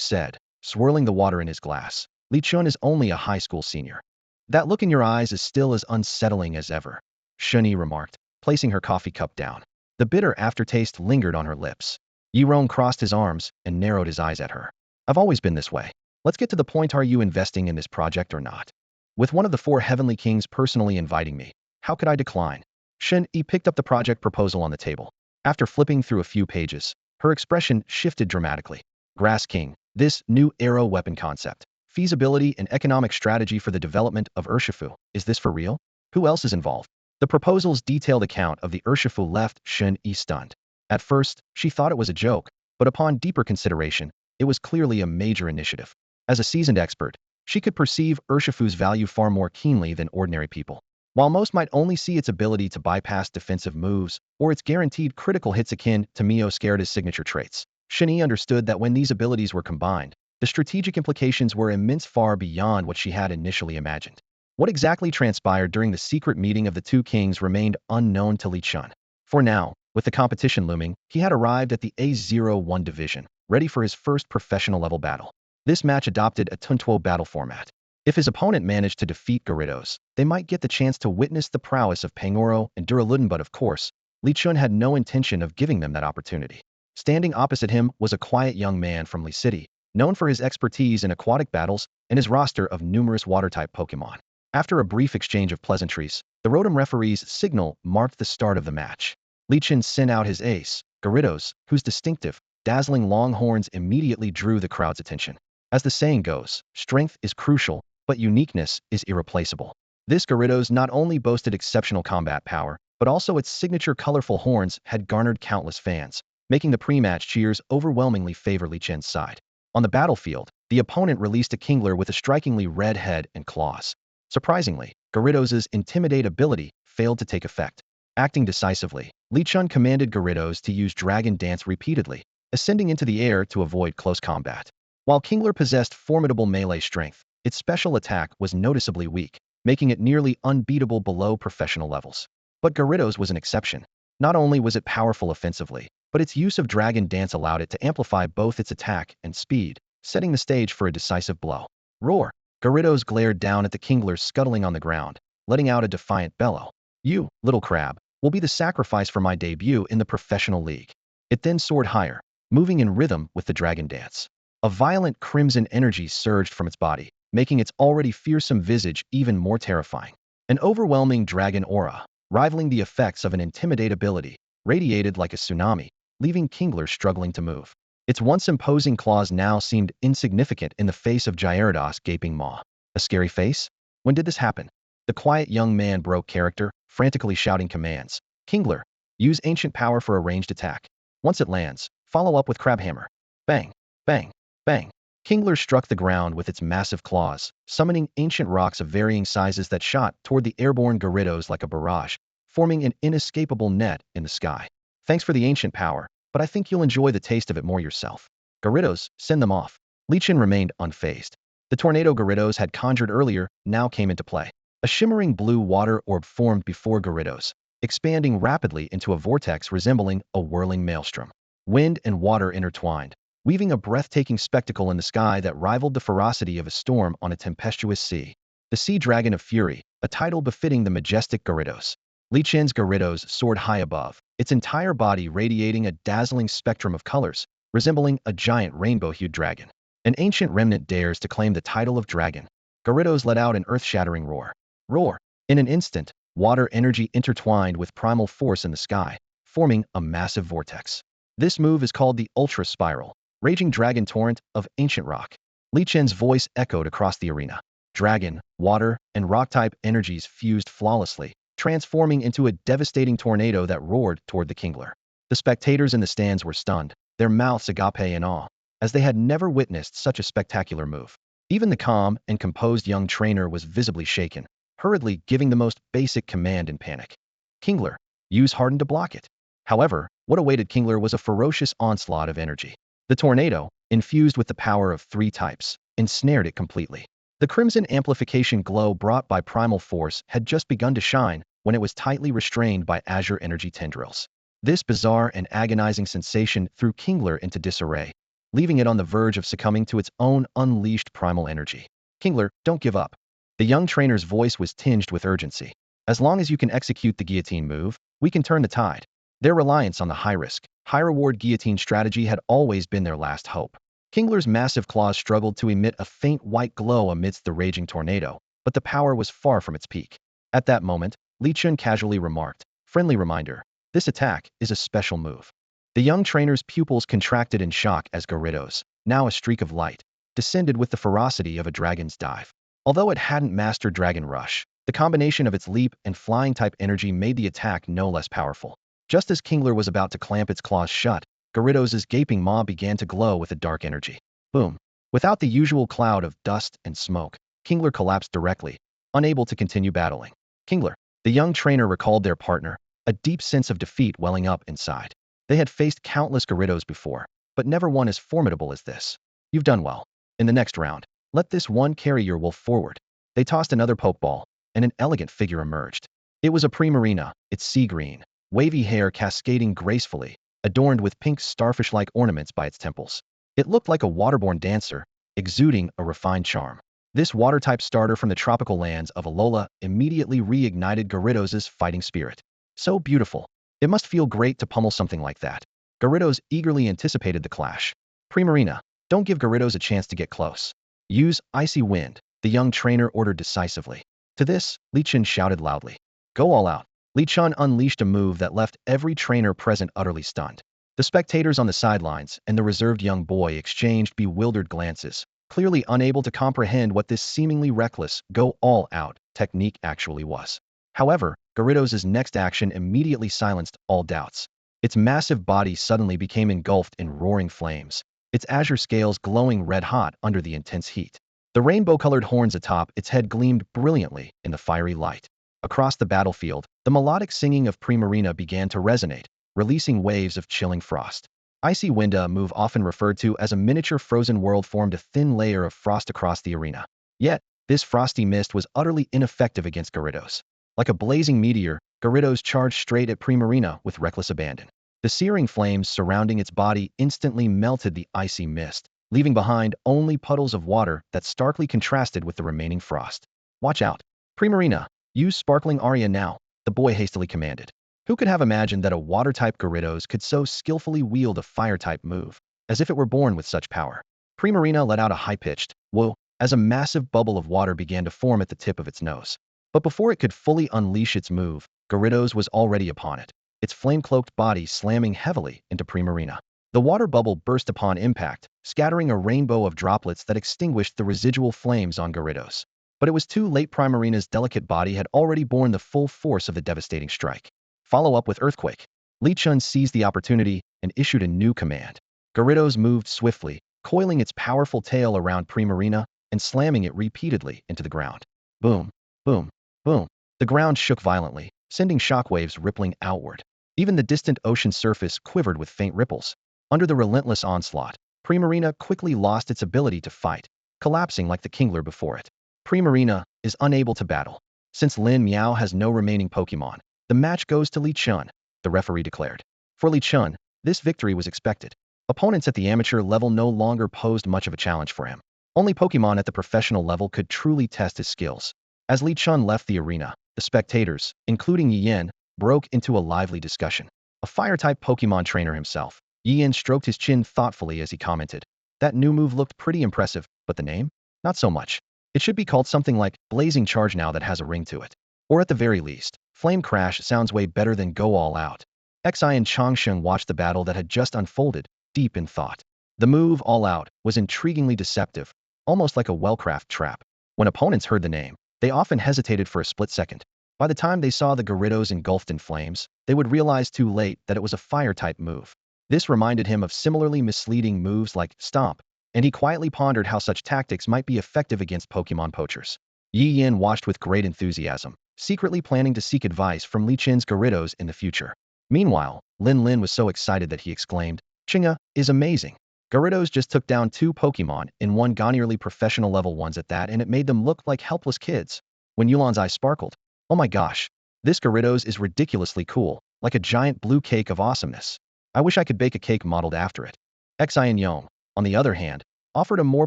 said, swirling the water in his glass. Li Chen is only a high school senior. That look in your eyes is still as unsettling as ever, Shen Yi remarked, placing her coffee cup down. The bitter aftertaste lingered on her lips. Yi Rong crossed his arms and narrowed his eyes at her. I've always been this way. Let's get to the point. Are you investing in this project or not? With one of the 4 Heavenly Kings personally inviting me, how could I decline? Shen Yi picked up the project proposal on the table. After flipping through a few pages, her expression shifted dramatically. Grass King, this new arrow weapon concept, feasibility and economic strategy for the development of Urshifu, is this for real? Who else is involved? The proposal's detailed account of the Urshifu left Shun Yi stunned. At first, she thought it was a joke, but upon deeper consideration, it was clearly a major initiative. As a seasoned expert, she could perceive Urshifu's value far more keenly than ordinary people. While most might only see its ability to bypass defensive moves, or its guaranteed critical hits akin to Mio Scarada's signature traits, Shun Yi understood that when these abilities were combined, the strategic implications were immense, far beyond what she had initially imagined. What exactly transpired during the secret meeting of the two kings remained unknown to Li Chun. For now, with the competition looming, he had arrived at the A01 division, ready for his first professional-level battle. This match adopted a Tuntuo battle format. If his opponent managed to defeat Gyarados, they might get the chance to witness the prowess of Pangoro and Duraludon, but of course, Li Chun had no intention of giving them that opportunity. Standing opposite him was a quiet young man from Li City, known for his expertise in aquatic battles and his roster of numerous water-type Pokemon. After a brief exchange of pleasantries, the Rotom referee's signal marked the start of the match. Li Chun sent out his ace, Gyarados, whose distinctive, dazzling long horns immediately drew the crowd's attention. As the saying goes, strength is crucial, but uniqueness is irreplaceable. This Gyarados not only boasted exceptional combat power, but also its signature colorful horns had garnered countless fans, making the pre-match cheers overwhelmingly favor Li Chun's side. On the battlefield, the opponent released a Kingler with a strikingly red head and claws. Surprisingly, Gyarados' Intimidate ability failed to take effect. Acting decisively, Li Chun commanded Gyarados to use Dragon Dance repeatedly, ascending into the air to avoid close combat. While Kingler possessed formidable melee strength, its special attack was noticeably weak, making it nearly unbeatable below professional levels. But Gyarados was an exception. Not only was it powerful offensively, but its use of Dragon Dance allowed it to amplify both its attack and speed, setting the stage for a decisive blow. Roar! Gyarados glared down at the Kingler scuttling on the ground, letting out a defiant bellow. You, little crab, will be the sacrifice for my debut in the professional league. It then soared higher, moving in rhythm with the Dragon Dance. A violent crimson energy surged from its body, making its already fearsome visage even more terrifying. An overwhelming dragon aura, rivaling the effects of an Intimidate ability, radiated like a tsunami, leaving Kingler struggling to move. Its once imposing claws now seemed insignificant in the face of Gyarados' gaping maw. A scary face? When did this happen? The quiet young man broke character, frantically shouting commands. Kingler, use ancient power for a ranged attack. Once it lands, follow up with Crab Hammer. Bang, bang, bang. Kingler struck the ground with its massive claws, summoning ancient rocks of varying sizes that shot toward the airborne Gyarados like a barrage, forming an inescapable net in the sky. Thanks for the ancient power, but I think you'll enjoy the taste of it more yourself. Gyarados, send them off. Li Chun remained unfazed. The tornado Gyarados had conjured earlier now came into play. A shimmering blue water orb formed before Gyarados, expanding rapidly into a vortex resembling a whirling maelstrom. Wind and water intertwined, weaving a breathtaking spectacle in the sky that rivaled the ferocity of a storm on a tempestuous sea. The Sea Dragon of Fury, a title befitting the majestic Gyarados. Li Chun's Gyarados soared high above, its entire body radiating a dazzling spectrum of colors, resembling a giant rainbow-hued dragon. An ancient remnant dares to claim the title of dragon. Gyarados let out an earth-shattering roar. Roar! In an instant, water energy intertwined with primal force in the sky, forming a massive vortex. This move is called the Ultra Spiral, raging dragon torrent of ancient rock. Li Chun's voice echoed across the arena. Dragon, water, and rock-type energies fused flawlessly, transforming into a devastating tornado that roared toward the Kingler. The spectators in the stands were stunned, their mouths agape in awe, as they had never witnessed such a spectacular move. Even the calm and composed young trainer was visibly shaken, hurriedly giving the most basic command in panic. Kingler, use Harden to block it. However, what awaited Kingler was a ferocious onslaught of energy. The tornado, infused with the power of 3 types, ensnared it completely. The crimson amplification glow brought by primal force had just begun to shine when it was tightly restrained by azure energy tendrils. This bizarre and agonizing sensation threw Kingler into disarray, leaving it on the verge of succumbing to its own unleashed primal energy. Kingler, don't give up. The young trainer's voice was tinged with urgency. As long as you can execute the guillotine move, we can turn the tide. Their reliance on the high-risk, high-reward guillotine strategy had always been their last hope. Kingler's massive claws struggled to emit a faint white glow amidst the raging tornado, but the power was far from its peak. At that moment, Li Chun casually remarked, friendly reminder, this attack is a special move. The young trainer's pupils contracted in shock as Gyarados, now a streak of light, descended with the ferocity of a dragon's dive. Although it hadn't mastered Dragon Rush, The combination of its leap and flying-type energy made the attack no less powerful. Just as Kingler was about to clamp its claws shut, Gyarados' gaping maw began to glow with a dark energy. Boom. Without the usual cloud of dust and smoke, Kingler collapsed directly, unable to continue battling. Kingler, the young trainer, recalled their partner, a deep sense of defeat welling up inside. They had faced countless Gyarados before, but never one as formidable as this. You've done well. In the next round, let this one carry your wolf forward. They tossed another Pokeball, and an elegant figure emerged. It was a Primarina, its sea green, wavy hair cascading gracefully, adorned with pink starfish-like ornaments by its temples. It looked like a waterborne dancer, exuding a refined charm. This water-type starter from the tropical lands of Alola immediately reignited Gyarados' fighting spirit. So beautiful. It must feel great to pummel something like that. Gyarados eagerly anticipated the clash. Primarina, don't give Gyarados a chance to get close. Use Icy Wind, the young trainer ordered decisively. To this, Li Chun shouted loudly. Go all out. Li Chun unleashed a move that left every trainer present utterly stunned. The spectators on the sidelines and the reserved young boy exchanged bewildered glances, clearly unable to comprehend what this seemingly reckless, go-all-out technique actually was. However, Gyarados' next action immediately silenced all doubts. Its massive body suddenly became engulfed in roaring flames, its azure scales glowing red-hot under the intense heat. The rainbow-colored horns atop its head gleamed brilliantly in the fiery light. Across the battlefield, the melodic singing of Primarina began to resonate, releasing waves of chilling frost. Icy Wind, a move often referred to as a miniature frozen world, formed a thin layer of frost across the arena. Yet, this frosty mist was utterly ineffective against Gyarados. Like a blazing meteor, Gyarados charged straight at Primarina with reckless abandon. The searing flames surrounding its body instantly melted the icy mist, leaving behind only puddles of water that starkly contrasted with the remaining frost. Watch out. Primarina, use Sparkling Aria now, the boy hastily commanded. Who could have imagined that a water-type Gyarados could so skillfully wield a fire-type move, as if it were born with such power? Primarina let out a high-pitched whoa as a massive bubble of water began to form at the tip of its nose. But before it could fully unleash its move, Gyarados was already upon it, its flame-cloaked body slamming heavily into Primarina. The water bubble burst upon impact, scattering a rainbow of droplets that extinguished the residual flames on Gyarados. But it was too late. Primarina's delicate body had already borne the full force of the devastating strike. Follow up with Earthquake. Li Chun seized the opportunity and issued a new command. Gyarados moved swiftly, coiling its powerful tail around Primarina and slamming it repeatedly into the ground. Boom, boom, boom. The ground shook violently, sending shockwaves rippling outward. Even the distant ocean surface quivered with faint ripples. Under the relentless onslaught, Primarina quickly lost its ability to fight, collapsing like the Kingler before it. Primarina is unable to battle. Since Lin Miao has no remaining Pokemon, the match goes to Li Chun, the referee declared. For Li Chun, this victory was expected. Opponents at the amateur level no longer posed much of a challenge for him. Only Pokemon at the professional level could truly test his skills. As Li Chun left the arena, the spectators, including Yi Yan, broke into a lively discussion. A fire-type Pokemon trainer himself, Yi Yan stroked his chin thoughtfully as he commented. That new move looked pretty impressive, but the name? Not so much. It should be called something like Blazing Charge now, that has a ring to it. Or at the very least, Flame Crash sounds way better than Go All Out. Xi and Changsheng watched the battle that had just unfolded, deep in thought. The move All Out was intriguingly deceptive, almost like a well-crafted trap. When opponents heard the name, they often hesitated for a split second. By the time they saw the Gyarados engulfed in flames, they would realize too late that it was a fire-type move. This reminded him of similarly misleading moves like Stomp, and he quietly pondered how such tactics might be effective against Pokemon poachers. Yi Yan watched with great enthusiasm, secretly planning to seek advice from Li Chun's Gyarados in the future. Meanwhile, Lin Lin was so excited that he exclaimed, Chinga is amazing. Gyarados just took down 2 Pokemon in one go nearly professional level ones at that, and it made them look like helpless kids. When Yulan's eyes sparkled, oh my gosh, this Gyarados is ridiculously cool, like a giant blue cake of awesomeness. I wish I could bake a cake modeled after it. Xian Yong, on the other hand, offered a more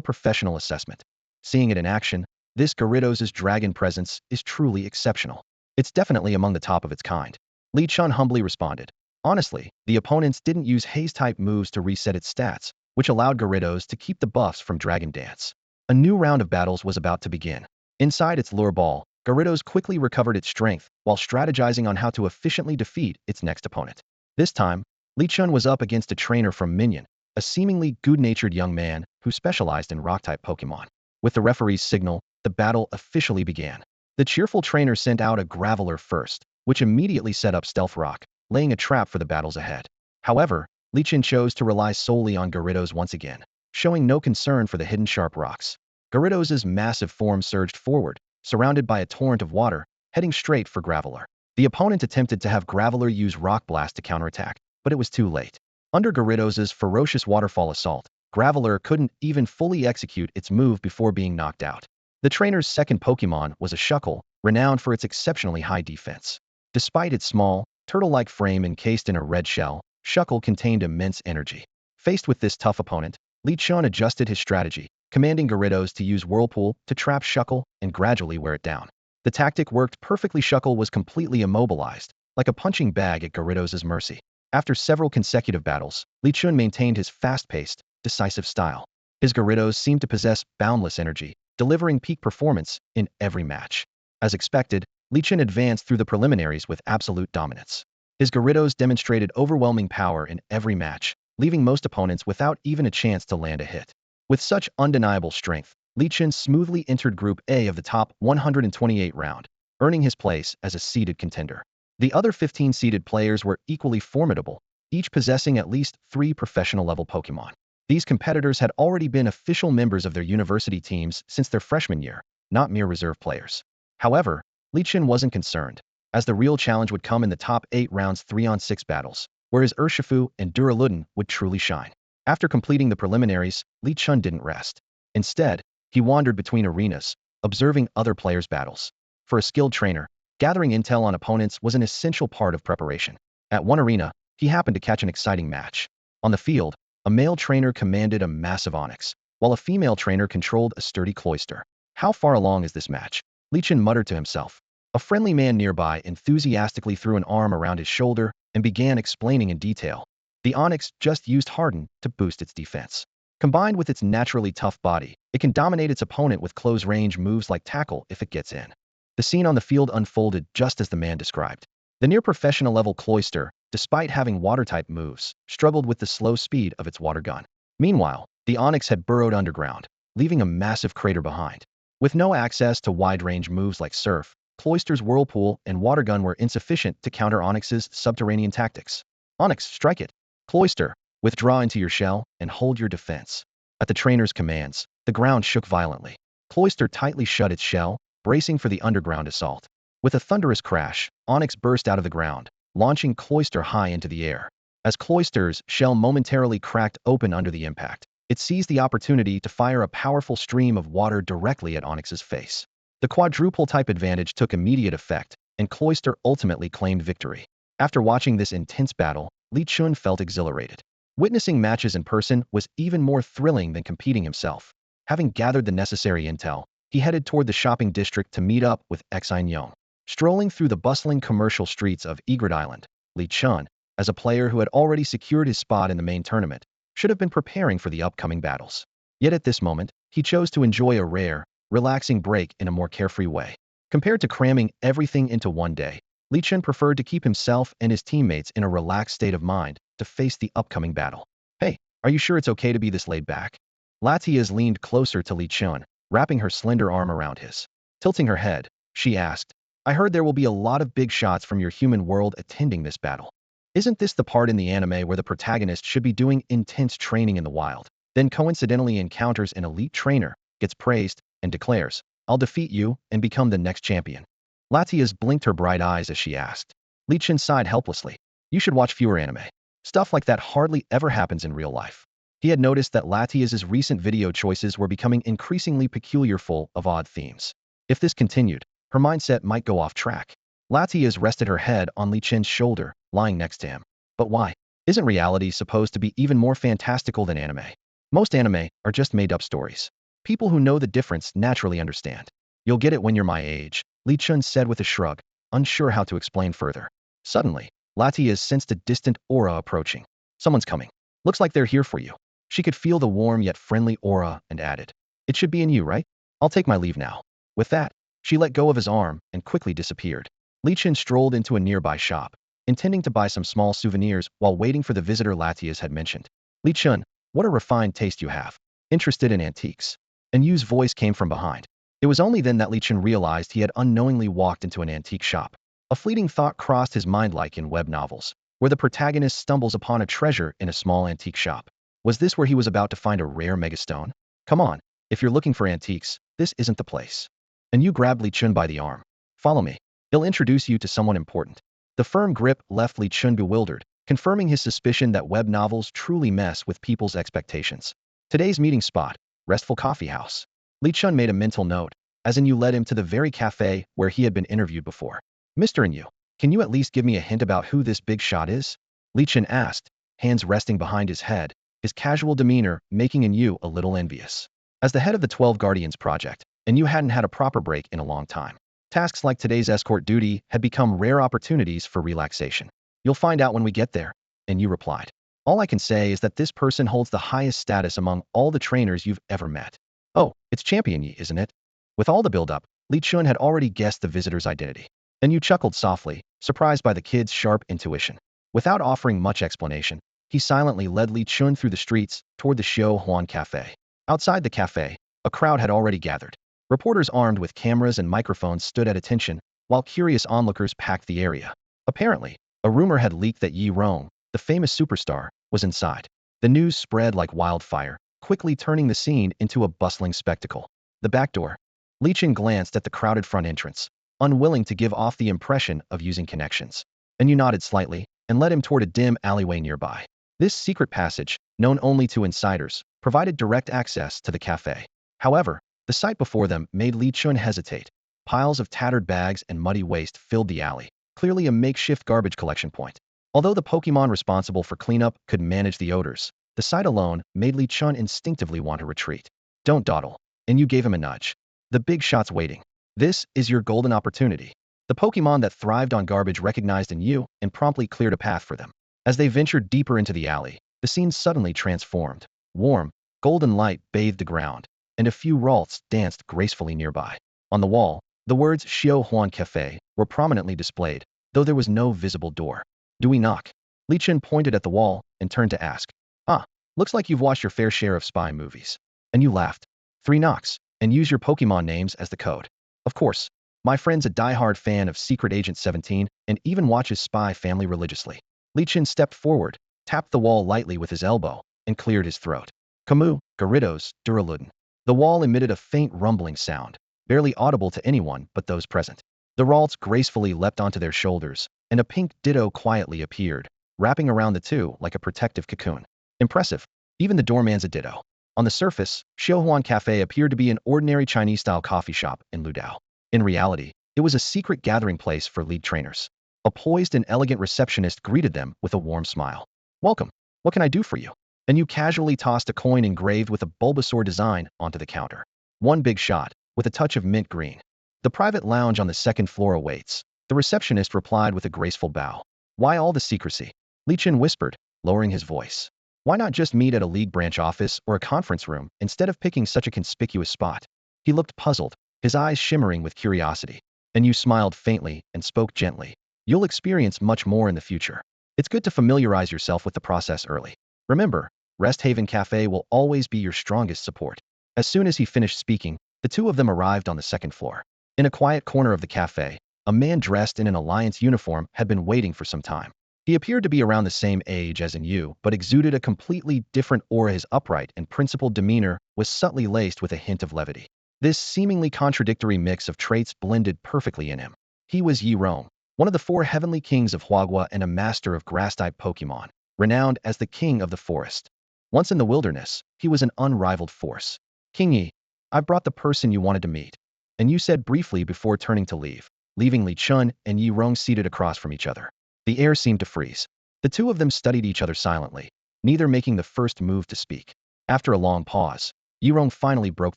professional assessment. Seeing it in action, this Gyarados' dragon presence is truly exceptional. It's definitely among the top of its kind. Li Chun humbly responded. Honestly, the opponents didn't use haze-type moves to reset its stats, which allowed Gyarados to keep the buffs from Dragon Dance. A new round of battles was about to begin. Inside its lure ball, Gyarados quickly recovered its strength while strategizing on how to efficiently defeat its next opponent. This time, Li Chun was up against a trainer from Minion, a seemingly good-natured young man who specialized in rock-type Pokemon. With the referee's signal, the battle officially began. The cheerful trainer sent out a Graveler first, which immediately set up Stealth Rock, laying a trap for the battles ahead. However, Li Chen chose to rely solely on Gyarados once again, showing no concern for the hidden sharp rocks. Gyarados' massive form surged forward, surrounded by a torrent of water, heading straight for Graveler. The opponent attempted to have Graveler use Rock Blast to counterattack, but it was too late. Under Gyarados' ferocious waterfall assault, Graveler couldn't even fully execute its move before being knocked out. The trainer's second Pokemon was a Shuckle, renowned for its exceptionally high defense. Despite its small, turtle-like frame encased in a red shell, Shuckle contained immense energy. Faced with this tough opponent, Li Chen adjusted his strategy, commanding Gyarados to use Whirlpool to trap Shuckle and gradually wear it down. The tactic worked perfectly. Shuckle was completely immobilized, like a punching bag at Gyarados' mercy. After several consecutive battles, Li Chen maintained his fast-paced, decisive style. His Gyarados seemed to possess boundless energy, delivering peak performance in every match. As expected, Li Chen advanced through the preliminaries with absolute dominance. His Gyarados demonstrated overwhelming power in every match, leaving most opponents without even a chance to land a hit. With such undeniable strength, Li Chen smoothly entered Group A of the top 128 round, earning his place as a seeded contender. The other 15 seeded players were equally formidable, each possessing at least 3 professional-level Pokemon. These competitors had already been official members of their university teams since their freshman year, not mere reserve players. However, Li Chen wasn't concerned, as the real challenge would come in the top 8 rounds 3-on-6 battles, where his Urshifu and Duraludon would truly shine. After completing the preliminaries, Li Chen didn't rest. Instead, he wandered between arenas, observing other players' battles. For a skilled trainer, gathering intel on opponents was an essential part of preparation. At one arena, he happened to catch an exciting match. On the field, a male trainer commanded a massive Onix, while a female trainer controlled a sturdy Cloyster. How far along is this match? Li Chen muttered to himself. A friendly man nearby enthusiastically threw an arm around his shoulder and began explaining in detail. The Onix just used Harden to boost its defense. Combined with its naturally tough body, it can dominate its opponent with close-range moves like Tackle if it gets in. The scene on the field unfolded just as the man described. The near-professional-level Cloyster, despite having water-type moves, struggled with the slow speed of its water gun. Meanwhile, the Onix had burrowed underground, leaving a massive crater behind. With no access to wide-range moves like Surf, Cloyster's Whirlpool and Water Gun were insufficient to counter Onix's subterranean tactics. Onix, strike it! Cloyster, withdraw into your shell and hold your defense. At the trainer's commands, the ground shook violently. Cloyster tightly shut its shell, bracing for the underground assault. With a thunderous crash, Onix burst out of the ground, launching Cloyster high into the air. As Cloyster's shell momentarily cracked open under the impact, it seized the opportunity to fire a powerful stream of water directly at Onix's face. The quadruple-type advantage took immediate effect, and Cloyster ultimately claimed victory. After watching this intense battle, Li Chen felt exhilarated. Witnessing matches in person was even more thrilling than competing himself. Having gathered the necessary intel, he headed toward the shopping district to meet up with Xine Yong. Strolling through the bustling commercial streets of Egret Island, Li Chen, as a player who had already secured his spot in the main tournament, should have been preparing for the upcoming battles. Yet at this moment, he chose to enjoy a rare, relaxing break in a more carefree way. Compared to cramming everything into one day, Li Chen preferred to keep himself and his teammates in a relaxed state of mind to face the upcoming battle. Hey, are you sure it's okay to be this laid back? Latias leaned closer to Li Chen, wrapping her slender arm around his. Tilting her head, she asked, I heard there will be a lot of big shots from your human world attending this battle. Isn't this the part in the anime where the protagonist should be doing intense training in the wild, then coincidentally encounters an elite trainer, gets praised, and declares, I'll defeat you and become the next champion? Latias blinked her bright eyes as she asked. Li Chen sighed helplessly. You should watch fewer anime. Stuff like that hardly ever happens in real life. He had noticed that Latias's recent video choices were becoming increasingly peculiar, full of odd themes. If this continued, her mindset might go off track. Latias rested her head on Li Chen's shoulder, lying next to him. But why? Isn't reality supposed to be even more fantastical than anime? Most anime are just made-up stories. People who know the difference naturally understand. You'll get it when you're my age, Li Chen said with a shrug, unsure how to explain further. Suddenly, Latias sensed a distant aura approaching. Someone's coming. Looks like they're here for you. She could feel the warm yet friendly aura and added, It should be in you, right? I'll take my leave now. With that, she let go of his arm and quickly disappeared. Li Chen strolled into a nearby shop, intending to buy some small souvenirs while waiting for the visitor Latias had mentioned. Li Chen, what a refined taste you have. Interested in antiques? An Yu's voice came from behind. It was only then that Li Chun realized he had unknowingly walked into an antique shop. A fleeting thought crossed his mind like in web novels, where the protagonist stumbles upon a treasure in a small antique shop. Was this where he was about to find a rare megastone? Come on, if you're looking for antiques, this isn't the place. And you grabbed Li Chun by the arm. Follow me. He'll introduce you to someone important. The firm grip left Li Chun bewildered, confirming his suspicion that web novels truly mess with people's expectations. Today's meeting spot, Restful Coffee House. Li Chun made a mental note, as in you led him to the very cafe where he had been interviewed before. Mr. And you, can you at least give me a hint about who this big shot is? Li Chun asked, hands resting behind his head, his casual demeanor making Yu a little envious. As the head of the 12 Guardians project, Yu hadn't had a proper break in a long time. Tasks like today's escort duty had become rare opportunities for relaxation. You'll find out when we get there, Yu replied. All I can say is that this person holds the highest status among all the trainers you've ever met. Oh, it's Champion Yi, isn't it? With all the build-up, Li Chun had already guessed the visitor's identity. Yu chuckled softly, surprised by the kid's sharp intuition. Without offering much explanation, he silently led Li Chun through the streets toward the Xiao Huan Cafe. Outside the cafe, a crowd had already gathered. Reporters armed with cameras and microphones stood at attention, while curious onlookers packed the area. Apparently, a rumor had leaked that Yi Rong, the famous superstar, was inside. The news spread like wildfire, quickly turning the scene into a bustling spectacle. The back door. Li Chun glanced at the crowded front entrance, unwilling to give off the impression of using connections. Yu nodded slightly and led him toward a dim alleyway nearby. This secret passage, known only to insiders, provided direct access to the cafe. However, the sight before them made Li Chun hesitate. Piles of tattered bags and muddy waste filled the alley, clearly a makeshift garbage collection point. Although the Pokemon responsible for cleanup could manage the odors, the sight alone made Li Chun instinctively want to retreat. Don't dawdle. Yu gave him a nudge. The big shot's waiting. This is your golden opportunity. The Pokemon that thrived on garbage recognized Yu and promptly cleared a path for them. As they ventured deeper into the alley, the scene suddenly transformed. Warm, golden light bathed the ground, and a few Ralts danced gracefully nearby. On the wall, the words Xiao Huan Cafe were prominently displayed, though there was no visible door. Do we knock? Li Chun pointed at the wall and turned to ask. Ah, looks like you've watched your fair share of spy movies. Yu laughed. 3 knocks, and use your Pokemon names as the code. Of course, my friend's a die-hard fan of Secret Agent 17 and even watches Spy Family religiously. Li Chun stepped forward, tapped the wall lightly with his elbow, and cleared his throat. Camus, Gyarados, Duraludon. The wall emitted a faint rumbling sound, barely audible to anyone but those present. The Ralts gracefully leapt onto their shoulders, and a pink Ditto quietly appeared, wrapping around the two like a protective cocoon. Impressive. Even the doorman's a Ditto. On the surface, Xiaohuan Cafe appeared to be an ordinary Chinese-style coffee shop in Ludao. In reality, it was a secret gathering place for league trainers. A poised and elegant receptionist greeted them with a warm smile. Welcome. What can I do for you? Yu casually tossed a coin engraved with a Bulbasaur design onto the counter. One big shot, with a touch of mint green. The private lounge on the second floor awaits. The receptionist replied with a graceful bow. Why all the secrecy? Li Chun whispered, lowering his voice. Why not just meet at a league branch office or a conference room instead of picking such a conspicuous spot? He looked puzzled, his eyes shimmering with curiosity. Yu smiled faintly and spoke gently. You'll experience much more in the future. It's good to familiarize yourself with the process early. Remember, Rest Haven Cafe will always be your strongest support. As soon as he finished speaking, the two of them arrived on the second floor. In a quiet corner of the cafe, a man dressed in an Alliance uniform had been waiting for some time. He appeared to be around the same age as Yu, but exuded a completely different aura. His upright and principled demeanor was subtly laced with a hint of levity. This seemingly contradictory mix of traits blended perfectly in him. He was Yi Rong, one of the 4 heavenly kings of Huagua and a master of grass-type Pokemon, renowned as the king of the forest. Once in the wilderness, he was an unrivaled force. King Yi, I brought the person you wanted to meet. Yu said briefly before turning to leave, leaving Li Chun and Yi Rong seated across from each other. The air seemed to freeze. The two of them studied each other silently, neither making the first move to speak. After a long pause, Yi Rong finally broke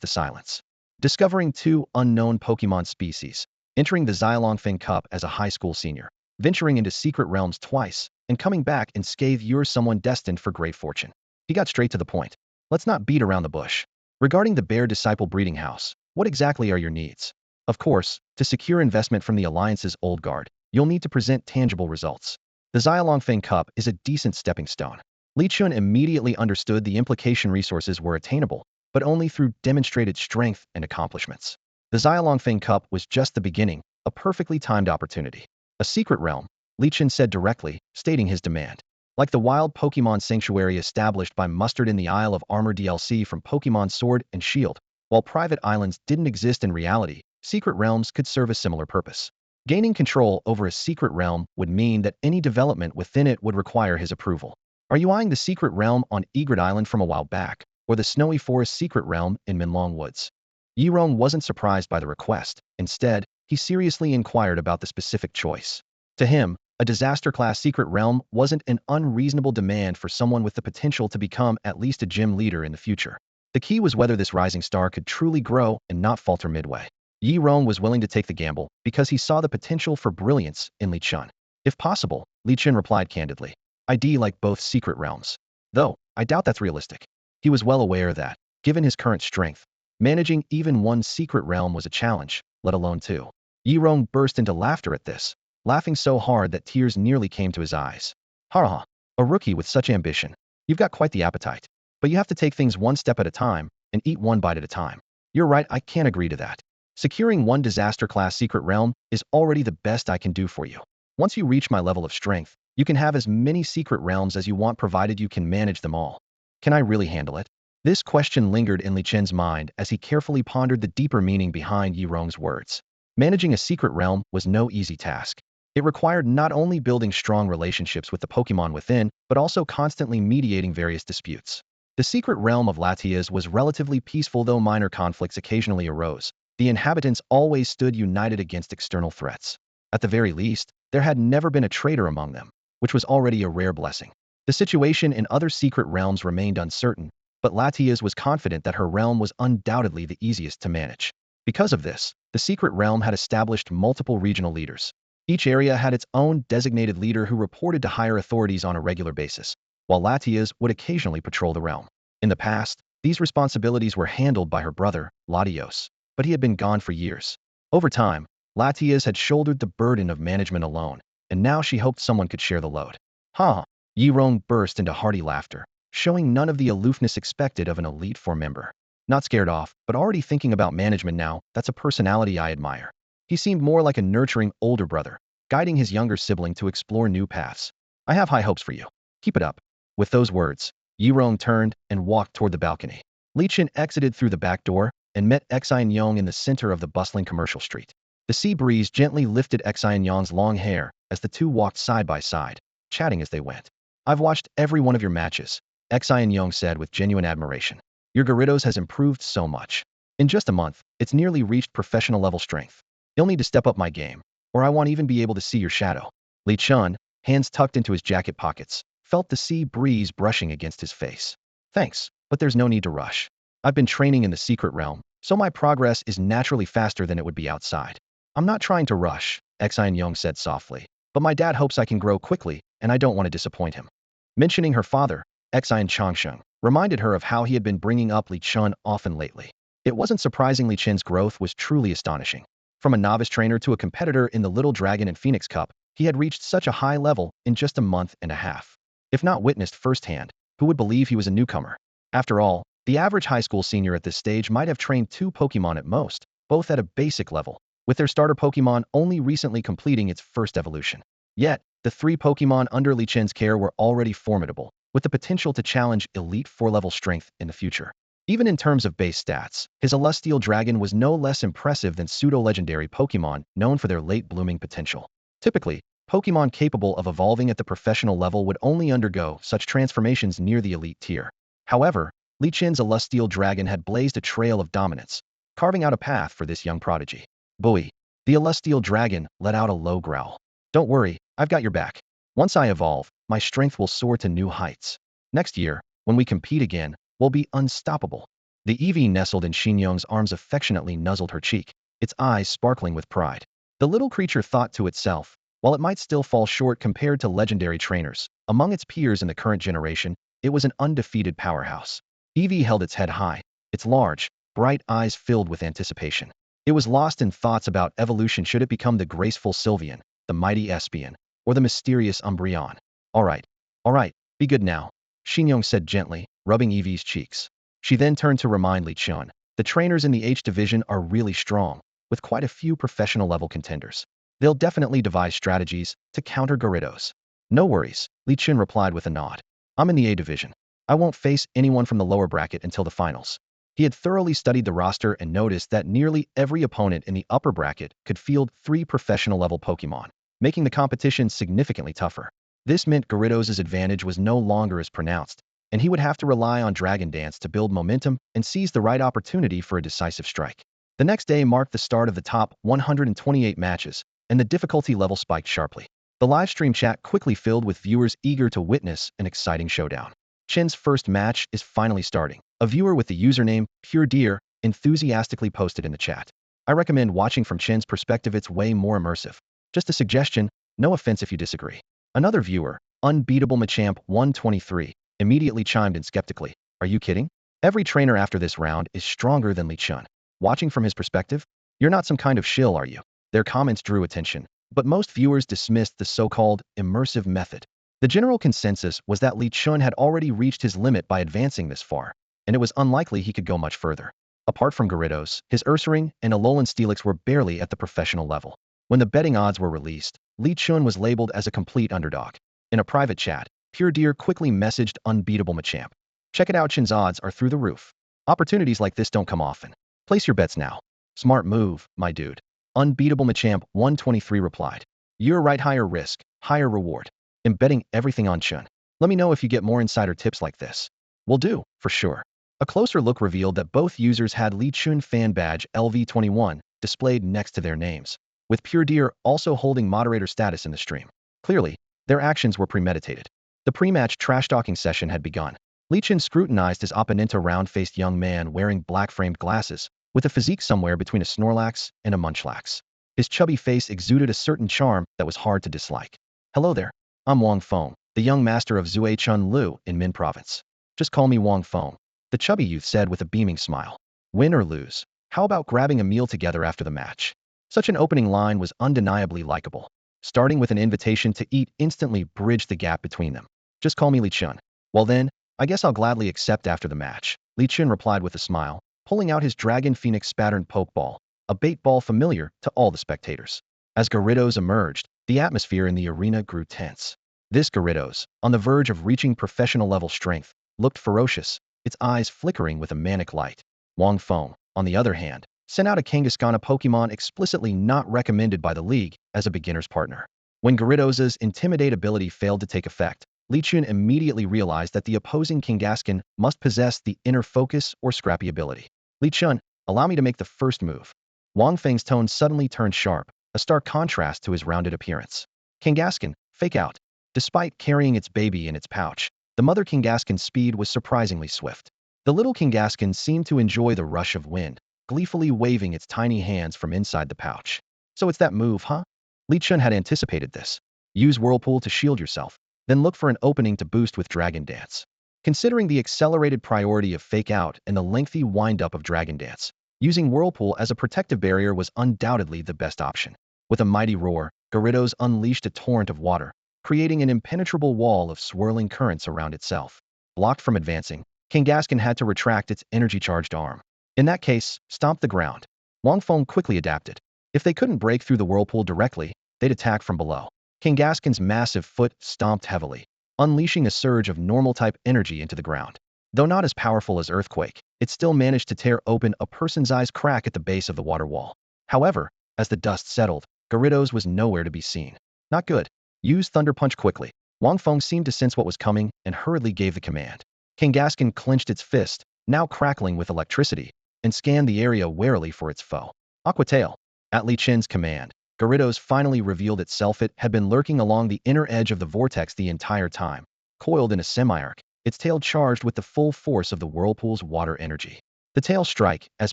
the silence. Discovering 2 unknown Pokemon species, entering the Xiaolongfeng Cup as a high school senior, venturing into secret realms twice, and coming back and scathe you're someone destined for great fortune. He got straight to the point. Let's not beat around the bush. Regarding the Bear Disciple Breeding House, what exactly are your needs? Of course, to secure investment from the Alliance's old guard, you'll need to present tangible results. The Xiaolongfeng Cup is a decent stepping stone. Li Chun immediately understood the implication. Resources were attainable, but only through demonstrated strength and accomplishments. The Xialongfeng Cup was just the beginning, a perfectly timed opportunity. A secret realm, Li Chen said directly, stating his demand. Like the wild Pokemon sanctuary established by Mustard in the Isle of Armor DLC from Pokemon Sword and Shield, while private islands didn't exist in reality, secret realms could serve a similar purpose. Gaining control over a secret realm would mean that any development within it would require his approval. Are you eyeing the secret realm on Egret Island from a while back, or the Snowy Forest secret realm in Minlong Woods? Yirong wasn't surprised by the request. Instead, he seriously inquired about the specific choice. To him, a disaster-class secret realm wasn't an unreasonable demand for someone with the potential to become at least a gym leader in the future. The key was whether this rising star could truly grow and not falter midway. Yi Rong was willing to take the gamble because he saw the potential for brilliance in Li Chun. If possible, Li Chun replied candidly, I'd like both secret realms. Though, I doubt that's realistic. He was well aware that, given his current strength, managing even one secret realm was a challenge, let alone two. Yi Rong burst into laughter at this, laughing so hard that tears nearly came to his eyes. Ha, a rookie with such ambition. You've got quite the appetite. But you have to take things one step at a time and eat one bite at a time. You're right, I can't agree to that. Securing one disaster-class secret realm is already the best I can do for you. Once you reach my level of strength, you can have as many secret realms as you want provided you can manage them all. Can I really handle it? This question lingered in Li Chen's mind as he carefully pondered the deeper meaning behind Yi Rong's words. Managing a secret realm was no easy task. It required not only building strong relationships with the Pokemon within, but also constantly mediating various disputes. The secret realm of Latias was relatively peaceful, though minor conflicts occasionally arose. The inhabitants always stood united against external threats. At the very least, there had never been a traitor among them, which was already a rare blessing. The situation in other secret realms remained uncertain, but Latias was confident that her realm was undoubtedly the easiest to manage. Because of this, the secret realm had established multiple regional leaders. Each area had its own designated leader who reported to higher authorities on a regular basis, while Latias would occasionally patrol the realm. In the past, these responsibilities were handled by her brother, Latios, but he had been gone for years. Over time, Latias had shouldered the burden of management alone, and now she hoped someone could share the load. Ha! Yi Rong burst into hearty laughter, showing none of the aloofness expected of an Elite Four member. Not scared off, but already thinking about management now, that's a personality I admire. He seemed more like a nurturing older brother, guiding his younger sibling to explore new paths. I have high hopes for you. Keep it up. With those words, Yi Rong turned and walked toward the balcony. Li Chen exited through the back door and met Xian Yong in the center of the bustling commercial street. The sea breeze gently lifted Xian Yong's long hair as the two walked side by side, chatting as they went. I've watched every one of your matches, Xian Yong said with genuine admiration. Your Gyarados has improved so much. In just a month, it's nearly reached professional level strength. You'll need to step up my game, or I won't even be able to see your shadow. Li Chun, hands tucked into his jacket pockets, felt the sea breeze brushing against his face. Thanks, but there's no need to rush. I've been training in the secret realm, so my progress is naturally faster than it would be outside. I'm not trying to rush, Xian Yong said softly, but my dad hopes I can grow quickly, and I don't want to disappoint him. Mentioning her father, Xian Changsheng, reminded her of how he had been bringing up Li Chun often lately. It wasn't surprising Li Chen's growth was truly astonishing. From a novice trainer to a competitor in the Little Dragon and Phoenix Cup, he had reached such a high level in just a month and a half. If not witnessed firsthand, who would believe he was a newcomer? After all, the average high school senior at this stage might have trained 2 Pokemon at most, both at a basic level, with their starter Pokemon only recently completing its first evolution. Yet, the 3 Pokemon under Li Chen's care were already formidable, with the potential to challenge Elite Four level strength in the future. Even in terms of base stats, his Celestial Dragon was no less impressive than pseudo-legendary Pokemon known for their late-blooming potential. Typically, Pokemon capable of evolving at the professional level would only undergo such transformations near the elite tier. However, Li Chen's Celestial Dragon had blazed a trail of dominance, carving out a path for this young prodigy. Bowie. The Celestial Dragon let out a low growl. Don't worry, I've got your back. Once I evolve, my strength will soar to new heights. Next year, when we compete again, we'll be unstoppable. The Eevee nestled in Xinyong's arms affectionately nuzzled her cheek, its eyes sparkling with pride. The little creature thought to itself, while it might still fall short compared to legendary trainers, among its peers in the current generation, it was an undefeated powerhouse. Eevee held its head high, its large, bright eyes filled with anticipation. It was lost in thoughts about evolution should it become the graceful Sylveon, the mighty Espion, or the mysterious Umbreon. All right, be good now, Xinyong said gently, rubbing Eevee's cheeks. She then turned to remind Li Chun, The trainers in the H division are really strong, with quite a few professional-level contenders. They'll definitely devise strategies to counter Gyarados. No worries, Li Chun replied with a nod. I'm in the A division. I won't face anyone from the lower bracket until the finals. He had thoroughly studied the roster and noticed that nearly every opponent in the upper bracket could field 3 professional-level Pokemon, making the competition significantly tougher. This meant Gyarados' advantage was no longer as pronounced, and he would have to rely on Dragon Dance to build momentum and seize the right opportunity for a decisive strike. The next day marked the start of the top 128 matches, and the difficulty level spiked sharply. The live stream chat quickly filled with viewers eager to witness an exciting showdown. Chen's first match is finally starting. A viewer with the username Pure Deer enthusiastically posted in the chat. I recommend watching from Chen's perspective, it's way more immersive. Just a suggestion, no offense if you disagree. Another viewer, Unbeatable Machamp 123, immediately chimed in skeptically. Are you kidding? Every trainer after this round is stronger than Li Chun. Watching from his perspective? You're not some kind of shill, are you? Their comments drew attention, but most viewers dismissed the so-called immersive method. The general consensus was that Li Chun had already reached his limit by advancing this far, and it was unlikely he could go much further. Apart from Gyarados, his Ursaring and Alolan Steelix were barely at the professional level. When the betting odds were released, Li Chun was labeled as a complete underdog. In a private chat, Pure Deer quickly messaged Unbeatable Machamp. Check it out, Chen's odds are through the roof. Opportunities like this don't come often. Place your bets now. Smart move, my dude. Unbeatable Machamp 123 replied. You're right, higher risk, higher reward. I'm betting everything on Chun. Let me know if you get more insider tips like this. Will do, for sure. A closer look revealed that both users had Li Chun fan badge LV21 displayed next to their names, with Pure Deer also holding moderator status in the stream. Clearly, their actions were premeditated. The pre-match trash-talking session had begun. Li Chun scrutinized his opponent, a round-faced young man wearing black-framed glasses, with a physique somewhere between a Snorlax and a Munchlax. His chubby face exuded a certain charm that was hard to dislike. Hello there. I'm Wang Feng, the young master of Zhuai Chun Lu in Min Province. Just call me Wang Feng, the chubby youth said with a beaming smile. Win or lose, how about grabbing a meal together after the match? Such an opening line was undeniably likable. Starting with an invitation to eat instantly bridged the gap between them. Just call me Li Chun. Well then, I guess I'll gladly accept after the match, Li Chun replied with a smile, pulling out his Dragon Phoenix patterned Pokeball, a bait ball familiar to all the spectators. As Gyarados emerged, the atmosphere in the arena grew tense. This Gyarados, on the verge of reaching professional-level strength, looked ferocious, its eyes flickering with a manic light. Wang Feng, on the other hand, sent out a Kangaskhan, a Pokemon explicitly not recommended by the league as a beginner's partner. When Gyarados' Intimidate ability failed to take effect, Li Chun immediately realized that the opposing Kangaskhan must possess the inner focus or scrappy ability. Li Chun, allow me to make the first move. Wang Feng's tone suddenly turned sharp, a stark contrast to his rounded appearance. Kangaskhan, fake out. Despite carrying its baby in its pouch, the mother Kangaskhan's speed was surprisingly swift. The little Kangaskhan seemed to enjoy the rush of wind, gleefully waving its tiny hands from inside the pouch. So it's that move, huh? Li Chun had anticipated this. Use Whirlpool to shield yourself, then look for an opening to boost with Dragon Dance. Considering the accelerated priority of Fake Out and the lengthy wind-up of Dragon Dance, using Whirlpool as a protective barrier was undoubtedly the best option. With a mighty roar, Gyarados unleashed a torrent of water, creating an impenetrable wall of swirling currents around itself. Blocked from advancing, Kangaskhan had to retract its energy-charged arm. In that case, stomp the ground. Wang Feng quickly adapted. If they couldn't break through the Whirlpool directly, they'd attack from below. Kangaskhan's massive foot stomped heavily, unleashing a surge of normal-type energy into the ground. Though not as powerful as Earthquake, it still managed to tear open a person's eyes crack at the base of the water wall. However, as the dust settled, Gyarados was nowhere to be seen. Not good. Use Thunder Punch quickly. Wang Feng seemed to sense what was coming and hurriedly gave the command. Kangaskhan clenched its fist, now crackling with electricity, and scanned the area warily for its foe. Aqua Tail. At Li Chun's command, Gyarados finally revealed itself. It had been lurking along the inner edge of the vortex the entire time, coiled in a semi-arc, its tail charged with the full force of the Whirlpool's water energy. The tail strike, as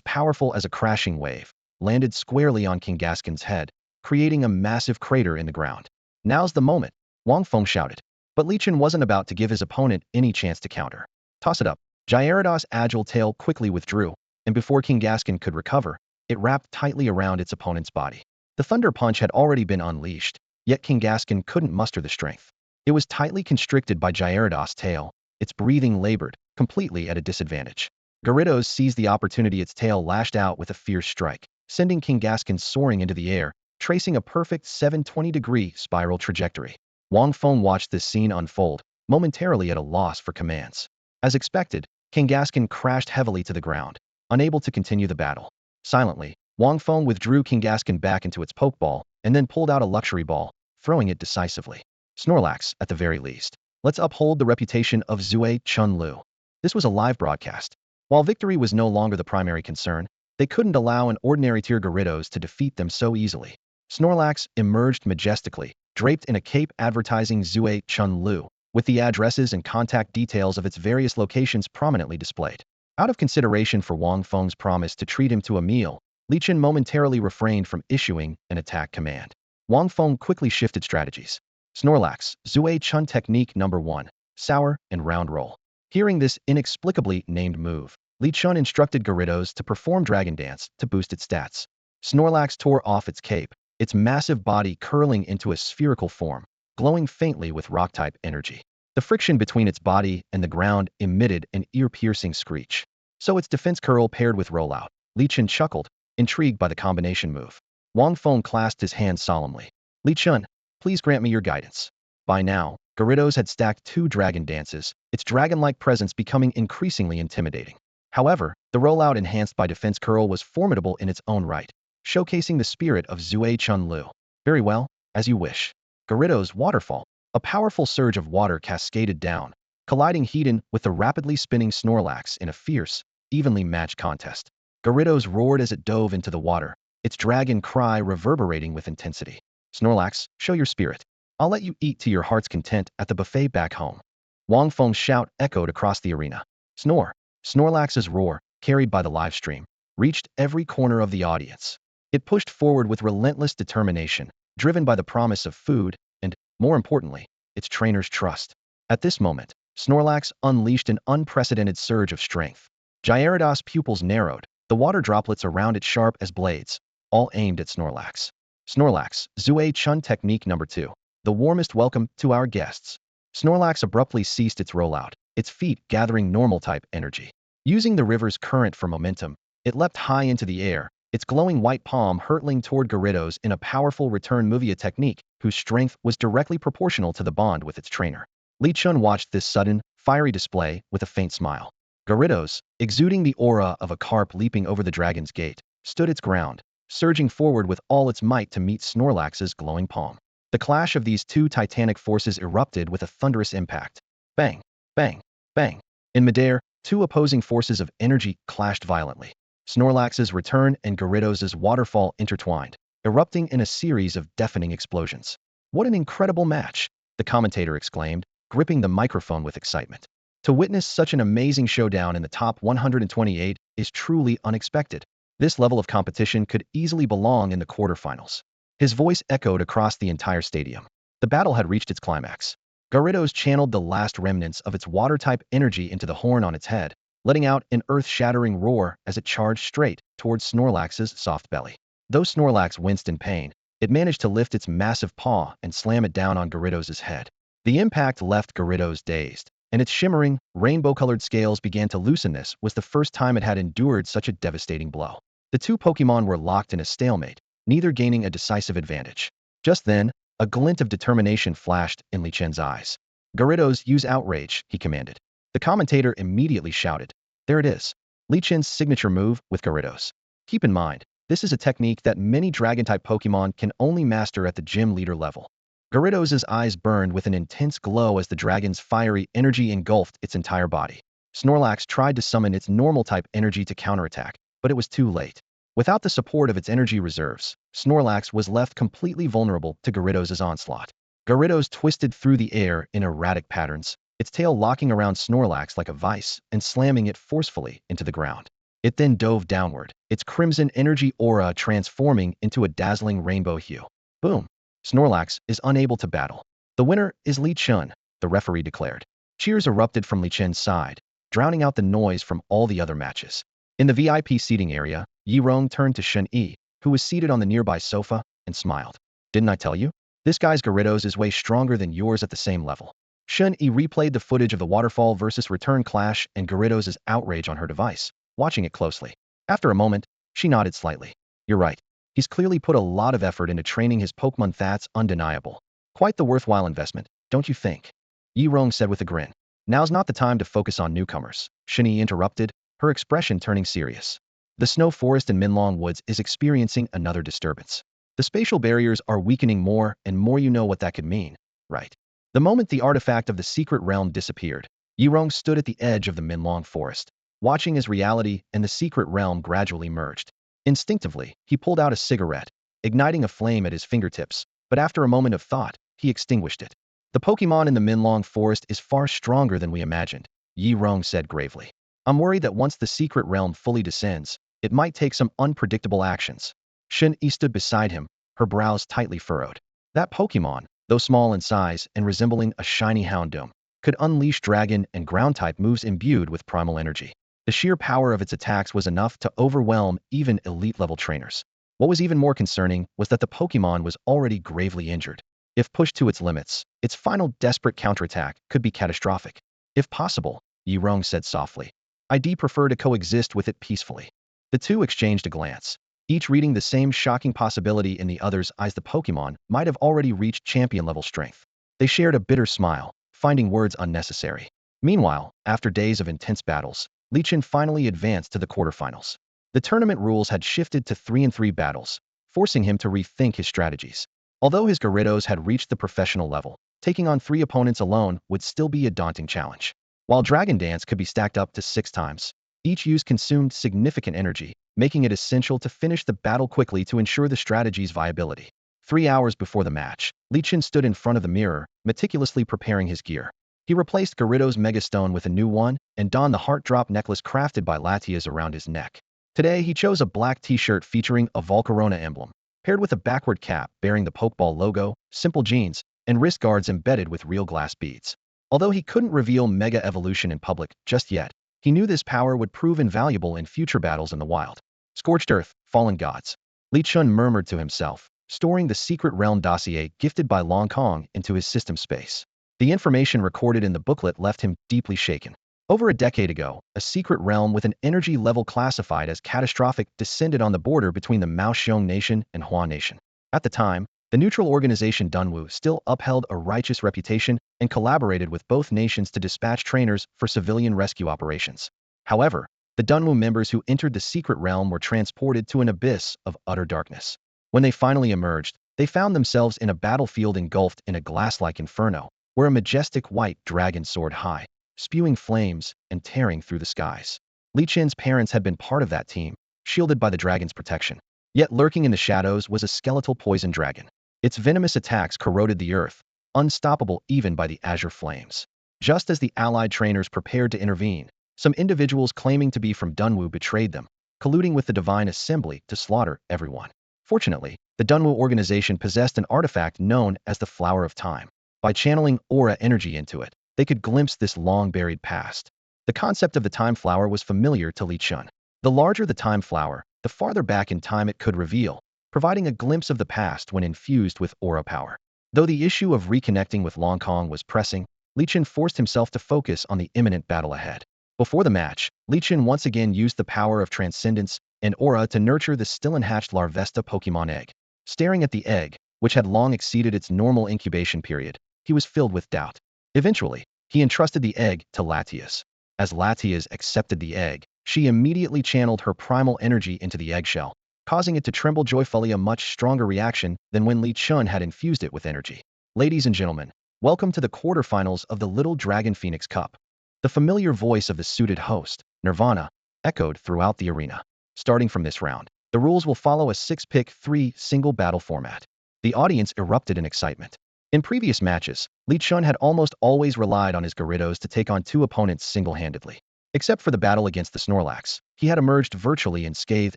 powerful as a crashing wave, landed squarely on Kangaskhan's head, creating a massive crater in the ground. Now's the moment, Wang Feng shouted. But Li Chun wasn't about to give his opponent any chance to counter. Toss it up. Gyarados' agile tail quickly withdrew, and before Kangaskhan could recover, it wrapped tightly around its opponent's body. The Thunder Punch had already been unleashed, yet Kangaskhan couldn't muster the strength. It was tightly constricted by Gyarados' tail, its breathing labored, completely at a disadvantage. Gyarados seized the opportunity. Its tail lashed out with a fierce strike, sending Kangaskhan soaring into the air, tracing a perfect 720-degree spiral trajectory. Wang Feng watched this scene unfold, momentarily at a loss for commands. As expected, Kangaskhan crashed heavily to the ground, unable to continue the battle. Silently, Wang Feng withdrew Kangaskhan back into its Pokeball, and then pulled out a luxury ball, throwing it decisively. Snorlax, at the very least. Let's uphold the reputation of Zue Chunlu. This was a live broadcast. While victory was no longer the primary concern, they couldn't allow an ordinary tier Gyarados to defeat them so easily. Snorlax emerged majestically, draped in a cape advertising Zue Chunlu, with the addresses and contact details of its various locations prominently displayed. Out of consideration for Wang Feng's promise to treat him to a meal, Li Chen momentarily refrained from issuing an attack command. Wang Feng quickly shifted strategies. Snorlax, Zue Chun Technique Number 1, Sour and Round Roll. Hearing this inexplicably named move, Li Chun instructed Gyarados to perform Dragon Dance to boost its stats. Snorlax tore off its cape, its massive body curling into a spherical form, glowing faintly with rock-type energy. The friction between its body and the ground emitted an ear-piercing screech. So its defense curl paired with rollout. Li Chen chuckled, intrigued by the combination move. Wang Feng clasped his hands solemnly. Li Chen, please grant me your guidance. By now, Gyarados had stacked 2 Dragon Dances, its dragon-like presence becoming increasingly intimidating. However, the rollout enhanced by Defense Curl was formidable in its own right, showcasing the spirit of Zue Chunlu. Very well, as you wish. Gyarados' Waterfall. A powerful surge of water cascaded down, colliding head-on with the rapidly spinning Snorlax in a fierce, evenly matched contest. Gyarados roared as it dove into the water, its dragon cry reverberating with intensity. Snorlax, show your spirit. I'll let you eat to your heart's content at the buffet back home. Wang Feng's shout echoed across the arena. Snorlax's roar, carried by the live stream, reached every corner of the audience. It pushed forward with relentless determination, driven by the promise of food and, more importantly, its trainer's trust. At this moment, Snorlax unleashed an unprecedented surge of strength. Gyarados' pupils narrowed, the water droplets around it sharp as blades, all aimed at Snorlax. Snorlax, Zue Chun Technique Number 2. The warmest welcome to our guests. Snorlax abruptly ceased its rollout, its feet gathering normal-type energy. Using the river's current for momentum, it leapt high into the air, its glowing white palm hurtling toward Gyarados in a powerful return movia technique whose strength was directly proportional to the bond with its trainer. Li Chun watched this sudden, fiery display with a faint smile. Gyarados, exuding the aura of a carp leaping over the dragon's gate, stood its ground, surging forward with all its might to meet Snorlax's glowing palm. The clash of these 2 titanic forces erupted with a thunderous impact. Bang, bang, bang. In midair, 2 opposing forces of energy clashed violently. Snorlax's return and Gyarados' waterfall intertwined, erupting in a series of deafening explosions. What an incredible match, the commentator exclaimed, gripping the microphone with excitement. To witness such an amazing showdown in the top 128 is truly unexpected. This level of competition could easily belong in the quarterfinals. His voice echoed across the entire stadium. The battle had reached its climax. Gyarados channeled the last remnants of its water-type energy into the horn on its head, letting out an earth-shattering roar as it charged straight towards Snorlax's soft belly. Though Snorlax winced in pain, it managed to lift its massive paw and slam it down on Gyarados' head. The impact left Gyarados dazed, and its shimmering, rainbow-colored scales began to loosen. This was the first time it had endured such a devastating blow. The 2 Pokémon were locked in a stalemate, neither gaining a decisive advantage. Just then, a glint of determination flashed in Li Chen's eyes. Gyarados, use Outrage, he commanded. The commentator immediately shouted. There it is. Li Chen's signature move with Gyarados. Keep in mind, this is a technique that many Dragon-type Pokémon can only master at the gym leader level. Gyarados' eyes burned with an intense glow as the dragon's fiery energy engulfed its entire body. Snorlax tried to summon its normal-type energy to counterattack, but it was too late. Without the support of its energy reserves, Snorlax was left completely vulnerable to Gyarados' onslaught. Gyarados twisted through the air in erratic patterns, its tail locking around Snorlax like a vice and slamming it forcefully into the ground. It then dove downward, its crimson energy aura transforming into a dazzling rainbow hue. Boom! Snorlax is unable to battle. The winner is Li Chen, the referee declared. Cheers erupted from Li Chen's side, drowning out the noise from all the other matches. In the VIP seating area, Yi Rong turned to Shen Yi, who was seated on the nearby sofa, and smiled. Didn't I tell you? This guy's Gyarados is way stronger than yours at the same level. Shun-Yi replayed the footage of the waterfall versus return clash and Gyarados' outrage on her device, watching it closely. After a moment, she nodded slightly. You're right. He's clearly put a lot of effort into training his Pokemon, that's undeniable. Quite the worthwhile investment, don't you think? Yi Rong said with a grin. Now's not the time to focus on newcomers, Shun-Yi interrupted, her expression turning serious. The snow forest in Minlong Woods is experiencing another disturbance. The spatial barriers are weakening more and more. You know what that could mean, right? The moment the artifact of the secret realm disappeared, Yi Rong stood at the edge of the Minlong forest, watching as reality and the secret realm gradually merged. Instinctively, he pulled out a cigarette, igniting a flame at his fingertips, but after a moment of thought, he extinguished it. The Pokemon in the Minlong forest is far stronger than we imagined, Yi Rong said gravely. I'm worried that once the secret realm fully descends, it might take some unpredictable actions. Shun-Yi stood beside him, her brows tightly furrowed. That Pokemon, though small in size and resembling a shiny Houndoom, could unleash dragon and ground-type moves imbued with primal energy. The sheer power of its attacks was enough to overwhelm even elite-level trainers. What was even more concerning was that the Pokemon was already gravely injured. If pushed to its limits, its final desperate counterattack could be catastrophic. If possible, Yi Rong said softly, I'd prefer to coexist with it peacefully. The two exchanged a glance, each reading the same shocking possibility in the other's eyes. The Pokemon might have already reached champion-level strength. They shared a bitter smile, finding words unnecessary. Meanwhile, after days of intense battles, Li Chen finally advanced to the quarterfinals. The tournament rules had shifted to 3-3 battles, forcing him to rethink his strategies. Although his Gyarados had reached the professional level, taking on 3 opponents alone would still be a daunting challenge. While Dragon Dance could be stacked up to 6 times, each use consumed significant energy, making it essential to finish the battle quickly to ensure the strategy's viability. 3 hours before the match, Li Chen stood in front of the mirror, meticulously preparing his gear. He replaced Gyarados' Megastone with a new one and donned the heart drop necklace crafted by Latias around his neck. Today, he chose a black t-shirt featuring a Volcarona emblem, paired with a backward cap bearing the Pokeball logo, simple jeans, and wrist guards embedded with real glass beads. Although he couldn't reveal Mega Evolution in public just yet, he knew this power would prove invaluable in future battles in the wild. Scorched Earth, Fallen Gods. Li Chun murmured to himself, storing the secret realm dossier gifted by Long Kong into his system space. The information recorded in the booklet left him deeply shaken. Over a decade ago, a secret realm with an energy level classified as catastrophic descended on the border between the Maoxiong Nation and Hua Nation. At the time, the neutral organization Dunwu still upheld a righteous reputation and collaborated with both nations to dispatch trainers for civilian rescue operations. However, the Dunwu members who entered the secret realm were transported to an abyss of utter darkness. When they finally emerged, they found themselves in a battlefield engulfed in a glass-like inferno, where a majestic white dragon soared high, spewing flames and tearing through the skies. Li Chen's parents had been part of that team, shielded by the dragon's protection. Yet lurking in the shadows was a skeletal poison dragon. Its venomous attacks corroded the earth, unstoppable even by the azure flames. Just as the allied trainers prepared to intervene, some individuals claiming to be from Dunwu betrayed them, colluding with the Divine Assembly to slaughter everyone. Fortunately, the Dunwu organization possessed an artifact known as the Flower of Time. By channeling aura energy into it, they could glimpse this long-buried past. The concept of the Time Flower was familiar to Li Chun. The larger the Time Flower, the farther back in time it could reveal, providing a glimpse of the past when infused with aura power. Though the issue of reconnecting with Long Kong was pressing, Li Chen forced himself to focus on the imminent battle ahead. Before the match, Li Chen once again used the power of transcendence and aura to nurture the still-unhatched Larvesta Pokemon egg. Staring at the egg, which had long exceeded its normal incubation period, he was filled with doubt. Eventually, he entrusted the egg to Latias. As Latias accepted the egg, she immediately channeled her primal energy into the eggshell, causing it to tremble joyfully, a much stronger reaction than when Li Chun had infused it with energy. Ladies and gentlemen, welcome to the quarterfinals of the Little Dragon Phoenix Cup. The familiar voice of the suited host, Nirvana, echoed throughout the arena. Starting from this round, the rules will follow a 6-pick, 3 single battle format. The audience erupted in excitement. In previous matches, Li Chun had almost always relied on his Gyarados to take on 2 opponents single-handedly. Except for the battle against the Snorlax, he had emerged virtually unscathed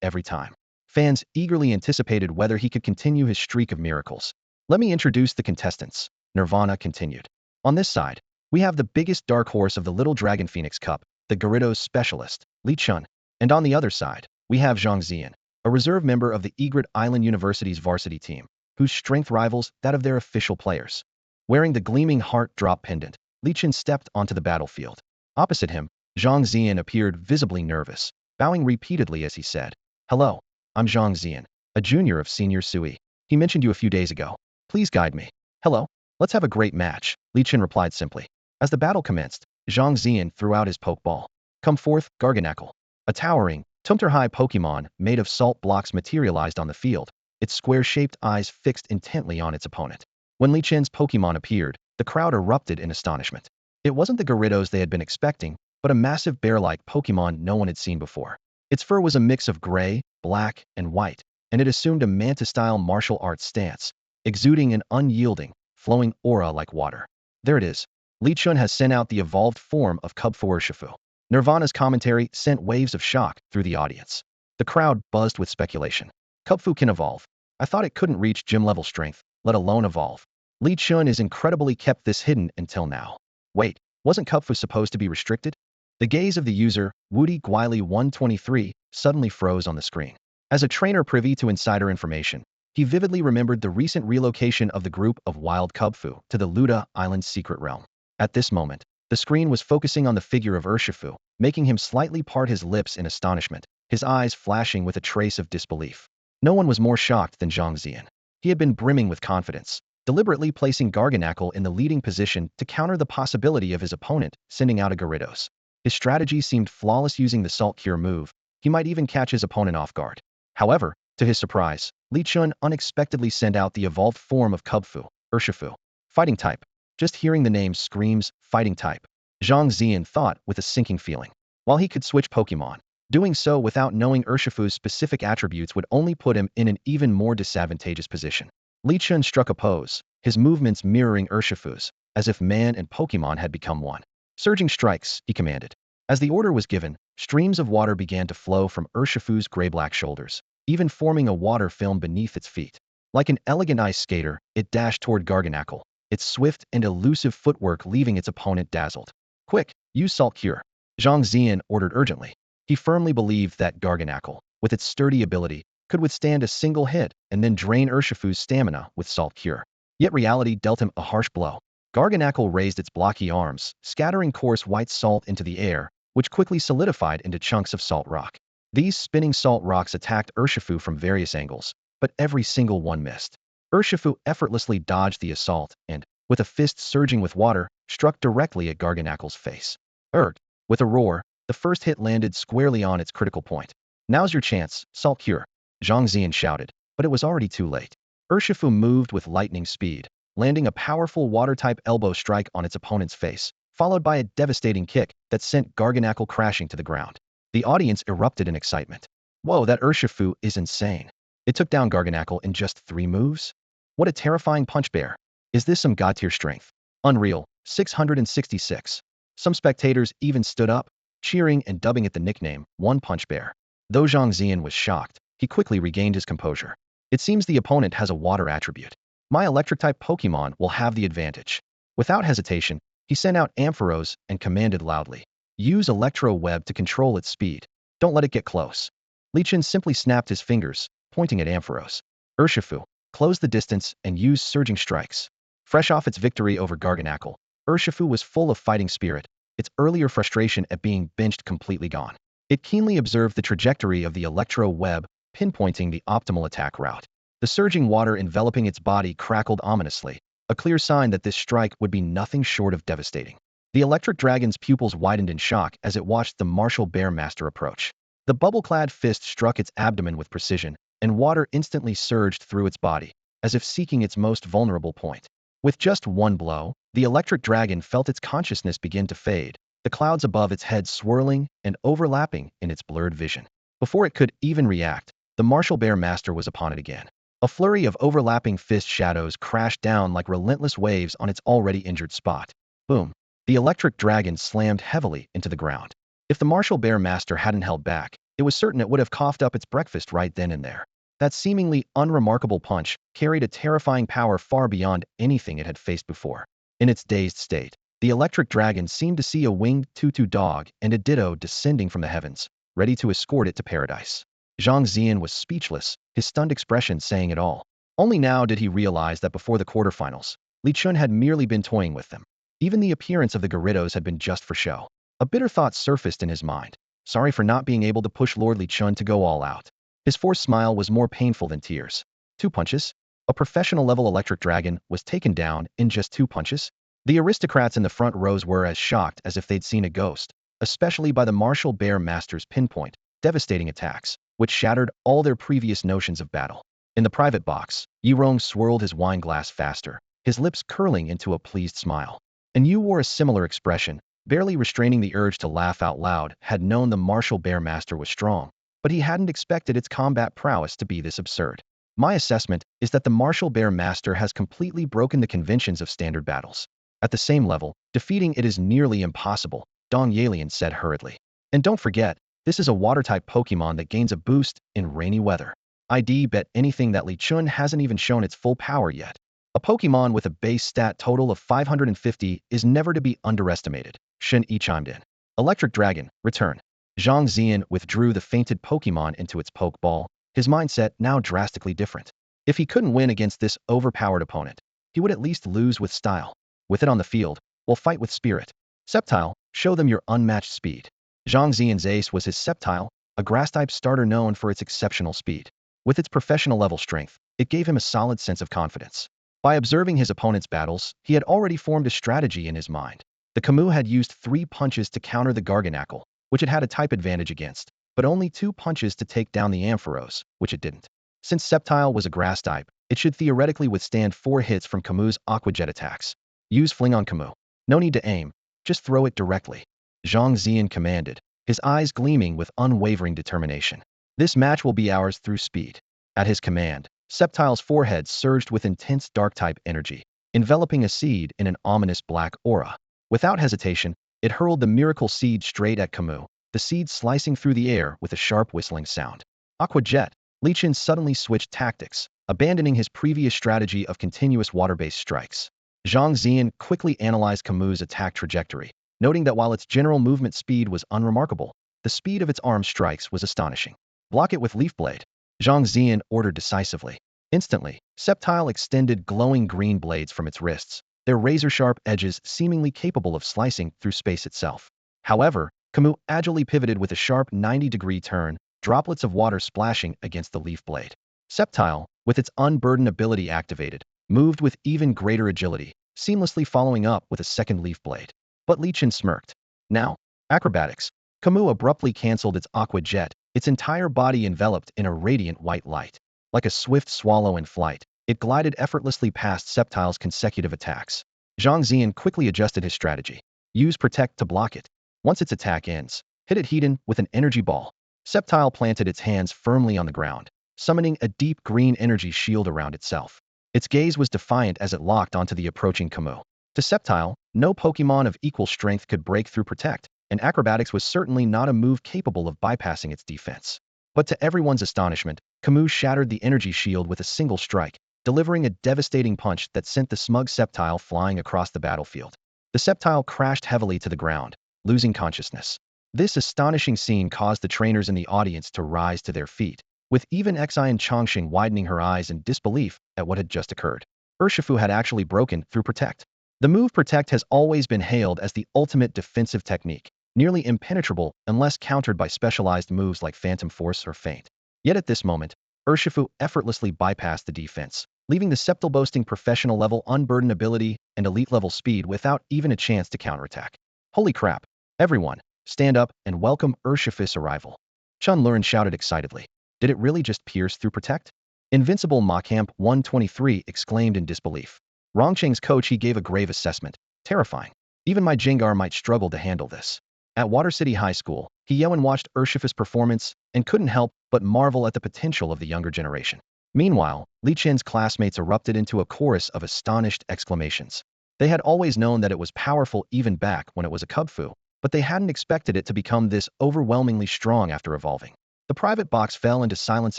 every time. Fans eagerly anticipated whether he could continue his streak of miracles. Let me introduce the contestants, Nirvana continued. On this side, we have the biggest dark horse of the Little Dragon Phoenix Cup, the Gyarados specialist, Li Chun. And on the other side, we have Zhang Ziyan, a reserve member of the Egret Island University's varsity team, whose strength rivals that of their official players. Wearing the gleaming heart drop pendant, Li Chen stepped onto the battlefield. Opposite him, Zhang Ziyan appeared visibly nervous, bowing repeatedly as he said, "Hello, I'm Zhang Ziyan, a junior of Senior Sui. He mentioned you a few days ago. Please guide me." "Hello, let's have a great match," Li Chen replied simply. As the battle commenced, Zhang Ziyan threw out his pokeball. "Come forth, Garganacl." A towering, Tumtor-high Pokemon made of salt blocks materialized on the field, its square-shaped eyes fixed intently on its opponent. When Li Chen's Pokemon appeared, the crowd erupted in astonishment. It wasn't the Gyarados they had been expecting, but a massive bear-like Pokemon no one had seen before. Its fur was a mix of gray, black, and white, and it assumed a manta-style martial arts stance, exuding an unyielding, flowing aura like water. There it is. Li Chun has sent out the evolved form of Kubfu Urshifu. Nirvana's commentary sent waves of shock through the audience. The crowd buzzed with speculation. Kubfu can evolve. I thought it couldn't reach gym-level strength, let alone evolve. Li Chun is incredibly kept this hidden until now. Wait, wasn't Kubfu supposed to be restricted? The gaze of the user, Woody Gwiley 123, suddenly froze on the screen. As a trainer privy to insider information, he vividly remembered the recent relocation of the group of wild Kubfu to the Luda Island's secret realm. At this moment, the screen was focusing on the figure of Urshifu, making him slightly part his lips in astonishment, his eyes flashing with a trace of disbelief. No one was more shocked than Zhang Ziyan. He had been brimming with confidence, deliberately placing Garganacl in the leading position to counter the possibility of his opponent sending out a Gyarados. His strategy seemed flawless using the Salt Cure move. He might even catch his opponent off guard. However, to his surprise, Li Chun unexpectedly sent out the evolved form of Kubfu, Urshifu. Fighting type. Just hearing the name screams, fighting type. Zhang Ziyan thought with a sinking feeling. While he could switch Pokemon, doing so without knowing Urshifu's specific attributes would only put him in an even more disadvantageous position. Li Chun struck a pose, his movements mirroring Urshifu's, as if man and Pokemon had become one. "Surging strikes," he commanded. As the order was given, streams of water began to flow from Urshifu's gray-black shoulders, even forming a water film beneath its feet. Like an elegant ice skater, it dashed toward Garganacl, its swift and elusive footwork leaving its opponent dazzled. "Quick, use Salt Cure," Zhang Ziyan ordered urgently. He firmly believed that Garganacl, with its sturdy ability, could withstand a single hit and then drain Urshifu's stamina with Salt Cure. Yet reality dealt him a harsh blow. Garganacl raised its blocky arms, scattering coarse white salt into the air, which quickly solidified into chunks of salt rock. These spinning salt rocks attacked Urshifu from various angles, but every single one missed. Urshifu effortlessly dodged the assault and, with a fist surging with water, struck directly at Garganacl's face. Erg! With a roar, the first hit landed squarely on its critical point. "Now's your chance, Salt Cure," Zhang Ziyan shouted, but it was already too late. Urshifu moved with lightning speed, landing a powerful water-type elbow strike on its opponent's face, followed by a devastating kick that sent Garganacl crashing to the ground. The audience erupted in excitement. "Whoa, that Urshifu is insane. It took down Garganacl in just 3 moves? What a terrifying punch bear. Is this some god-tier strength? Unreal." 666. Some spectators even stood up, cheering and dubbing it the nickname, One Punch Bear. Though Zhang Ziyan was shocked, he quickly regained his composure. "It seems the opponent has a water attribute. My electric-type Pokemon will have the advantage." Without hesitation, he sent out Ampharos and commanded loudly, "Use Electro Web to control its speed. Don't let it get close." Li Chen simply snapped his fingers, pointing at Ampharos. "Urshifu, close the distance and use Surging Strikes." Fresh off its victory over Garganacl, Urshifu was full of fighting spirit, its earlier frustration at being benched completely gone. It keenly observed the trajectory of the Electro Web, pinpointing the optimal attack route. The surging water enveloping its body crackled ominously, a clear sign that this strike would be nothing short of devastating. The electric dragon's pupils widened in shock as it watched the martial bear master approach. The bubble-clad fist struck its abdomen with precision, and water instantly surged through its body, as if seeking its most vulnerable point. With just one blow, the electric dragon felt its consciousness begin to fade, the clouds above its head swirling and overlapping in its blurred vision. Before it could even react, the martial bear master was upon it again. A flurry of overlapping fist shadows crashed down like relentless waves on its already injured spot. Boom! The electric dragon slammed heavily into the ground. If the martial bear master hadn't held back, it was certain it would have coughed up its breakfast right then and there. That seemingly unremarkable punch carried a terrifying power far beyond anything it had faced before. In its dazed state, the electric dragon seemed to see a winged tutu dog and a ditto descending from the heavens, ready to escort it to paradise. Zhang Ziyan was speechless, his stunned expression saying it all. Only now did he realize that before the quarterfinals, Li Chun had merely been toying with them. Even the appearance of the Gyarados had been just for show. A bitter thought surfaced in his mind. Sorry for not being able to push Lord Li Chun to go all out. His forced smile was more painful than tears. 2 punches? A professional-level electric dragon was taken down in just 2 punches? The aristocrats in the front rows were as shocked as if they'd seen a ghost, especially by the martial bear master's pinpoint, devastating attacks, which shattered all their previous notions of battle. In the private box, Yi Rong swirled his wine glass faster, his lips curling into a pleased smile. And Yu wore a similar expression, barely restraining the urge to laugh out loud, had known the martial bear master was strong, but he hadn't expected its combat prowess to be this absurd. My assessment is that the martial bear master has completely broken the conventions of standard battles. At the same level, defeating it is nearly impossible, Dong Yalian said hurriedly. And don't forget, this is a water-type Pokemon that gains a boost in rainy weather. I'd bet anything that Li Chun hasn't even shown its full power yet. A Pokemon with a base stat total of 550 is never to be underestimated, Shen Yi chimed in. Electric Dragon, return. Zhang Zian withdrew the fainted Pokemon into its Pokeball, his mindset now drastically different. If he couldn't win against this overpowered opponent, he would at least lose with style. With it on the field, we'll fight with spirit. Sceptile, show them your unmatched speed. Zhang Zian's ace was his Sceptile, a grass-type starter known for its exceptional speed. With its professional-level strength, it gave him a solid sense of confidence. By observing his opponent's battles, he had already formed a strategy in his mind. The Camus had used 3 punches to counter the Garganacl, which it had a type advantage against, but only 2 punches to take down the Ampharos, which it didn't. Since Sceptile was a grass type, it should theoretically withstand 4 hits from Camus' Aqua Jet attacks. Use Fling on Camus. No need to aim, just throw it directly. Zhang Zian commanded, his eyes gleaming with unwavering determination. This match will be ours through speed. At his command, Sceptile's forehead surged with intense dark-type energy, enveloping a seed in an ominous black aura. Without hesitation, it hurled the miracle seed straight at Camus, the seed slicing through the air with a sharp whistling sound. Aqua Jet, Li Chun suddenly switched tactics, abandoning his previous strategy of continuous water-based strikes. Zhang Zian quickly analyzed Camus' attack trajectory, noting that while its general movement speed was unremarkable, the speed of its arm strikes was astonishing. Block it with Leaf Blade, Zhang Zian ordered decisively. Instantly, Sceptile extended glowing green blades from its wrists, their razor-sharp edges seemingly capable of slicing through space itself. However, Camus agilely pivoted with a sharp 90-degree turn, droplets of water splashing against the leaf blade. Sceptile, with its unburden ability activated, moved with even greater agility, seamlessly following up with a second leaf blade. But Li Chun smirked. Now, acrobatics. Camus abruptly cancelled its Aqua Jet, its entire body enveloped in a radiant white light. Like a swift swallow in flight, it glided effortlessly past Sceptile's consecutive attacks. Zhang Zian quickly adjusted his strategy. Use Protect to block it. Once its attack ends, hit it head-on with an energy ball. Sceptile planted its hands firmly on the ground, summoning a deep green energy shield around itself. Its gaze was defiant as it locked onto the approaching Camus. To Sceptile, no Pokemon of equal strength could break through Protect, and acrobatics was certainly not a move capable of bypassing its defense. But to everyone's astonishment, Camus shattered the energy shield with a single strike, delivering a devastating punch that sent the smug Sceptile flying across the battlefield. The Sceptile crashed heavily to the ground, losing consciousness. This astonishing scene caused the trainers in the audience to rise to their feet, with even Xian Chongqing widening her eyes in disbelief at what had just occurred. Urshifu had actually broken through Protect. The move Protect has always been hailed as the ultimate defensive technique, nearly impenetrable unless countered by specialized moves like Phantom Force or Feint. Yet at this moment, Urshifu effortlessly bypassed the defense, leaving the Sceptile boasting professional-level unburdened ability and elite-level speed without even a chance to counterattack. Holy crap! Everyone, stand up and welcome Urshifu's arrival. Chun Lurin shouted excitedly. Did it really just pierce through Protect? Invincible Macamp 123 exclaimed in disbelief. Rongqing's coach he gave a grave assessment. Terrifying. Even my Jengar might struggle to handle this. At Water City High School, Hyeoin watched Urshifu's performance and couldn't help but marvel at the potential of the younger generation. Meanwhile, Li Chen's classmates erupted into a chorus of astonished exclamations. They had always known that it was powerful even back when it was a Kubfu, but they hadn't expected it to become this overwhelmingly strong after evolving. The private box fell into silence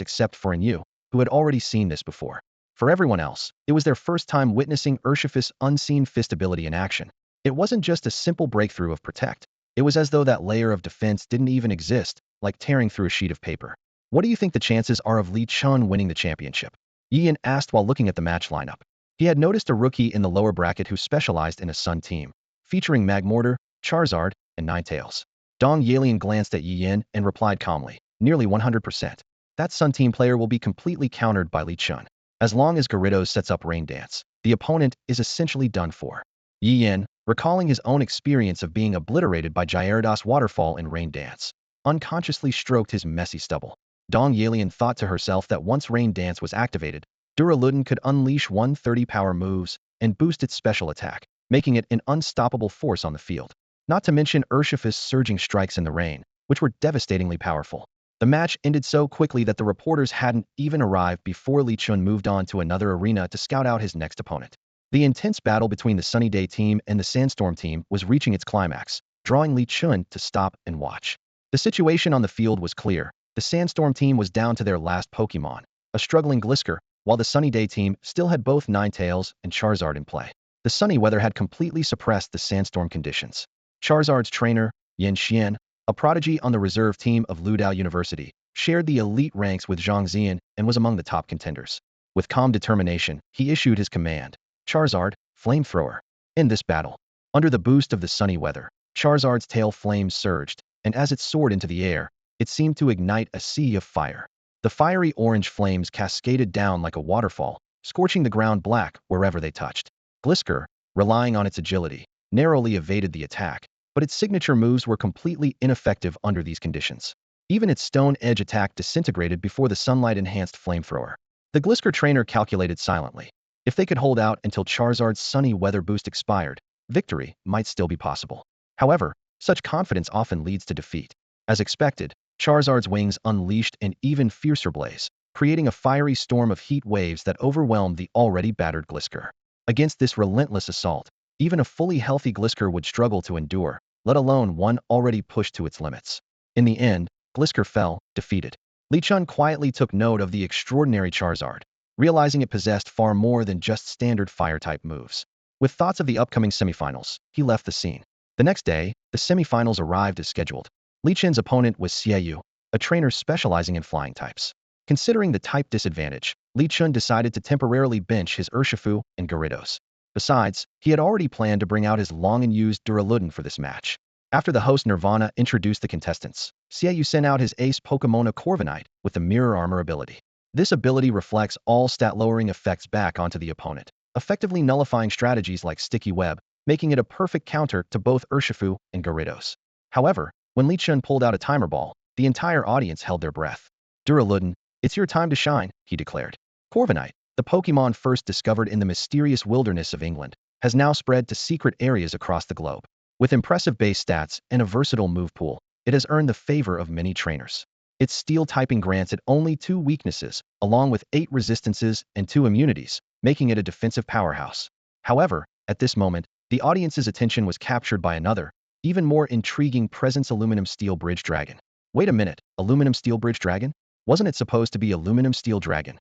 except for Yu, who had already seen this before. For everyone else, it was their first time witnessing Urshifu's unseen fist ability in action. It wasn't just a simple breakthrough of Protect. It was as though that layer of defense didn't even exist, like tearing through a sheet of paper. What do you think the chances are of Li Chun winning the championship? Yian asked while looking at the match lineup. He had noticed a rookie in the lower bracket who specialized in a Sun team, featuring Magmortar, Charizard, and Ninetales. Dong Yalian glanced at Yi Yin and replied calmly, nearly 100%. That Sun Team player will be completely countered by Li Chun. As long as Gyarados sets up Rain Dance, the opponent is essentially done for. Yi Yin, recalling his own experience of being obliterated by Gyarados Waterfall in Rain Dance, unconsciously stroked his messy stubble. Dong Yalian thought to herself that once Rain Dance was activated, Duraludon could unleash 130 power moves and boost its special attack, making it an unstoppable force on the field. Not to mention Urshifu's surging strikes in the rain, which were devastatingly powerful. The match ended so quickly that the reporters hadn't even arrived before Li Chun moved on to another arena to scout out his next opponent. The intense battle between the Sunny Day team and the Sandstorm team was reaching its climax, drawing Li Chun to stop and watch. The situation on the field was clear. The Sandstorm team was down to their last Pokemon, a struggling Glisker, while the Sunny Day team still had both Ninetales and Charizard in play. The sunny weather had completely suppressed the sandstorm conditions. Charizard's trainer, Yin Xian, a prodigy on the reserve team of Ludao University, shared the elite ranks with Zhang Zian and was among the top contenders. With calm determination, he issued his command, Charizard, Flamethrower. In this battle, under the boost of the sunny weather, Charizard's tail flames surged, and as it soared into the air, it seemed to ignite a sea of fire. The fiery orange flames cascaded down like a waterfall, scorching the ground black wherever they touched. Glisker, relying on its agility, narrowly evaded the attack, but its signature moves were completely ineffective under these conditions. Even its Stone Edge attack disintegrated before the sunlight-enhanced Flamethrower. The Glisker trainer calculated silently. If they could hold out until Charizard's sunny weather boost expired, victory might still be possible. However, such confidence often leads to defeat. As expected, Charizard's wings unleashed an even fiercer blaze, creating a fiery storm of heat waves that overwhelmed the already battered Glisker. Against this relentless assault, even a fully healthy Glisker would struggle to endure, let alone one already pushed to its limits. In the end, Glisker fell, defeated. Li Chun quietly took note of the extraordinary Charizard, realizing it possessed far more than just standard fire-type moves. With thoughts of the upcoming semifinals, he left the scene. The next day, the semifinals arrived as scheduled. Li Chun's opponent was Xiaoyu, a trainer specializing in flying types. Considering the type disadvantage, Li Chun decided to temporarily bench his Urshifu and Gyarados. Besides, he had already planned to bring out his long-unused Duraludon for this match. After the host Nirvana introduced the contestants, Xiaoyu sent out his ace Pokemon Corviknight with the Mirror Armor ability. This ability reflects all stat-lowering effects back onto the opponent, effectively nullifying strategies like Sticky Web, making it a perfect counter to both Urshifu and Gyarados. However, when Li Chun pulled out a timer ball, the entire audience held their breath. Duraludon, it's your time to shine, he declared. Corviknight, the Pokemon first discovered in the mysterious wilderness of England, has now spread to secret areas across the globe. With impressive base stats and a versatile move pool, it has earned the favor of many trainers. Its steel typing grants it only 2 weaknesses, along with 8 resistances and 2 immunities, making it a defensive powerhouse. However, at this moment, the audience's attention was captured by another, even more intriguing presence: Aluminum Steel Bridge Dragon. Wait a minute, Aluminum Steel Bridge Dragon? Wasn't it supposed to be Aluminum Steel Dragon?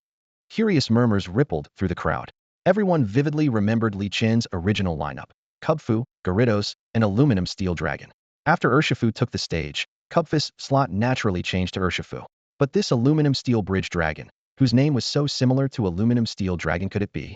Curious murmurs rippled through the crowd. Everyone vividly remembered Li Chun's original lineup: Kubfu, Gyarados, and Aluminum Steel Dragon. After Urshifu took the stage, Kubfu's slot naturally changed to Urshifu. But this Aluminum Steel Bridge Dragon, whose name was so similar to Aluminum Steel Dragon, could it be?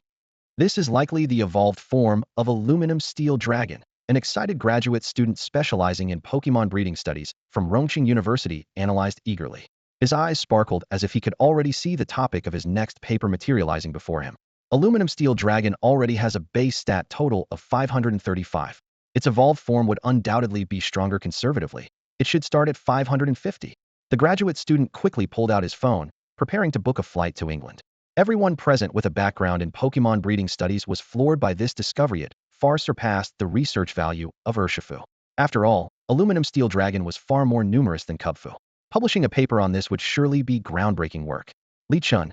This is likely the evolved form of Aluminum Steel Dragon. An excited graduate student specializing in Pokemon breeding studies from Rongqing University analyzed eagerly. His eyes sparkled as if he could already see the topic of his next paper materializing before him. Aluminum Steel Dragon already has a base stat total of 535. Its evolved form would undoubtedly be stronger conservatively. It should start at 550. The graduate student quickly pulled out his phone, preparing to book a flight to England. Everyone present with a background in Pokemon breeding studies was floored by this discovery. It far surpassed the research value of Urshifu. After all, Aluminum Steel Dragon was far more numerous than Kubfu. Publishing a paper on this would surely be groundbreaking work. Li Chun,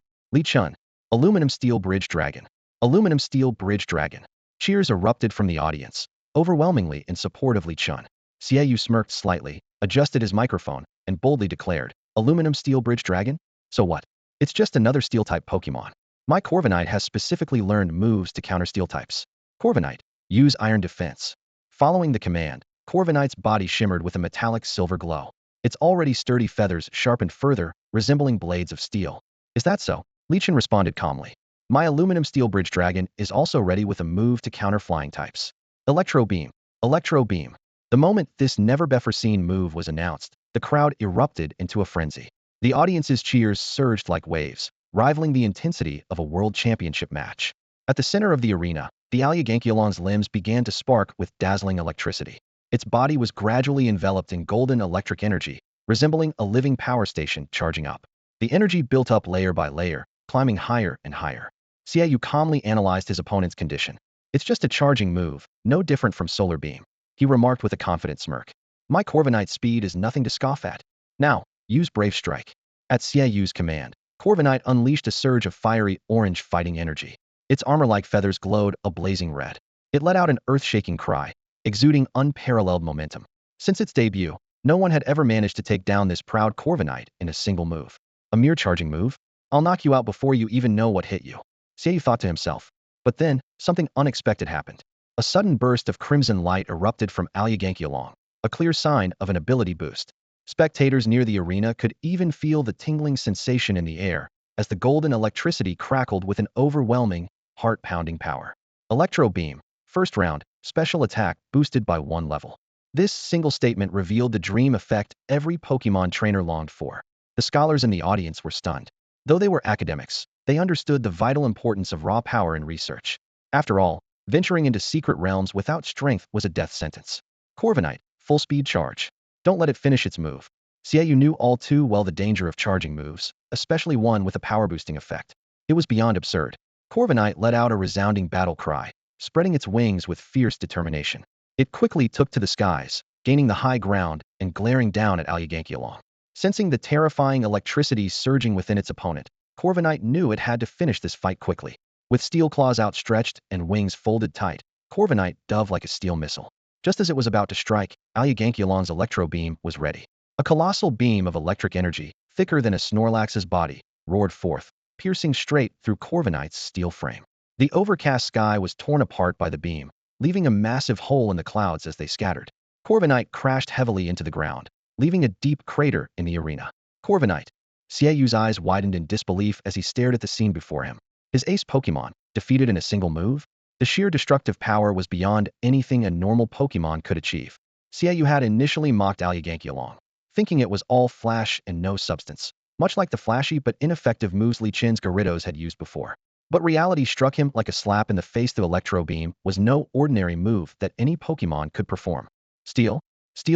Aluminum Steel Bridge Dragon. Aluminum Steel Bridge Dragon. Cheers erupted from the audience, overwhelmingly in support of Li Chun. Xiaoyu smirked slightly, adjusted his microphone, and boldly declared, Aluminum Steel Bridge Dragon? So what? It's just another Steel-type Pokemon. My Corviknight has specifically learned moves to counter Steel types. Corviknight, use Iron Defense. Following the command, Corviknight's body shimmered with a metallic silver glow. Its already sturdy feathers sharpened further, resembling blades of steel. Is that so? Li Chun responded calmly. My Aluminum Steel Bridge Dragon is also ready with a move to counter flying types. Electro Beam. Electro Beam. The moment this never-before-seen move was announced, the crowd erupted into a frenzy. The audience's cheers surged like waves, rivaling the intensity of a world championship match. At the center of the arena, the Alyagankielon's limbs began to spark with dazzling electricity. Its body was gradually enveloped in golden electric energy, resembling a living power station charging up. The energy built up layer by layer, climbing higher and higher. Xiaoyu calmly analyzed his opponent's condition. It's just a charging move, no different from Solar Beam, he remarked with a confident smirk. My Corviknight's speed is nothing to scoff at. Now, use Brave Strike. At Xiaoyu's command, Corviknight unleashed a surge of fiery orange fighting energy. Its armor-like feathers glowed a blazing red. It let out an earth-shaking cry, exuding unparalleled momentum. Since its debut, no one had ever managed to take down this proud Corviknight in a single move. A mere charging move? I'll knock you out before you even know what hit you, Xiaoyu thought to himself. But then, something unexpected happened. A sudden burst of crimson light erupted from Alyagankielon, a clear sign of an ability boost. Spectators near the arena could even feel the tingling sensation in the air as the golden electricity crackled with an overwhelming, heart-pounding power. Electro Beam, first round, special attack boosted by 1 level. This single statement revealed the dream effect every Pokemon trainer longed for. The scholars in the audience were stunned. Though they were academics, they understood the vital importance of raw power in research. After all, venturing into secret realms without strength was a death sentence. Corviknight, full speed charge. Don't let it finish its move. Xiaoyu knew all too well the danger of charging moves, especially one with a power-boosting effect. It was beyond absurd. Corviknight let out a resounding battle cry, spreading its wings with fierce determination. It quickly took to the skies, gaining the high ground and glaring down at Alyagankielon. Sensing the terrifying electricity surging within its opponent, Corviknight knew it had to finish this fight quickly. With steel claws outstretched and wings folded tight, Corviknight dove like a steel missile. Just as it was about to strike, Alyagankielon's Electro Beam was ready. A colossal beam of electric energy, thicker than a Snorlax's body, roared forth, piercing straight through Corviknight's steel frame. The overcast sky was torn apart by the beam, leaving a massive hole in the clouds as they scattered. Corviknight crashed heavily into the ground, leaving a deep crater in the arena. Corviknight. Xiaoyu's eyes widened in disbelief as he stared at the scene before him. His ace Pokemon, defeated in a single move? The sheer destructive power was beyond anything a normal Pokemon could achieve. Xiaoyu had initially mocked Alyagankielon, thinking it was all flash and no substance, much like the flashy but ineffective moves Li Chen's Gyarados had used before. But reality struck him like a slap in the face. The Electro Beam was no ordinary move that any Pokemon could perform. Steel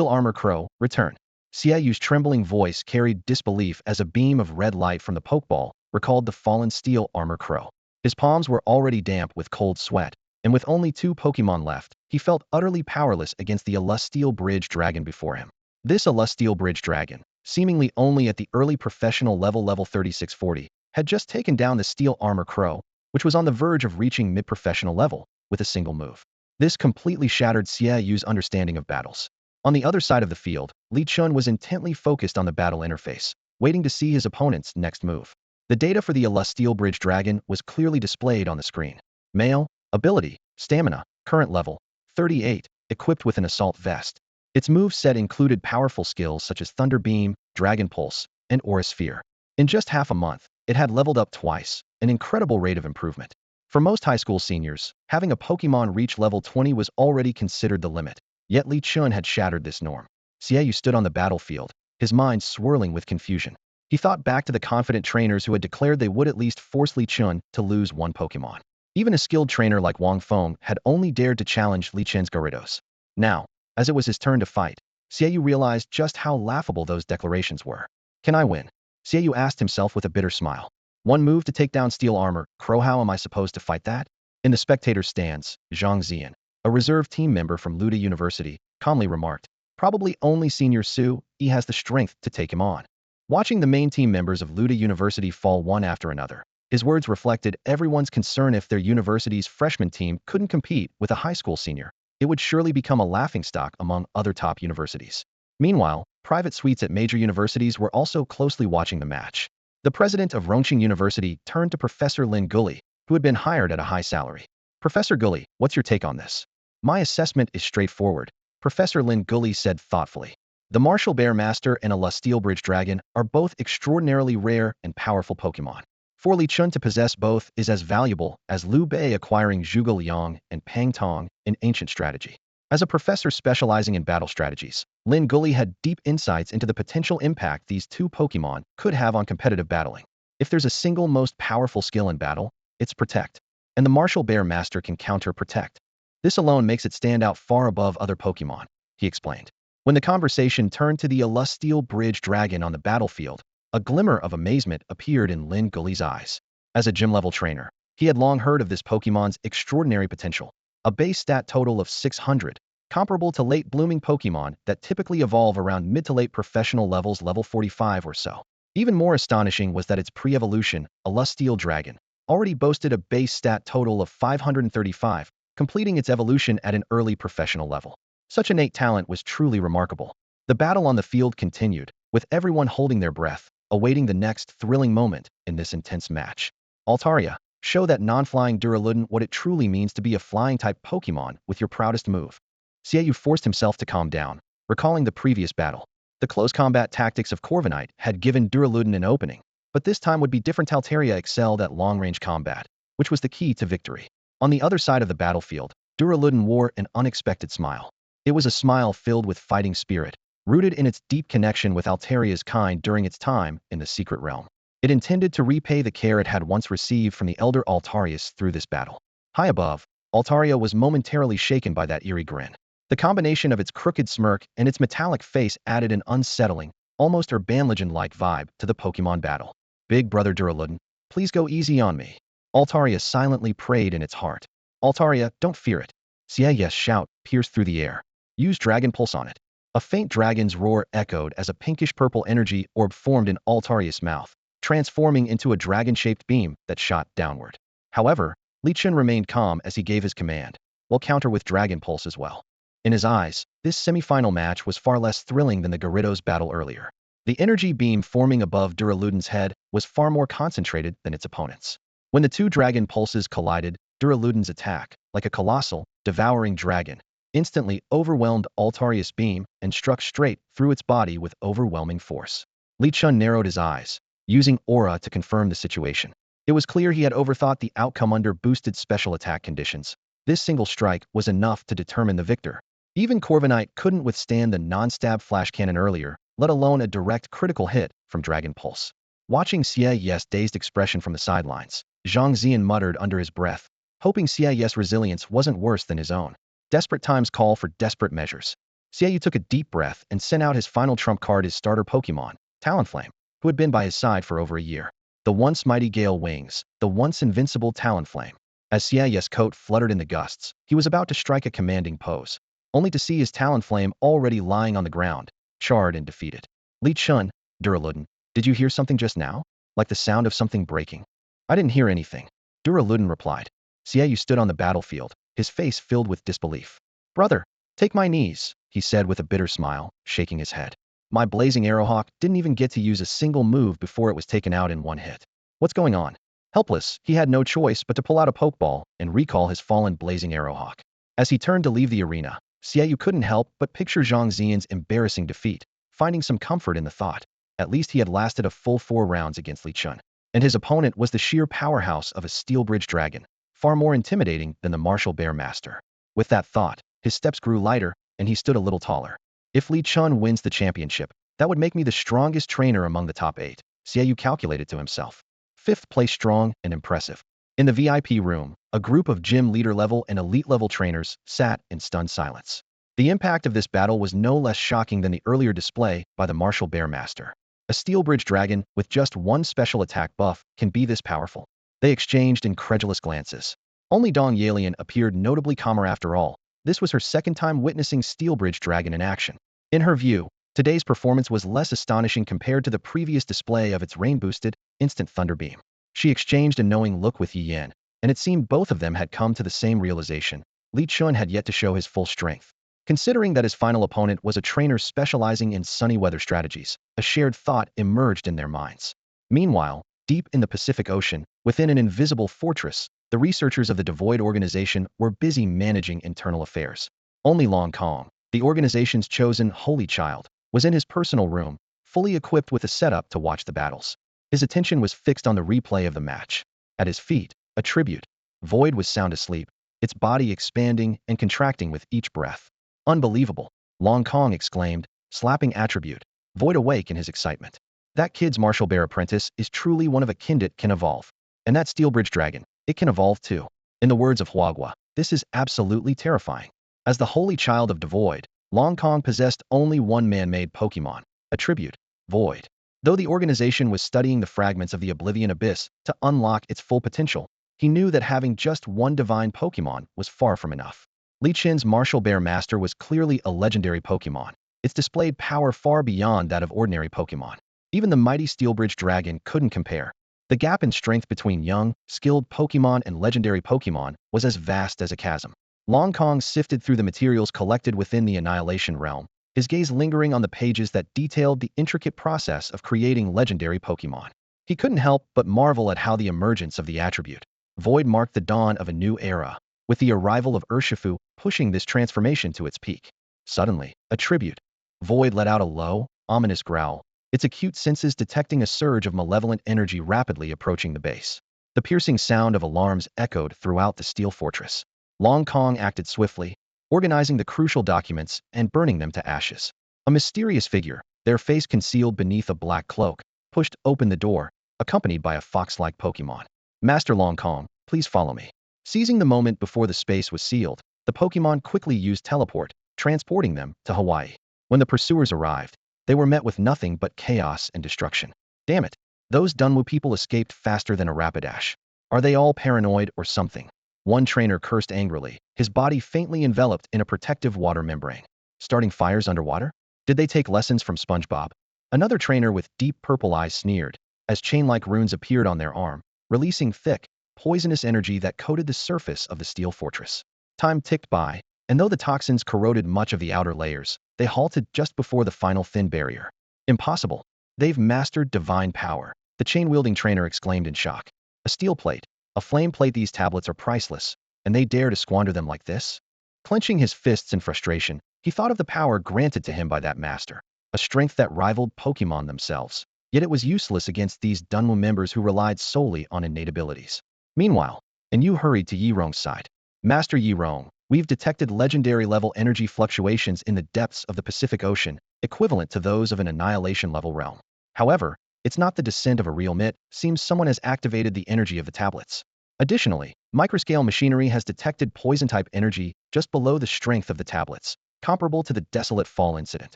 Armor Crow, return. Xiaoyu's trembling voice carried disbelief as a beam of red light from the Pokeball recalled the fallen Steel Armor Crow. His palms were already damp with cold sweat, and with only 2 Pokemon left, he felt utterly powerless against the Celestial Bridge Dragon before him. This Celestial Bridge Dragon, seemingly only at the early professional level 3640, had just taken down the Steel Armor Crow, which was on the verge of reaching mid-professional level, with a single move. This completely shattered Xiaoyu's understanding of battles. On the other side of the field, Li Chun was intently focused on the battle interface, waiting to see his opponent's next move. The data for the Celestial Bridge Dragon was clearly displayed on the screen. Male, ability, stamina, current level, 38, equipped with an assault vest. Its move set included powerful skills such as Thunder Beam, Dragon Pulse, and Aura Sphere. In just half a month, it had leveled up twice, an incredible rate of improvement. For most high school seniors, having a Pokemon reach level 20 was already considered the limit, yet Li Chun had shattered this norm. Xiaoyu stood on the battlefield, his mind swirling with confusion. He thought back to the confident trainers who had declared they would at least force Li Chun to lose one Pokemon. Even a skilled trainer like Wang Feng had only dared to challenge Li Chen's Gyarados. Now, as it was his turn to fight, Xiaoyu realized just how laughable those declarations were. Can I win? Xiaoyu asked himself with a bitter smile. One move to take down Steel Armor Crow, how am I supposed to fight that? In the spectator stands, Zhang Zian, a reserve team member from Luda University, calmly remarked, probably only Senior Su Yi has the strength to take him on. Watching the main team members of Luda University fall one after another, his words reflected everyone's concern. If their university's freshman team couldn't compete with a high school senior, it would surely become a laughingstock among other top universities. Meanwhile, private suites at major universities were also closely watching the match. The president of Rongqing University turned to Professor Lin Gully, who had been hired at a high salary. Professor Gully, what's your take on this? My assessment is straightforward, Professor Lin Gully said thoughtfully. The Martial Bear Master and a Celestial Bridge Dragon are both extraordinarily rare and powerful Pokemon. For Li Chun to possess both is as valuable as Liu Bei acquiring Zhuge Liang and Pang Tong in ancient strategy. As a professor specializing in battle strategies, Lin Gully had deep insights into the potential impact these two Pokemon could have on competitive battling. If there's a single most powerful skill in battle, it's Protect. And the Martial Bear Master can counter Protect. This alone makes it stand out far above other Pokemon, he explained. When the conversation turned to the Celestial Bridge Dragon on the battlefield, a glimmer of amazement appeared in Lin Gully's eyes. As a gym-level trainer, he had long heard of this Pokemon's extraordinary potential. A base stat total of 600, comparable to late-blooming Pokemon that typically evolve around mid to late professional levels, level 45 or so. Even more astonishing was that its pre-evolution, Celestial Dragon, already boasted a base stat total of 535, completing its evolution at an early professional level. Such innate talent was truly remarkable. The battle on the field continued, with everyone holding their breath, awaiting the next thrilling moment in this intense match. Altaria, show that non-flying Duraludon what it truly means to be a flying-type Pokemon with your proudest move. Xiaoyu forced himself to calm down, recalling the previous battle. The close combat tactics of Corviknight had given Duraludon an opening, but this time would be different. Altaria excelled at long-range combat, which was the key to victory. On the other side of the battlefield, Duraludon wore an unexpected smile. It was a smile filled with fighting spirit, rooted in its deep connection with Altaria's kind during its time in the Secret Realm. It intended to repay the care it had once received from the elder Altarius through this battle. High above, Altaria was momentarily shaken by that eerie grin. The combination of its crooked smirk and its metallic face added an unsettling, almost Urban Legend-like vibe to the Pokemon battle. Big brother Duraludon, please go easy on me. Altaria silently prayed in its heart. Altaria, don't fear it. Xiaoyu's shout pierced through the air. Use Dragon Pulse on it. A faint dragon's roar echoed as a pinkish-purple energy orb formed in Altaria's mouth, transforming into a dragon-shaped beam that shot downward. However, Li Chun remained calm as he gave his command, while counter with Dragon Pulse as well. In his eyes, this semi-final match was far less thrilling than the Gyarados battle earlier. The energy beam forming above Duraludon's head was far more concentrated than its opponent's. When the two Dragon Pulses collided, Duraludon's attack, like a colossal, devouring dragon, instantly overwhelmed Altaria's beam and struck straight through its body with overwhelming force. Li Chun narrowed his eyes, using Aura to confirm the situation. It was clear he had overthought the outcome under boosted special attack conditions. This single strike was enough to determine the victor. Even Corviknight couldn't withstand the non-stab flash cannon earlier, let alone a direct critical hit from Dragon Pulse. Watching Xiaoyu's dazed expression from the sidelines, Zhang Ziyan muttered under his breath, hoping Xiaoyu's resilience wasn't worse than his own. Desperate times call for desperate measures. Xiaoyu took a deep breath and sent out his final trump card, his starter Pokemon, Talonflame, who had been by his side for over a year. The once mighty Gale Wings, the once invincible Talonflame. As Xiaoyu's coat fluttered in the gusts, he was about to strike a commanding pose, only to see his Talonflame already lying on the ground, charred and defeated. Li Chun, Duraludon, did you hear something just now? Like the sound of something breaking? I didn't hear anything, Duraludon replied. Xiaoyu stood on the battlefield, his face filled with disbelief. Brother, take my knees, he said with a bitter smile, shaking his head. My Blazing Arrowhawk didn't even get to use a single move before it was taken out in one hit. What's going on? Helpless, he had no choice but to pull out a Pokeball and recall his fallen Blazing Arrowhawk. As he turned to leave the arena, Xiaoyu couldn't help but picture Zhang Ziyan's embarrassing defeat, finding some comfort in the thought. At least he had lasted a full 4 rounds against Li Chun, and his opponent was the sheer powerhouse of a Steel Bridge Dragon, far more intimidating than the Martial Bear Master. With that thought, his steps grew lighter, and he stood a little taller. If Li Chun wins the championship, that would make me the strongest trainer among the top 8, Xiaoyu calculated to himself. 5th place strong and impressive. In the VIP room, a group of gym leader-level and elite-level trainers sat in stunned silence. The impact of this battle was no less shocking than the earlier display by the Martial Bear Master. A Steel Bridge Dragon with just one special attack buff can be this powerful. They exchanged incredulous glances. Only Dong Yalian appeared notably calmer after all. This was her second time witnessing Steel Bridge Dragon in action. In her view, today's performance was less astonishing compared to the previous display of its rain-boosted, instant Thunder Beam. She exchanged a knowing look with Yi Yan, and it seemed both of them had come to the same realization. Li Chun had yet to show his full strength. Considering that his final opponent was a trainer specializing in sunny weather strategies, a shared thought emerged in their minds. Meanwhile, deep in the Pacific Ocean, within an invisible fortress, the researchers of the Devoid organization were busy managing internal affairs. Only Long Kong, the organization's chosen holy child, was in his personal room, fully equipped with a setup to watch the battles. His attention was fixed on the replay of the match. At his feet, a tribute, Void was sound asleep, its body expanding and contracting with each breath. Unbelievable, Long Kong exclaimed, slapping Attribute Void awake in his excitement. That kid's Martial Bear apprentice is truly one of a kind that can evolve. And that Steel Bridge Dragon, it can evolve too. In the words of Huagua, this is absolutely terrifying. As the holy child of Devoid, Long Kong possessed only one man-made Pokemon, Attribute Void. Though the organization was studying the fragments of the Oblivion Abyss to unlock its full potential, he knew that having just one divine Pokemon was far from enough. Li Chen's Martial Bear Master was clearly a legendary Pokemon. Its displayed power far beyond that of ordinary Pokemon. Even the mighty Steel Bridge Dragon couldn't compare. The gap in strength between young, skilled Pokemon and legendary Pokemon was as vast as a chasm. Long Kong sifted through the materials collected within the Annihilation Realm, his gaze lingering on the pages that detailed the intricate process of creating legendary Pokemon. He couldn't help but marvel at how the emergence of the attribute Void marked the dawn of a new era, with the arrival of Urshifu pushing this transformation to its peak. Suddenly, Attribute Void let out a low, ominous growl, its acute senses detecting a surge of malevolent energy rapidly approaching the base. The piercing sound of alarms echoed throughout the Steel Fortress. Long Kong acted swiftly, organizing the crucial documents and burning them to ashes. A mysterious figure, their face concealed beneath a black cloak, pushed open the door, accompanied by a fox-like Pokemon. Master Long Kong, please follow me. Seizing the moment before the space was sealed, the Pokemon quickly used teleport, transporting them to Hawaii. When the pursuers arrived, they were met with nothing but chaos and destruction. Damn it, those Dunwu people escaped faster than a Rapidash. Are they all paranoid or something? One trainer cursed angrily, his body faintly enveloped in a protective water membrane. Starting fires underwater? Did they take lessons from SpongeBob? Another trainer with deep purple eyes sneered, as chain-like runes appeared on their arm, releasing thick, poisonous energy that coated the surface of the Steel Fortress. Time ticked by, and though the toxins corroded much of the outer layers, they halted just before the final thin barrier. Impossible. They've mastered divine power, the chain-wielding trainer exclaimed in shock. A steel plate, a flame plate, these tablets are priceless, and they dare to squander them like this? Clenching his fists in frustration, he thought of the power granted to him by that master, a strength that rivaled Pokemon themselves. Yet it was useless against these Dunwu members who relied solely on innate abilities. Meanwhile, Yu hurried to Yirong's side. Master Yirong, we've detected legendary-level energy fluctuations in the depths of the Pacific Ocean, equivalent to those of an annihilation-level realm. However, it's not the descent of a real myth, seems someone has activated the energy of the tablets. Additionally, microscale machinery has detected poison-type energy just below the strength of the tablets, comparable to the Desolate Fall incident.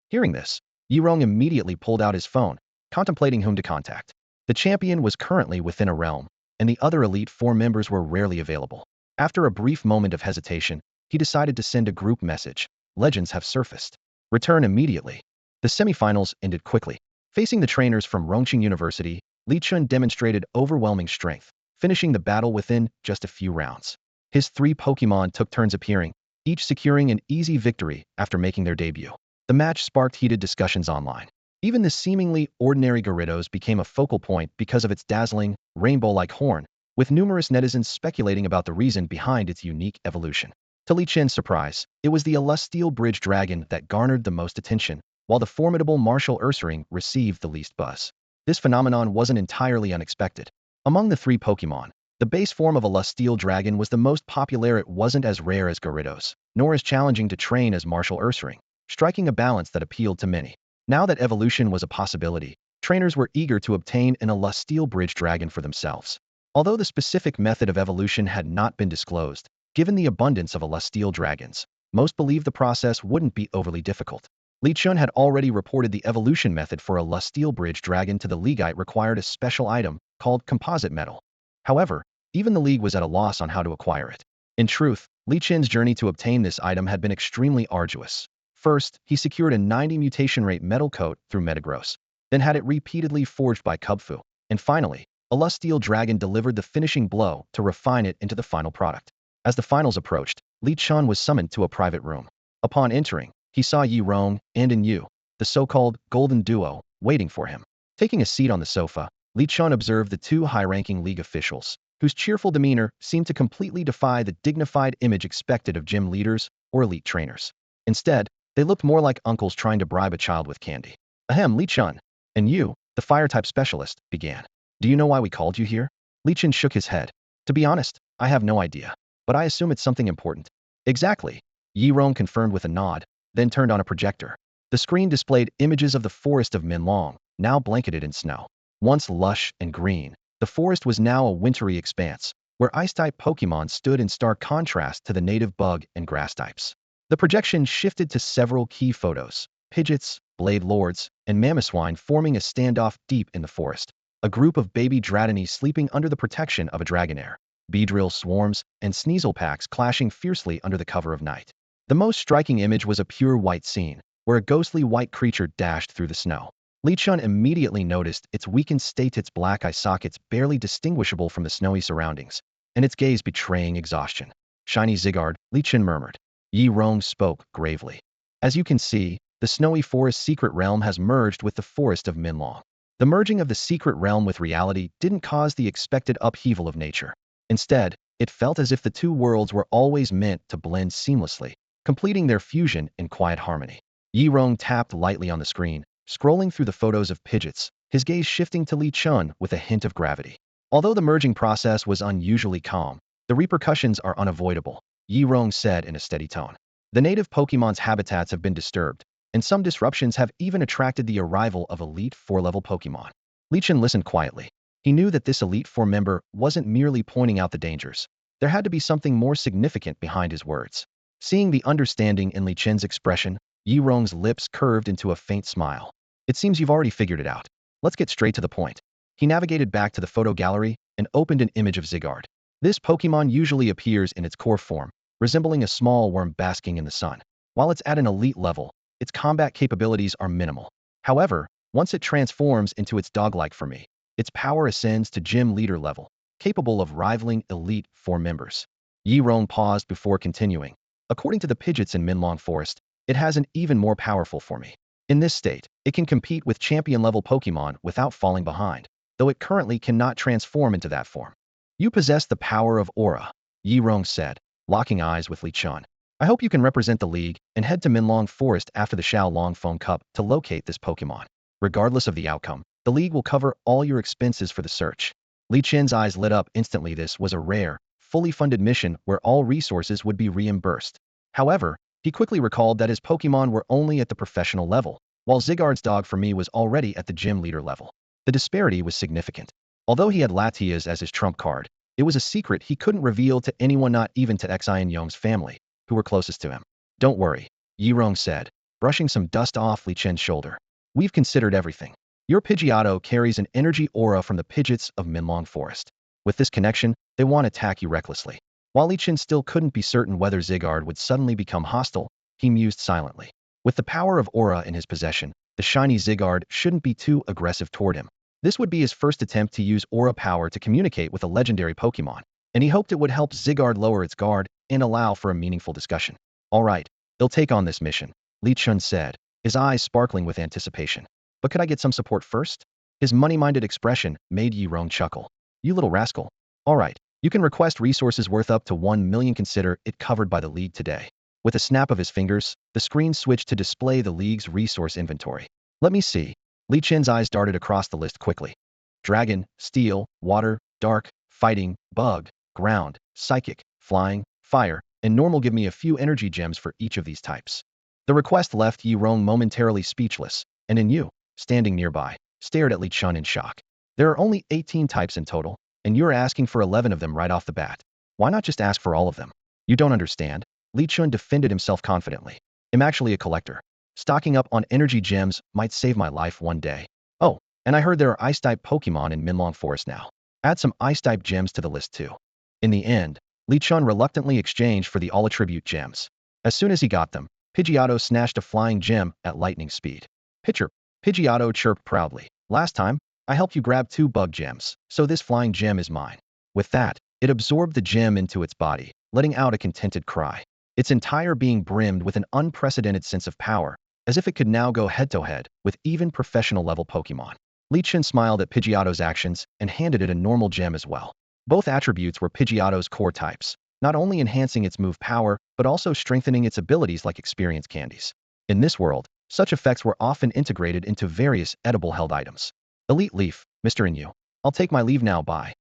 Hearing this, Yirong immediately pulled out his phone, contemplating whom to contact. The champion was currently within a realm, and the other Elite Four members were rarely available. After a brief moment of hesitation, he decided to send a group message. Legends have surfaced. Return immediately. The semifinals ended quickly. Facing the trainers from Rongqing University, Li Chun demonstrated overwhelming strength, finishing the battle within just a few rounds. His 3 Pokemon took turns appearing, each securing an easy victory after making their debut. The match sparked heated discussions online. Even the seemingly ordinary Gyarados became a focal point because of its dazzling, rainbow-like horn, with numerous netizens speculating about the reason behind its unique evolution. To Li Chen's surprise, it was the Steel Bridge Dragon that garnered the most attention, while the formidable Martial Ursaring received the least buzz. This phenomenon wasn't entirely unexpected. Among the 3 Pokemon, the base form of a Steel Dragon was the most popular. It wasn't as rare as Gyarados, nor as challenging to train as Martial Ursaring, striking a balance that appealed to many. Now that evolution was a possibility, trainers were eager to obtain an Steel Bridge Dragon for themselves. Although the specific method of evolution had not been disclosed, given the abundance of Steel Dragons, most believed the process wouldn't be overly difficult. Li Chun had already reported the evolution method for a Steel Bridge Dragon to the League. It required a special item called composite metal. However, even the League was at a loss on how to acquire it. In truth, Li Chun's journey to obtain this item had been extremely arduous. First, he secured a 90 mutation rate metal coat through Metagross, then had it repeatedly forged by Kubfu, and finally, a Steel Dragon delivered the finishing blow to refine it into the final product. As the finals approached, Li Chun was summoned to a private room. Upon entering, he saw Yirong and Yu, the so-called Golden Duo, waiting for him. Taking a seat on the sofa, Li Chun observed the 2 high-ranking League officials, whose cheerful demeanor seemed to completely defy the dignified image expected of gym leaders or elite trainers. Instead, they looked more like uncles trying to bribe a child with candy. Ahem, Li Chun. And you, the fire-type specialist, began. Do you know why we called you here? Li Chun shook his head. To be honest, I have no idea. But I assume it's something important. Exactly. Yi Rong confirmed with a nod, then turned on a projector. The screen displayed images of the forest of Minlong, now blanketed in snow. Once lush and green, the forest was now a wintry expanse, where ice-type Pokemon stood in stark contrast to the native bug and grass types. The projection shifted to several key photos: Pidgeots, Blade Lords, and Mamoswine forming a standoff deep in the forest. A group of baby Dratini sleeping under the protection of a Dragonair. Beedrill swarms and Sneaselpacks clashing fiercely under the cover of night. The most striking image was a pure white scene, where a ghostly white creature dashed through the snow. Li Chun immediately noticed its weakened state, its black eye sockets barely distinguishable from the snowy surroundings, and its gaze betraying exhaustion. Shiny Zygarde, Li Chun murmured. Yi Rong spoke gravely. As you can see, the snowy forest secret realm has merged with the forest of Minlong. The merging of the secret realm with reality didn't cause the expected upheaval of nature. Instead, it felt as if the two worlds were always meant to blend seamlessly, completing their fusion in quiet harmony. Yi Rong tapped lightly on the screen, scrolling through the photos of Pidgeots, his gaze shifting to Li Chun with a hint of gravity. Although the merging process was unusually calm, the repercussions are unavoidable, Yi Rong said in a steady tone. The native Pokemon's habitats have been disturbed, and some disruptions have even attracted the arrival of Elite Four-level Pokemon. Li Chun listened quietly. He knew that this Elite Four member wasn't merely pointing out the dangers. There had to be something more significant behind his words. Seeing the understanding in Li Chun's expression, Yi Rong's lips curved into a faint smile. It seems you've already figured it out. Let's get straight to the point. He navigated back to the photo gallery and opened an image of Zygarde. This Pokemon usually appears in its core form, resembling a small worm basking in the sun. While it's at an elite level, its combat capabilities are minimal. However, once it transforms into its dog-like for me, its power ascends to gym leader level, capable of rivaling Elite Four members. Yi Rong paused before continuing. According to the Pidgeots in Minlong Forest, it has an even more powerful for me. In this state, it can compete with champion-level Pokemon without falling behind, though it currently cannot transform into that form. You possess the power of Aura, Yi Rong said, locking eyes with Li Chun. I hope you can represent the League and head to Minlong Forest after the Xiaolong Phone Cup to locate this Pokemon. Regardless of the outcome, the League will cover all your expenses for the search. Li Chun's eyes lit up instantly. This was a rare, fully funded mission where all resources would be reimbursed. However, he quickly recalled that his Pokemon were only at the professional level, while Zygarde's dog for me was already at the gym leader level. The disparity was significant. Although he had Latias as his trump card, it was a secret he couldn't reveal to anyone, not even to Xian Yong's family, who were closest to him. Don't worry, Yi Rong said, brushing some dust off Li Chun's shoulder. We've considered everything. Your Pidgeotto carries an energy aura from the Pidgeots of Minlong Forest. With this connection, they won't attack you recklessly. While Li Chun still couldn't be certain whether Zygarde would suddenly become hostile, he mused silently. With the power of Aura in his possession, the shiny Zygarde shouldn't be too aggressive toward him. This would be his first attempt to use Aura power to communicate with a legendary Pokemon, and he hoped it would help Zygarde lower its guard and allow for a meaningful discussion. All right, they'll take on this mission, Li Chun said, his eyes sparkling with anticipation. But could I get some support first? His money-minded expression made Yi Rong chuckle. You little rascal. All right, you can request resources worth up to 1 million. Consider it covered by the League today. With a snap of his fingers, the screen switched to display the League's resource inventory. Let me see. Li Chun's eyes darted across the list quickly. Dragon, Steel, Water, Dark, Fighting, Bug, Ground, Psychic, Flying, Fire, and Normal. Give me a few energy gems for each of these types. The request left Yi Rong momentarily speechless, and Yu, standing nearby, stared at Li Chun in shock. There are only 18 types in total, and you're asking for 11 of them right off the bat. Why not just ask for all of them? You don't understand. Li Chun defended himself confidently. I'm actually a collector. Stocking up on energy gems might save my life one day. Oh, and I heard there are Ice-type Pokemon in Minlong Forest now. Add some Ice-type gems to the list too. In the end, Li Chun reluctantly exchanged for the all-attribute gems. As soon as he got them, Pidgeotto snatched a flying gem at lightning speed. Pitcher, Pidgeotto chirped proudly. Last time, I helped you grab 2 bug gems, so this flying gem is mine. With that, it absorbed the gem into its body, letting out a contented cry. Its entire being brimmed with an unprecedented sense of power, as if it could now go head-to-head with even professional-level Pokemon. Li Chun smiled at Pidgeotto's actions and handed it a normal gem as well. Both attributes were Pidgeotto's core types, not only enhancing its move power, but also strengthening its abilities like experience candies. In this world, such effects were often integrated into various edible held items. Elite Leaf, Mr. Yu. I'll take my leave now, bye.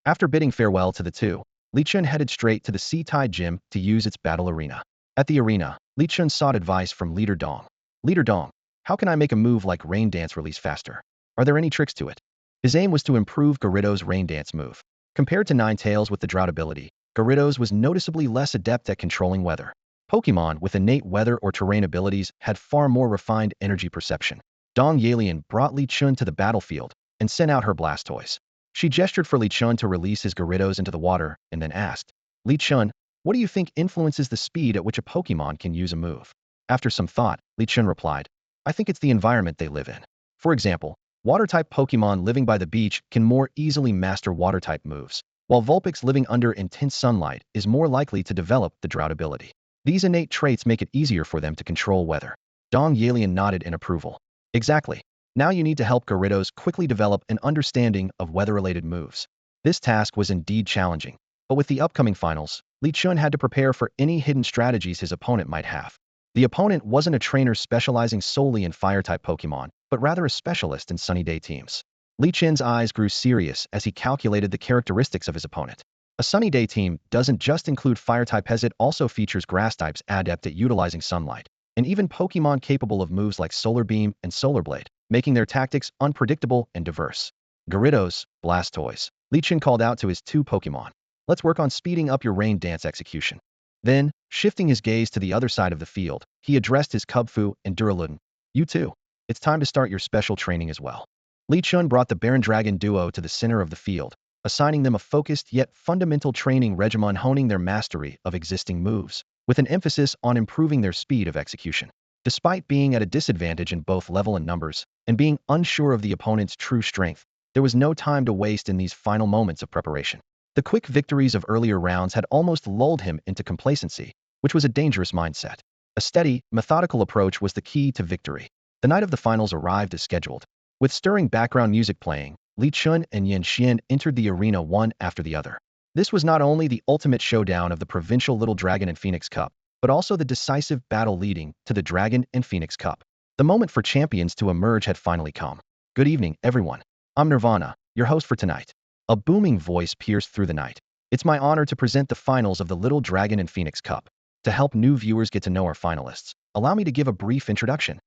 After bidding farewell to the two, Li Chun headed straight to the Sea Tide Gym to use its battle arena. At the arena, Li Chun sought advice from Leader Dong. Leader Dong, how can I make a move like Rain Dance release faster? Are there any tricks to it? His aim was to improve Gyarados' Rain Dance move. Compared to Ninetales with the Drought ability, Gyarados was noticeably less adept at controlling weather. Pokemon with innate weather or terrain abilities had far more refined energy perception. Dong Yalian brought Li Chun to the battlefield and sent out her Blastoise. She gestured for Li Chun to release his Gyarados into the water and then asked, Li Chun, what do you think influences the speed at which a Pokemon can use a move? After some thought, Li Chun replied, I think it's the environment they live in. For example, water-type Pokemon living by the beach can more easily master water-type moves, while Vulpix living under intense sunlight is more likely to develop the Drought ability. These innate traits make it easier for them to control weather. Dong Yalian nodded in approval. Exactly. Now you need to help Gyarados quickly develop an understanding of weather-related moves. This task was indeed challenging, but with the upcoming finals, Li Chun had to prepare for any hidden strategies his opponent might have. The opponent wasn't a trainer specializing solely in fire-type Pokemon, but rather a specialist in Sunny Day teams. Li Chun's eyes grew serious as he calculated the characteristics of his opponent. A Sunny Day team doesn't just include fire-type as it also features grass types adept at utilizing sunlight, and even Pokemon capable of moves like Solar Beam and Solar Blade, making their tactics unpredictable and diverse. Gyarados, Blastoise. Li Chun called out to his two Pokemon. Let's work on speeding up your Rain Dance execution. Then, shifting his gaze to the other side of the field, he addressed his Kubfu and Duraludon. You too. It's time to start your special training as well. Li Chun brought the Baron Dragon duo to the center of the field, assigning them a focused yet fundamental training regimen honing their mastery of existing moves, with an emphasis on improving their speed of execution. Despite being at a disadvantage in both level and numbers, and being unsure of the opponent's true strength, there was no time to waste in these final moments of preparation. The quick victories of earlier rounds had almost lulled him into complacency, which was a dangerous mindset. A steady, methodical approach was the key to victory. The night of the finals arrived as scheduled. With stirring background music playing, Li Chun and Yan Xian entered the arena one after the other. This was not only the ultimate showdown of the provincial Little Dragon and Phoenix Cup, but also the decisive battle leading to the Dragon and Phoenix Cup. The moment for champions to emerge had finally come. Good evening, everyone. I'm Nirvana, your host for tonight. A booming voice pierced through the night. It's my honor to present the finals of the Little Dragon and Phoenix Cup. To help new viewers get to know our finalists, allow me to give a brief introduction.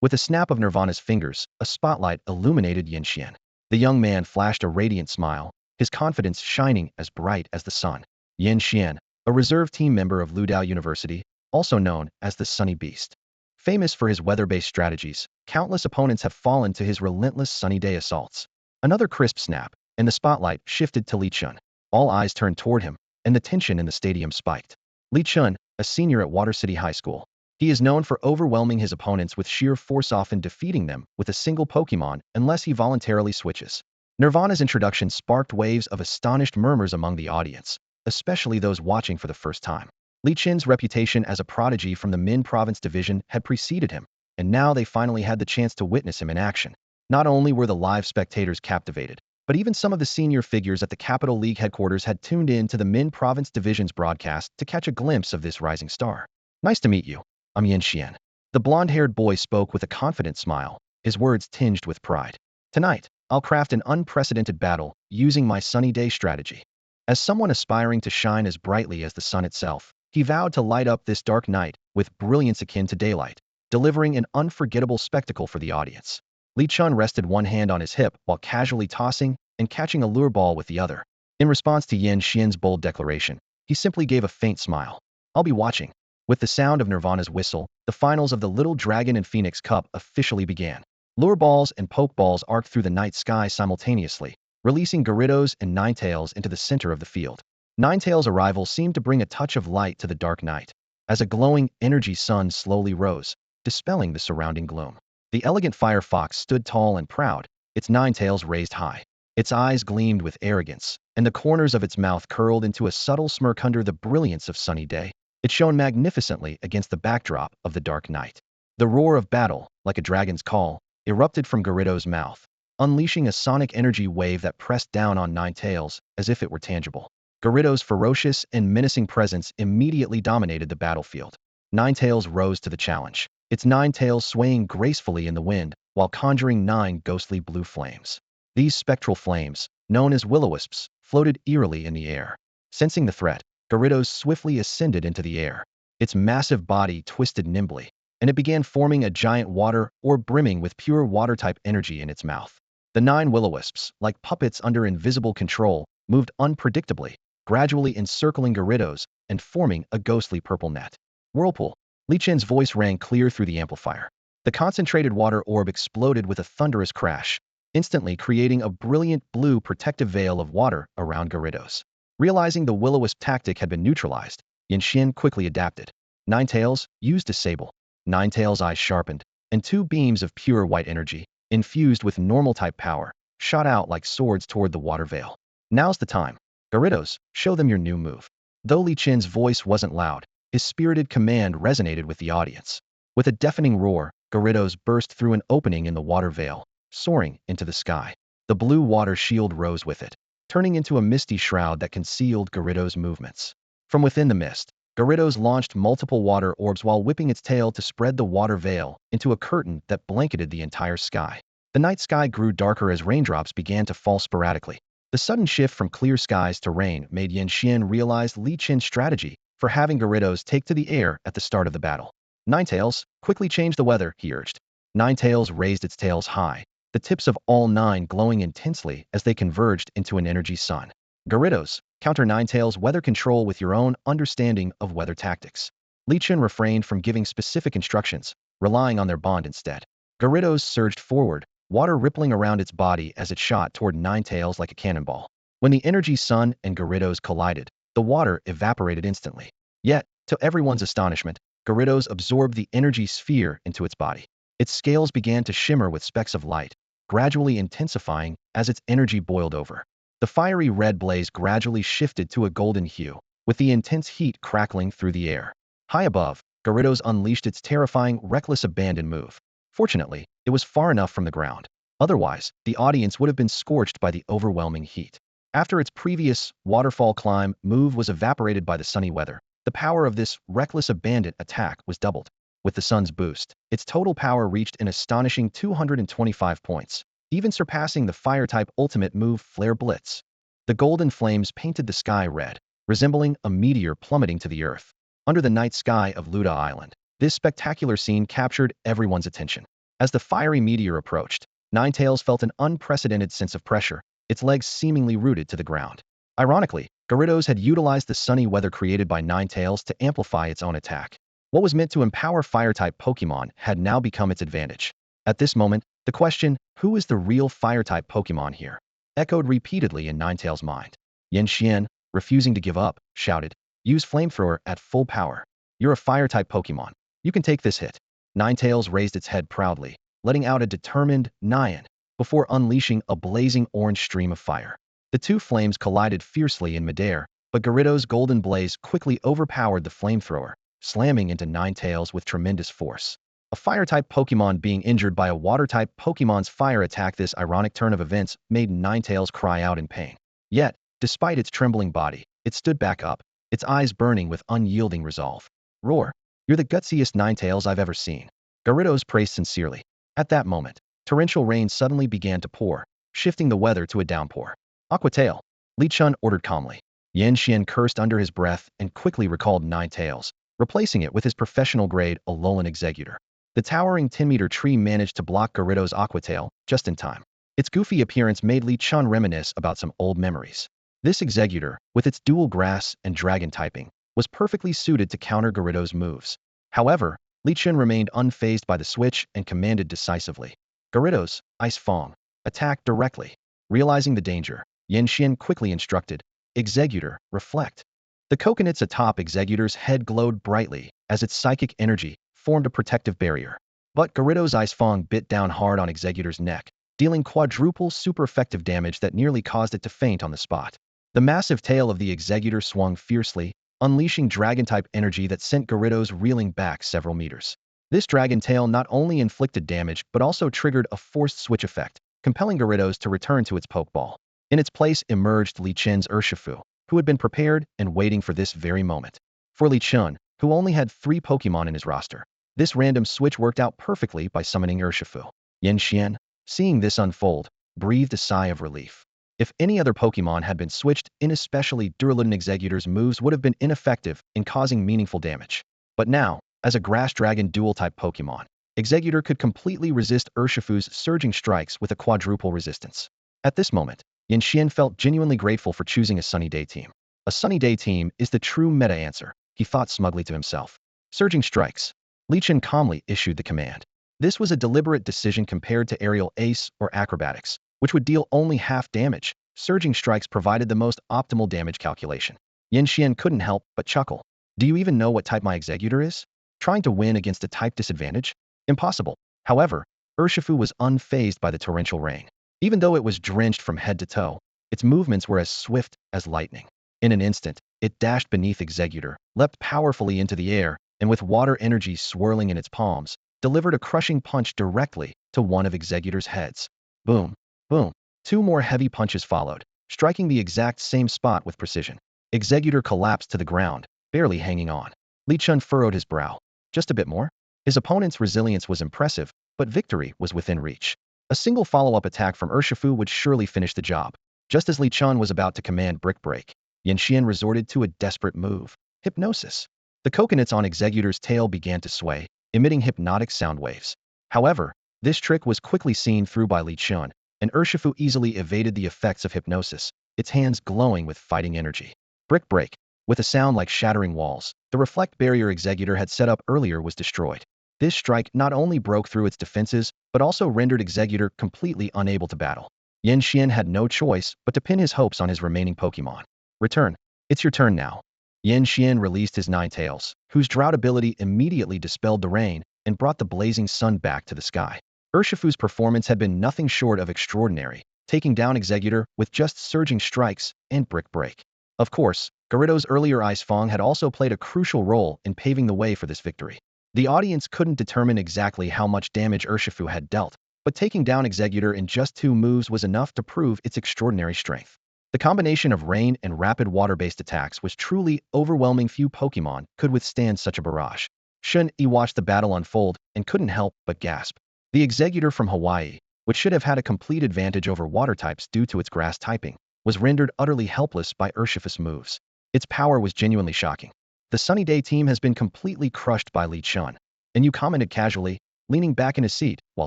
With a snap of Nirvana's fingers, a spotlight illuminated Yan Xian. The young man flashed a radiant smile, his confidence shining as bright as the sun. Yan Xian, a reserve team member of Ludao University, also known as the Sunny Beast. Famous for his weather-based strategies, countless opponents have fallen to his relentless sunny day assaults. Another crisp snap, and the spotlight shifted to Li Chun. All eyes turned toward him, and the tension in the stadium spiked. Li Chun, a senior at Water City High School. He is known for overwhelming his opponents with sheer force, often defeating them with a single Pokemon unless he voluntarily switches. Nirvana's introduction sparked waves of astonished murmurs among the audience, especially those watching for the first time. Li Chun's reputation as a prodigy from the Min Province Division had preceded him, and now they finally had the chance to witness him in action. Not only were the live spectators captivated, but even some of the senior figures at the Capital League headquarters had tuned in to the Min Province Division's broadcast to catch a glimpse of this rising star. Nice to meet you. I'm Yan Xian. The blonde-haired boy spoke with a confident smile, his words tinged with pride. Tonight, I'll craft an unprecedented battle using my sunny day strategy. As someone aspiring to shine as brightly as the sun itself, he vowed to light up this dark night with brilliance akin to daylight, delivering an unforgettable spectacle for the audience. Li Chun rested one hand on his hip while casually tossing and catching a lure ball with the other. In response to Yan Xian's bold declaration, he simply gave a faint smile. I'll be watching. With the sound of Nirvana's whistle, the finals of the Little Dragon and Phoenix Cup officially began. Lure balls and pokeballs arced through the night sky simultaneously, releasing Gyarados and Ninetales into the center of the field. Ninetales' arrival seemed to bring a touch of light to the dark night, as a glowing energy sun slowly rose, dispelling the surrounding gloom. The elegant Firefox stood tall and proud, its 9 tails raised high. Its eyes gleamed with arrogance, and the corners of its mouth curled into a subtle smirk under the brilliance of sunny day. It shone magnificently against the backdrop of the dark night. The roar of battle, like a dragon's call, erupted from Gyarados' mouth, unleashing a sonic energy wave that pressed down on 9 tails as if it were tangible. Gyarados' ferocious and menacing presence immediately dominated the battlefield. 9 tails rose to the challenge, its 9 tails swaying gracefully in the wind while conjuring 9 ghostly blue flames. These spectral flames, known as will-o-wisps, floated eerily in the air. Sensing the threat, Gyarados swiftly ascended into the air, Its massive body twisted nimbly, and it began forming a giant water orb brimming with pure water-type energy in its mouth. The 9 will-o-wisps, like puppets under invisible control, moved unpredictably, gradually encircling Gyarados and forming a ghostly purple net. Whirlpool. Li Chen's voice rang clear through the amplifier. The concentrated water orb exploded with a thunderous crash, instantly creating a brilliant blue protective veil of water around Gyarados. Realizing the will-o-wisp tactic had been neutralized, Yanxian quickly adapted. Ninetales used Disable. Ninetales' eyes sharpened, and 2 beams of pure white energy, infused with normal-type power, shot out like swords toward the water veil. Now's the time. Gyarados, show them your new move. Though Li Chen's voice wasn't loud, his spirited command resonated with the audience. With a deafening roar, Gyarados burst through an opening in the water veil, soaring into the sky. The blue water shield rose with it, turning into a misty shroud that concealed Gyarados' movements. From within the mist, Gyarados launched multiple water orbs while whipping its tail to spread the water veil into a curtain that blanketed the entire sky. The night sky grew darker as raindrops began to fall sporadically. The sudden shift from clear skies to rain made Yanxian realize Li Chen's strategy for having Gyarados take to the air at the start of the battle. Ninetales, quickly change the weather, he urged. Ninetales raised its tails high, the tips of all 9 glowing intensely as they converged into an energy sun. Gyarados, counter Ninetales' weather control with your own understanding of weather tactics. Li Chen refrained from giving specific instructions, relying on their bond instead. Gyarados surged forward, water rippling around its body as it shot toward Ninetales like a cannonball. When the energy sun and Gyarados collided, the water evaporated instantly. Yet, to everyone's astonishment, Gyarados absorbed the energy sphere into its body. Its scales began to shimmer with specks of light, gradually intensifying as its energy boiled over. The fiery red blaze gradually shifted to a golden hue, with the intense heat crackling through the air. High above, Gyarados unleashed its terrifying, reckless abandon move. Fortunately, it was far enough from the ground. Otherwise, the audience would have been scorched by the overwhelming heat. After its previous waterfall climb move was evaporated by the sunny weather, the power of this reckless abandon attack was doubled. With the sun's boost, its total power reached an astonishing 225 points, even surpassing the fire-type ultimate move Flare Blitz. The golden flames painted the sky red, resembling a meteor plummeting to the earth. Under the night sky of Luda Island, this spectacular scene captured everyone's attention. As the fiery meteor approached, Ninetales felt an unprecedented sense of pressure, its legs seemingly rooted to the ground. Ironically, Gyarados had utilized the sunny weather created by Ninetales to amplify its own attack. What was meant to empower fire-type Pokemon had now become its advantage. At this moment, the question, who is the real fire-type Pokemon here, echoed repeatedly in Ninetales' mind. Yanxian, refusing to give up, shouted, use Flamethrower at full power. You're a fire-type Pokemon. You can take this hit. Ninetales raised its head proudly, letting out a determined Nyan, before unleashing a blazing orange stream of fire. The 2 flames collided fiercely in midair, but Gyarados' golden blaze quickly overpowered the flamethrower, slamming into Ninetales with tremendous force. A fire-type Pokemon being injured by a water-type Pokemon's fire attack. This ironic turn of events made Ninetales cry out in pain. Yet, despite its trembling body, it stood back up, its eyes burning with unyielding resolve. Roar! You're the gutsiest Ninetales I've ever seen. Gyarados praised sincerely. At that moment, torrential rain suddenly began to pour, shifting the weather to a downpour. Aqua Tail, Li Chen ordered calmly. Yanxian cursed under his breath and quickly recalled Ninetales, replacing it with his professional-grade Alolan Exeggutor. The towering 10-meter tree managed to block Gyarados' Aqua Tail just in time. Its goofy appearance made Li Chen reminisce about some old memories. This Exeggutor, with its dual grass and dragon typing, was perfectly suited to counter Gyarados' moves. However, Li Chen remained unfazed by the switch and commanded decisively. Gyarados, Ice Fong, attack directly. Realizing the danger, Yanxian quickly instructed, Exeggutor, reflect. The coconuts atop Exeggutor's head glowed brightly as its psychic energy formed a protective barrier. But Gyarados' Ice Fong bit down hard on Exeggutor's neck, dealing quadruple super-effective damage that nearly caused it to faint on the spot. The massive tail of the Exeggutor swung fiercely, unleashing dragon-type energy that sent Gyarados reeling back several meters. This dragon tail not only inflicted damage but also triggered a forced switch effect, compelling Gyarados to return to its Pokeball. In its place emerged Li Chen's Urshifu, who had been prepared and waiting for this very moment. For Li Chen, who only had 3 Pokemon in his roster, this random switch worked out perfectly by summoning Urshifu. Yanxian, seeing this unfold, breathed a sigh of relief. If any other Pokemon had been switched in, especially Duraludon, Exeggutor's moves would have been ineffective in causing meaningful damage. But now, as a Grass Dragon Dual-type Pokemon, Exeggutor could completely resist Urshifu's surging strikes with a quadruple resistance. At this moment, Yanxian felt genuinely grateful for choosing a Sunny Day team. A Sunny Day team is the true meta answer, he thought smugly to himself. Surging strikes. Li Chen calmly issued the command. This was a deliberate decision compared to Aerial Ace or Acrobatics, which would deal only half damage. Surging strikes provided the most optimal damage calculation. Yanxian couldn't help but chuckle. Do you even know what type my Exeggutor is? Trying to win against a type disadvantage? Impossible. However, Urshifu was unfazed by the torrential rain. Even though it was drenched from head to toe, its movements were as swift as lightning. In an instant, it dashed beneath Exeggutor, leapt powerfully into the air, and with water energy swirling in its palms, delivered a crushing punch directly to one of Exeggutor's heads. Boom, boom. Two more heavy punches followed, striking the exact same spot with precision. Exeggutor collapsed to the ground, barely hanging on. Li Chen furrowed his brow. Just a bit more? His opponent's resilience was impressive, but victory was within reach. A single follow-up attack from Urshifu would surely finish the job. Just as Li Chen was about to command Brick Break, Yanxian resorted to a desperate move. Hypnosis. The coconuts on Exeggutor's tail began to sway, emitting hypnotic sound waves. However, this trick was quickly seen through by Li Chen, and Urshifu easily evaded the effects of hypnosis, its hands glowing with fighting energy. Brick Break. With a sound like shattering walls, the reflect barrier Exeggutor had set up earlier was destroyed. This strike not only broke through its defenses, but also rendered Exeggutor completely unable to battle. Yanxian had no choice but to pin his hopes on his remaining Pokemon. Return. It's your turn now. Yanxian released his Ninetales, whose drought ability immediately dispelled the rain and brought the blazing sun back to the sky. Urshifu's performance had been nothing short of extraordinary, taking down Exeggutor with just surging strikes and Brick Break. Of course, Garrido's earlier Ice Fang had also played a crucial role in paving the way for this victory. The audience couldn't determine exactly how much damage Urshifu had dealt, but taking down Exeggutor in just 2 moves was enough to prove its extraordinary strength. The combination of rain and rapid water-based attacks was truly overwhelming. Few Pokemon could withstand such a barrage. Shun Yi watched the battle unfold and couldn't help but gasp. The Exeggutor from Hawaii, which should have had a complete advantage over water types due to its grass typing, was rendered utterly helpless by Urshifu's moves. Its power was genuinely shocking. The Sunny Day team has been completely crushed by Li Chen. And you commented casually, leaning back in his seat while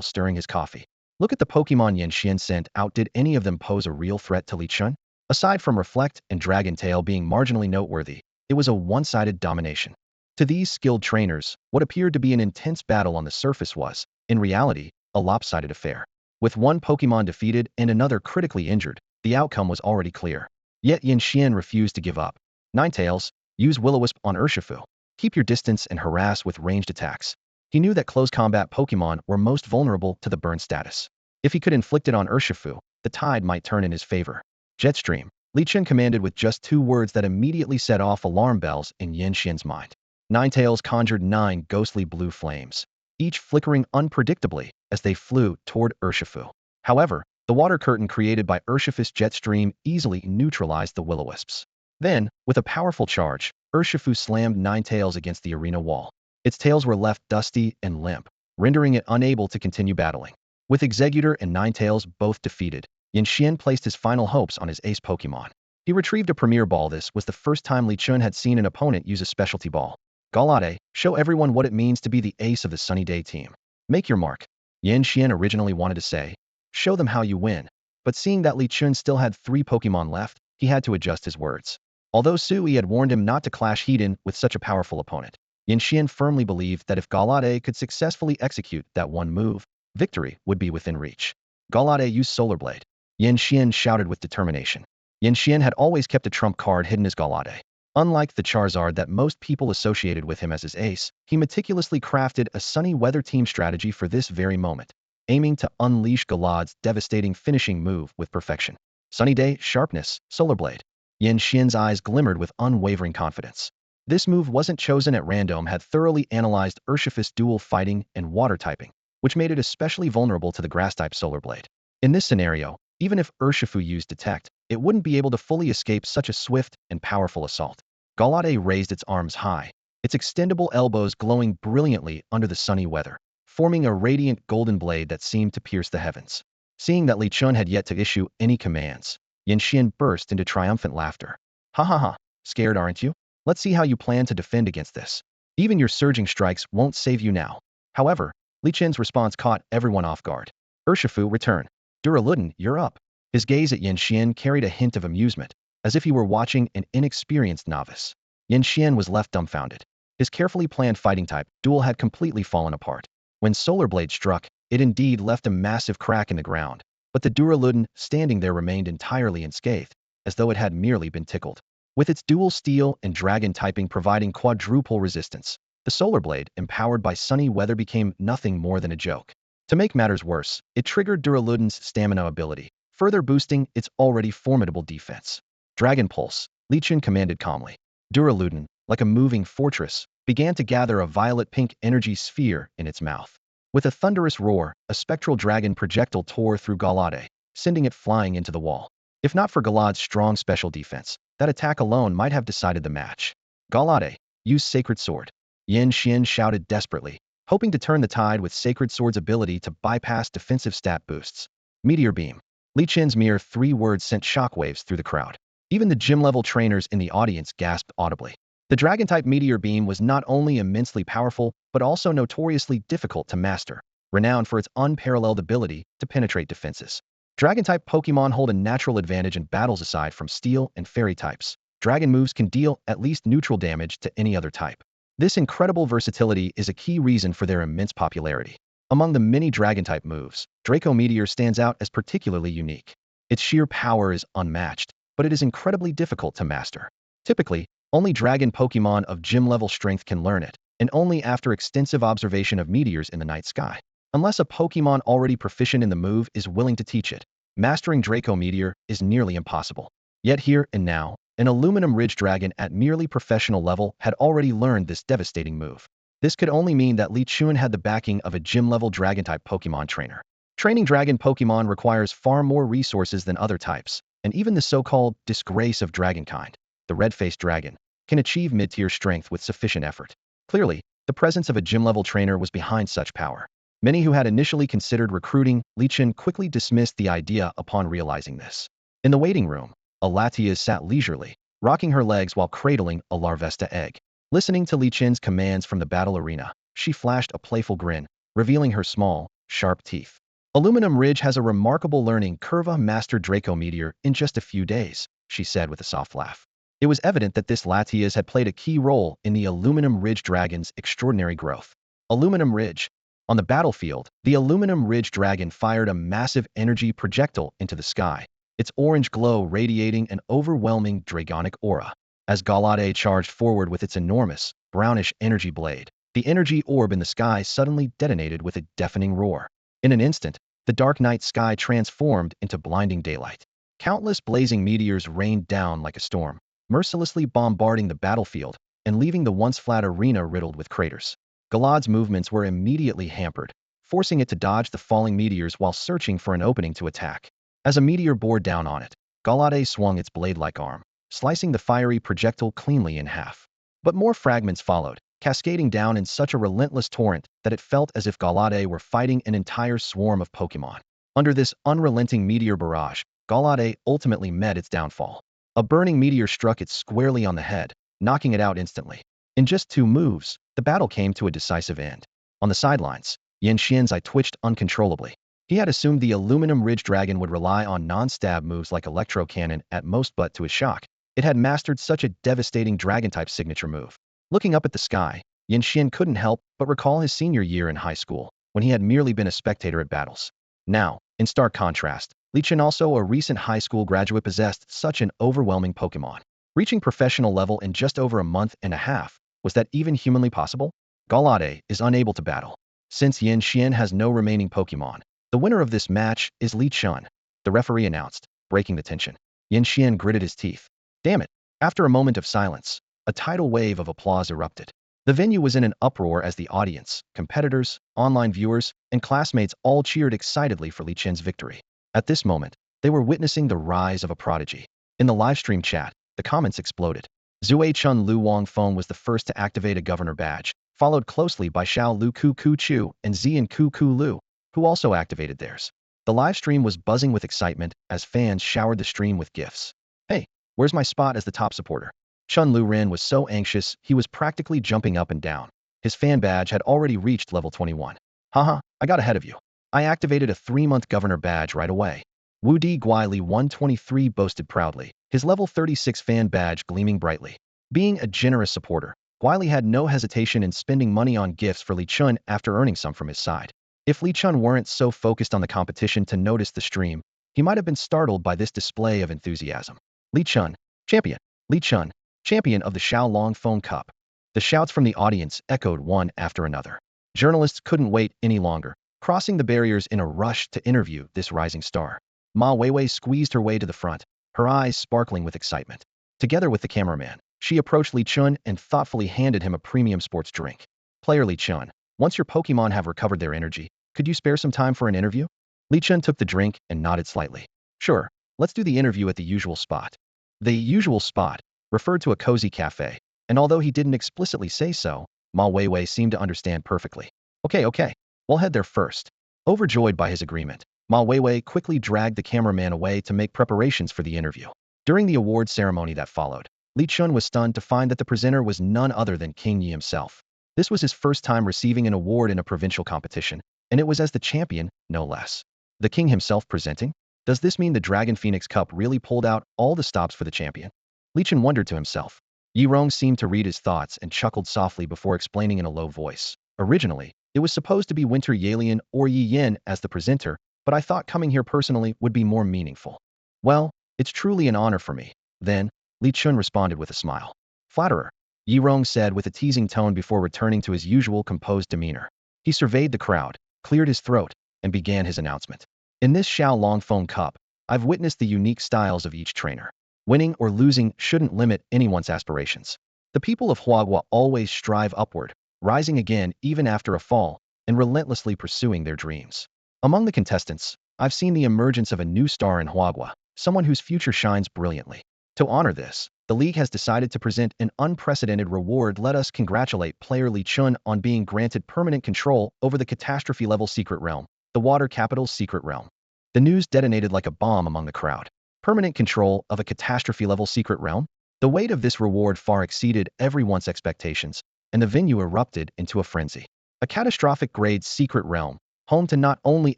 stirring his coffee. Look at the Pokemon Yanxian sent out. Did any of them pose a real threat to Li Chen? Aside from Reflect and Dragon Tail being marginally noteworthy, it was a one-sided domination. To these skilled trainers, what appeared to be an intense battle on the surface was, in reality, a lopsided affair. With one Pokemon defeated and another critically injured, the outcome was already clear. Yet Yanxian refused to give up. Ninetales, use Will-O-Wisp on Urshifu. Keep your distance and harass with ranged attacks. He knew that close combat Pokemon were most vulnerable to the burn status. If he could inflict it on Urshifu, the tide might turn in his favor. Jetstream. Li Chen commanded with just 2 words that immediately set off alarm bells in Yanxian's mind. Ninetales conjured 9 ghostly blue flames, each flickering unpredictably as they flew toward Urshifu. However, the water curtain created by Urshifu's Jetstream easily neutralized the Will-O-Wisps. Then, with a powerful charge, Urshifu slammed Ninetales against the arena wall. Its tails were left dusty and limp, rendering it unable to continue battling. With Exeggutor and Ninetales both defeated, Yanxian placed his final hopes on his ace Pokemon. He retrieved a Premier Ball. This was the first time Li Chen had seen an opponent use a specialty ball. Gallade, show everyone what it means to be the ace of the Sunny Day team. Make your mark. Yanxian originally wanted to say, show them how you win. But seeing that Li Chen still had 3 Pokemon left, he had to adjust his words. Although Sui had warned him not to clash head-in with such a powerful opponent, Yanxian firmly believed that if Gallade could successfully execute that one move, victory would be within reach. Gallade used Solar Blade. Yanxian shouted with determination. Yanxian had always kept a trump card hidden as Gallade. Unlike the Charizard that most people associated with him as his ace, he meticulously crafted a sunny weather team strategy for this very moment, aiming to unleash Gallade's devastating finishing move with perfection. Sunny Day, Sharpness, Solar Blade. Yanxian's eyes glimmered with unwavering confidence. This move wasn't chosen at random, had thoroughly analyzed Urshifu's dual fighting and water typing, which made it especially vulnerable to the grass-type Solar Blade. In this scenario, even if Urshifu used Detect, it wouldn't be able to fully escape such a swift and powerful assault. Gallade raised its arms high, its extendable elbows glowing brilliantly under the sunny weather, forming a radiant golden blade that seemed to pierce the heavens. Seeing that Li Chen had yet to issue any commands, Yanxian burst into triumphant laughter. Ha ha ha, scared aren't you? Let's see how you plan to defend against this. Even your surging strikes won't save you now. However, Li Qin's response caught everyone off guard. Urshifu, return. Duraludin, you're up. His gaze at Yan Xian carried a hint of amusement, as if he were watching an inexperienced novice. Yan Xian was left dumbfounded. His carefully planned fighting type duel had completely fallen apart. When Solar Blade struck, it indeed left a massive crack in the ground, but the Duraludin standing there remained entirely unscathed, as though it had merely been tickled. With its dual steel and dragon typing providing quadruple resistance, the Solar Blade, empowered by sunny weather, became nothing more than a joke. To make matters worse, it triggered Duraludin's stamina ability, further boosting its already formidable defense. Dragon Pulse, Li Qin commanded calmly. Duraludin, like a moving fortress, began to gather a violet-pink energy sphere in its mouth. With a thunderous roar, a spectral dragon projectile tore through Galade, sending it flying into the wall. If not for Galade's strong special defense, that attack alone might have decided the match. Galade, use Sacred Sword. Yan Xian shouted desperately, hoping to turn the tide with Sacred Sword's ability to bypass defensive stat boosts. Meteor Beam. Li Qin's mere 3 words sent shockwaves through the crowd. Even the gym-level trainers in the audience gasped audibly. The Dragon-type Meteor Beam was not only immensely powerful, but also notoriously difficult to master, renowned for its unparalleled ability to penetrate defenses. Dragon-type Pokemon hold a natural advantage in battles aside from Steel and Fairy types. Dragon moves can deal at least neutral damage to any other type. This incredible versatility is a key reason for their immense popularity. Among the many Dragon-type moves, Draco Meteor stands out as particularly unique. Its sheer power is unmatched, but it is incredibly difficult to master. Typically, only Dragon Pokemon of gym-level strength can learn it, and only after extensive observation of meteors in the night sky. Unless a Pokemon already proficient in the move is willing to teach it, mastering Draco Meteor is nearly impossible. Yet here and now, an Aluminum Ridge Dragon at merely professional level had already learned this devastating move. This could only mean that Li Qin had the backing of a gym-level Dragon-type Pokemon trainer. Training Dragon Pokemon requires far more resources than other types, and even the so-called disgrace of Dragonkind, the red-faced dragon, can achieve mid-tier strength with sufficient effort. Clearly, the presence of a gym-level trainer was behind such power. Many who had initially considered recruiting Li Qin quickly dismissed the idea upon realizing this. In the waiting room, a Latias sat leisurely, rocking her legs while cradling a Larvesta egg. Listening to Li Qin's commands from the battle arena, she flashed a playful grin, revealing her small, sharp teeth. Aluminum Ridge has a remarkable learning curve. Mastered Draco Meteor in just a few days, she said with a soft laugh. It was evident that this Latias had played a key role in the Aluminum Ridge Dragon's extraordinary growth. Aluminum Ridge. On the battlefield, the Aluminum Ridge Dragon fired a massive energy projectile into the sky, its orange glow radiating an overwhelming dragonic aura. As Galade charged forward with its enormous, brownish energy blade, the energy orb in the sky suddenly detonated with a deafening roar. In an instant, the dark night sky transformed into blinding daylight. Countless blazing meteors rained down like a storm, mercilessly bombarding the battlefield and leaving the once flat arena riddled with craters. Galade's movements were immediately hampered, forcing it to dodge the falling meteors while searching for an opening to attack. As a meteor bore down on it, Galade swung its blade-like arm, slicing the fiery projectile cleanly in half. But more fragments followed, cascading down in such a relentless torrent that it felt as if Galade were fighting an entire swarm of Pokemon. Under this unrelenting meteor barrage, Galade ultimately met its downfall. A burning meteor struck it squarely on the head, knocking it out instantly. In just 2 moves, the battle came to a decisive end. On the sidelines, Yan Xian's eye twitched uncontrollably. He had assumed the Aluminum Ridge Dragon would rely on non-stab moves like Electro Cannon at most, but to his shock, it had mastered such a devastating Dragon-type signature move. Looking up at the sky, Yan Xian couldn't help but recall his senior year in high school, when he had merely been a spectator at battles. Now, in stark contrast, Li Qin, also a recent high school graduate, possessed such an overwhelming Pokemon. Reaching professional level in just over a month and a half, was that even humanly possible? Galade is unable to battle. Since Yan Xian has no remaining Pokemon, the winner of this match is Li Qin, the referee announced, breaking the tension. Yan Xian gritted his teeth. Damn it. After a moment of silence, a tidal wave of applause erupted. The venue was in an uproar as the audience, competitors, online viewers, and classmates all cheered excitedly for Li Qin's victory. At this moment, they were witnessing the rise of a prodigy. In the livestream chat, the comments exploded. Zue Chun Lu Wang Feng was the first to activate a governor badge, followed closely by Xiao Lu Ku Ku Chu and Zian Ku Ku Lu, who also activated theirs. The live stream was buzzing with excitement as fans showered the stream with gifts. Hey, where's my spot as the top supporter? Chun Lu Ren was so anxious he was practically jumping up and down. His fan badge had already reached level 21. Haha, I got ahead of you. I activated a 3-month governor badge right away. Wu Di Guili 123 boasted proudly, his level 36 fan badge gleaming brightly. Being a generous supporter, Guili had no hesitation in spending money on gifts for Li Chun after earning some from his side. If Li Chun weren't so focused on the competition to notice the stream, he might have been startled by this display of enthusiasm. Li Chun, champion. Li Chun, champion of the Xiaolong Phone Cup. The shouts from the audience echoed one after another. Journalists couldn't wait any longer, crossing the barriers in a rush to interview this rising star. Ma Weiwei squeezed her way to the front, her eyes sparkling with excitement. Together with the cameraman, she approached Li Chun and thoughtfully handed him a premium sports drink. Player Li Chun, once your Pokemon have recovered their energy, could you spare some time for an interview? Li Chun took the drink and nodded slightly. Sure, let's do the interview at the usual spot. The usual spot referred to a cozy cafe, and although he didn't explicitly say so, Ma Weiwei seemed to understand perfectly. Okay, we'll head there first. Overjoyed by his agreement, Ma Weiwei quickly dragged the cameraman away to make preparations for the interview. During the award ceremony that followed, Li Chun was stunned to find that the presenter was none other than King Yi himself. This was his first time receiving an award in a provincial competition, and it was as the champion, no less. The king himself presenting? Does this mean the Dragon Phoenix Cup really pulled out all the stops for the champion? Li Chun wondered to himself. Yi Rong seemed to read his thoughts and chuckled softly before explaining in a low voice. Originally, it was supposed to be Winter Yalian or Yi Yin as the presenter, but I thought coming here personally would be more meaningful. Well, it's truly an honor for me. Then, Li Chun responded with a smile. Flatterer, Yi Rong said with a teasing tone before returning to his usual composed demeanor. He surveyed the crowd, cleared his throat, and began his announcement. In this Xiaolong Phone Cup, I've witnessed the unique styles of each trainer. Winning or losing shouldn't limit anyone's aspirations. The people of Huagua always strive upward, rising again even after a fall, and relentlessly pursuing their dreams. Among the contestants, I've seen the emergence of a new star in Huagua, someone whose future shines brilliantly. To honor this, the league has decided to present an unprecedented reward. Let us congratulate player Li Chun on being granted permanent control over the catastrophe-level secret realm, the water capital's secret realm. The news detonated like a bomb among the crowd. Permanent control of a catastrophe-level secret realm? The weight of this reward far exceeded everyone's expectations, and the venue erupted into a frenzy. A catastrophic-grade secret realm, home to not only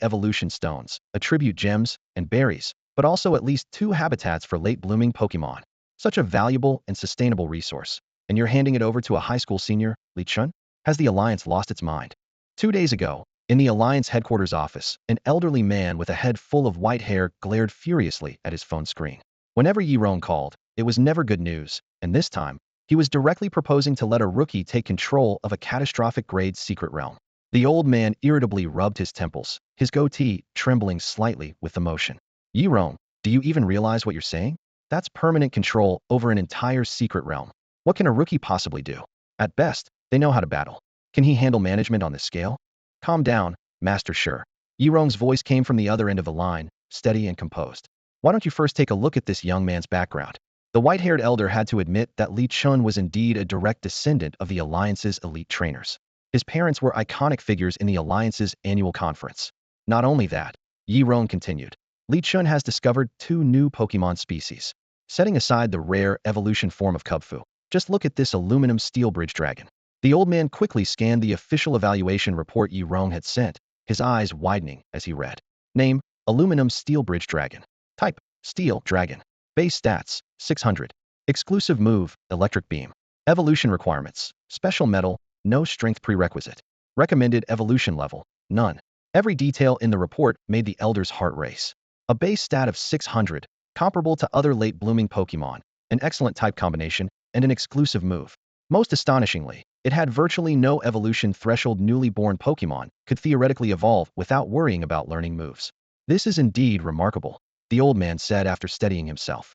evolution stones, attribute gems, and berries, but also at least 2 habitats for late-blooming Pokemon. Such a valuable and sustainable resource, and you're handing it over to a high school senior, Li Chun? Has the Alliance lost its mind? 2 days ago, in the Alliance headquarters office, an elderly man with a head full of white hair glared furiously at his phone screen. Whenever Yi Rong called, it was never good news, and this time, he was directly proposing to let a rookie take control of a catastrophic-grade secret realm. The old man irritably rubbed his temples, his goatee trembling slightly with emotion. Yi Rong, do you even realize what you're saying? That's permanent control over an entire secret realm. What can a rookie possibly do? At best, they know how to battle. Can he handle management on this scale? Calm down, Master Sure. Yi Rong's voice came from the other end of the line, steady and composed. Why don't you first take a look at this young man's background? The white-haired elder had to admit that Li Chun was indeed a direct descendant of the Alliance's elite trainers. His parents were iconic figures in the Alliance's annual conference. Not only that, Yi Rong continued, Li Chun has discovered 2 new Pokemon species. Setting aside the rare evolution form of Kubfu, just look at this aluminum steel bridge dragon. The old man quickly scanned the official evaluation report Yi Rong had sent, his eyes widening as he read. Name, aluminum steel bridge dragon. Type, steel dragon. Base stats, 600. Exclusive move, electric beam. Evolution requirements, special metal, no strength prerequisite. Recommended evolution level, none. Every detail in the report made the elder's heart race. A base stat of 600, comparable to other late-blooming Pokemon, an excellent type combination, and an exclusive move. Most astonishingly, it had virtually no evolution threshold. Newly born Pokemon could theoretically evolve without worrying about learning moves. This is indeed remarkable, the old man said after steadying himself.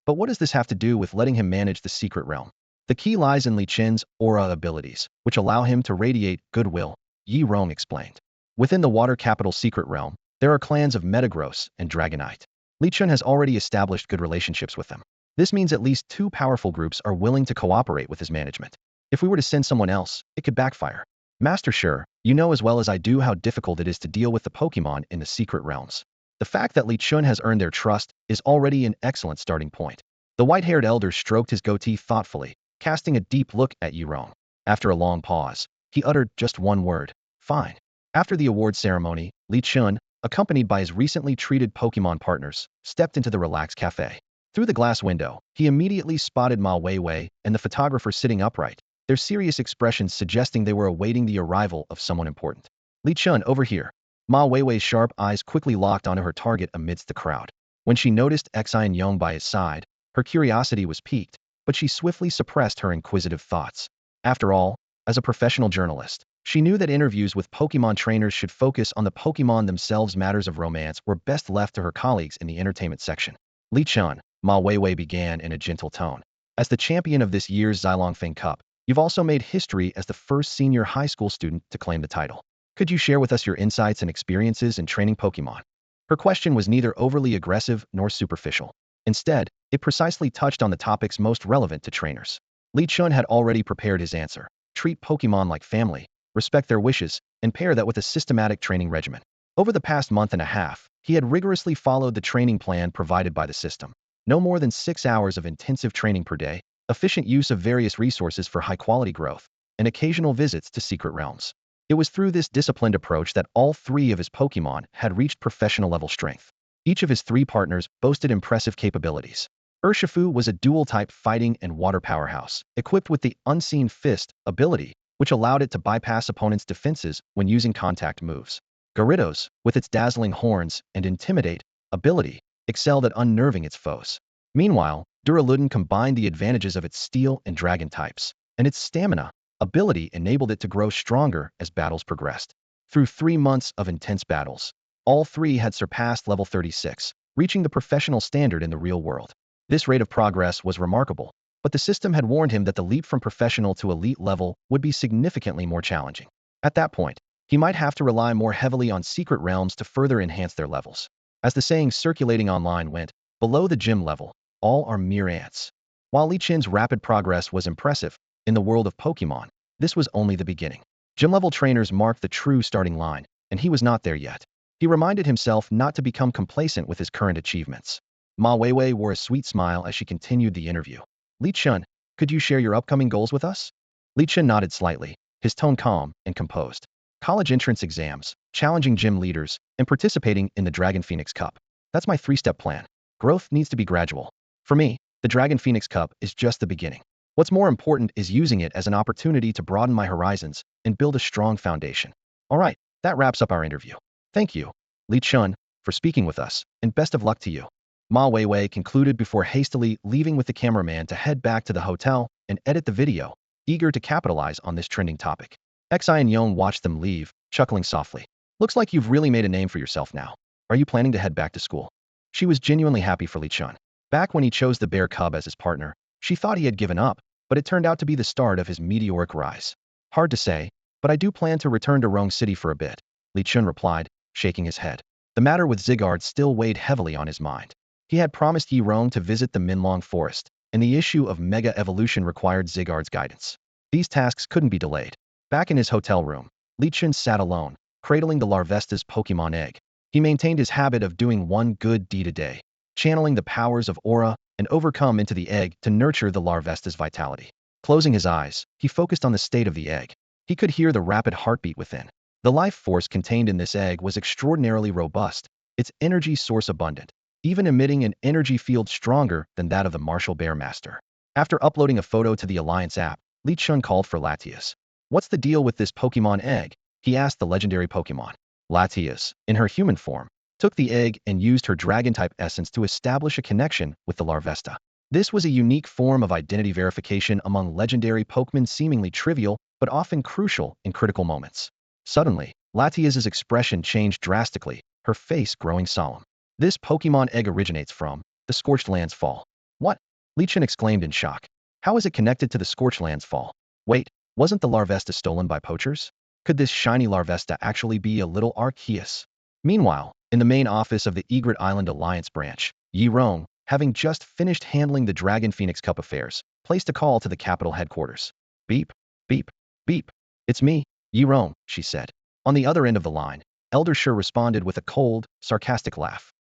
But what does this have to do with letting him manage the secret realm? The key lies in Li Chun's aura abilities, which allow him to radiate goodwill, Yi Rong explained. Within the water capital secret realm, there are clans of Metagross and Dragonite. Li Chun has already established good relationships with them. This means at least 2 powerful groups are willing to cooperate with his management. If we were to send someone else, it could backfire. Master Sure, you know as well as I do how difficult it is to deal with the Pokemon in the secret realms. The fact that Li Chun has earned their trust is already an excellent starting point. The white-haired elder stroked his goatee thoughtfully, casting a deep look at Yi Rong. After a long pause, he uttered just one word, fine. After the award ceremony, Li Chun, accompanied by his recently treated Pokemon partners, stepped into the relaxed cafe. Through the glass window, he immediately spotted Ma Weiwei and the photographer sitting upright, their serious expressions suggesting they were awaiting the arrival of someone important. Li Chun, over here. Ma Weiwei's sharp eyes quickly locked onto her target amidst the crowd. When she noticed Xian Yong by his side, her curiosity was piqued, but she swiftly suppressed her inquisitive thoughts. After all, as a professional journalist, she knew that interviews with Pokemon trainers should focus on the Pokemon themselves. Matters of romance were best left to her colleagues in the entertainment section. Li Chun, Ma Weiwei began in a gentle tone. As the champion of this year's Xilongfeng Cup, you've also made history as the first senior high school student to claim the title. Could you share with us your insights and experiences in training Pokemon? Her question was neither overly aggressive nor superficial. Instead, it precisely touched on the topics most relevant to trainers. Li Chun had already prepared his answer. Treat Pokemon like family, respect their wishes, and pair that with a systematic training regimen. Over the past month and a half, he had rigorously followed the training plan provided by the system. No more than 6 hours of intensive training per day, efficient use of various resources for high-quality growth, and occasional visits to secret realms. It was through this disciplined approach that all 3 of his Pokemon had reached professional-level strength. Each of his 3 partners boasted impressive capabilities. Urshifu was a dual-type fighting and water powerhouse, equipped with the Unseen Fist ability, which allowed it to bypass opponents' defenses when using contact moves. Gyarados, with its dazzling horns and Intimidate ability, excelled at unnerving its foes. Meanwhile, Duraludon combined the advantages of its Steel and Dragon types, and its Stamina ability enabled it to grow stronger as battles progressed. Through 3 months of intense battles, all 3 had surpassed level 36, reaching the professional standard in the real world. This rate of progress was remarkable, but the system had warned him that the leap from professional to elite level would be significantly more challenging. At that point, he might have to rely more heavily on secret realms to further enhance their levels. As the saying circulating online went, below the gym level, all are mere ants. While Li Chun's rapid progress was impressive, in the world of Pokemon, this was only the beginning. Gym-level trainers marked the true starting line, and he was not there yet. He reminded himself not to become complacent with his current achievements. Ma Weiwei wore a sweet smile as she continued the interview. Li Chun, could you share your upcoming goals with us? Li Chun nodded slightly, his tone calm and composed. College entrance exams, challenging gym leaders, and participating in the Dragon Phoenix Cup. That's my 3-step plan. Growth needs to be gradual. For me, the Dragon Phoenix Cup is just the beginning. What's more important is using it as an opportunity to broaden my horizons and build a strong foundation. All right, that wraps up our interview. Thank you, Li Chun, for speaking with us, and best of luck to you. Ma Weiwei concluded before hastily leaving with the cameraman to head back to the hotel and edit the video, eager to capitalize on this trending topic. Xian Yong watched them leave, chuckling softly. Looks like you've really made a name for yourself now. Are you planning to head back to school? She was genuinely happy for Li Chun. Back when he chose the bear cub as his partner, she thought he had given up, but it turned out to be the start of his meteoric rise. Hard to say, but I do plan to return to Rong City for a bit, Li Chun replied, shaking his head. The matter with Zygarde still weighed heavily on his mind. He had promised Yi Rong to visit the Minlong Forest, and the issue of Mega Evolution required Zygarde's guidance. These tasks couldn't be delayed. Back in his hotel room, Li Chun sat alone, cradling the Larvesta's Pokemon egg. He maintained his habit of doing one good deed a day, channeling the powers of aura and overcome into the egg to nurture the Larvesta's vitality. Closing his eyes, he focused on the state of the egg. He could hear the rapid heartbeat within. The life force contained in this egg was extraordinarily robust, its energy source abundant, even emitting an energy field stronger than that of the Martial Bear Master. After uploading a photo to the Alliance app, Li Chun called for Latias. What's the deal with this Pokemon egg? He asked the legendary Pokemon. Latias, in her human form, took the egg and used her Dragon-type essence to establish a connection with the Larvesta. This was a unique form of identity verification among legendary Pokemon, seemingly trivial, but often crucial in critical moments. Suddenly, Latias's expression changed drastically, her face growing solemn. This Pokemon egg originates from the Scorched Lands Fall. What? Li Chun exclaimed in shock. How is it connected to the Scorched Lands Fall? Wait, wasn't the Larvesta stolen by poachers? Could this shiny Larvesta actually be a little Arceus? Meanwhile, in the main office of the Egret Island Alliance branch, Yi Rong, having just finished handling the Dragon Phoenix Cup affairs, placed a call to the capital headquarters. Beep, beep, beep. It's me, Yi Rong, she said. On the other end of the line, Elder Sure responded with a cold, sarcastic laugh.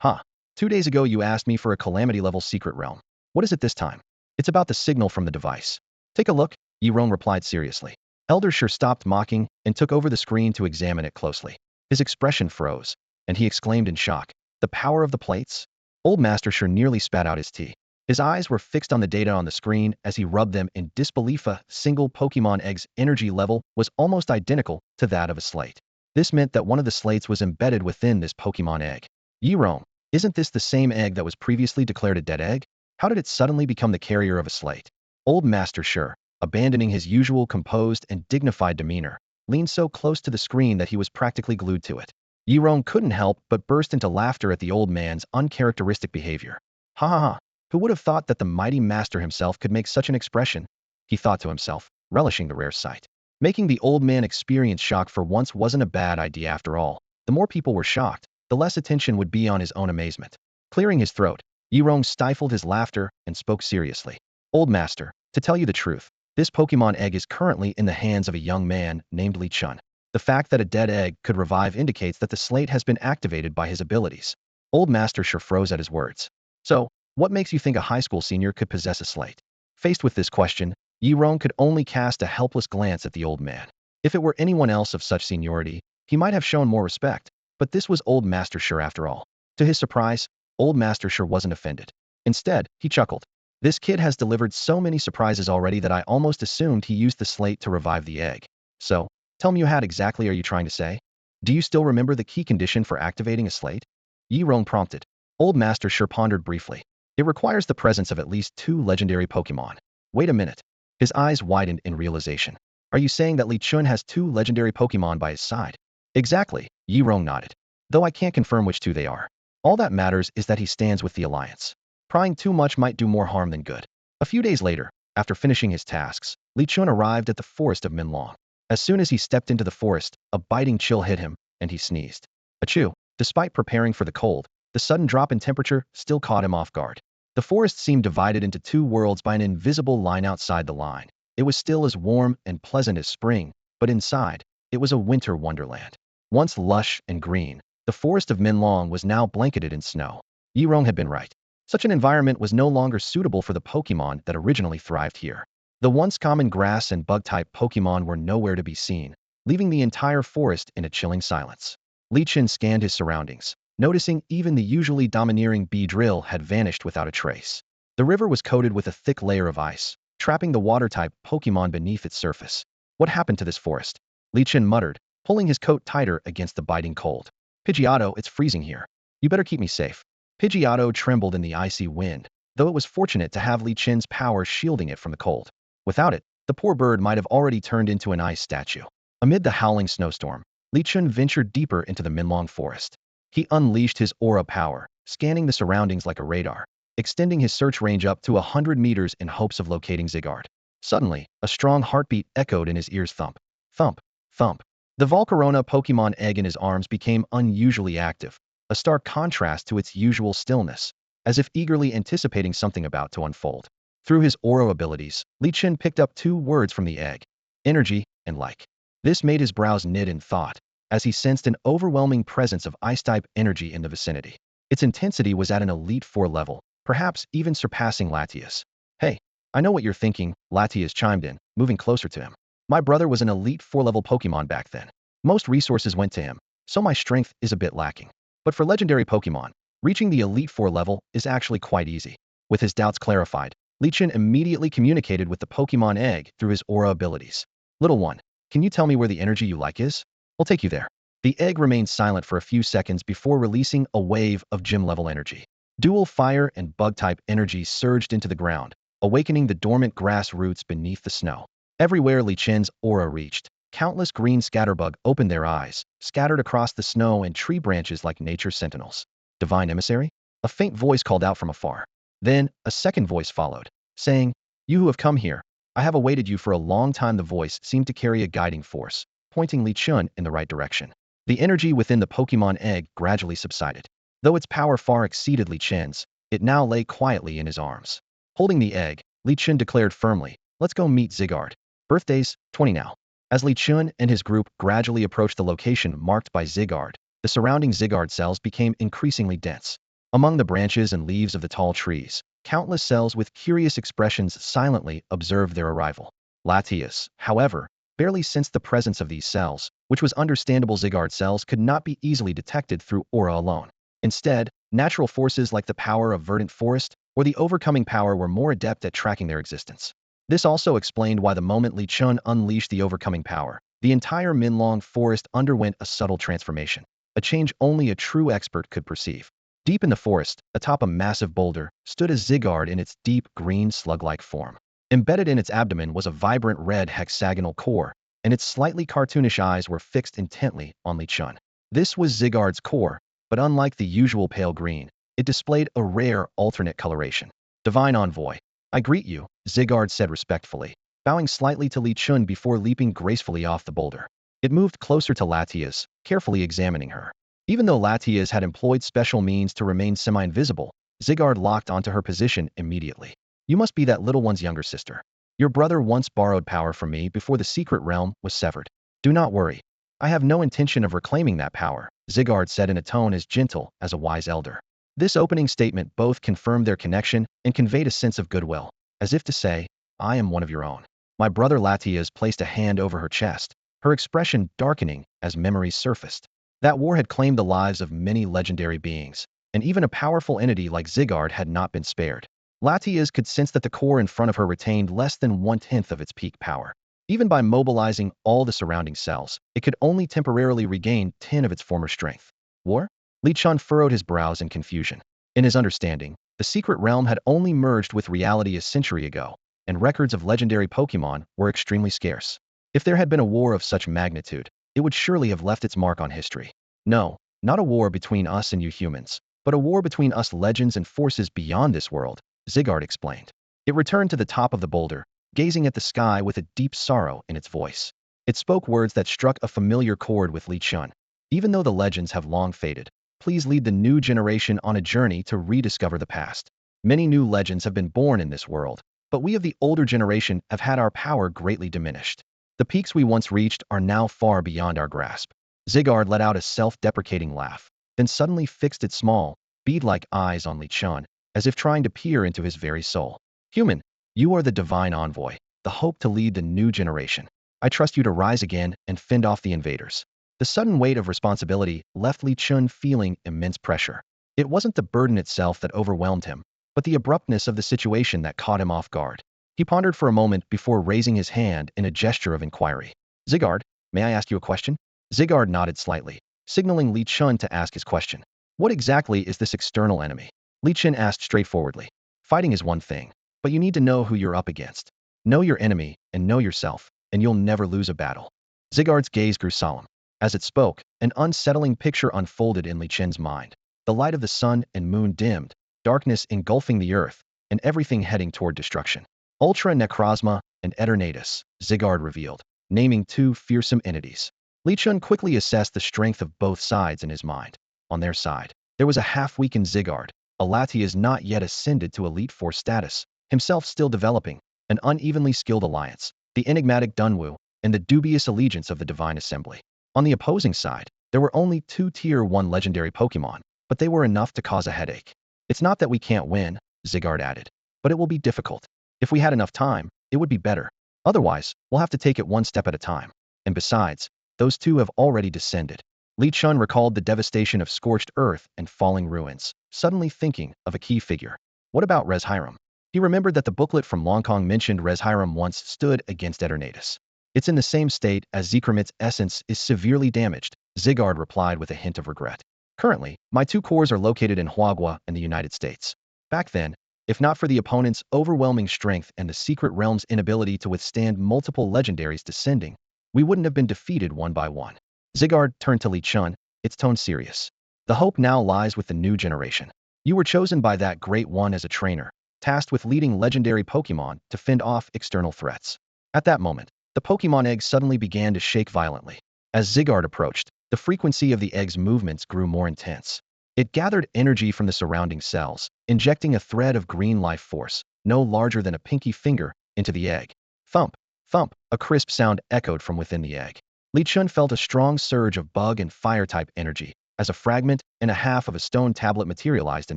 Huh. 2 days ago you asked me for a Calamity-level secret realm. What is it this time? It's about the signal from the device. Take a look, Yi Rong replied seriously. Elder Shi stopped mocking and took over the screen to examine it closely. His expression froze, and he exclaimed in shock, "The power of the plates?" Old Master Shi nearly spat out his tea. His eyes were fixed on the data on the screen as he rubbed them in disbelief. A single Pokemon egg's energy level was almost identical to that of a slate. This meant that one of the slates was embedded within this Pokemon egg. Yi Rong, isn't this the same egg that was previously declared a dead egg? How did it suddenly become the carrier of a slate? Old Master Shi, abandoning his usual composed and dignified demeanor, leaned so close to the screen that he was practically glued to it. Yi Rong couldn't help but burst into laughter at the old man's uncharacteristic behavior. Ha ha ha! Who would have thought that the mighty master himself could make such an expression? He thought to himself, relishing the rare sight. Making the old man experience shock for once wasn't a bad idea after all. The more people were shocked, the less attention would be on his own amazement. Clearing his throat, Yi Rong stifled his laughter and spoke seriously. Old master, to tell you the truth, this Pokemon egg is currently in the hands of a young man named Li Chun. The fact that a dead egg could revive indicates that the slate has been activated by his abilities. Old Master Shi froze at his words. So, what makes you think a high school senior could possess a slate? Faced with this question, Yi Rong could only cast a helpless glance at the old man. If it were anyone else of such seniority, he might have shown more respect, but this was Old Master Shi after all. To his surprise, Old Master Shi wasn't offended. Instead, he chuckled. This kid has delivered so many surprises already that I almost assumed he used the slate to revive the egg. So, tell me what exactly are you trying to say? Do you still remember the key condition for activating a slate? Yi Rong prompted. Old Master Shi pondered briefly. It requires the presence of at least 2 legendary Pokemon. Wait a minute. His eyes widened in realization. Are you saying that Li Chun has 2 legendary Pokemon by his side? Exactly, Yi Rong nodded. Though I can't confirm which 2 they are. All that matters is that he stands with the Alliance. Prying too much might do more harm than good. A few days later, after finishing his tasks, Li Chun arrived at the forest of Minlong. As soon as he stepped into the forest, a biting chill hit him, and he sneezed. Achoo! Despite preparing for the cold, the sudden drop in temperature still caught him off guard. The forest seemed divided into 2 worlds by an invisible line outside the line. It was still as warm and pleasant as spring, but inside, it was a winter wonderland. Once lush and green, the forest of Minlong was now blanketed in snow. Yi Rong had been right. Such an environment was no longer suitable for the Pokemon that originally thrived here. The once common grass and bug-type Pokemon were nowhere to be seen, leaving the entire forest in a chilling silence. Li Chun scanned his surroundings, noticing even the usually domineering Beedrill had vanished without a trace. The river was coated with a thick layer of ice, trapping the water-type Pokemon beneath its surface. What happened to this forest? Li Chun muttered, pulling his coat tighter against the biting cold. Pidgeotto, it's freezing here. You better keep me safe. Pidgeotto trembled in the icy wind, though it was fortunate to have Li Chun's power shielding it from the cold. Without it, the poor bird might have already turned into an ice statue. Amid the howling snowstorm, Li Chun ventured deeper into the Minlong forest. He unleashed his aura power, scanning the surroundings like a radar, extending his search range up to 100 meters in hopes of locating Zygarde. Suddenly, a strong heartbeat echoed in his ears. Thump, thump, thump. The Volcarona Pokemon egg in his arms became unusually active, a stark contrast to its usual stillness, as if eagerly anticipating something about to unfold. Through his aura abilities, Li Chun picked up 2 words from the egg: energy and like. This made his brows knit in thought, as he sensed an overwhelming presence of ice-type energy in the vicinity. Its intensity was at an Elite 4 level, perhaps even surpassing Latias. Hey, I know what you're thinking, Latias chimed in, moving closer to him. My brother was an Elite 4 level Pokemon back then. Most resources went to him, so my strength is a bit lacking. But for legendary Pokemon, reaching the Elite 4 level is actually quite easy. With his doubts clarified, Li Chun immediately communicated with the Pokemon egg through his aura abilities. Little one, can you tell me where the energy you like is? I'll take you there. The egg remained silent for a few seconds before releasing a wave of gym-level energy. Dual fire and bug-type energy surged into the ground, awakening the dormant grass roots beneath the snow. Everywhere Li Chun's aura reached, countless green scatterbug opened their eyes, scattered across the snow and tree branches like nature's sentinels. Divine emissary? A faint voice called out from afar. Then, a second voice followed, saying, You who have come here, I have awaited you for a long time. The voice seemed to carry a guiding force, pointing Li Chun in the right direction. The energy within the Pokemon egg gradually subsided. Though its power far exceeded Li Chun's, it now lay quietly in his arms. Holding the egg, Li Chun declared firmly, Let's go meet Zygarde. Birthdays, 20 now. As Li Chun and his group gradually approached the location marked by Zygarde, the surrounding Zygarde cells became increasingly dense. Among the branches and leaves of the tall trees, Countless cells with curious expressions silently observed their arrival. Latias, however, barely sensed the presence of these cells, which was understandable. Zygarde cells could not be easily detected through aura alone. Instead, natural forces like the power of verdant forest or the overcoming power were more adept at tracking their existence. This also explained why the moment Li Chun unleashed the overcoming power, the entire Minlong forest underwent a subtle transformation, a change only a true expert could perceive. Deep in the forest, atop a massive boulder, stood a Zygarde in its deep green slug-like form. Embedded in its abdomen was a vibrant red hexagonal core, and its slightly cartoonish eyes were fixed intently on Li Chun. This was Zygarde's core, but unlike the usual pale green, it displayed a rare alternate coloration. Divine Envoy, I greet you, Zygarde said respectfully, bowing slightly to Li Chun before leaping gracefully off the boulder. It moved closer to Latias, carefully examining her. Even though Latias had employed special means to remain semi-invisible, Zygarde locked onto her position immediately. You must be that little one's younger sister. Your brother once borrowed power from me before the secret realm was severed. Do not worry. I have no intention of reclaiming that power, Zygarde said in a tone as gentle as a wise elder. This opening statement both confirmed their connection and conveyed a sense of goodwill, as if to say, I am one of your own. My brother Latias placed a hand over her chest, her expression darkening as memories surfaced. That war had claimed the lives of many legendary beings, and even a powerful entity like Zygarde had not been spared. Latias could sense that the core in front of her retained less than 1/10 of its peak power. Even by mobilizing all the surrounding cells, it could only temporarily regain 10 of its former strength. War? Li Chun furrowed his brows in confusion. In his understanding, the secret realm had only merged with reality a century ago, and records of legendary Pokemon were extremely scarce. If there had been a war of such magnitude, it would surely have left its mark on history. No, not a war between us and you humans, but a war between us legends and forces beyond this world, Zygarde explained. It returned to the top of the boulder, gazing at the sky with a deep sorrow in its voice. It spoke words that struck a familiar chord with Li Chun. Even though the legends have long faded, please lead the new generation on a journey to rediscover the past. Many new legends have been born in this world, but we of the older generation have had our power greatly diminished. The peaks we once reached are now far beyond our grasp. Zygarde let out a self-deprecating laugh, then suddenly fixed its small, bead-like eyes on Li Chun, as if trying to peer into his very soul. Human, you are the divine envoy, the hope to lead the new generation. I trust you to rise again and fend off the invaders. The sudden weight of responsibility left Li Chun feeling immense pressure. It wasn't the burden itself that overwhelmed him, but the abruptness of the situation that caught him off guard. He pondered for a moment before raising his hand in a gesture of inquiry. Zygarde, may I ask you a question? Zygarde nodded slightly, signaling Li Chun to ask his question. What exactly is this external enemy? Li Chun asked straightforwardly. Fighting is one thing, but you need to know who you're up against. Know your enemy and know yourself, and you'll never lose a battle. Zygarde's gaze grew solemn. As it spoke, an unsettling picture unfolded in Li Chun's mind. The light of the sun and moon dimmed, darkness engulfing the earth, and everything heading toward destruction. Ultra Necrozma and Eternatus, Zygarde revealed, naming two fearsome entities. Li Chun quickly assessed the strength of both sides in his mind. On their side, there was a half-weakened Zygarde, a Latias not yet ascended to Elite Four status, himself still developing, an unevenly skilled alliance, the enigmatic Dunwu, and the dubious allegiance of the Divine Assembly. On the opposing side, there were only two Tier 1 legendary Pokemon, but they were enough to cause a headache. It's not that we can't win, Zygarde added, but it will be difficult. If we had enough time, it would be better. Otherwise, we'll have to take it one step at a time. And besides, those two have already descended. Li Chun recalled the devastation of scorched earth and falling ruins, suddenly thinking of a key figure. What about Reshiram? He remembered that the booklet from Longkong mentioned Reshiram once stood against Eternatus. It's in the same state as Zekromit's essence is severely damaged, Zygarde replied with a hint of regret. Currently, my two cores are located in Huagua and the United States. Back then, if not for the opponent's overwhelming strength and the secret realm's inability to withstand multiple legendaries descending, we wouldn't have been defeated one by one. Zygarde turned to Li Chun, its tone serious. The hope now lies with the new generation. You were chosen by that great one as a trainer, tasked with leading legendary Pokemon to fend off external threats. At that moment, the Pokemon egg suddenly began to shake violently. As Zygarde approached, the frequency of the egg's movements grew more intense. It gathered energy from the surrounding cells, injecting a thread of green life force, no larger than a pinky finger, into the egg. Thump, thump, a crisp sound echoed from within the egg. Li Chun felt a strong surge of bug and fire-type energy, as a fragment and a half of a stone tablet materialized in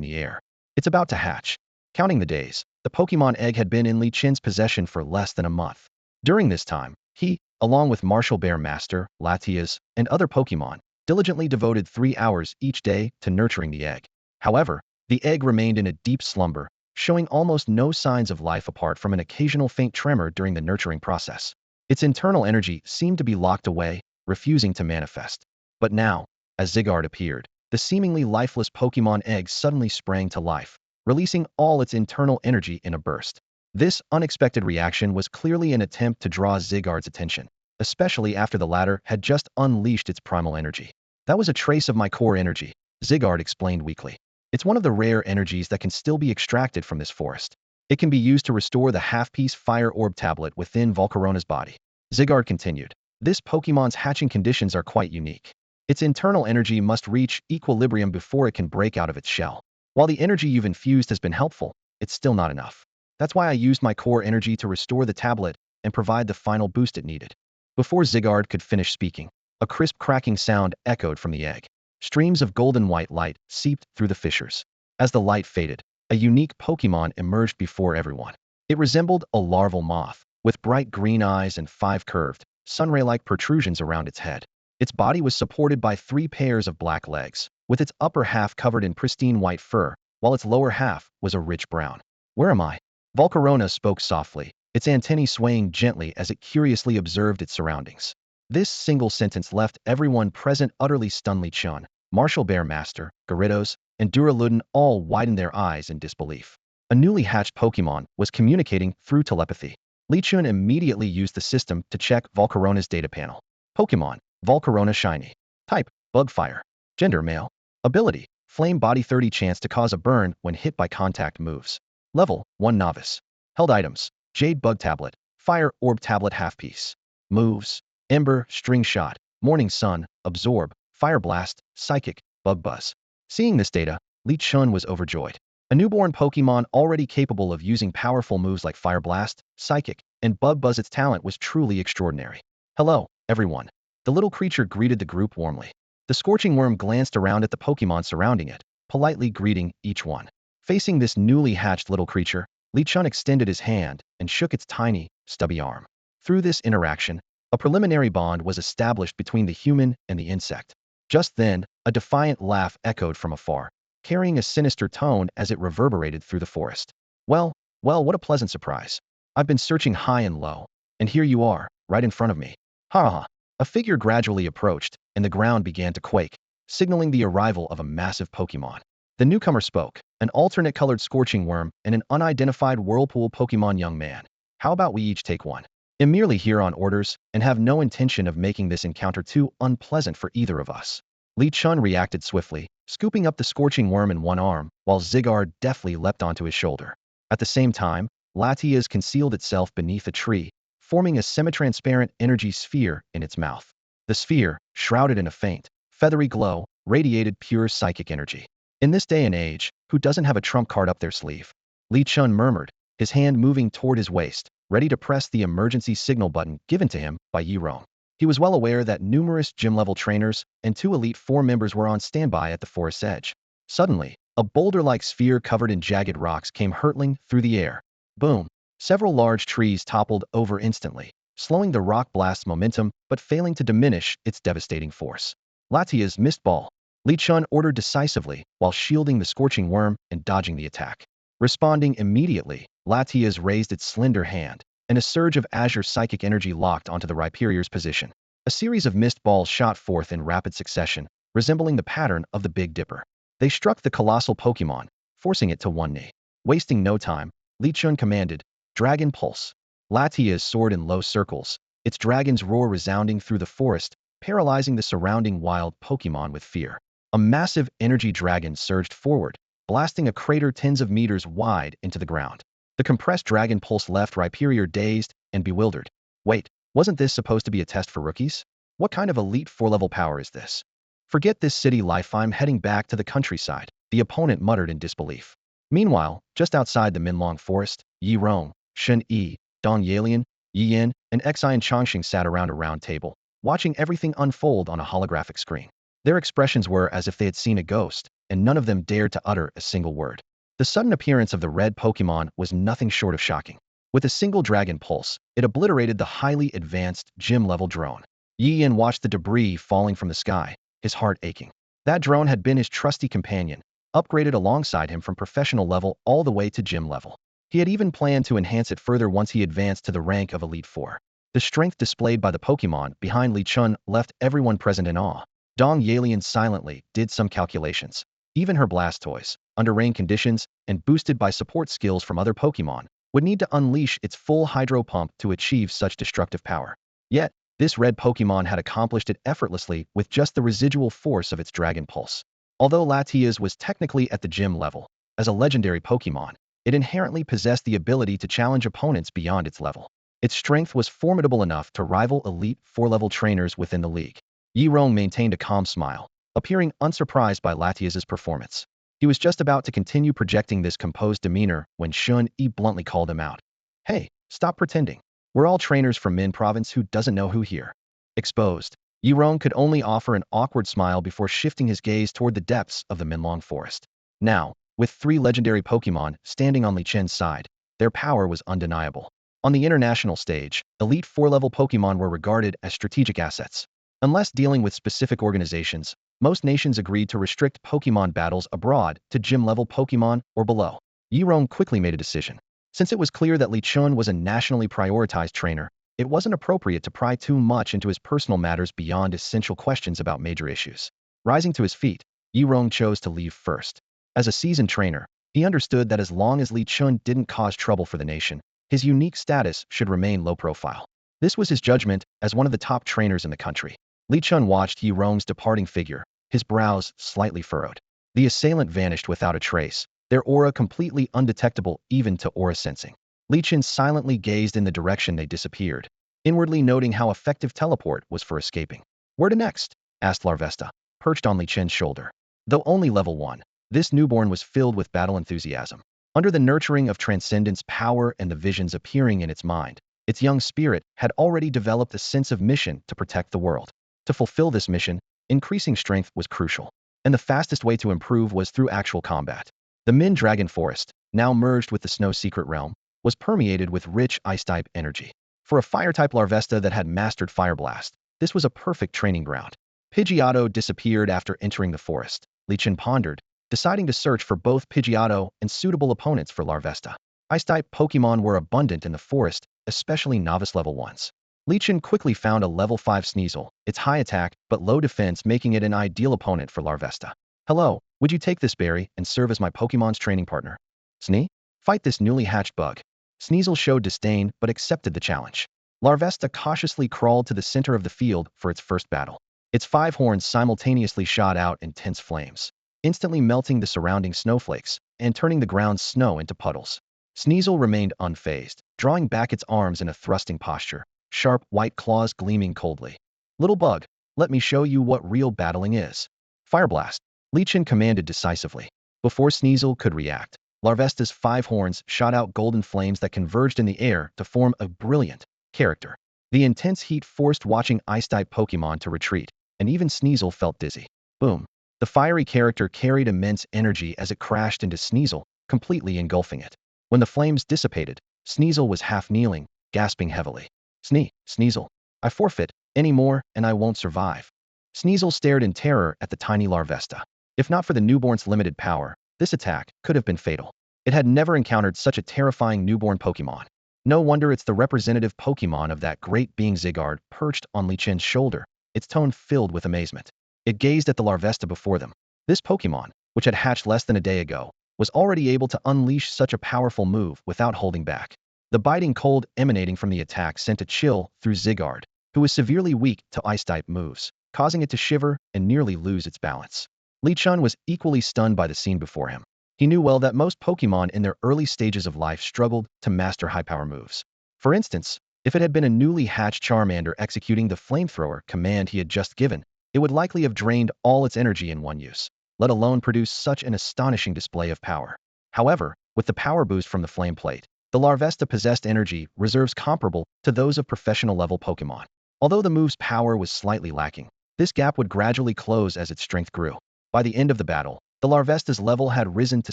the air. It's about to hatch. Counting the days, the Pokemon egg had been in Li Chen's possession for less than a month. During this time, he, along with Martial Bear Master, Latias, and other Pokemon, diligently devoted 3 hours each day to nurturing the egg. However, the egg remained in a deep slumber, showing almost no signs of life apart from an occasional faint tremor during the nurturing process. Its internal energy seemed to be locked away, refusing to manifest. But now, as Zygarde appeared, the seemingly lifeless Pokemon egg suddenly sprang to life, releasing all its internal energy in a burst. This unexpected reaction was clearly an attempt to draw Zygarde's attention, especially after the latter had just unleashed its primal energy. That was a trace of my core energy, Zygarde explained weakly. It's one of the rare energies that can still be extracted from this forest. It can be used to restore the half-piece fire orb tablet within Volcarona's body. Zygarde continued. This Pokemon's hatching conditions are quite unique. Its internal energy must reach equilibrium before it can break out of its shell. While the energy you've infused has been helpful, it's still not enough. That's why I used my core energy to restore the tablet and provide the final boost it needed. Before Zygarde could finish speaking, a crisp cracking sound echoed from the egg. Streams of golden-white light seeped through the fissures. As the light faded, a unique Pokemon emerged before everyone. It resembled a larval moth, with bright green eyes and 5 curved, sunray-like protrusions around its head. Its body was supported by 3 pairs of black legs, with its upper half covered in pristine white fur, while its lower half was a rich brown. Where am I? Volcarona spoke softly, its antennae swaying gently as it curiously observed its surroundings. This single sentence left everyone present utterly stunned. Li Chun, Martial Bear Master, Gyarados, and Duraludon all widened their eyes in disbelief. A newly hatched Pokemon was communicating through telepathy. Li Chun immediately used the system to check Volcarona's data panel. Pokemon, Volcarona Shiny. Type, Bugfire. Gender, male. Ability, Flame Body 30 chance to cause a burn when hit by contact moves. Level, 1 Novice. Held items, Jade Bug Tablet, Fire Orb Tablet half piece. Moves, Ember, String Shot, Morning Sun, Absorb, Fire Blast, Psychic, Bug Buzz. Seeing this data, Li Chun was overjoyed. A newborn Pokemon already capable of using powerful moves like Fire Blast, Psychic, and Bug Buzz. Its talent was truly extraordinary. Hello, everyone. The little creature greeted the group warmly. The Scorching Worm glanced around at the Pokemon surrounding it, politely greeting each one. Facing this newly hatched little creature, Li Chun extended his hand and shook its tiny, stubby arm. Through this interaction, a preliminary bond was established between the human and the insect. Just then, a defiant laugh echoed from afar, carrying a sinister tone as it reverberated through the forest. Well, what a pleasant surprise. I've been searching high and low, and here you are, right in front of me. Ha ha. A figure gradually approached, and the ground began to quake, signaling the arrival of a massive Pokemon. The newcomer spoke, an alternate-colored Scorching Worm and an unidentified Whirlpool Pokemon. Young man, how about we each take one? I'm merely here on orders and have no intention of making this encounter too unpleasant for either of us. Li Chun reacted swiftly, scooping up the Scorching Worm in one arm, while Zygarde deftly leapt onto his shoulder. At the same time, Latias concealed itself beneath a tree, forming a semi-transparent energy sphere in its mouth. The sphere, shrouded in a faint, feathery glow, radiated pure psychic energy. In this day and age, who doesn't have a trump card up their sleeve? Li Chun murmured, his hand moving toward his waist, ready to press the emergency signal button given to him by Yi Rong. He was well aware that numerous gym-level trainers and 2 Elite Four members were on standby at the forest's edge. Suddenly, a boulder-like sphere covered in jagged rocks came hurtling through the air. Boom! Several large trees toppled over instantly, slowing the rock blast's momentum but failing to diminish its devastating force. Latias missed ball. Li Chun ordered decisively while shielding the Scorching Worm and dodging the attack. Responding immediately, Latias raised its slender hand, and a surge of azure psychic energy locked onto the Rhyperior's position. A series of mist balls shot forth in rapid succession, resembling the pattern of the Big Dipper. They struck the colossal Pokemon, forcing it to one knee. Wasting no time, Li Chun commanded, Dragon Pulse. Latias soared in low circles, its dragon's roar resounding through the forest, paralyzing the surrounding wild Pokemon with fear. A massive energy dragon surged forward, blasting a crater tens of meters wide into the ground. The compressed Dragon Pulse left Rhyperior dazed and bewildered. Wait, wasn't this supposed to be a test for rookies? What kind of Elite Four-level power is this? Forget this city life, I'm heading back to the countryside, the opponent muttered in disbelief. Meanwhile, just outside the Minlong Forest, Yi Rong, Shen Yi, Dong Yalian, Yi Yin, and Xi and Chongqing sat around a round table, watching everything unfold on a holographic screen. Their expressions were as if they had seen a ghost, and none of them dared to utter a single word. The sudden appearance of the red Pokemon was nothing short of shocking. With a single Dragon Pulse, it obliterated the highly advanced gym-level drone. Yi Yan watched the debris falling from the sky, his heart aching. That drone had been his trusty companion, upgraded alongside him from professional level all the way to gym level. He had even planned to enhance it further once he advanced to the rank of Elite Four. The strength displayed by the Pokemon behind Li Chun left everyone present in awe. Dong Yalian silently did some calculations. Even her Blastoise, under rain conditions and boosted by support skills from other Pokemon, would need to unleash its full Hydro Pump to achieve such destructive power. Yet, this red Pokemon had accomplished it effortlessly with just the residual force of its Dragon Pulse. Although Latias was technically at the gym level, as a legendary Pokemon, it inherently possessed the ability to challenge opponents beyond its level. Its strength was formidable enough to rival Elite Four-level trainers within the league. Yi Rong maintained a calm smile, appearing unsurprised by Latias's performance. He was just about to continue projecting this composed demeanor when Shun Yi bluntly called him out. "Hey, stop pretending. We're all trainers from Min Province who doesn't know who here." Exposed, Yi Rong could only offer an awkward smile before shifting his gaze toward the depths of the Minlong Forest. Now, with 3 legendary Pokemon standing on Li Chen's side, their power was undeniable. On the international stage, Elite Four-level Pokemon were regarded as strategic assets. Unless dealing with specific organizations, most nations agreed to restrict Pokemon battles abroad to gym-level Pokemon or below. Yi Rong quickly made a decision. Since it was clear that Li Chun was a nationally prioritized trainer, it wasn't appropriate to pry too much into his personal matters beyond essential questions about major issues. Rising to his feet, Yi Rong chose to leave first. As a seasoned trainer, he understood that as long as Li Chun didn't cause trouble for the nation, his unique status should remain low profile. This was his judgment as one of the top trainers in the country. Li Chun watched Yi Rong's departing figure, his brows slightly furrowed. The assailant vanished without a trace, their aura completely undetectable even to aura sensing. Li Chun silently gazed in the direction they disappeared, inwardly noting how effective teleport was for escaping. "Where to next?" asked Larvesta, perched on Li Chun's shoulder. Though only level 1, this newborn was filled with battle enthusiasm. Under the nurturing of Transcendence power and the visions appearing in its mind, its young spirit had already developed a sense of mission to protect the world. To fulfill this mission, increasing strength was crucial, and the fastest way to improve was through actual combat. The Min Dragon Forest, now merged with the Snow Secret Realm, was permeated with rich Ice-type energy. For a Fire-type Larvesta that had mastered Fire Blast, this was a perfect training ground. Pidgeotto disappeared after entering the forest. Li Chun pondered, deciding to search for both Pidgeotto and suitable opponents for Larvesta. Ice-type Pokemon were abundant in the forest, especially novice-level ones. Li Chun quickly found a level 5 Sneasel, its high attack but low defense making it an ideal opponent for Larvesta. "Hello, would you take this berry and serve as my Pokemon's training partner?" "Snee? Fight this newly hatched bug." Sneasel showed disdain but accepted the challenge. Larvesta cautiously crawled to the center of the field for its first battle. Its 5 horns simultaneously shot out intense flames, instantly melting the surrounding snowflakes and turning the ground's snow into puddles. Sneasel remained unfazed, drawing back its arms in a thrusting posture, sharp white claws gleaming coldly. "Little bug, let me show you what real battling is." "Fire Blast," Li Chun commanded decisively. Before Sneasel could react, Larvesta's 5 horns shot out golden flames that converged in the air to form a brilliant character. The intense heat forced watching Ice-type Pokemon to retreat, and even Sneasel felt dizzy. Boom. The fiery character carried immense energy as it crashed into Sneasel, completely engulfing it. When the flames dissipated, Sneasel was half kneeling, gasping heavily. Sneasel, I forfeit, any more, and I won't survive." Sneasel stared in terror at the tiny Larvesta. If not for the newborn's limited power, this attack could have been fatal. It had never encountered such a terrifying newborn Pokemon. No wonder it's the representative Pokemon of that great being Zygarde perched on Li Chen's shoulder, its tone filled with amazement. It gazed at the Larvesta before them. This Pokemon, which had hatched less than a day ago, was already able to unleash such a powerful move without holding back. The biting cold emanating from the attack sent a chill through Zygarde, who was severely weak to Ice-type moves, causing it to shiver and nearly lose its balance. Li Chun was equally stunned by the scene before him. He knew well that most Pokemon in their early stages of life struggled to master high-power moves. For instance, if it had been a newly hatched Charmander executing the flamethrower command he had just given, it would likely have drained all its energy in one use, let alone produce such an astonishing display of power. However, with the power boost from the Flame Plate, the Larvesta possessed energy reserves comparable to those of professional-level Pokemon. Although the move's power was slightly lacking, this gap would gradually close as its strength grew. By the end of the battle, the Larvesta's level had risen to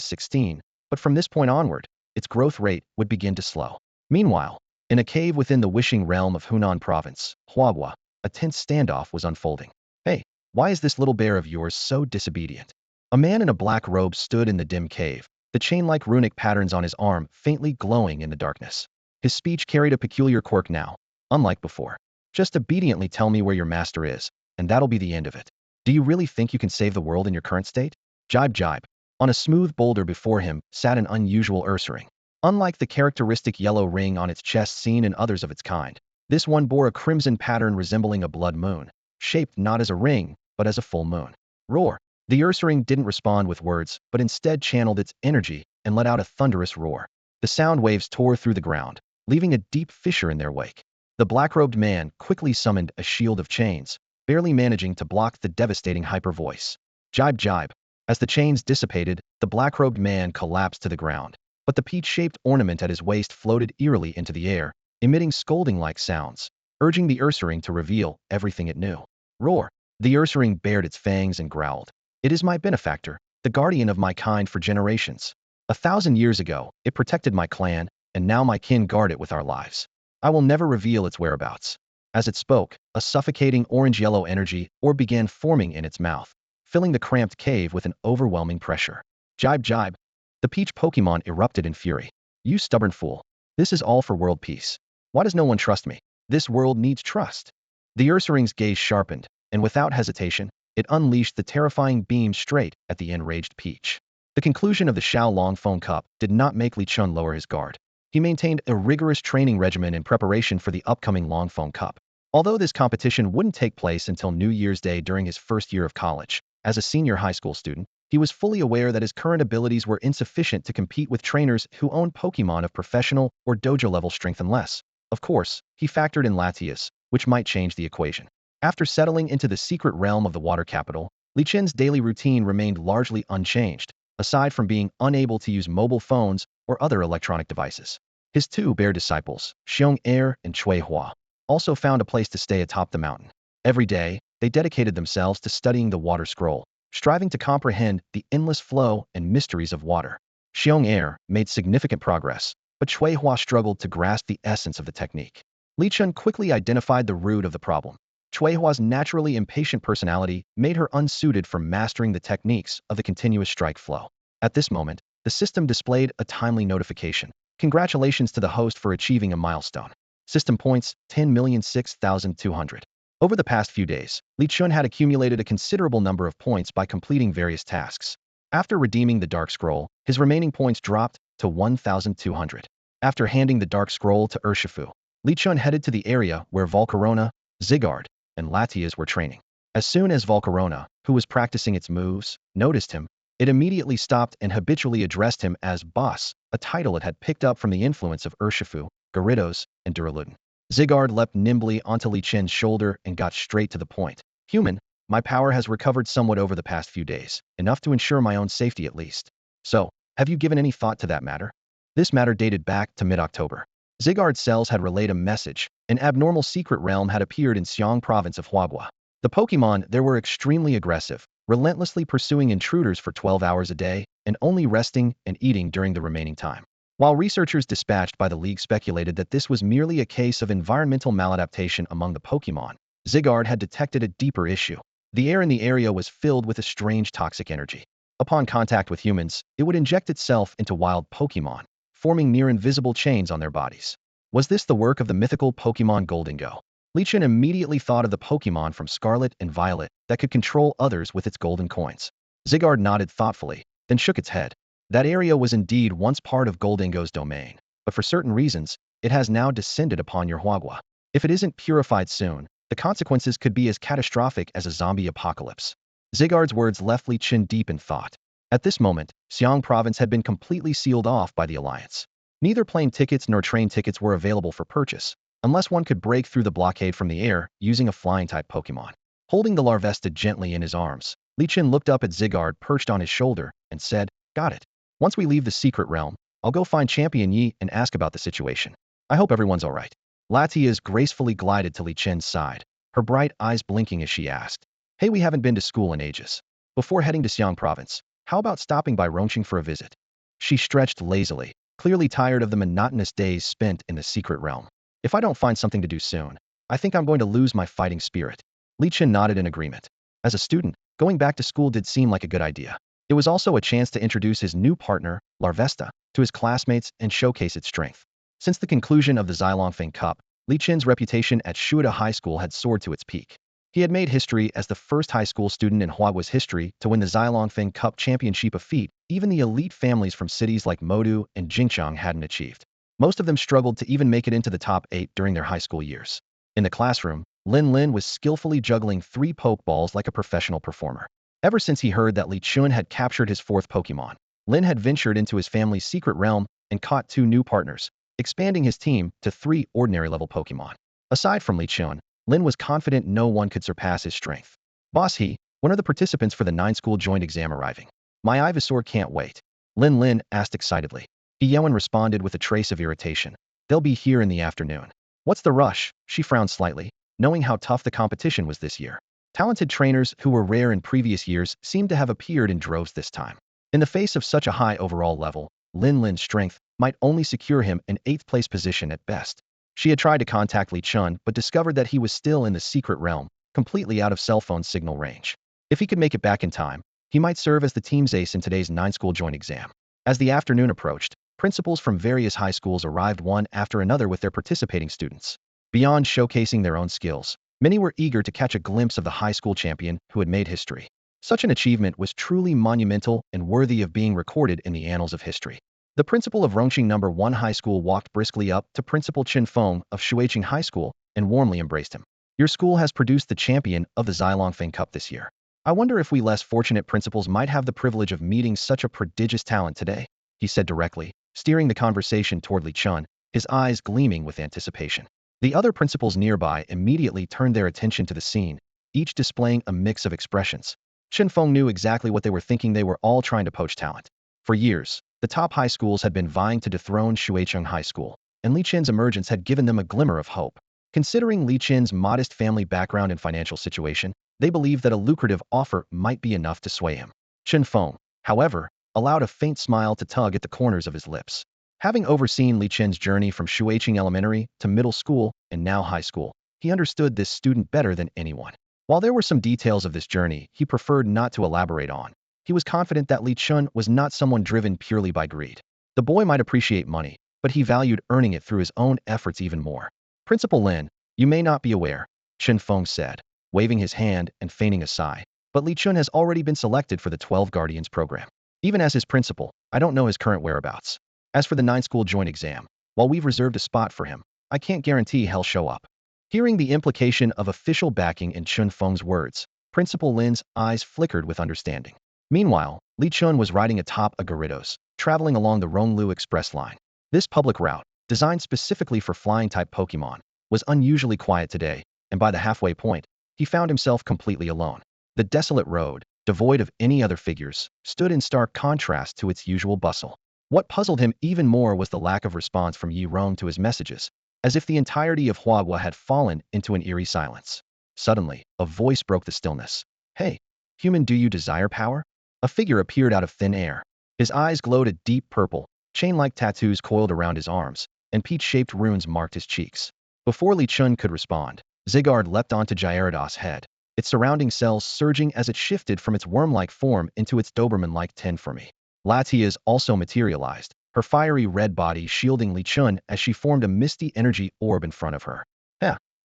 16, but from this point onward, its growth rate would begin to slow. Meanwhile, in a cave within the wishing realm of Hunan Province, Huaghua, a tense standoff was unfolding. Hey, why is this little bear of yours so disobedient? A man in a black robe stood in the dim cave, the chain-like runic patterns on his arm faintly glowing in the darkness. His speech carried a peculiar quirk now, unlike before. Just obediently tell me where your master is, and that'll be the end of it. Do you really think you can save the world in your current state? Jibe jibe. On a smooth boulder before him sat an unusual Ursaring. Unlike the characteristic yellow ring on its chest seen in others of its kind, this one bore a crimson pattern resembling a blood moon, shaped not as a ring, but as a full moon. Roar. The Ursaring didn't respond with words, but instead channeled its energy and let out a thunderous roar. The sound waves tore through the ground, leaving a deep fissure in their wake. The black-robed man quickly summoned a shield of chains, barely managing to block the devastating hyper voice. Jibe jibe. As the chains dissipated, the black-robed man collapsed to the ground, but the peach-shaped ornament at his waist floated eerily into the air, emitting scolding-like sounds, urging the Ursaring to reveal everything it knew. Roar. The Ursaring bared its fangs and growled. It is my benefactor, the guardian of my kind for generations. 1,000 years ago, it protected my clan, and now my kin guard it with our lives. I will never reveal its whereabouts. As it spoke, a suffocating orange-yellow energy orb began forming in its mouth, filling the cramped cave with an overwhelming pressure. Jibe jibe. The peach Pokemon erupted in fury. You stubborn fool. This is all for world peace. Why does no one trust me? This world needs trust. The Ursaring's gaze sharpened, and without hesitation, it unleashed the terrifying beam straight at the enraged peach. The conclusion of the Xiao Long Phone Cup did not make Li Chun lower his guard. He maintained a rigorous training regimen in preparation for the upcoming Long Phone Cup. Although this competition wouldn't take place until New Year's Day during his first year of college, as a senior high school student, he was fully aware that his current abilities were insufficient to compete with trainers who owned Pokemon of professional or dojo-level strength unless, of course, he factored in Latias, which might change the equation. After settling into the secret realm of the water capital, Li Chen's daily routine remained largely unchanged, aside from being unable to use mobile phones or other electronic devices. His two bear disciples, Xiong Er and Cui Hua, also found a place to stay atop the mountain. Every day, they dedicated themselves to studying the water scroll, striving to comprehend the endless flow and mysteries of water. Xiong Er made significant progress, but Cui Hua struggled to grasp the essence of the technique. Li Chun quickly identified the root of the problem. Cui Hua's naturally impatient personality made her unsuited for mastering the techniques of the continuous strike flow. At this moment, the system displayed a timely notification. Congratulations to the host for achieving a milestone. System points 10,006,200. Over the past few days, Li Chun had accumulated a considerable number of points by completing various tasks. After redeeming the Dark Scroll, his remaining points dropped to 1,200. After handing the Dark Scroll to Urshifu, Li Chun headed to the area where Volcarona, Zygarde, and Latias were training. As soon as Volcarona, who was practicing its moves, noticed him, it immediately stopped and habitually addressed him as Boss, a title it had picked up from the influence of Urshifu, Gyarados, and Duraludon. Zygarde leapt nimbly onto Li Chen's shoulder and got straight to the point. Human, my power has recovered somewhat over the past few days, enough to ensure my own safety at least. So, have you given any thought to that matter? This matter dated back to mid-October. Zygarde's cells had relayed a message. An abnormal secret realm had appeared in Xiong province of Huaghua. The Pokemon there were extremely aggressive, relentlessly pursuing intruders for 12 hours a day, and only resting and eating during the remaining time. While researchers dispatched by the League speculated that this was merely a case of environmental maladaptation among the Pokemon, Zygarde had detected a deeper issue. The air in the area was filled with a strange toxic energy. Upon contact with humans, it would inject itself into wild Pokemon, forming near-invisible chains on their bodies. Was this the work of the mythical Pokemon Gholdengo? Li Chun immediately thought of the Pokemon from Scarlet and Violet that could control others with its golden coins. Zygarde nodded thoughtfully, then shook its head. That area was indeed once part of Gholdengo's domain, but for certain reasons, it has now descended upon your Huaghua. If it isn't purified soon, the consequences could be as catastrophic as a zombie apocalypse. Zygarde's words left Li Chun deep in thought. At this moment, Xiong province had been completely sealed off by the Alliance. Neither plane tickets nor train tickets were available for purchase, unless one could break through the blockade from the air using a flying-type Pokemon. Holding the Larvesta gently in his arms, Li Chun looked up at Zygarde perched on his shoulder and said, "Got it. Once we leave the secret realm, I'll go find Champion Yi and ask about the situation. I hope everyone's alright." Latias gracefully glided to Li Chun's side, her bright eyes blinking as she asked, "Hey, we haven't been to school in ages. Before heading to Xiong province, how about stopping by Rongqing for a visit?" She stretched lazily, clearly tired of the monotonous days spent in the secret realm. If I don't find something to do soon, I think I'm going to lose my fighting spirit. Li Chen nodded in agreement. As a student, going back to school did seem like a good idea. It was also a chance to introduce his new partner, Larvesta, to his classmates and showcase its strength. Since the conclusion of the Xilongfeng Cup, Li Chen's reputation at Shuida High School had soared to its peak. He had made history as the first high school student in Huagua's history to win the Xilongfeng Cup championship, a feat even the elite families from cities like Modu and Jingchang hadn't achieved. Most of them struggled to even make it into the top 8 during their high school years. In the classroom, Lin Lin was skillfully juggling 3 Pokeballs like a professional performer. Ever since he heard that Li Chun had captured his 4th Pokemon, Lin had ventured into his family's secret realm and caught 2 new partners, expanding his team to 3 ordinary-level Pokemon. Aside from Li Chun, Lin was confident no one could surpass his strength. Boss when are the participants for the 9-school joint exam arriving? My Ivysaur can't wait. Lin asked excitedly. Yewen responded with a trace of irritation. They'll be here in the afternoon. What's the rush? She frowned slightly, knowing how tough the competition was this year. Talented trainers who were rare in previous years seemed to have appeared in droves this time. In the face of such a high overall level, Lin's strength might only secure him an 8th-place position at best. She had tried to contact Li Chun but discovered that he was still in the secret realm, completely out of cell phone signal range. If he could make it back in time, he might serve as the team's ace in today's 9-school joint exam. As the afternoon approached, principals from various high schools arrived one after another with their participating students. Beyond showcasing their own skills, many were eager to catch a glimpse of the high school champion who had made history. Such an achievement was truly monumental and worthy of being recorded in the annals of history. The principal of Rongqing No. 1 High School walked briskly up to Principal Chen Feng of Shuiqing High School and warmly embraced him. Your school has produced the champion of the Xilongfeng Cup this year. I wonder if we less fortunate principals might have the privilege of meeting such a prodigious talent today, he said directly, steering the conversation toward Li Chun, his eyes gleaming with anticipation. The other principals nearby immediately turned their attention to the scene, each displaying a mix of expressions. Chen Feng knew exactly what they were thinking. They were all trying to poach talent. For years, the top high schools had been vying to dethrone Shuicheng High School, and Li Chen's emergence had given them a glimmer of hope. Considering Li Chen's modest family background and financial situation, they believed that a lucrative offer might be enough to sway him. Chen Feng, however, allowed a faint smile to tug at the corners of his lips. Having overseen Li Chen's journey from Shuiqing Elementary to middle school and now high school, he understood this student better than anyone. While there were some details of this journey he preferred not to elaborate on, he was confident that Li Chun was not someone driven purely by greed. The boy might appreciate money, but he valued earning it through his own efforts even more. Principal Lin, you may not be aware, Chen Feng said, waving his hand and feigning a sigh, but Li Chun has already been selected for the 12 Guardians program. Even as his principal, I don't know his current whereabouts. As for the 9-school joint exam, while we've reserved a spot for him, I can't guarantee he'll show up. Hearing the implication of official backing in Chen Feng's words, Principal Lin's eyes flickered with understanding. Meanwhile, Li Chun was riding atop a Gyarados, traveling along the Ronglu Express line. This public route, designed specifically for flying-type Pokemon, was unusually quiet today, and by the halfway point, he found himself completely alone. The desolate road, devoid of any other figures, stood in stark contrast to its usual bustle. What puzzled him even more was the lack of response from Yi Rong to his messages, as if the entirety of Huagua had fallen into an eerie silence. Suddenly, a voice broke the stillness. Hey, human, do you desire power? A figure appeared out of thin air. His eyes glowed a deep purple, chain-like tattoos coiled around his arms, and peach-shaped runes marked his cheeks. Before Li Chun could respond, Zygarde leapt onto Gyarados' head, its surrounding cells surging as it shifted from its worm-like form into its Doberman-like Tenformy. Latias also materialized, her fiery red body shielding Li Chun as she formed a misty energy orb in front of her.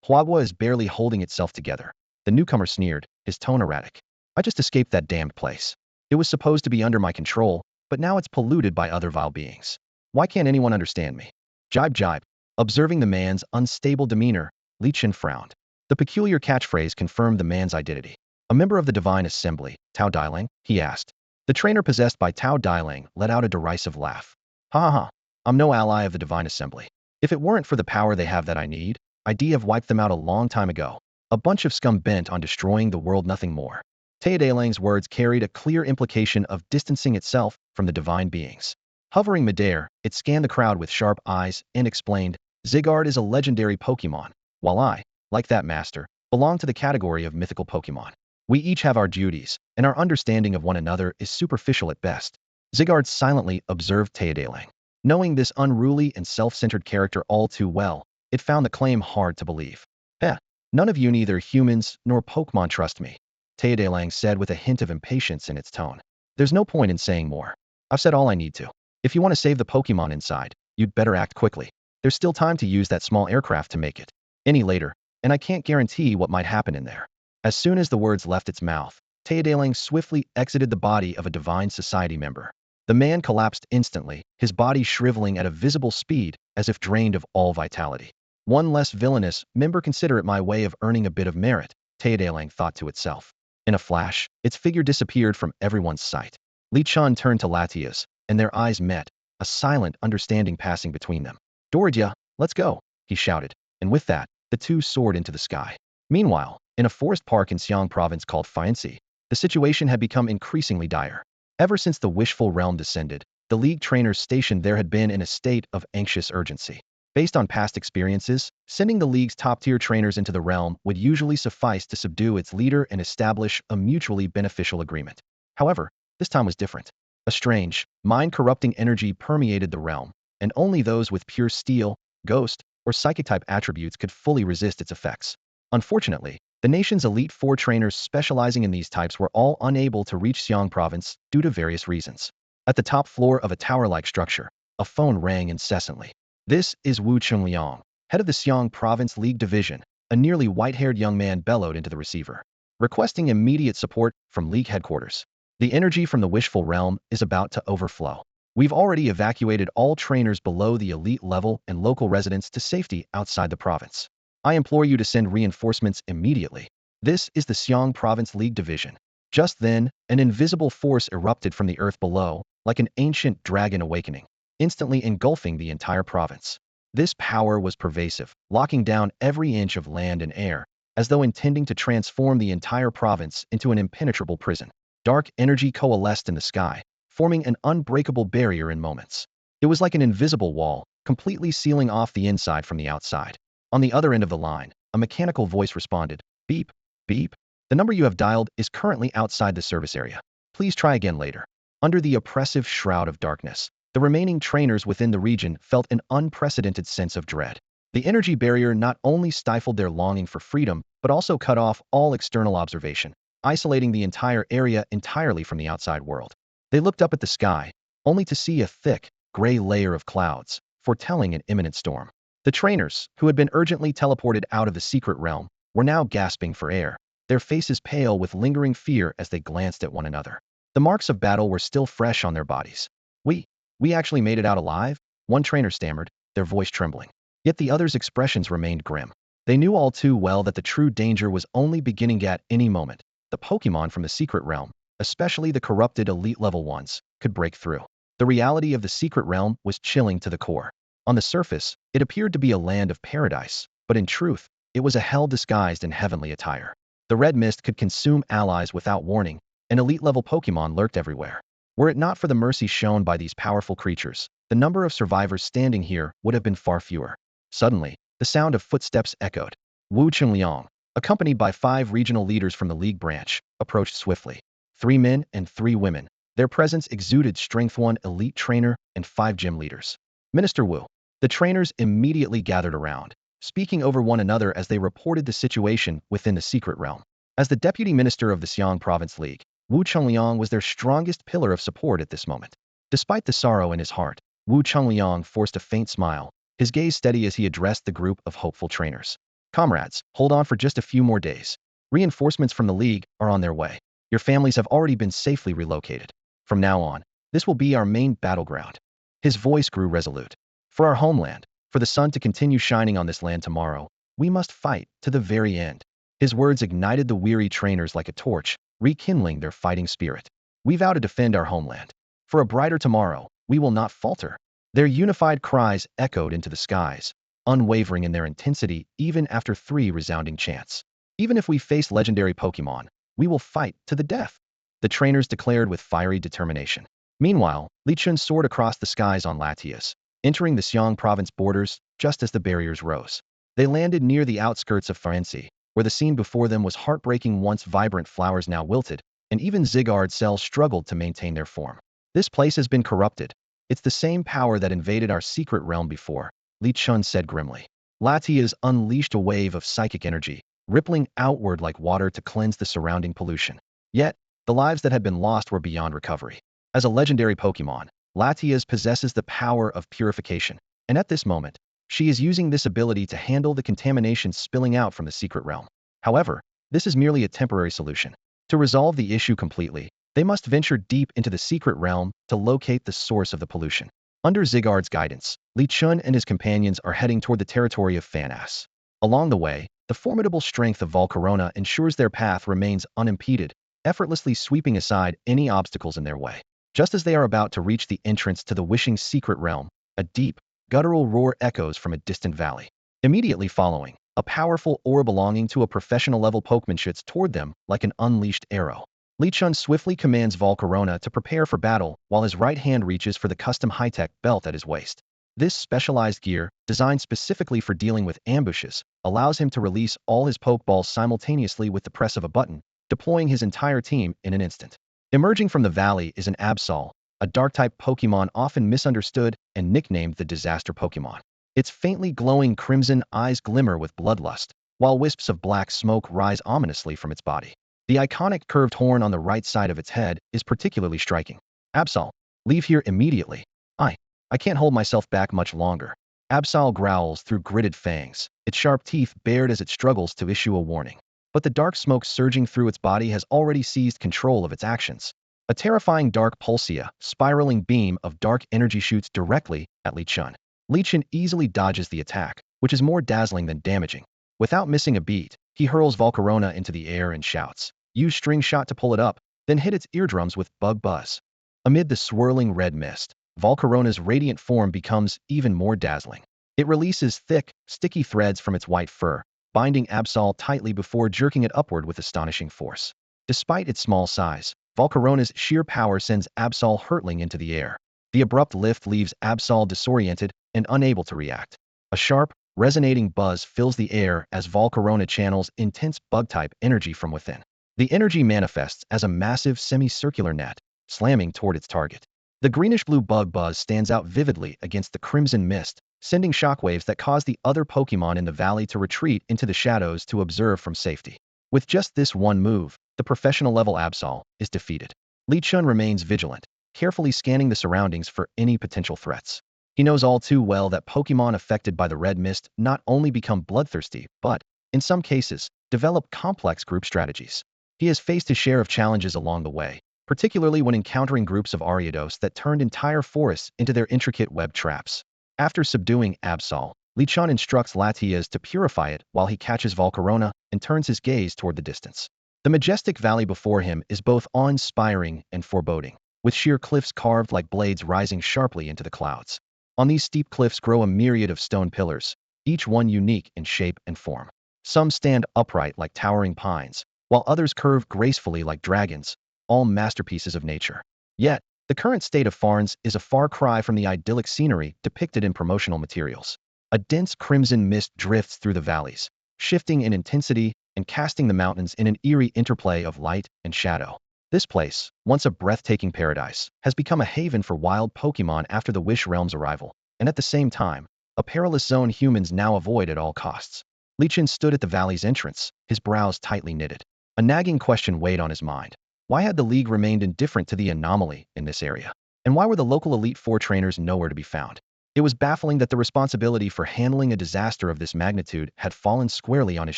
Huagua is barely holding itself together. The newcomer sneered, his tone erratic. I just escaped that damned place. It was supposed to be under my control, but now it's polluted by other vile beings. Why can't anyone understand me? Jibe. Observing the man's unstable demeanor, Li Chun frowned. The peculiar catchphrase confirmed the man's identity. A member of the Divine Assembly, Tao Dailang? He asked. The trainer possessed by Tao Dailang let out a derisive laugh. Ha. I'm no ally of the Divine Assembly. If it weren't for the power they have that I need, I'd have wiped them out a long time ago. A bunch of scum bent on destroying the world, nothing more. Tao Dailang's words carried a clear implication of distancing itself from the divine beings. Hovering midair, it scanned the crowd with sharp eyes and explained, Zygarde is a legendary Pokemon, while I, like that master, belong to the category of mythical Pokemon. We each have our duties, and our understanding of one another is superficial at best. Zigard silently observed Teodaling. Knowing this unruly and self-centered character all too well, it found the claim hard to believe. Eh, none of you neither humans nor Pokemon trust me, Teodaling said with a hint of impatience in its tone. There's no point in saying more. I've said all I need to. If you want to save the Pokemon inside, you'd better act quickly. There's still time to use that small aircraft to make it any later, and I can't guarantee what might happen in there. As soon as the words left its mouth, Teodaling swiftly exited the body of a Divine Society member. The man collapsed instantly, his body shriveling at a visible speed as if drained of all vitality. One less villainous member, consider it my way of earning a bit of merit, Teodaling thought to itself. In a flash, its figure disappeared from everyone's sight. Li Chun turned to Latias, and their eyes met, a silent understanding passing between them. Doridya, let's go, he shouted, and with that, the two soared into the sky. Meanwhile, in a forest park in Xiang province called Fianxi, the situation had become increasingly dire. Ever since the Wishful Realm descended, the League trainers stationed there had been in a state of anxious urgency. Based on past experiences, sending the League's top-tier trainers into the realm would usually suffice to subdue its leader and establish a mutually beneficial agreement. However, this time was different. A strange, mind-corrupting energy permeated the realm, and only those with pure steel, ghost, or psychic-type attributes could fully resist its effects. Unfortunately, the nation's Elite Four trainers specializing in these types were all unable to reach Xiang province due to various reasons. At the top floor of a tower-like structure, a phone rang incessantly. This is Wu Chungliang, head of the Xiang Province League Division. A nearly white-haired young man bellowed into the receiver, requesting immediate support from League headquarters. The energy from the Wishful Realm is about to overflow. We've already evacuated all trainers below the elite level and local residents to safety outside the province. I implore you to send reinforcements immediately. This is the Xiang Province League Division. Just then, an invisible force erupted from the earth below, like an ancient dragon awakening, instantly engulfing the entire province. This power was pervasive, locking down every inch of land and air, as though intending to transform the entire province into an impenetrable prison. Dark energy coalesced in the sky, forming an unbreakable barrier in moments. It was like an invisible wall, completely sealing off the inside from the outside. On the other end of the line, a mechanical voice responded, "Beep, beep. The number you have dialed is currently outside the service area. Please try again later." Under the oppressive shroud of darkness, the remaining trainers within the region felt an unprecedented sense of dread. The energy barrier not only stifled their longing for freedom, but also cut off all external observation, isolating the entire area entirely from the outside world. They looked up at the sky, only to see a thick, gray layer of clouds, foretelling an imminent storm. The trainers, who had been urgently teleported out of the secret realm, were now gasping for air, their faces pale with lingering fear as they glanced at one another. The marks of battle were still fresh on their bodies. We actually made it out alive," one trainer stammered, their voice trembling. Yet the others' expressions remained grim. They knew all too well that the true danger was only beginning at any moment. The Pokemon from the secret realm, especially the corrupted elite-level ones, could break through. The reality of the secret realm was chilling to the core. On the surface, it appeared to be a land of paradise, but in truth, it was a hell disguised in heavenly attire. The red mist could consume allies without warning, and elite-level Pokemon lurked everywhere. Were it not for the mercy shown by these powerful creatures, the number of survivors standing here would have been far fewer. Suddenly, the sound of footsteps echoed. Wu Chungliang, accompanied by 5 regional leaders from the League branch, approached swiftly. 3 men and 3 women. Their presence exuded strength. 1 elite trainer and 5 gym leaders. Minister Wu. The trainers immediately gathered around, speaking over one another as they reported the situation within the secret realm. As the deputy minister of the Xiang Province League, Wu Chungliang was their strongest pillar of support at this moment. Despite the sorrow in his heart, Wu Chungliang forced a faint smile, his gaze steady as he addressed the group of hopeful trainers. "Comrades, hold on for just a few more days. Reinforcements from the League are on their way. Your families have already been safely relocated. From now on, this will be our main battleground." His voice grew resolute. "For our homeland, for the sun to continue shining on this land tomorrow, we must fight to the very end." His words ignited the weary trainers like a torch, rekindling their fighting spirit. "We vow to defend our homeland. For a brighter tomorrow, we will not falter." Their unified cries echoed into the skies, unwavering in their intensity even after 3 resounding chants. "Even if we face legendary Pokemon, we will fight to the death," the trainers declared with fiery determination. Meanwhile, Li Chun soared across the skies on Latias, entering the Xiang province borders just as the barriers rose. They landed near the outskirts of Fianxi, where the scene before them was heartbreaking. Once vibrant flowers now wilted, and even Zygarde cells struggled to maintain their form. This place has been corrupted. It's the same power that invaded our secret realm before, Li Chun said grimly. Latias unleashed a wave of psychic energy, rippling outward like water to cleanse the surrounding pollution. Yet, the lives that had been lost were beyond recovery. As a legendary Pokemon, Latias possesses the power of purification, and at this moment, she is using this ability to handle the contamination spilling out from the secret realm. However, this is merely a temporary solution. To resolve the issue completely, they must venture deep into the secret realm to locate the source of the pollution. Under Zygarde's guidance, Li Chun and his companions are heading toward the territory of Fanas. Along the way, the formidable strength of Volcarona ensures their path remains unimpeded, effortlessly sweeping aside any obstacles in their way. Just as they are about to reach the entrance to the Wishing secret realm, a deep, guttural roar echoes from a distant valley. Immediately following, a powerful aura belonging to a professional-level Pokemon shoots toward them like an unleashed arrow. Li Chun swiftly commands Volcarona to prepare for battle while his right hand reaches for the custom high-tech belt at his waist. This specialized gear, designed specifically for dealing with ambushes, allows him to release all his Pokeballs simultaneously with the press of a button, deploying his entire team in an instant. Emerging from the valley is an Absol, a dark-type Pokemon often misunderstood and nicknamed the Disaster Pokemon. Its faintly glowing crimson eyes glimmer with bloodlust, while wisps of black smoke rise ominously from its body. The iconic curved horn on the right side of its head is particularly striking. Absol, leave here immediately. I can't hold myself back much longer. Absol growls through gritted fangs, its sharp teeth bared as it struggles to issue a warning. But the dark smoke surging through its body has already seized control of its actions. A terrifying dark Pulsia, spiraling beam of dark energy shoots directly at Li Chun. Li Chun easily dodges the attack, which is more dazzling than damaging. Without missing a beat, he hurls Volcarona into the air and shouts, "Use String Shot to pull it up," then hit its eardrums with Bug Buzz. Amid the swirling red mist, Volcarona's radiant form becomes even more dazzling. It releases thick, sticky threads from its white fur, binding Absol tightly before jerking it upward with astonishing force. Despite its small size, Volcarona's sheer power sends Absol hurtling into the air. The abrupt lift leaves Absol disoriented and unable to react. A sharp, resonating buzz fills the air as Volcarona channels intense bug-type energy from within. The energy manifests as a massive semicircular net, slamming toward its target. The greenish-blue bug buzz stands out vividly against the crimson mist, sending shockwaves that cause the other Pokemon in the valley to retreat into the shadows to observe from safety. With just this one move, the professional-level Absol is defeated. Li Chun remains vigilant, carefully scanning the surroundings for any potential threats. He knows all too well that Pokemon affected by the red mist not only become bloodthirsty, but, in some cases, develop complex group strategies. He has faced his share of challenges along the way, particularly when encountering groups of Ariados that turned entire forests into their intricate web traps. After subduing Absol, Li Chun instructs Latias to purify it while he catches Volcarona and turns his gaze toward the distance. The majestic valley before him is both awe-inspiring and foreboding, with sheer cliffs carved like blades rising sharply into the clouds. On these steep cliffs grow a myriad of stone pillars, each one unique in shape and form. Some stand upright like towering pines, while others curve gracefully like dragons, all masterpieces of nature. Yet, the current state of Farns is a far cry from the idyllic scenery depicted in promotional materials. A dense crimson mist drifts through the valleys, shifting in intensity and casting the mountains in an eerie interplay of light and shadow. This place, once a breathtaking paradise, has become a haven for wild Pokemon after the Wish Realm's arrival, and at the same time, a perilous zone humans now avoid at all costs. Li Chun stood at the valley's entrance, his brows tightly knitted. A nagging question weighed on his mind. Why had the League remained indifferent to the anomaly in this area? And why were the local Elite Four trainers nowhere to be found? It was baffling that the responsibility for handling a disaster of this magnitude had fallen squarely on his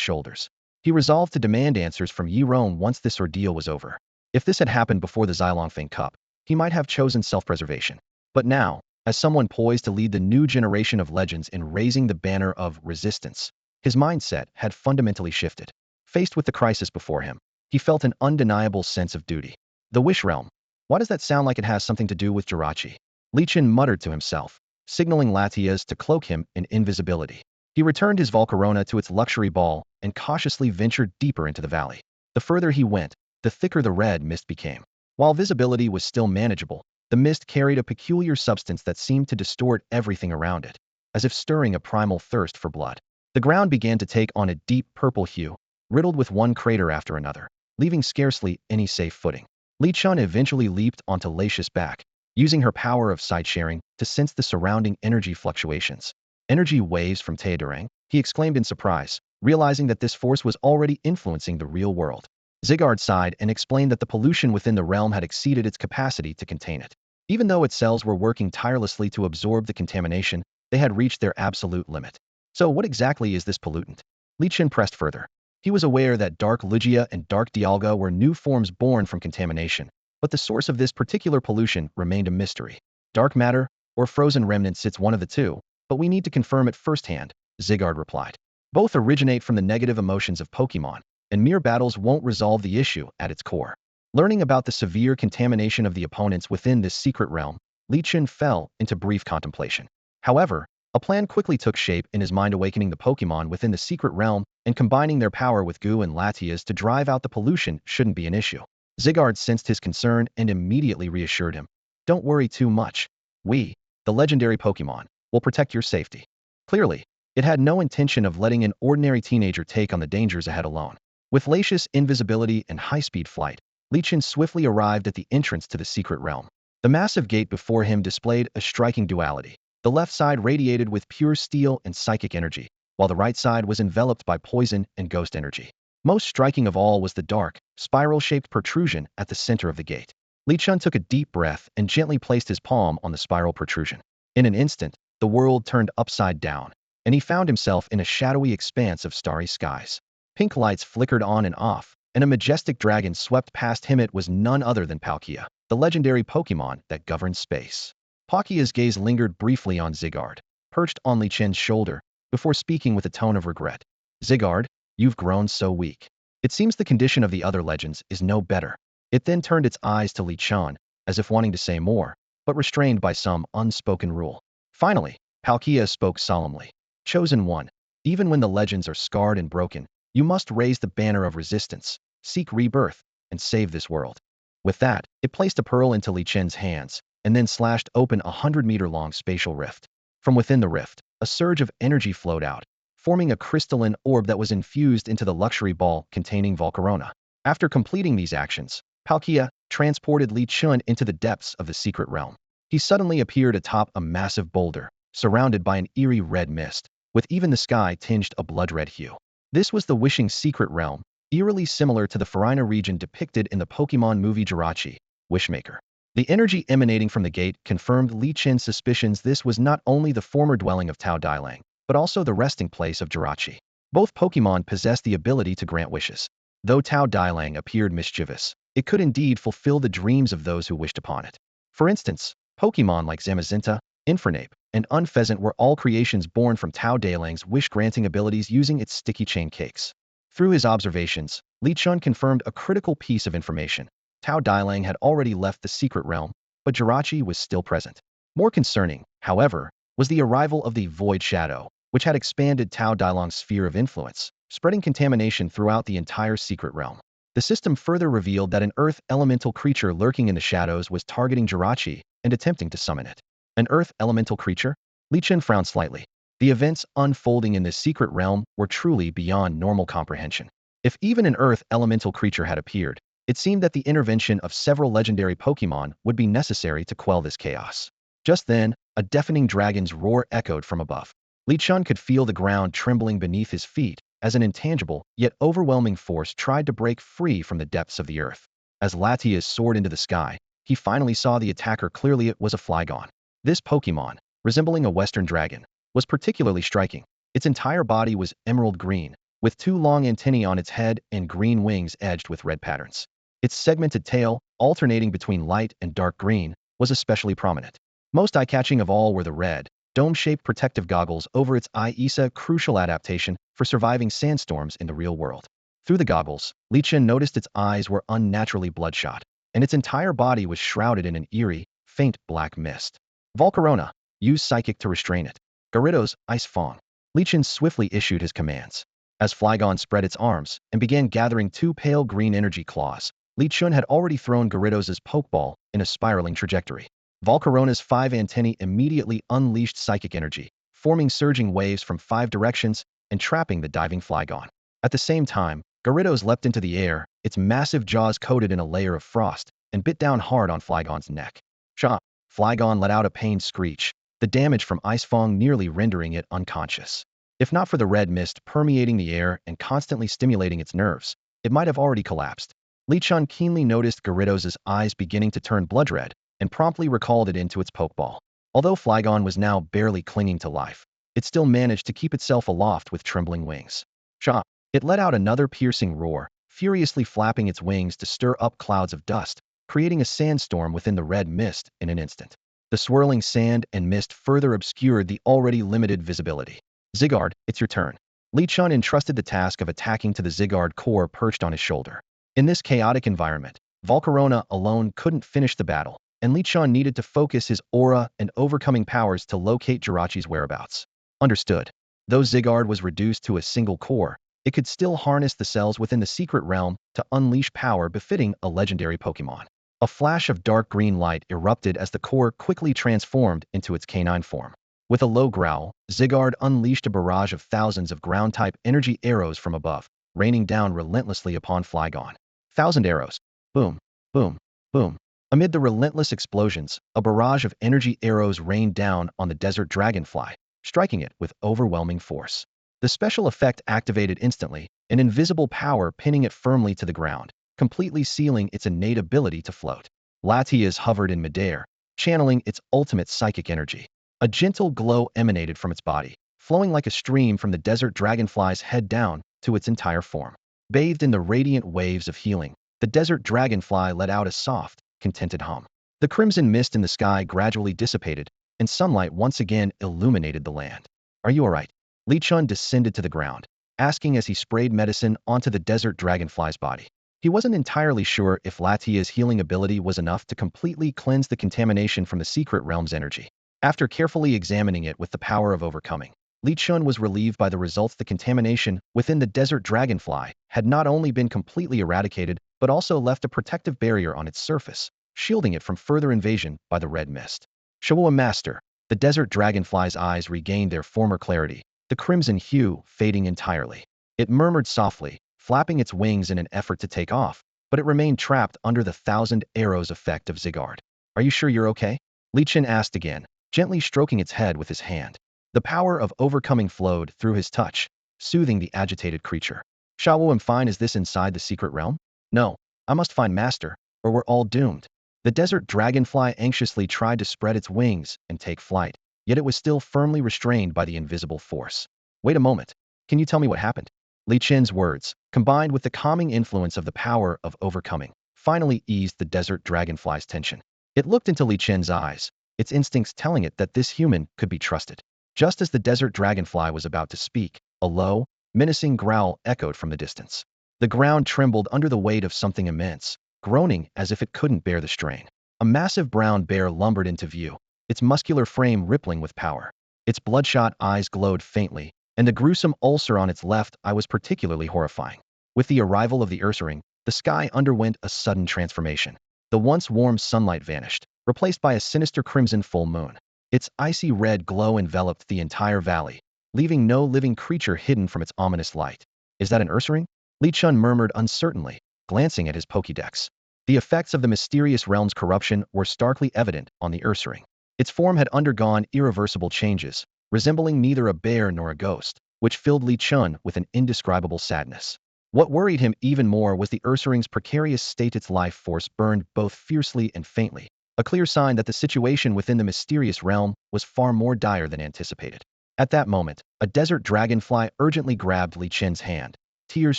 shoulders. He resolved to demand answers from Yi Roan once this ordeal was over. If this had happened before the Xylongfang Cup, he might have chosen self-preservation. But now, as someone poised to lead the new generation of legends in raising the banner of resistance, his mindset had fundamentally shifted. Faced with the crisis before him, he felt an undeniable sense of duty. The Wish Realm. Why does that sound like it has something to do with Jirachi? Li Chun muttered to himself, signaling Latias to cloak him in invisibility. He returned his Volcarona to its luxury ball and cautiously ventured deeper into the valley. The further he went, the thicker the red mist became. While visibility was still manageable, the mist carried a peculiar substance that seemed to distort everything around it, as if stirring a primal thirst for blood. The ground began to take on a deep purple hue, riddled with one crater after another, leaving scarcely any safe footing. Li Chun eventually leaped onto Latias' back, using her power of sight-sharing to sense the surrounding energy fluctuations. Energy waves from Teodrang, he exclaimed in surprise, realizing that this force was already influencing the real world. Zygarde sighed and explained that the pollution within the realm had exceeded its capacity to contain it. Even though its cells were working tirelessly to absorb the contamination, they had reached their absolute limit. So what exactly is this pollutant? Li Chen pressed further. He was aware that Dark Lugia and Dark Dialga were new forms born from contamination, but the source of this particular pollution remained a mystery. Dark matter, or frozen remnants, it's one of the two, but we need to confirm it firsthand, Zygarde replied. Both originate from the negative emotions of Pokemon, and mere battles won't resolve the issue at its core. Learning about the severe contamination of the opponents within this secret realm, Li Chen fell into brief contemplation. However, a plan quickly took shape in his mind, awakening the Pokemon within the secret realm and combining their power with Goo and Latias to drive out the pollution shouldn't be an issue. Zygarde sensed his concern and immediately reassured him. Don't worry too much. We, the legendary Pokemon, will protect your safety. Clearly, it had no intention of letting an ordinary teenager take on the dangers ahead alone. With Latias' invisibility and high-speed flight, Li Chen swiftly arrived at the entrance to the secret realm. The massive gate before him displayed a striking duality. The left side radiated with pure steel and psychic energy, while the right side was enveloped by poison and ghost energy. Most striking of all was the dark, spiral-shaped protrusion at the center of the gate. Li Chen took a deep breath and gently placed his palm on the spiral protrusion. In an instant, the world turned upside down, and he found himself in a shadowy expanse of starry skies. Pink lights flickered on and off, and a majestic dragon swept past him. It was none other than Palkia, the legendary Pokemon that governs space. Palkia's gaze lingered briefly on Zygarde, perched on Li Chen's shoulder, before speaking with a tone of regret. Zygarde, you've grown so weak. It seems the condition of the other legends is no better. It then turned its eyes to Li Chen, as if wanting to say more, but restrained by some unspoken rule. Finally, Palkia spoke solemnly. Chosen one, even when the legends are scarred and broken, you must raise the banner of resistance, seek rebirth, and save this world. With that, it placed a pearl into Li Chen's hands, and then slashed open a 100-meter-long spatial rift. From within the rift, a surge of energy flowed out, forming a crystalline orb that was infused into the luxury ball containing Volcarona. After completing these actions, Palkia transported Li Chen into the depths of the secret realm. He suddenly appeared atop a massive boulder, surrounded by an eerie red mist, with even the sky tinged a blood-red hue. This was the Wishing Secret Realm, eerily similar to the Farina region depicted in the Pokemon movie Jirachi, Wishmaker. The energy emanating from the gate confirmed Li Chen's suspicions. This was not only the former dwelling of Tao Dailang, but also the resting place of Jirachi. Both Pokemon possessed the ability to grant wishes. Though Tao Dailang appeared mischievous, it could indeed fulfill the dreams of those who wished upon it. For instance, Pokemon like Zamazenta, Infernape, and Unfezant were all creations born from Tao Dailang's wish-granting abilities using its sticky chain cakes. Through his observations, Li Chen confirmed a critical piece of information. Tao Dailang had already left the secret realm, but Jirachi was still present. More concerning, however, was the arrival of the Void Shadow, which had expanded Tao Dailang's sphere of influence, spreading contamination throughout the entire secret realm. The system further revealed that an earth elemental creature lurking in the shadows was targeting Jirachi and attempting to summon it. An earth elemental creature? Li Chen frowned slightly. The events unfolding in this secret realm were truly beyond normal comprehension. If even an earth elemental creature had appeared, it seemed that the intervention of several legendary Pokemon would be necessary to quell this chaos. Just then, a deafening dragon's roar echoed from above. Li Chen could feel the ground trembling beneath his feet as an intangible yet overwhelming force tried to break free from the depths of the earth. As Latias soared into the sky, he finally saw the attacker clearly. It was a Flygon. This Pokemon, resembling a western dragon, was particularly striking. Its entire body was emerald green, with 2 long antennae on its head and green wings edged with red patterns. Its segmented tail, alternating between light and dark green, was especially prominent. Most eye-catching of all were the red, dome-shaped protective goggles over its eyes, a crucial adaptation for surviving sandstorms in the real world. Through the goggles, Li Chen noticed its eyes were unnaturally bloodshot, and its entire body was shrouded in an eerie, faint black mist. Volcarona, use Psychic to restrain it. Gyarados, Ice Fang. Li Chen swiftly issued his commands. As Flygon spread its arms and began gathering 2 pale green energy claws, Li Chen had already thrown Gyarados' Pokeball in a spiraling trajectory. Volcarona's 5 antennae immediately unleashed psychic energy, forming surging waves from 5 directions and trapping the diving Flygon. At the same time, Gyarados leapt into the air, its massive jaws coated in a layer of frost, and bit down hard on Flygon's neck. Cha! Flygon let out a pained screech, the damage from Ice Fang nearly rendering it unconscious. If not for the red mist permeating the air and constantly stimulating its nerves, it might have already collapsed. Li Chun keenly noticed Gyarados' eyes beginning to turn blood red and promptly recalled it into its Pokeball. Although Flygon was now barely clinging to life, it still managed to keep itself aloft with trembling wings. Shah! It let out another piercing roar, furiously flapping its wings to stir up clouds of dust, creating a sandstorm within the red mist in an instant. The swirling sand and mist further obscured the already limited visibility. Zygarde, it's your turn. Li Chun entrusted the task of attacking to the Zygarde core perched on his shoulder. In this chaotic environment, Volcarona alone couldn't finish the battle, and Li Chun needed to focus his aura and overcoming powers to locate Jirachi's whereabouts. Understood. Though Zygarde was reduced to a single core, it could still harness the cells within the secret realm to unleash power befitting a legendary Pokémon. A flash of dark green light erupted as the core quickly transformed into its canine form. With a low growl, Zygarde unleashed a barrage of thousands of ground-type energy arrows from above, raining down relentlessly upon Flygon. 1,000 arrows. Boom, boom, boom. Amid the relentless explosions, a barrage of energy arrows rained down on the desert dragonfly, striking it with overwhelming force. The special effect activated instantly, an invisible power pinning it firmly to the ground, completely sealing its innate ability to float. Latias hovered in midair, channeling its ultimate psychic energy. A gentle glow emanated from its body, flowing like a stream from the desert dragonfly's head down to its entire form. Bathed in the radiant waves of healing, the desert dragonfly let out a soft, contented hum. The crimson mist in the sky gradually dissipated, and sunlight once again illuminated the land. Are you alright? Li Chun descended to the ground, asking as he sprayed medicine onto the desert dragonfly's body. He wasn't entirely sure if Latia's healing ability was enough to completely cleanse the contamination from the secret realm's energy. After carefully examining it with the power of overcoming, Li Chun was relieved by the results. The contamination within the desert dragonfly had not only been completely eradicated, but also left a protective barrier on its surface, shielding it from further invasion by the red mist. Shawua Master, the desert dragonfly's eyes regained their former clarity, the crimson hue fading entirely. It murmured softly, flapping its wings in an effort to take off, but it remained trapped under the 1,000 arrows effect of Zygarde. Are you sure you're okay? Li Chun asked again, gently stroking its head with his hand. The power of overcoming flowed through his touch, soothing the agitated creature. Shawua, am fine. Is this inside the secret realm? No, I must find Master, or we're all doomed. The desert dragonfly anxiously tried to spread its wings and take flight, yet it was still firmly restrained by the invisible force. Wait a moment. Can you tell me what happened? Li Chun's words, combined with the calming influence of the power of overcoming, finally eased the desert dragonfly's tension. It looked into Li Chun's eyes, its instincts telling it that this human could be trusted. Just as the desert dragonfly was about to speak, a low, menacing growl echoed from the distance. The ground trembled under the weight of something immense, groaning as if it couldn't bear the strain. A massive brown bear lumbered into view, its muscular frame rippling with power. Its bloodshot eyes glowed faintly, and the gruesome ulcer on its left eye was particularly horrifying. With the arrival of the Ursaring, the sky underwent a sudden transformation. The once warm sunlight vanished, replaced by a sinister crimson full moon. Its icy red glow enveloped the entire valley, leaving no living creature hidden from its ominous light. Is that an Ursaring? Li Chun murmured uncertainly, glancing at his Pokédex. The effects of the mysterious realm's corruption were starkly evident on the Ursaring. Its form had undergone irreversible changes, resembling neither a bear nor a ghost, which filled Li Chun with an indescribable sadness. What worried him even more was the Ursaring's precarious state. Its life force burned both fiercely and faintly, a clear sign that the situation within the mysterious realm was far more dire than anticipated. At that moment, a desert dragonfly urgently grabbed Li Chun's hand, tears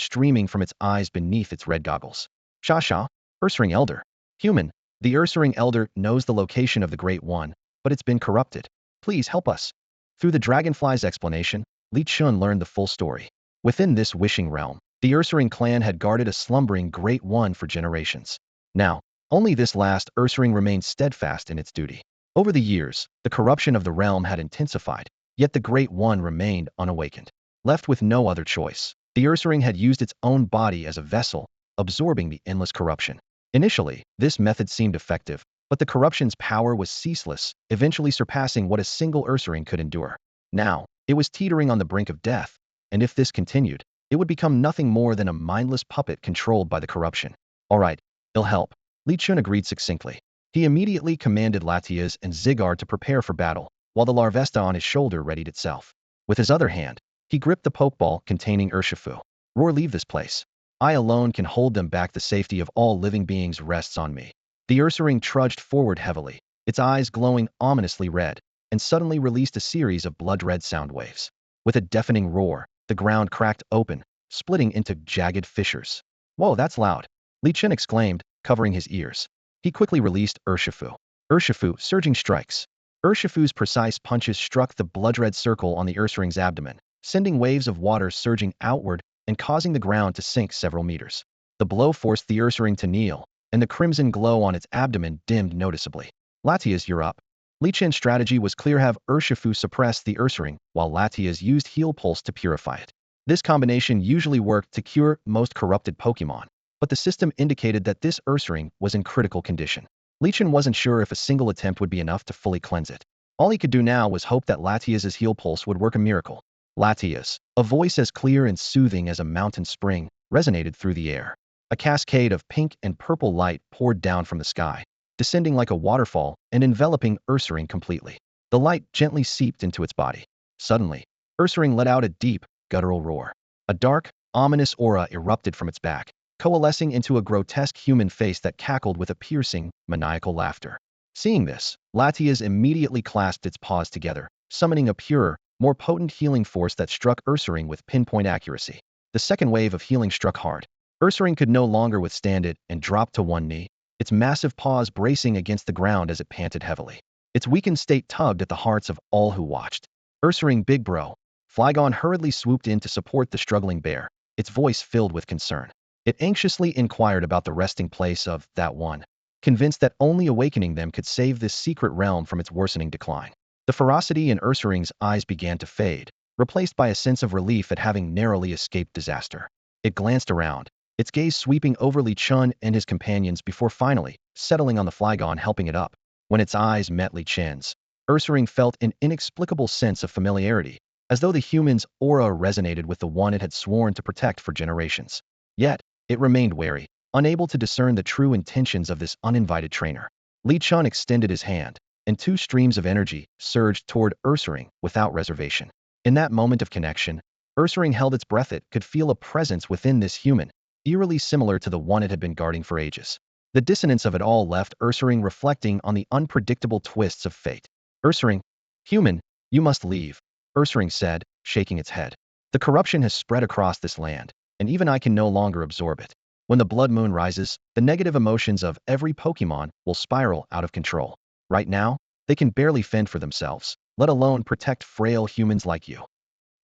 streaming from its eyes beneath its red goggles. Sha, Ursaring Elder. Human, the Ursaring Elder knows the location of the Great One, but it's been corrupted. Please help us. Through the dragonfly's explanation, Li Chun learned the full story. Within this wishing realm, the Ursaring clan had guarded a slumbering Great One for generations. Now, only this last Ursaring remained steadfast in its duty. Over the years, the corruption of the realm had intensified, yet the Great One remained unawakened. Left with no other choice, the Ursaring had used its own body as a vessel, absorbing the endless corruption. Initially, this method seemed effective, but the corruption's power was ceaseless, eventually surpassing what a single Ursaring could endure. Now, it was teetering on the brink of death, and if this continued, it would become nothing more than a mindless puppet controlled by the corruption. All right, it'll help. Li Chun agreed succinctly. He immediately commanded Latias and Zygarde to prepare for battle, while the Larvesta on his shoulder readied itself. With his other hand, he gripped the Pokeball containing Urshifu. Roar, leave this place. I alone can hold them back. The safety of all living beings rests on me. The Ursaring trudged forward heavily, its eyes glowing ominously red, and suddenly released a series of blood-red sound waves. With a deafening roar, the ground cracked open, splitting into jagged fissures. Whoa, that's loud! Li Chen exclaimed, covering his ears. He quickly released Urshifu. Urshifu, surging strikes. Urshifu's precise punches struck the blood-red circle on the Ursaring's abdomen, sending waves of water surging outward and causing the ground to sink several meters. The blow forced the Ursaring to kneel, and the crimson glow on its abdomen dimmed noticeably. Latias, you're up. Li Chen's strategy was clear: have Urshifu suppress the Ursaring, while Latias used Heal Pulse to purify it. This combination usually worked to cure most corrupted Pokemon, but the system indicated that this Ursaring was in critical condition. Li Chen wasn't sure if a single attempt would be enough to fully cleanse it. All he could do now was hope that Latias's Heal Pulse would work a miracle. Latias, a voice as clear and soothing as a mountain spring, resonated through the air. A cascade of pink and purple light poured down from the sky, descending like a waterfall and enveloping Ursaring completely. The light gently seeped into its body. Suddenly, Ursaring let out a deep, guttural roar. A dark, ominous aura erupted from its back, coalescing into a grotesque human face that cackled with a piercing, maniacal laughter. Seeing this, Latias immediately clasped its paws together, summoning a purer, more potent healing force that struck Ursaring with pinpoint accuracy. The second wave of healing struck hard. Ursaring could no longer withstand it and dropped to one knee, its massive paws bracing against the ground as it panted heavily. Its weakened state tugged at the hearts of all who watched. Ursaring, big bro. Flygon hurriedly swooped in to support the struggling bear, its voice filled with concern. It anxiously inquired about the resting place of that one, convinced that only awakening them could save this secret realm from its worsening decline. The ferocity in Ursaring's eyes began to fade, replaced by a sense of relief at having narrowly escaped disaster. It glanced around, its gaze sweeping over Li Chen and his companions before finally settling on the Flygon helping it up. When its eyes met Li Chen's, Ursaring felt an inexplicable sense of familiarity, as though the human's aura resonated with the one it had sworn to protect for generations. Yet, it remained wary, unable to discern the true intentions of this uninvited trainer. Li Chen extended his hand, and two streams of energy surged toward Ursaring without reservation. In that moment of connection, Ursaring held its breath. It could feel a presence within this human, eerily similar to the one it had been guarding for ages. The dissonance of it all left Ursaring reflecting on the unpredictable twists of fate. Ursaring, human, you must leave, Ursaring said, shaking its head. The corruption has spread across this land, and even I can no longer absorb it. When the blood moon rises, the negative emotions of every Pokemon will spiral out of control. Right now, they can barely fend for themselves, let alone protect frail humans like you.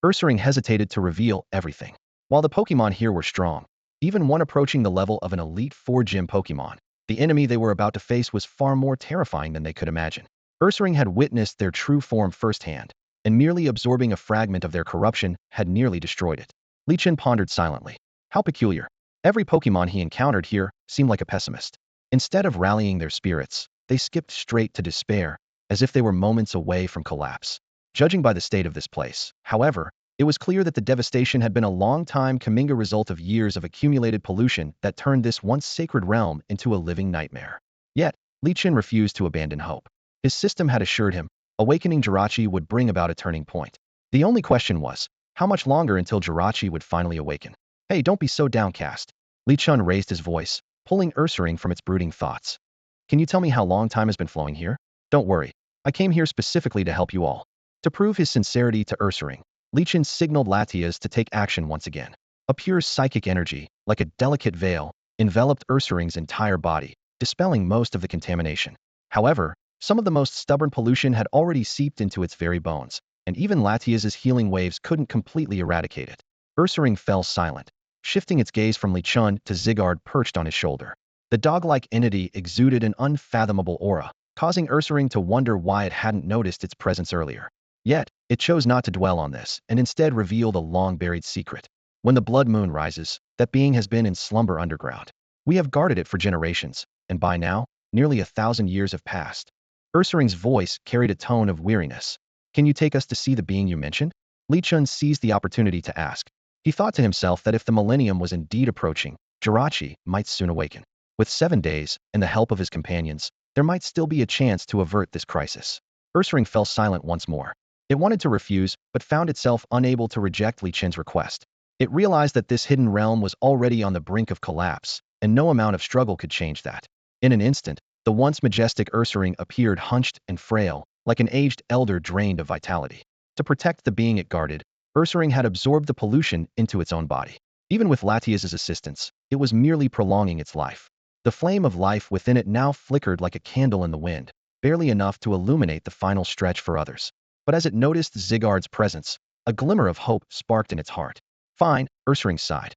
Ursaring hesitated to reveal everything. While the Pokemon here were strong, even one approaching the level of an Elite Four gym Pokemon, the enemy they were about to face was far more terrifying than they could imagine. Ursaring had witnessed their true form firsthand, and merely absorbing a fragment of their corruption had nearly destroyed it. Li Chen pondered silently. How peculiar. Every Pokemon he encountered here seemed like a pessimist. Instead of rallying their spirits, they skipped straight to despair, as if they were moments away from collapse. Judging by the state of this place, however, it was clear that the devastation had been a long-time coming result of years of accumulated pollution that turned this once sacred realm into a living nightmare. Yet, Li Chen refused to abandon hope. His system had assured him, awakening Jirachi would bring about a turning point. The only question was, how much longer until Jirachi would finally awaken? Hey, don't be so downcast. Li Chen raised his voice, pulling Ursaring from its brooding thoughts. Can you tell me how long time has been flowing here? Don't worry, I came here specifically to help you all. To prove his sincerity to Ursaring, Li Chen signaled Latias to take action once again. A pure psychic energy, like a delicate veil, enveloped Ursaring's entire body, dispelling most of the contamination. However, some of the most stubborn pollution had already seeped into its very bones, and even Latias's healing waves couldn't completely eradicate it. Ursaring fell silent, shifting its gaze from Li Chen to Zygarde perched on his shoulder. The dog-like entity exuded an unfathomable aura, causing Ursaring to wonder why it hadn't noticed its presence earlier. Yet, it chose not to dwell on this and instead revealed a long-buried secret. When the blood moon rises, that being has been in slumber underground. We have guarded it for generations, and by now, nearly 1,000 years have passed. Ursaring's voice carried a tone of weariness. Can you take us to see the being you mentioned? Li Chen seized the opportunity to ask. He thought to himself that if the millennium was indeed approaching, Jirachi might soon awaken. With 7 days, and the help of his companions, there might still be a chance to avert this crisis. Ursaring fell silent once more. It wanted to refuse, but found itself unable to reject Li Qin's request. It realized that this hidden realm was already on the brink of collapse, and no amount of struggle could change that. In an instant, the once majestic Ursaring appeared hunched and frail, like an aged elder drained of vitality. To protect the being it guarded, Ursaring had absorbed the pollution into its own body. Even with Latias's assistance, it was merely prolonging its life. The flame of life within it now flickered like a candle in the wind, barely enough to illuminate the final stretch for others. But as it noticed Zygarde's presence, a glimmer of hope sparked in its heart. Fine, Ursaring sighed.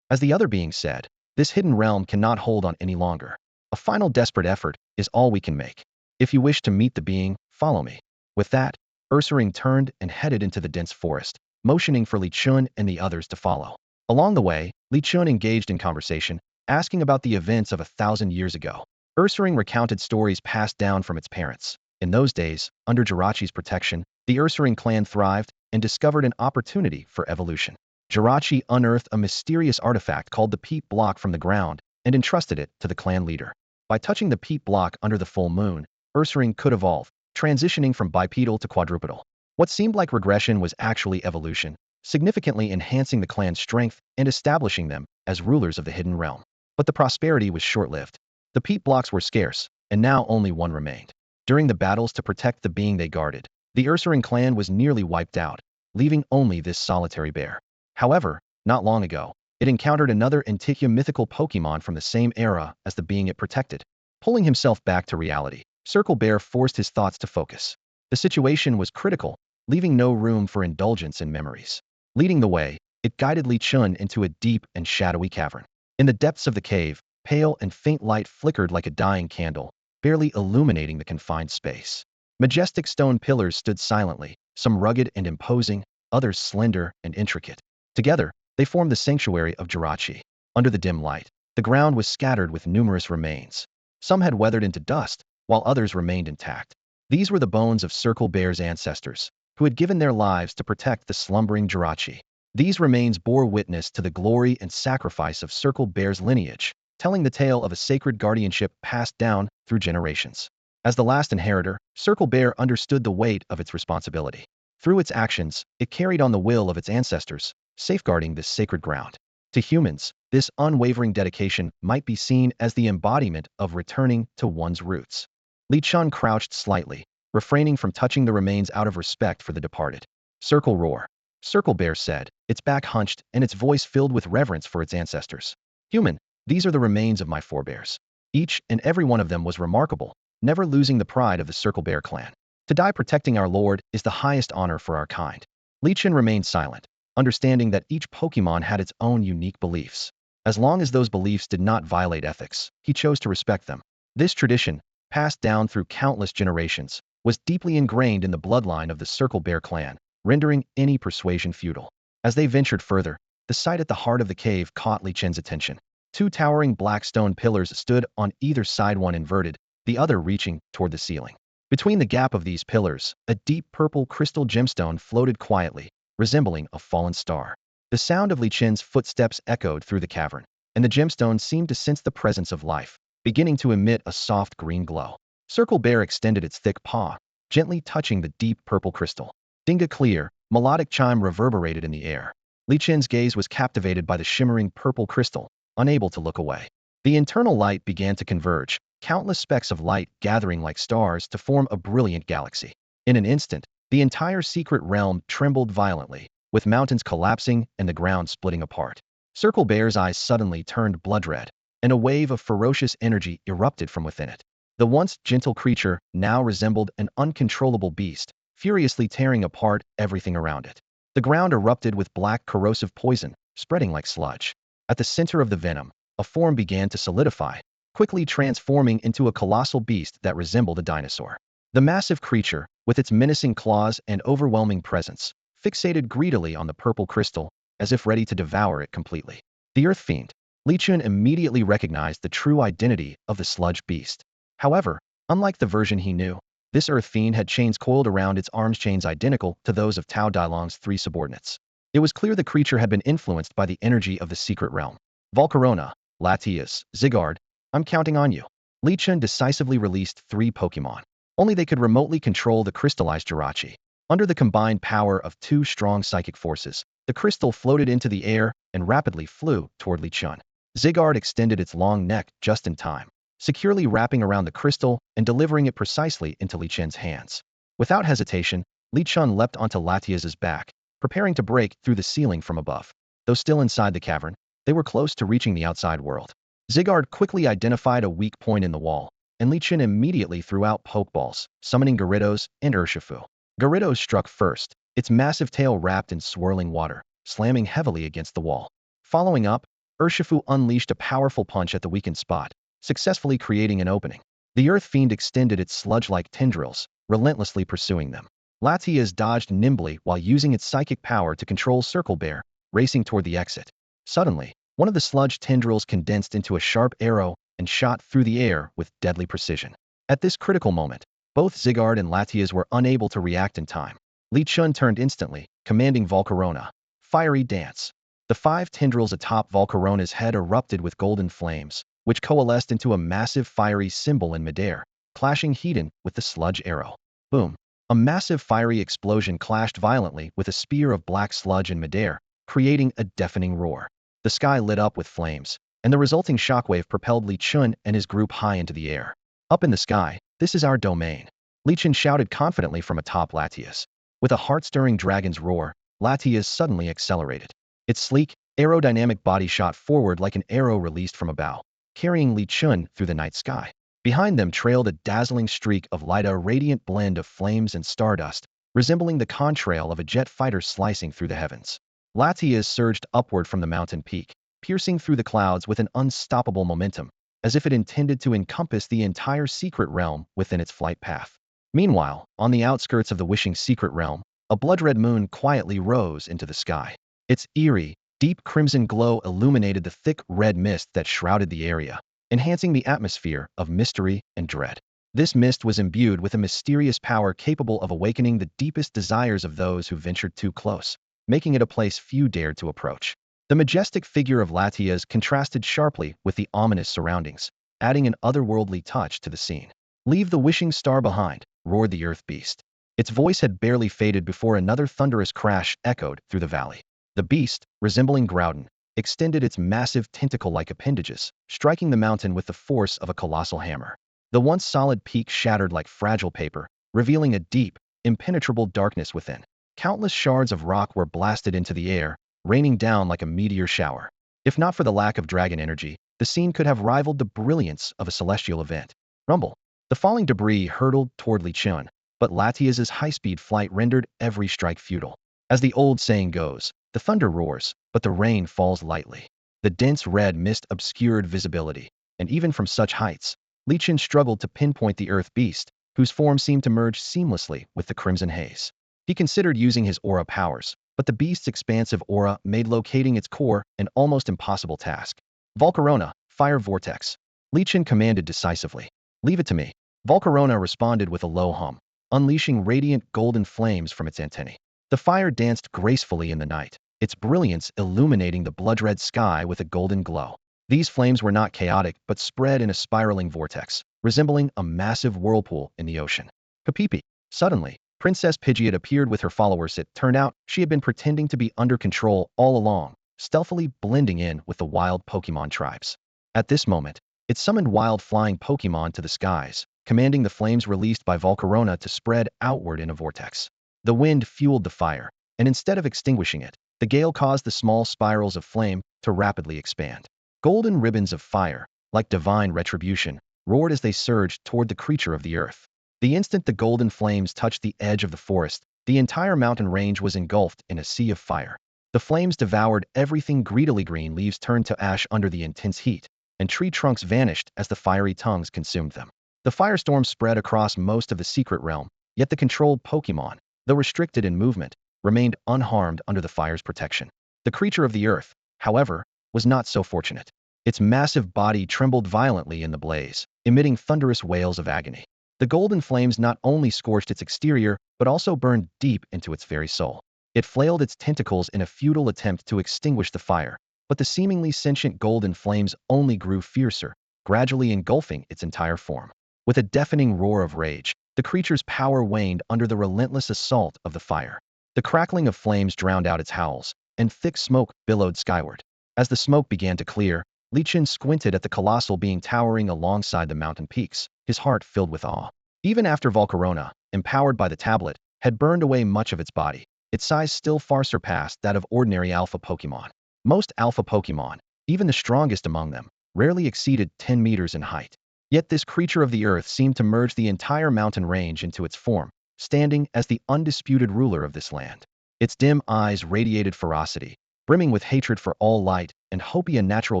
As the other being said, this hidden realm cannot hold on any longer. A final desperate effort is all we can make. If you wish to meet the being, follow me. With that, Ursaring turned and headed into the dense forest, motioning for Li Qun and the others to follow. Along the way, Li Qun engaged in conversation, asking about the events of 1,000 years ago. Ursaring recounted stories passed down from its parents. In those days, under Jirachi's protection, the Ursaring clan thrived and discovered an opportunity for evolution. Jirachi unearthed a mysterious artifact called the Peep Block from the ground and entrusted it to the clan leader. By touching the Peep Block under the full moon, Ursaring could evolve, transitioning from bipedal to quadrupedal. What seemed like regression was actually evolution, significantly enhancing the clan's strength and establishing them as rulers of the hidden realm. But the prosperity was short-lived. The Peep Blocks were scarce, and now only one remained. During the battles to protect the being they guarded, the Ursaring clan was nearly wiped out, leaving only this solitary bear. However, not long ago, it encountered another Antiquia mythical Pokemon from the same era as the being it protected. Pulling himself back to reality, Circle Bear forced his thoughts to focus. The situation was critical, leaving no room for indulgence in memories. Leading the way, it guided Li Qun into a deep and shadowy cavern. In the depths of the cave, pale and faint light flickered like a dying candle, barely illuminating the confined space. Majestic stone pillars stood silently, some rugged and imposing, others slender and intricate. Together, they formed the sanctuary of Jirachi. Under the dim light, the ground was scattered with numerous remains. Some had weathered into dust, while others remained intact. These were the bones of Circle Bear's ancestors, who had given their lives to protect the slumbering Jirachi. These remains bore witness to the glory and sacrifice of Circle Bear's lineage, telling the tale of a sacred guardianship passed down through generations. As the last inheritor, Circle Bear understood the weight of its responsibility. Through its actions, it carried on the will of its ancestors, safeguarding this sacred ground. To humans, this unwavering dedication might be seen as the embodiment of returning to one's roots. Li Qun crouched slightly, refraining from touching the remains out of respect for the departed. Circle Roar. Circle Bear said, its back hunched and its voice filled with reverence for its ancestors. Human, these are the remains of my forebears. Each and every one of them was remarkable, never losing the pride of the Circle Bear clan. To die protecting our lord is the highest honor for our kind. Li Qun remained silent, understanding that each Pokemon had its own unique beliefs. As long as those beliefs did not violate ethics, he chose to respect them. This tradition, passed down through countless generations, was deeply ingrained in the bloodline of the Circle Bear clan, rendering any persuasion futile. As they ventured further, the sight at the heart of the cave caught Li Qun's attention. Two towering black stone pillars stood on either side, one inverted, the other reaching toward the ceiling. Between the gap of these pillars, a deep purple crystal gemstone floated quietly, resembling a fallen star. The sound of Li Qun's footsteps echoed through the cavern, and the gemstone seemed to sense the presence of life, beginning to emit a soft green glow. Circle Bear extended its thick paw, gently touching the deep purple crystal. Dinga clear, melodic chime reverberated in the air. Li Qun's gaze was captivated by the shimmering purple crystal, unable to look away. The internal light began to converge, countless specks of light gathering like stars to form a brilliant galaxy. In an instant, the entire secret realm trembled violently, with mountains collapsing and the ground splitting apart. Circle Bear's eyes suddenly turned blood red, and a wave of ferocious energy erupted from within it. The once gentle creature now resembled an uncontrollable beast, furiously tearing apart everything around it. The ground erupted with black corrosive poison, spreading like sludge. At the center of the venom, a form began to solidify, quickly transforming into a colossal beast that resembled a dinosaur. The massive creature, with its menacing claws and overwhelming presence, fixated greedily on the purple crystal, as if ready to devour it completely. The Earth Fiend. Li Qun immediately recognized the true identity of the sludge beast. However, unlike the version he knew, this Earth Fiend had chains coiled around its arms, chains identical to those of Tao Dailong's three subordinates. It was clear the creature had been influenced by the energy of the secret realm. Volcarona, Latias, Zygarde, I'm counting on you. Li Chun decisively released 3 Pokemon. Only they could remotely control the crystallized Jirachi. Under the combined power of 2 strong psychic forces, the crystal floated into the air and rapidly flew toward Li Chun. Zygarde extended its long neck just in time, securely wrapping around the crystal and delivering it precisely into Li Chun's hands. Without hesitation, Li Chun leapt onto Latias's back, preparing to break through the ceiling from above. Though still inside the cavern, they were close to reaching the outside world. Zygarde quickly identified a weak point in the wall, and Li Chun immediately threw out Pokeballs, summoning Gyarados and Urshifu. Gyarados struck first, its massive tail wrapped in swirling water, slamming heavily against the wall. Following up, Urshifu unleashed a powerful punch at the weakened spot, successfully creating an opening. The Earth Fiend extended its sludge-like tendrils, relentlessly pursuing them. Latias dodged nimbly while using its psychic power to control Circle Bear, racing toward the exit. Suddenly, one of the sludge tendrils condensed into a sharp arrow and shot through the air with deadly precision. At this critical moment, both Zygarde and Latias were unable to react in time. Li Chun turned instantly, commanding Volcarona. Fiery Dance. The 5 tendrils atop Volcarona's head erupted with golden flames, which coalesced into a massive fiery symbol in midair, clashing heat with the sludge arrow. Boom! A massive fiery explosion clashed violently with a spear of black sludge in midair, creating a deafening roar. The sky lit up with flames, and the resulting shockwave propelled Li Chun and his group high into the air. Up in the sky, this is our domain. Li Chun shouted confidently from atop Latias. With a heart-stirring dragon's roar, Latias suddenly accelerated. Its sleek, aerodynamic body shot forward like an arrow released from a bow, carrying Li Chun through the night sky. Behind them trailed a dazzling streak of light, a radiant blend of flames and stardust, resembling the contrail of a jet fighter slicing through the heavens. Latias surged upward from the mountain peak, piercing through the clouds with an unstoppable momentum, as if it intended to encompass the entire secret realm within its flight path. Meanwhile, on the outskirts of the wishing secret realm, a blood-red moon quietly rose into the sky. Its eerie, deep crimson glow illuminated the thick red mist that shrouded the area, enhancing the atmosphere of mystery and dread. This mist was imbued with a mysterious power capable of awakening the deepest desires of those who ventured too close, making it a place few dared to approach. The majestic figure of Latias contrasted sharply with the ominous surroundings, adding an otherworldly touch to the scene. "Leave the wishing star behind," roared the Earth Beast. Its voice had barely faded before another thunderous crash echoed through the valley. The beast, resembling Groudon, extended its massive tentacle-like appendages, striking the mountain with the force of a colossal hammer. The once solid peak shattered like fragile paper, revealing a deep, impenetrable darkness within. Countless shards of rock were blasted into the air, raining down like a meteor shower. If not for the lack of dragon energy, the scene could have rivaled the brilliance of a celestial event. Rumble. The falling debris hurtled toward Li Chun, but Latias's high-speed flight rendered every strike futile. As the old saying goes, the thunder roars, but the rain falls lightly. The dense red mist obscured visibility, and even from such heights, Li Chun struggled to pinpoint the Earth Beast, whose form seemed to merge seamlessly with the crimson haze. He considered using his aura powers, but the beast's expansive aura made locating its core an almost impossible task. "Volcarona, Fire Vortex." Li Chun commanded decisively. "Leave it to me." Volcarona responded with a low hum, unleashing radiant golden flames from its antennae. The fire danced gracefully in the night, its brilliance illuminating the blood-red sky with a golden glow. These flames were not chaotic but spread in a spiraling vortex, resembling a massive whirlpool in the ocean. Papipi. Suddenly, Princess Pidgeot appeared with her followers. It turned out she had been pretending to be under control all along, stealthily blending in with the wild Pokemon tribes. At this moment, it summoned wild flying Pokemon to the skies, commanding the flames released by Volcarona to spread outward in a vortex. The wind fueled the fire, and instead of extinguishing it, the gale caused the small spirals of flame to rapidly expand. Golden ribbons of fire, like divine retribution, roared as they surged toward the creature of the earth. The instant the golden flames touched the edge of the forest, the entire mountain range was engulfed in a sea of fire. The flames devoured everything greedily. Green leaves turned to ash under the intense heat, and tree trunks vanished as the fiery tongues consumed them. The firestorm spread across most of the secret realm, yet the controlled Pokemon, though restricted in movement, remained unharmed under the fire's protection. The creature of the earth, however, was not so fortunate. Its massive body trembled violently in the blaze, emitting thunderous wails of agony. The golden flames not only scorched its exterior, but also burned deep into its very soul. It flailed its tentacles in a futile attempt to extinguish the fire, but the seemingly sentient golden flames only grew fiercer, gradually engulfing its entire form. With a deafening roar of rage, the creature's power waned under the relentless assault of the fire. The crackling of flames drowned out its howls, and thick smoke billowed skyward. As the smoke began to clear, Li Chen squinted at the colossal being towering alongside the mountain peaks, his heart filled with awe. Even after Volcarona, empowered by the tablet, had burned away much of its body, its size still far surpassed that of ordinary alpha Pokemon. Most alpha Pokemon, even the strongest among them, rarely exceeded 10 meters in height. Yet this creature of the earth seemed to merge the entire mountain range into its form, standing as the undisputed ruler of this land. Its dim eyes radiated ferocity, brimming with hatred for all light and hope, a natural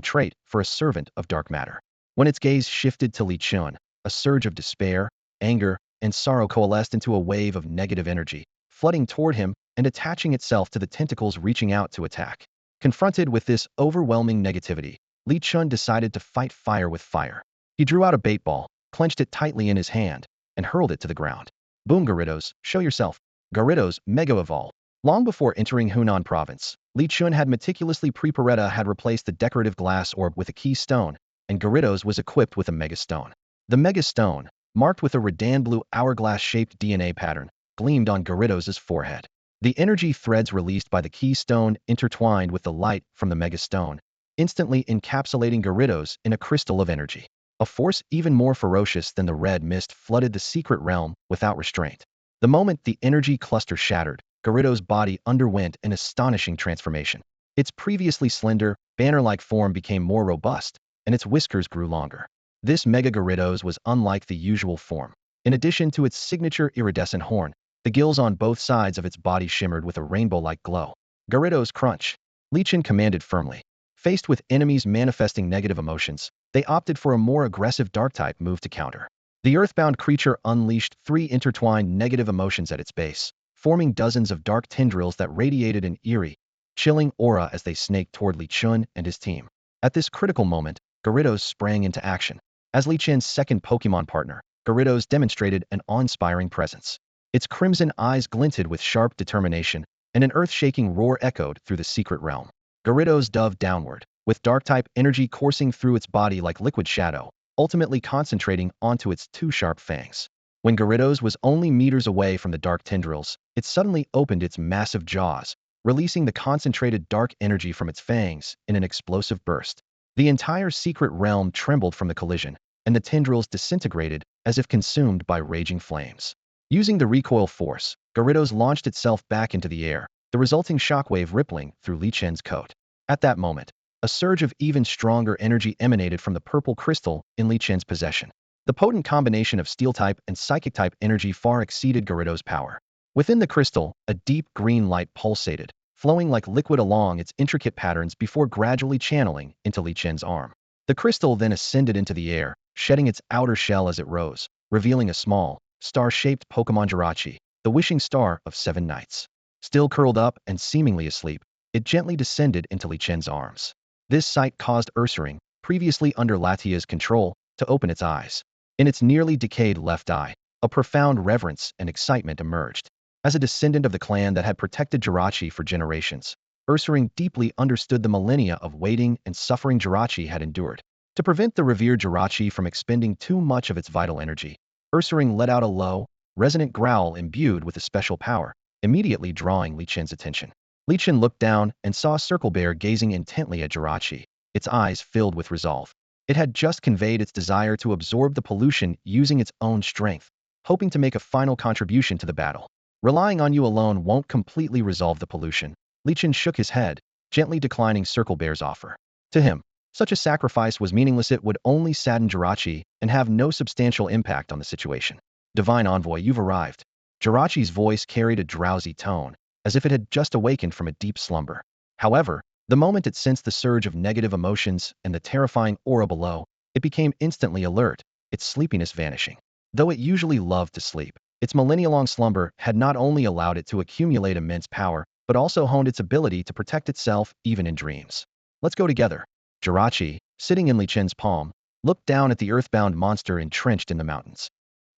trait for a servant of dark matter. When its gaze shifted to Li Chen, a surge of despair, anger, and sorrow coalesced into a wave of negative energy, flooding toward him and attaching itself to the tentacles reaching out to attack. Confronted with this overwhelming negativity, Li Chen decided to fight fire with fire. He drew out a bait ball, clenched it tightly in his hand, and hurled it to the ground. Boom! Gyarados, show yourself. Gyarados Mega Evolve. Long before entering Hunan Province, Li Chen had meticulously had replaced the decorative glass orb with a key stone, and Gyarados was equipped with a Mega Stone. The Mega Stone, marked with a Redan blue hourglass-shaped DNA pattern, gleamed on Gyarados' forehead. The energy threads released by the key stone intertwined with the light from the Mega Stone, instantly encapsulating Gyarados in a crystal of energy. A force even more ferocious than the red mist flooded the secret realm without restraint. The moment the energy cluster shattered, Gyarados' body underwent an astonishing transformation. Its previously slender, banner-like form became more robust, and its whiskers grew longer. This Mega Gyarados was unlike the usual form. In addition to its signature iridescent horn, the gills on both sides of its body shimmered with a rainbow-like glow. Gyarados crunch! Li Chen commanded firmly. Faced with enemies manifesting negative emotions, they opted for a more aggressive Dark-type move to counter. The earthbound creature unleashed 3 intertwined negative emotions at its base, forming dozens of dark tendrils that radiated an eerie, chilling aura as they snaked toward Li Chen and his team. At this critical moment, Gyarados sprang into action. As Li Chen's second Pokemon partner, Gyarados demonstrated an awe-inspiring presence. Its crimson eyes glinted with sharp determination, and an earth-shaking roar echoed through the secret realm. Gyarados dove downward, with Dark-type energy coursing through its body like liquid shadow, ultimately concentrating onto its 2 sharp fangs. When Gyarados was only meters away from the dark tendrils, it suddenly opened its massive jaws, releasing the concentrated dark energy from its fangs in an explosive burst. The entire secret realm trembled from the collision, and the tendrils disintegrated as if consumed by raging flames. Using the recoil force, Gyarados launched itself back into the air, the resulting shockwave rippling through Li Chen's coat. At that moment, a surge of even stronger energy emanated from the purple crystal in Li Chen's possession. The potent combination of Steel-type and Psychic-type energy far exceeded Gyarados' power. Within the crystal, a deep green light pulsated, flowing like liquid along its intricate patterns before gradually channeling into Li Chen's arm. The crystal then ascended into the air, shedding its outer shell as it rose, revealing a small, star-shaped Pokemon Jirachi, the wishing star of 7 nights. Still curled up and seemingly asleep, it gently descended into Li Chen's arms. This sight caused Ursaring, previously under Latia's control, to open its eyes. In its nearly decayed left eye, a profound reverence and excitement emerged. As a descendant of the clan that had protected Jirachi for generations, Ursaring deeply understood the millennia of waiting and suffering Jirachi had endured. To prevent the revered Jirachi from expending too much of its vital energy, Ursaring let out a low, resonant growl imbued with a special power, immediately drawing Li Chen's attention. Li Chen looked down and saw Circle Bear gazing intently at Jirachi, its eyes filled with resolve. It had just conveyed its desire to absorb the pollution using its own strength, hoping to make a final contribution to the battle. Relying on you alone won't completely resolve the pollution. Li Chen shook his head, gently declining Circle Bear's offer. To him, such a sacrifice was meaningless. It would only sadden Jirachi and have no substantial impact on the situation. Divine Envoy, you've arrived. Jirachi's voice carried a drowsy tone, as if it had just awakened from a deep slumber. However, the moment it sensed the surge of negative emotions and the terrifying aura below, it became instantly alert, its sleepiness vanishing. Though it usually loved to sleep, its millennia-long slumber had not only allowed it to accumulate immense power, but also honed its ability to protect itself even in dreams. Let's go together. Jirachi, sitting in Li Chen's palm, looked down at the earthbound monster entrenched in the mountains.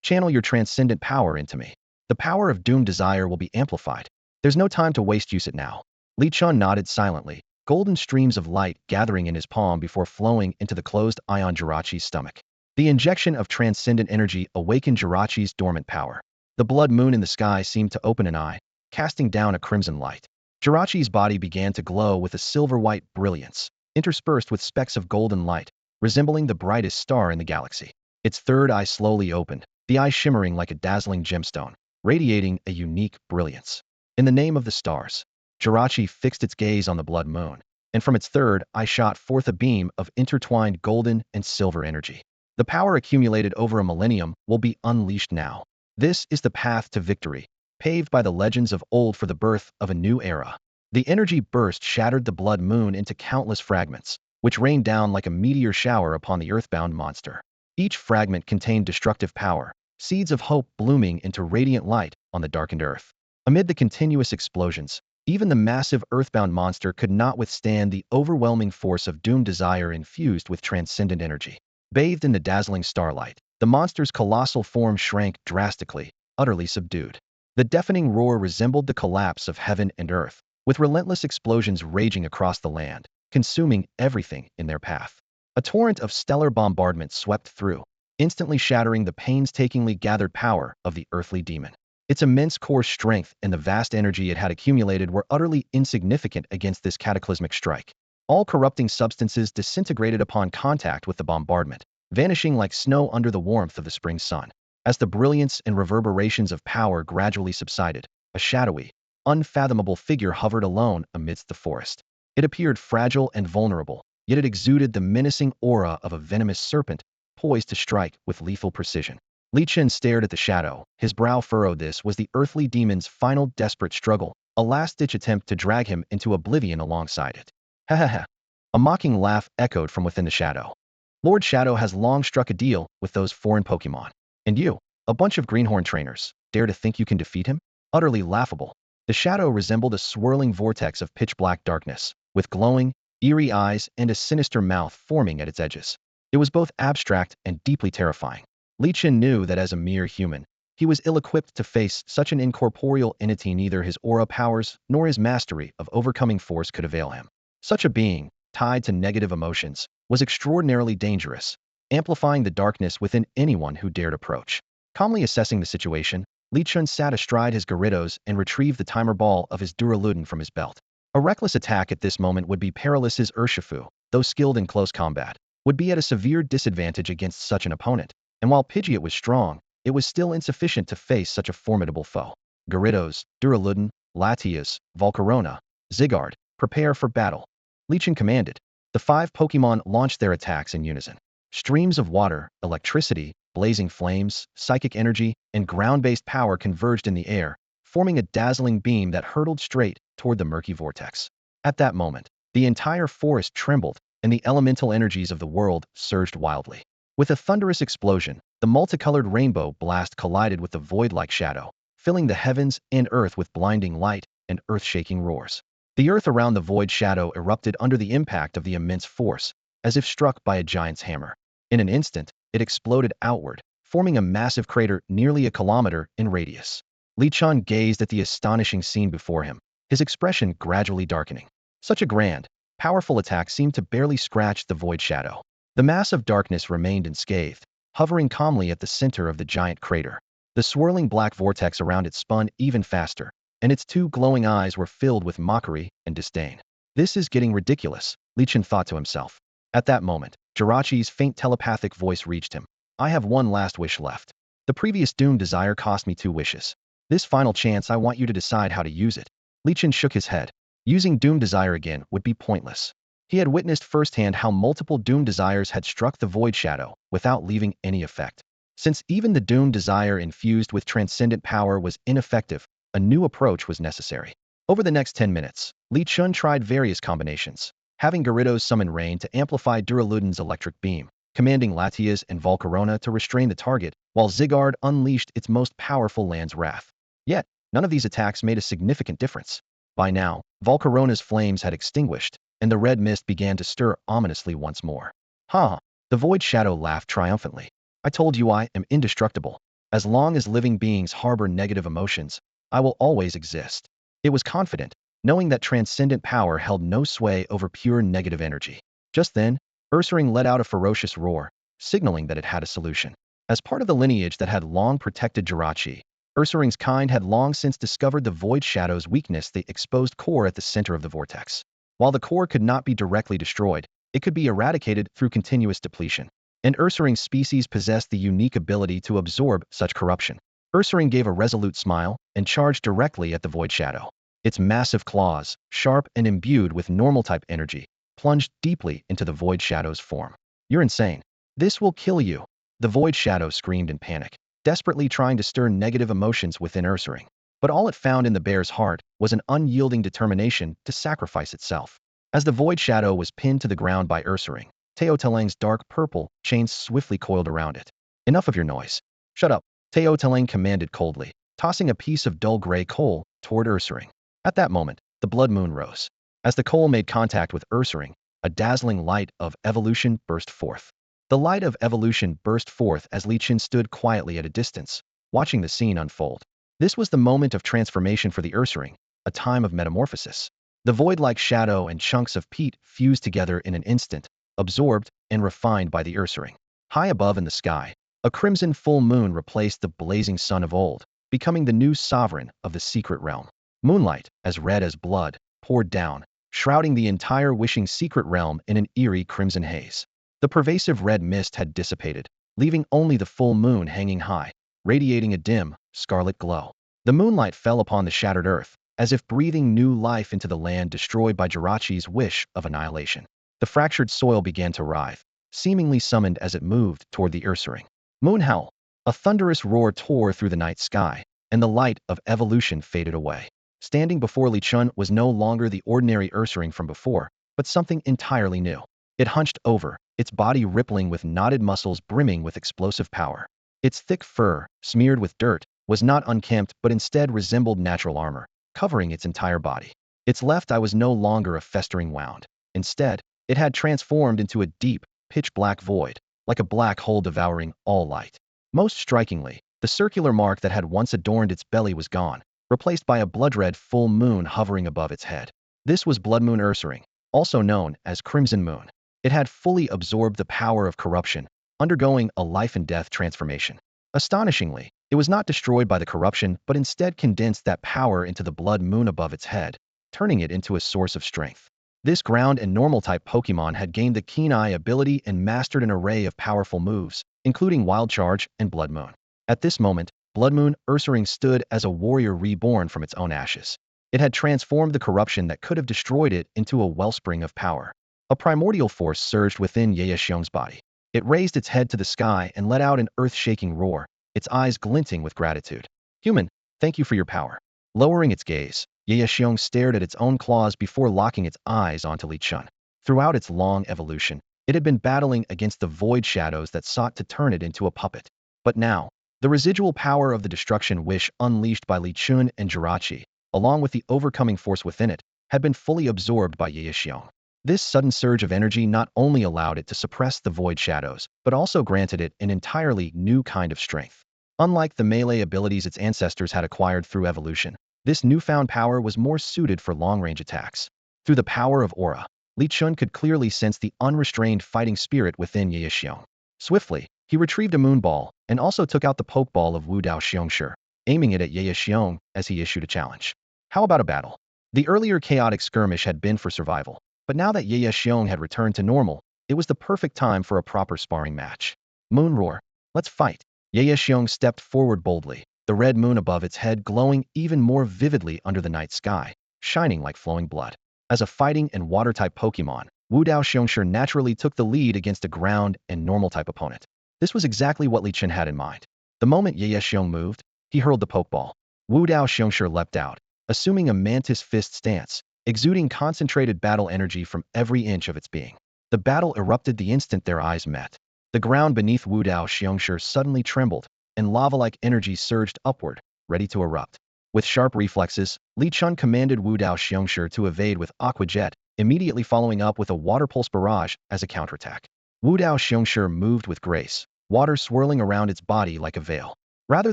Channel your transcendent power into me. The power of doomed desire will be amplified. There's no time to waste, use it now. Li Chen nodded silently, golden streams of light gathering in his palm before flowing into the closed ion Jirachi's stomach. The injection of transcendent energy awakened Jirachi's dormant power. The blood moon in the sky seemed to open an eye, casting down a crimson light. Jirachi's body began to glow with a silver-white brilliance, interspersed with specks of golden light, resembling the brightest star in the galaxy. Its third eye slowly opened, the eye shimmering like a dazzling gemstone, radiating a unique brilliance. In the name of the stars, Jirachi fixed its gaze on the blood moon, and from its third eye shot forth a beam of intertwined golden and silver energy. The power accumulated over a millennium will be unleashed now. This is the path to victory, paved by the legends of old for the birth of a new era. The energy burst shattered the blood moon into countless fragments, which rained down like a meteor shower upon the earthbound monster. Each fragment contained destructive power, seeds of hope blooming into radiant light on the darkened earth. Amid the continuous explosions, even the massive earthbound monster could not withstand the overwhelming force of doomed desire infused with transcendent energy. Bathed in the dazzling starlight, the monster's colossal form shrank drastically, utterly subdued. The deafening roar resembled the collapse of heaven and earth, with relentless explosions raging across the land, consuming everything in their path. A torrent of stellar bombardment swept through, instantly shattering the painstakingly gathered power of the earthly demon. Its immense core strength and the vast energy it had accumulated were utterly insignificant against this cataclysmic strike. All corrupting substances disintegrated upon contact with the bombardment, vanishing like snow under the warmth of the spring sun. As the brilliance and reverberations of power gradually subsided, a shadowy, unfathomable figure hovered alone amidst the forest. It appeared fragile and vulnerable, yet it exuded the menacing aura of a venomous serpent, poised to strike with lethal precision. Li Chen stared at the shadow, his brow furrowed. This was the earthly demon's final desperate struggle, a last-ditch attempt to drag him into oblivion alongside it. Ha ha ha. A mocking laugh echoed from within the shadow. Lord Shadow has long struck a deal with those foreign Pokemon. And you, a bunch of greenhorn trainers, dare to think you can defeat him? Utterly laughable. The shadow resembled a swirling vortex of pitch-black darkness, with glowing, eerie eyes and a sinister mouth forming at its edges. It was both abstract and deeply terrifying. Li Chen knew that as a mere human, he was ill-equipped to face such an incorporeal entity. Neither his aura powers nor his mastery of overcoming force could avail him. Such a being, tied to negative emotions, was extraordinarily dangerous, amplifying the darkness within anyone who dared approach. Calmly assessing the situation, Li Chen sat astride his Gyarados and retrieved the timer ball of his Duraludon from his belt. A reckless attack at this moment would be perilous. His Urshifu, though skilled in close combat, would be at a severe disadvantage against such an opponent, and while Pidgeot was strong, it was still insufficient to face such a formidable foe. Gyarados, Duraludon, Latias, Volcarona, Zygarde, prepare for battle. Li Chen commanded. The 5 Pokemon launched their attacks in unison. Streams of water, electricity, blazing flames, psychic energy, and ground-based power converged in the air, forming a dazzling beam that hurtled straight toward the murky vortex. At that moment, the entire forest trembled, and the elemental energies of the world surged wildly. With a thunderous explosion, the multicolored rainbow blast collided with the void-like shadow, filling the heavens and earth with blinding light and earth-shaking roars. The earth around the void shadow erupted under the impact of the immense force, as if struck by a giant's hammer. In an instant, it exploded outward, forming a massive crater nearly a kilometer in radius. Li Chen gazed at the astonishing scene before him, his expression gradually darkening. Such a grand, powerful attack seemed to barely scratch the void shadow. The mass of darkness remained unscathed, hovering calmly at the center of the giant crater. The swirling black vortex around it spun even faster, and its 2 glowing eyes were filled with mockery and disdain. This is getting ridiculous, Li Chen thought to himself. At that moment, Jirachi's faint telepathic voice reached him. I have one last wish left. The previous Doom Desire cost me 2 wishes. This final chance I want you to decide how to use it. Li Chen shook his head. Using Doom Desire again would be pointless. He had witnessed firsthand how multiple Doom Desires had struck the Void Shadow without leaving any effect. Since even the Doom Desire infused with transcendent power was ineffective, a new approach was necessary. Over the next 10 minutes, Li Chen tried various combinations, having Gyarados summon rain to amplify Duraludon's electric beam, commanding Latias and Volcarona to restrain the target, while Zygarde unleashed its most powerful Land's Wrath. Yet, none of these attacks made a significant difference. By now, Volcarona's flames had extinguished, and the red mist began to stir ominously once more. Ha! The Void Shadow laughed triumphantly. I told you I am indestructible. As long as living beings harbor negative emotions, I will always exist. It was confident, knowing that transcendent power held no sway over pure negative energy. Just then, Ursaring let out a ferocious roar, signaling that it had a solution. As part of the lineage that had long protected Jirachi, Ursaring's kind had long since discovered the Void Shadow's weakness, the exposed core at the center of the vortex. While the core could not be directly destroyed, it could be eradicated through continuous depletion. And Ursaring's species possessed the unique ability to absorb such corruption. Ursaring gave a resolute smile and charged directly at the Void Shadow. Its massive claws, sharp and imbued with normal-type energy, plunged deeply into the Void Shadow's form. "You're insane. This will kill you," the Void Shadow screamed in panic, desperately trying to stir negative emotions within Ursaring. But all it found in the bear's heart was an unyielding determination to sacrifice itself. As the Void Shadow was pinned to the ground by Ursaring, Teoteleng's dark purple chains swiftly coiled around it. "Enough of your noise. Shut up," Teoteleng commanded coldly, tossing a piece of dull gray coal toward Ursaring. At that moment, the blood moon rose. As the coal made contact with Ursaring, a dazzling light of evolution burst forth. The light of evolution burst forth as Li Qin stood quietly at a distance, watching the scene unfold. This was the moment of transformation for the Ursaring, a time of metamorphosis. The void-like shadow and chunks of peat fused together in an instant, absorbed and refined by the Ursaring. High above in the sky, a crimson full moon replaced the blazing sun of old, becoming the new sovereign of the secret realm. Moonlight, as red as blood, poured down, shrouding the entire wishing secret realm in an eerie crimson haze. The pervasive red mist had dissipated, leaving only the full moon hanging high, radiating a dim, scarlet glow. The moonlight fell upon the shattered earth, as if breathing new life into the land destroyed by Jirachi's wish of annihilation. The fractured soil began to writhe, seemingly summoned as it moved toward the Ursaring. Moon howl! A thunderous roar tore through the night sky, and the light of evolution faded away. Standing before Li Chun was no longer the ordinary Ursaring from before, but something entirely new. It hunched over, its body rippling with knotted muscles brimming with explosive power. Its thick fur, smeared with dirt, was not unkempt but instead resembled natural armor, covering its entire body. Its left eye was no longer a festering wound. Instead, it had transformed into a deep, pitch-black void, like a black hole devouring all light. Most strikingly, the circular mark that had once adorned its belly was gone, replaced by a blood-red full moon hovering above its head. This was Blood Moon Ursaring, also known as Crimson Moon. It had fully absorbed the power of corruption, undergoing a life-and-death transformation. Astonishingly, it was not destroyed by the corruption but instead condensed that power into the blood moon above its head, turning it into a source of strength. This ground and normal-type Pokemon had gained the Keen Eye ability and mastered an array of powerful moves, including Wild Charge and Blood Moon. At this moment, Blood Moon Ursaring stood as a warrior reborn from its own ashes. It had transformed the corruption that could have destroyed it into a wellspring of power. A primordial force surged within Ye Xiong's body. It raised its head to the sky and let out an earth-shaking roar, its eyes glinting with gratitude. "Human, thank you for your power." Lowering its gaze, Ye Xiong stared at its own claws before locking its eyes onto Li Chun. Throughout its long evolution, it had been battling against the void shadows that sought to turn it into a puppet. But now, the residual power of the destruction wish unleashed by Li Chun and Jirachi, along with the overcoming force within it, had been fully absorbed by Ye Xiong. This sudden surge of energy not only allowed it to suppress the void shadows, but also granted it an entirely new kind of strength. Unlike the melee abilities its ancestors had acquired through evolution, this newfound power was more suited for long-range attacks. Through the power of aura, Li Chun could clearly sense the unrestrained fighting spirit within Ye Xiong. Swiftly, he retrieved a moon ball and also took out the pokeball of Wu Dao Xiongshi, aiming it at Ye Xiong as he issued a challenge. How about a battle? The earlier chaotic skirmish had been for survival, but now that Ye Xiong had returned to normal, it was the perfect time for a proper sparring match. Moon Roar, let's fight. Ye Xiong stepped forward boldly, the red moon above its head glowing even more vividly under the night sky, shining like flowing blood. As a fighting and water-type Pokemon, Wu Dao Xiongshi naturally took the lead against a ground and normal-type opponent. This was exactly what Li Chun had in mind. The moment Ye Xiong moved, he hurled the Pokeball. Wu Dao Xiongshi leapt out, assuming a mantis fist stance, exuding concentrated battle energy from every inch of its being. The battle erupted the instant their eyes met. The ground beneath Wu Dao Xiongshi suddenly trembled, and lava-like energy surged upward, ready to erupt. With sharp reflexes, Li Chun commanded Wu Dao Xiongshi to evade with Aqua Jet, immediately following up with a Water Pulse Barrage as a counterattack. Wu Dao Xiongshi moved with grace, water swirling around its body like a veil. Rather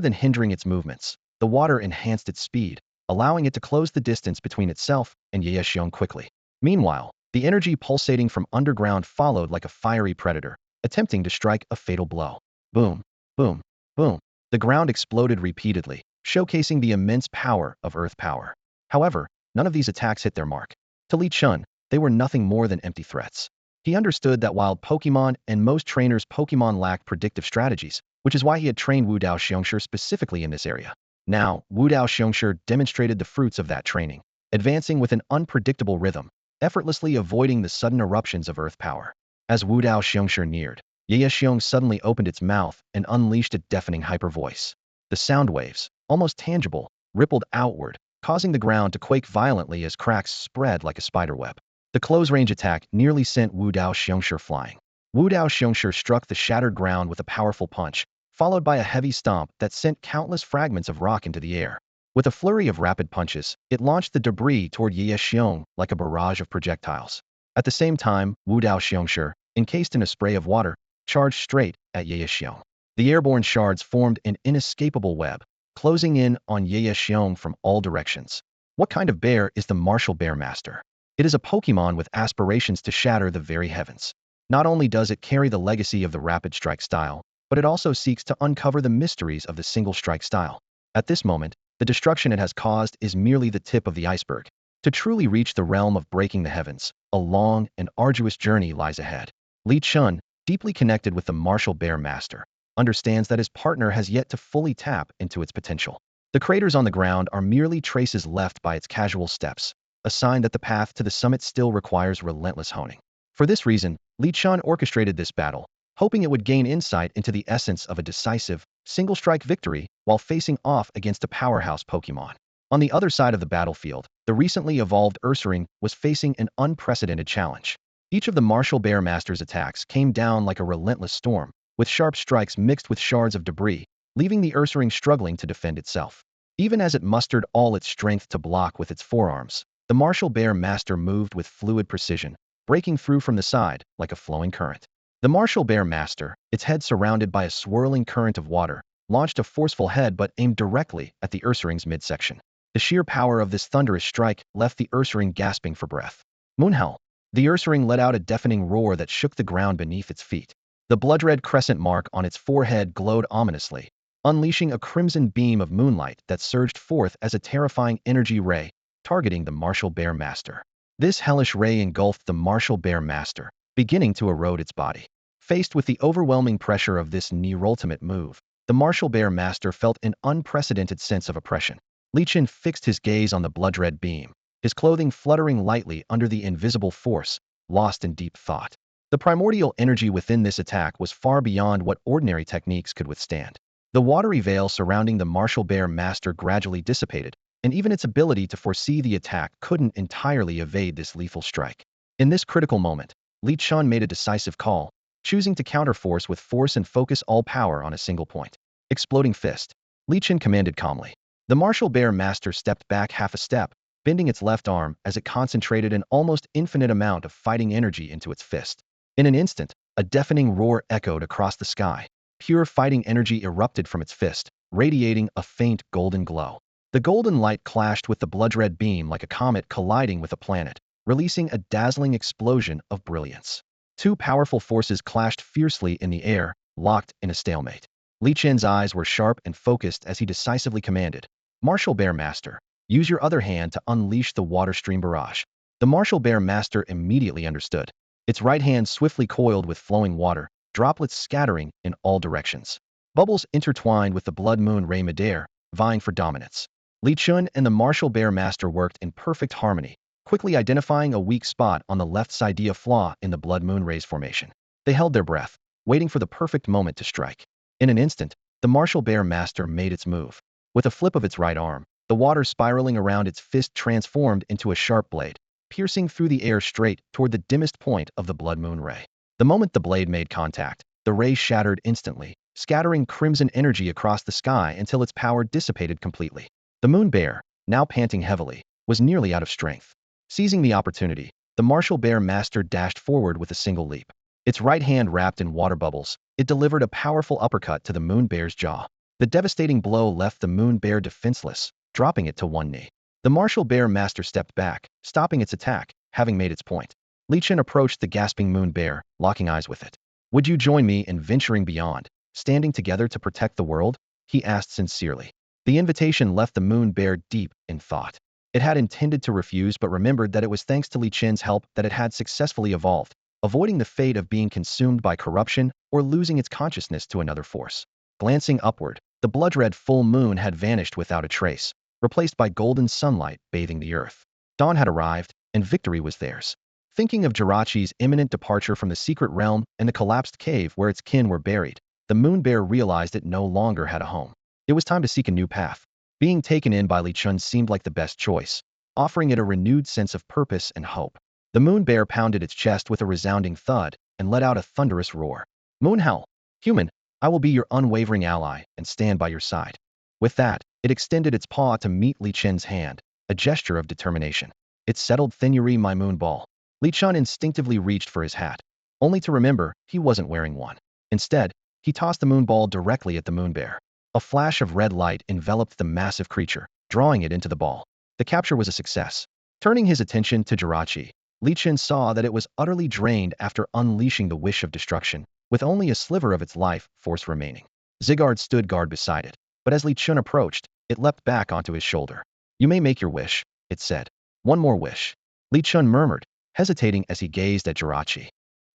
than hindering its movements, the water enhanced its speed, allowing it to close the distance between itself and Ye Xiong quickly. Meanwhile, the energy pulsating from underground followed like a fiery predator, attempting to strike a fatal blow. Boom, boom, boom. The ground exploded repeatedly, showcasing the immense power of earth power. However, none of these attacks hit their mark. To Li Chun, they were nothing more than empty threats. He understood that while Pokemon and most trainers' Pokemon lacked predictive strategies, which is why he had trained Wu Dao Xiongshi specifically in this area. Now, Wu Dao Xiongshi demonstrated the fruits of that training, advancing with an unpredictable rhythm, effortlessly avoiding the sudden eruptions of earth power. As Wu Dao Xiongshi neared, Ye Xiong suddenly opened its mouth and unleashed a deafening hyper voice. The sound waves, almost tangible, rippled outward, causing the ground to quake violently as cracks spread like a spiderweb. The close-range attack nearly sent Wu Dao Xiongshi flying. Wu Dao Xiongshi struck the shattered ground with a powerful punch, followed by a heavy stomp that sent countless fragments of rock into the air. With a flurry of rapid punches, it launched the debris toward Ye Xiong like a barrage of projectiles. At the same time, Wu Dao Xiongshi, encased in a spray of water, charged straight at Ye Xiong. The airborne shards formed an inescapable web, closing in on Ye Xiong from all directions. What kind of bear is the Martial Bear Master? It is a Pokemon with aspirations to shatter the very heavens. Not only does it carry the legacy of the Rapid Strike style, but it also seeks to uncover the mysteries of the Single Strike style. At this moment, the destruction it has caused is merely the tip of the iceberg. To truly reach the realm of breaking the heavens, a long and arduous journey lies ahead. Li Chun, deeply connected with the Martial Bear Master, understands that his partner has yet to fully tap into its potential. The craters on the ground are merely traces left by its casual steps, a sign that the path to the summit still requires relentless honing. For this reason, Li Chun orchestrated this battle, hoping it would gain insight into the essence of a decisive, single-strike victory while facing off against a powerhouse Pokemon. On the other side of the battlefield, the recently evolved Ursaring was facing an unprecedented challenge. Each of the Martial Bear Master's attacks came down like a relentless storm, with sharp strikes mixed with shards of debris, leaving the Ursaring struggling to defend itself. Even as it mustered all its strength to block with its forearms, the Martial Bear Master moved with fluid precision, breaking through from the side like a flowing current. The Martial Bear Master, its head surrounded by a swirling current of water, launched a forceful head but aimed directly at the Ursaring's midsection. The sheer power of this thunderous strike left the Ursaring gasping for breath. Moonhell! The Ursaring let out a deafening roar that shook the ground beneath its feet. The blood-red crescent mark on its forehead glowed ominously, unleashing a crimson beam of moonlight that surged forth as a terrifying energy ray, targeting the Martial Bear Master. This hellish ray engulfed the Martial Bear Master, beginning to erode its body. Faced with the overwhelming pressure of this near-ultimate move, the Martial Bear Master felt an unprecedented sense of oppression. Li Chun fixed his gaze on the blood-red beam, his clothing fluttering lightly under the invisible force, lost in deep thought. The primordial energy within this attack was far beyond what ordinary techniques could withstand. The watery veil surrounding the Martial Bear Master gradually dissipated, and even its ability to foresee the attack couldn't entirely evade this lethal strike. In this critical moment, Li Chun made a decisive call, choosing to counterforce with force and focus all power on a single point. Exploding Fist. Li Chun commanded calmly. The Martial Bear Master stepped back half a step, bending its left arm as it concentrated an almost infinite amount of fighting energy into its fist. In an instant, a deafening roar echoed across the sky. Pure fighting energy erupted from its fist, radiating a faint golden glow. The golden light clashed with the blood-red beam like a comet colliding with a planet, releasing a dazzling explosion of brilliance. Two powerful forces clashed fiercely in the air, locked in a stalemate. Li Chun's eyes were sharp and focused as he decisively commanded, "Martial Bear Master, use your other hand to unleash the water stream barrage." The Martial Bear Master immediately understood. Its right hand swiftly coiled with flowing water, droplets scattering in all directions. Bubbles intertwined with the Blood Moon Ray midair, vying for dominance. Li Chun and the Martial Bear Master worked in perfect harmony, quickly identifying a weak spot on the left side flaw in the Blood Moon Ray's formation. They held their breath, waiting for the perfect moment to strike. In an instant, the Martial Bear Master made its move. With a flip of its right arm, the water spiraling around its fist transformed into a sharp blade, piercing through the air straight toward the dimmest point of the Blood Moon Ray. The moment the blade made contact, the ray shattered instantly, scattering crimson energy across the sky until its power dissipated completely. The Moon Bear, now panting heavily, was nearly out of strength. Seizing the opportunity, the Martial Bear Master dashed forward with a single leap. Its right hand wrapped in water bubbles, it delivered a powerful uppercut to the Moon Bear's jaw. The devastating blow left the Moon Bear defenseless, dropping it to one knee. The martial bear master stepped back, stopping its attack, having made its point. Li Chen approached the gasping moon bear, locking eyes with it. Would you join me in venturing beyond, standing together to protect the world? He asked sincerely. The invitation left the moon bear deep in thought. It had intended to refuse but remembered that it was thanks to Li Chen's help that it had successfully evolved, avoiding the fate of being consumed by corruption or losing its consciousness to another force. Glancing upward, the blood-red full moon had vanished without a trace, replaced by golden sunlight bathing the earth. Dawn had arrived, and victory was theirs. Thinking of Jirachi's imminent departure from the secret realm and the collapsed cave where its kin were buried, the moon bear realized it no longer had a home. It was time to seek a new path. Being taken in by Li Chun seemed like the best choice, offering it a renewed sense of purpose and hope. The moon bear pounded its chest with a resounding thud and let out a thunderous roar. Moon Hell! Human, I will be your unwavering ally and stand by your side. With that, it extended its paw to meet Li Chen's hand, a gesture of determination. It settled Thinuri my moon ball. Li Chun instinctively reached for his hat, only to remember he wasn't wearing one. Instead, he tossed the moon ball directly at the moon bear. A flash of red light enveloped the massive creature, drawing it into the ball. The capture was a success. Turning his attention to Jirachi, Li Chen saw that it was utterly drained after unleashing the wish of destruction, with only a sliver of its life force remaining. Zigard stood guard beside it, but as Li Chen approached, it leapt back onto his shoulder. You may make your wish, it said. One more wish. Li Chen murmured, hesitating as he gazed at Jirachi.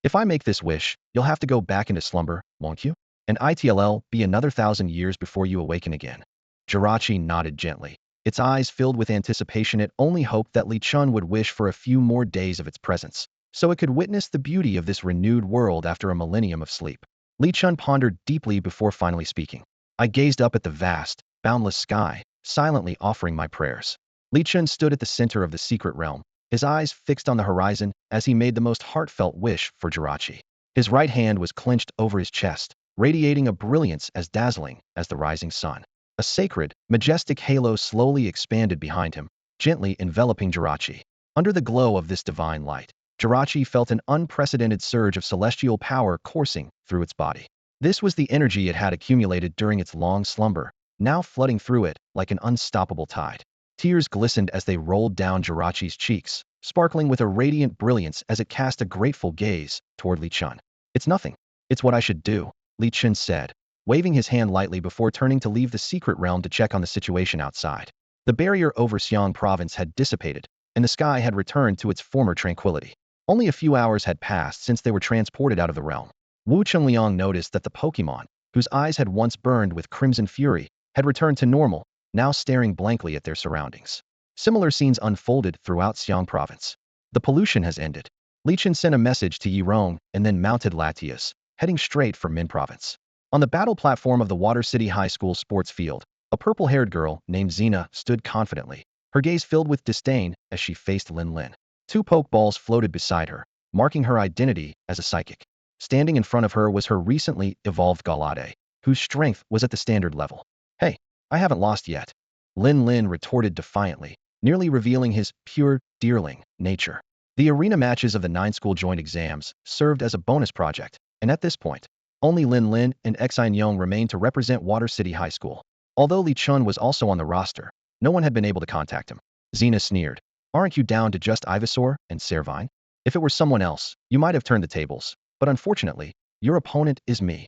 If I make this wish, you'll have to go back into slumber, won't you? And it'll be another 1,000 years before you awaken again. Jirachi nodded gently. Its eyes filled with anticipation. It only hoped that Li Chun would wish for a few more days of its presence, so it could witness the beauty of this renewed world after a millennium of sleep. Li Chun pondered deeply before finally speaking. I gazed up at the vast, boundless sky, silently offering my prayers. Li Chun stood at the center of the secret realm, his eyes fixed on the horizon as he made the most heartfelt wish for Jirachi. His right hand was clenched over his chest, radiating a brilliance as dazzling as the rising sun. A sacred, majestic halo slowly expanded behind him, gently enveloping Jirachi. Under the glow of this divine light, Jirachi felt an unprecedented surge of celestial power coursing through its body. This was the energy it had accumulated during its long slumber, now flooding through it like an unstoppable tide. Tears glistened as they rolled down Jirachi's cheeks, sparkling with a radiant brilliance as it cast a grateful gaze toward Li Chun. It's nothing. It's what I should do, Li Chun said, waving his hand lightly before turning to leave the secret realm to check on the situation outside. The barrier over Xiang province had dissipated, and the sky had returned to its former tranquility. Only a few hours had passed since they were transported out of the realm. Wu Chunliang noticed that the Pokemon, whose eyes had once burned with crimson fury, had returned to normal, now staring blankly at their surroundings. Similar scenes unfolded throughout Xiang province. The pollution has ended. Li Chen sent a message to Yi Rong and then mounted Latias, heading straight for Min province. On the battle platform of the Water City High School sports field, a purple-haired girl named Xena stood confidently, her gaze filled with disdain as she faced Lin Lin. 2 Pokeballs floated beside her, marking her identity as a psychic. Standing in front of her was her recently evolved Gallade, whose strength was at the standard level. Hey, I haven't lost yet. Lin Lin retorted defiantly, nearly revealing his pure, deerling nature. The arena matches of the 9 school joint exams served as a bonus project, and at this point, only Lin Lin and Xi Nyong remained to represent Water City High School. Although Li Chun was also on the roster, no one had been able to contact him. Xena sneered. Aren't you down to just Ivysaur and Servine? If it were someone else, you might have turned the tables, but unfortunately, your opponent is me.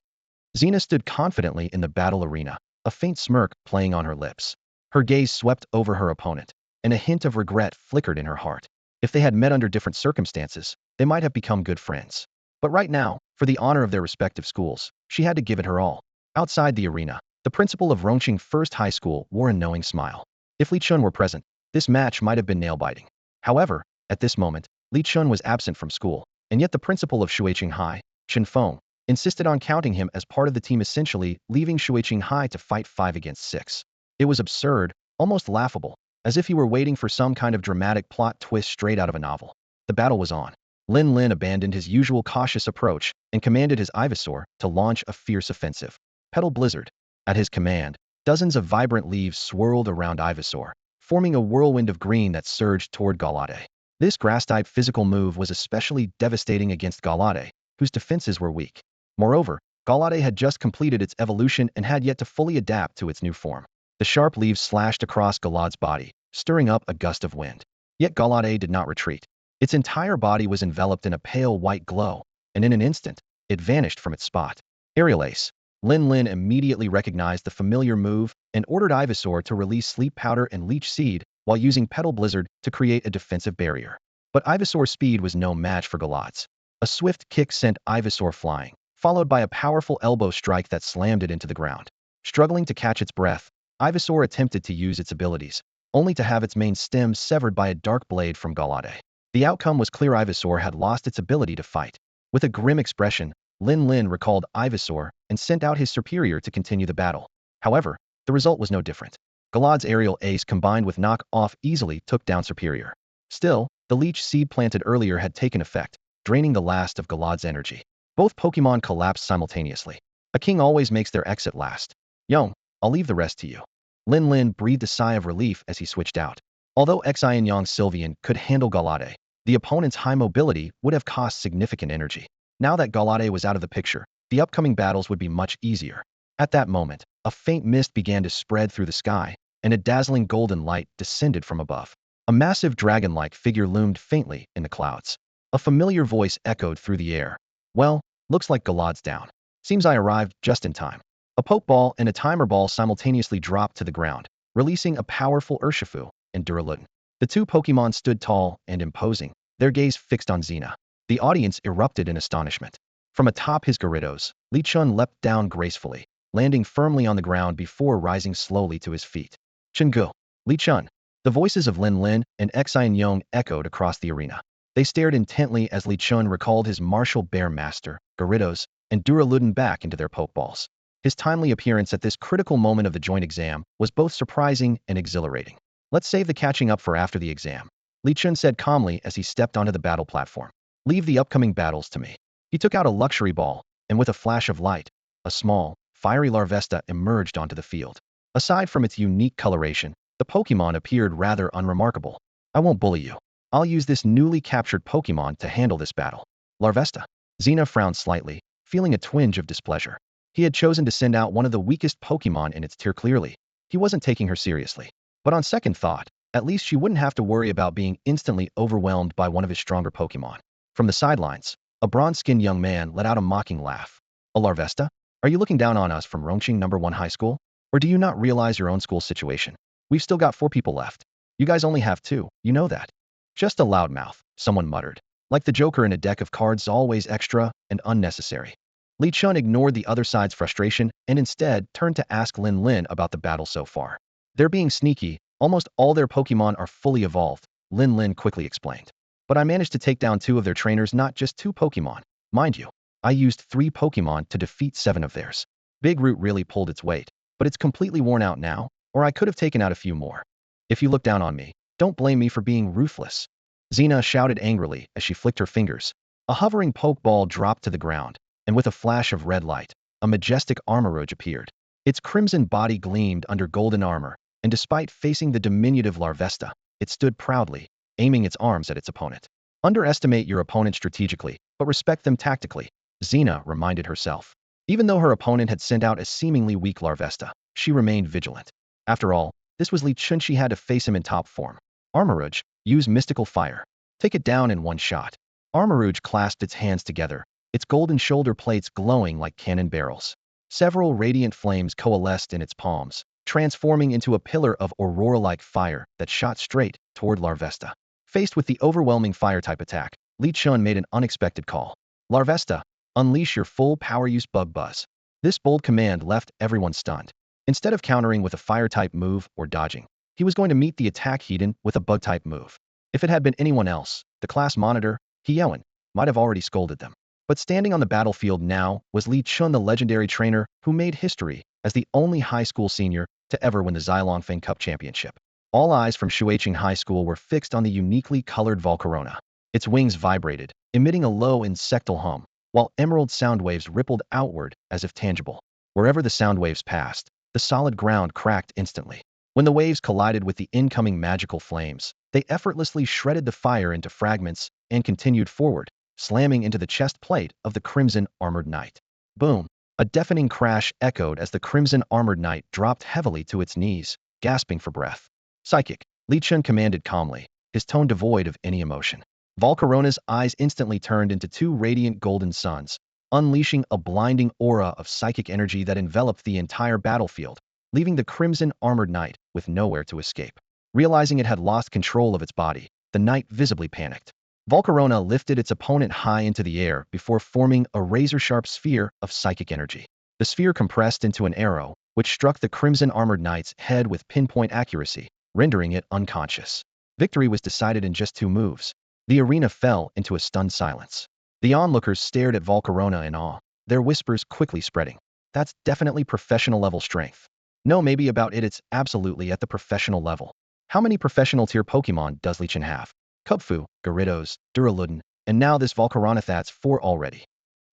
Xena stood confidently in the battle arena, a faint smirk playing on her lips. Her gaze swept over her opponent, and a hint of regret flickered in her heart. If they had met under different circumstances, they might have become good friends. But right now, for the honor of their respective schools, she had to give it her all. Outside the arena, the principal of Rongqing First High School wore a knowing smile. If Li Chun were present, this match might have been nail-biting. However, at this moment, Li Chun was absent from school, and yet the principal of Shuiqing High, Chen Feng, insisted on counting him as part of the team, essentially leaving Shuiqing High to fight 5 against 6. It was absurd, almost laughable, as if he were waiting for some kind of dramatic plot twist straight out of a novel. The battle was on. Lin Lin abandoned his usual cautious approach and commanded his Ivysaur to launch a fierce offensive. Petal Blizzard. At his command, dozens of vibrant leaves swirled around Ivysaur, forming a whirlwind of green that surged toward Gallade. This grass-type physical move was especially devastating against Gallade, whose defenses were weak. Moreover, Gallade had just completed its evolution and had yet to fully adapt to its new form. The sharp leaves slashed across Gallade's body, stirring up a gust of wind. Yet Galade did not retreat. Its entire body was enveloped in a pale white glow, and in an instant, it vanished from its spot. Aerial Ace. Lin Lin immediately recognized the familiar move and ordered Ivysaur to release Sleep Powder and Leech Seed while using Petal Blizzard to create a defensive barrier. But Ivysaur's speed was no match for Galade's. A swift kick sent Ivysaur flying, followed by a powerful elbow strike that slammed it into the ground. Struggling to catch its breath, Ivysaur attempted to use its abilities, only to have its main stem severed by a dark blade from Galade. The outcome was clear. Ivysaur had lost its ability to fight. With a grim expression, Lin Lin recalled Ivysaur and sent out his superior to continue the battle. However, the result was no different. Galade's aerial ace combined with knock off easily took down superior. Still, the leech seed planted earlier had taken effect, draining the last of Galade's energy. Both Pokemon collapsed simultaneously. A king always makes their exit last. Young, I'll leave the rest to you. Lin Lin breathed a sigh of relief as he switched out. Although Xian Yang Sylveon could handle Galade, the opponent's high mobility would have cost significant energy. Now that Galade was out of the picture, the upcoming battles would be much easier. At that moment, a faint mist began to spread through the sky, and a dazzling golden light descended from above. A massive dragon-like figure loomed faintly in the clouds. A familiar voice echoed through the air. Well, looks like Galade's down. Seems I arrived just in time. A Pokeball and a Timer Ball simultaneously dropped to the ground, releasing a powerful Urshifu and Duraludon. The two Pokemon stood tall and imposing, their gaze fixed on Xena. The audience erupted in astonishment. From atop his Gyarados, Li Chun leapt down gracefully, landing firmly on the ground before rising slowly to his feet. Chungu, Li Chun. The voices of Lin Lin and Xian Yang echoed across the arena. They stared intently as Li Chun recalled his martial bear master, Gyarados, and Duraludon back into their Pokeballs. His timely appearance at this critical moment of the joint exam was both surprising and exhilarating. Let's save the catching up for after the exam, Li Chun said calmly as he stepped onto the battle platform. Leave the upcoming battles to me. He took out a luxury ball, and with a flash of light, a small, fiery Larvesta emerged onto the field. Aside from its unique coloration, the Pokemon appeared rather unremarkable. I won't bully you. I'll use this newly captured Pokemon to handle this battle. Larvesta. Xena frowned slightly, feeling a twinge of displeasure. He had chosen to send out one of the weakest Pokemon in its tier clearly. He wasn't taking her seriously. But on second thought, at least she wouldn't have to worry about being instantly overwhelmed by one of his stronger Pokemon. From the sidelines, a bronze-skinned young man let out a mocking laugh. A Larvesta? Are you looking down on us from Rongqing #1 High School? Or do you not realize your own school situation? We've still got 4 people left. You guys only have 2, you know that. Just a loudmouth, someone muttered. Like the Joker in a deck of cards, always extra and unnecessary. Li Chun ignored the other side's frustration and instead turned to ask Lin Lin about the battle so far. They're being sneaky, almost all their Pokemon are fully evolved, Lin Lin quickly explained. But I managed to take down 2 of their trainers, not just 2 Pokemon. Mind you, I used 3 Pokemon to defeat 7 of theirs. Big Root really pulled its weight, but it's completely worn out now, or I could have taken out a few more. If you look down on me, don't blame me for being ruthless. Xena shouted angrily as she flicked her fingers. A hovering Pokeball dropped to the ground, and with a flash of red light, a majestic Armarouge appeared. Its crimson body gleamed under golden armor, and despite facing the diminutive Larvesta, it stood proudly, aiming its arms at its opponent. Underestimate your opponent strategically, but respect them tactically, Xena reminded herself. Even though her opponent had sent out a seemingly weak Larvesta, she remained vigilant. After all, this was Li Chun. She had to face him in top form. Armarouge, use Mystical Fire. Take it down in one shot. Armarouge clasped its hands together, its golden shoulder plates glowing like cannon barrels. Several radiant flames coalesced in its palms, transforming into a pillar of aurora-like fire that shot straight toward Larvesta. Faced with the overwhelming fire-type attack, Li Chun made an unexpected call. Larvesta, unleash your full power, use Bug Buzz. This bold command left everyone stunned. Instead of countering with a fire-type move or dodging, he was going to meet the attack head-on with a bug-type move. If it had been anyone else, the class monitor, Hyeon, might have already scolded them. But standing on the battlefield now was Li Chun, the legendary trainer who made history as the only high school senior to ever win the Xylongfang Cup championship. All eyes from Shueqing High School were fixed on the uniquely colored Volcarona. Its wings vibrated, emitting a low insectal hum, while emerald sound waves rippled outward as if tangible. Wherever the sound waves passed, the solid ground cracked instantly. When the waves collided with the incoming magical flames, they effortlessly shredded the fire into fragments and continued forward, slamming into the chest plate of the Crimson Armored Knight. Boom! A deafening crash echoed as the Crimson Armored Knight dropped heavily to its knees, gasping for breath. Psychic. Li Chun commanded calmly, his tone devoid of any emotion. Volcarona's eyes instantly turned into two radiant golden suns, unleashing a blinding aura of psychic energy that enveloped the entire battlefield, leaving the crimson armored knight with nowhere to escape. Realizing it had lost control of its body, the knight visibly panicked. Volcarona lifted its opponent high into the air before forming a razor-sharp sphere of psychic energy. The sphere compressed into an arrow, which struck the crimson armored knight's head with pinpoint accuracy, rendering it unconscious. Victory was decided in just 2 moves. The arena fell into a stunned silence. The onlookers stared at Volcarona in awe, their whispers quickly spreading. That's definitely professional-level strength. No, maybe about it, it's absolutely at the professional level. How many professional-tier Pokemon does Lichen have? Kubfu, Gyarados, Duraludon, and now this Volcarona. That's 4 already.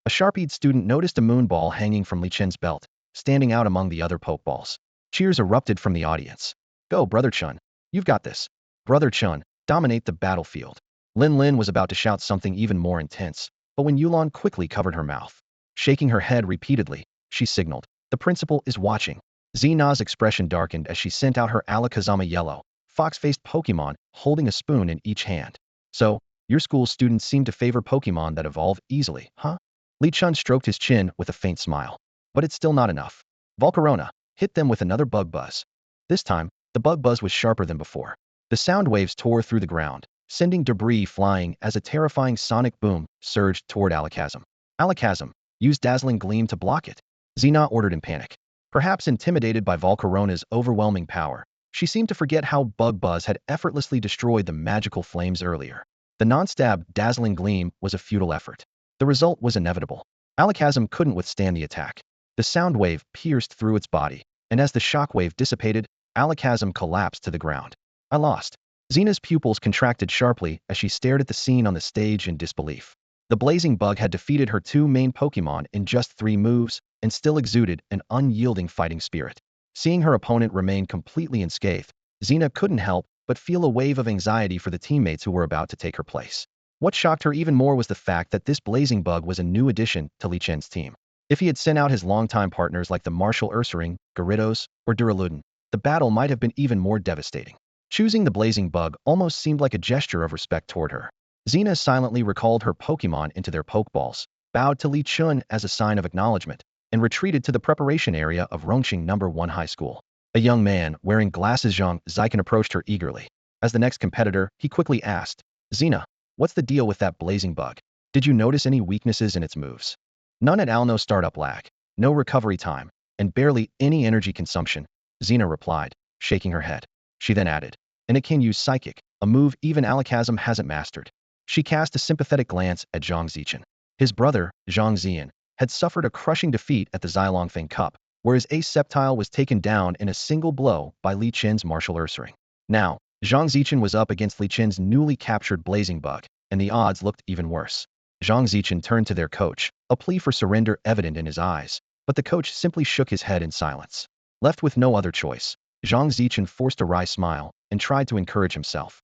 A sharp-eyed student noticed a moonball hanging from Lichen's belt, standing out among the other Pokeballs. Cheers erupted from the audience. Go, Brother Chun. You've got this. Brother Chun, dominate the battlefield. Lin Lin was about to shout something even more intense, but when Yulan quickly covered her mouth. Shaking her head repeatedly, she signaled, the principal is watching. Xena's expression darkened as she sent out her Alakazama yellow, fox-faced Pokemon, holding a spoon in each hand. So, your school's students seem to favor Pokemon that evolve easily, huh? Li Chun stroked his chin with a faint smile. But it's still not enough. Volcarona hit them with another bug buzz. This time, the bug buzz was sharper than before. The sound waves tore through the ground, sending debris flying as a terrifying sonic boom surged toward Alakazam. Alakazam, use Dazzling Gleam to block it. Xena ordered in panic. Perhaps intimidated by Volcarona's overwhelming power, she seemed to forget how Bug Buzz had effortlessly destroyed the magical flames earlier. The non-stab Dazzling Gleam was a futile effort. The result was inevitable. Alakazam couldn't withstand the attack. The sound wave pierced through its body, and as the shockwave dissipated, Alakazam collapsed to the ground. I lost. Xena's pupils contracted sharply as she stared at the scene on the stage in disbelief. The blazing bug had defeated her 2 main Pokemon in just 3 moves and still exuded an unyielding fighting spirit. Seeing her opponent remain completely unscathed, Xena couldn't help but feel a wave of anxiety for the teammates who were about to take her place. What shocked her even more was the fact that this blazing bug was a new addition to Li Chen's team. If he had sent out his longtime partners like the martial Ursaring, Gyarados, or Duraludon, the battle might have been even more devastating. Choosing the blazing bug almost seemed like a gesture of respect toward her. Xena silently recalled her Pokemon into their Pokeballs, bowed to Li Chun as a sign of acknowledgement, and retreated to the preparation area of Rongqing No. 1 High School. A young man wearing glasses, Zhang Zikan, approached her eagerly. As the next competitor, he quickly asked, Xena, what's the deal with that blazing bug? Did you notice any weaknesses in its moves? None at all. No startup lag, no recovery time, and barely any energy consumption, Xena replied, shaking her head. She then added, and it can use Psychic, a move even Alakazam hasn't mastered. She cast a sympathetic glance at Zhang Zichen. His brother, Zhang Zian, had suffered a crushing defeat at the Xylongfang Cup, where his ace Sceptile was taken down in a single blow by Li Chen's martial Ursaring. Now, Zhang Zichen was up against Li Chen's newly captured blazing bug, and the odds looked even worse. Zhang Zichen turned to their coach, a plea for surrender evident in his eyes, but the coach simply shook his head in silence. Left with no other choice, Zhang Zichen forced a wry smile and tried to encourage himself.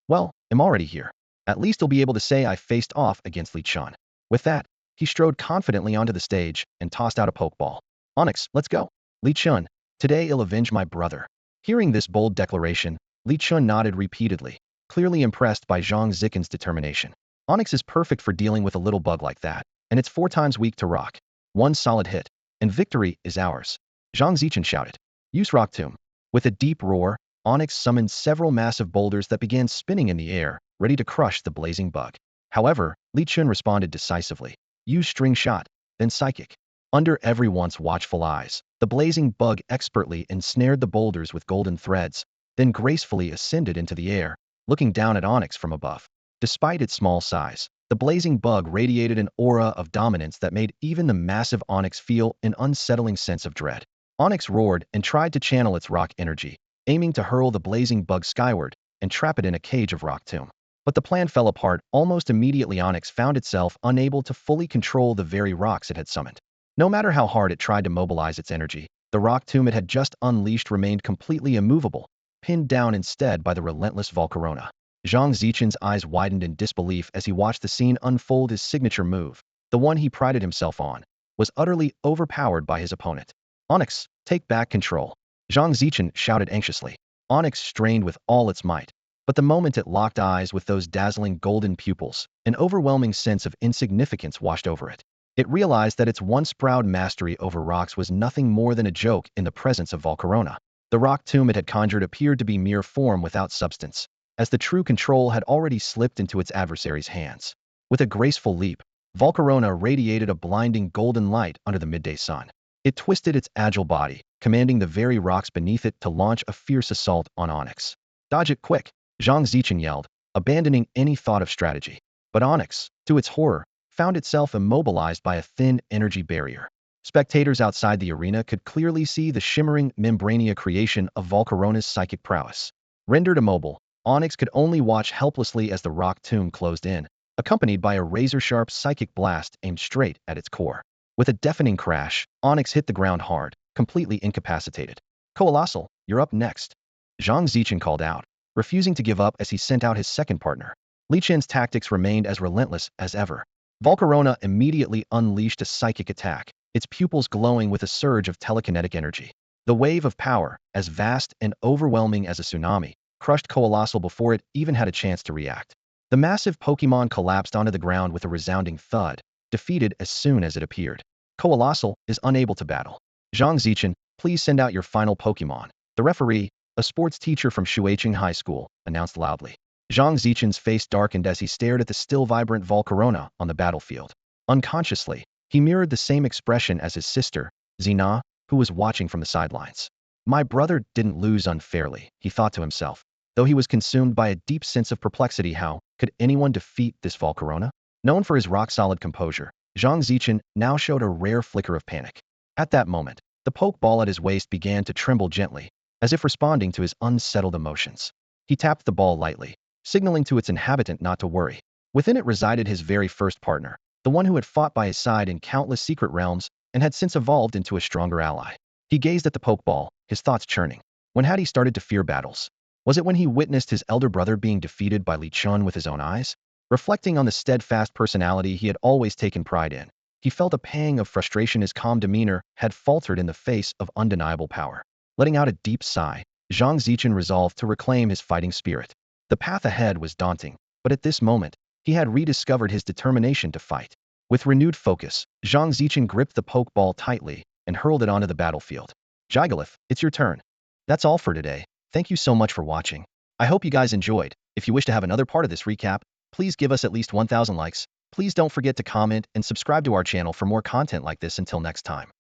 Well, I'm already here. At least he'll be able to say I faced off against Li Chun. With that, he strode confidently onto the stage and tossed out a Pokeball. Onyx, let's go. Li Chun, today I'll avenge my brother. Hearing this bold declaration, Li Chun nodded repeatedly, clearly impressed by Zhang Zichen's determination. Onyx is perfect for dealing with a little bug like that, and it's 4 times weak to rock. 1 solid hit, and victory is ours. Zhang Zichen shouted. Use Rock Tomb. With a deep roar, Onyx summoned several massive boulders that began spinning in the air, ready to crush the blazing bug. However, Li Chun responded decisively. Use String Shot, then Psychic. Under everyone's watchful eyes, the blazing bug expertly ensnared the boulders with golden threads, then gracefully ascended into the air, looking down at Onyx from above. Despite its small size, the blazing bug radiated an aura of dominance that made even the massive Onyx feel an unsettling sense of dread. Onyx roared and tried to channel its rock energy, aiming to hurl the blazing bug skyward and trap it in a cage of rock tomb. But the plan fell apart almost immediately. Onyx found itself unable to fully control the very rocks it had summoned. No matter how hard it tried to mobilize its energy, the rock tomb it had just unleashed remained completely immovable, pinned down instead by the relentless Volcarona. Zhang Zichen's eyes widened in disbelief as he watched the scene unfold. His signature move, the one he prided himself on, was utterly overpowered by his opponent. Onyx, take back control. Zhang Zichen shouted anxiously. Onyx strained with all its might. But the moment it locked eyes with those dazzling golden pupils, an overwhelming sense of insignificance washed over it. It realized that its once proud mastery over rocks was nothing more than a joke in the presence of Volcarona. The rock tomb it had conjured appeared to be mere form without substance, as the true control had already slipped into its adversary's hands. With a graceful leap, Volcarona radiated a blinding golden light under the midday sun. It twisted its agile body, commanding the very rocks beneath it to launch a fierce assault on Onyx. "Dodge it quick!" Zhang Zichen yelled, abandoning any thought of strategy. But Onyx, to its horror, found itself immobilized by a thin energy barrier. Spectators outside the arena could clearly see the shimmering membrania creation of Volcarona's psychic prowess. Rendered immobile, Onyx could only watch helplessly as the rock tomb closed in, accompanied by a razor-sharp psychic blast aimed straight at its core. With a deafening crash, Onyx hit the ground hard, completely incapacitated. "Colossal, you're up next," Zhang Zichen called out, refusing to give up as he sent out his second partner. Li Chen's tactics remained as relentless as ever. Volcarona immediately unleashed a psychic attack, its pupils glowing with a surge of telekinetic energy. The wave of power, as vast and overwhelming as a tsunami, crushed Colossal before it even had a chance to react. The massive Pokémon collapsed onto the ground with a resounding thud, defeated as soon as it appeared. Colossal is unable to battle. "Zhang Zichen, please send out your final Pokémon." The referee, a sports teacher from Shuicheng High School, announced loudly. Zhang Zichen's face darkened as he stared at the still vibrant Volcarona on the battlefield. Unconsciously, he mirrored the same expression as his sister, Zina, who was watching from the sidelines. "My brother didn't lose unfairly," he thought to himself, though he was consumed by a deep sense of perplexity. How could anyone defeat this Volcarona? Known for his rock-solid composure, Zhang Zichen now showed a rare flicker of panic. At that moment, the pokeball at his waist began to tremble gently, as if responding to his unsettled emotions. He tapped the ball lightly, signaling to its inhabitant not to worry. Within it resided his very first partner, the one who had fought by his side in countless secret realms and had since evolved into a stronger ally. He gazed at the pokeball, his thoughts churning. When had he started to fear battles? Was it when he witnessed his elder brother being defeated by Li Chun with his own eyes? Reflecting on the steadfast personality he had always taken pride in, he felt a pang of frustration. His calm demeanor had faltered in the face of undeniable power. Letting out a deep sigh, Zhang Zichen resolved to reclaim his fighting spirit. The path ahead was daunting, but at this moment, he had rediscovered his determination to fight. With renewed focus, Zhang Zichen gripped the pokeball tightly and hurled it onto the battlefield. "Jigalith, it's your turn." That's all for today. Thank you so much for watching. I hope you guys enjoyed. If you wish to have another part of this recap, please give us at least 1,000 likes. Please don't forget to comment and subscribe to our channel for more content like this. Until next time.